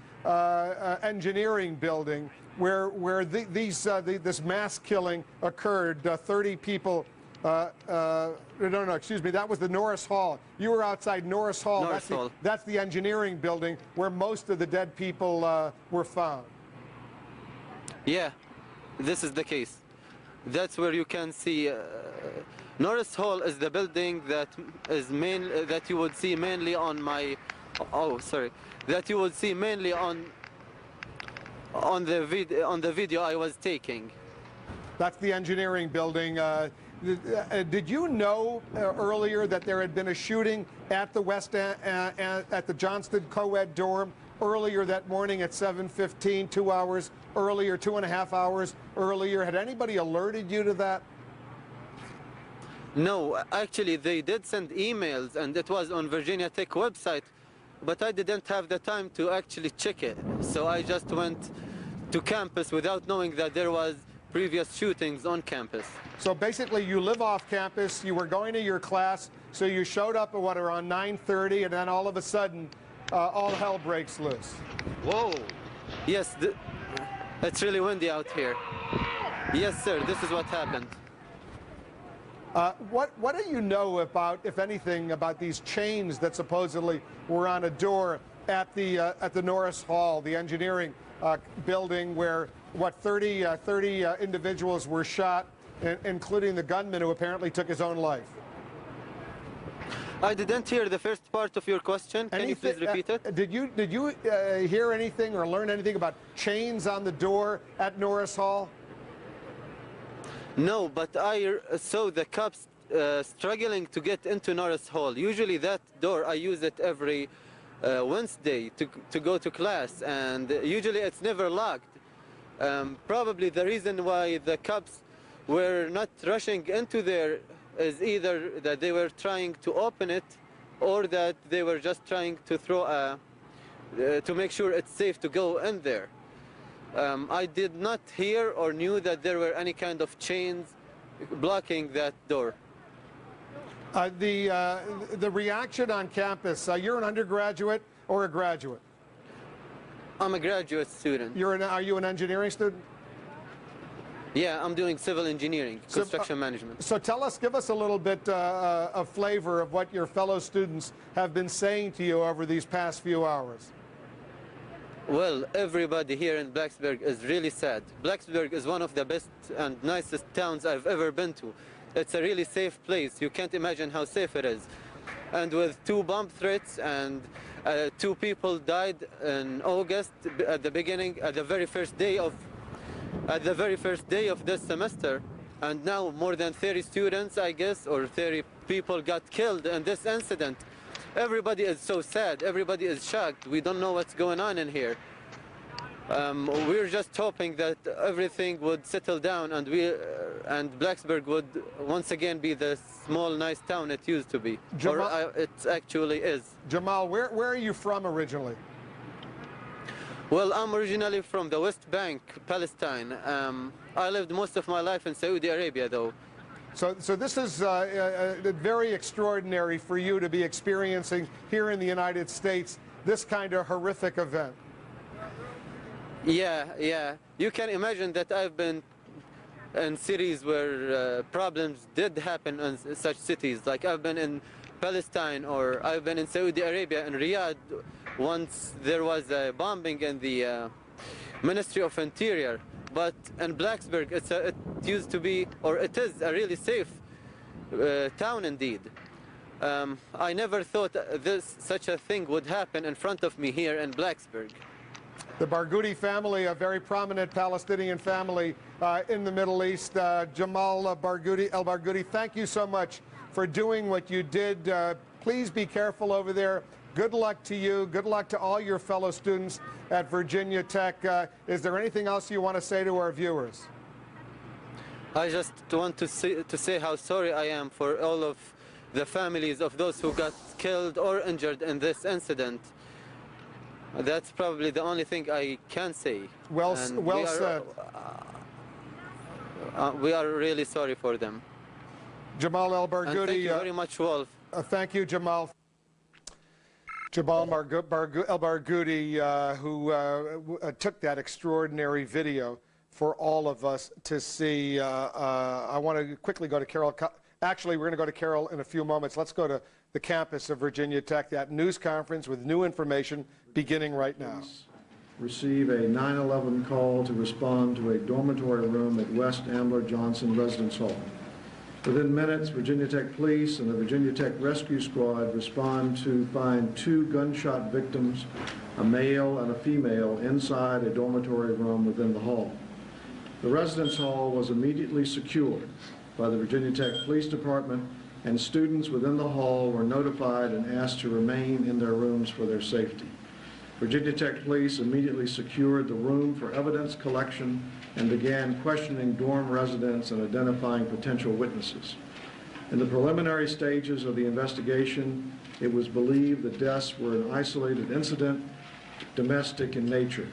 engineering building where this mass killing occurred. 30 people. No, excuse me. That was the Norris Hall. You were outside Norris Hall. That's the engineering building where most of the dead people were found. Yeah, this is the case. That's where you can see. Norris Hall is the building that you would see mainly on my. Oh, sorry. That you would see mainly on the video I was taking. That's the engineering building. Did you know earlier that there had been a shooting at the at the Johnston co-ed dorm earlier that morning at 7:15, 2 hours earlier, 2.5 hours earlier? Had anybody alerted you to that? No, actually they did send emails and it was on Virginia Tech website, but I didn't have the time to actually check it. So I just went to campus without knowing that there was previous shootings on campus. So basically you live off campus, you were going to your class, so you showed up at around 9:30 and then all of a sudden all hell breaks loose. Whoa. Yes, it's really windy out here. Yes, sir, this is what happened. What do you know about, if anything, about these chains that supposedly were on a door at the Norris Hall, the engineering building, where what 30 individuals were shot, including the gunman who apparently took his own life. I didn't hear the first part of your question. Can you please repeat it? Did you hear anything or learn anything about chains on the door at Norris Hall? No, but I saw the cops struggling to get into Norris Hall. Usually that door, I use it every Wednesday to go to class, and usually it's never locked. Probably the reason why the cops were not rushing into there is either that they were trying to open it, or that they were just trying to throw to make sure it's safe to go in there. I did not hear or knew that there were any kind of chains blocking that door. The reaction on campus, you're an undergraduate or a graduate? I'm a graduate student. Are you an engineering student? Yeah, I'm doing civil engineering, construction management. So give us a little bit of flavor of what your fellow students have been saying to you over these past few hours. Well, everybody here in Blacksburg is really sad. Blacksburg is one of the best and nicest towns I've ever been to. It's a really safe place. You can't imagine how safe it is. And with 2 bomb threats and 2 people died in August at the very first day of this semester, and now more than 30 students, I guess, or 30 people got killed in this incident. Everybody is so sad. Everybody is shocked. We don't know what's going on in here. We're just hoping that everything would settle down, and Blacksburg would once again be the small, nice town it used to be. It actually is. Jamal, where are you from originally? Well, I'm originally from the West Bank, Palestine. I lived most of my life in Saudi Arabia, though. So this is very extraordinary for you to be experiencing here in the United States this kind of horrific event. Yeah. You can imagine that I've been in cities where problems did happen in such cities. Like I've been in Palestine, or I've been in Saudi Arabia, in Riyadh. Once there was a bombing in the Ministry of Interior. But in Blacksburg, it used to be, or it is, a really safe town indeed. I never thought such a thing would happen in front of me here in Blacksburg. The Barghouti family, a very prominent Palestinian family in the Middle East. Jamal El Barghouti, thank you so much for doing what you did. Please be careful over there. Good luck to you. Good luck to all your fellow students at Virginia Tech. Is there anything else you want to say to our viewers? I just want to say how sorry I am for all of the families of those who got killed or injured in this incident. That's probably the only thing I can say. Well said. We are really sorry for them. Jamal El Barghouti. Thank you very much, Wolf. Thank you, Jamal. Jamal El Barghouti, who took that extraordinary video for all of us to see. I want to quickly go to Carol. Actually, we're going to go to Carol in a few moments. Let's go to the campus of Virginia Tech, that news conference with new information beginning right now. Receive a 911 call to respond to a dormitory room at West Ambler Johnson Residence Hall. Within minutes, Virginia Tech Police and the Virginia Tech Rescue Squad respond to find 2 gunshot victims, a male and a female, inside a dormitory room within the hall. The residence hall was immediately secured by the Virginia Tech Police Department, and students within the hall were notified and asked to remain in their rooms for their safety. Virginia Tech Police immediately secured the room for evidence collection and began questioning dorm residents and identifying potential witnesses. In the preliminary stages of the investigation, it was believed the deaths were an isolated incident, domestic in nature.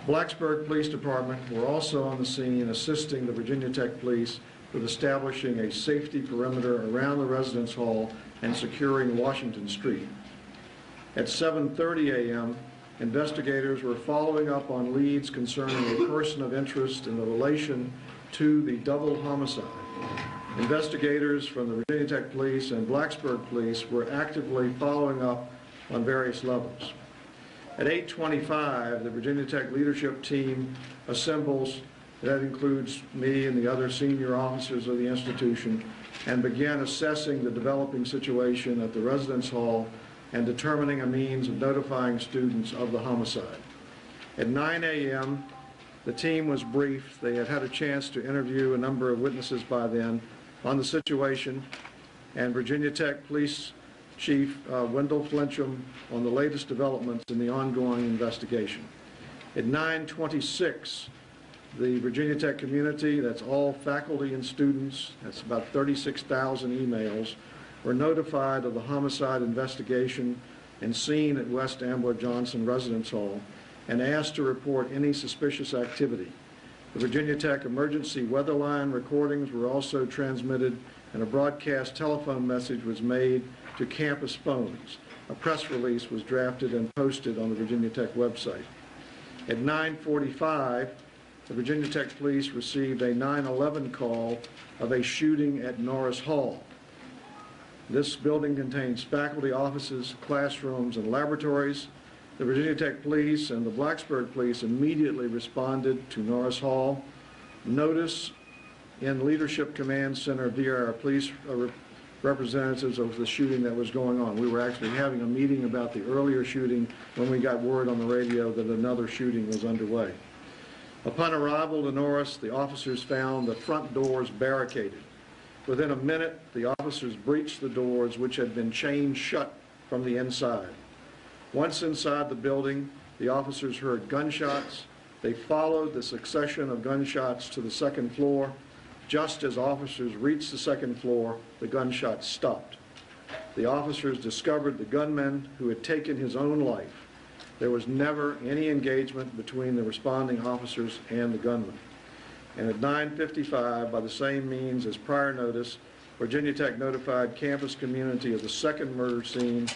Blacksburg Police Department were also on the scene assisting the Virginia Tech Police with establishing a safety perimeter around the residence hall and securing Washington Street. At 7:30 a.m., investigators were following up on leads concerning a person of interest in the relation to the double homicide. Investigators from the Virginia Tech Police and Blacksburg Police were actively following up on various levels. At 8:25, the Virginia Tech leadership team assembles. That includes me and the other senior officers of the institution, and began assessing the developing situation at the residence hall and determining a means of notifying students of the homicide. At 9 a.m., the team was briefed. They had had a chance to interview a number of witnesses by then on the situation, and Virginia Tech Police Chief Wendell Flincham on the latest developments in the ongoing investigation. At 9:26, the Virginia Tech community, that's all faculty and students, that's about 36,000 emails, were notified of the homicide investigation and scene at West Ambler Johnson Residence Hall and asked to report any suspicious activity. The Virginia Tech emergency weather line recordings were also transmitted, and a broadcast telephone message was made to campus phones. A press release was drafted and posted on the Virginia Tech website. At 9:45, the Virginia Tech Police received a 911 call of a shooting at Norris Hall. This building contains faculty offices, classrooms, and laboratories. The Virginia Tech Police and the Blacksburg Police immediately responded to Norris Hall. Notice in Leadership Command Center via our police representatives of the shooting that was going on. We were actually having a meeting about the earlier shooting when we got word on the radio that another shooting was underway. Upon arrival to Norris, the officers found the front doors barricaded. Within a minute, the officers breached the doors, which had been chained shut from the inside. Once inside the building, the officers heard gunshots. They followed the succession of gunshots to the second floor. Just as officers reached the second floor, the gunshots stopped. The officers discovered the gunman who had taken his own life. There was never any engagement between the responding officers and the gunman. And at 9:55, by the same means as prior notice, Virginia Tech notified campus community of the second murder scene.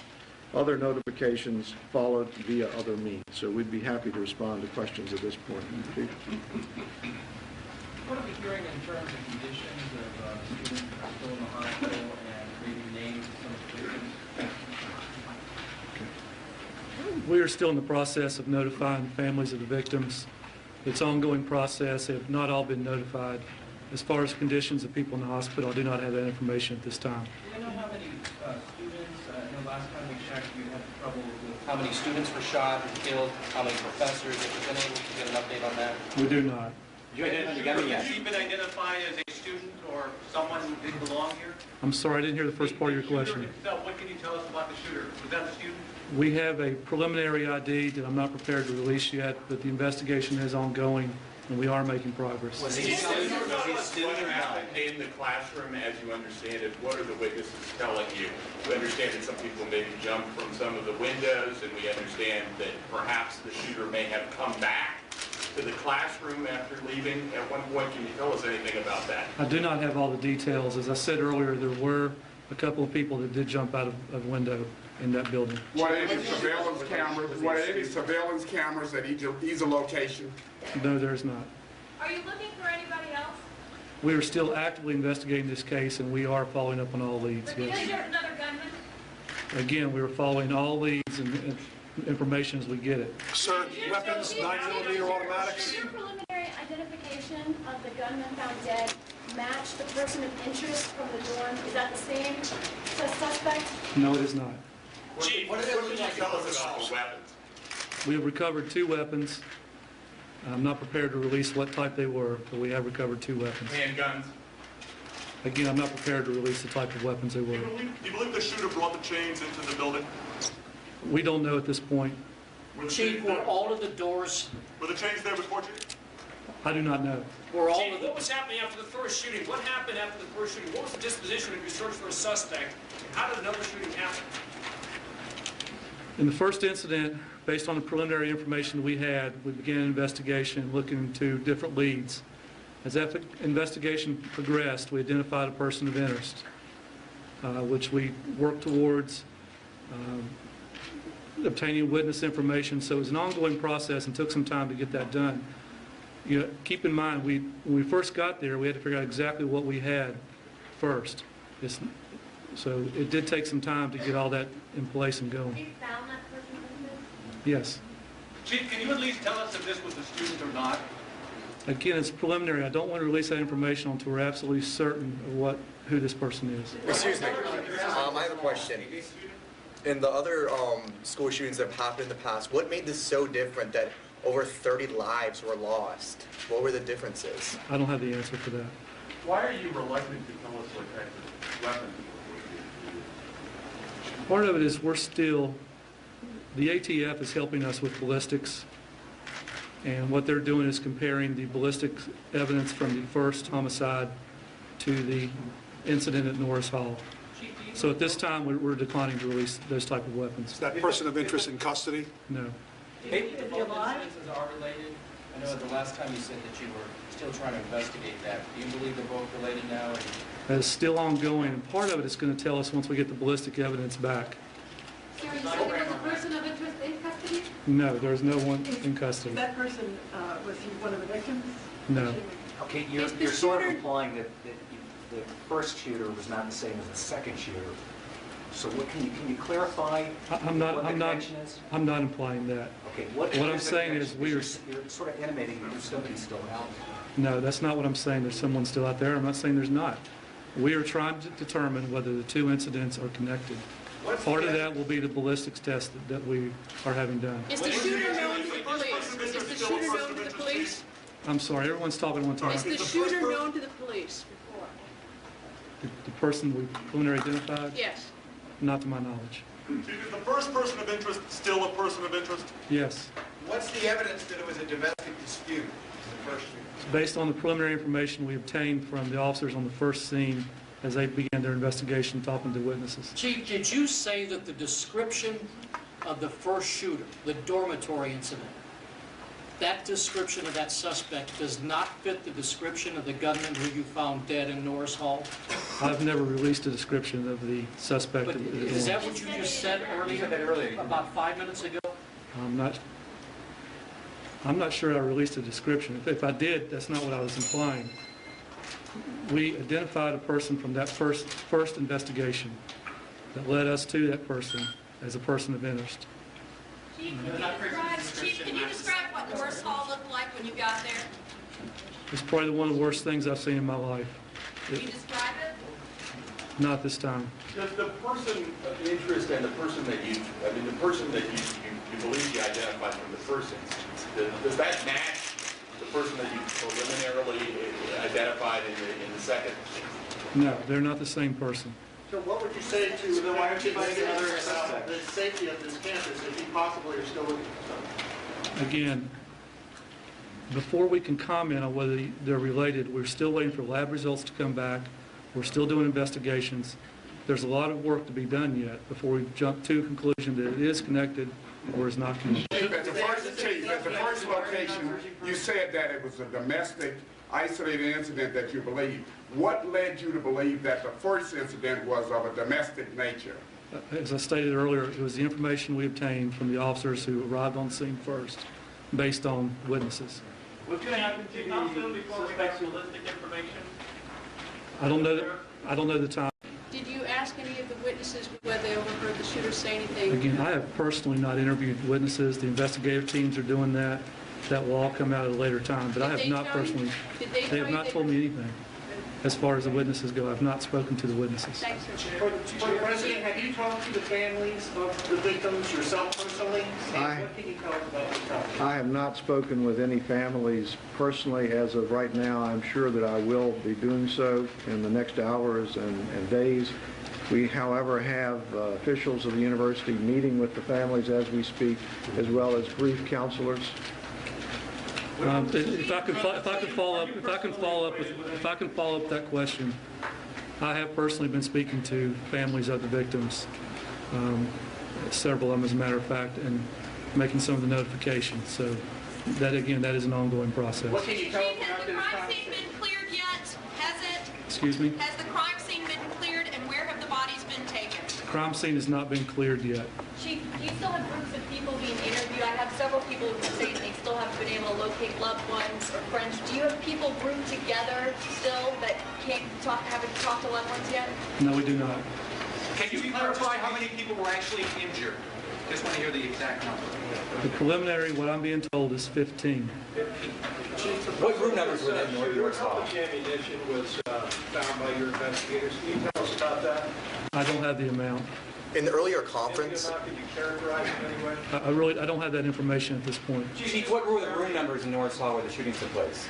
Other notifications followed via other means. So we'd be happy to respond to questions at this point. Chief? What are we hearing in terms of conditions of students who are still in the hospital and maybe names of some of the victims? We are still in the process of notifying families of the victims. It's an ongoing process. They have not all been notified. As far as conditions of people in the hospital, I do not have that information at this time. Do you know how many students, the last time we checked, you had trouble with how many students were shot and killed, how many professors? Have you been able to get an update on that? We do not. Has he been identified as a student or someone who didn't belong here? I'm sorry, I didn't hear the first part of your question. What can you tell us about the shooter? Was that the student? We have a preliminary ID that I'm not prepared to release yet, but the investigation is ongoing, and we are making progress. Was he a student or not? In the classroom, as you understand it, what are the witnesses telling you? We understand that some people maybe jumped from some of the windows, and we understand that perhaps the shooter may have come back to the classroom after leaving at one point. Can you tell us anything about that? I do not have all the details. As I said earlier, there were a couple of people that did jump out of a window in that building. Were there any surveillance cameras? Were there any surveillance cameras at either location? No, there is not. Are you looking for anybody else? We are still actively investigating this case, and we are following up on all leads. Is Yes. there another gunman? Again, we are following all leads and information as we get it. Sir, weapons, 9mm automatics? Does your preliminary identification of the gunman found dead match the person of interest from the dorm? Is that the same suspect? No, it is not. Chief, what can you tell us about the weapons? We have recovered 2 weapons. I'm not prepared to release what type they were, but we have recovered 2 weapons. Handguns? Again, I'm not prepared to release the type of weapons they were. Do you believe the shooter brought the chains into the building? We don't know at this point. Chief, were all of the doors... Were the chains there before, Chief? I do not know. Were all Chief, of the... what was happening after the first shooting? What happened after the first shooting? What was the disposition of your search for a suspect? How did another shooting happen? In the first incident, based on the preliminary information we had, we began an investigation looking into different leads. As that investigation progressed, we identified a person of interest, which we worked towards obtaining witness information. So it was an ongoing process and took some time to get that done. You know, keep in mind, when we first got there, we had to figure out exactly what we had first. So it did take some time to get all that in place and going. You found that person? Yes. Chief, can you at least tell us if this was a student or not? Again, it's preliminary. I don't want to release that information until we're absolutely certain of who this person is. Excuse me. I have a question. In the other school shootings that have happened in the past, what made this so different that over 30 lives were lost? What were the differences? I don't have the answer for that. Why are you reluctant to tell us what type of weapon? Part of it is the ATF is helping us with ballistics, and what they're doing is comparing the ballistic evidence from the first homicide to the incident at Norris Hall. So at this time, we're declining to release those type of weapons. Is that person of interest in custody? No. Maybe the both incidences are related. I know the last time you said that you were still trying to investigate that. Do you believe they're both related now? That is still ongoing, and part of it is going to tell us once we get the ballistic evidence back. So are you saying there was a person of interest in custody? No, there is no one in custody. That person, was he one of the victims? No. Okay, you're sort of implying that the first shooter was not the same as the second shooter. So what can you clarify what the connection is? I'm not implying that. Okay, what I'm saying is you're sort of intimating that there's somebody still out there. No, that's not what I'm saying. There's someone still out there. I'm not saying there's not. We are trying to determine whether the two incidents are connected. Part of that will be the ballistics test that we are having done. Is the shooter known to the police? Is the shooter known to the police? I'm sorry, everyone's talking at one time. Is the shooter known to the police? The person we preliminarily identified? Yes. Not to my knowledge. Is the first person of interest still a person of interest? Yes. What's the evidence that it was a domestic dispute? The first shooting? Based on the preliminary information we obtained from the officers on the first scene as they began their investigation, talking to witnesses. Chief, did you say that the description of the first shooter, the dormitory incident, that description of that suspect does not fit the description of the gunman who you found dead in Norris Hall? I've never released a description of the suspect. But is that what you just said earlier, about 5 minutes ago? I'm not sure I released a description. If I did, that's not what I was implying. We identified a person from that first investigation that led us to that person as a person of interest. Chief, can you describe what Norris Hall looked like when you got there? It's probably one of the worst things I've seen in my life. Can you describe it? Not this time. Does the person of interest and the person that you believe you identified from the first instance, does that match the person that you preliminarily identified in the second? No, they're not the same person. So what would you say to the why aren't you finding another about the safety of this campus if you possibly are still looking for something? Again, before we can comment on whether they're related, we're still waiting for lab results to come back. We're still doing investigations. There's a lot of work to be done yet before we jump to a conclusion that it is connected or is not connected. At the first location, you said that it was a domestic, isolated incident that you believe. What led you to believe that the first incident was of a domestic nature? As I stated earlier, it was the information we obtained from the officers who arrived on scene first, based on witnesses. What's going to happen to the before we have ballistic information? I don't know the time. Did you ask any of the witnesses whether they overheard the shooter say anything? Again, I have personally not interviewed witnesses. The investigative teams are doing that. That will all come out at a later time. But I have not personally. They have not told me anything. As far as the witnesses go, I've not spoken to the witnesses. Thanks, sir. For the President, have you talked to the families of the victims yourself personally? And what can you tell us about this topic? I have not spoken with any families personally as of right now. I'm sure that I will be doing so in the next hours and days. We, however, have officials of the university meeting with the families as we speak, as well as grief counselors. If I can follow up that question, I have personally been speaking to families of the victims, several of them, as a matter of fact, and making some of the notifications. So that, again, that is an ongoing process. What can you tell us about this? Has the crime scene been cleared yet? Has it? Excuse me? Has the crime scene been cleared, and where have the bodies been taken? The crime scene has not been cleared yet. Chief, do you still have groups of people being interviewed? I have several people who say they still haven't been able to locate loved ones or friends. Do you have people grouped together still that haven't talked to loved ones yet? No, we do not. Can you clarify how many people were actually injured? Just want to hear the exact number. The preliminary, what I'm being told, is 15. What room numbers were in North How much ammunition was found by your investigators? Can you tell us about that? I don't have the amount. In the earlier conference, Could you characterize it anyway? I don't have that information at this point. Chief, what were the room numbers in North Hall where the shootings took place?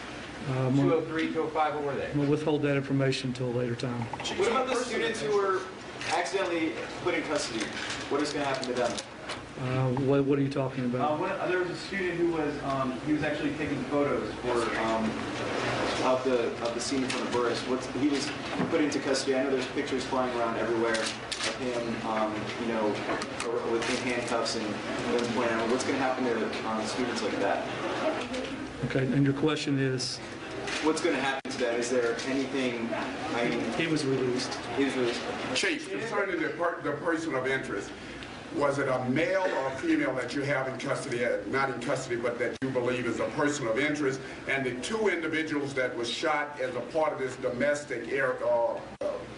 I'm 203, 205, what were they? going to withhold that information until a later time. What about the students who were accidentally put in custody? What is going to happen to them? What are you talking about? There was a student who was he was actually taking photos for of the scene from the burst. He was put into custody. I know there's pictures flying around everywhere of him, with handcuffs and them pointing out. What's going to happen to students like that? Okay, and your question is? What's going to happen to that? Is there anything? I mean, he was released. He was released. Chief, concerning the person of interest, was it a male or a female that you have in custody, not in custody, but that you believe is a person of interest? And the two individuals that was shot as a part of this domestic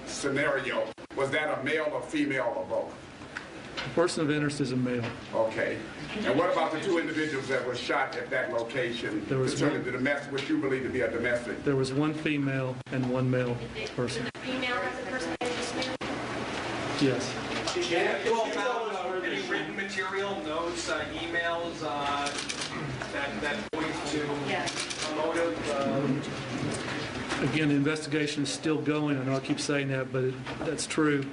scenario, was that a male or female or both? The person of interest is a male. Okay. And what about the two individuals that were shot at that location concerning the domestic, what you believe to be a domestic? There was one female and one male person. The female as a person of interest? Yes. Did you all found any written material, notes, emails that point to a motive? Again, the investigation is still going. I know I keep saying that, but that's true.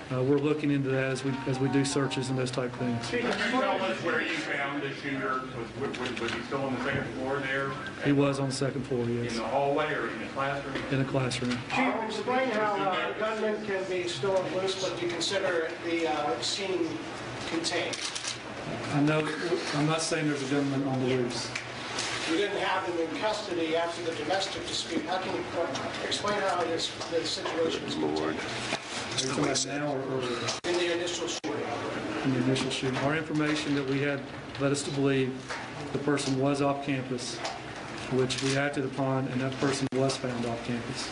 We're looking into that as we do searches and those type of things. Can you tell us where you found the shooter? Was he still on the second floor there? He was on the second floor, yes. In the hallway or in the classroom? In a classroom. Chief, explain how gunmen can be still on loose, but you consider the scene contained. I know, I'm not saying there's a gunman on the loose. You didn't have him in custody after the domestic dispute. How can you explain how the situation is contained? Are you talking about now or earlier? In the initial shooting. In the initial shooting. Our information that we had led us to believe the person was off campus, which we acted upon, and that person was found off campus.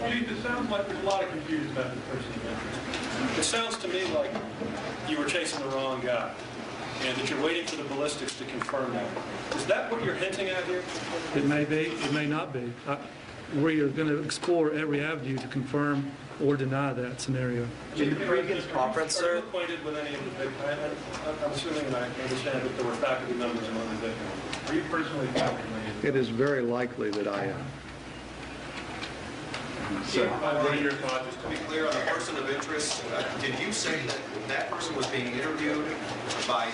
Chief, it sounds like there's a lot of confusion about the person of interest. It sounds to me like you were chasing the wrong guy, and that you're waiting for the ballistics to confirm that. Is that what you're hinting at here? It may be, it may not be. We are going to explore every avenue to confirm or deny that scenario. In the previous conference, sir? Are you acquainted with any of the victims? I'm assuming, and I understand that there were faculty members among the victims. Are you personally acquainted? It is very likely that I am. So, what are your thoughts? Just to be clear on the person of interest, did you say that that person was being interviewed by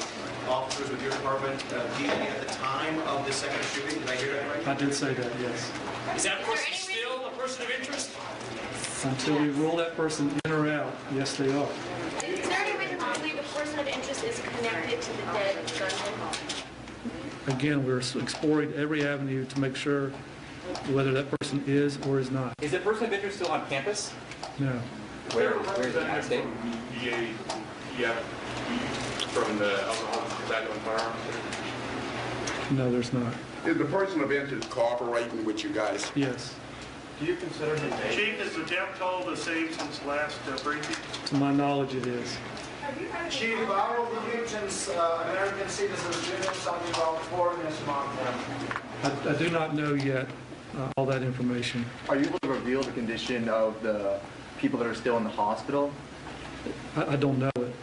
officers with your department at the time of the second shooting? Did I hear that right? I did say that, yes. Is that person still a person of interest? Until we rule that person in or out, yes, they are. Is there any reason to believe a person of interest is connected to the dead gunman? Again, we're exploring every avenue to make sure whether that person is or is not. Is the person of interest still on campus? No. Where is it? Out of state? Yeah, from the alcohol, tobacco, and firearms? No, there's not. Is the person of interest cooperating with you guys? Yes. Do you consider him Chief, is the death toll the same since last briefing? To my knowledge, it is. Chief, how will the victims, American citizens, live something about foreigners among them? I do not know yet all that information. Are you able to reveal the condition of the people that are still in the hospital? I don't know it.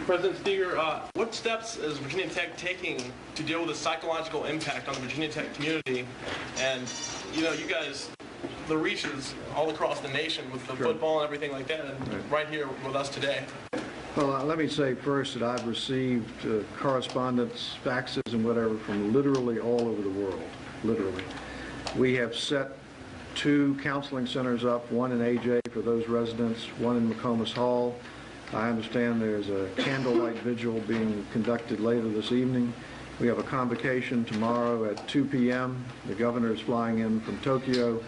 President Steger, what steps is Virginia Tech taking to deal with the psychological impact on the Virginia Tech community? And, you know, you guys, the reach is all across the nation with the football and everything like that, and right here with us today. Well, let me say first that I've received correspondence, faxes, and whatever from literally all over the world, literally. We have set 2 counseling centers up, one in AJ for those residents, one in McComas Hall. I understand there's a candlelight vigil being conducted later this evening. We have a convocation tomorrow at 2 p.m. The governor is flying in from Tokyo.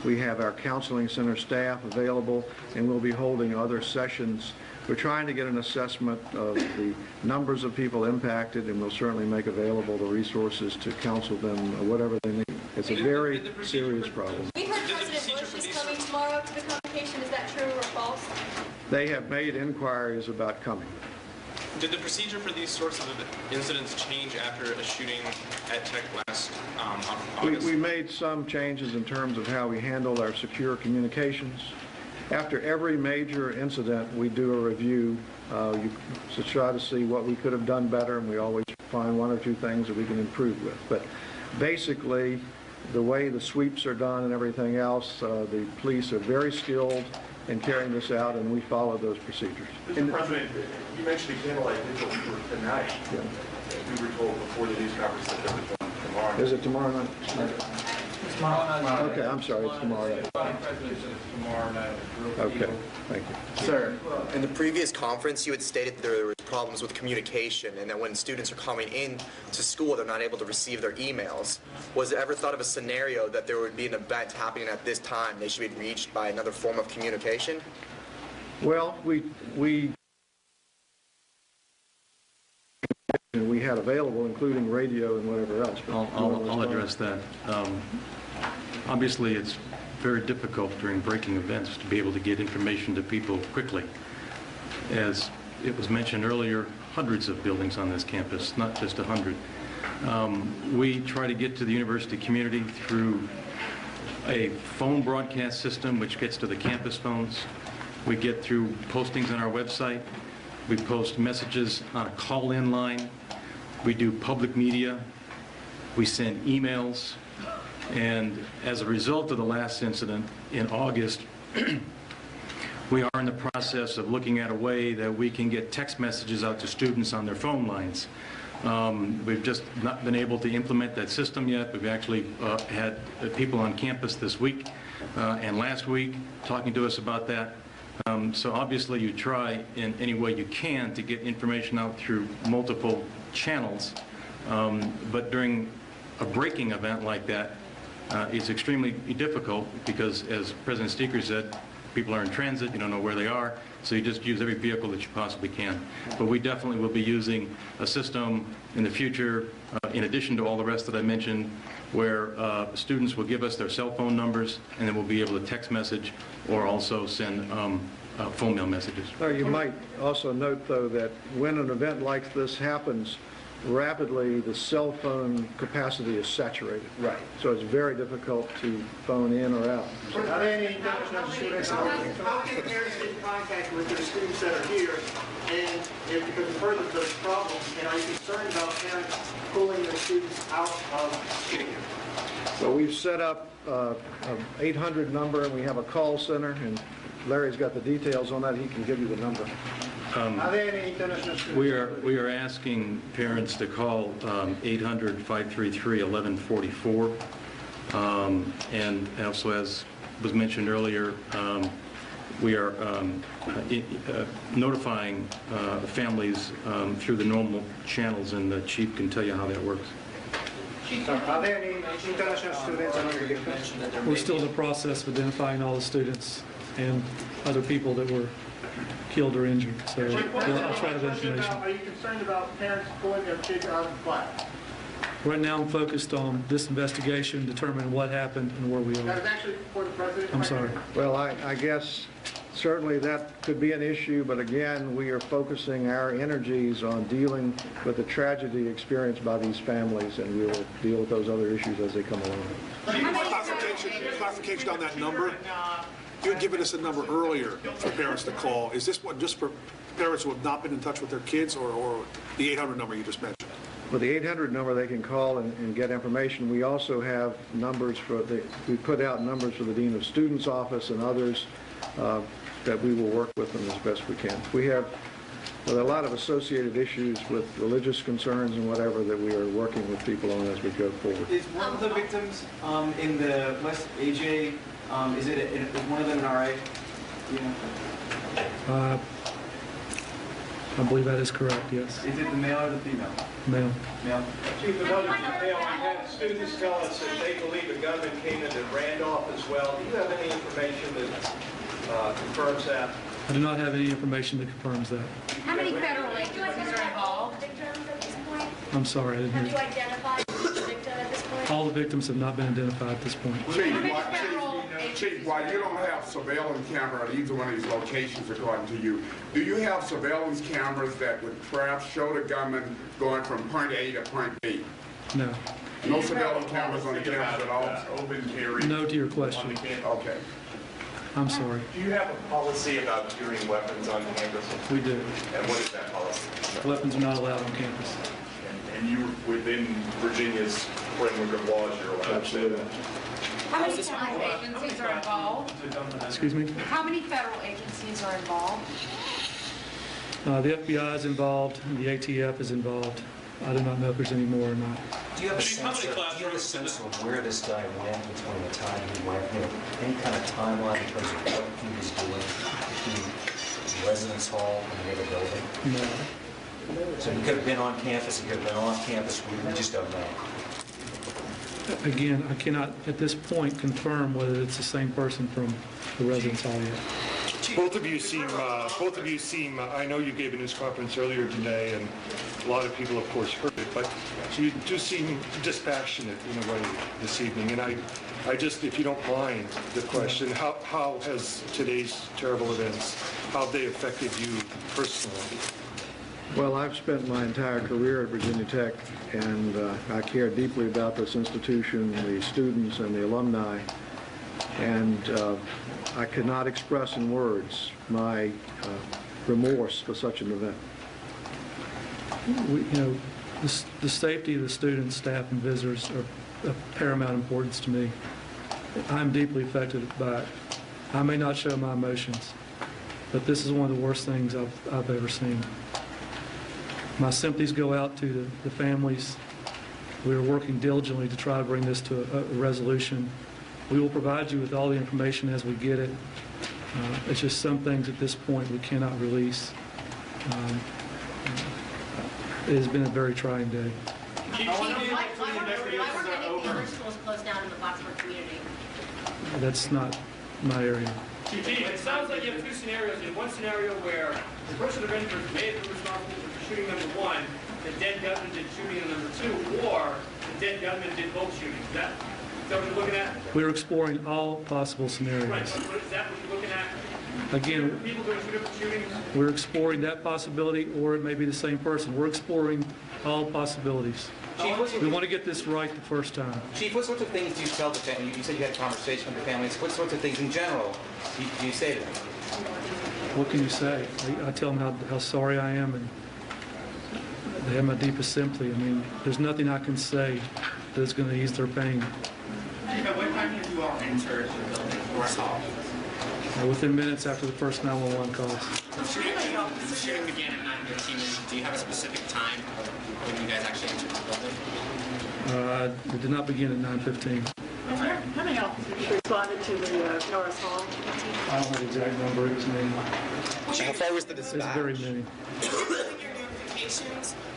We have our counseling center staff available, and we'll be holding other sessions. We're trying to get an assessment of the numbers of people impacted, and we'll certainly make available the resources to counsel them whatever they need. It's a very serious problem. We heard President Bush is coming tomorrow to the convocation. Is that true or false? They have made inquiries about coming. Did the procedure for these sorts of incidents change after a shooting at Tech last August? We made some changes in terms of how we handle our secure communications. After every major incident, we do a review to try to see what we could have done better, and we always find one or two things that we can improve with. But basically, the way the sweeps are done and everything else, the police are very skilled in carrying this out, and we follow those procedures. Mr. President, you mentioned a candlelight vigil for tonight. Yeah. We were told before the news conference that there was one tomorrow. Is it tomorrow night? Tomorrow night. Okay, I'm sorry, it's tomorrow night. Tomorrow night. Okay, thank you. Sir, in the previous conference, you had stated that there were problems with communication and that when students are coming in to school, they're not able to receive their emails. Was it ever thought of a scenario that there would be an event happening at this time, they should be reached by another form of communication? Well, we had available, including radio and whatever else. I'll address that. Obviously, it's very difficult during breaking events to be able to get information to people quickly. As it was mentioned earlier, hundreds of buildings on this campus, not just 100. We try to get to the university community through a phone broadcast system which gets to the campus phones. We get through postings on our website. We post messages on a call-in line. We do public media. We send emails. And as a result of the last incident in August, we are in the process of looking at a way that we can get text messages out to students on their phone lines. We've just not been able to implement that system yet. We've actually had people on campus this week and last week talking to us about that. So obviously you try in any way you can to get information out through multiple channels. But during a breaking event like that, it's extremely difficult because, as President Steger said, people are in transit, you don't know where they are, so you just use every vehicle that you possibly can. But we definitely will be using a system in the future, in addition to all the rest that I mentioned, where students will give us their cell phone numbers, and then we'll be able to text message or also send phone mail messages. You might also note, though, that when an event like this happens, rapidly the cell phone capacity is saturated. Right. So it's very difficult to phone in or out. How can parents get in contact with their students that are here, and if because of further those problems, and are you concerned about parents pulling their students out of school? So we've set up an 800 number, and we have a call center, and Larry's got the details on that. He can give you the number. We are asking parents to call 800-533-1144, and also, as was mentioned earlier, we are notifying families through the normal channels, and the chief can tell you how that works. Are there any international students among the victims? We're still in the process of identifying all the students and other people that were killed or injured. So I'll try to get information. Are you concerned about parents pulling their kids out of class? Right now I'm focused on this investigation, determining what happened and where we That are. is actually for the president. I'm sorry. Well, I guess certainly that could be an issue, but again, we are focusing our energies on dealing with the tragedy experienced by these families, and we will deal with those other issues as they come along. Clarification on that number. You had given us a number earlier for parents to call. Is this one just for parents who have not been in touch with their kids, or the 800 number you just mentioned? With the 800 number, they can call and get information. We also have numbers we put out numbers for the Dean of Students office and others that we will work with them as best we can. We have a lot of associated issues with religious concerns and whatever that we are working with people on as we go forward. Is one of the victims in the West AJ, is one of them an RA? Yeah. I believe that is correct, yes. Is it the male or the female? Male. Male. Chief, the male, we had students tell us that they believe a gunman came into Randolph as well. Do you have any information that confirms that? I do not have any information that confirms that. How many federal agencies are involved? I'm sorry, I didn't Have hear. you identified each victim at this point? All the victims have not been identified at this point. How many federal agencies Chief, while you don't have surveillance camera at either one of these locations according to you, do you have surveillance cameras that would perhaps show the gunman going from point A to point B? No. No surveillance cameras on the campus at all? Open carry. No to your question. Okay. I'm sorry. Do you have a policy about carrying weapons on campus? We do. And what is that policy? Weapons are not allowed on campus. And you, within Virginia's framework of laws, you're allowed to say that? How many federal agencies are involved? Excuse me? How many federal agencies are involved? The FBI is involved, and the ATF is involved. I do not know if there's any more or not. Do you have a sense of where this guy went between the time he went, any kind of timeline in terms of what he was doing between the residence hall and the other building? No. So he could have been on campus, he could have been off campus, we just don't know. Again, I cannot at this point confirm whether it's the same person from the residence hall yet. Both of you seem, I know you gave a news conference earlier today, and a lot of people, of course, heard it, but you do seem dispassionate in a way this evening. And I just, if you don't mind the question, how has today's terrible events, how have they affected you personally? Well, I've spent my entire career at Virginia Tech, and I care deeply about this institution, the students, and the alumni. And I could not express in words my remorse for such an event. The safety of the students, staff, and visitors are of paramount importance to me. I'm deeply affected by it. I may not show my emotions, but this is one of the worst things I've ever seen. My sympathies go out to the families. We are working diligently to try to bring this to a resolution. We will provide you with all the information as we get it. It's just some things at this point we cannot release. It has been a very trying day. Why weren't any of the other schools closed down in the Blacksburg community? That's not my area. Chief, it sounds like you have two scenarios. In one scenario where the person of interest may have been responsible for shooting number one, the dead gunman did shooting in number two, or the dead gunman did both shootings. Is that what you're looking at? We're exploring all possible scenarios. Right, but is that what you're looking at? Again, People doing two different shootings? we're exploring that possibility, or it may be the same person. We're exploring all possibilities. We want to get this right the first time. Chief, what sorts of things do you tell the family? You said you had a conversation with the families. What sorts of things in general do you say to them? What can you say? I tell them how sorry I am, and they have my deepest sympathy. I mean, there's nothing I can say that's going to ease their pain. Chief, at what time did you all enter the building or hall? Within minutes after the first 911 calls. The shooting began at 9:15. Do you have a specific time when you guys actually entered the building? It did not begin at 9:15. How many officers responded to the Norris Hall? I don't have the exact number. It was many. How far was the dispatch? It's very many.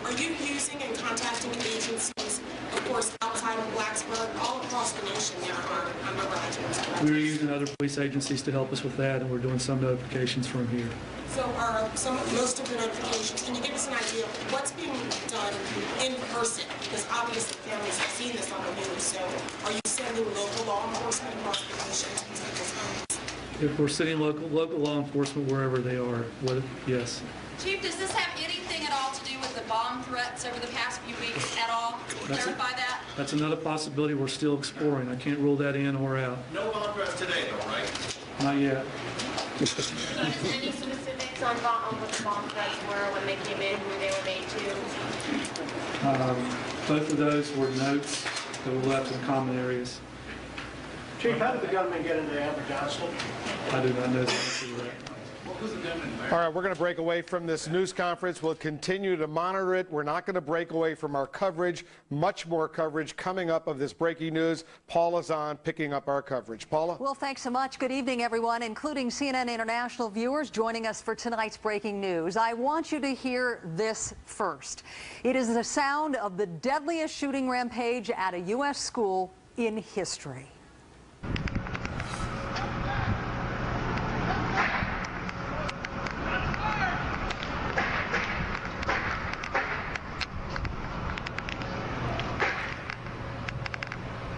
Are you using and contacting agencies, of course, outside of Blacksburg, all across the nation there are undergraduates? We're using other police agencies to help us with that, and we're doing some notifications from here. So are most of the notifications, can you give us an idea of what's being done in person? Because obviously families have seen this on the news, so are you sending local law enforcement across the nation to these people's homes? If we're sending local law enforcement wherever they are, yes. Chief, does this have anything at all to do with the bomb threats over the past few weeks at all? Can you clarify that? That's another possibility we're still exploring. I can't rule that in or out. No bomb threats today, though, right? Not yet. Any specifics on what the bomb threats were when they came in, who they were made to? Both of those were notes that were left in common areas. Chief, how did the gunman get into Amber Johnston? I do not know the answer to that. All right, we're going to break away from this news conference. We'll continue to monitor it. We're not going to break away from our coverage. Much more coverage coming up of this breaking news. Paula's on picking up our coverage. Paula? Well, thanks so much. Good evening, everyone, including CNN International viewers joining us for tonight's breaking news. I want you to hear this first. It is the sound of the deadliest shooting rampage at a U.S. school in history.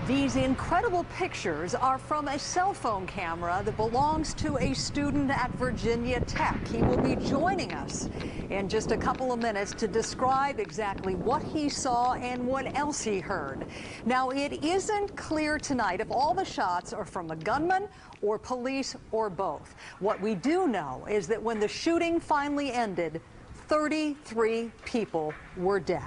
These incredible pictures are from a cell phone camera that belongs to a student at Virginia Tech. He will be joining us in just a couple of minutes to describe exactly what he saw and what else he heard. Now, it isn't clear tonight if all the shots are from a gunman or police or both. What we do know is that when the shooting finally ended, 33 people were dead.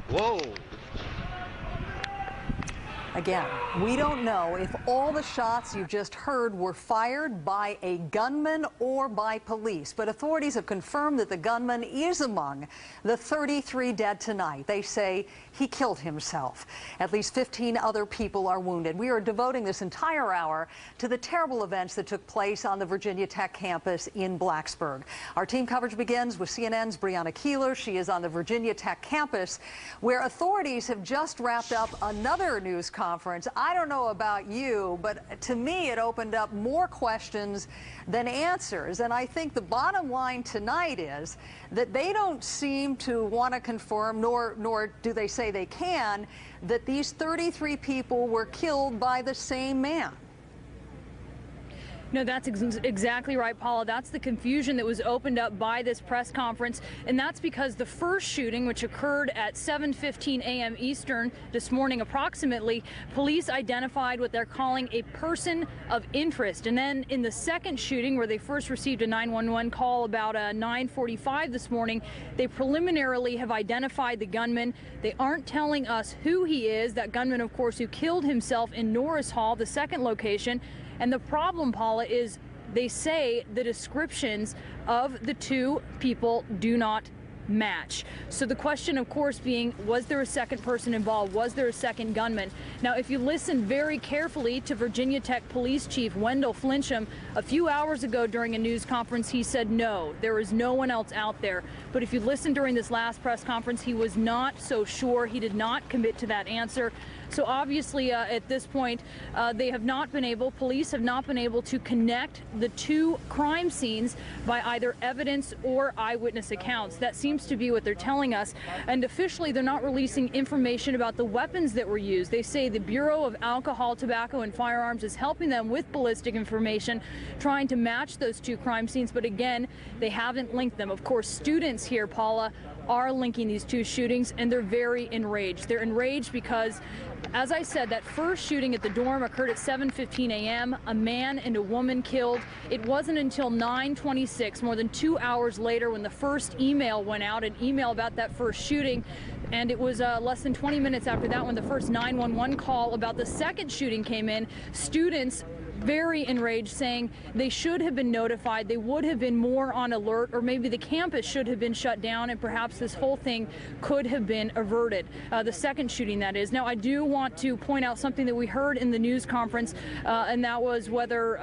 Whoa. Again, we don't know if all the shots you just heard were fired by a gunman or by police, but authorities have confirmed that the gunman is among the 33 dead tonight. They say he killed himself. At least 15 other people are wounded. We are devoting this entire hour to the terrible events that took place on the Virginia Tech campus in Blacksburg. Our team coverage begins with CNN's Brianna Keeler. She is on the Virginia Tech campus, where authorities have just wrapped up another news conference. I don't know about you, but to me it opened up more questions than answers. And I think the bottom line tonight is that they don't seem to want to confirm, nor do they say they can, that these 33 people were killed by the same man. No, that's exactly right, Paula. That's the confusion that was opened up by this press conference, and that's because the first shooting, which occurred at 7:15 a.m. Eastern this morning approximately, police identified what they're calling a person of interest. And then in the second shooting, where they first received a 911 call about 9:45 this morning, they preliminarily have identified the gunman. They aren't telling us who he is, that gunman, of course, who killed himself in Norris Hall, the second location. And the problem, Paula, is they say the descriptions of the two people do not match. So the question, of course, being, was there a second person involved? Was there a second gunman? Now, if you listen very carefully to Virginia Tech Police Chief Wendell Flincham, a few hours ago during a news conference, he said no, there is no one else out there. But if you listen during this last press conference, he was not so sure. He did not commit to that answer. So obviously, at this point, police have not been able to connect the two crime scenes by either evidence or eyewitness accounts. That seems to be what they're telling us. And officially, they're not releasing information about the weapons that were used. They say the Bureau of Alcohol, Tobacco, and Firearms is helping them with ballistic information, trying to match those two crime scenes. But again, they haven't linked them. Of course, students here, Paula, are linking these two shootings, and they're very enraged. They're enraged because, as I said, that first shooting at the dorm occurred at 7:15 a.m. A man and a woman killed. It wasn't until 9:26, more than 2 hours later, when the first email went out, an email about that first shooting. And it was less than 20 minutes after that when the first 911 call about the second shooting came in. Students very enraged, saying they should have been notified, they would have been more on alert, or maybe the campus should have been shut down, and perhaps this whole thing could have been averted. The second shooting, that is. Now, I do want to point out something that we heard in the news conference, and that was whether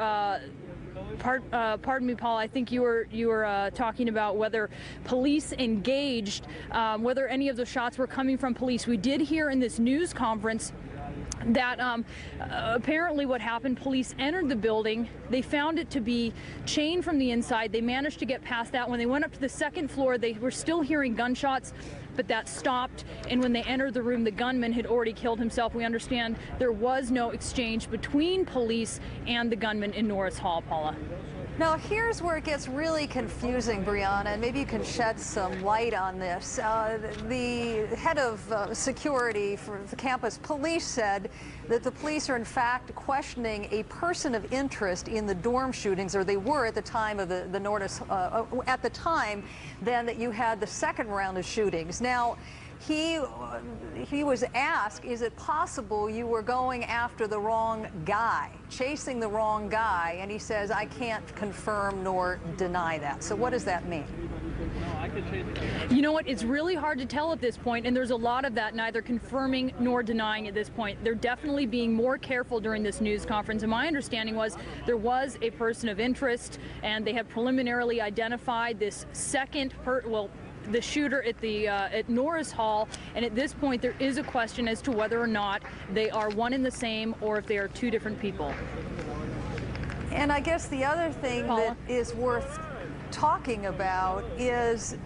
pardon me, Paul, I think you were talking about whether police engaged, whether any of the shots were coming from police. We did hear in this news conference that apparently what happened, police entered the building, they found it to be chained from the inside, they managed to get past that. When they went up to the second floor, they were still hearing gunshots, but that stopped, and when they entered the room, the gunman had already killed himself. We understand there was no exchange between police and the gunman in Norris Hall, Paula. Now, here's where it gets really confusing, Brianna, and maybe you can shed some light on this. The head of security for the campus police said that the police are, in fact, questioning a person of interest in the dorm shootings, or they were at the time of the Norris, at the time then that you had the second round of shootings. Now, he was asked, is it possible you were going after the wrong guy, chasing the wrong guy? And he says, I can't confirm nor deny that. So what does that mean? You know what? It's really hard to tell at this point, and there's a lot of that, neither confirming nor denying at this point. They're definitely being more careful during this news conference, and my understanding was there was a person of interest, and they have preliminarily identified this second the shooter at Norris Hall, and at this point there is a question as to whether or not they are one and the same or if they are two different people. And I guess the other thing that is worth talking about is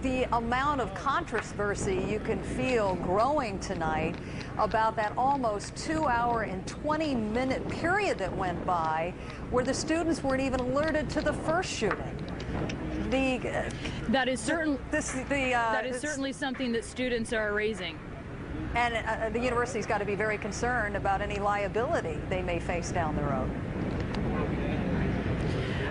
the amount of controversy you can feel growing tonight about that almost 2-hour and 20-minute period that went by where the students weren't even alerted to the first shooting. That is certainly something that students are raising. And the university's got to be very concerned about any liability they may face down the road.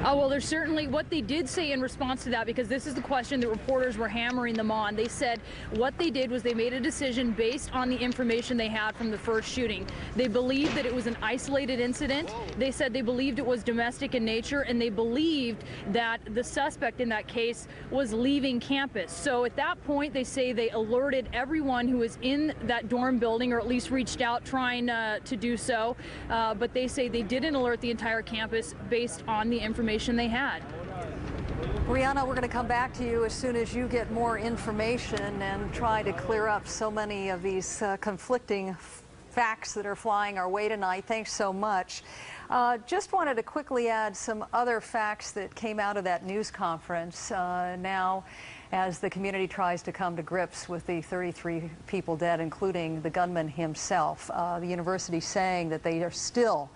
Well, there's certainly what they did say in response to that, because this is the question that reporters were hammering them on. They said what they did was they made a decision based on the information they had from the first shooting. They believed that it was an isolated incident. They said they believed it was domestic in nature, and they believed that the suspect in that case was leaving campus. So at that point, they say they alerted everyone who was in that dorm building, or at least reached out trying to do so. But they say they didn't alert the entire campus based on the information they had. Brianna, we're going to come back to you as soon as you get more information and try to clear up so many of these conflicting facts that are flying our way tonight. Thanks so much. Just wanted to quickly add some other facts that came out of that news conference now as the community tries to come to grips with the 33 people dead, including the gunman himself. The university saying that they are still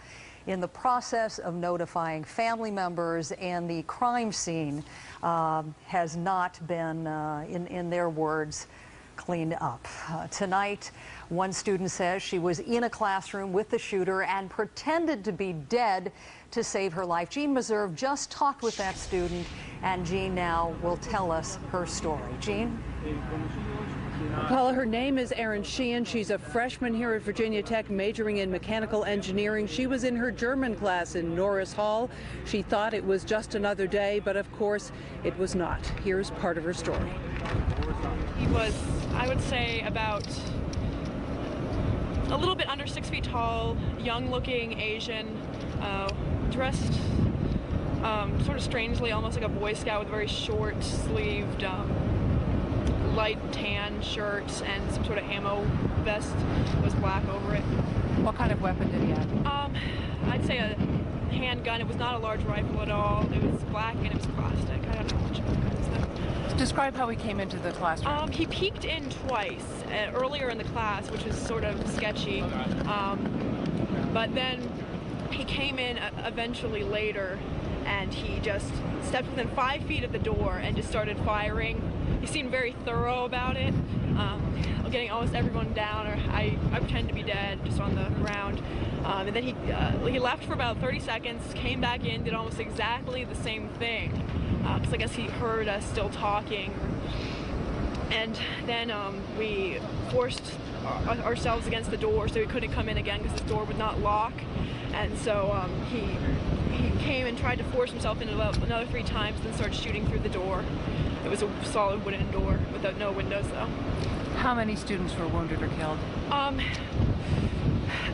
in the process of notifying family members, and the crime scene has not been, in their words, cleaned up. Tonight, one student says she was in a classroom with the shooter and pretended to be dead to save her life. Jean Meserve just talked with that student, and Jean now will tell us her story. Jean? Paula, her name is Erin Sheehan. She's a freshman here at Virginia Tech, majoring in mechanical engineering. She was in her German class in Norris Hall. She thought it was just another day, but of course it was not. Here's part of her story. He was, I would say, about a little bit under 6 feet tall, young-looking Asian, dressed sort of strangely, almost like a Boy Scout, with a very short-sleeved, light tan shirt and some sort of ammo vest. Was black over it. What kind of weapon did he have? I'd say a handgun. It was not a large rifle at all. It was black and it was plastic. I don't know much about guns though. Describe how he came into the classroom. He peeked in twice earlier in the class, which was sort of sketchy. But then he came in eventually later, and he just stepped within 5 feet of the door and just started firing. He seemed very thorough about it, getting almost everyone down, or I pretend to be dead, just on the ground. And then he left for about 30 seconds, came back in, did almost exactly the same thing, because I guess he heard us still talking. And then we forced ourselves against the door so he couldn't come in again because the door would not lock. And so he came and tried to force himself in another 3 times, then started shooting through the door. It was a solid wooden door without no windows, though. How many students were wounded or killed?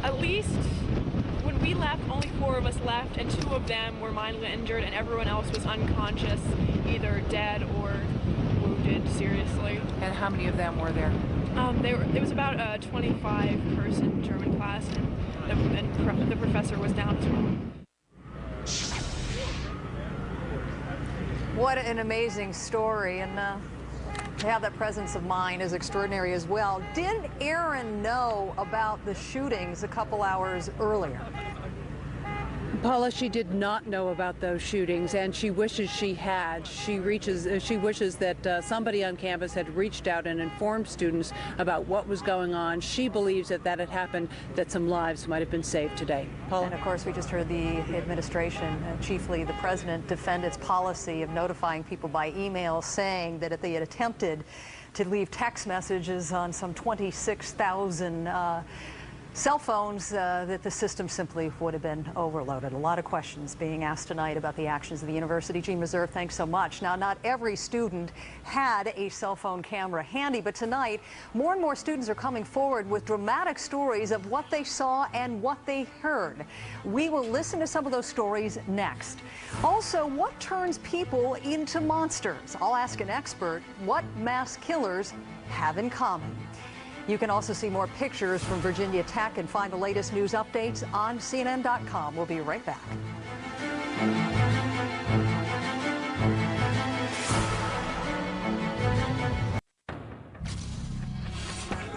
At least when we left, only 4 of us left, and 2 of them were mildly injured, and everyone else was unconscious, either dead or wounded seriously. And how many of them were there? It was about a 25-person German class, and the professor was down as well. What an amazing story, and to have that presence of mind is extraordinary as well. Did Erin know about the shootings a couple hours earlier? Paula, she did not know about those shootings, and she wishes she had. She wishes that somebody on campus had reached out and informed students about what was going on. She believes that had happened, that some lives might have been saved today. Paula? And of course, we just heard the administration, chiefly the president, defend its policy of notifying people by email, saying that if they had attempted to leave text messages on some 26,000 Cell phones, that the system simply would have been overloaded. A lot of questions being asked tonight about the actions of the university. Gene Reserve, thanks so much. Now, not every student had a cell phone camera handy, but tonight, more and more students are coming forward with dramatic stories of what they saw and what they heard. We will listen to some of those stories next. Also, what turns people into monsters? I'll ask an expert what mass killers have in common. You can also see more pictures from Virginia Tech and find the latest news updates on CNN.com. We'll be right back.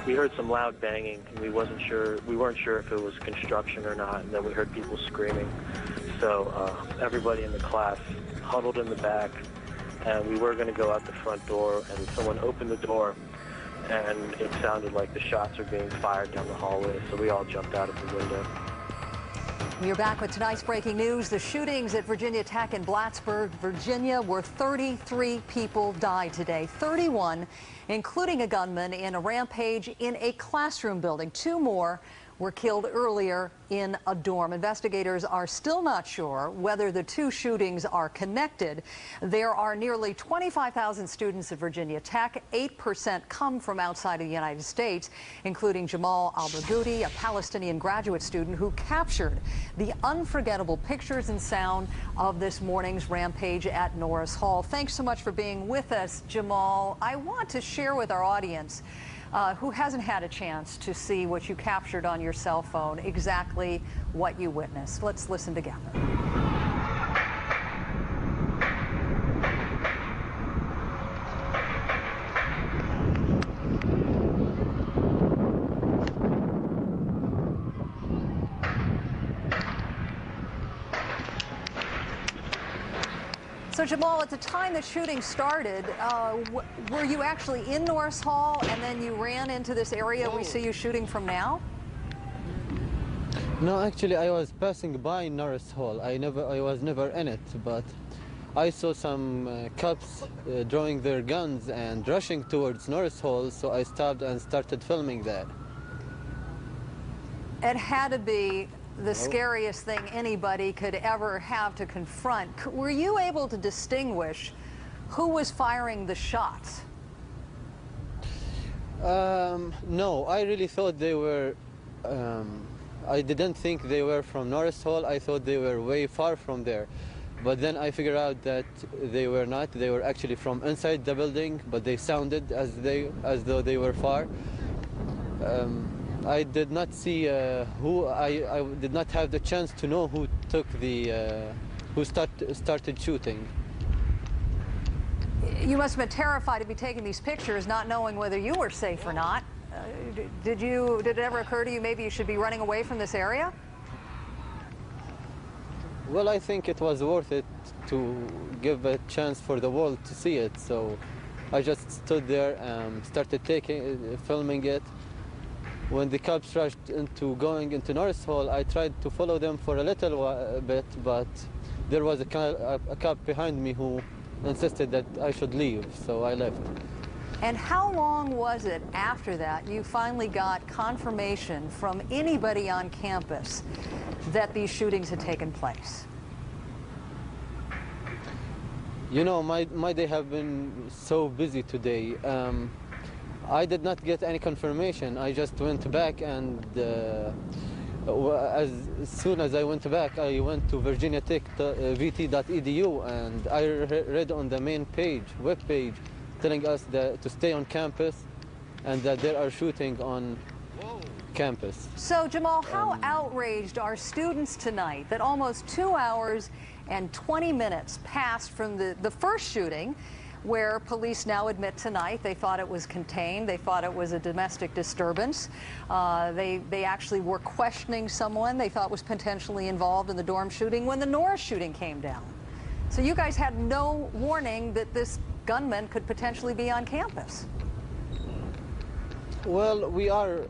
We heard some loud banging, and we weren't sure if it was construction or not, and then we heard people screaming. So everybody in the class huddled in the back, and we were going to go out the front door, and someone opened the door, and it sounded like the shots were being fired down the hallway, so we all jumped out of the window. We're back with tonight's breaking news. The shootings at Virginia Tech in Plattsburgh, Virginia, where 33 people died today. 31, including a gunman in a rampage in a classroom building. 2 more were killed earlier in a dorm. Investigators are still not sure whether the 2 shootings are connected. There are nearly 25,000 students at Virginia Tech. 8% come from outside of the United States, including Jamal al-Baghouti, a Palestinian graduate student who captured the unforgettable pictures and sound of this morning's rampage at Norris Hall. Thanks so much for being with us, Jamal. I want to share with our audience who hasn't had a chance to see what you captured on your cell phone, exactly what you witnessed. Let's listen together. So Jamal, at the time the shooting started, were you actually in Norris Hall and then you ran into this area we see you shooting from now? No, actually I was passing by Norris Hall. I was never in it, but I saw some cops drawing their guns and rushing towards Norris Hall, so I stopped and started filming that. It had to be the scariest thing anybody could ever have to confront. Were you able to distinguish who was firing the shots? No, I really thought they were, I didn't think they were from Norris Hall. I thought they were way far from there. But then I figured out that they were not. They were actually from inside the building, but they sounded as though they were far. I did not see who. I did not have the chance to know who took the who started shooting. You must have been terrified to be taking these pictures, not knowing whether you were safe or not. Did it ever occur to you maybe you should be running away from this area? Well, I think it was worth it to give a chance for the world to see it. So I just stood there and started filming it. When the cops rushed into going into Norris Hall, I tried to follow them for a little bit, but there was a cop behind me who insisted that I should leave, so I left. And how long was it after that you finally got confirmation from anybody on campus that these shootings had taken place? You know, my day have been so busy today. I did not get any confirmation. I just went back, and as soon as I went back, I went to Virginia Tech vt.edu, and I read on the main page, web page, telling us to stay on campus and that there are shooting on campus. So Jamal, how outraged are students tonight that almost 2 hours and 20 minutes passed from the first shooting, where police now admit tonight they thought it was contained, they thought it was a domestic disturbance. They actually were questioning someone they thought was potentially involved in the dorm shooting when the Norris shooting came down. So you guys had no warning that this gunman could potentially be on campus. Well, we are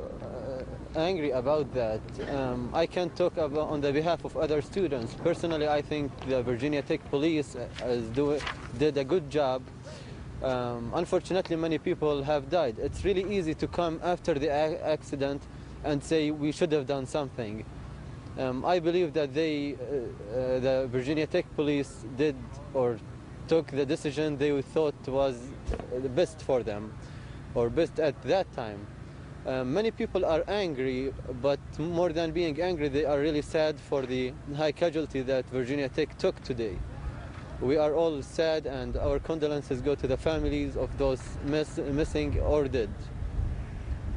angry about that. I can't talk about on the behalf of other students. Personally, I think the Virginia Tech police did a good job. Unfortunately, many people have died. It's really easy to come after the accident and say we should have done something. I believe that the Virginia Tech police did or took the decision they thought was the best for them, or best at that time. Many people are angry, but more than being angry, they are really sad for the high casualty that Virginia Tech took today. We are all sad, and our condolences go to the families of those missing or dead.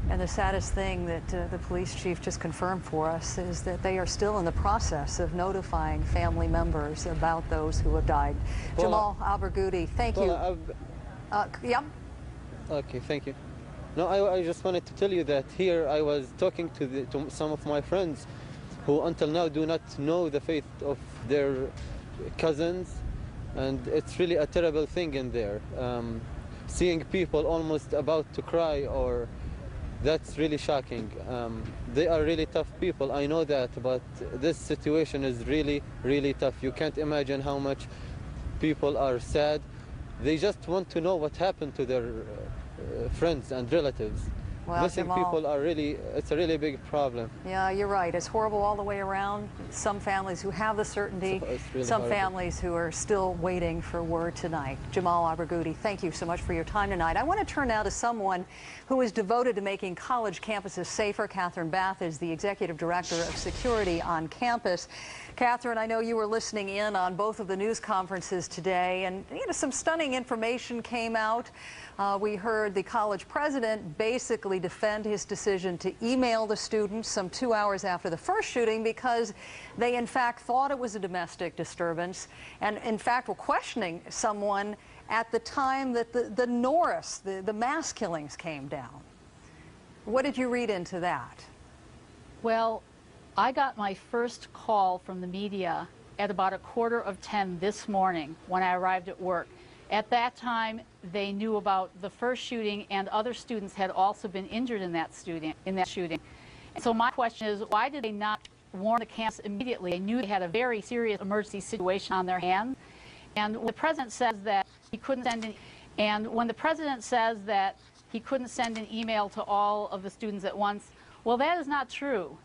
And the saddest thing that the police chief just confirmed for us is that they are still in the process of notifying family members about those who have died. Jamal Albergudi, thank you. Yeah? Okay, thank you. No, I just wanted to tell you that here I was talking to some of my friends who until now do not know the fate of their cousins, and it's really a terrible thing in there. Seeing people almost about to cry, or that's really shocking. They are really tough people, I know that, but this situation is really, really tough. You can't imagine how much people are sad. They just want to know what happened to their friends and relatives. Well, Missing Jamal, people are really, it's a really big problem. Yeah, you're right. It's horrible all the way around. Some families who have the certainty, really some horrible. families who are still waiting for word tonight. Jamal Albergudi, thank you so much for your time tonight. I want to turn now to someone who is devoted to making college campuses safer. Catherine Bath is the Executive Director of Security on campus. Catherine, I know you were listening in on both of the news conferences today, and some stunning information came out. We heard the college president basically defend his decision to email the students some 2 hours after the first shooting because they in fact thought it was a domestic disturbance, and in fact were questioning someone at the time that the Norris, the mass killings came down. What did you read into that? Well, I got my first call from the media at about 9:45 this morning when I arrived at work. At that time, they knew about the first shooting, and other students had also been injured in that shooting. And so my question is, why did they not warn the campus immediately? They knew they had a very serious emergency situation on their hands. And when the president says that he couldn't send an email to all of the students at once, well, that is not true.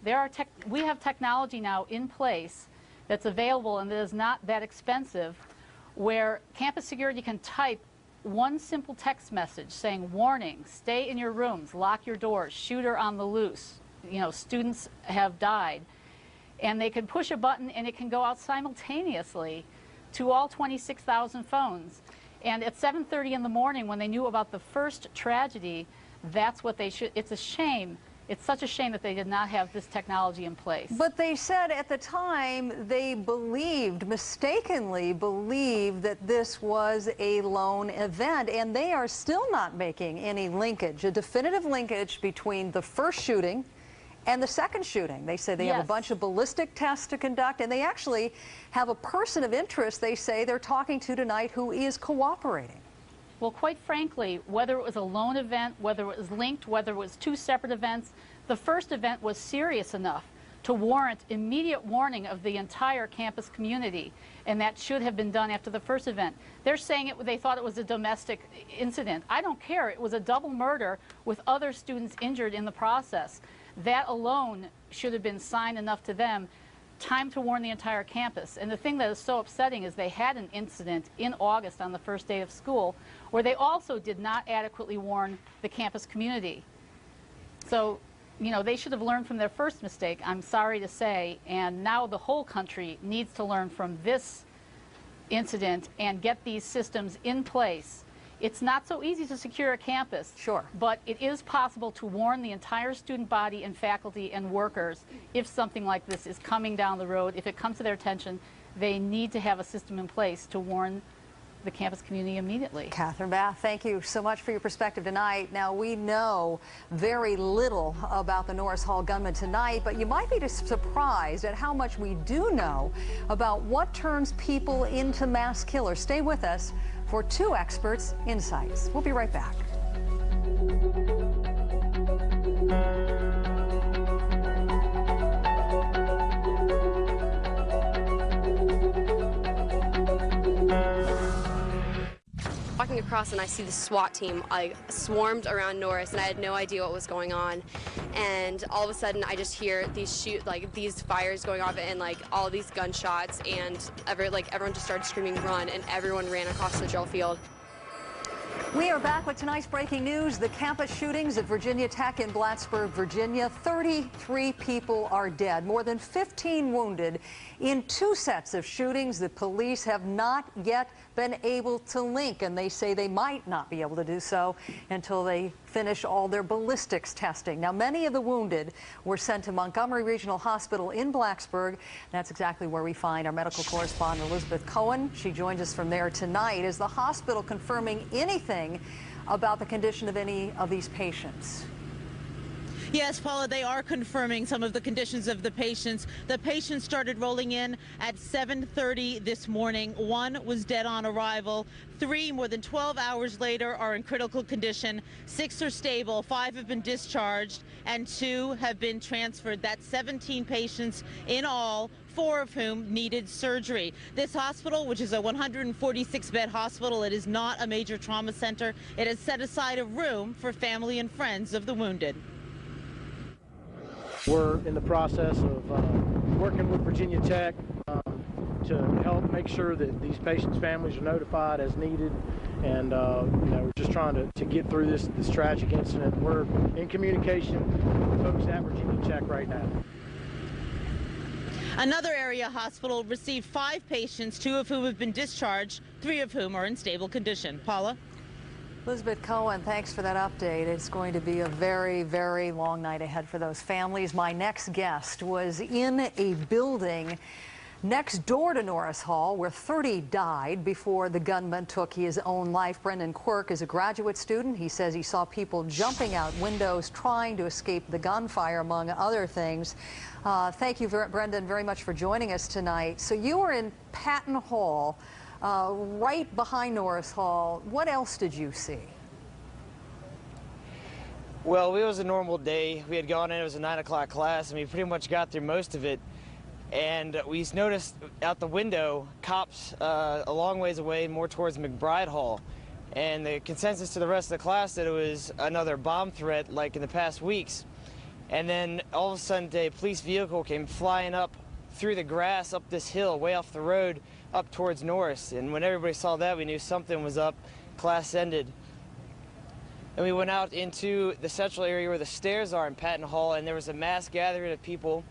We have technology now in place that's available and that is not that expensive, where campus security can type one simple text message saying, warning, stay in your rooms, lock your doors, shooter on the loose, students have died. And they can push a button and it can go out simultaneously to all 26,000 phones. And at 7:30 in the morning, when they knew about the first tragedy, that's what they should. It's a shame. It's such a shame that they did not have this technology in place. But they said at the time they mistakenly believed that this was a lone event, and they are still not making any linkage, a definitive linkage between the first shooting and the second shooting. They say they have a bunch of ballistic tests to conduct, and they actually have a person of interest they say they're talking to tonight who is cooperating. Well, quite frankly, whether it was a lone event, whether it was linked, whether it was two separate events, the first event was serious enough to warrant immediate warning of the entire campus community, and that should have been done after the first event. They're saying they thought it was a domestic incident. I don't care. It was a double murder with other students injured in the process. That alone should have been sign enough to them, time to warn the entire campus. And the thing that is so upsetting is they had an incident in August on the first day of school where they also did not adequately warn the campus community. So, they should have learned from their first mistake, I'm sorry to say, and now the whole country needs to learn from this incident and get these systems in place. It's not so easy to secure a campus, but it is possible to warn the entire student body and faculty and workers if something like this is coming down the road. If it comes to their attention, they need to have a system in place to warn the campus community immediately. Catherine Bath, thank you so much for your perspective tonight. Now, we know very little about the Norris Hall gunman tonight, but you might be surprised at how much we do know about what turns people into mass killers. Stay with us for two experts' insights. We'll be right back. Walking across and I see the SWAT team like swarmed around Norris, and I had no idea what was going on. And all of a sudden, I just hear these fires going off and like all these gunshots, and everyone just started screaming "run!" and everyone ran across the drill field. We are back with tonight's breaking news. The campus shootings at Virginia Tech in Blacksburg, Virginia. 33 people are dead, more than 15 wounded in 2 sets of shootings that police have not yet been able to link, and they say they might not be able to do so until they finish all their ballistics testing. Now, many of the wounded were sent to Montgomery Regional Hospital in Blacksburg. That's exactly where we find our medical correspondent, Elizabeth Cohen. She joins us from there tonight. Is the hospital confirming anything about the condition of any of these patients? Yes, Paula, they are confirming some of the conditions of the patients. The patients started rolling in at 7:30 this morning. 1 was dead on arrival. 3, more than 12 hours later, are in critical condition. 6 are stable. 5 have been discharged, and 2 have been transferred. That's 17 patients in all, 4 of whom needed surgery. This hospital, which is a 146-bed hospital, it is not a major trauma center. It has set aside a room for family and friends of the wounded. We're in the process of working with Virginia Tech to help make sure that these patients' families are notified as needed, and we're just trying to get through this tragic incident. We're in communication with folks at Virginia Tech right now. Another area hospital received 5 patients, 2 of whom have been discharged, 3 of whom are in stable condition. Paula? Elizabeth Cohen, thanks for that update. It's going to be a very, very long night ahead for those families. My next guest was in a building next door to Norris Hall where 30 died before the gunman took his own life. Brendan Quirk is a graduate student. He says he saw people jumping out windows trying to escape the gunfire, among other things. Thank you, Brendan, very much for joining us tonight. So you were in Patton Hall, right behind Norris Hall. What else did you see? Well, it was a normal day. We had gone in, it was a 9 o'clock class, and we pretty much got through most of it. And we noticed out the window cops a long ways away, more towards McBride Hall. And the consensus to the rest of the class that it was another bomb threat like in the past weeks. And then all of a sudden a police vehicle came flying up through the grass up this hill way off the road up towards Norris. And when everybody saw that, we knew something was up. Class ended. And we went out into the central area where the stairs are in Patton Hall, and there was a mass gathering of people.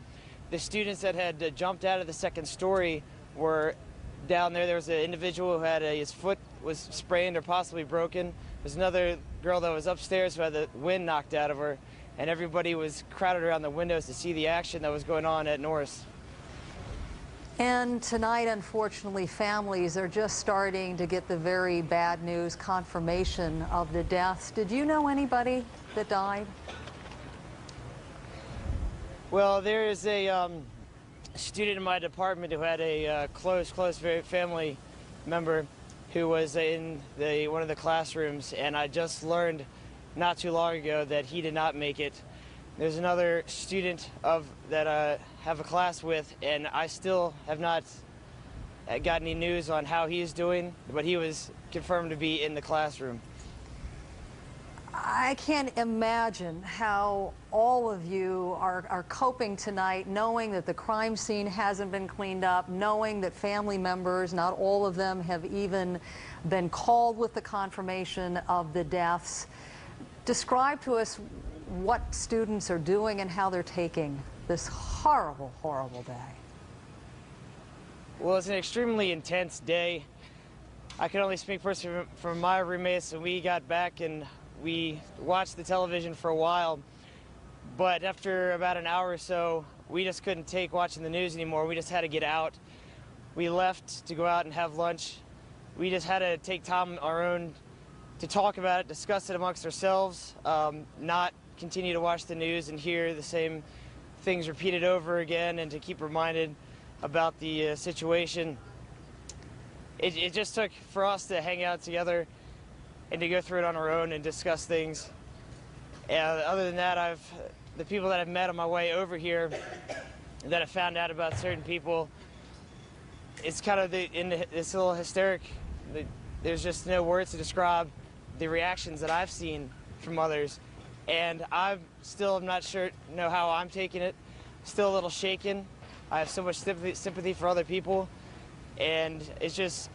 The students that had jumped out of the second story were down there. There was an individual who had his foot was sprained or possibly broken. There's another girl that was upstairs who had the wind knocked out of her, and everybody was crowded around the windows to see the action that was going on at Norris. And tonight, unfortunately, families are just starting to get the very bad news, confirmation of the deaths. Did you know anybody that died? Well, there is a student in my department who had a close family member who was in one of the classrooms, and I just learned not too long ago that he did not make it. There's another student that I have a class with, and I still have not got any news on how he is doing, but he was confirmed to be in the classroom. I can't imagine how all of you are coping tonight, knowing that the crime scene hasn't been cleaned up, knowing that family members, not all of them, have even been called with the confirmation of the deaths. Describe to us what students are doing and how they're taking this horrible, horrible day. Well, it's an extremely intense day. I can only speak personally from my roommates, and we got back and we watched the television for a while, but after about an hour or so, we just couldn't take watching the news anymore. We just had to get out. We left to go out and have lunch. We just had to take time on our own to talk about it, discuss it amongst ourselves, not continue to watch the news and hear the same things repeated over again, and to keep reminded about the situation. It just took for us to hang out together and to go through it on our own and discuss things. And other than that, the people that I've met on my way over here that have found out about certain people, it's kind of in this little hysteric there's just no words to describe the reactions that I've seen from others, and I'm not sure know how I'm taking it. Still a little shaken. I have so much sympathy for other people, and it's just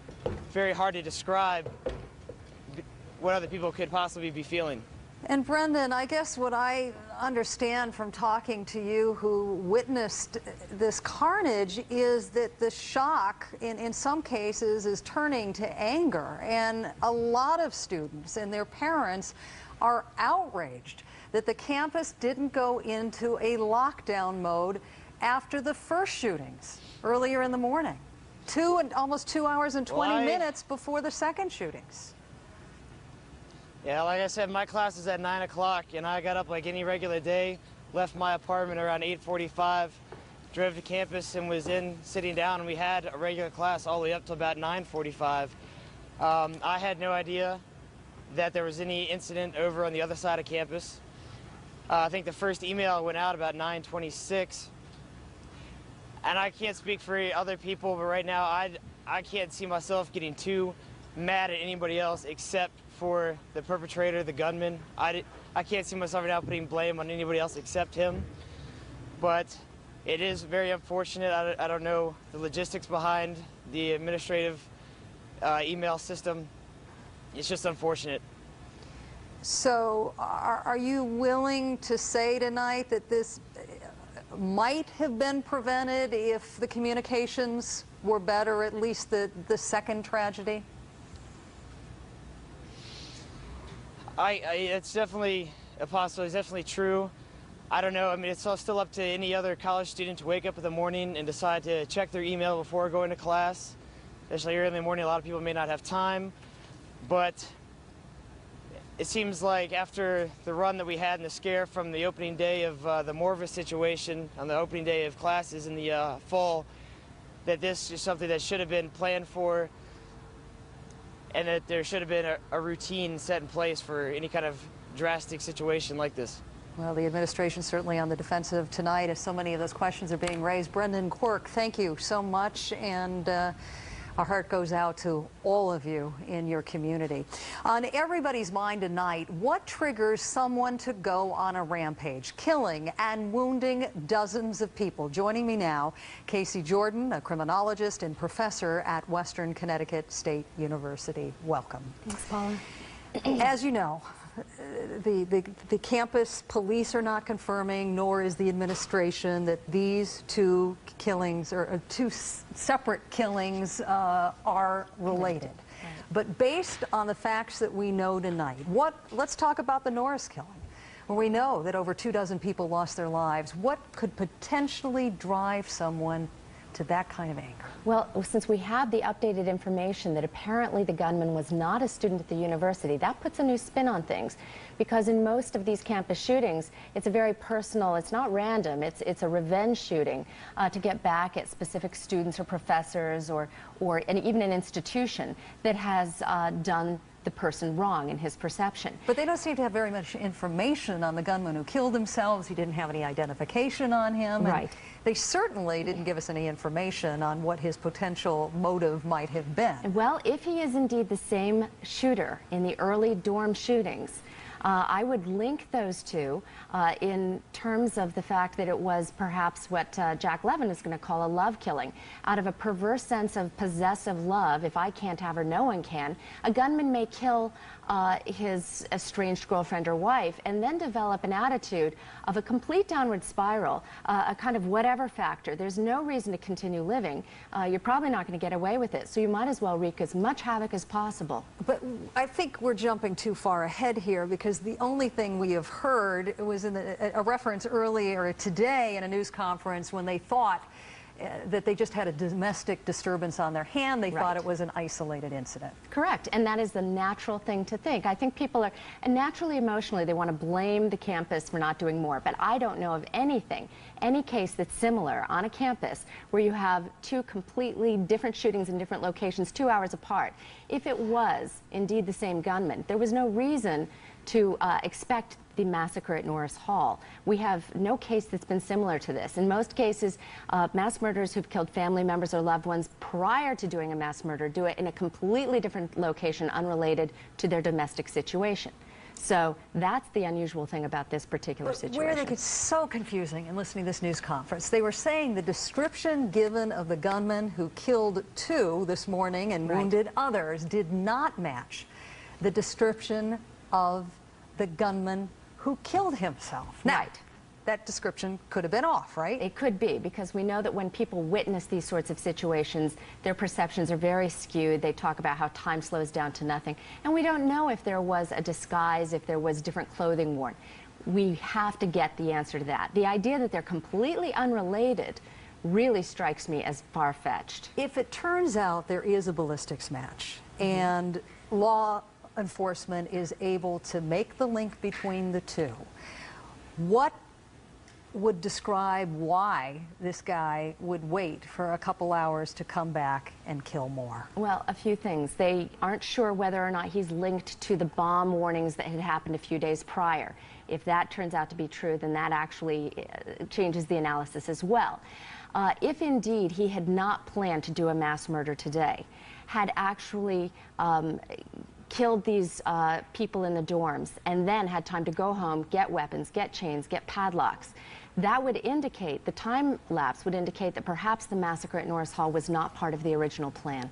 very hard to describe what other people could possibly be feeling. And Brendan, I guess what I understand from talking to you who witnessed this carnage is that the shock in some cases is turning to anger, and a lot of students and their parents are outraged that the campus didn't go into a lockdown mode after the first shootings earlier in the morning, almost 2 hours and 20 minutes before the second shootings. Yeah, like I said, my class is at 9 o'clock, and I got up like any regular day, left my apartment around 8:45, drove to campus and was sitting down, and we had a regular class all the way up to about 9:45. I had no idea that there was any incident over on the other side of campus. I think the first email went out about 9:26, and I can't speak for other people, but right now I can't see myself getting too mad at anybody else except for the perpetrator, the gunman. I can't see myself right now putting blame on anybody else except him. But it is very unfortunate. I don't know the logistics behind the administrative email system. It's just unfortunate. So are you willing to say tonight that this might have been prevented if the communications were better, at least the second tragedy? It's definitely a possibility. It's definitely true. I don't know. I mean, it's still up to any other college student to wake up in the morning and decide to check their email before going to class. Especially early in the morning, a lot of people may not have time. But it seems like after the run that we had and the scare from the opening day of the Morvis situation on the opening day of classes in the fall, that this is something that should have been planned for, and that there should have been a routine set in place for any kind of drastic situation like this. Well, the administration certainly on the defensive tonight as so many of those questions are being raised. Brendan Quirk, thank you so much, and our heart goes out to all of you in your community. On everybody's mind tonight, what triggers someone to go on a rampage, killing and wounding dozens of people? Joining me now, Casey Jordan, a criminologist and professor at Western Connecticut State University. Welcome. Thanks, Paula. As you know, the campus police are not confirming, nor is the administration, that these two killings, or two separate killings, are related. Right. But based on the facts that we know tonight, let's talk about the Norris killing, where we know that over 24 people lost their lives. What could potentially drive someone to that kind of anger? Well, since we have the updated information that apparently the gunman was not a student at the university, that puts a new spin on things. Because in most of these campus shootings, it's a very personal, it's not random, it's a revenge shooting to get back at specific students or professors or and even an institution that has done the person wrong in his perception. But they don't seem to have very much information on the gunman who killed himself. He didn't have any identification on him. Right. They certainly didn't give us any information on what his potential motive might have been. Well, if he is indeed the same shooter in the early dorm shootings, I would link those two in terms of the fact that it was perhaps what Jack Levin is going to call a love killing. Out of a perverse sense of possessive love, if I can't have her, no one can, a gunman may kill his estranged girlfriend or wife and then develop an attitude of a complete downward spiral, a kind of whatever factor. There's no reason to continue living. You're probably not going to get away with it, so you might as well wreak as much havoc as possible. But I think we're jumping too far ahead here, because the only thing we have heard was in a reference earlier today in a news conference when they thought that they just had a domestic disturbance on their hand. They thought it was an isolated incident. Correct, and that is the natural thing to think. I think people are, and naturally, emotionally, they want to blame the campus for not doing more, but I don't know of anything, any case that's similar on a campus where you have two completely different shootings in different locations 2 hours apart. If it was indeed the same gunman, there was no reason to expect the massacre at Norris Hall. We have no case that's been similar to this. In most cases, mass murderers who've killed family members or loved ones prior to doing a mass murder do it in a completely different location unrelated to their domestic situation. So that's the unusual thing about this particular situation. Where they get so confusing in listening to this news conference. They were saying the description given of the gunman who killed 2 this morning and wounded others did not match the description of the gunman who killed himself. Now, that description could have been off, right? It could be, because we know that when people witness these sorts of situations, their perceptions are very skewed. They talk about how time slows down to nothing. And we don't know if there was a disguise, if there was different clothing worn. We have to get the answer to that. The idea that they're completely unrelated really strikes me as far-fetched. If it turns out there is a ballistics match and law enforcement is able to make the link between the two, what would describe why this guy would wait for a couple hours to come back and kill more? Well, a few things. They aren't sure whether or not he's linked to the bomb warnings that had happened a few days prior. If that turns out to be true, then that actually changes the analysis as well. If indeed he had not planned to do a mass murder today, had actually killed these people in the dorms and then had time to go home, get weapons, get chains, get padlocks, that would indicate, the time lapse would indicate that perhaps the massacre at Norris Hall was not part of the original plan.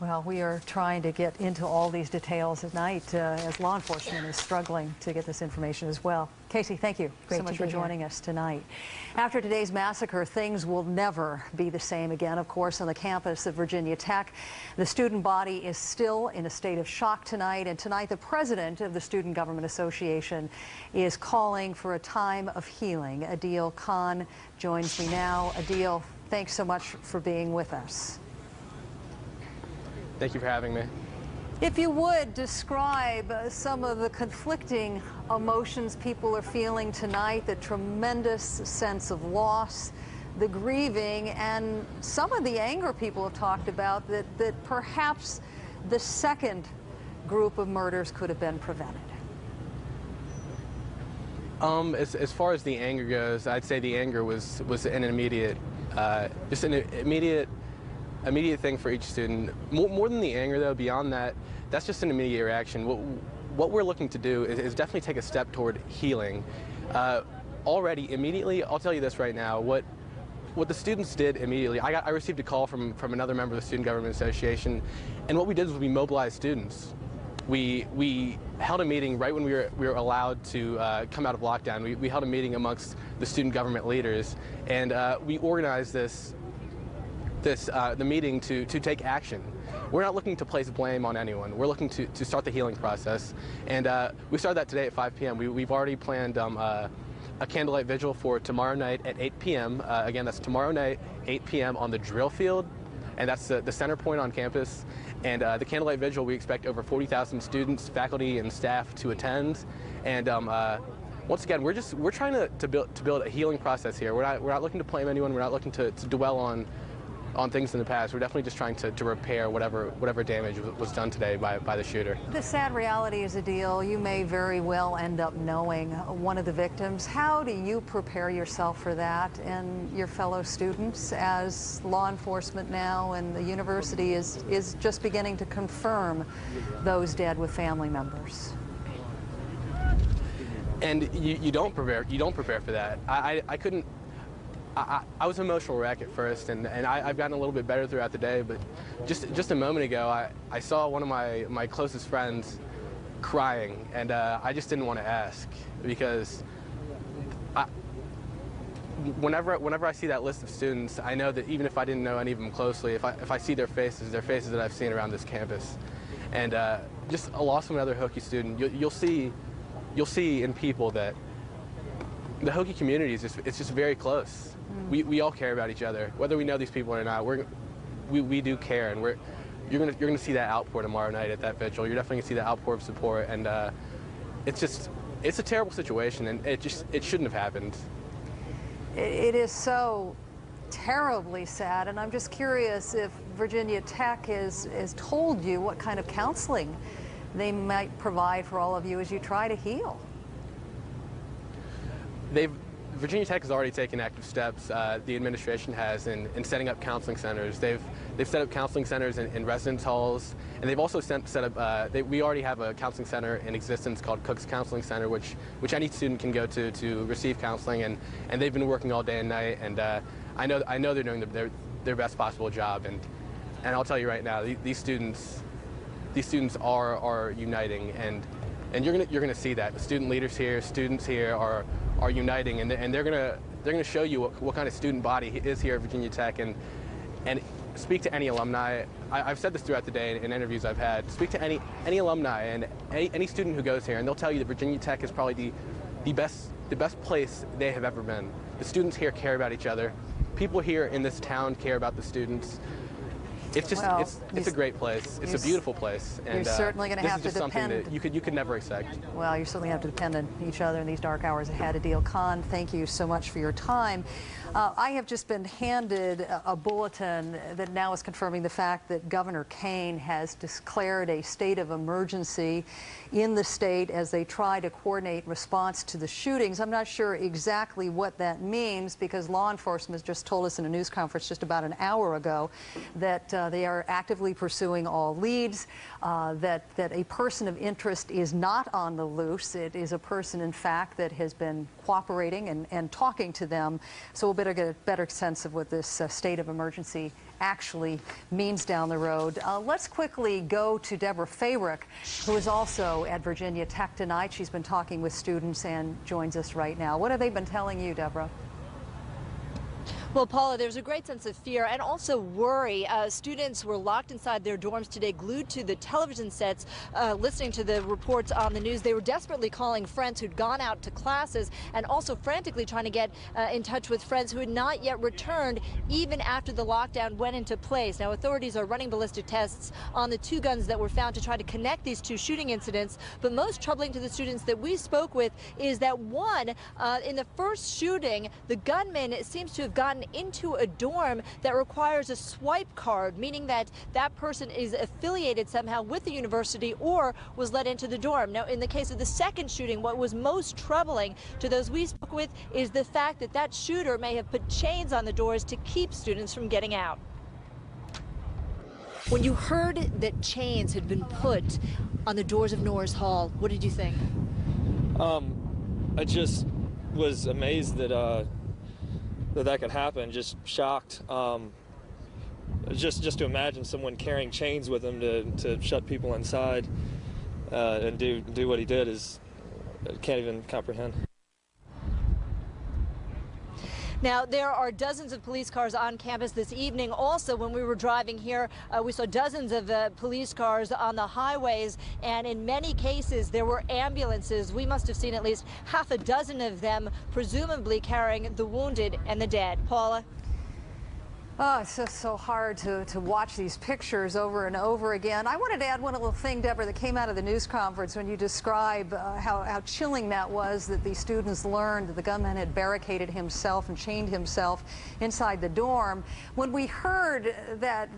Well, we are trying to get into all these details at night as law enforcement is struggling to get this information as well. Casey, thank you so much for joining us tonight. After today's massacre, things will never be the same again, of course, on the campus of Virginia Tech. The student body is still in a state of shock tonight, and tonight the president of the Student Government Association is calling for a time of healing. Adil Khan joins me now. Adil, thanks so much for being with us. Thank you for having me. If you would describe some of the conflicting emotions people are feeling tonight, the tremendous sense of loss, the grieving, and some of the anger people have talked about that perhaps the second group of murders could have been prevented. As far as the anger goes, I'd say the anger was an immediate, just an immediate thing for each student. More than the anger, though, beyond that, that's just an immediate reaction. What we're looking to do is definitely take a step toward healing. Already, immediately, I'll tell you this right now, what the students did immediately, I received a call from another member of the Student Government Association, and what we did was we mobilized students. We held a meeting right when we were allowed to come out of lockdown. We held a meeting amongst the student government leaders, and we organized the meeting to take action. We're not looking to place blame on anyone. We're looking to start the healing process. And we started that today at 5 p.m. We've already planned a candlelight vigil for tomorrow night at 8 p.m. Again, that's tomorrow night, 8 p.m. on the drill field. And that's the center point on campus. And the candlelight vigil, we expect over 40,000 students, faculty, and staff to attend. And once again, we're trying to build a healing process here. We're not looking to blame anyone. We're not looking to dwell on things in the past. We're definitely just trying to repair whatever damage was done today by the shooter. The sad reality is, Adil, you may very well end up knowing one of the victims. How do you prepare yourself for that and your fellow students as law enforcement now and the university is just beginning to confirm those dead with family members? And you don't prepare for that. I was an emotional wreck at first, and I've gotten a little bit better throughout the day, but just a moment ago, I saw one of my closest friends crying, and I just didn't want to ask, because whenever I see that list of students, I know that even if I didn't know any of them closely, if I see their faces that I've seen around this campus, and just a loss of another Hokie student, you'll see in people that the Hokie community is just very close. We all care about each other, whether we know these people or not. We do care, and you're gonna see that outpour tomorrow night at that vigil. You're definitely gonna see that outpour of support, and it's a terrible situation, and it shouldn't have happened. It is so terribly sad, and I'm just curious if Virginia Tech has told you what kind of counseling they might provide for all of you as you try to heal. Virginia Tech has already taken active steps, the administration has, in setting up counseling centers. They've set up counseling centers in residence halls, and they've also set up, we already have a counseling center in existence called Cook's Counseling Center, which any student can go to receive counseling, and they've been working all day and night, and I know they're doing their best possible job, and I'll tell you right now, these students are uniting, and you're gonna see that. The student leaders here, students here are uniting, and they're gonna show you what kind of student body is here at Virginia Tech, and speak to any alumni. I've said this throughout the day in interviews I've had. Speak to any alumni and any student who goes here, and they'll tell you that Virginia Tech is probably the best place they have ever been. The students here care about each other. People here in this town care about the students. It's just, well, it's a great place. It's a beautiful place. And you're certainly going to have to depend. Something that you could never expect. Well, you certainly have to depend on each other in these dark hours ahead. Adil Khan, thank you so much for your time. I have just been handed a bulletin that now is confirming the fact that Governor Kane has declared a state of emergency in the state as they try to coordinate response to the shootings. I'm not sure exactly what that means because law enforcement has just told us in a news conference just about an hour ago that they are actively pursuing all leads, that a person of interest is not on the loose. It is a person, in fact, that has been cooperating and talking to them. So we'll better get a better sense of what this state of emergency actually means down the road. Let's quickly go to Deborah Fayrick, who is also at Virginia Tech tonight. She's been talking with students and joins us right now. What have they been telling you, Deborah? Well, Paula, there's a great sense of fear and also worry. Students were locked inside their dorms today, glued to the television sets, listening to the reports on the news. They were desperately calling friends who'd gone out to classes and also frantically trying to get in touch with friends who had not yet returned even after the lockdown went into place. Now, authorities are running ballistic tests on the two guns that were found to try to connect these two shooting incidents. But most troubling to the students that we spoke with is that one, in the first shooting, the gunman seems to have gotten into a dorm that requires a swipe card, meaning that that person is affiliated somehow with the university or was let into the dorm. Now, in the case of the second shooting, what was most troubling to those we spoke with is the fact that that shooter may have put chains on the doors to keep students from getting out. When you heard that chains had been put on the doors of Norris Hall, what did you think? I just was amazed that that could happen, just shocked. Just to imagine someone carrying chains with him to shut people inside and do what he did is, I can't even comprehend. Now, there are dozens of police cars on campus this evening. Also, when we were driving here, we saw dozens of police cars on the highways, and in many cases, there were ambulances. We must have seen at least half a dozen of them, presumably carrying the wounded and the dead. Paula? Oh, it's just so hard to watch these pictures over and over again. I wanted to add one little thing, Deborah, that came out of the news conference when you describe how chilling that was, that the students learned that the gunman had barricaded himself and chained himself inside the dorm. When we heard that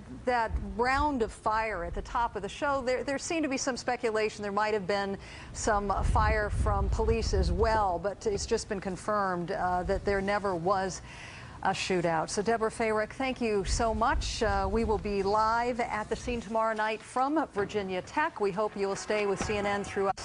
round of fire at the top of the show, there seemed to be some speculation there might have been some fire from police as well, but it's just been confirmed that there never was a shootout. So Deborah Fayrick, thank you so much. We will be live at the scene tomorrow night from Virginia Tech. We hope you will stay with CNN throughout.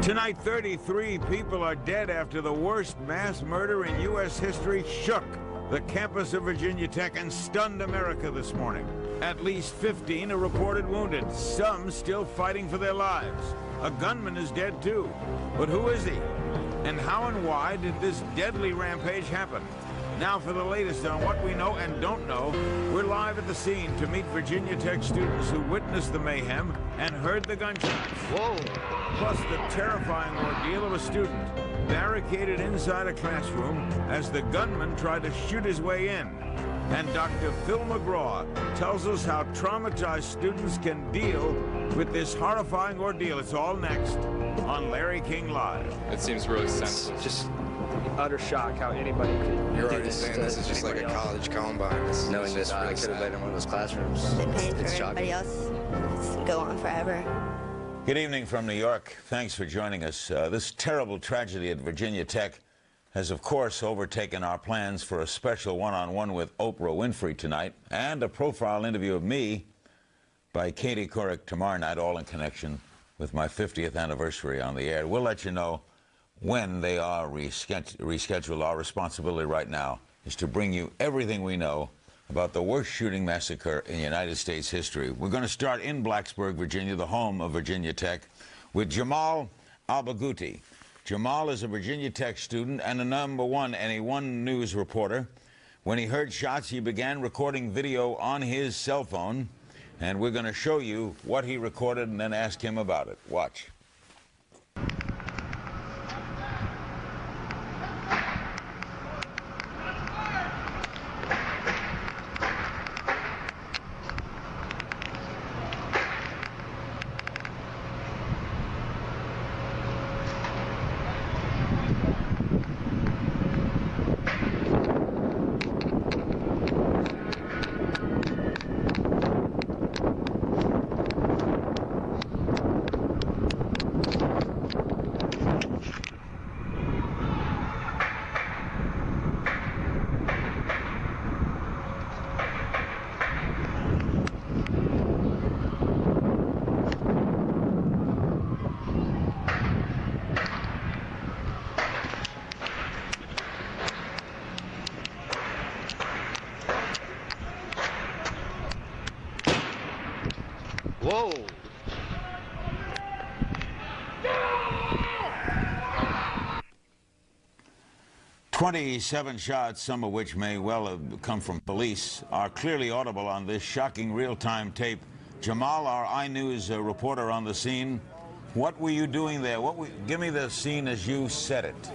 Tonight, 33 people are dead after the worst mass murder in U.S. history shook the campus of Virginia Tech and stunned America this morning. At least 15 are reported wounded, some still fighting for their lives. A gunman is dead too. But who is he? And how and why did this deadly rampage happen? Now for the latest on what we know and don't know, we're live at the scene to meet Virginia Tech students who witnessed the mayhem and heard the gunshots. Whoa! Plus the terrifying ordeal of a student barricaded inside a classroom as the gunman tried to shoot his way in. And Dr. Phil McGraw tells us how traumatized students can deal with this horrifying ordeal. It's all next on Larry King Live. It seems really senseless. Just utter shock how anybody could You're do already this saying to this is just like a anybody else. college Columbine. Knowing This that I really could have been in one of those classrooms, The pain for it's everybody shocking. else it's go on forever. Good evening from New York. Thanks for joining us. This terrible tragedy at Virginia Tech has, of course, overtaken our plans for a special one-on-one with Oprah Winfrey tonight and a profile interview of me by Katie Couric tomorrow night, all in connection with my 50th anniversary on the air. We'll let you know when they are rescheduled. Our responsibility right now is to bring you everything we know about the worst shooting massacre in United States history. We're going to start in Blacksburg, Virginia, the home of Virginia Tech, with Jamal Al-Bagouti. Jamal is a Virginia Tech student and a NE1 News reporter. When he heard shots, he began recording video on his cell phone, and we're going to show you what he recorded and then ask him about it. Watch. Whoa! "27 shots, some of which may well have come from police, are clearly audible on this shocking real-time tape. Jamal, our iNews reporter on the scene, what were you doing there? Give me the scene as you said it.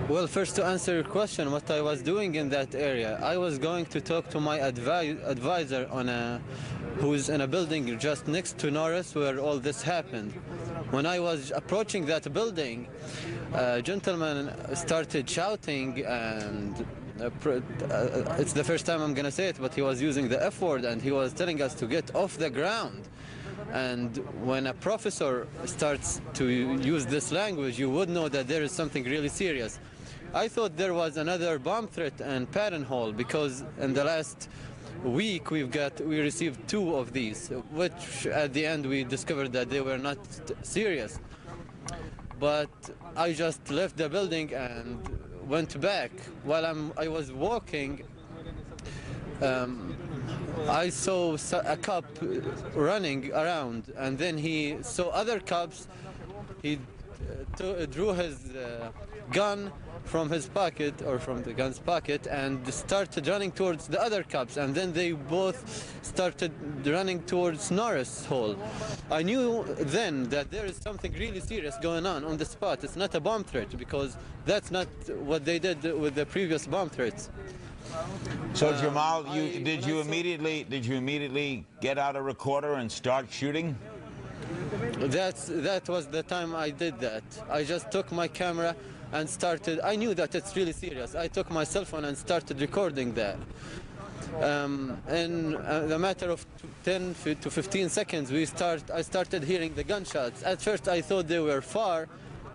Well, first to answer your question, what I was doing in that area, I was going to talk to my advisor who's in a building just next to Norris where all this happened. When I was approaching that building, a gentleman started shouting, and it's the first time I'm going to say it, but he was using the F word, and he was telling us to get off the ground. And when a professor starts to use this language, you would know that there is something really serious. I thought there was another bomb threat in Patton Hall, because in the last week we received 2 of these, which at the end we discovered that they were not serious. But I just left the building and went back. While I was walking, I saw a cop running around, and then he saw other cops. He drew his gun from his pocket, or from the gun's pocket, and started running towards the other cops, and then they both started running towards Norris Hall. I knew then that there is something really serious going on the spot. It's not a bomb threat, because that's not what they did with the previous bomb threats. So Jamal, did you immediately get out a recorder and start shooting? That was the time I did that. I just took my camera and started. I knew that it's really serious. I took my cell phone and started recording that. In a matter of 10 to 15 seconds, I started hearing the gunshots. At first, I thought they were far,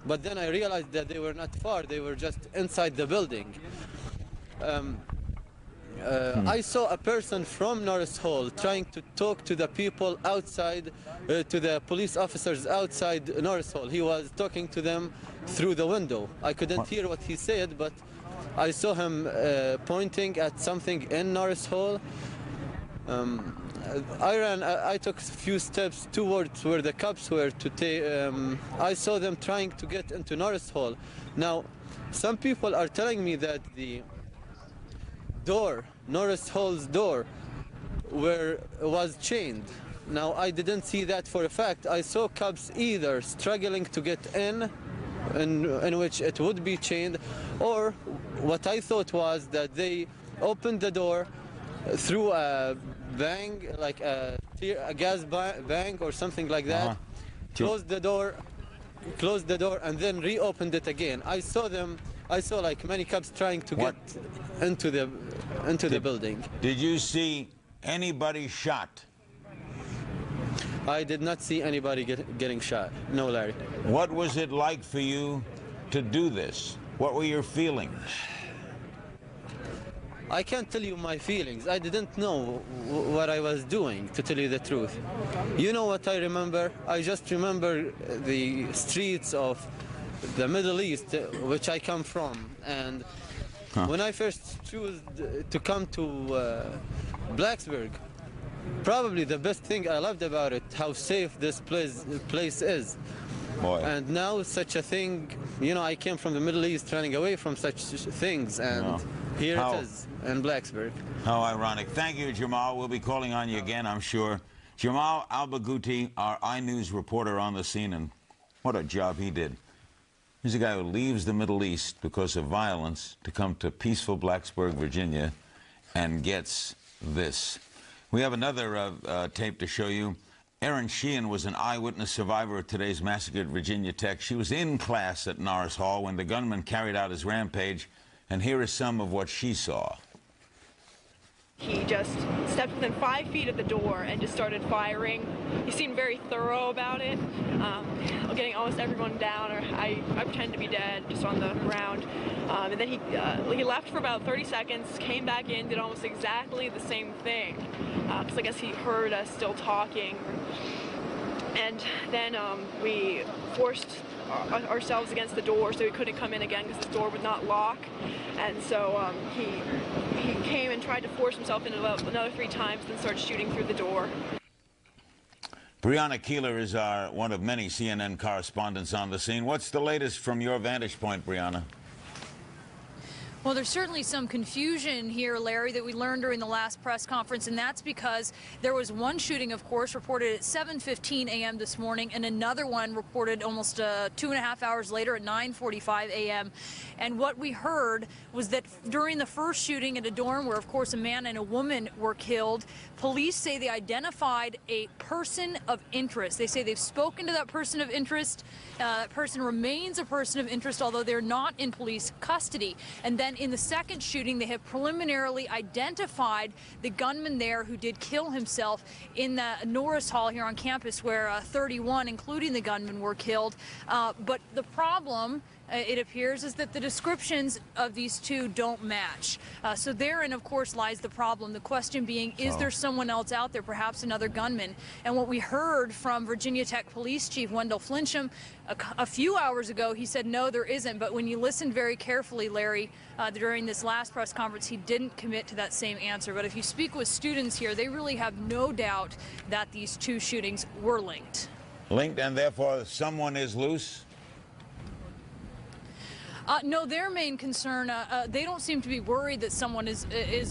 but then I realized that they were not far. They were just inside the building. I saw a person from Norris Hall trying to talk to the people outside, to the police officers outside Norris Hall. He was talking to them through the window. I couldn't hear what he said, but I saw him pointing at something in Norris Hall. I took a few steps towards where the cops were I saw them trying to get into Norris Hall. Now, some people are telling me that the Norris Hall's door, was chained. Now, I didn't see that for a fact. I saw cops either struggling to get in which it would be chained, or what I thought was that they opened the door through a bang, like a gas bang or something like that, closed the door, closed the door and then reopened it again. I saw like many cops trying to get into the building. Did you see anybody shot? I did not see anybody getting shot. No, Larry. What was it like for you to do this? What were your feelings? I can't tell you my feelings. I didn't know what I was doing, to tell you the truth. You know what I remember? I just remember the streets of the Middle East, which I come from. And when I first chose to come to Blacksburg, probably the best thing I loved about it, how safe this place is. Boy. And now such a thing, you know, I came from the Middle East running away from such things, and here it is in Blacksburg. How ironic. Thank you, Jamal. We'll be calling on you again, I'm sure. Jamal Al-Bagouti, our iNews reporter on the scene, and what a job he did. He's a guy who leaves the Middle East because of violence to come to peaceful Blacksburg, Virginia, and gets this. We have another tape to show you. Erin Sheehan was an eyewitness survivor of today's massacre at Virginia Tech. She was in class at Norris Hall when the gunman carried out his rampage, and here is some of what she saw. He just stepped within 5 feet of the door and just started firing. He seemed very thorough about it, getting almost everyone down, or I pretend to be dead, just on the ground. And then he left for about 30 seconds, came back in, did almost exactly the same thing. Because I guess he heard us still talking. And then we forced ourselves against the door so he couldn't come in again because the door would not lock. And so he came and tried to force himself in another 3 times, then started shooting through the door. Brianna Keeler is one of many CNN correspondents on the scene. What's the latest from your vantage point, Brianna? Well, there's certainly some confusion here, Larry, that we learned during the last press conference, and that's because there was one shooting, of course, reported at 7:15 a.m. this morning, and another one reported almost 2.5 hours later at 9:45 a.m. And what we heard was that during the first shooting at a dorm where, of course, a man and a woman were killed, police say they identified a person of interest. They say they've spoken to that person of interest. That person remains a person of interest, although they're not in police custody. And then in the second shooting, they have preliminarily identified the gunman there who did kill himself in the Norris Hall here on campus, where 31, including the gunman, were killed. But the problem, it appears, is that the descriptions of these two don't match. So therein, of course, lies the problem. The question being, is there someone else out there, perhaps another gunman? And what we heard from Virginia Tech Police Chief Wendell Flincham a few hours ago, he said, no, there isn't. But when you listened very carefully, Larry, during this last press conference, he didn't commit to that same answer. But if you speak with students here, they really have no doubt that these two shootings were linked. Linked, and therefore someone is loose? No, their main concern, they don't seem to be worried that someone is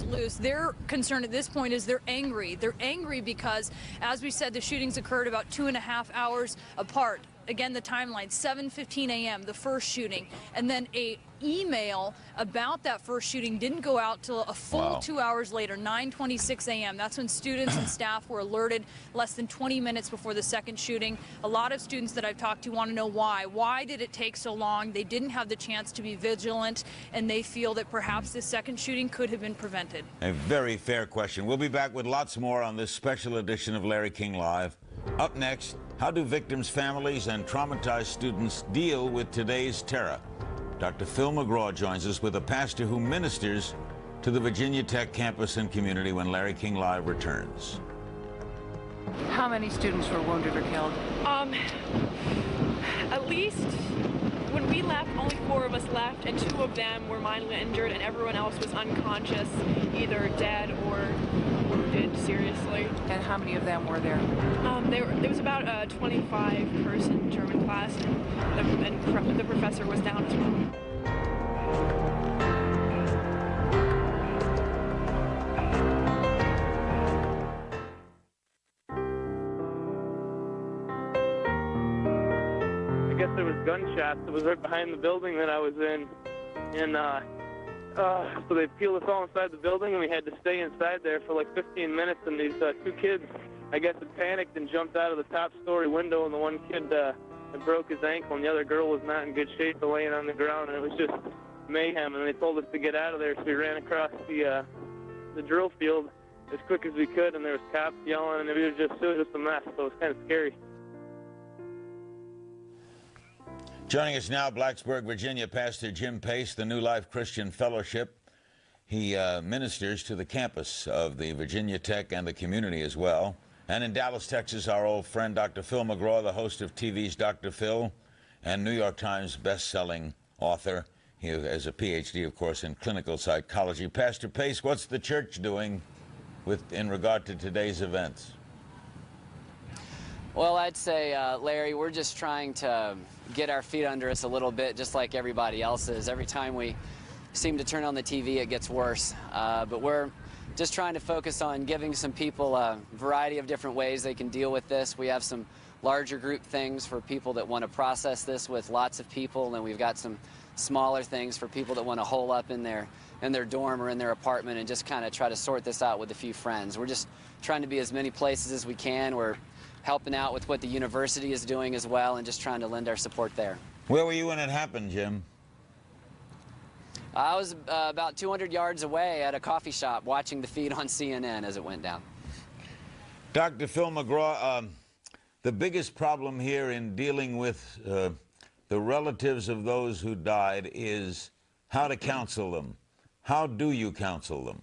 loose. Their concern at this point is they're angry. They're angry because, as we said, the shootings occurred about 2.5 hours apart. Again, the timeline, 7:15 a.m., the first shooting, and then a email about that first shooting didn't go out till a full 2 hours later, 9:26 a.m. That's when students and staff were alerted less than 20 minutes before the second shooting. A lot of students that I've talked to want to know why. Why did it take so long? They didn't have the chance to be vigilant, and they feel that perhaps this second shooting could have been prevented. A very fair question. We'll be back with lots more on this special edition of Larry King Live. Up next, how do victims' families and traumatized students deal with today's terror? Dr. Phil McGraw joins us with a pastor who ministers to the Virginia Tech campus and community when Larry King Live returns. How many students were wounded or killed? At least when we left, only 4 of us left, and 2 of them were mildly injured, and everyone else was unconscious, either dead or wounded seriously. And how many of them were there? There was about a 25-person German class, and the professor was down as well. I guess there was gunshots. It was right behind the building that I was in, and so they peeled us all inside the building, and we had to stay inside there for like 15 minutes, and these 2 kids, I guess, had panicked and jumped out of the top story window, and the one kid and broke his ankle, and the other girl was not in good shape, laying on the ground, and it was just mayhem. And they told us to get out of there, so we ran across the drill field as quick as we could, and there was cops yelling, and it was just a mess. So it was kind of scary. Joining us now, Blacksburg, Virginia, Pastor Jim Pace, the New Life Christian Fellowship. He ministers to the campus of the Virginia Tech and the community as well. And in Dallas, Texas, our old friend Dr. Phil McGraw, the host of TV's Dr. Phil and New York Times best-selling author. He has a PhD, of course, in clinical psychology. Pastor Pace, what's the church doing in regard to today's events? Well, I'd say, Larry, we're just trying to get our feet under us a little bit, just like everybody else is. Every time we seem to turn on the TV, it gets worse. But we're just trying to focus on giving some people a variety of different ways they can deal with this. We have some larger group things for people that want to process this with lots of people, and we've got some smaller things for people that want to hole up in their dorm or in their apartment and just kind of try to sort this out with a few friends. We're just trying to be as many places as we can. We're helping out with what the university is doing as well and just trying to lend our support there. Where were you when it happened, Jim? I was about 200 yards away at a coffee shop watching the feed on CNN as it went down. Dr. Phil McGraw, the biggest problem here in dealing with the relatives of those who died is how to counsel them. How do you counsel them?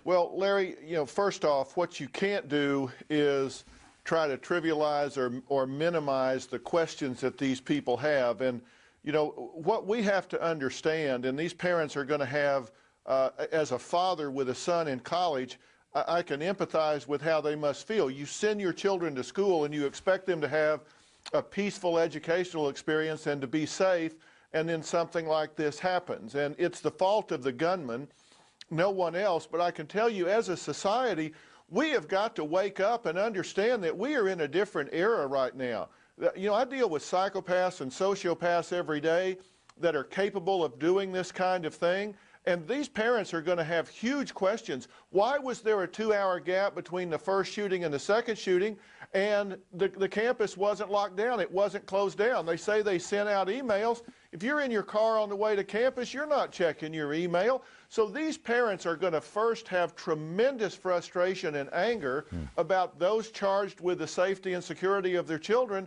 Well, Larry, first off, what you can't do is try to trivialize or minimize the questions that these people have. And what we have to understand, and these parents are going to have, as a father with a son in college, I can empathize with how they must feel. You send your children to school and you expect them to have a peaceful educational experience and to be safe, and then something like this happens. And it's the fault of the gunman, no one else. But I can tell you, as a society, we have got to wake up and understand that we are in a different era right now. I deal with psychopaths and sociopaths every day that are capable of doing this kind of thing. And these parents are going to have huge questions. Why was there a 2-hour gap between the first shooting and the second shooting, and the campus wasn't locked down? It wasn't closed down. They say they sent out emails. If you're in your car on the way to campus, you're not checking your email. So these parents are going to first have tremendous frustration and anger about those charged with the safety and security of their children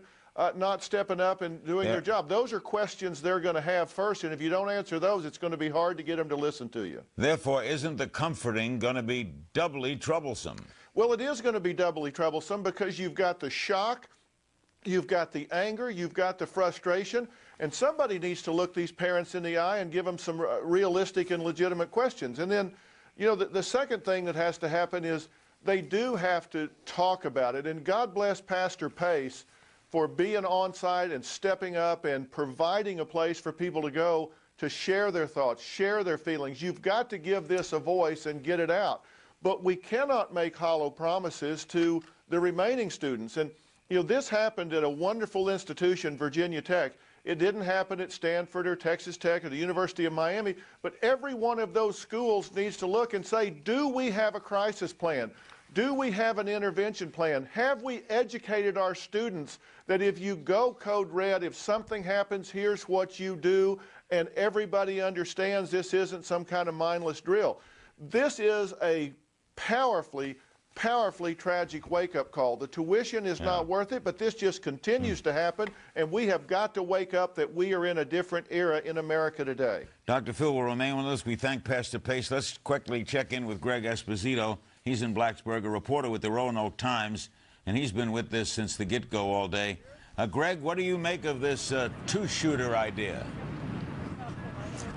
not stepping up and doing their job. Those are questions they're going to have first, and if you don't answer those, it's going to be hard to get them to listen to you. Therefore, isn't the comforting going to be doubly troublesome? Well, it is going to be doubly troublesome because you've got the shock, you've got the anger, you've got the frustration, and somebody needs to look these parents in the eye and give them some realistic and legitimate questions. And then, the second thing that has to happen is they do have to talk about it. And God bless Pastor Pace for being on site and stepping up and providing a place for people to go to share their thoughts, share their feelings. You've got to give this a voice and get it out. But we cannot make hollow promises to the remaining students. And, this happened at a wonderful institution, Virginia Tech. It didn't happen at Stanford or Texas Tech or the University of Miami. But every one of those schools needs to look and say, do we have a crisis plan? Do we have an intervention plan? Have we educated our students that if you go code red, if something happens, here's what you do, and everybody understands this isn't some kind of mindless drill? This is a powerfully tragic wake-up call. The tuition is not worth it, but this just continues to happen, and we have got to wake up that we are in a different era in America today. Dr. Phil will remain with us. We thank Pastor Pace. Let's quickly check in with Greg Esposito. He's in Blacksburg, a reporter with the Roanoke Times, and he's been with this since the get-go all day. Greg, what do you make of this two-shooter idea?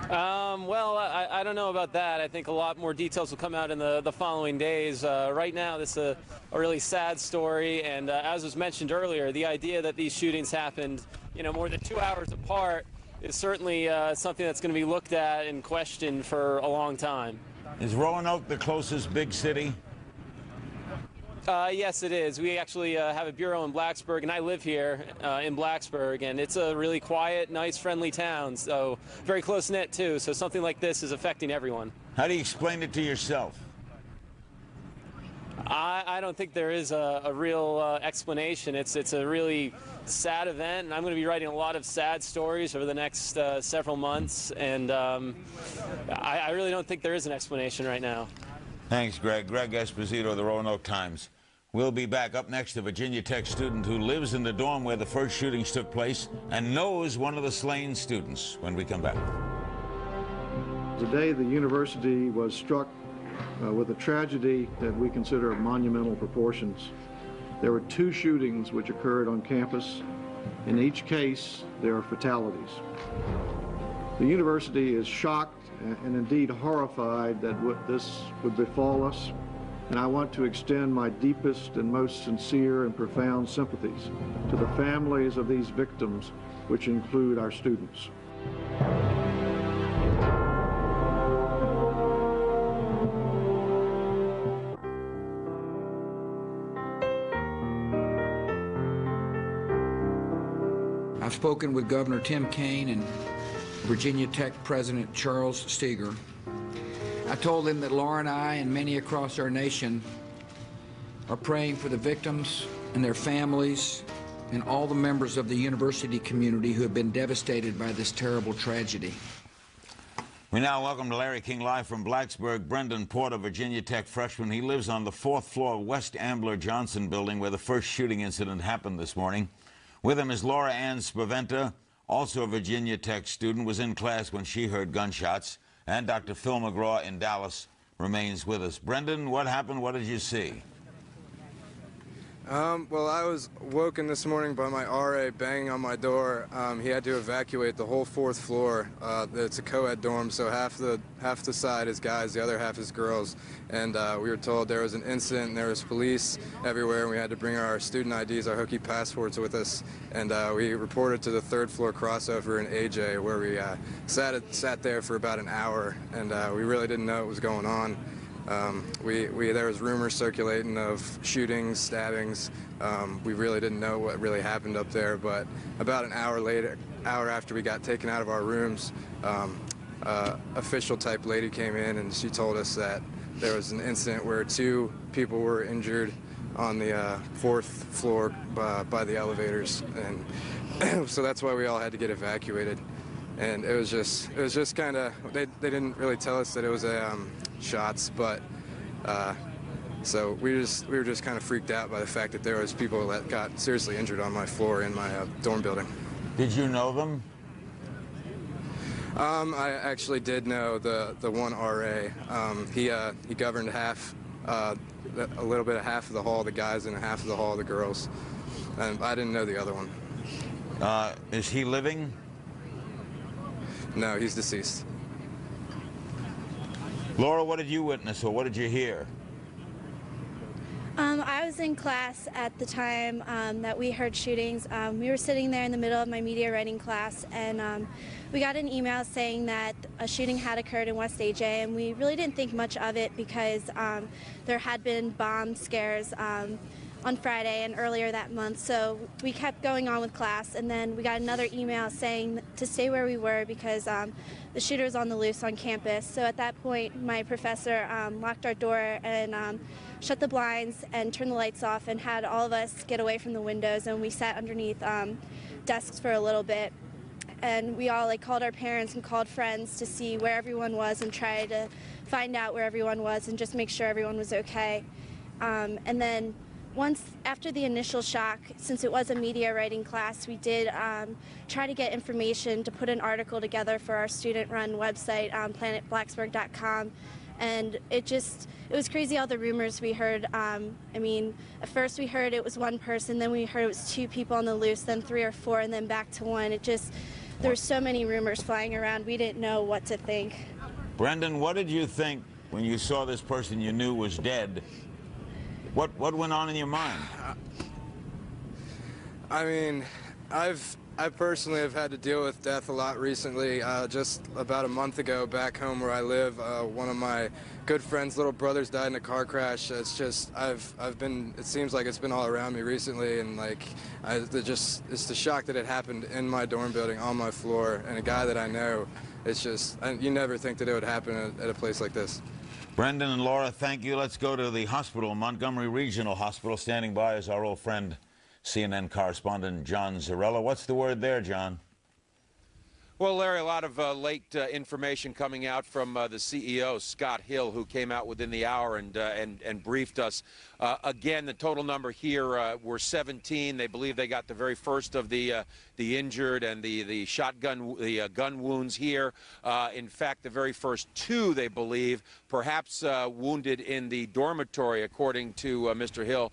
Well, I don't know about that. I think a lot more details will come out in the following days. Right now, this is a really sad story, and as was mentioned earlier, the idea that these shootings happened, more than 2 hours apart is certainly something that's going to be looked at and questioned for a long time. Is Roanoke the closest big city? Yes, it is. We actually have a bureau in Blacksburg, and I live here in Blacksburg, and it's a really quiet, nice, friendly town, so very close-knit, too, so something like this is affecting everyone. How do you explain it to yourself? I don't think there is a real explanation. It's a really sad event, and I'm going to be writing a lot of sad stories over the next several months, and I really don't think there is an explanation right now. Thanks, Greg. Greg Esposito of the Roanoke Times. We'll be back. Up next, a Virginia Tech student who lives in the dorm where the first shootings took place and knows one of the slain students when we come back. Today, the university was struck with a tragedy that we consider of monumental proportions. There were 2 shootings which occurred on campus. In each case, there are fatalities. The university is shocked and indeed horrified that this would befall us, and I want to extend my deepest and most sincere and profound sympathies to the families of these victims, which include our students. I've spoken with Governor Tim Kaine and Virginia Tech President Charles Steger. I told them that Laura and I and many across our nation are praying for the victims and their families and all the members of the university community who have been devastated by this terrible tragedy. We now welcome to Larry King live from Blacksburg, Brendan Porter, Virginia Tech freshman. He lives on the 4th floor West Ambler Johnson building where the first shooting incident happened this morning. With him is Laura Ann Spaventa, also a Virginia Tech student, was in class when she heard gunshots. And Dr. Phil McGraw in Dallas remains with us. Brendan, what happened? What did you see? Well, I was woken this morning by my RA banging on my door. He had to evacuate the whole 4th floor. It's a co-ed dorm, so half the side is guys, the other half is girls. And we were told there was an incident, and there was police everywhere, and we had to bring our student IDs, our hooky passports with us. And we reported to the 3rd floor crossover in AJ, where we sat there for about an hour, and we really didn't know what was going on. There was rumors circulating of shootings, stabbings. We really didn't know what really happened up there, but about an hour after we got taken out of our rooms, official type lady came in and she told us that there was an incident where 2 people were injured on the 4th floor by the elevators, and so that's why we all had to get evacuated. And it was just kind of, they didn't really tell us that it was shots, but so we were just kind of freaked out by the fact that there was people that got seriously injured on my floor in my dorm building. Did you know them? I actually did know the one RA. He governed a little bit of half of the hall, the guys, and half of the hall, the girls. And I didn't know the other one. Is he living? No, he's deceased. Laura, what did you witness, or what did you hear? I was in class at the time that we heard shootings. We were sitting there in the middle of my media writing class, and we got an email saying that a shooting had occurred in West AJ, and we really didn't think much of it because there had been bomb scares on Friday and earlier that month, so we kept going on with class, and then we got another email saying to stay where we were because the shooter was on the loose on campus. So at that point, my professor locked our door and shut the blinds and turned the lights off and had all of us get away from the windows, and we sat underneath desks for a little bit. And we all called our parents and called friends to see where everyone was and tried to find out where everyone was and just make sure everyone was okay. And then once after the initial shock, since it was a media writing class, we did try to get information to put an article together for our student-run website, planetblacksburg.com. And it was crazy all the rumors we heard. I mean, at first we heard it was one person, then we heard it was 2 people on the loose, then 3 or 4, and then back to 1. There were so many rumors flying around, we didn't know what to think. Brendan, what did you think when you saw this person you knew was dead? What went on in your mind? I mean, I personally have had to deal with death a lot recently. Just about a month ago, back home where I live, one of my good friend's little brothers died in a car crash. It's just it seems like it's been all around me recently, and it's the shock that it happened in my dorm building on my floor, and a guy that I know. It's just, you never think that it would happen at a place like this. Brendan and Laura, thank you. Let's go to the hospital, Montgomery Regional Hospital. Standing by is our old friend, CNN correspondent John Zarella. What's the word there, John? Well, Larry, a lot of late information coming out from the CEO, Scott Hill, who came out within the hour and briefed us. Again, the total number here were 17. They believe they got the very first of the injured and the gun wounds here. In fact, the very first 2, they believe, perhaps wounded in the dormitory, according to Mr. Hill,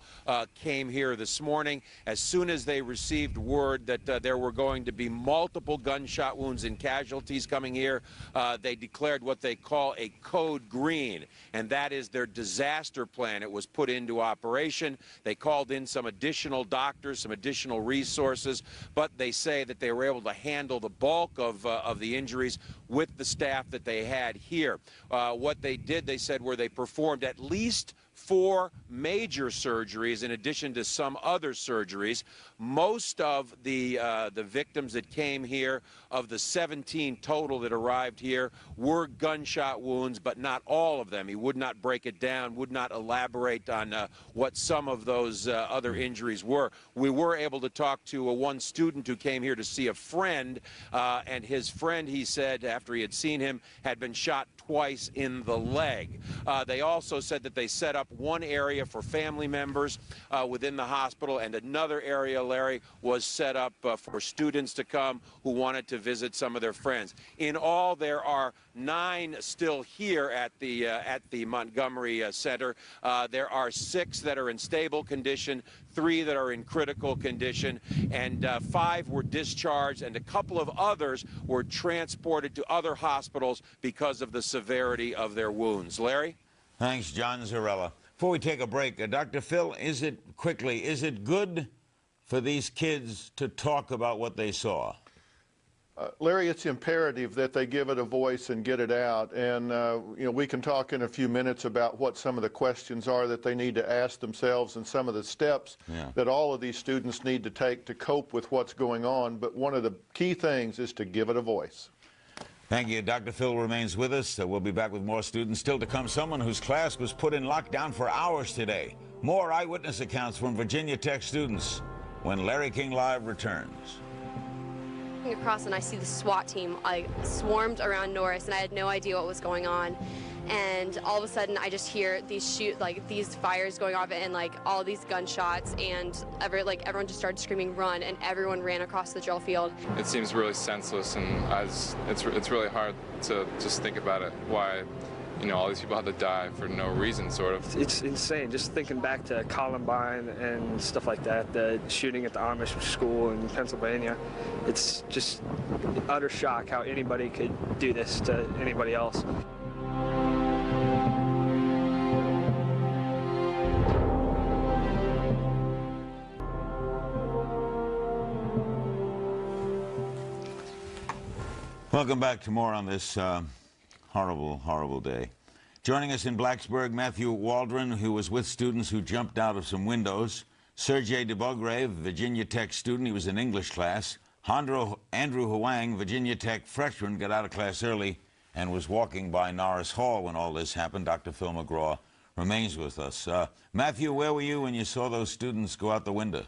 came here this morning. As soon as they received word that there were going to be multiple gunshot wounds and casualties coming here, they declared what they call a code green, and that is their disaster plan. It was put into operation. They called in some additional doctors, some additional resources, but they say that they were able to handle the bulk of the injuries with the staff that they had here. What they did, they said, were they performed at least 4 major surgeries in addition to some other surgeries. Most of the victims that came here, of the 17 total that arrived here, were gunshot wounds, but not all of them. He would not break it down, would not elaborate on what some of those other injuries were. We were able to talk to one student who came here to see a friend, and his friend, he said, after he had seen him, had been shot twice in the leg. They also said that they set up one area for family members within the hospital, and another area, Larry, was set up for students to come who wanted to visit some of their friends. In all, there are 9 still here at the Montgomery Center. There are 6 that are in stable condition, 3 that are in critical condition, and 5 were discharged, and a couple of others were transported to other hospitals because of the severity of their wounds. Larry? Thanks, John Zarella. Before we take a break, Dr. Phil, is it good for these kids to talk about what they saw? Larry, it's imperative that they give it a voice and get it out. And, you know, we can talk in a few minutes about what some of the questions are that they need to ask themselves and some of the steps that all of these students need to take to cope with what's going on. But one of the key things is to give it a voice. Thank you. Dr. Phil remains with us. We'll be back with more students. Still to come, someone whose class was put in lockdown for hours today. More eyewitness accounts from Virginia Tech students when Larry King Live returns. Across and I see the SWAT team swarmed around Norris, and I had no idea what was going on. And all of a sudden, I just hear these fires going off, and all these gunshots, and everyone just started screaming "run!" and everyone ran across the drill field. It seems really senseless, and it's really hard to just think about it. Why, you know, all these people had to die for no reason, sort of. It's insane, just thinking back to Columbine and stuff like that, the shooting at the Amish school in Pennsylvania. It's just utter shock how anybody could do this to anybody else. Welcome back to more on this horrible, horrible day. Joining us in Blacksburg, Matthew Waldron, who was with students who jumped out of some windows. Sergei DeBograve, Virginia Tech student. He was in English class. Andrew Huang, Virginia Tech freshman, got out of class early and was walking by Norris Hall when all this happened. Dr. Phil McGraw remains with us. Matthew, where were you when you saw those students go out the window?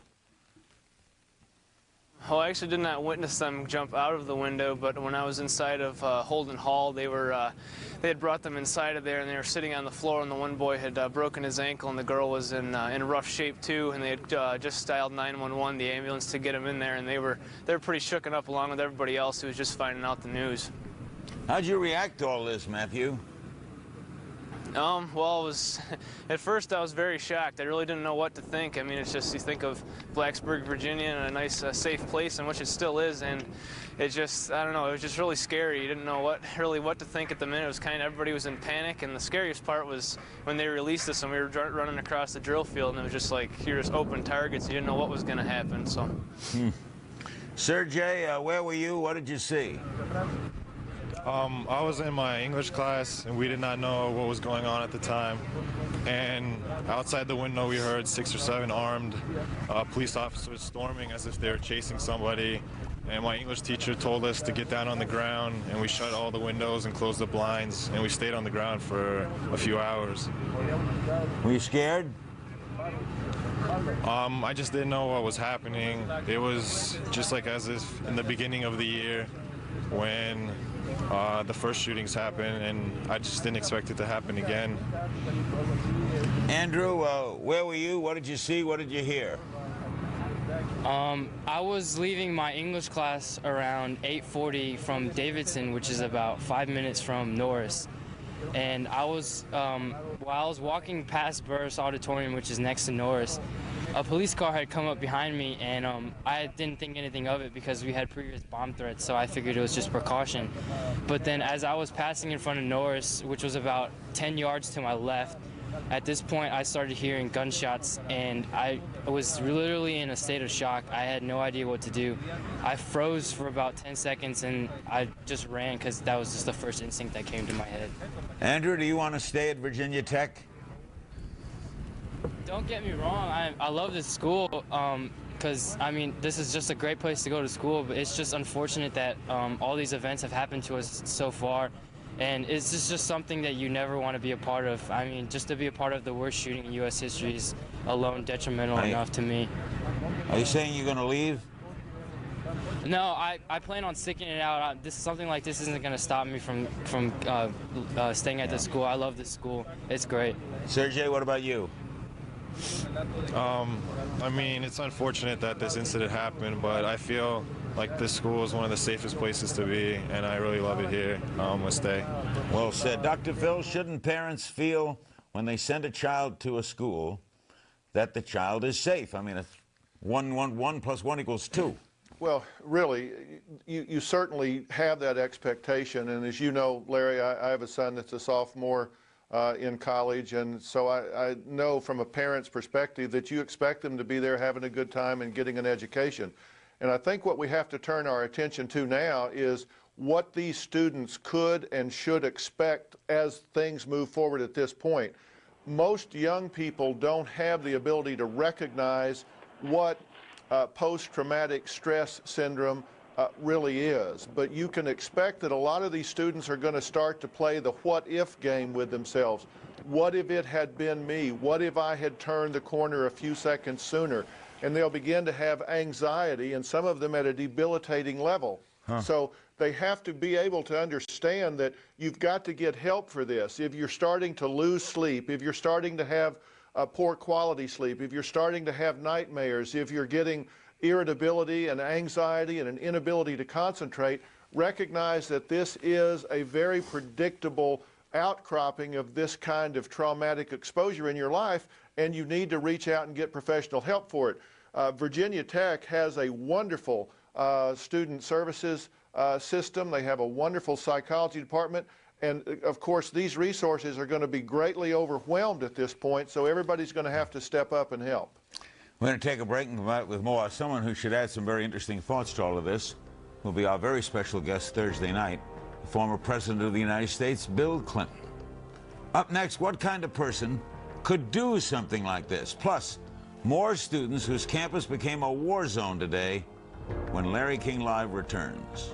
Well, I actually did not witness them jump out of the window, but when I was inside of Holden Hall, they had brought them inside of there, and they were sitting on the floor, and the one boy had broken his ankle, and the girl was in rough shape too, and they had just dialed 911, the ambulance, to get him in there, and they were pretty shooken up along with everybody else who was just finding out the news. How'd you react to all this, Matthew? Well, at first I was very shocked. I really didn't know what to think. I mean, it's just, you think of Blacksburg, Virginia, and a nice, safe place, in which it still is, and it just, I don't know, it was just really scary. You didn't know what to think at the minute. It was kind of, everybody was in panic, and the scariest part was when they released us and we were running across the drill field, and it was just like, you're just open targets. You didn't know what was going to happen, so. Sergey, where were you? What did you see? I was in my English class, and we did not know what was going on at the time. And outside the window, we heard 6 or 7 armed police officers storming as if they were chasing somebody. and my English teacher told us to get down on the ground, and we shut all the windows and closed the blinds, and we stayed on the ground for a few hours. Were you scared? I just didn't know what was happening. It was just like as if in the beginning of the year when the first shootings happened, and I just didn't expect it to happen again. Andrew, where were you? What did you see? What did you hear? I was leaving my English class around 8:40 from Davidson, which is about 5 minutes from Norris. And I was, while I was walking past Burris Auditorium, which is next to Norris, a police car had come up behind me, and I didn't think anything of it because we had previous bomb threats, so I figured it was just precaution. But then as I was passing in front of Norris, which was about 10 yards to my left, at this point I started hearing gunshots, and I was literally in a state of shock. I had no idea what to do. I froze for about 10 seconds, and I just ran because that was just the first instinct that came to my head. Andrew, do you want to stay at Virginia Tech? Don't get me wrong, I love this school because, I mean, this is just a great place to go to school, but it's just unfortunate that all these events have happened to us so far, and it's just something that you never want to be a part of. I mean, just to be a part of the worst shooting in U.S. history is alone detrimental enough to me. Are you saying you're going to leave? No, I plan on sticking it out. Something like this isn't going to stop me from staying at this school. I love this school. It's great. Sergey, what about you? I mean, it's unfortunate that this incident happened, but I feel like this school is one of the safest places to be, and I really love it here. I'm going to stay. Well said. Dr. Phil, shouldn't parents feel when they send a child to a school that the child is safe? I mean, if 1 + 1 = 2. Well, really, you certainly have that expectation, and as you know, Larry, I have a son that's a sophomore in college, and so I know from a parent's perspective that you expect them to be there having a good time and getting an education. And I think what we have to turn our attention to now is what these students could and should expect as things move forward at this point. Most young people don't have the ability to recognize what post-traumatic stress syndrome really is. But you can expect that a lot of these students are going to start to play the what-if game with themselves. What if it had been me? What if I had turned the corner a few seconds sooner? And they'll begin to have anxiety, and some of them at a debilitating level. So they have to be able to understand that you've got to get help for this. If you're starting to lose sleep, if you're starting to have poor quality sleep, if you're starting to have nightmares, if you're getting irritability and anxiety and an inability to concentrate, recognize that this is a very predictable outcropping of this kind of traumatic exposure in your life, and you need to reach out and get professional help for it. Virginia Tech has a wonderful student services system. They have a wonderful psychology department. And of course, these resources are going to be greatly overwhelmed at this point, so everybody's going to have to step up and help. We're going to take a break and come back with more. Someone who should add some very interesting thoughts to all of this will be our very special guest Thursday night, the former President of the United States, Bill Clinton. Up next, what kind of person could do something like this? Plus, more students whose campus became a war zone today when Larry King Live returns.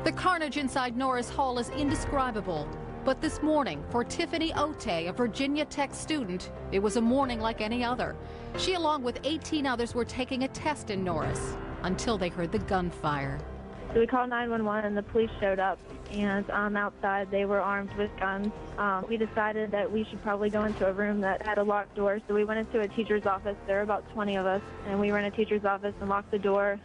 The carnage inside Norris Hall is indescribable. But this morning, for Tiffany Ote, a Virginia Tech student, it was a morning like any other. She, along with 18 others, were taking a test in Norris until they heard the gunfire. So we called 911 and the police showed up, and outside they were armed with guns. We decided that we should probably go into a room that had a locked door, so we went into a teacher's office. There were about 20 of us, and we were in a teacher's office and locked the door.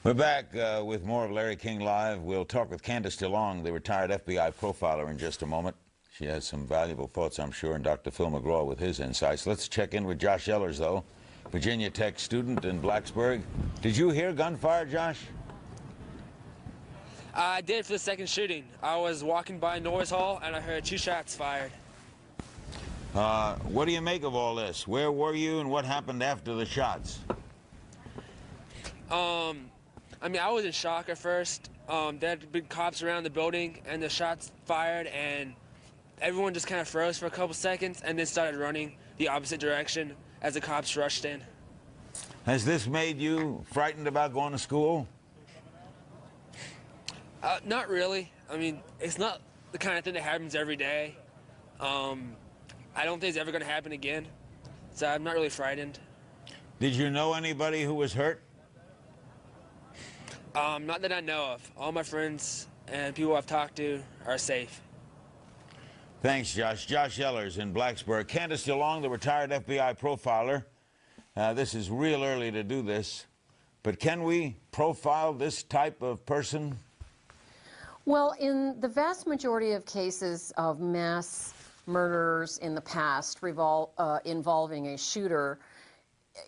We're back with more of Larry King Live. We'll talk with Candace DeLong, the retired FBI profiler, in just a moment. She has some valuable thoughts, I'm sure, and Dr. Phil McGraw with his insights. Let's check in with Josh Ellers, though, Virginia Tech student in Blacksburg. Did you hear gunfire, Josh? I did for the second shooting. I was walking by Norris Hall, and I heard 2 shots fired. What do you make of all this? Where were you, and what happened after the shots? I mean, I was in shock at first. There had been cops around the building, and the shots fired, and everyone just kind of froze for a couple seconds and then started running the opposite direction as the cops rushed in. Has this made you frightened about going to school? Not really. I mean, it's not the kind of thing that happens every day. I don't think it's ever going to happen again, so I'm not really frightened. Did you know anybody who was hurt? Not that I know of. All my friends and people I've talked to are safe. Thanks, Josh. Josh Ellers in Blacksburg. Candace DeLong, the retired FBI profiler. This is real early to do this, but can we profile this type of person? Well, in the vast majority of cases of mass murders in the past involving a shooter,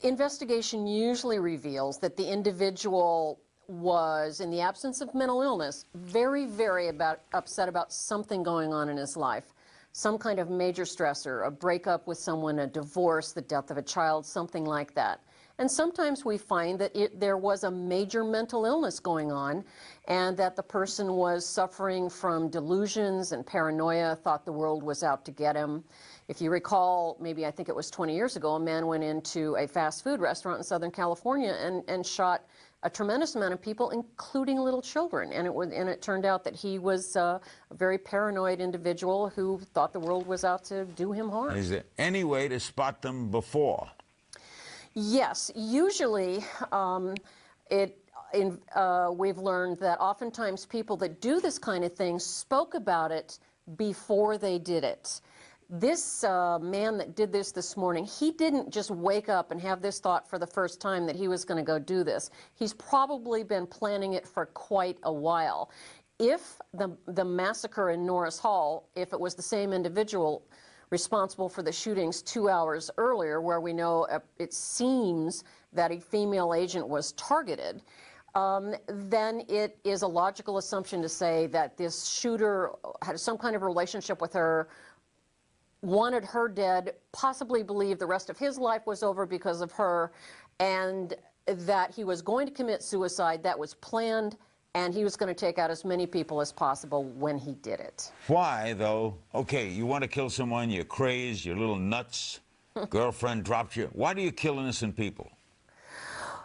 investigation usually reveals that the individual was, in the absence of mental illness, very, very upset about something going on in his life. Some kind of major stressor, a breakup with someone, a divorce, the death of a child, something like that. And sometimes we find that there was a major mental illness going on and that the person was suffering from delusions and paranoia, thought the world was out to get him. If you recall, maybe I think it was 20 years ago, a man went into a fast food restaurant in Southern California and shot a tremendous amount of people, including little children. And it turned out that he was a very paranoid individual who thought the world was out to do him harm. Is there any way to spot them before? Yes, usually we've learned that oftentimes people that do this kind of thing spoke about it before they did it. This man that did this morning, he didn't just wake up and have this thought for the first time that he was going to go do this. He's probably been planning it for quite a while. If the massacre in Norris Hall, if it was the same individual responsible for the shootings 2 hours earlier, where we know it seems that a female agent was targeted, then it is a logical assumption to say that this shooter had some kind of relationship with her, wanted her dead, possibly believed the rest of his life was over because of her, and that he was going to commit suicide. That was planned, and he was going to take out as many people as possible when he did it. Why, though? Okay, you want to kill someone, you're crazed, you're a little nuts, girlfriend dropped you. Why do you kill innocent people?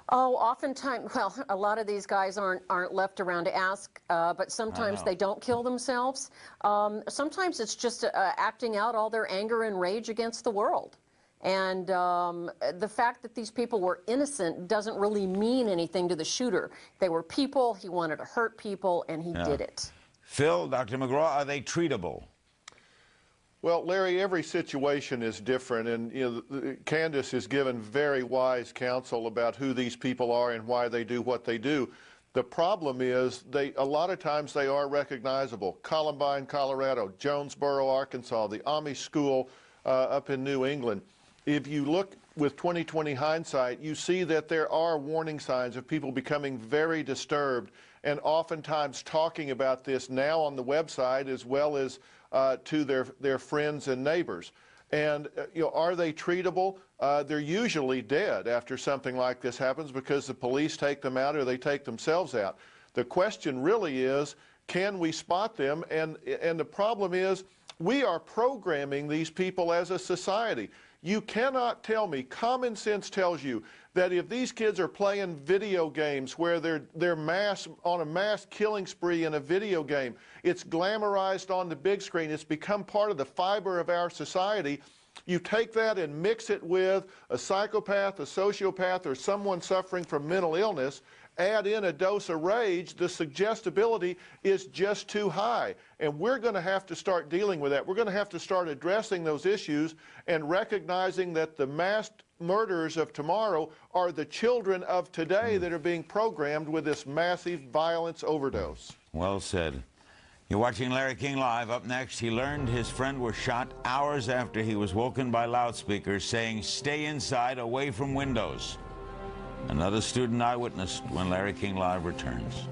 Oh, oftentimes, well, a lot of these guys aren't left around to ask, but sometimes they don't kill themselves. Sometimes it's just acting out all their anger and rage against the world. And the fact that these people were innocent doesn't really mean anything to the shooter. They were people, he wanted to hurt people, and he did it. Phil, Dr. McGraw, are they treatable? Well, Larry, every situation is different, and Candace has given very wise counsel about who these people are and why they do what they do. The problem is a lot of times they are recognizable. Columbine, Colorado, Jonesboro, Arkansas, the Amish school up in New England. If you look with 20/20 hindsight, you see that there are warning signs of people becoming very disturbed and oftentimes talking about this now on the website as well as to their friends and neighbors. And are they treatable? They're usually dead after something like this happens because the police take them out or they take themselves out. The question really is, can we spot them? And the problem is, we are programming these people as a society. You cannot tell me, common sense tells you that if these kids are playing video games where they're on a mass killing spree in a video game, it's glamorized on the big screen, it's become part of the fiber of our society. You take that and mix it with a psychopath, a sociopath, or someone suffering from mental illness, add in a dose of rage, the suggestibility is just too high. And we're going to have to start dealing with that. We're going to have to start addressing those issues and recognizing that the mass murderers of tomorrow are the children of today that are being programmed with this massive violence overdose. Well said. You're watching Larry King Live. Up next, he learned his friend was shot hours after he was woken by loudspeakers saying, "Stay inside, away from windows." Another student eyewitness when Larry King Live returns.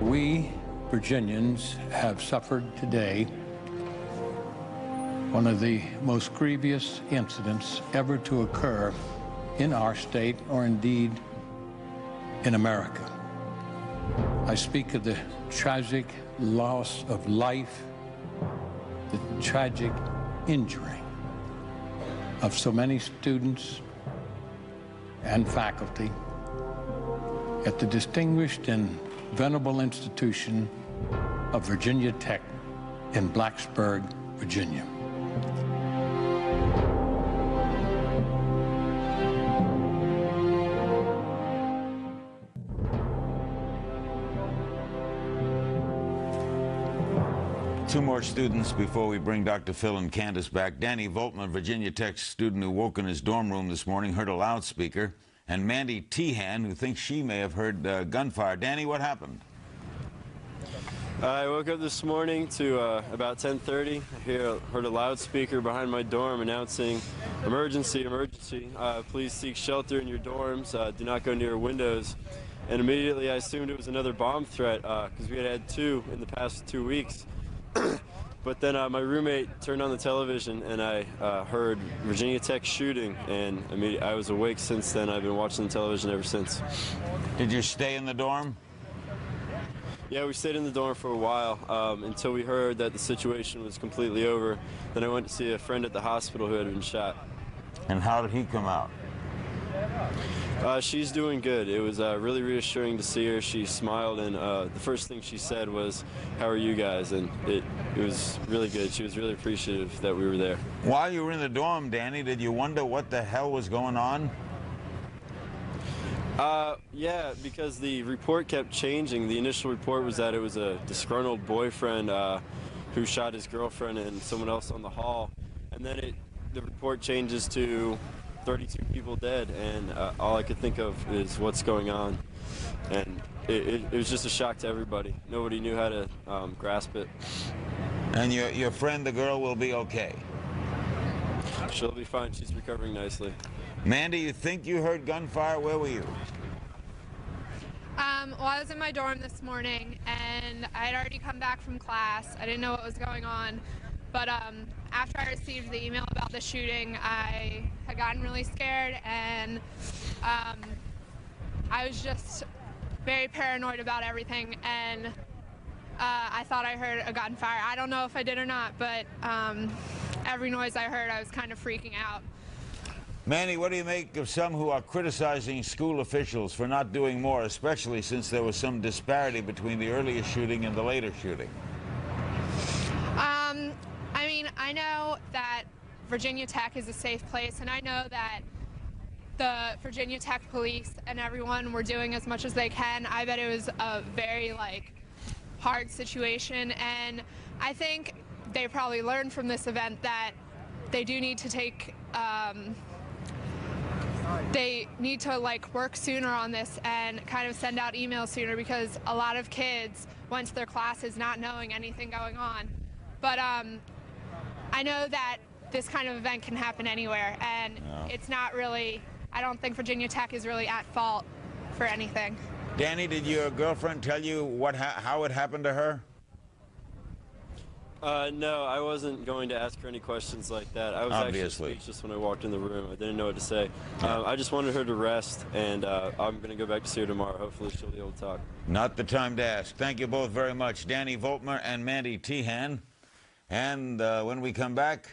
We Virginians have suffered today one of the most grievous incidents ever to occur in our state, or indeed in America. I speak of the tragic loss of life, the tragic injury of so many students and faculty at the distinguished and venerable institution of Virginia Tech in Blacksburg, Virginia. Two more students before we bring Dr. Phil and Candace back. Danny Voltman, Virginia Tech student who woke in his dorm room this morning, heard a loudspeaker. And Mandy Tehan, who thinks she may have heard gunfire. Danny, what happened? I woke up this morning to about 10:30. I heard a loudspeaker behind my dorm announcing, "Emergency, emergency. Please seek shelter in your dorms. Do not go near windows." And immediately I assumed it was another bomb threat because we had two in the past 2 weeks. But then my roommate turned on the television and I heard Virginia Tech shooting, and I was awake since then. I've been watching the television ever since. Did you stay in the dorm? Yeah, we stayed in the dorm for a while until we heard that the situation was completely over. Then I went to see a friend at the hospital who had been shot. And how did he come out? She's doing good. It was really reassuring to see her. She smiled, and the first thing she said was, "How are you guys?" And it was really good. She was really appreciative that we were there. While you were in the dorm, Danny, did you wonder what the hell was going on? Yeah, because the report kept changing. The initial report was that it was a disgruntled boyfriend who shot his girlfriend and someone else on the hall. And then the report changes to 32 people dead, and all I could think of is what's going on. And it was just a shock to everybody. Nobody knew how to grasp it. And your friend, the girl, will be okay? She'll be fine. She's recovering nicely. Mandy, you think you heard gunfire? Where were you? Well, I was in my dorm this morning, and I had already come back from class. I didn't know what was going on. But after I received the email about the shooting, I had gotten really scared, and I was just very paranoid about everything, and I thought I heard a gunfire. I don't know if I did or not, but every noise I heard, I was kind of freaking out. Manny, what do you make of some who are criticizing school officials for not doing more, especially since there was some disparity between the earlier shooting and the later shooting? I mean, I know that Virginia Tech is a safe place, and I know that the Virginia Tech police and everyone were doing as much as they can. I bet it was a very, hard situation, and I think they probably learned from this event that they do need to take, they need to, work sooner on this and kind of send out emails sooner, because a lot of kids went to their classes not knowing anything going on. But I know that this kind of event can happen anywhere, and it's not really, I don't think Virginia Tech is really at fault for anything. Danny, did your girlfriend tell you how it happened to her? No, I wasn't going to ask her any questions like that. I was actually speechless when I walked in the room. I didn't know what to say. I just wanted her to rest, and I'm going to go back to see her tomorrow. Hopefully she'll be able to talk. Not the time to ask. Thank you both very much, Danny Voltmer and Mandy Tehan. And when we come back,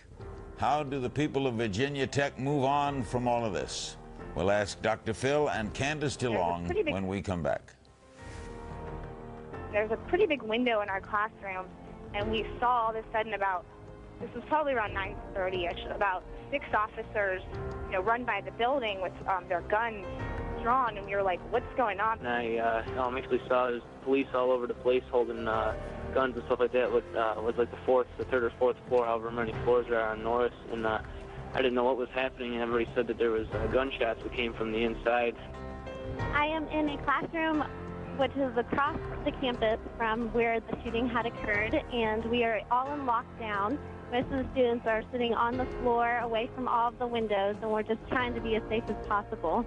how do the people of Virginia Tech move on from all of this? We'll ask Dr. Phil and Candace DeLong when we come back. There's a pretty big window in our classroom, and we saw all of a sudden this was probably around 9:30ish, about 6 officers, run by the building with their guns drawn, and we were like, what's going on? And I actually saw there's police all over the place holding guns and stuff like that. With the third or fourth floor, however many floors there are on Norris, and I didn't know what was happening. And everybody said that there was gunshots that came from the inside. I am in a classroom which is across the campus from where the shooting had occurred, and we are all in lockdown. Most of the students are sitting on the floor away from all of the windows, and we're just trying to be as safe as possible.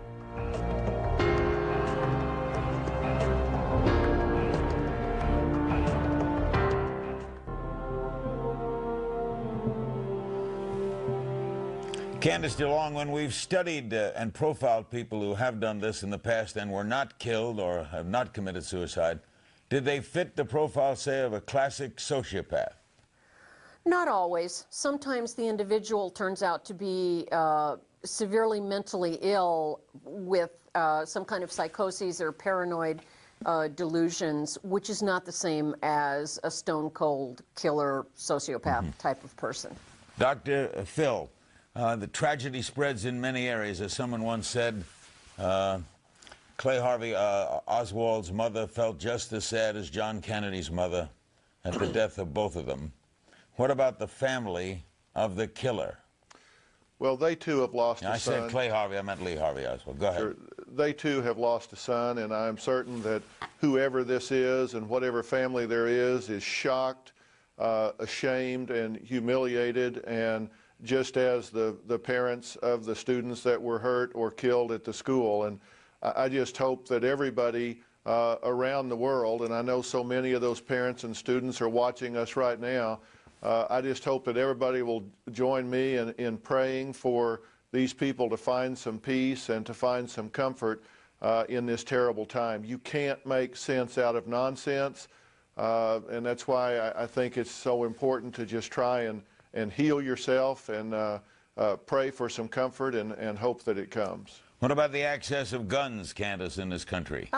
Candace DeLong, when we've studied and profiled people who have done this in the past and were not killed or have not committed suicide, did they fit the profile, say, of a classic sociopath? Not always. Sometimes the individual turns out to be severely mentally ill with some kind of psychoses or paranoid delusions, which is not the same as a stone-cold killer sociopath type of person. Dr. Phil, the tragedy spreads in many areas. As someone once said, Clay Harvey Oswald's mother felt just as sad as John Kennedy's mother at the death of both of them. What about the family of the killer? Well, they too have lost a son. I said Clay Harvey, I meant Lee Harvey Oswald. Go ahead. Sure. They too have lost a son, and I'm certain that whoever this is and whatever family there is shocked, ashamed, and humiliated, and just as the parents of the students that were hurt or killed at the school. And I just hope that everybody around the world, and I know so many of those parents and students are watching us right now, I just hope that everybody will join me in praying for these people to find some peace and to find some comfort in this terrible time. You can't make sense out of nonsense, and that's why I think it's so important to just try and heal yourself and pray for some comfort and hope that it comes. What about the access of guns, Candace, in this country?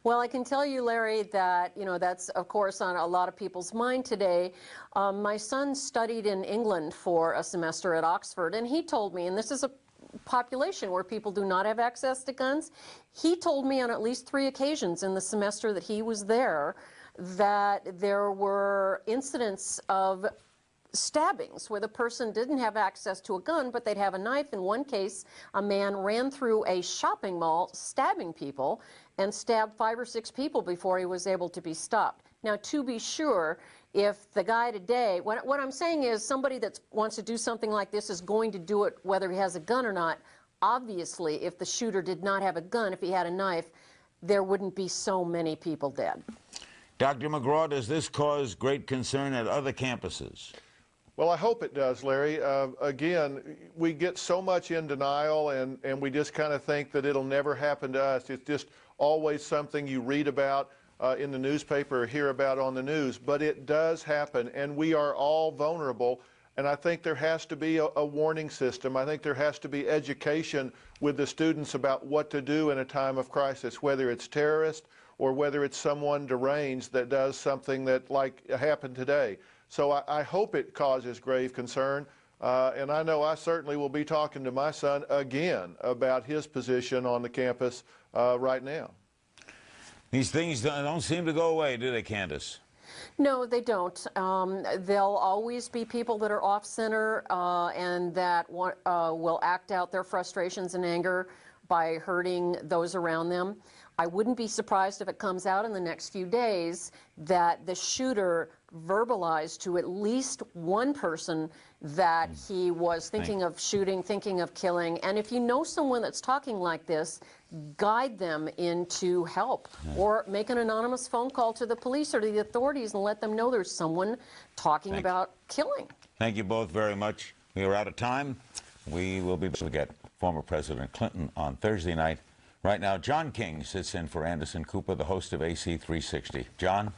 Well, I can tell you, Larry, that, that's, of course, on a lot of people's mind today. My son studied in England for a semester at Oxford, and he told me, and this is a population where people do not have access to guns, he told me on at least 3 occasions in the semester that he was there that there were incidents of stabbings where the person didn't have access to a gun, but they'd have a knife. In one case, a man ran through a shopping mall stabbing people and stabbed 5 or 6 people before he was able to be stopped. Now, to be sure, if the guy today, what I'm saying is somebody that wants to do something like this is going to do it whether he has a gun or not. Obviously, if the shooter did not have a gun, if he had a knife, there wouldn't be so many people dead. Dr. McGraw, does this cause great concern at other campuses? Well, I hope it does, Larry. Again, we get so much in denial, and we just kind of think that it'll never happen to us. It's just always something you read about in the newspaper or hear about on the news. But it does happen, and we are all vulnerable. And I think there has to be a warning system. I think there has to be education with the students about what to do in a time of crisis, whether it's terrorist or whether it's someone deranged that does something that like happened today. So I hope it causes grave concern, and I know I certainly will be talking to my son again about his position on the campus right now. These things don't seem to go away, do they, Candace? No, they don't. There'll always be people that are off-center and that will act out their frustrations and anger by hurting those around them. I wouldn't be surprised if it comes out in the next few days that the shooter verbalized to at least one person that he was thinking of shooting, thinking of killing. And if you know someone that's talking like this, guide them into help or make an anonymous phone call to the police or to the authorities and let them know there's someone talking about killing. Thank you both very much. We are out of time. We will be able to get former President Clinton on Thursday night. Right now, John King sits in for Anderson Cooper, the host of AC 360. John?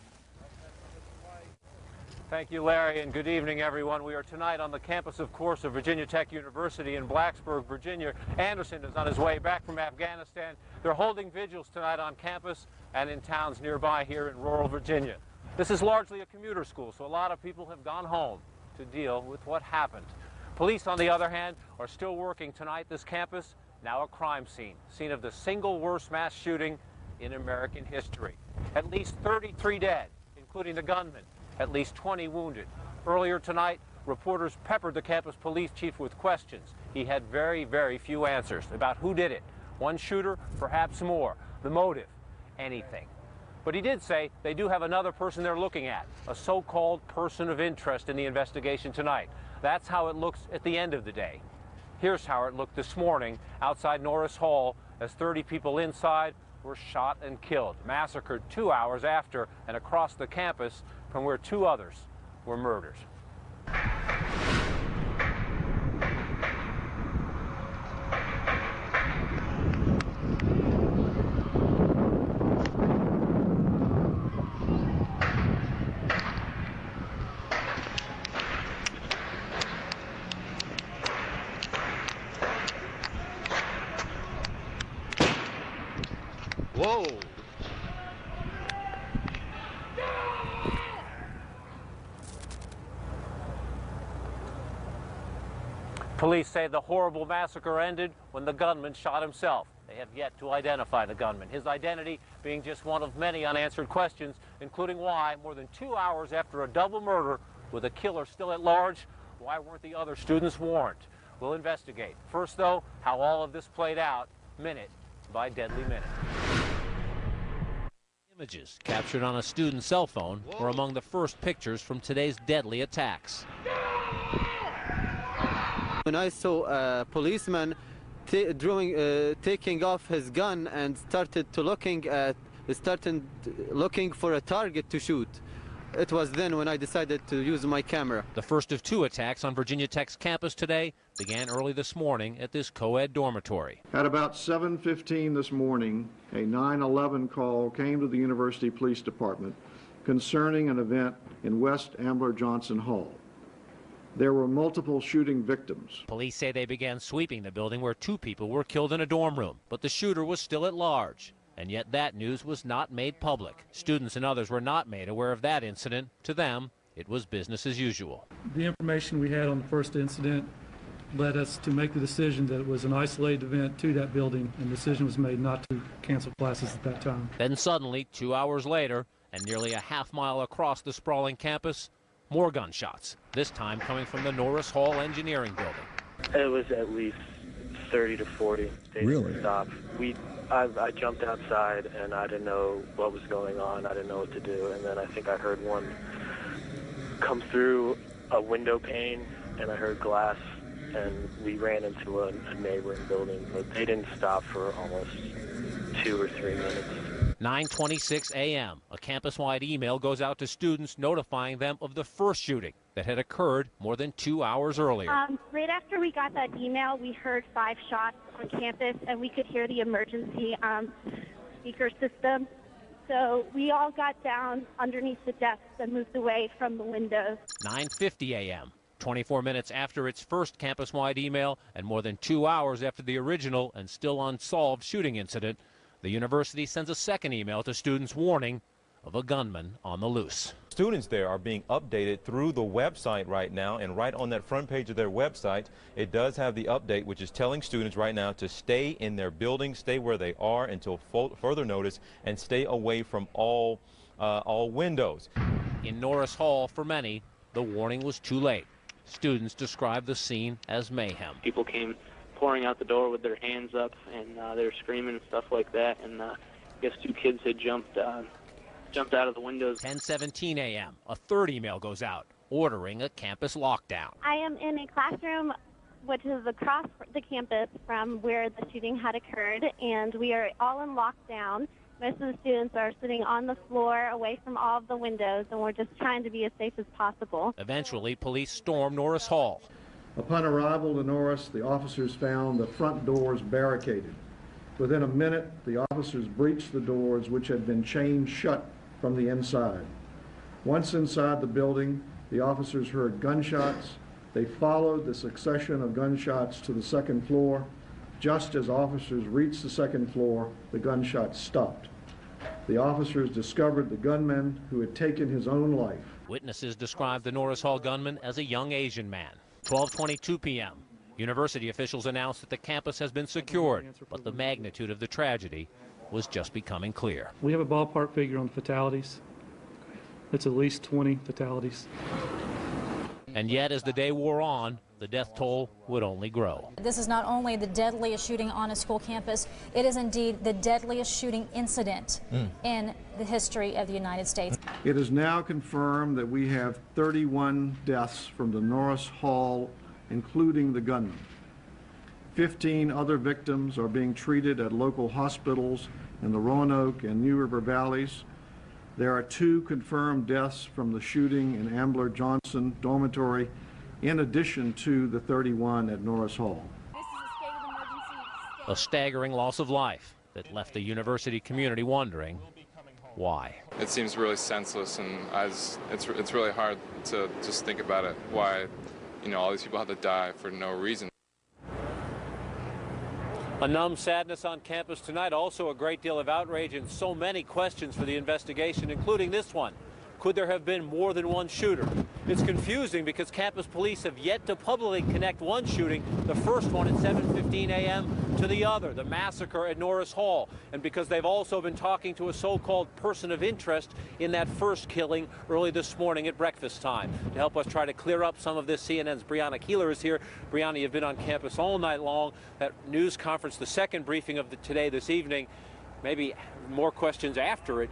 Thank you, Larry, and good evening, everyone. We are tonight on the campus, of course, of Virginia Tech University in Blacksburg, Virginia. Anderson is on his way back from Afghanistan. They're holding vigils tonight on campus and in towns nearby here in rural Virginia. This is largely a commuter school, so a lot of people have gone home to deal with what happened. Police, on the other hand, are still working tonight. This campus, now a crime scene of the single worst mass shooting in American history. At least 33 dead, including the gunman. At least 20 wounded. Earlier tonight, reporters peppered the campus police chief with questions. He had very, very few answers about who did it. One shooter, perhaps more. The motive, anything. But he did say they do have another person they're looking at, a so-called person of interest in the investigation tonight. That's how it looks at the end of the day. Here's how it looked this morning outside Norris Hall as 30 people inside were shot and killed, massacred 2 hours after and across the campus from where 2 others were murdered. Whoa! Police say the horrible massacre ended when the gunman shot himself. They have yet to identify the gunman, his identity being just one of many unanswered questions, including why, more than 2 hours after a double murder with a killer still at large, why weren't the other students warned? We'll investigate. First, though, how all of this played out minute by deadly minute. Images captured on a student's cell phone were among the first pictures from today's deadly attacks. When I saw a policeman taking off his gun and started looking for a target to shoot, it was then when I decided to use my camera. The first of 2 attacks on Virginia Tech's campus today began early this morning at this co-ed dormitory. At about 7:15 this morning, a 911 call came to the University Police Department concerning an event in West Ambler Johnson Hall. There were multiple shooting victims. Police say they began sweeping the building where 2 people were killed in a dorm room, but the shooter was still at large. And yet that news was not made public. Students and others were not made aware of that incident. To them, it was business as usual. The information we had on the first incident led us to make the decision that it was an isolated event to that building, and the decision was made not to cancel classes at that time. Then suddenly, 2 hours later, and nearly a half-mile across the sprawling campus, more gunshots, this time coming from the Norris Hall Engineering Building. It was at least 30 to 40. They didn't stop. I jumped outside and I didn't know what was going on. I didn't know what to do. And then I think I heard one come through a window pane and I heard glass and we ran into a neighboring building. But they didn't stop for almost 2 or 3 minutes. 9:26 a.m. A campus-wide email goes out to students notifying them of the first shooting that had occurred more than 2 hours earlier. Right after we got that email, we heard 5 shots on campus, and we could hear the emergency speaker system. So we all got down underneath the desks and moved away from the windows. 9:50 a.m. 24 minutes after its first campus-wide email and more than 2 hours after the original and still unsolved shooting incident, the university sends a second email to students warning of a gunman on the loose. Students there are being updated through the website right now, and right on that front page of their website, it does have the update, which is telling students right now to stay in their building, stay where they are until further notice, and stay away from all windows. In Norris Hall, for many, the warning was too late. Students described the scene as mayhem. People came pouring out the door with their hands up, and they were screaming and stuff like that. And I guess 2 kids had jumped out of the windows. 10:17 a.m. A third email goes out ordering a campus lockdown. I am in a classroom which is across the campus from where the shooting had occurred, and we are all in lockdown. Most of the students are sitting on the floor away from all of the windows, and we're just trying to be as safe as possible. Eventually, police stormed Norris Hall. Upon arrival to Norris, the officers found the front doors barricaded. Within a minute, the officers breached the doors, which had been chained shut from the inside. Once inside the building, the officers heard gunshots. They followed the succession of gunshots to the second floor. Just as officers reached the second floor, the gunshots stopped. The officers discovered the gunman who had taken his own life. Witnesses described the Norris Hall gunman as a young Asian man. 12:22 p.m. University officials announced that the campus has been secured, but the magnitude of the tragedy was just becoming clear. We have a ballpark figure on the fatalities. It's at least 20 fatalities. And yet, as the day wore on, the death toll would only grow. This is not only the deadliest shooting on a school campus, it is indeed the deadliest shooting incident in the history of the United States. It is now confirmed that we have 31 deaths from the Norris Hall, including the gunman. 15 other victims are being treated at local hospitals in the Roanoke and New River valleys. There are 2 confirmed deaths from the shooting in Ambler Johnson Dormitory, in addition to the 31 at Norris Hall. A staggering loss of life that left the university community wondering why. It seems really senseless, and it's really hard to just think about it, why, you know, all these people have to die for no reason. A numb sadness on campus tonight, also a great deal of outrage and so many questions for the investigation, including this one. Could there have been more than one shooter? It's confusing because campus police have yet to publicly connect one shooting, the first one at 7:15 a.m., to the other, the massacre at Norris Hall, and because they've also been talking to a so-called person of interest in that first killing early this morning at breakfast time. To help us try to clear up some of this, CNN's Brianna Keeler is here. Brianna, you've been on campus all night long. That news conference, the second briefing of today, this evening, maybe more questions after it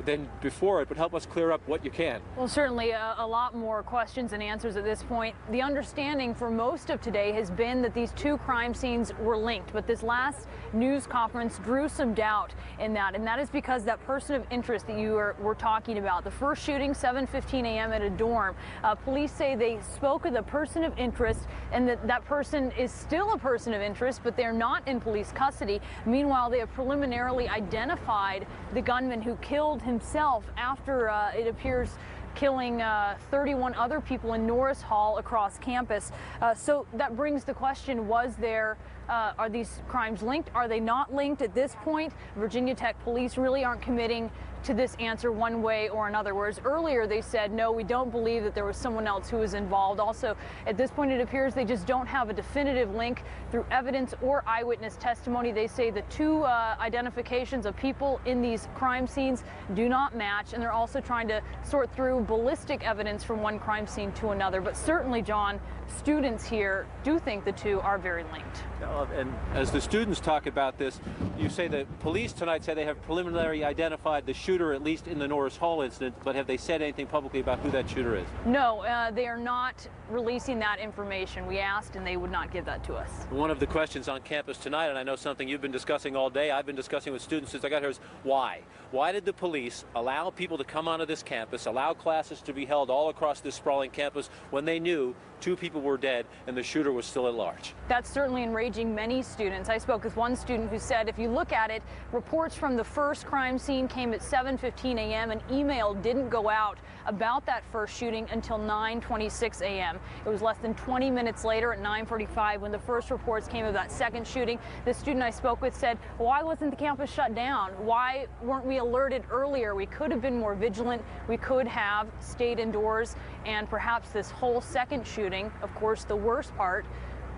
than before it, but help us clear up what you can. Well, certainly a lot more questions and answers at this point. The understanding for most of today has been that these 2 crime scenes were linked, but this last news conference drew some doubt in that, and that is because that person of interest that you were talking about, the first shooting, 7:15 a.m. at a dorm, police say they spoke with a person of interest and that person is still a person of interest, but they're not in police custody. Meanwhile, they have preliminarily identified the gunman who killed himself after it appears killing 31 other people in Norris Hall across campus. So that brings the question, are these crimes linked? Are they not linked at this point? Virginia Tech police really aren't committing to this answer one way or another, whereas earlier they said, no, we don't believe that there was someone else who was involved. Also, at this point, it appears they just don't have a definitive link through evidence or eyewitness testimony. They say the 2 identifications of people in these crime scenes do not match, and they're also trying to sort through ballistic evidence from one crime scene to another. But certainly, John, students here do think the 2 are very linked. And as the students talk about this, you say that police tonight say they have preliminarily identified the shooter, at least in the Norris Hall incident, but have they said anything publicly about who that shooter is? No, they are not releasing that information. We asked and they would not give that to us. One of the questions on campus tonight, and I know something you've been discussing all day, I've been discussing with students since I got here, is why? Why did the police allow people to come onto this campus, allow classes to be held all across this sprawling campus when they knew 2 people were dead and the shooter was still at large? That's certainly enraging many students. I spoke with one student who said, if you look at it, reports from the first crime scene came at 7:15 a.m. An email didn't go out about that first shooting until 9:26 a.m. It was less than 20 minutes later at 9:45 when the first reports came of that second shooting. The student I spoke with said, why wasn't the campus shut down? Why weren't we alerted earlier? We could have been more vigilant. We could have stayed indoors, and perhaps this whole second shooting, of course, the worst part,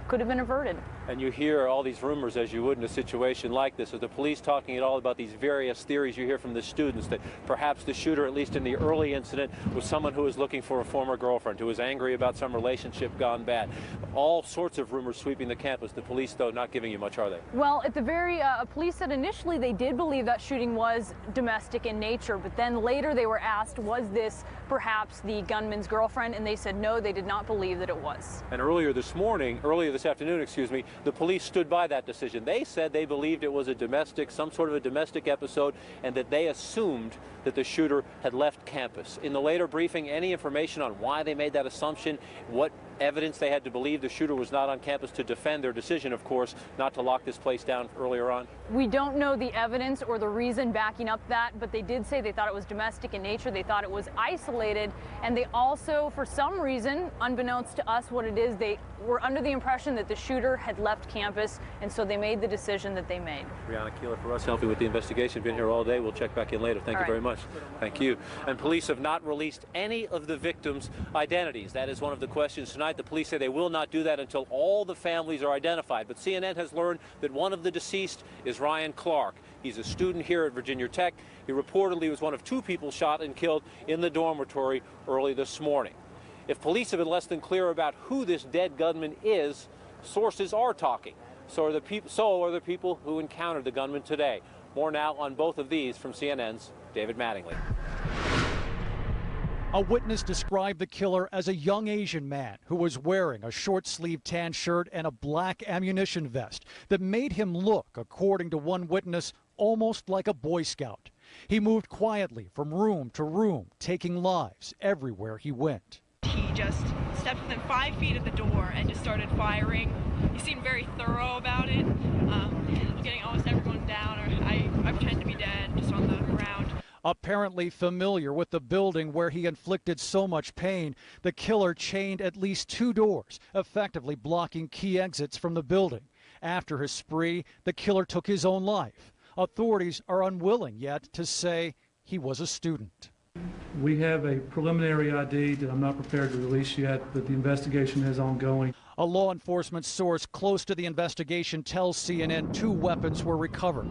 could have been averted. And you hear all these rumors, as you would in a situation like this, of the police talking at all about these various theories you hear from the students, that perhaps the shooter, at least in the early incident, was someone who was looking for a former girlfriend, who was angry about some relationship gone bad. All sorts of rumors sweeping the campus. The police, though, not giving you much, are they? Well, at the very, police said initially they did believe that shooting was domestic in nature, but then later they were asked, was this perhaps the gunman's girlfriend? And they said no, they did not believe that it was. And earlier this afternoon, the police stood by that decision. They said they believed it was some sort of a domestic episode, and that they assumed that the shooter had left campus. In the later briefing, any information on why they made that assumption, what evidence they had to believe the shooter was not on campus to defend their decision, of course, not to lock this place down earlier on? We don't know the evidence or the reason backing up that, but they did say they thought it was domestic in nature. They thought it was isolated, and they also, for some reason, unbeknownst to us what it is, they were under the impression that the shooter had left campus, and so they made the decision that they made. Brianna Keeler for us, helping with the investigation. Been here all day. We'll check back in later. Thank you very much. Thank you. And police have not released any of the victims' identities. That is one of the questions tonight. The police say they will not do that until all the families are identified. But CNN has learned that one of the deceased is Ryan Clark. He's a student here at Virginia Tech. He reportedly was one of 2 people shot and killed in the dormitory early this morning. If police have been less than clear about who this dead gunman is, sources are talking. So are the people who encountered the gunman today. More now on both of these from CNN's David Mattingly. A witness described the killer as a young Asian man who was wearing a short-sleeved tan shirt and a black ammunition vest that made him look, according to one witness, almost like a Boy Scout. He moved quietly from room to room, taking lives everywhere he went. He just stepped within 5 feet of the door and just started firing. He seemed very thorough about it, getting almost everyone down. I pretend to be dead, just on the ground. Apparently familiar with the building where he inflicted so much pain, the killer chained at least 2 doors, effectively blocking key exits from the building. After his spree, the killer took his own life. Authorities are unwilling yet to say he was a student. We have a preliminary ID that I'm not prepared to release yet, but the investigation is ongoing. A law enforcement source close to the investigation tells CNN 2 weapons were recovered.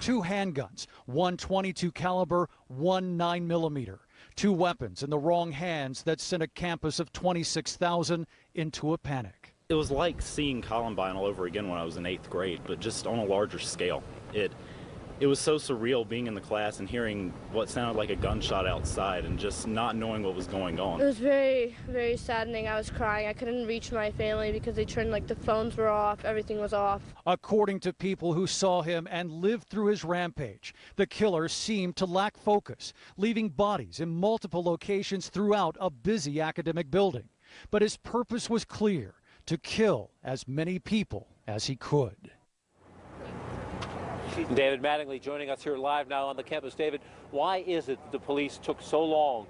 2 handguns, one .22 caliber, one 9mm. 2 weapons in the wrong hands that sent a campus of 26,000 into a panic. It was like seeing Columbine all over again when I was in 8th grade, but just on a larger scale. It was so surreal being in the class and hearing what sounded like a gunshot outside and just not knowing what was going on. It was very, very saddening. I was crying. I couldn't reach my family because they turned, the phones were off, everything was off. According to people who saw him and lived through his rampage, the killer seemed to lack focus, leaving bodies in multiple locations throughout a busy academic building. But his purpose was clear: to kill as many people as he could. David Mattingly joining us here live now on the campus. David, why is it the police took so long,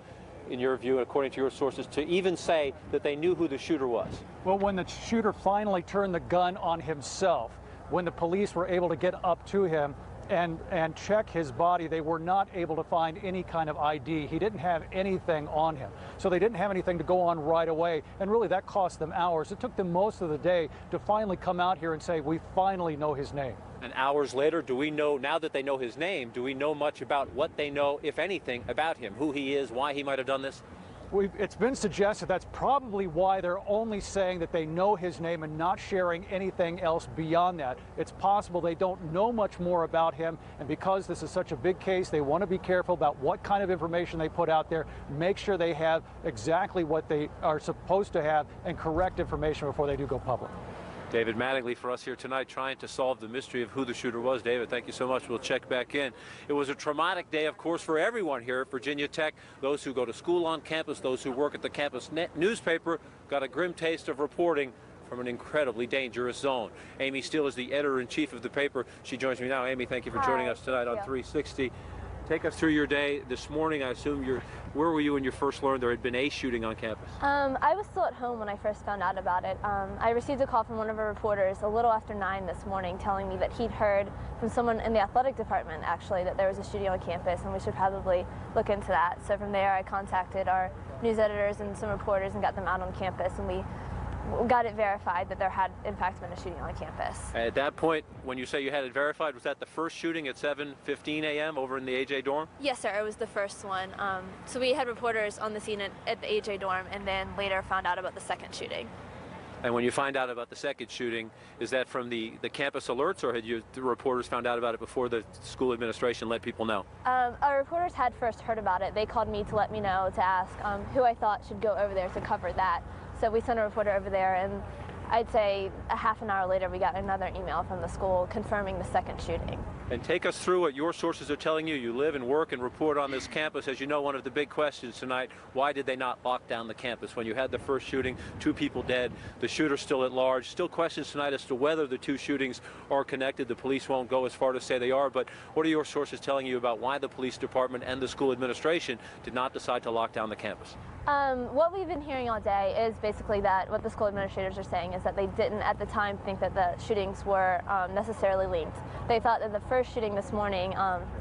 in your view, according to your sources, to even say that they knew who the shooter was? Well, when the shooter finally turned the gun on himself, when the police were able to get up to him and check his body, they were not able to find any kind of ID. He didn't have anything on him. So they didn't have anything to go on right away. And really that cost them hours. It took them most of the day to finally come out here and say, we finally know his name. And hours later, do we know, now that they know his name, do we know much about what they know, if anything, about him, who he is, why he might have done this? It's been suggested that's probably why they're only saying that they know his name and not sharing anything else beyond that. It's possible they don't know much more about him, and because this is such a big case, they want to be careful about what kind of information they put out there, make sure they have exactly what they are supposed to have and correct information before they do go public. David Mattingly for us here tonight, trying to solve the mystery of who the shooter was. David, thank you so much. We'll check back in. It was a traumatic day, of course, for everyone here at Virginia Tech. Those who go to school on campus, those who work at the campus newspaper, got a grim taste of reporting from an incredibly dangerous zone. Amy Steele is the editor-in-chief of the paper. She joins me now. Amy, thank you for joining us tonight on 360. Take us through your day this morning. I assume where were you when you first learned there had been a shooting on campus? I was still at home when I first found out about it. I received a call from one of our reporters a little after 9 this morning telling me that he'd heard from someone in the athletic department, actually, that there was a shooting on campus and we should probably look into that. So from there I contacted our news editors and some reporters and got them out on campus, and we got it verified that there had in fact been a shooting on campus. At that point, when you say you had it verified, was that the first shooting at 7:15 a.m. over in the AJ dorm? Yes, sir, it was the first one. So we had reporters on the scene at the AJ dorm, and then later found out about the second shooting. And when you find out about the second shooting, is that from the campus alerts, or had the reporters found out about it before the school administration let people know? Our reporters had first heard about it. They called me to let me know, to ask who I thought should go over there to cover that. So we sent a reporter over there, and I'd say a half an hour later we got another email from the school confirming the second shooting. And take us through what your sources are telling you. You live and work and report on this campus. As you know, one of the big questions tonight, why did they not lock down the campus? When you had the first shooting, 2 people dead, the shooter still at large. Still questions tonight as to whether the 2 shootings are connected. The police won't go as far to say they are, but what are your sources telling you about why the police department and the school administration did not decide to lock down the campus? What we've been hearing all day is basically that what the school administrators are saying is that they didn't at the time think that the shootings were necessarily linked. They thought that the first shooting this morning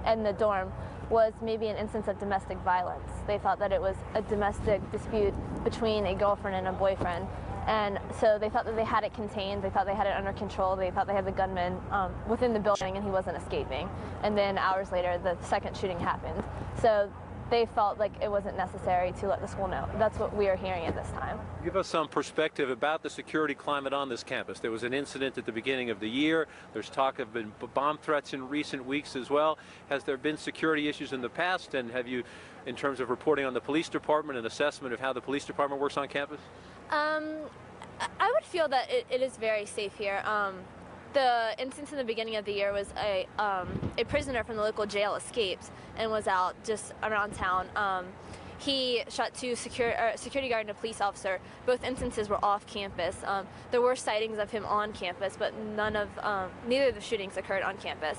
in the dorm was maybe an instance of domestic violence. They thought that it was a domestic dispute between a girlfriend and a boyfriend. And so they thought that they had it contained, they thought they had it under control, they thought they had the gunman within the building and he wasn't escaping. And then hours later, the second shooting happened. So they felt like it wasn't necessary to let the school know. That's what we are hearing at this time. Give us some perspective about the security climate on this campus. There was an incident at the beginning of the year. There's talk of been bomb threats in recent weeks as well. Has there been security issues in the past, and have you, in terms of reporting on the police department, an assessment of how the police department works on campus? I would feel that it is very safe here. The instance in the beginning of the year was a prisoner from the local jail escaped and was out just around town. He shot two security guard and a police officer. Both instances were off campus. There were sightings of him on campus, but neither of the shootings occurred on campus.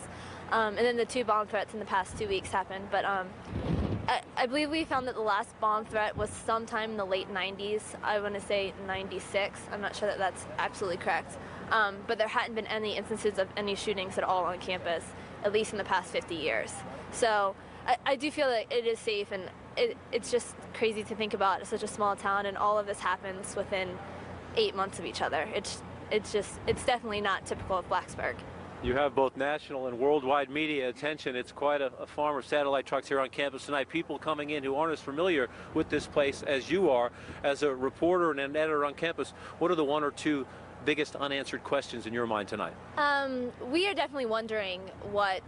And then the two bomb threats in the past 2 weeks happened. But I believe we found that the last bomb threat was sometime in the late 90s. I want to say 96. I'm not sure that that's absolutely correct. But there hadn't been any instances of any shootings at all on campus, at least in the past 50 years. So I do feel that it is safe, and it's just crazy to think about. It's such a small town, and all of this happens within 8 months of each other. It's definitely not typical of Blacksburg. You have both national and worldwide media attention. It's quite a farm of satellite trucks here on campus tonight. People coming in who aren't as familiar with this place as you are. As a reporter and an editor on campus, what are the one or two biggest unanswered questions in your mind tonight? We are definitely wondering why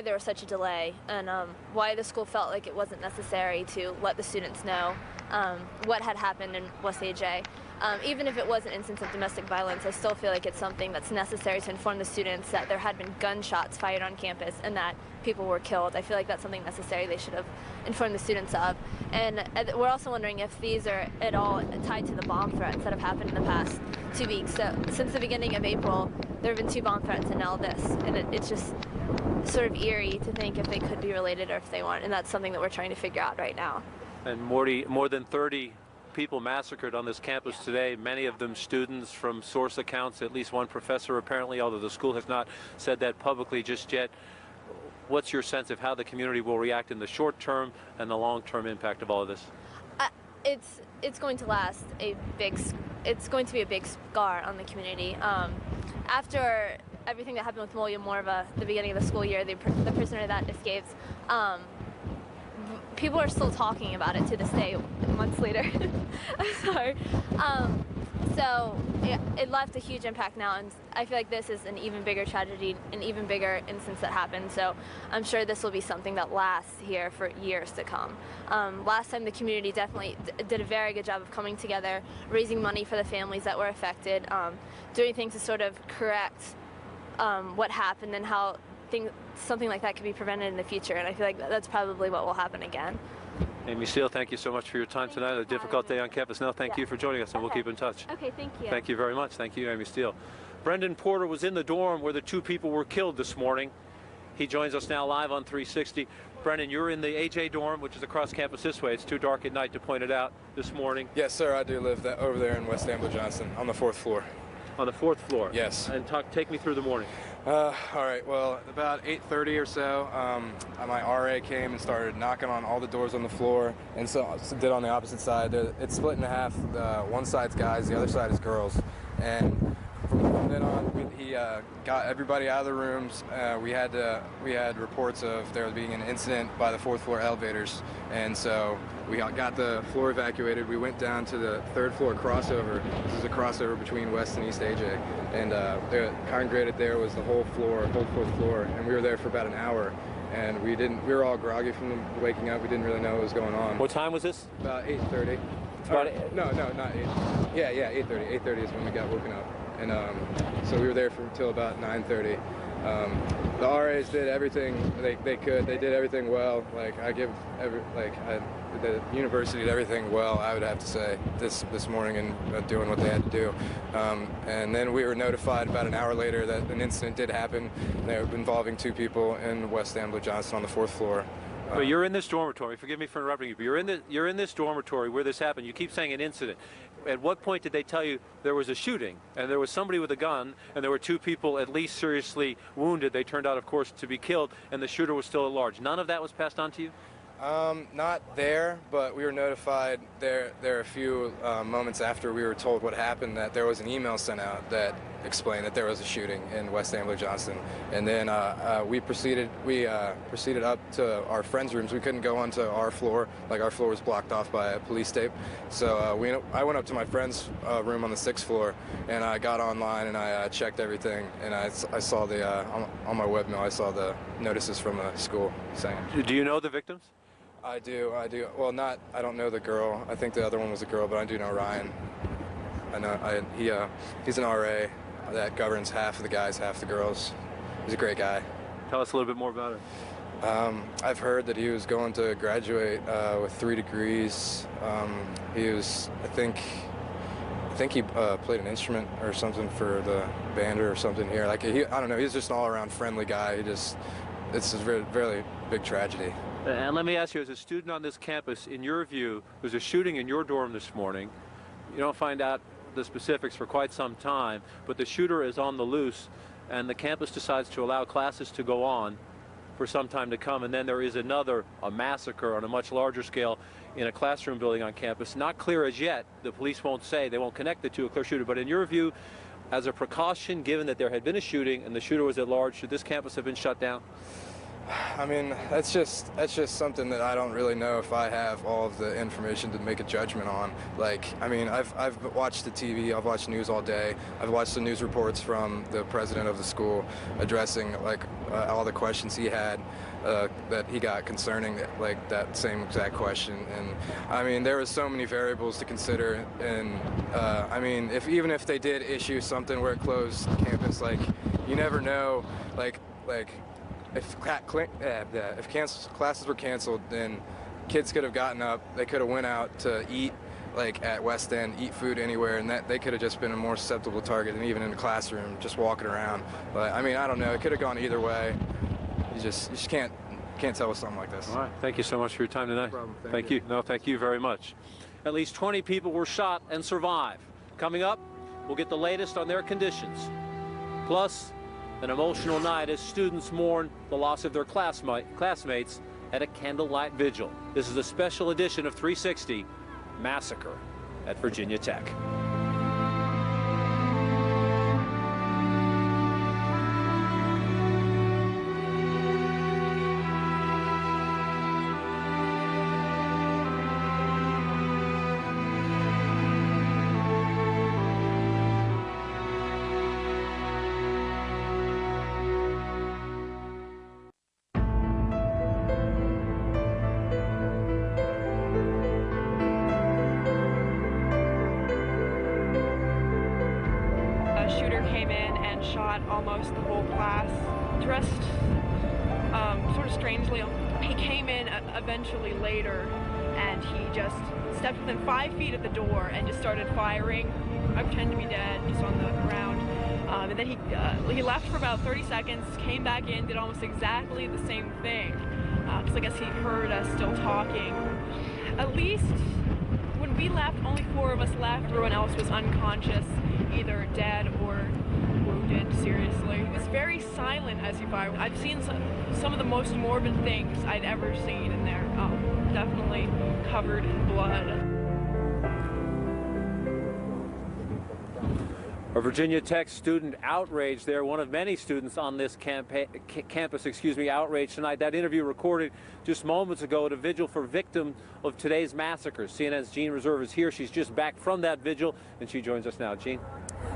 there was such a delay, and why the school felt like it wasn't necessary to let the students know what had happened in West AJ. Even if it was an instance of domestic violence, I still feel like it's something that's necessary to inform the students that there had been gunshots fired on campus and that people were killed. I feel like that's something necessary they should have informed the students of. And we're also wondering if these are at all tied to the bomb threats that have happened in the past 2 weeks. So since the beginning of April, there have been 2 bomb threats and now this. And it's just sort of eerie to think if they could be related or if they weren't. And that's something that we're trying to figure out right now. And Morty, more than 30 people massacred on this campus today, many of them students. From source accounts, at least one professor apparently, although the school has not said that publicly just yet. What's your sense of how the community will react in the short term and the long-term impact of all of this? It's going to last it's going to be a big scar on the community. After everything that happened with William Morva, the beginning of the school year, the prisoner that escaped, people are still talking about it to this day, months later. I'm sorry. So it left a huge impact now, and I feel like this is an even bigger tragedy, an even bigger instance that happened. So I'm sure this will be something that lasts here for years to come. Last time the community definitely did a very good job of coming together, raising money for the families that were affected, doing things to sort of correct what happened and how something like that could be prevented in the future. And I feel like that's probably what will happen again. Amy Steele, thank you so much for your time tonight. A difficult day on campus. No, thank you for joining us, and we'll keep in touch. Okay, thank you. Thank you very much. Thank you, Amy Steele. Brendan Porter was in the dorm where the 2 people were killed this morning. He joins us now live on 360. Brendan, you're in the AJ dorm, which is across campus this way. It's too dark at night to point it out this morning. Yes, sir. I do live over there in West Ambler-Johnston on the 4th floor. On the 4th floor? Yes. And take me through the morning. All right, well, about 8:30 or so, my RA came and started knocking on all the doors on the floor, and so did on the opposite side. It's split in half. One side's guys, the other side is girls. And from then on, he got everybody out of the rooms. We had reports of there being an incident by the 4th floor elevators, and so we got the floor evacuated. We went down to the 3rd floor crossover. This is a crossover between West and East AJ, and congregated there was the whole 4th floor, and we were there for about an hour. And we were all groggy from waking up. We didn't really know what was going on. What time was this? About 8:30. No, not 8. Yeah, 8:30. 8:30 is when we got woken up. And so we were there until about 9:30. The RAs did everything they could. They did everything well. The university did everything well, I would have to say, this morning, and doing what they had to do. And then we were notified about an hour later that an incident did happen involving 2 people in West Ambler-Johnston on the 4th floor. But you're in this dormitory. Forgive me for interrupting you, but you're in this dormitory where this happened. You keep saying an incident. At what point did they tell you there was a shooting and there was somebody with a gun and there were 2 people at least seriously wounded? They turned out, of course, to be killed, and the shooter was still at large. None of that was passed on to you? Not there, but we were notified there a few moments after we were told what happened that there was an email sent out that explain that there was a shooting in West Ambler Johnston. And then we proceeded up to our friends' rooms. We couldn't go onto our floor, like our floor was blocked off by police tape. So I went up to my friend's room on the 6th floor, and I got online and I checked everything, and I saw the on my webmail I saw the notices from the school saying. Do you know the victims? I do. Well, I don't know the girl. I think the other one was a girl, but I do know Ryan. I know he's an RA that governs half of the guys, half the girls. He's a great guy. Tell us a little bit more about it. I've heard that he was going to graduate with 3 degrees. He was, I think he played an instrument or something for the band or something here. Like I don't know. He's just an all-around friendly guy. It's a very, very big tragedy. And let me ask you, as a student on this campus, in your view, there's a shooting in your dorm this morning. You don't find out the specifics for quite some time, but the shooter is on the loose, and the campus decides to allow classes to go on for some time to come, and then there is a massacre on a much larger scale in a classroom building on campus. Not clear as yet. The police won't say, they won't connect the two, a clear shooter, but in your view, as a precaution, given that there had been a shooting and the shooter was at large, should this campus have been shut down? I mean, that's just something that I don't really know if I have all of the information to make a judgment on. Like, I mean, I've watched the TV, I've watched news all day. I've watched the news reports from the president of the school addressing like all the questions he had that he got concerning like that same exact question. And I mean, there was so many variables to consider. And I mean, even if they did issue something where it closed campus, like you never know, like. If classes were canceled, then kids could have gotten up, they could have went out to eat, like at West End, eat food anywhere, and that they could have just been a more susceptible target than even in the classroom, just walking around. But I mean, I don't know, it could have gone either way. You just can't tell with something like this. All right, thank you so much for your time tonight. No problem. Thank you. No, thank you very much. At least 20 people were shot and survived. Coming up, we'll get the latest on their conditions. Plus, an emotional night as students mourn the loss of their classmates at a candlelight vigil. This is a special edition of 360 Massacre at Virginia Tech. Shooter came in and shot almost the whole class, dressed sort of strangely. He came in eventually later, and he just stepped within 5 feet of the door and just started firing. I pretended to be dead, just on the ground. And then he left for about 30 seconds, came back in, did almost exactly the same thing, because I guess he heard us still talking. At least when we left, only 4 of us left. Everyone else was unconscious, either dead or wounded seriously. He was very silent as he fired. I've seen some of the most morbid things I'd ever seen in there. Definitely covered in blood. A Virginia Tech student outraged there, one of many students on this campus, outraged tonight. That interview recorded just moments ago at a vigil for victims of today's massacre. CNN's Jean Reserve is here. She's just back from that vigil, and she joins us now. Jean?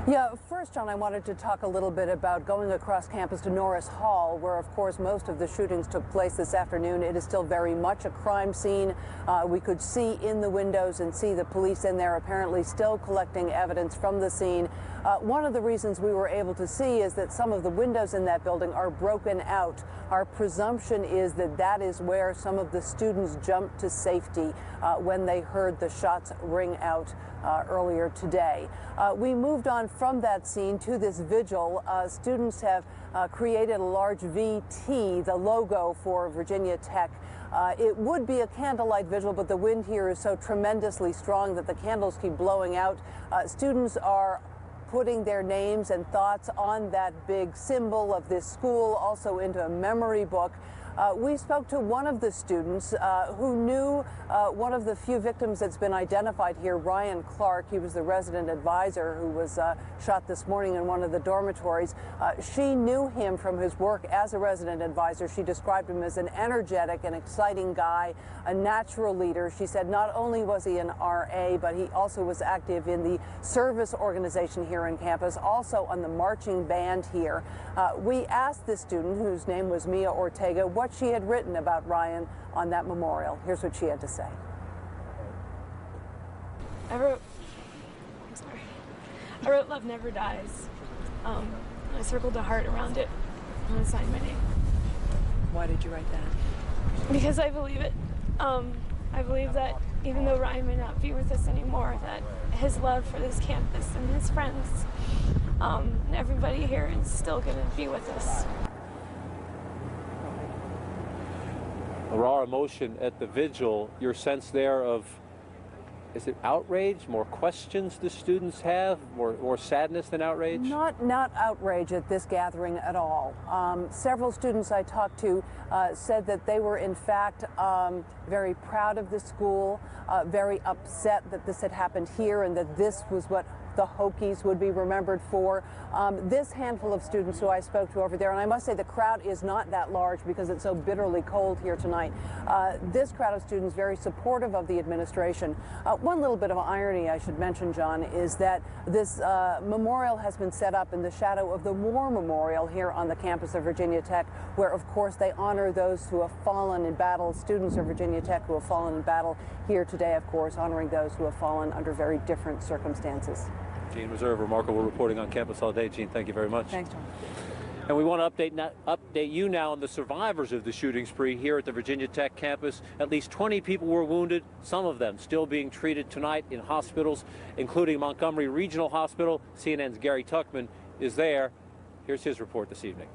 Yeah, first, John, I wanted to talk a little bit about going across campus to Norris Hall, where, of course, most of the shootings took place this afternoon. It is still very much a crime scene. We could see in the windows and see the police in there apparently still collecting evidence from the scene. One of the reasons we were able to see is that some of the windows in that building are broken out. Our presumption is that that is where some of the students jumped to safety when they heard the shots ring out earlier today. We moved on from that scene to this vigil. Students have created a large VT, the logo for Virginia Tech. It would be a candlelight vigil, but the wind here is so tremendously strong that the candles keep blowing out. Students are putting their names and thoughts on that big symbol of this school, also into a memory book. We spoke to one of the students who knew one of the few victims that's been identified here, Ryan Clark. He was the resident advisor who was shot this morning in one of the dormitories. She knew him from his work as a resident advisor. She described him as an energetic and exciting guy, a natural leader. She said not only was he an RA, but he also was active in the service organization here on campus, also on the marching band here. We asked this student, whose name was Mia Ortega, what she had written about Ryan on that memorial. Here's what she had to say. I wrote "Love Never Dies." I circled a heart around it and I signed my name. Why did you write that? Because I believe it. I believe that even though Ryan may not be with us anymore, that his love for this campus and his friends and everybody here is still going to be with us. A raw emotion at the vigil. Your sense there of, is it outrage, more questions the students have, more sadness than outrage? Not outrage at this gathering at all. Several students I talked to said that they were in fact very proud of the school, very upset that this had happened here and that this was what the Hokies would be remembered for. This handful of students who I spoke to over there, and I must say the crowd is not that large because it's so bitterly cold here tonight. This crowd of students very supportive of the administration. One little bit of irony I should mention, John, is that this memorial has been set up in the shadow of the War Memorial here on the campus of Virginia Tech, where of course they honor those who have fallen in battle, students of Virginia Tech who have fallen in battle. Here today, of course, honoring those who have fallen under very different circumstances. Gene Reserve, remarkable reporting on campus all day. Gene, thank you very much. Thanks, Tom. And we want to update you now on the survivors of the shooting spree here at the Virginia Tech campus. At least 20 people were wounded, some of them still being treated tonight in hospitals, including Montgomery Regional Hospital. CNN's Gary Tuckman is there. Here's his report this evening.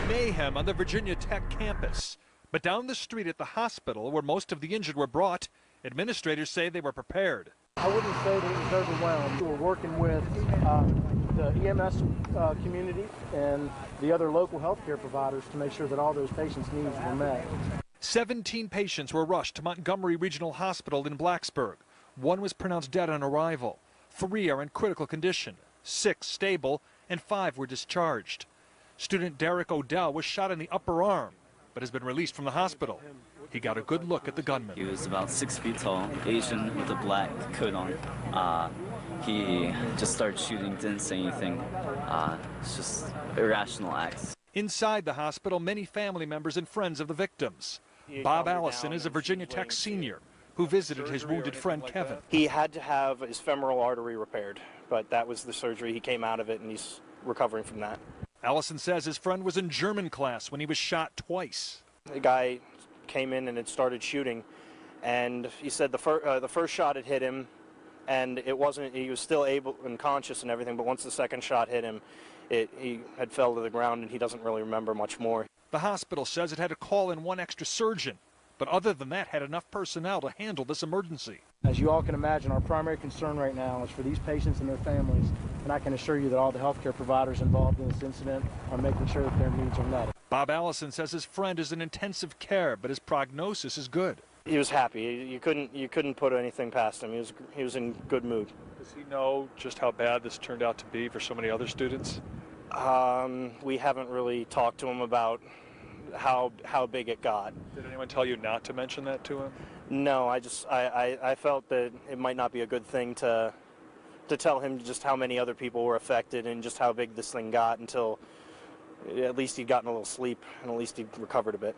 Mayhem on the Virginia Tech campus. But down the street at the hospital where most of the injured were brought, administrators say they were prepared. I wouldn't say that it was overwhelmed. We're working with the EMS community and the other local healthcare providers to make sure that all those patients' needs were met. 17 patients were rushed to Montgomery Regional Hospital in Blacksburg. 1 was pronounced dead on arrival. 3 are in critical condition, 6 stable, and 5 were discharged. Student Derek Odell was shot in the upper arm, but has been released from the hospital. He got a good look at the gunman. He was about 6 feet tall, Asian with a black coat on. He just started shooting, didn't say anything. It's just irrational acts. Inside the hospital, many family members and friends of the victims. Bob Allison is a Virginia Tech senior who visited his wounded friend Kevin. He had to have his femoral artery repaired, but that was the surgery. He came out of it and he's recovering from that. Allison says his friend was in German class when he was shot twice. The guy came in and had started shooting, and he said the first shot had hit him, and he was still able and conscious and everything, but once the second shot hit him, he had fell to the ground and he doesn't really remember much more. The hospital says it had to call in 1 extra surgeon, but other than that had enough personnel to handle this emergency. As you all can imagine, our primary concern right now is for these patients and their families, and I can assure you that all the healthcare providers involved in this incident are making sure that their needs are met. Bob Allison says his friend is in intensive care, but his prognosis is good. He was happy. You couldn't put anything past him. He was in good mood. Does he know just how bad this turned out to be for so many other students? We haven't really talked to him about how big it got. Did anyone tell you not to mention that to him? No, I felt that it might not be a good thing to tell him just how many other people were affected and just how big this thing got until at least he'd gotten a little sleep and at least he'd recovered a bit.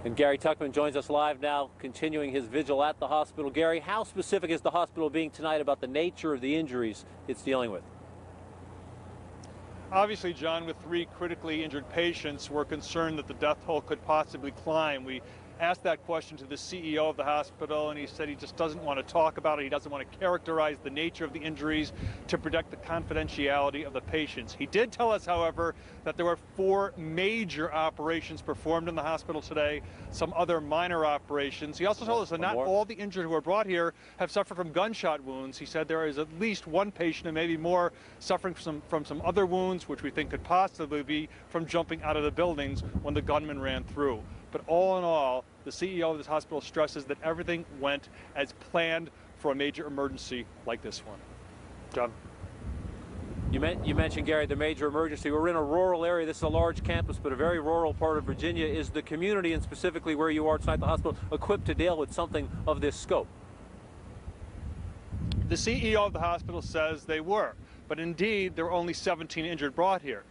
And Gary Tuckman joins us live now, continuing his vigil at the hospital. Gary, how specific is the hospital being tonight about the nature of the injuries it's dealing with? Obviously, John, with 3 critically injured patients, we're concerned that the death toll could possibly climb. We asked that question to the CEO of the hospital, and he said he just doesn't want to talk about it. He doesn't want to characterize the nature of the injuries to protect the confidentiality of the patients. He did tell us, however, that there were 4 major operations performed in the hospital today, some other minor operations. He also told us that not all the injured who were brought here have suffered from gunshot wounds. He said there is at least 1 patient and maybe more suffering from some other wounds, which we think could possibly be from jumping out of the buildings when the gunman ran through. But all in all, the CEO of this hospital stresses that everything went as planned for a major emergency like this one. John? You mentioned, Gary, the major emergency. We're in a rural area. This is a large campus, but a very rural part of Virginia. Is the community, and specifically where you are tonight, the hospital, equipped to deal with something of this scope? The CEO of the hospital says they were, but indeed there were only 17 injured brought here.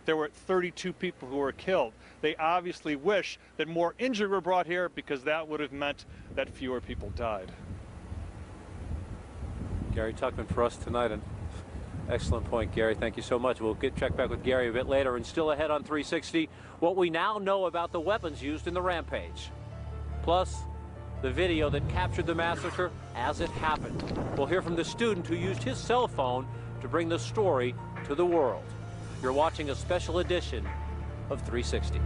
There were 32 people who were killed. They obviously wish that more injured were brought here because that would have meant that fewer people died. Gary Tuckman for us tonight. And excellent point, Gary. Thank you so much. We'll check back with Gary a bit later. And still ahead on 360, what we now know about the weapons used in the rampage. Plus, the video that captured the massacre as it happened. We'll hear from the student who used his cell phone to bring the story to the world. You're watching a special edition of 360.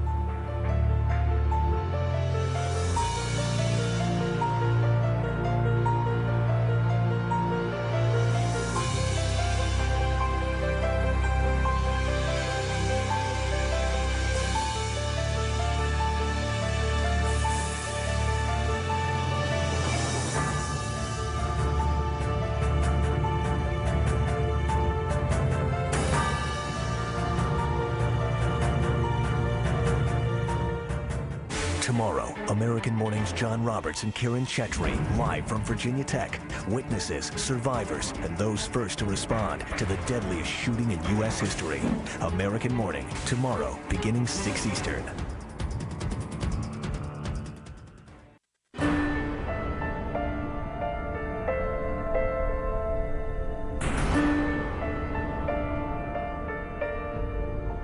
Tomorrow, American Morning's John Roberts and Karen Chetry, live from Virginia Tech. Witnesses, survivors, and those first to respond to the deadliest shooting in U.S. history. American Morning, tomorrow, beginning 6 Eastern.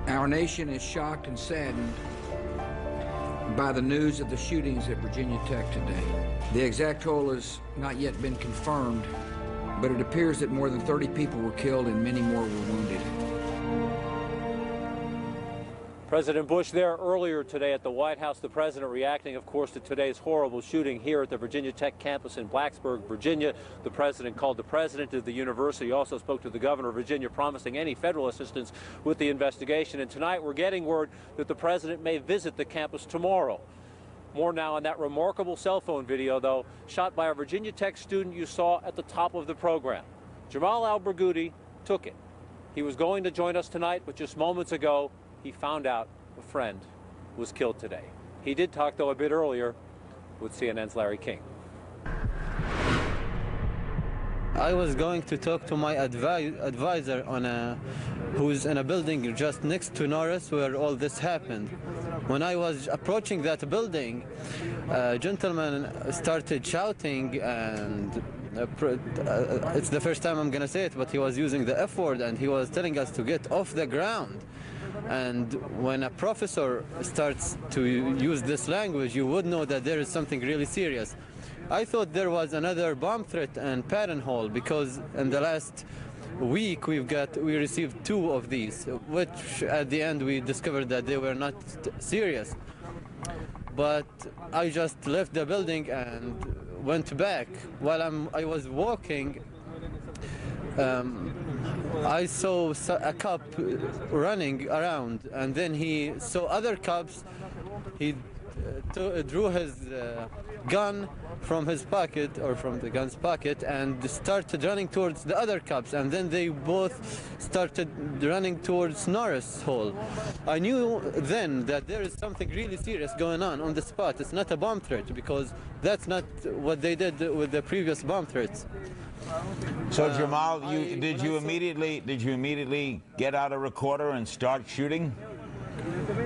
Our nation is shocked and saddened by the news of the shootings at Virginia Tech today. The exact toll has not yet been confirmed, but it appears that more than 30 people were killed and many more were wounded. President Bush there earlier today at the White House, the president reacting, of course, to today's horrible shooting here at the Virginia Tech campus in Blacksburg, Virginia. The president called the president of the university. He also spoke to the governor of Virginia, promising any federal assistance with the investigation. And tonight we're getting word that the president may visit the campus tomorrow. More now on that remarkable cell phone video, though, shot by a Virginia Tech student you saw at the top of the program. Jamal Al-Barghouti took it. He was going to join us tonight, but just moments ago, he found out a friend was killed today. He did talk, though, a bit earlier with CNN's Larry King. I was going to talk to my advisor who's in a building just next to Norris where all this happened. When I was approaching that building, a gentleman started shouting, and it's the first time I'm going to say it, but he was using the F word, and he was telling us to get off the ground. And when a professor starts to use this language, you would know that there is something really serious. I thought there was another bomb threat in Patton Hall, because in the last week we received 2 of these, which at the end we discovered that they were not serious. But I just left the building and went back. While I was walking, I saw a cop running around, and then he saw other cops. He drew his gun from his pocket, or from the gun's pocket, and started running towards the other cops, and then they both started running towards Norris Hall. I knew then that there is something really serious going on the spot. It's not a bomb threat, because that's not what they did with the previous bomb threats. So Jamal, did you immediately get out a recorder and start shooting?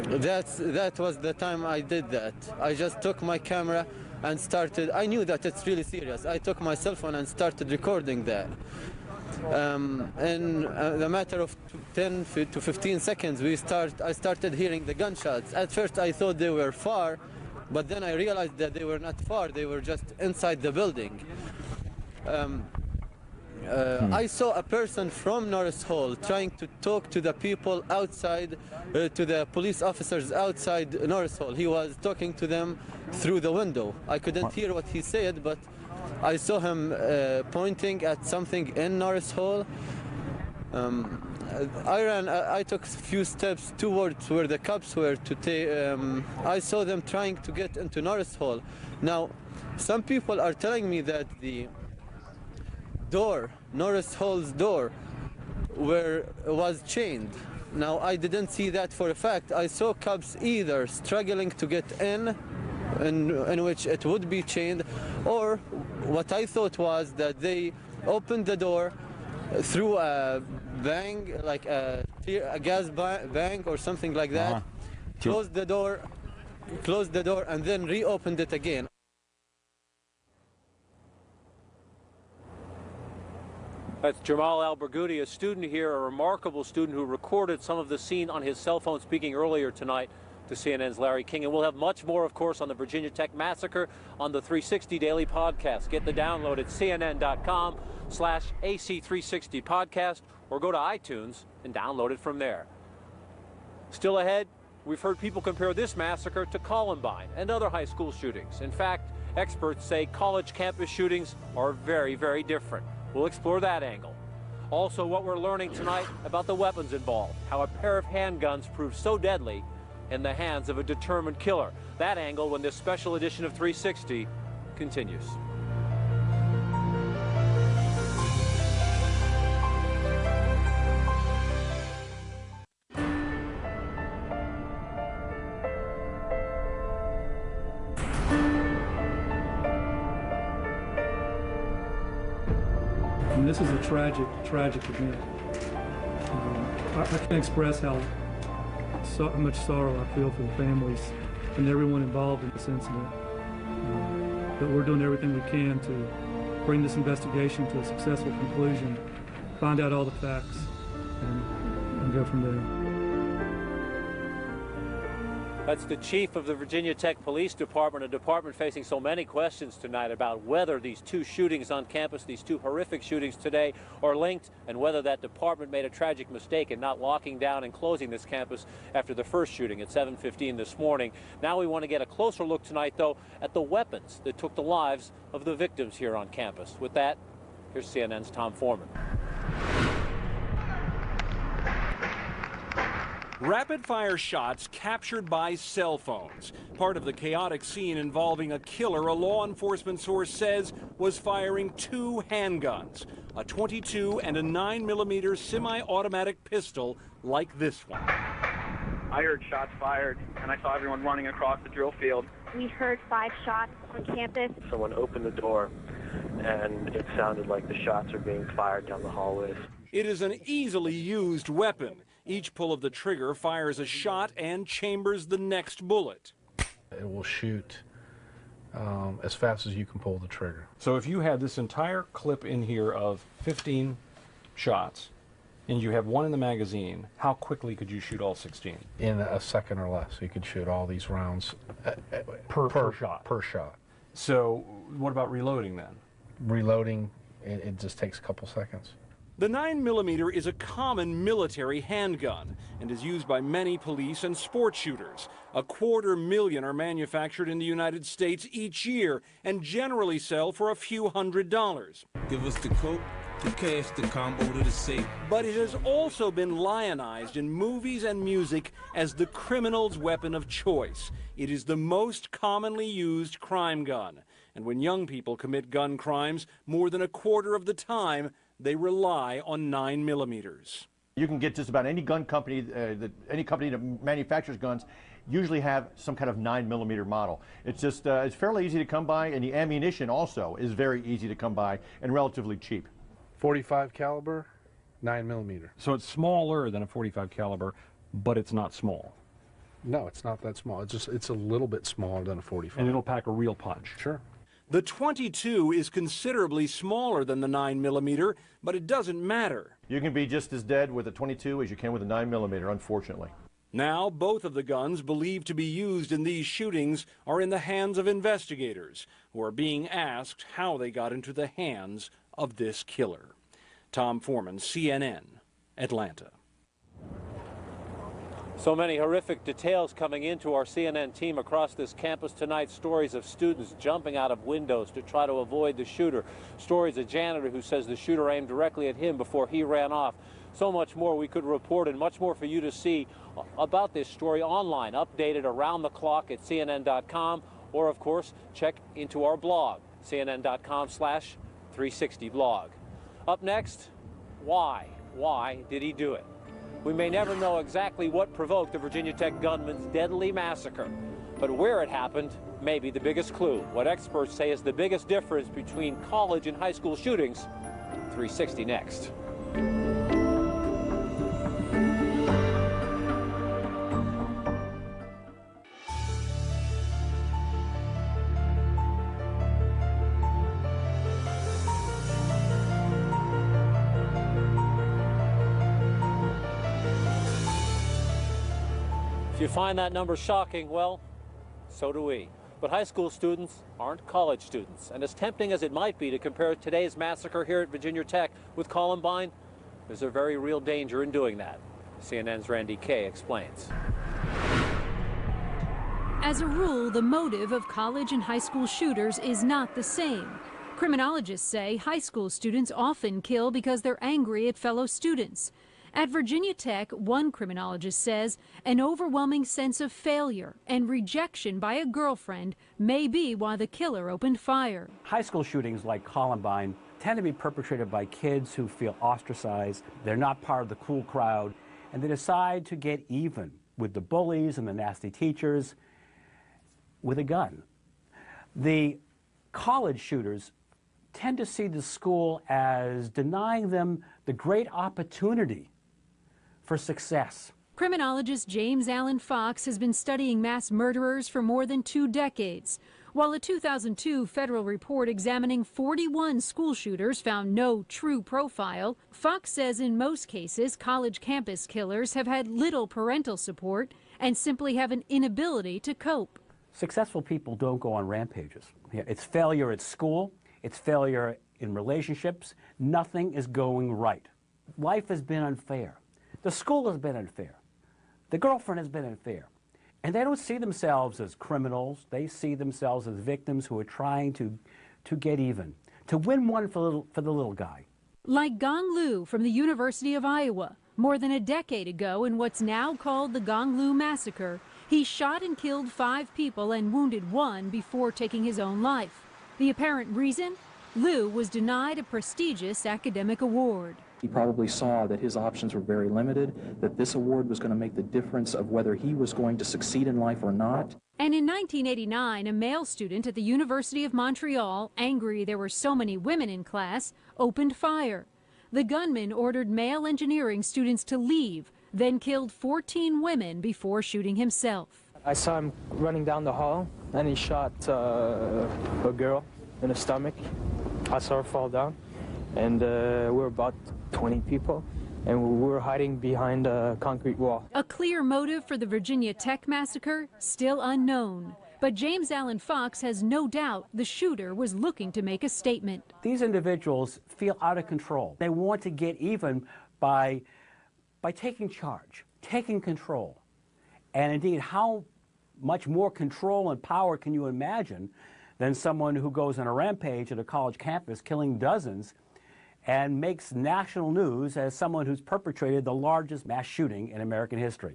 That was the time I did that. I just took my camera and started. I knew that it's really serious. I took my cell phone and started recording that. In the matter of 10 to 15 seconds, I started hearing the gunshots. At first I thought they were far, but then I realized that they were not far. They were just inside the building. I saw a person from Norris Hall trying to talk to the people outside, to the police officers outside Norris Hall. He was talking to them through the window. I couldn't hear what he said, but I saw him pointing at something in Norris Hall. I took a few steps towards where the cops were to take. I saw them trying to get into Norris Hall. Now, some people are telling me that the door, Norris Hall's door, was chained. Now, I didn't see that for a fact. I saw cops either struggling to get in which it would be chained, or what I thought was that they opened the door through a bang, like a gas bang or something like that, closed the door, and then reopened it again. That's Jamal Al-Barghouti, a student here, a remarkable student who recorded some of the scene on his cell phone speaking earlier tonight to CNN's Larry King. And we'll have much more, of course, on the Virginia Tech massacre on the 360 Daily Podcast. Get the download at cnn.com/AC360 podcast, or go to iTunes and download it from there. Still ahead, we've heard people compare this massacre to Columbine and other high school shootings. In fact, experts say college campus shootings are very, very different. We'll explore that angle. Also, what we're learning tonight about the weapons involved, how a pair of handguns proved so deadly in the hands of a determined killer. That angle when this special edition of 360 continues. And this is a tragic event. I can't express how much sorrow I feel for the families and everyone involved in this incident. But we're doing everything we can to bring this investigation to a successful conclusion, find out all the facts, and go from there. That's the chief of the Virginia Tech Police Department, a department facing so many questions tonight about whether these two shootings on campus, these two horrific shootings today, are linked, and whether that department made a tragic mistake in not locking down and closing this campus after the first shooting at 7:15 this morning. Now we want to get a closer look tonight, though, at the weapons that took the lives of the victims here on campus. With that, here's CNN's Tom Foreman. Rapid-fire shots captured by cell phones. Part of the chaotic scene involving a killer a law enforcement source says was firing two handguns, a .22 and a 9mm semi-automatic pistol like this one. I heard shots fired, and I saw everyone running across the drill field. We heard 5 shots on campus. Someone opened the door, and it sounded like the shots are being fired down the hallways. It is an easily used weapon. Each pull of the trigger fires a shot and chambers the next bullet. It will shoot as fast as you can pull the trigger. So if you had this entire clip in here of 15 shots, and you have one in the magazine, how quickly could you shoot all 16? In a second or less, you could shoot all these rounds per shot. Per shot. So what about reloading then? Reloading, it just takes a couple seconds. The 9mm is a common military handgun and is used by many police and sport shooters. 250,000 are manufactured in the United States each year and generally sell for a few $100s. Give us the coke, the cash, the combo to the safe. But it has also been lionized in movies and music as the criminal's weapon of choice. It is the most commonly used crime gun. And when young people commit gun crimes, more than a quarter of the time, they rely on 9mm. You can get just about any gun company, any company that manufactures guns, usually have some kind of 9mm model. It's just, it's fairly easy to come by, and the ammunition also is very easy to come by and relatively cheap. 45 caliber, 9mm. So it's smaller than a 45 caliber, but it's not small. No, it's not that small. It's a little bit smaller than a 45. And it'll pack a real punch. Sure. The .22 is considerably smaller than the 9mm, but it doesn't matter. You can be just as dead with a .22 as you can with a 9mm, unfortunately. Now, both of the guns believed to be used in these shootings are in the hands of investigators, who are being asked how they got into the hands of this killer. Tom Foreman, CNN, Atlanta. So many horrific details coming into our CNN team across this campus tonight. Stories of students jumping out of windows to try to avoid the shooter. Stories of a janitor who says the shooter aimed directly at him before he ran off. So much more we could report and much more for you to see about this story online, updated around the clock at CNN.com, or of course, check into our blog, CNN.com/360blog. Up next, why? Why did he do it? We may never know exactly what provoked the Virginia Tech gunman's deadly massacre, but where it happened may be the biggest clue. What experts say is the biggest difference between college and high school shootings. 360 next. If you find that number shocking, well, so do we. But high school students aren't college students. And as tempting as it might be to compare today's massacre here at Virginia Tech with Columbine, there's a very real danger in doing that. CNN's Randy Kay explains. As a rule, the motive of college and high school shooters is not the same. Criminologists say high school students often kill because they're angry at fellow students. At Virginia Tech, one criminologist says an overwhelming sense of failure and rejection by a girlfriend may be why the killer opened fire. High school shootings like Columbine tend to be perpetrated by kids who feel ostracized, they're not part of the cool crowd, and they decide to get even with the bullies and the nasty teachers with a gun. The college shooters tend to see the school as denying them the great opportunity for success. Criminologist James Allen Fox has been studying mass murderers for more than 2 decades. While a 2002 federal report examining 41 school shooters found no true profile, Fox says in most cases college campus killers have had little parental support and simply have an inability to cope. Successful people don't go on rampages. It's failure at school, it's failure in relationships. Nothing is going right. Life has been unfair. The school has been unfair. The girlfriend has been unfair. And they don't see themselves as criminals. They see themselves as victims who are trying to get even, to win one for the little guy. Like Gong Lu from the University of Iowa. More than a decade ago, in what's now called the Gong Lu massacre, he shot and killed 5 people and wounded 1 before taking his own life. The apparent reason? Lu was denied a prestigious academic award. He probably saw that his options were very limited, that this award was going to make the difference of whether he was going to succeed in life or not. And in 1989, a male student at the University of Montreal, angry there were so many women in class, opened fire. The gunman ordered male engineering students to leave, then killed 14 women before shooting himself. I saw him running down the hall, and he shot a girl in the stomach. I saw her fall down, and we were about 20 people, and we were hiding behind a concrete wall. A clear motive for the Virginia Tech massacre? Still unknown. But James Allen Fox has no doubt the shooter was looking to make a statement. These individuals feel out of control. They want to get even by taking charge, taking control. And indeed, how much more control and power can you imagine than someone who goes on a rampage at a college campus, killing dozens, and makes national news as someone who's perpetrated the largest mass shooting in American history.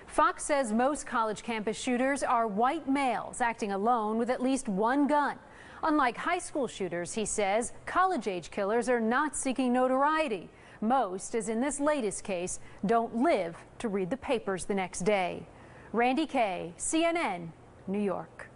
Fox says most college campus shooters are white males acting alone with at least 1 gun. Unlike high school shooters, he says, college-age killers are not seeking notoriety. Most, as in this latest case, don't live to read the papers the next day. Randy Kay, CNN, New York.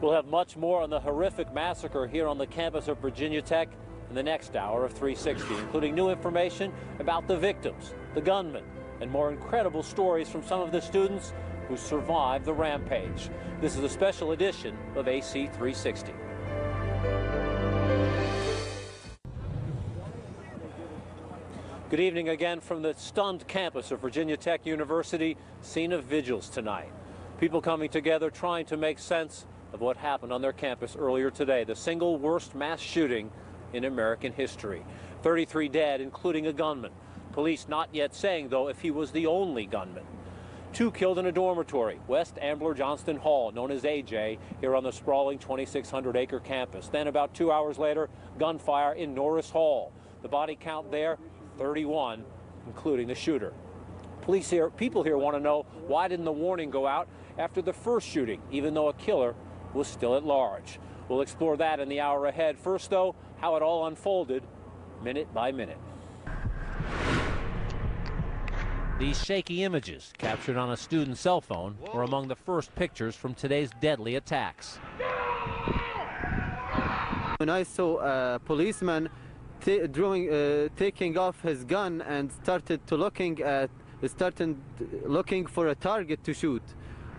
We'll have much more on the horrific massacre here on the campus of Virginia Tech in the next hour of 360, including new information about the victims, the gunman, and more incredible stories from some of the students who survived the rampage. This is a special edition of AC 360. Good evening again from the stunned campus of Virginia Tech University, scene of vigils tonight. People coming together trying to make sense of what happened on their campus earlier today, the single worst mass shooting in American history. 33 dead, including a gunman. Police not yet saying, though, if he was the only gunman. 2 killed in a dormitory, West Ambler Johnston Hall, known as AJ, here on the sprawling 2,600-acre campus. Then about 2 hours later, gunfire in Norris Hall. The body count there, 31, including the shooter. People here want to know, why didn't the warning go out after the first shooting, even though a killer was still at large? We'll explore that in the hour ahead. First, though, how it all unfolded minute by minute. These shaky images, captured on a student's cell phone, were among the first pictures from today's deadly attacks. When I saw a policeman taking off his gun and started looking for a target to shoot,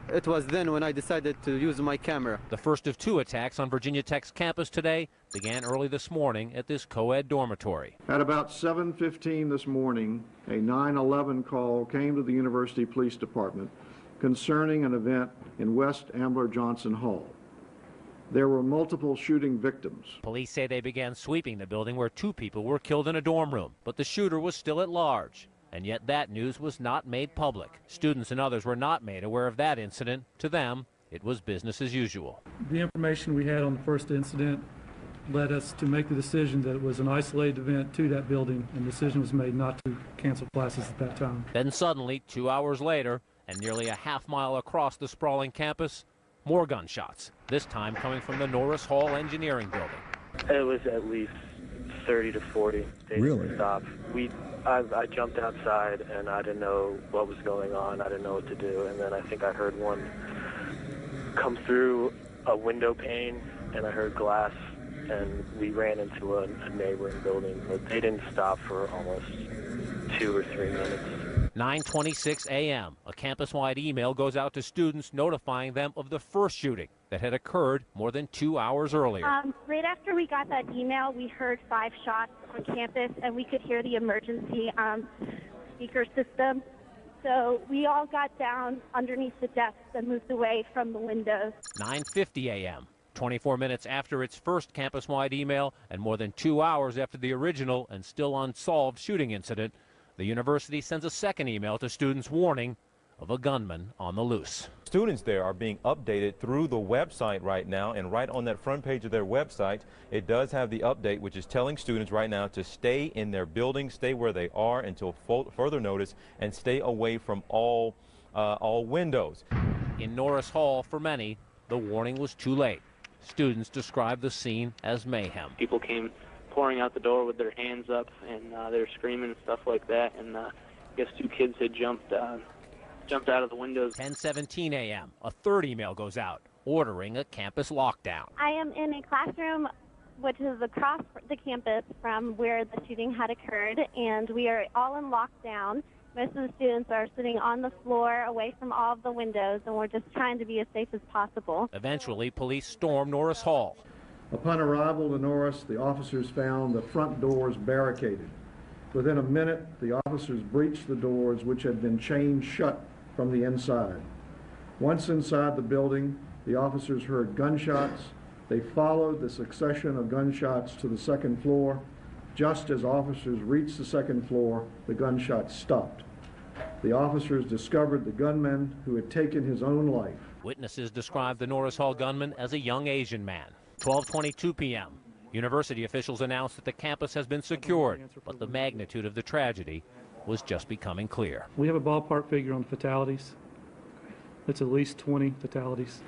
it was then when I decided to use my camera. The first of two attacks on Virginia Tech's campus today began early this morning at this co-ed dormitory. At about 7:15 this morning, a 911 call came to the University Police Department concerning an event in West Ambler Johnson Hall. There were multiple shooting victims. Police say they began sweeping the building where 2 people were killed in a dorm room, but the shooter was still at large. And yet that news was not made public. Students and others were not made aware of that incident. To them, it was business as usual. The information we had on the first incident led us to make the decision that it was an isolated event to that building, and the decision was made not to cancel classes at that time. Then suddenly, 2 hours later, and nearly a half-mile across the sprawling campus, more gunshots, this time coming from the Norris Hall Engineering Building. It was at least 30 to 40. They didn't stop. I jumped outside and I didn't know what was going on. I didn't know what to do. And then I think I heard one come through a window pane and I heard glass, and we ran into a neighboring building. But they didn't stop for almost 2 or 3 minutes. 9:26 a.m. A campus-wide email goes out to students notifying them of the first shooting that had occurred more than 2 hours earlier. Right after we got that email, we heard 5 shots on campus, and we could hear the emergency speaker system. So we all got down underneath the desks and moved away from the windows. 9:50 a.m. 24 minutes after its first campus-wide email and more than 2 hours after the original and still unsolved shooting incident, the university sends a second email to students warning of a gunman on the loose. Students there are being updated through the website right now, and right on that front page of their website, it does have the update, which is telling students right now to stay in their buildings, stay where they are until further notice, and stay away from all windows. In Norris Hall, for many, the warning was too late. Students described the scene as mayhem. People came pouring out the door with their hands up, and they were screaming and stuff like that. And I guess 2 kids had jumped out of the windows. 10:17 a.m. A third email goes out ordering a campus lockdown. I am in a classroom which is across the campus from where the shooting had occurred, and we are all in lockdown. Most of the students are sitting on the floor away from all of the windows, and we're just trying to be as safe as possible. Eventually, police stormed Norris Hall. Upon arrival to Norris, the officers found the front doors barricaded. Within a minute, the officers breached the doors, which had been chained shut from the inside. Once inside the building, the officers heard gunshots. They followed the succession of gunshots to the second floor. Just as officers reached the second floor, the gunshots stopped. The officers discovered the gunman who had taken his own life. Witnesses described the Norris Hall gunman as a young Asian man. 12:22 p.m. University officials announced that the campus has been secured, but the magnitude of the tragedy was just becoming clear. We have a ballpark figure on fatalities. It's at least 20 fatalities.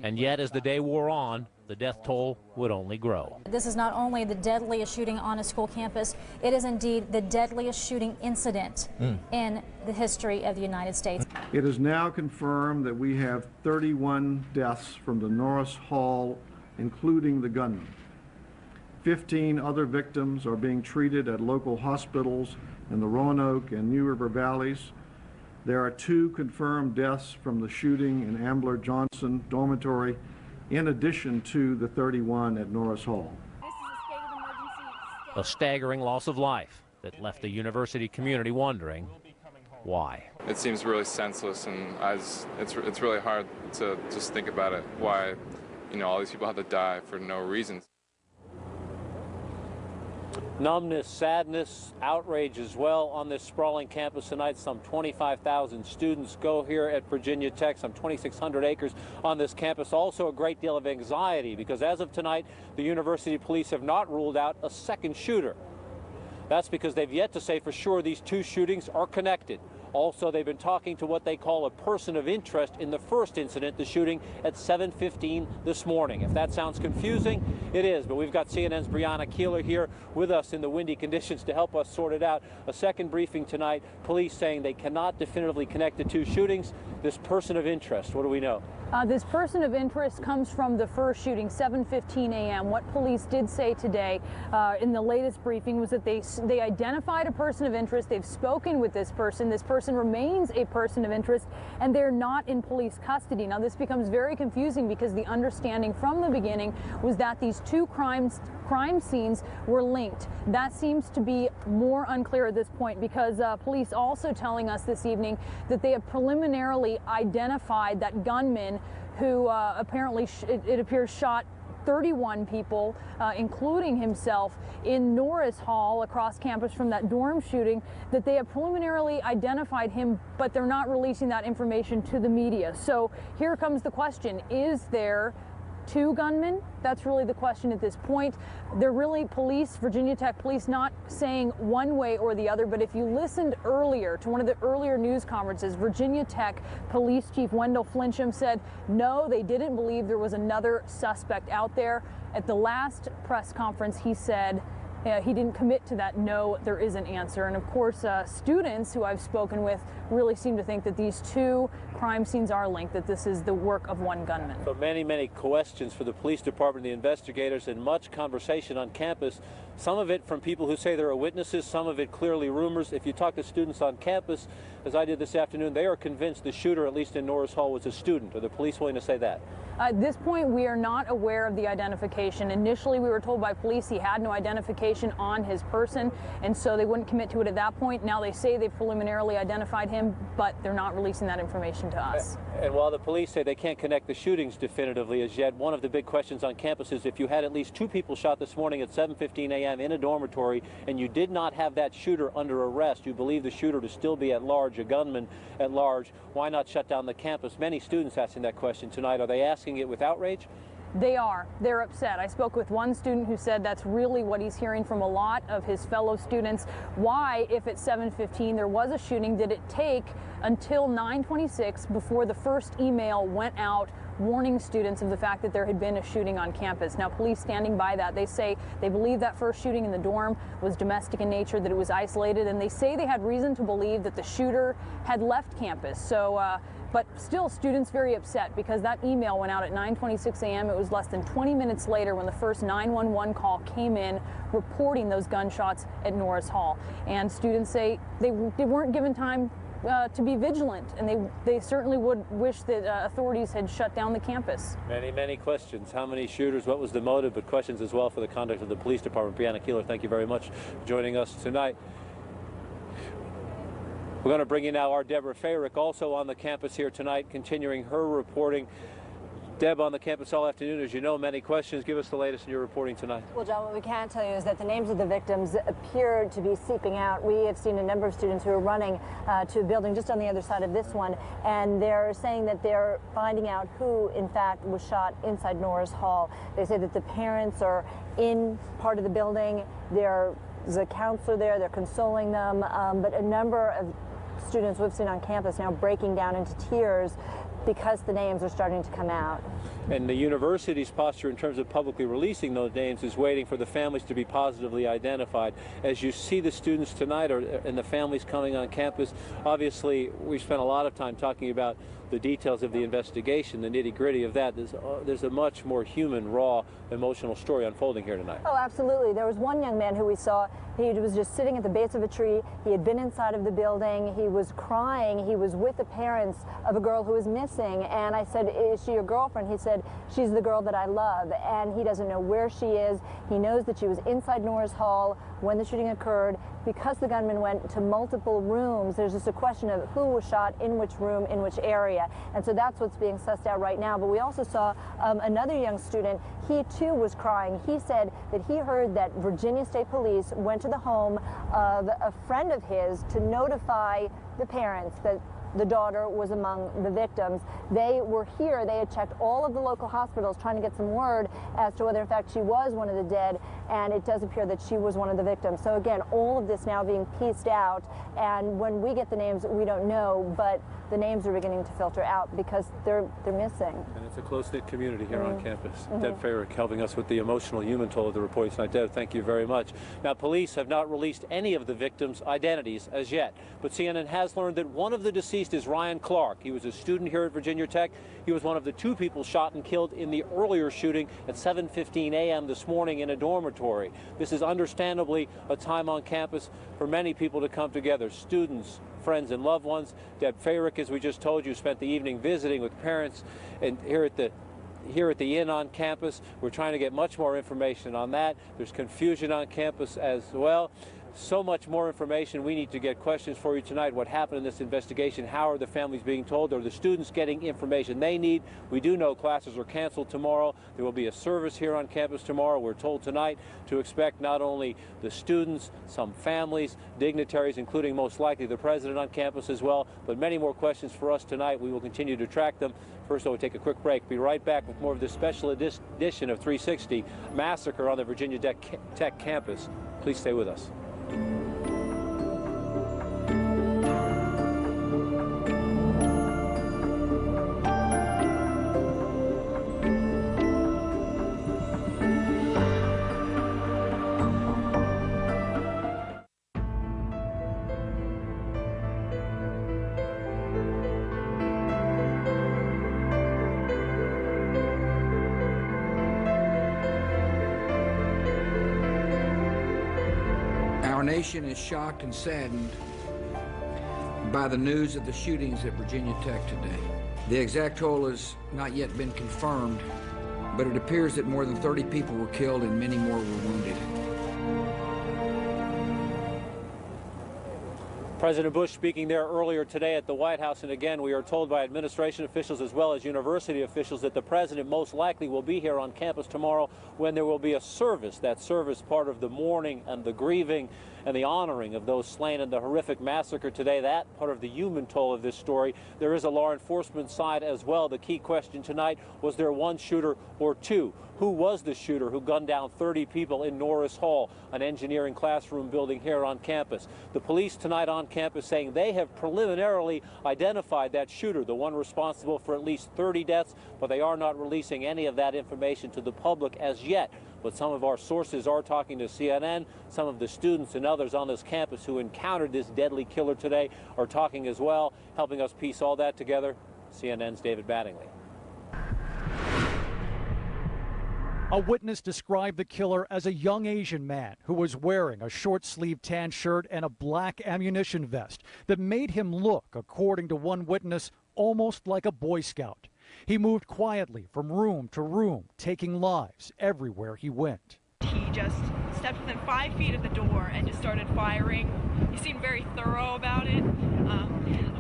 And yet, as the day wore on, the death toll would only grow. This is not only the deadliest shooting on a school campus, it is indeed the deadliest shooting incident in the history of the United States. It is now confirmed that we have 31 deaths from the Norris Hall, including the gunman. 15 other victims are being treated at local hospitals in the Roanoke and New River Valleys. There are 2 confirmed deaths from the shooting in Ambler Johnson dormitory, in addition to the 31 at Norris Hall. A staggering loss of life that left the university community wondering why. It seems really senseless, and it's really hard to just think about it, why all these people have to die for no reason. Numbness, sadness, outrage as well on this sprawling campus tonight. Some 25,000 students go here at Virginia Tech, some 2,600 acres on this campus. Also a great deal of anxiety because as of tonight, the university police have not ruled out a second shooter. That's because they've yet to say for sure these two shootings are connected. Also, they've been talking to what they call a person of interest in the first incident, the shooting at 7:15 this morning. If that sounds confusing, it is, but we've got CNN's Brianna Keeler here with us in the windy conditions to help us sort it out. A second briefing tonight, police saying they cannot definitively connect the two shootings. This person of interest, what do we know? This person of interest comes from the first shooting, 7:15 a.m. What police did say today in the latest briefing was that they identified a person of interest. They've spoken with this person. This person remains a person of interest, and they're not in police custody. Now, this becomes very confusing because the understanding from the beginning was that these two crime scenes were linked. That seems to be more unclear at this point because police also telling us this evening that they have preliminarily identified that gunman who apparently, it appears, shot 31 people, including himself, in Norris Hall across campus from that dorm shooting, that they have preliminarily identified him, but they're not releasing that information to the media. So here comes the question, is there two gunmen? That's really the question at this point. They're really police, Virginia Tech police, not saying one way or the other, but if you listened earlier to one of the earlier news conferences, Virginia Tech Police Chief Wendell Flincham said no, they didn't believe there was another suspect out there. At the last press conference, he said he didn't commit to that no, there is an answer. And of course, students who I've spoken with really seem to think that these two crime scenes are linked, that this is the work of one gunman. So many questions for the police department, the investigators, and much conversation on campus. Some of it from people who say there are witnesses, some of it clearly rumors. If you talk to students on campus, as I did this afternoon, they are convinced the shooter, at least in Norris Hall, was a student. Are the police willing to say that? At this point, we are not aware of the identification. Initially, we were told by police he had no identification on his person, and so they wouldn't commit to it at that point. Now they say they've preliminarily identified him, but they're not releasing that information to us. And while the police say they can't connect the shootings definitively as yet, one of the big questions on campus is if you had at least two people shot this morning at 7:15 a.m. in a dormitory and you did not have that shooter under arrest, you believe the shooter to still be at large, a gunman at large, why not shut down the campus? Many students asking that question tonight. Are they asking it with outrage? They are. They're upset. I spoke with one student who said that's really what he's hearing from a lot of his fellow students. Why, if at 7:15 there was a shooting, did it take until 9:26 before the first email went out warning students of the fact that there had been a shooting on campus? Now, police standing by that, they say they believe that first shooting in the dorm was domestic in nature, that it was isolated, and they say they had reason to believe that the shooter had left campus. So, but still, students very upset because that email went out at 9:26 a.m. It was less than 20 minutes later when the first 911 call came in reporting those gunshots at Norris Hall. And students say they weren't given time to be vigilant, and they certainly would wish that authorities had shut down the campus. Many questions. How many shooters? What was the motive? But questions as well for the conduct of the police department. Brianna Keeler, thank you very much for joining us tonight. We're going to bring in now our Deborah Fayrick, also on the campus here tonight, continuing her reporting. Deb, on the campus all afternoon, as you know, many questions. Give us the latest in your reporting tonight. Well, John, what we can tell you is that the names of the victims appear to be seeping out. We have seen a number of students who are running to a building just on the other side of this one, and they're saying that they're finding out who, in fact, was shot inside Norris Hall. They say that the parents are in part of the building. There's a counselor there. They're consoling them, but a number of students we've seen on campus now breaking down into tears because the names are starting to come out. And the university's posture in terms of publicly releasing those names is waiting for the families to be positively identified. As you see the students tonight and the families coming on campus, obviously we've spent a lot of time talking about the details of the investigation, the nitty-gritty of that. There's a much more human, raw, emotional story unfolding here tonight. Oh, absolutely. There was one young man who we saw. He was just sitting at the base of a tree. He had been inside of the building. He was crying. He was with the parents of a girl who was missing. And I said, "Is she your girlfriend?" He said, "She's the girl that I love." And he doesn't know where she is. He knows that she was inside Norris Hall when the shooting occurred. Because the gunman went to multiple rooms, there's just a question of who was shot in which room, in which area. And so that's what's being sussed out right now. But we also saw another young student. He too was crying. He said that he heard that Virginia State Police went to the home of a friend of his to notify the parents that the daughter was among the victims. They were here. They had checked all of the local hospitals trying to get some word as to whether in fact she was one of the dead, and it does appear that she was one of the victims. So again, all of this now being pieced out, and when we get the names, we don't know, but the names are beginning to filter out because they're missing. And it's a close-knit community here on campus. Deb Farrick helping us with the emotional human toll of the report tonight. Deb, thank you very much. Now, police have not released any of the victims' identities as yet, but CNN has learned that one of the deceased is Ryan Clark. He was a student here at Virginia Tech. He was one of the 2 people shot and killed in the earlier shooting at 7:15 a.m. this morning in a dormitory. This is understandably a time on campus for many people to come together, students, friends, and loved ones. Deb Farrick, as we just told you, spent the evening visiting with parents and here at the Inn on campus. We're trying to get much more information on that. There's confusion on campus as well. So much more information. We need to get questions for you tonight. What happened in this investigation? How are the families being told? Are the students getting information they need? We do know classes are canceled tomorrow. There will be a service here on campus tomorrow. We're told tonight to expect not only the students, some families, dignitaries, including most likely the president on campus as well, but many more questions for us tonight. We will continue to track them. First, we'll take a quick break. Be right back with more of this special edition of 360 Massacre on the Virginia Tech campus. Please stay with us. Our nation is shocked and saddened by the news of the shootings at Virginia Tech today. The exact toll has not yet been confirmed, but it appears that more than 30 people were killed and many more were wounded. President Bush speaking there earlier today at the White House, and again, we are told by administration officials as well as university officials that the president most likely will be here on campus tomorrow when there will be a service. That service part of the mourning and the grieving and the honoring of those slain in the horrific massacre today. That part of the human toll of this story. There is a law enforcement side as well. The key question tonight, was there one shooter or two? Who was the shooter who gunned down 30 people in Norris Hall, an engineering classroom building here on campus? The police tonight on campus saying they have preliminarily identified that shooter, the one responsible for at least 30 deaths, but they are not releasing any of that information to the public as yet. But some of our sources are talking to CNN. Some of the students and others on this campus who encountered this deadly killer today are talking as well, helping us piece all that together. CNN's David Mattingly. A witness described the killer as a young Asian man who was wearing a short-sleeved tan shirt and a black ammunition vest that made him look, according to one witness, almost like a Boy Scout. He moved quietly from room to room, taking lives everywhere he went. He just stepped within 5 feet of the door and just started firing. He seemed very thorough about it,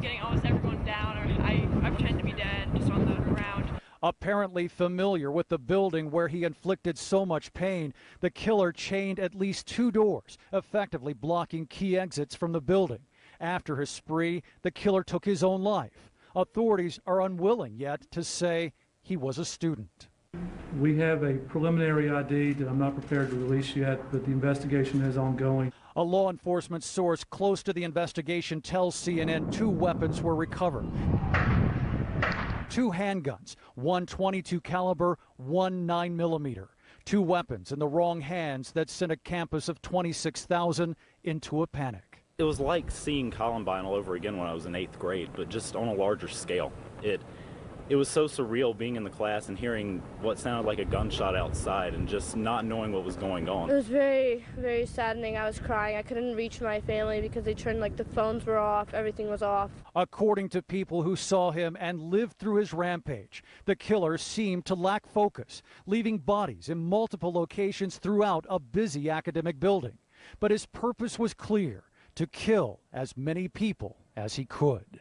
getting almost everyone down. I pretend to be dead, just on the ground. Apparently familiar with the building where he inflicted so much pain, the killer chained at least 2 doors, effectively blocking key exits from the building. After his spree, the killer took his own life. Authorities are unwilling yet to say he was a student. We have a preliminary ID that I'm not prepared to release yet, but the investigation is ongoing. A law enforcement source close to the investigation tells CNN 2 weapons were recovered. 2 handguns, one .22 caliber, one 9mm. 2 weapons in the wrong hands that sent a campus of 26,000 into a panic. It was like seeing Columbine all over again when I was in 8th grade, but just on a larger scale. It was so surreal being in the class and hearing what sounded like a gunshot outside and just not knowing what was going on. It was very, very saddening. I was crying. I couldn't reach my family because they turned, the phones were off, everything was off. According to people who saw him and lived through his rampage, the killer seemed to lack focus, leaving bodies in multiple locations throughout a busy academic building. But his purpose was clear: to kill as many people as he could.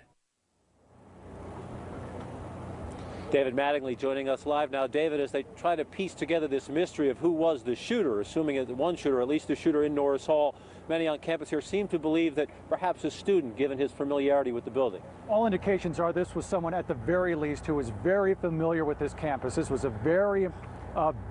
David Mattingly joining us live now. David, as they try to piece together this mystery of who was the shooter, assuming that one shooter, at least the shooter in Norris Hall, many on campus here seem to believe that perhaps a student, given his familiarity with the building. All indications are this was someone at the very least who was very familiar with this campus. This was a very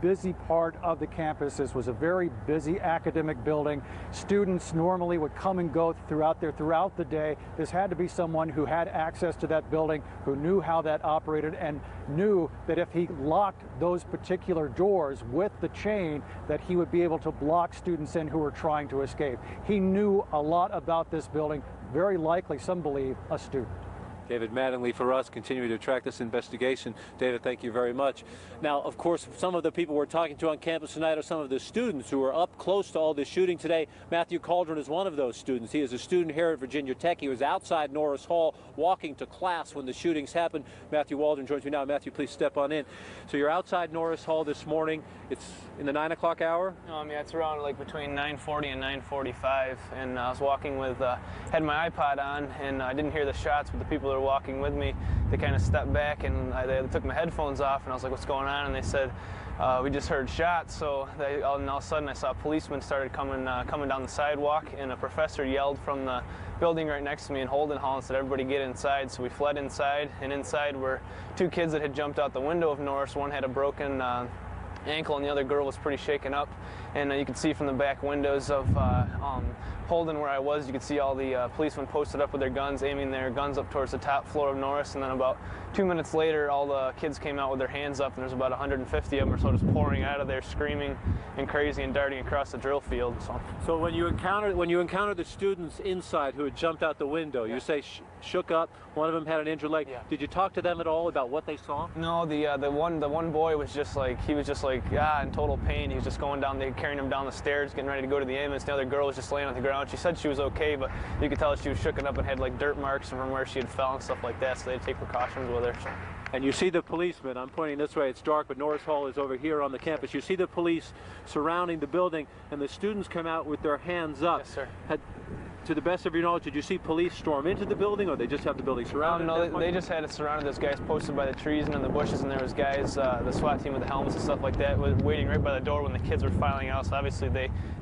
busy part of the campus. This was a very busy academic building. Students normally would come and go throughout the day. This had to be someone who had access to that building, who knew how that operated, and knew that if he locked those particular doors with the chain, that he would be able to block students in who were trying to escape. He knew a lot about this building, very likely, some believe, a student. David Mattingly for us, continuing to track this investigation. David, thank you very much. Now, of course, some of the people we're talking to on campus tonight are some of the students who are up close to all this shooting today. Matthew Cauldron is one of those students. He is a student here at Virginia Tech. He was outside Norris Hall walking to class when the shootings happened. Matthew Waldron joins me now. Matthew, please step on in. So you're outside Norris Hall this morning. It's in the 9 o'clock hour? Yeah, it's around like between 9:40 and 9:45, and I was walking with, had my iPod on, and I didn't hear the shots, but the people that were walking with me, they kind of stepped back, and they took my headphones off, and I was like, what's going on? And they said, we just heard shots. So and all of a sudden I saw policemen started coming down the sidewalk, and a professor yelled from the building right next to me in Holden Hall and said, everybody get inside. So we fled inside, and inside were two kids that had jumped out the window of Norris. One had a broken ankle, and the other girl was pretty shaken up. And you could see from the back windows of Holden, where I was, you could see all the policemen posted up with their guns, aiming their guns up towards the top floor of Norris. And then about 2 minutes later, all the kids came out with their hands up, and there's about 150 of them or so just pouring out of there, screaming and crazy and darting across the drill field. So when you encountered the students inside who had jumped out the window, you say shook up. One of them had an injured leg. Yeah. Did you talk to them at all about what they saw? No, the one boy was just like in total pain. He was just going down, they carrying him down the stairs, getting ready to go to the ambulance. The other girl was just laying on the ground. She said she was okay, but you could tell she was shooken up and had like dirt marks from where she had fell and stuff like that. So they had to take precautions with her. So. And you see the policemen. I'm pointing this way. It's dark, but Norris Hall is over here on the campus. You see the police surrounding the building, and the students come out with their hands up. Yes, sir. To the best of your knowledge, did you see police storm into the building, or they just have the building surrounded? No, they just had it surrounded. There's guys posted by the trees and in the bushes, and there was guys, the SWAT team with the helmets and stuff like that, was waiting right by the door when the kids were filing out. So obviously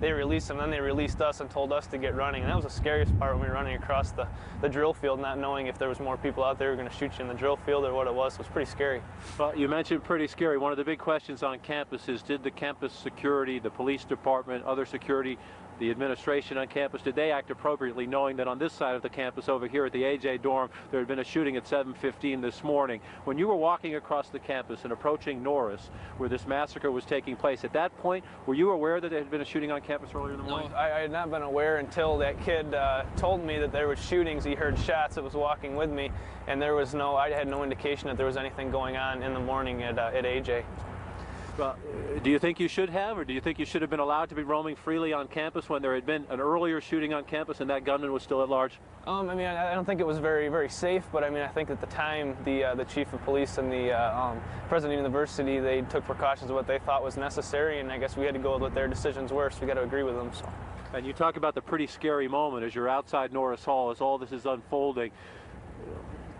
they released them, then they released us and told us to get running. And that was the scariest part, when we were running across the drill field, not knowing if there was more people out there who were going to shoot you in the drill field or what it was. So it was pretty scary. Well, you mentioned pretty scary. One of the big questions on campus is, did the campus security, the police department, other security, the administration on campus, did they act appropriately, knowing that on this side of the campus over here at the AJ dorm, there had been a shooting at 7:15 this morning? When you were walking across the campus and approaching Norris, where this massacre was taking place, at that point, were you aware that there had been a shooting on campus earlier in the morning? No, I had not been aware until that kid told me that there was shootings. He heard shots that was walking with me, and I had no indication that there was anything going on in the morning at AJ. Well, do you think you should have, or do you think you should have been allowed to be roaming freely on campus when there had been an earlier shooting on campus and that gunman was still at large? I don't think it was very, very safe, but I think at the time the chief of police and the president of the university, they took precautions of what they thought was necessary, and I guess we had to go with what their decisions were, so we got to agree with them. So. And you talk about the pretty scary moment as you're outside Norris Hall, as all this is unfolding.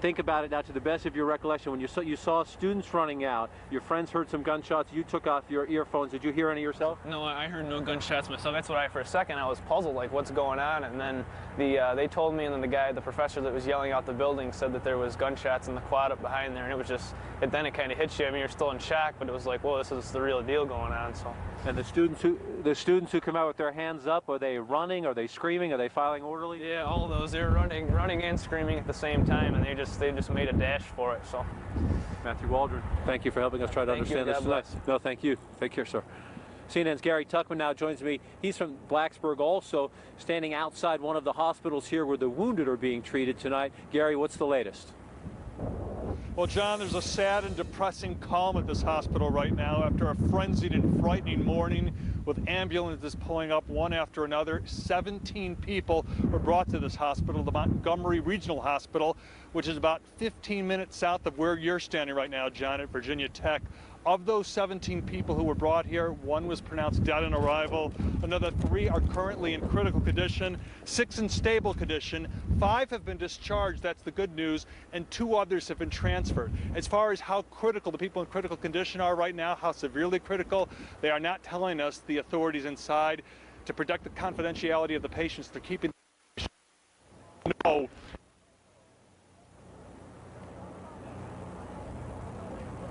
Think about it now, to the best of your recollection, when you saw students running out, your friends heard some gunshots, you took off your earphones. Did you hear any yourself? No, I heard no gunshots myself. That's what for a second I was puzzled, like what's going on, and then they told me, and then the professor that was yelling out the building said that there was gunshots in the quad up behind there, and it was just, then it kind of hits you. You're still in shock, but it was like, whoa, this is the real deal going on. So. And the students who come out with their hands up, are they running? Are they screaming? Are they filing orderly? Yeah, all of those. They're running and screaming at the same time, and they just made a dash for it. So. Matthew Waldron, thank you for helping us try to understand this tonight. No, thank you. Take care, sir. CNN's Gary Tuckman now joins me. He's from Blacksburg, also standing outside one of the hospitals here where the wounded are being treated tonight. Gary, what's the latest? Well, John, there's a sad and depressing calm at this hospital right now after a frenzied and frightening morning with ambulances pulling up one after another. 17 people were brought to this hospital, the Montgomery Regional Hospital, which is about 15 minutes south of where you're standing right now, John, at Virginia Tech. Of those 17 people who were brought here, one was pronounced dead on arrival. Another 3 are currently in critical condition, 6 in stable condition. 5 have been discharged, that's the good news, and 2 others have been transferred. As far as how critical the people in critical condition are right now, how severely critical, they are not telling us, the authorities inside. to protect the confidentiality of the patients. They're keeping no.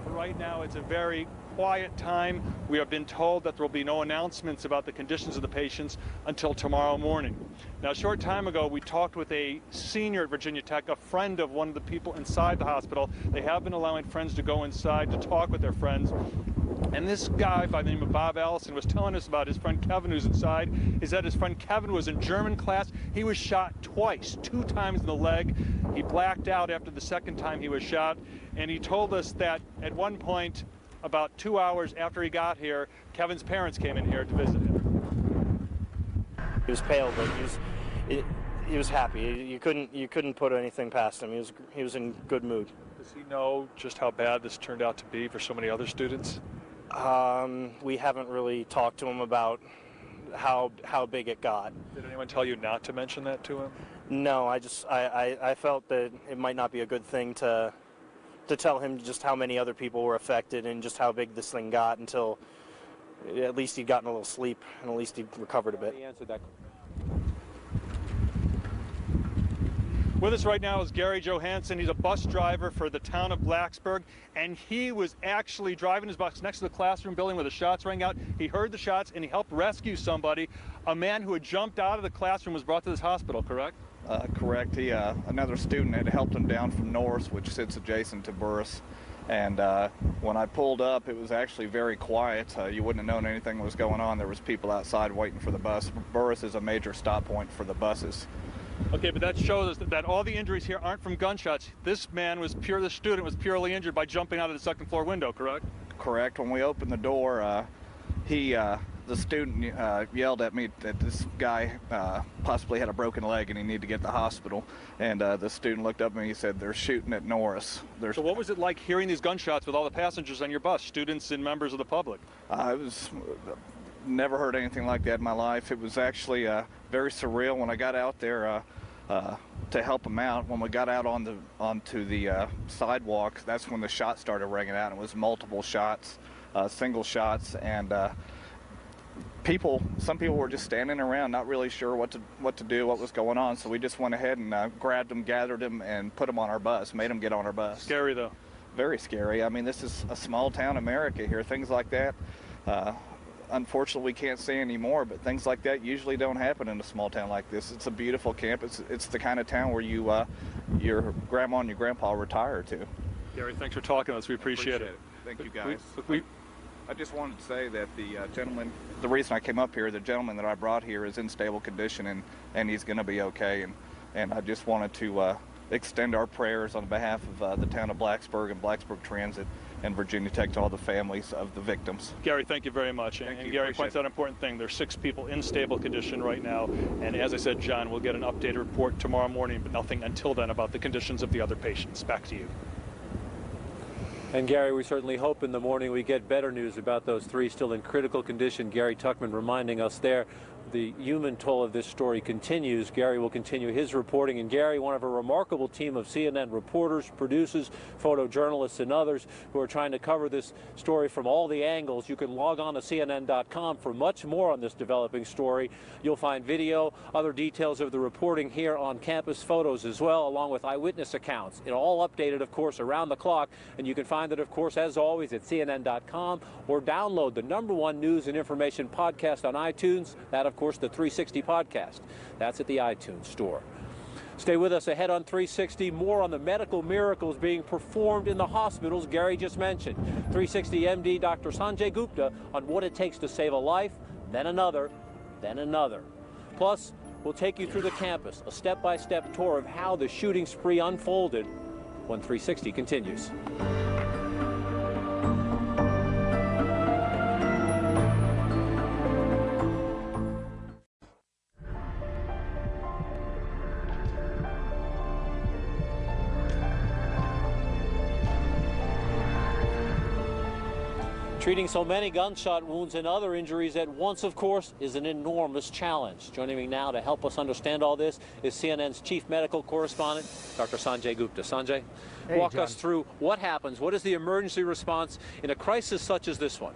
Right now, it's a very quiet time. We have been told that there will be no announcements about the conditions of the patients until tomorrow morning. Now, a short time ago, we talked with a senior at Virginia Tech, a friend of one of the people inside the hospital. They have been allowing friends to go inside to talk with their friends. And this guy by the name of Bob Allison was telling us about his friend Kevin who's inside. He said his friend Kevin was in German class. He was shot twice, 2 times in the leg. He blacked out after the second time he was shot. And he told us that at one point, about 2 hours after he got here, Kevin's parents came in here to visit him. He was pale, but he was happy. You couldn't put anything past him. He was in good mood. Does he know just how bad this turned out to be for so many other students? We haven't really talked to him about how big it got. Did anyone tell you not to mention that to him? No, I felt that it might not be a good thing to tell him just how many other people were affected and just how big this thing got until at least he'd gotten a little sleep and at least he'd recovered a bit. He answered that. With us right now is Gary Johansson. He's a bus driver for the town of Blacksburg, and he was actually driving his bus next to the classroom building where the shots rang out. He heard the shots and he helped rescue somebody. A man who had jumped out of the classroom was brought to this hospital, correct? Correct. Another student had helped him down from Norris, which sits adjacent to Burris. And when I pulled up, it was actually very quiet. You wouldn't have known anything was going on. There was people outside waiting for the bus. Burris is a major stop point for the buses. Okay, but that shows us that all the injuries here aren't from gunshots. This student was purely injured by jumping out of the second floor window, correct? Correct. When we opened the door, the student yelled at me that this guy possibly had a broken leg and he needed to get to the hospital. And the student looked up at me and he said, "They're shooting at Norris." So what was it like hearing these gunshots with all the passengers on your bus, students and members of the public? Never heard anything like that in my life. It was actually very surreal when I got out there to help them out. When we got out onto the sidewalk, that's when the shots started ringing out. It was multiple shots, single shots, and some people were just standing around, not really sure what to do, what was going on. So we just went ahead and grabbed them, gathered them, and put them on our bus, made them get on our bus. Scary, though. Very scary. I mean, this is a small town America here. Things like that, unfortunately, we can't see anymore, but things like that usually don't happen in a small town like this. It's a beautiful campus. It's the kind of town where your grandma and your grandpa retire to. Gary, thanks for talking to us. We appreciate it. Thank you, guys. I just wanted to say that the reason I came up here, the gentleman that I brought here is in stable condition and he's going to be okay. And I just wanted to extend our prayers on behalf of the town of Blacksburg and Blacksburg Transit and Virginia Tech to all the families of the victims. Gary, thank you very much. And Gary points out an important thing. There's 6 people in stable condition right now. And as I said, John, we'll get an updated report tomorrow morning, but nothing until then about the conditions of the other patients. Back to you. And Gary, we certainly hope in the morning we get better news about those 3 still in critical condition. Gary Tuckman reminding us there. The human toll of this story continues. Gary will continue his reporting. And Gary, one of a remarkable team of CNN reporters, producers, photojournalists, and others who are trying to cover this story from all the angles. You can log on to CNN.com for much more on this developing story. You'll find video, other details of the reporting here on campus, photos as well, along with eyewitness accounts. It all updated, of course, around the clock. And you can find it, of course, as always, at CNN.com or download the #1 news and information podcast on iTunes. That, of course, the 360 podcast. That's at the iTunes store. Stay with us ahead on 360. More on the medical miracles being performed in the hospitals Gary just mentioned. 360 MD Dr. Sanjay Gupta on what it takes to save a life, then another, then another. Plus, we'll take you through the campus, a step-by-step tour of how the shooting spree unfolded when 360 continues. Treating so many gunshot wounds and other injuries at once, of course, is an enormous challenge. Joining me now to help us understand all this is CNN's chief medical correspondent, Dr. Sanjay Gupta. Sanjay, walk us through what happens. What is the emergency response in a crisis such as this one?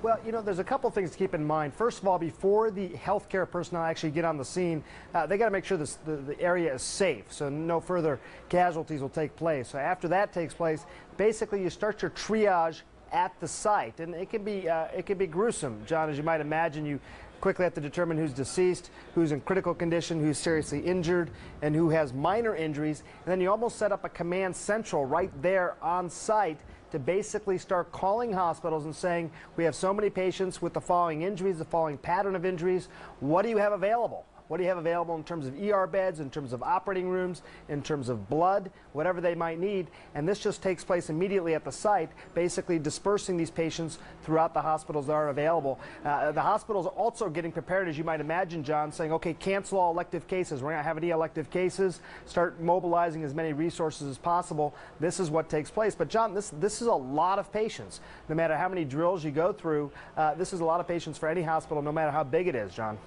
Well, you know, there's a couple things to keep in mind. First of all, before the healthcare personnel actually get on the scene, they got to make sure the area is safe, so no further casualties will take place. So after that takes place, basically you start your triage at the site, and it can be gruesome, John, as you might imagine. You quickly have to determine who's deceased, who's in critical condition, who's seriously injured, and who has minor injuries. And then you almost set up a command central right there on site to basically start calling hospitals and saying, we have so many patients with the following injuries, the following pattern of injuries. What do you have available? What do you have available in terms of ER beds, in terms of operating rooms, in terms of blood, whatever they might need? And this just takes place immediately at the site, basically dispersing these patients throughout the hospitals that are available. The hospitals are also getting prepared, as you might imagine, John, saying, okay, cancel all elective cases. We're going to have any elective cases, start mobilizing as many resources as possible. This is what takes place. But, John, this is a lot of patients. No matter how many drills you go through, this is a lot of patients for any hospital, no matter how big it is, John.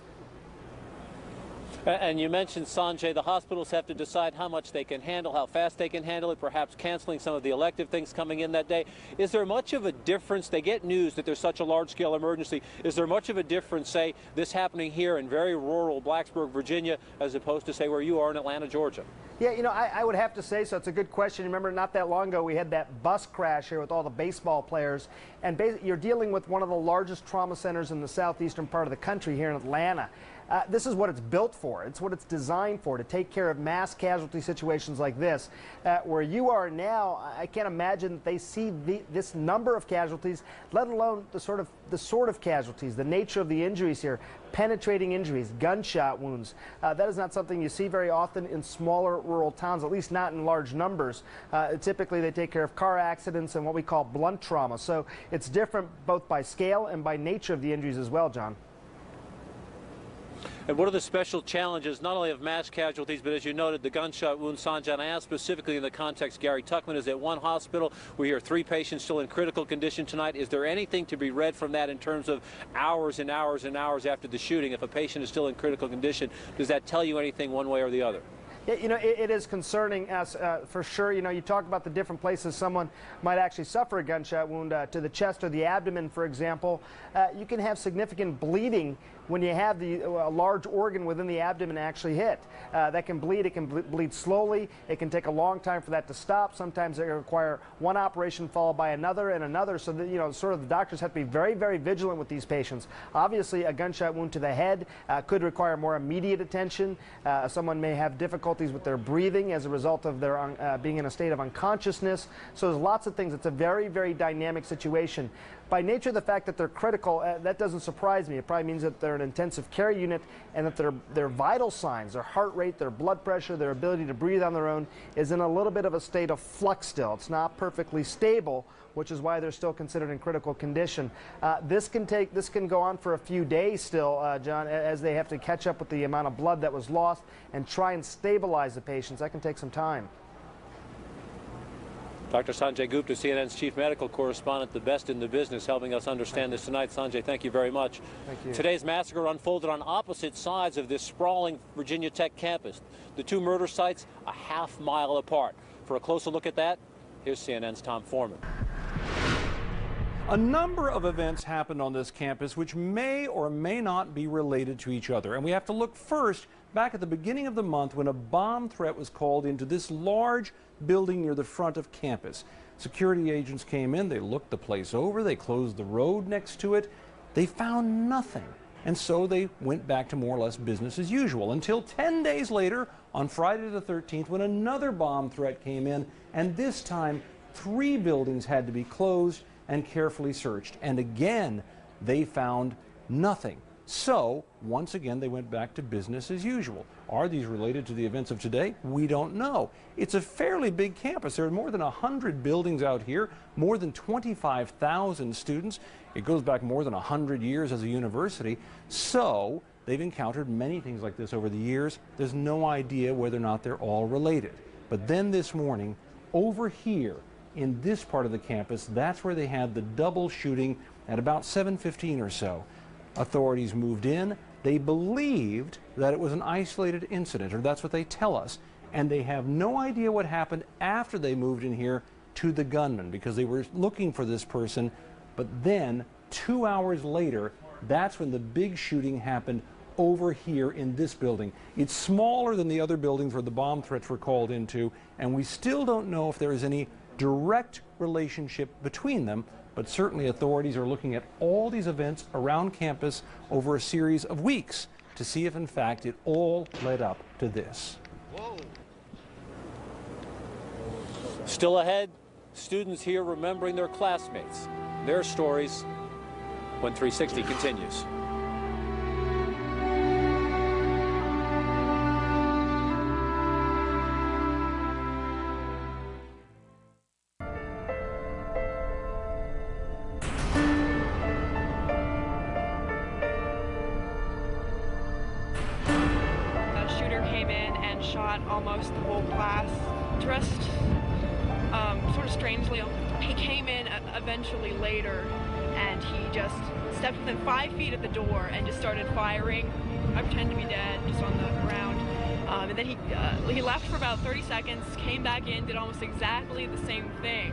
And you mentioned, Sanjay, the hospitals have to decide how much they can handle, how fast they can handle it, perhaps canceling some of the elective things coming in that day. Is there much of a difference? They get news that there's such a large-scale emergency. Is there much of a difference, say, this happening here in very rural Blacksburg, Virginia, as opposed to, say, where you are in Atlanta, Georgia? Yeah, you know, I would have to say so. It's a good question. Remember, not that long ago, we had that bus crash here with all the baseball players. And you're dealing with one of the largest trauma centers in the southeastern part of the country here in Atlanta. This is what it's built for. It's what it's designed for, to take care of mass casualty situations like this. Where you are now, I can't imagine that they see this number of casualties, let alone the sort of casualties, the nature of the injuries here, penetrating injuries, gunshot wounds. That is not something you see very often in smaller rural towns, at least not in large numbers. Typically, they take care of car accidents and what we call blunt trauma. So it's different both by scale and by nature of the injuries as well, John. And what are the special challenges, not only of mass casualties, but as you noted, the gunshot wound, Sanjay? I asked specifically in the context, Gary Tuckman is at one hospital. We hear 3 patients still in critical condition tonight. Is there anything to be read from that in terms of hours and hours and hours after the shooting? If a patient is still in critical condition, does that tell you anything one way or the other? You know, it is concerning, for sure. You know, you talk about the different places someone might actually suffer a gunshot wound to the chest or the abdomen, for example. You can have significant bleeding when you have a large organ within the abdomen actually hit. That can bleed. It can bleed slowly. It can take a long time for that to stop. Sometimes it require one operation followed by another and another. So that, you know, sort of the doctors have to be very, very vigilant with these patients. Obviously, a gunshot wound to the head could require more immediate attention. Someone may have difficulties with their breathing as a result of their being in a state of unconsciousness. So there's lots of things. It's a very, very dynamic situation. By nature of the fact that they're critical, that doesn't surprise me. It probably means that they're an intensive care unit and that their vital signs, their heart rate, their blood pressure, their ability to breathe on their own is in a little bit of a state of flux still. It's not perfectly stable, which is why they're still considered in critical condition. This can go on for a few days still, John, as they have to catch up with the amount of blood that was lost and try and stabilize the patients. That can take some time. Dr. Sanjay Gupta, CNN's chief medical correspondent, the best in the business, helping us understand this tonight. Sanjay, thank you very much. Thank you. Today's massacre unfolded on opposite sides of this sprawling Virginia Tech campus. The 2 murder sites a half-mile apart. For a closer look at that, here's CNN's Tom Foreman. A number of events happened on this campus which may or may not be related to each other. And we have to look first back at the beginning of the month when a bomb threat was called into this large building near the front of campus. Security agents came in, they looked the place over, they closed the road next to it. They found nothing. And so they went back to more or less business as usual until 10 days later on Friday the 13th when another bomb threat came in, and this time 3 buildings had to be closed and carefully searched. And again, they found nothing. So, once again, they went back to business as usual. Are these related to the events of today? We don't know. It's a fairly big campus. There are more than 100 buildings out here, more than 25,000 students. It goes back more than 100 years as a university. So, they've encountered many things like this over the years. There's no idea whether or not they're all related. But then this morning, over here, in this part of the campus, that's where they had the double shooting at about 7:15 or so. Authorities moved in. They believed that it was an isolated incident, or that's what they tell us. And they have no idea what happened after they moved in here to the gunman, because they were looking for this person. But then 2 hours later, that's when the big shooting happened over here in this building. It's smaller than the other buildings where the bomb threats were called into, and we still don't know if there is any direct relationship between them, but certainly authorities are looking at all these events around campus over a series of weeks to see if in fact it all led up to this. Whoa. Still ahead, students here remembering their classmates, their stories, when 360 continues. Almost the whole class, dressed sort of strangely. He came in eventually later, and he just stepped within 5 feet of the door and just started firing. I pretend to be dead, just on the ground. And then he left for about 30 seconds, came back in, did almost exactly the same thing.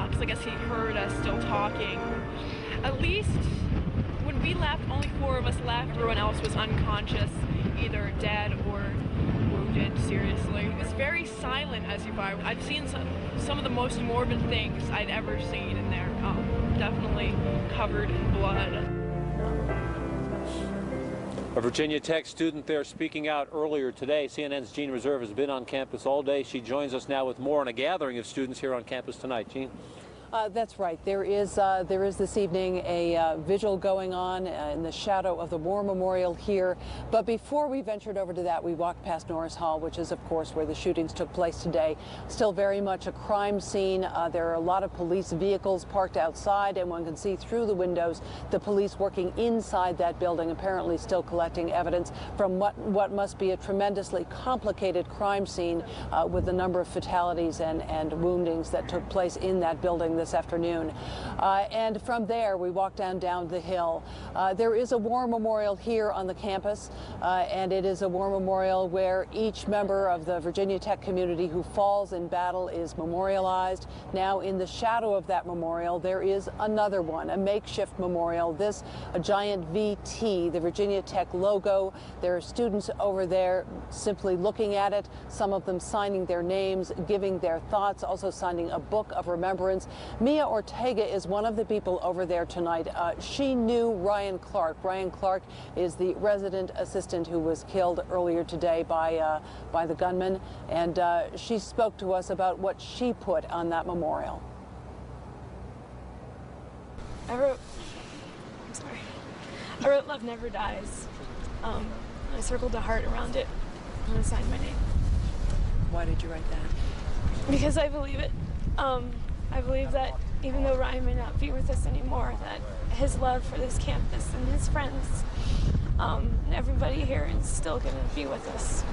Because I guess he heard us still talking. At least when we left, only 4 of us left. Everyone else was unconscious, either dead or wounded seriously. It was very silent as you fired. I've seen some of the most morbid things I'd ever seen in there. Definitely covered in blood. A Virginia Tech student there speaking out earlier today. CNN's Jean Reserve has been on campus all day. She joins us now with more on a gathering of students here on campus tonight. Jean? That's right. There is this evening a vigil going on in the shadow of the War Memorial here. But before we ventured over to that, we walked past Norris Hall, which is, of course, where the shootings took place today. Still very much a crime scene. There are a lot of police vehicles parked outside, and one can see through the windows the police working inside that building, apparently still collecting evidence from what must be a tremendously complicated crime scene with the number of fatalities and woundings that took place in that building this afternoon. And from there, we walk down the hill. There is a war memorial here on the campus, and it is a war memorial where each member of the Virginia Tech community who falls in battle is memorialized. Now, in the shadow of that memorial, there is another one, a makeshift memorial. This, a giant VT, the Virginia Tech logo. There are students over there simply looking at it, some of them signing their names, giving their thoughts, also signing a book of remembrance. Mia Ortega is one of the people over there tonight. She knew Ryan Clark. Ryan Clark is the resident assistant who was killed earlier today by the gunman, and she spoke to us about what she put on that memorial. I wrote "Love Never Dies." I circled a heart around it and I signed my name. Why did you write that? Because I believe it. I believe that even though Ryan may not be with us anymore, that his love for this campus and his friends and everybody here is still going to be with us.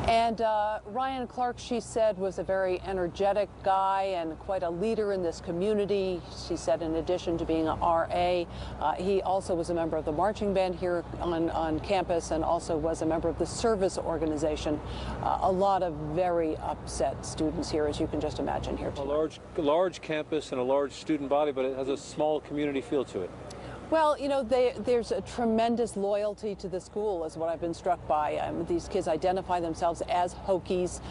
And Ryan Clark, she said, was a very energetic guy and quite a leader in this community. She said in addition to being an RA, he also was a member of the marching band here on campus and also was a member of the service organization. A lot of very upset students here, as you can just imagine here tonight. A large campus and a large student body, but it has a small community feel to it. Well, you know, there's a tremendous loyalty to the school is what I've been struck by. These kids identify themselves as Hokies,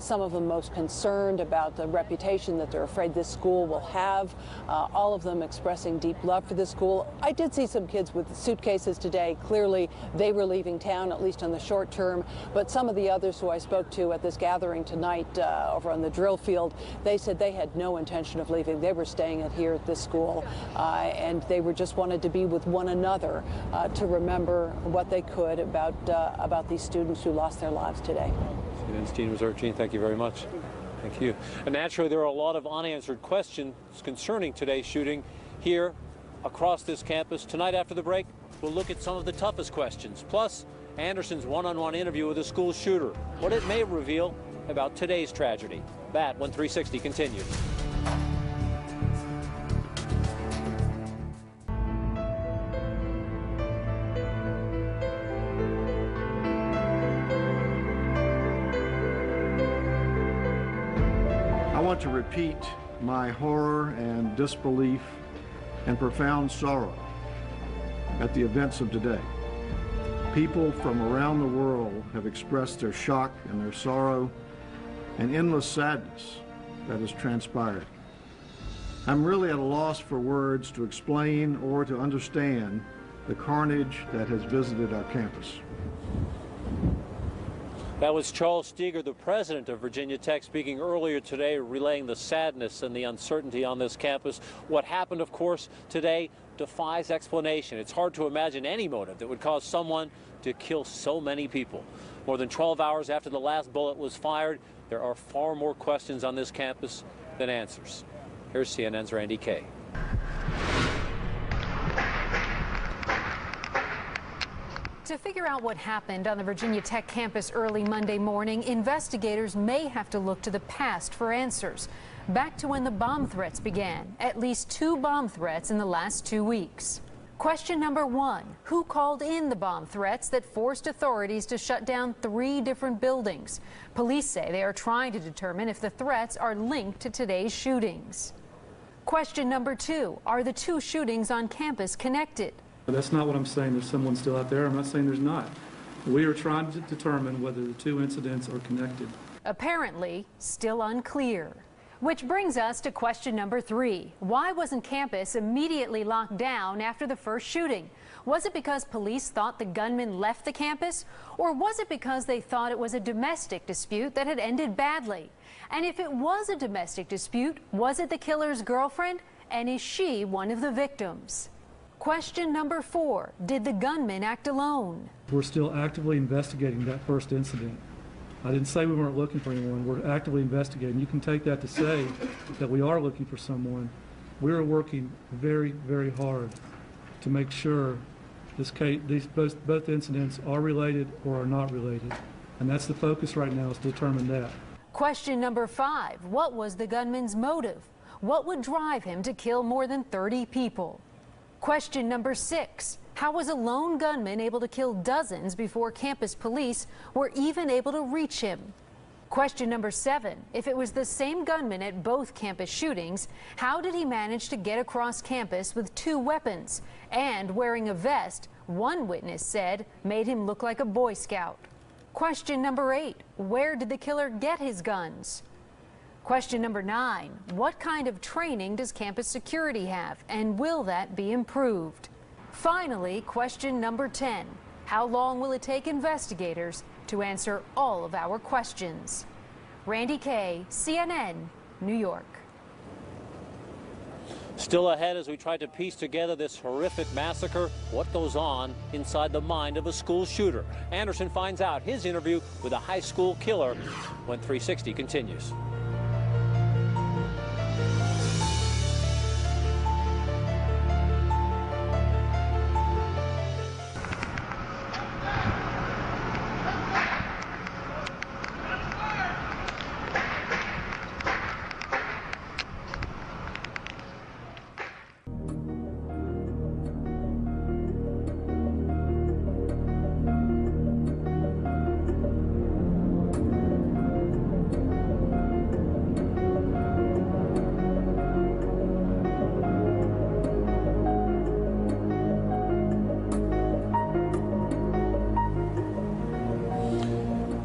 some of them most concerned about the reputation that they're afraid this school will have, all of them expressing deep love for this school. I did see some kids with suitcases today. Clearly, they were leaving town, at least in the short term, but some of the others who I spoke to at this gathering tonight over on the drill field, they said they had no intention of leaving. They were staying here at this school, and they were just wanted to be with one another to remember what they could about these students who lost their lives today. CNN's Jean Reserve. Jean, thank you very much. Thank you. And naturally, there are a lot of unanswered questions concerning today's shooting here across this campus. Tonight after the break, we'll look at some of the toughest questions, plus Anderson's one-on-one interview with the school shooter, what it may reveal about today's tragedy. That when 360 continues. I want to repeat my horror and disbelief and profound sorrow at the events of today. People from around the world have expressed their shock and their sorrow and endless sadness that has transpired. I'm really at a loss for words to explain or to understand the carnage that has visited our campus. That was Charles Steger, the president of Virginia Tech, speaking earlier today, relaying the sadness and the uncertainty on this campus. What happened, of course, today defies explanation. It's hard to imagine any motive that would cause someone to kill so many people. More than 12 hours after the last bullet was fired, there are far more questions on this campus than answers. Here's CNN's Randy Kay. To figure out what happened on the Virginia Tech campus early Monday morning, investigators may have to look to the past for answers. Back to when the bomb threats began, at least 2 bomb threats in the last 2 weeks. Question number 1, who called in the bomb threats that forced authorities to shut down 3 different buildings? Police say they are trying to determine if the threats are linked to today's shootings. Question number 2, are the 2 shootings on campus connected? That's not what I'm saying. There's someone still out there. I'm not saying there's not. We are trying to determine whether the 2 incidents are connected. Apparently, still unclear. Which brings us to question number 3. Why wasn't campus immediately locked down after the first shooting? Was it because police thought the gunman left the campus? Or was it because they thought it was a domestic dispute that had ended badly? And if it was a domestic dispute, was it the killer's girlfriend? And is she one of the victims? Question number 4, did the gunman act alone? We're still actively investigating that first incident. I didn't say we weren't looking for anyone. We're actively investigating. You can take that to say that we are looking for someone. We're working very, very hard to make sure this case, both incidents are related or are not related. And that's the focus right now, is to determine that. Question number 5, what was the gunman's motive? What would drive him to kill more than 30 people? Question number 6, how was a lone gunman able to kill dozens before campus police were even able to reach him? Question number 7, if it was the same gunman at both campus shootings, how did he manage to get across campus with 2 weapons and wearing a vest one witness said made him look like a Boy Scout? Question number 8, where did the killer get his guns? Question number 9, what kind of training does campus security have, and will that be improved? Finally, question number 10, how long will it take investigators to answer all of our questions? Randy Kay, CNN, New York. Still ahead as we try to piece together this horrific massacre, what goes on inside the mind of a school shooter. Anderson finds out his interview with a high school killer when 360 continues.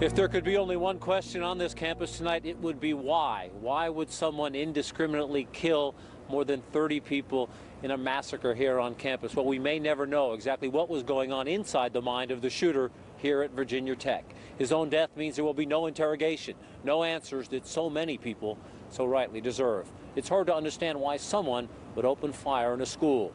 If there could be only one question on this campus tonight, it would be why. Why would someone indiscriminately kill more than 30 people in a massacre here on campus? Well, we may never know exactly what was going on inside the mind of the shooter here at Virginia Tech. His own death means there will be no interrogation, no answers that so many people so rightly deserve. It's hard to understand why someone would open fire in a school.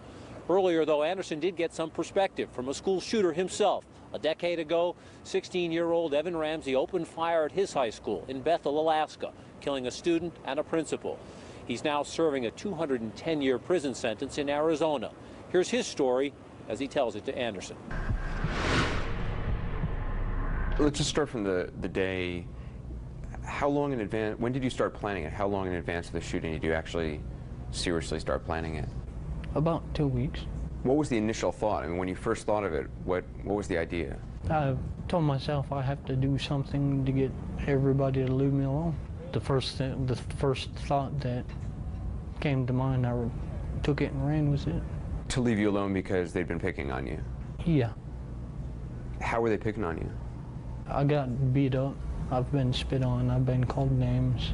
Earlier, though, Anderson did get some perspective from a school shooter himself. A decade ago, 16-year-old Evan Ramsey opened fire at his high school in Bethel, Alaska, killing a student and a principal. He's now serving a 210-year prison sentence in Arizona. Here's his story as he tells it to Anderson. Let's just start from the day. How long in advance, when did you start planning it? How long in advance of the shooting did you actually seriously start planning it? About 2 weeks. What was the initial thought? I mean, when you first thought of it, what was the idea? I told myself I have to do something to get everybody to leave me alone. The first thought that came to mind, I took it and ran with it. To leave you alone because they'd been picking on you? Yeah. How were they picking on you? I got beat up. I've been spit on. I've been called names.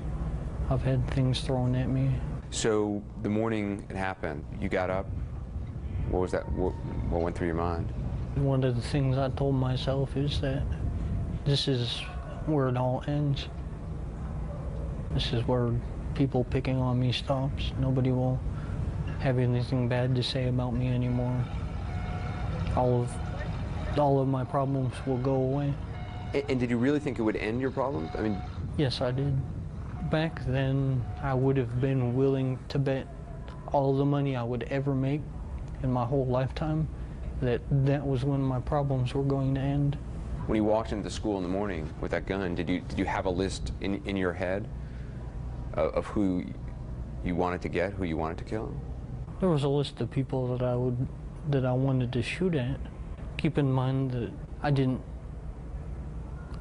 I've had things thrown at me. So the morning it happened, you got up. What was that? What went through your mind? One of the things I told myself is that this is where it all ends. This is where people picking on me stops. Nobody will have anything bad to say about me anymore. All of my problems will go away. And did you really think it would end your problems? I mean, yes, I did. Back then, I would have been willing to bet all the money I would ever make in my whole lifetime that was when my problems were going to end. When you walked into school in the morning with that gun, did you have a list in your head of who you wanted to get, who you wanted to kill? There was a list of people that I wanted to shoot at. Keep in mind that I didn't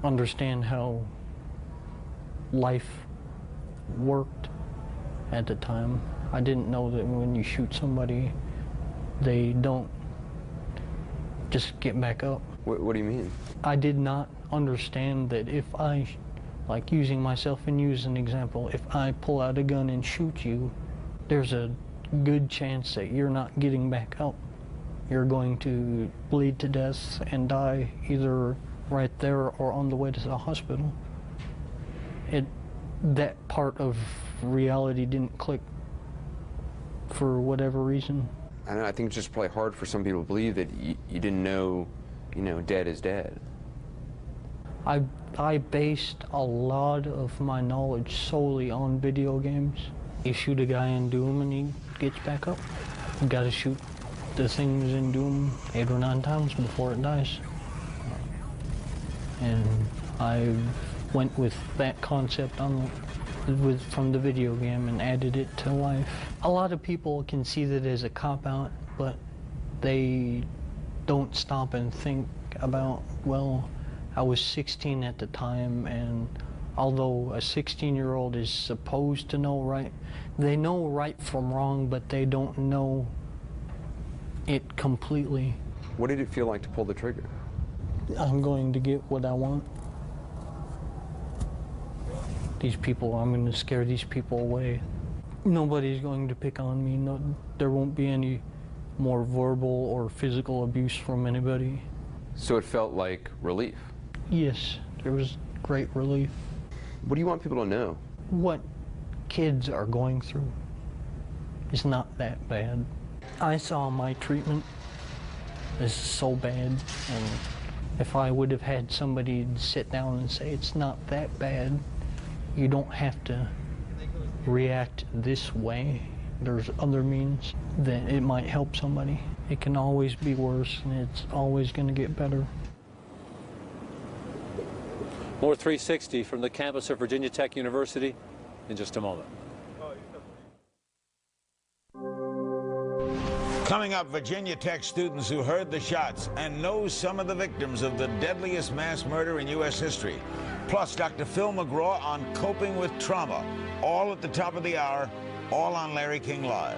understand how life worked at the time. I didn't know that when you shoot somebody, they don't just get back up. What do you mean? I did not understand that if I, like using myself and use an example, if I pull out a gun and shoot you, there's a good chance that you're not getting back up. You're going to bleed to death and die either right there or on the way to the hospital. That part of reality didn't click for whatever reason. I don't know, I think it's just probably hard for some people to believe that you didn't know, dead is dead. I based a lot of my knowledge solely on video games. You shoot a guy in Doom and he gets back up. You gotta shoot the things in Doom 8 or 9 times before it dies. And I went with that concept from the video game and added it to life. A lot of people can see that as a cop-out, but they don't stop and think about, well, I was 16 at the time, and although a 16-year-old is supposed to know right, they know right from wrong, but they don't know it completely. What did it feel like to pull the trigger? I'm going to get what I want. These people, I'm going to scare these people away. Nobody's going to pick on me. No, there won't be any more verbal or physical abuse from anybody. So it felt like relief? Yes, there was great relief. What do you want people to know? What kids are going through is not that bad. I saw my treatment as so bad, and if I would have had somebody sit down and say, it's not that bad, you don't have to react this way. There's other means that it might help somebody. It can always be worse, and it's always going to get better. More 360 from the campus of Virginia Tech University in just a moment. Coming up, Virginia Tech students who heard the shots and know some of the victims of the deadliest mass murder in U.S. history. Plus, Dr. Phil McGraw on coping with trauma. All at the top of the hour, all on Larry King Live.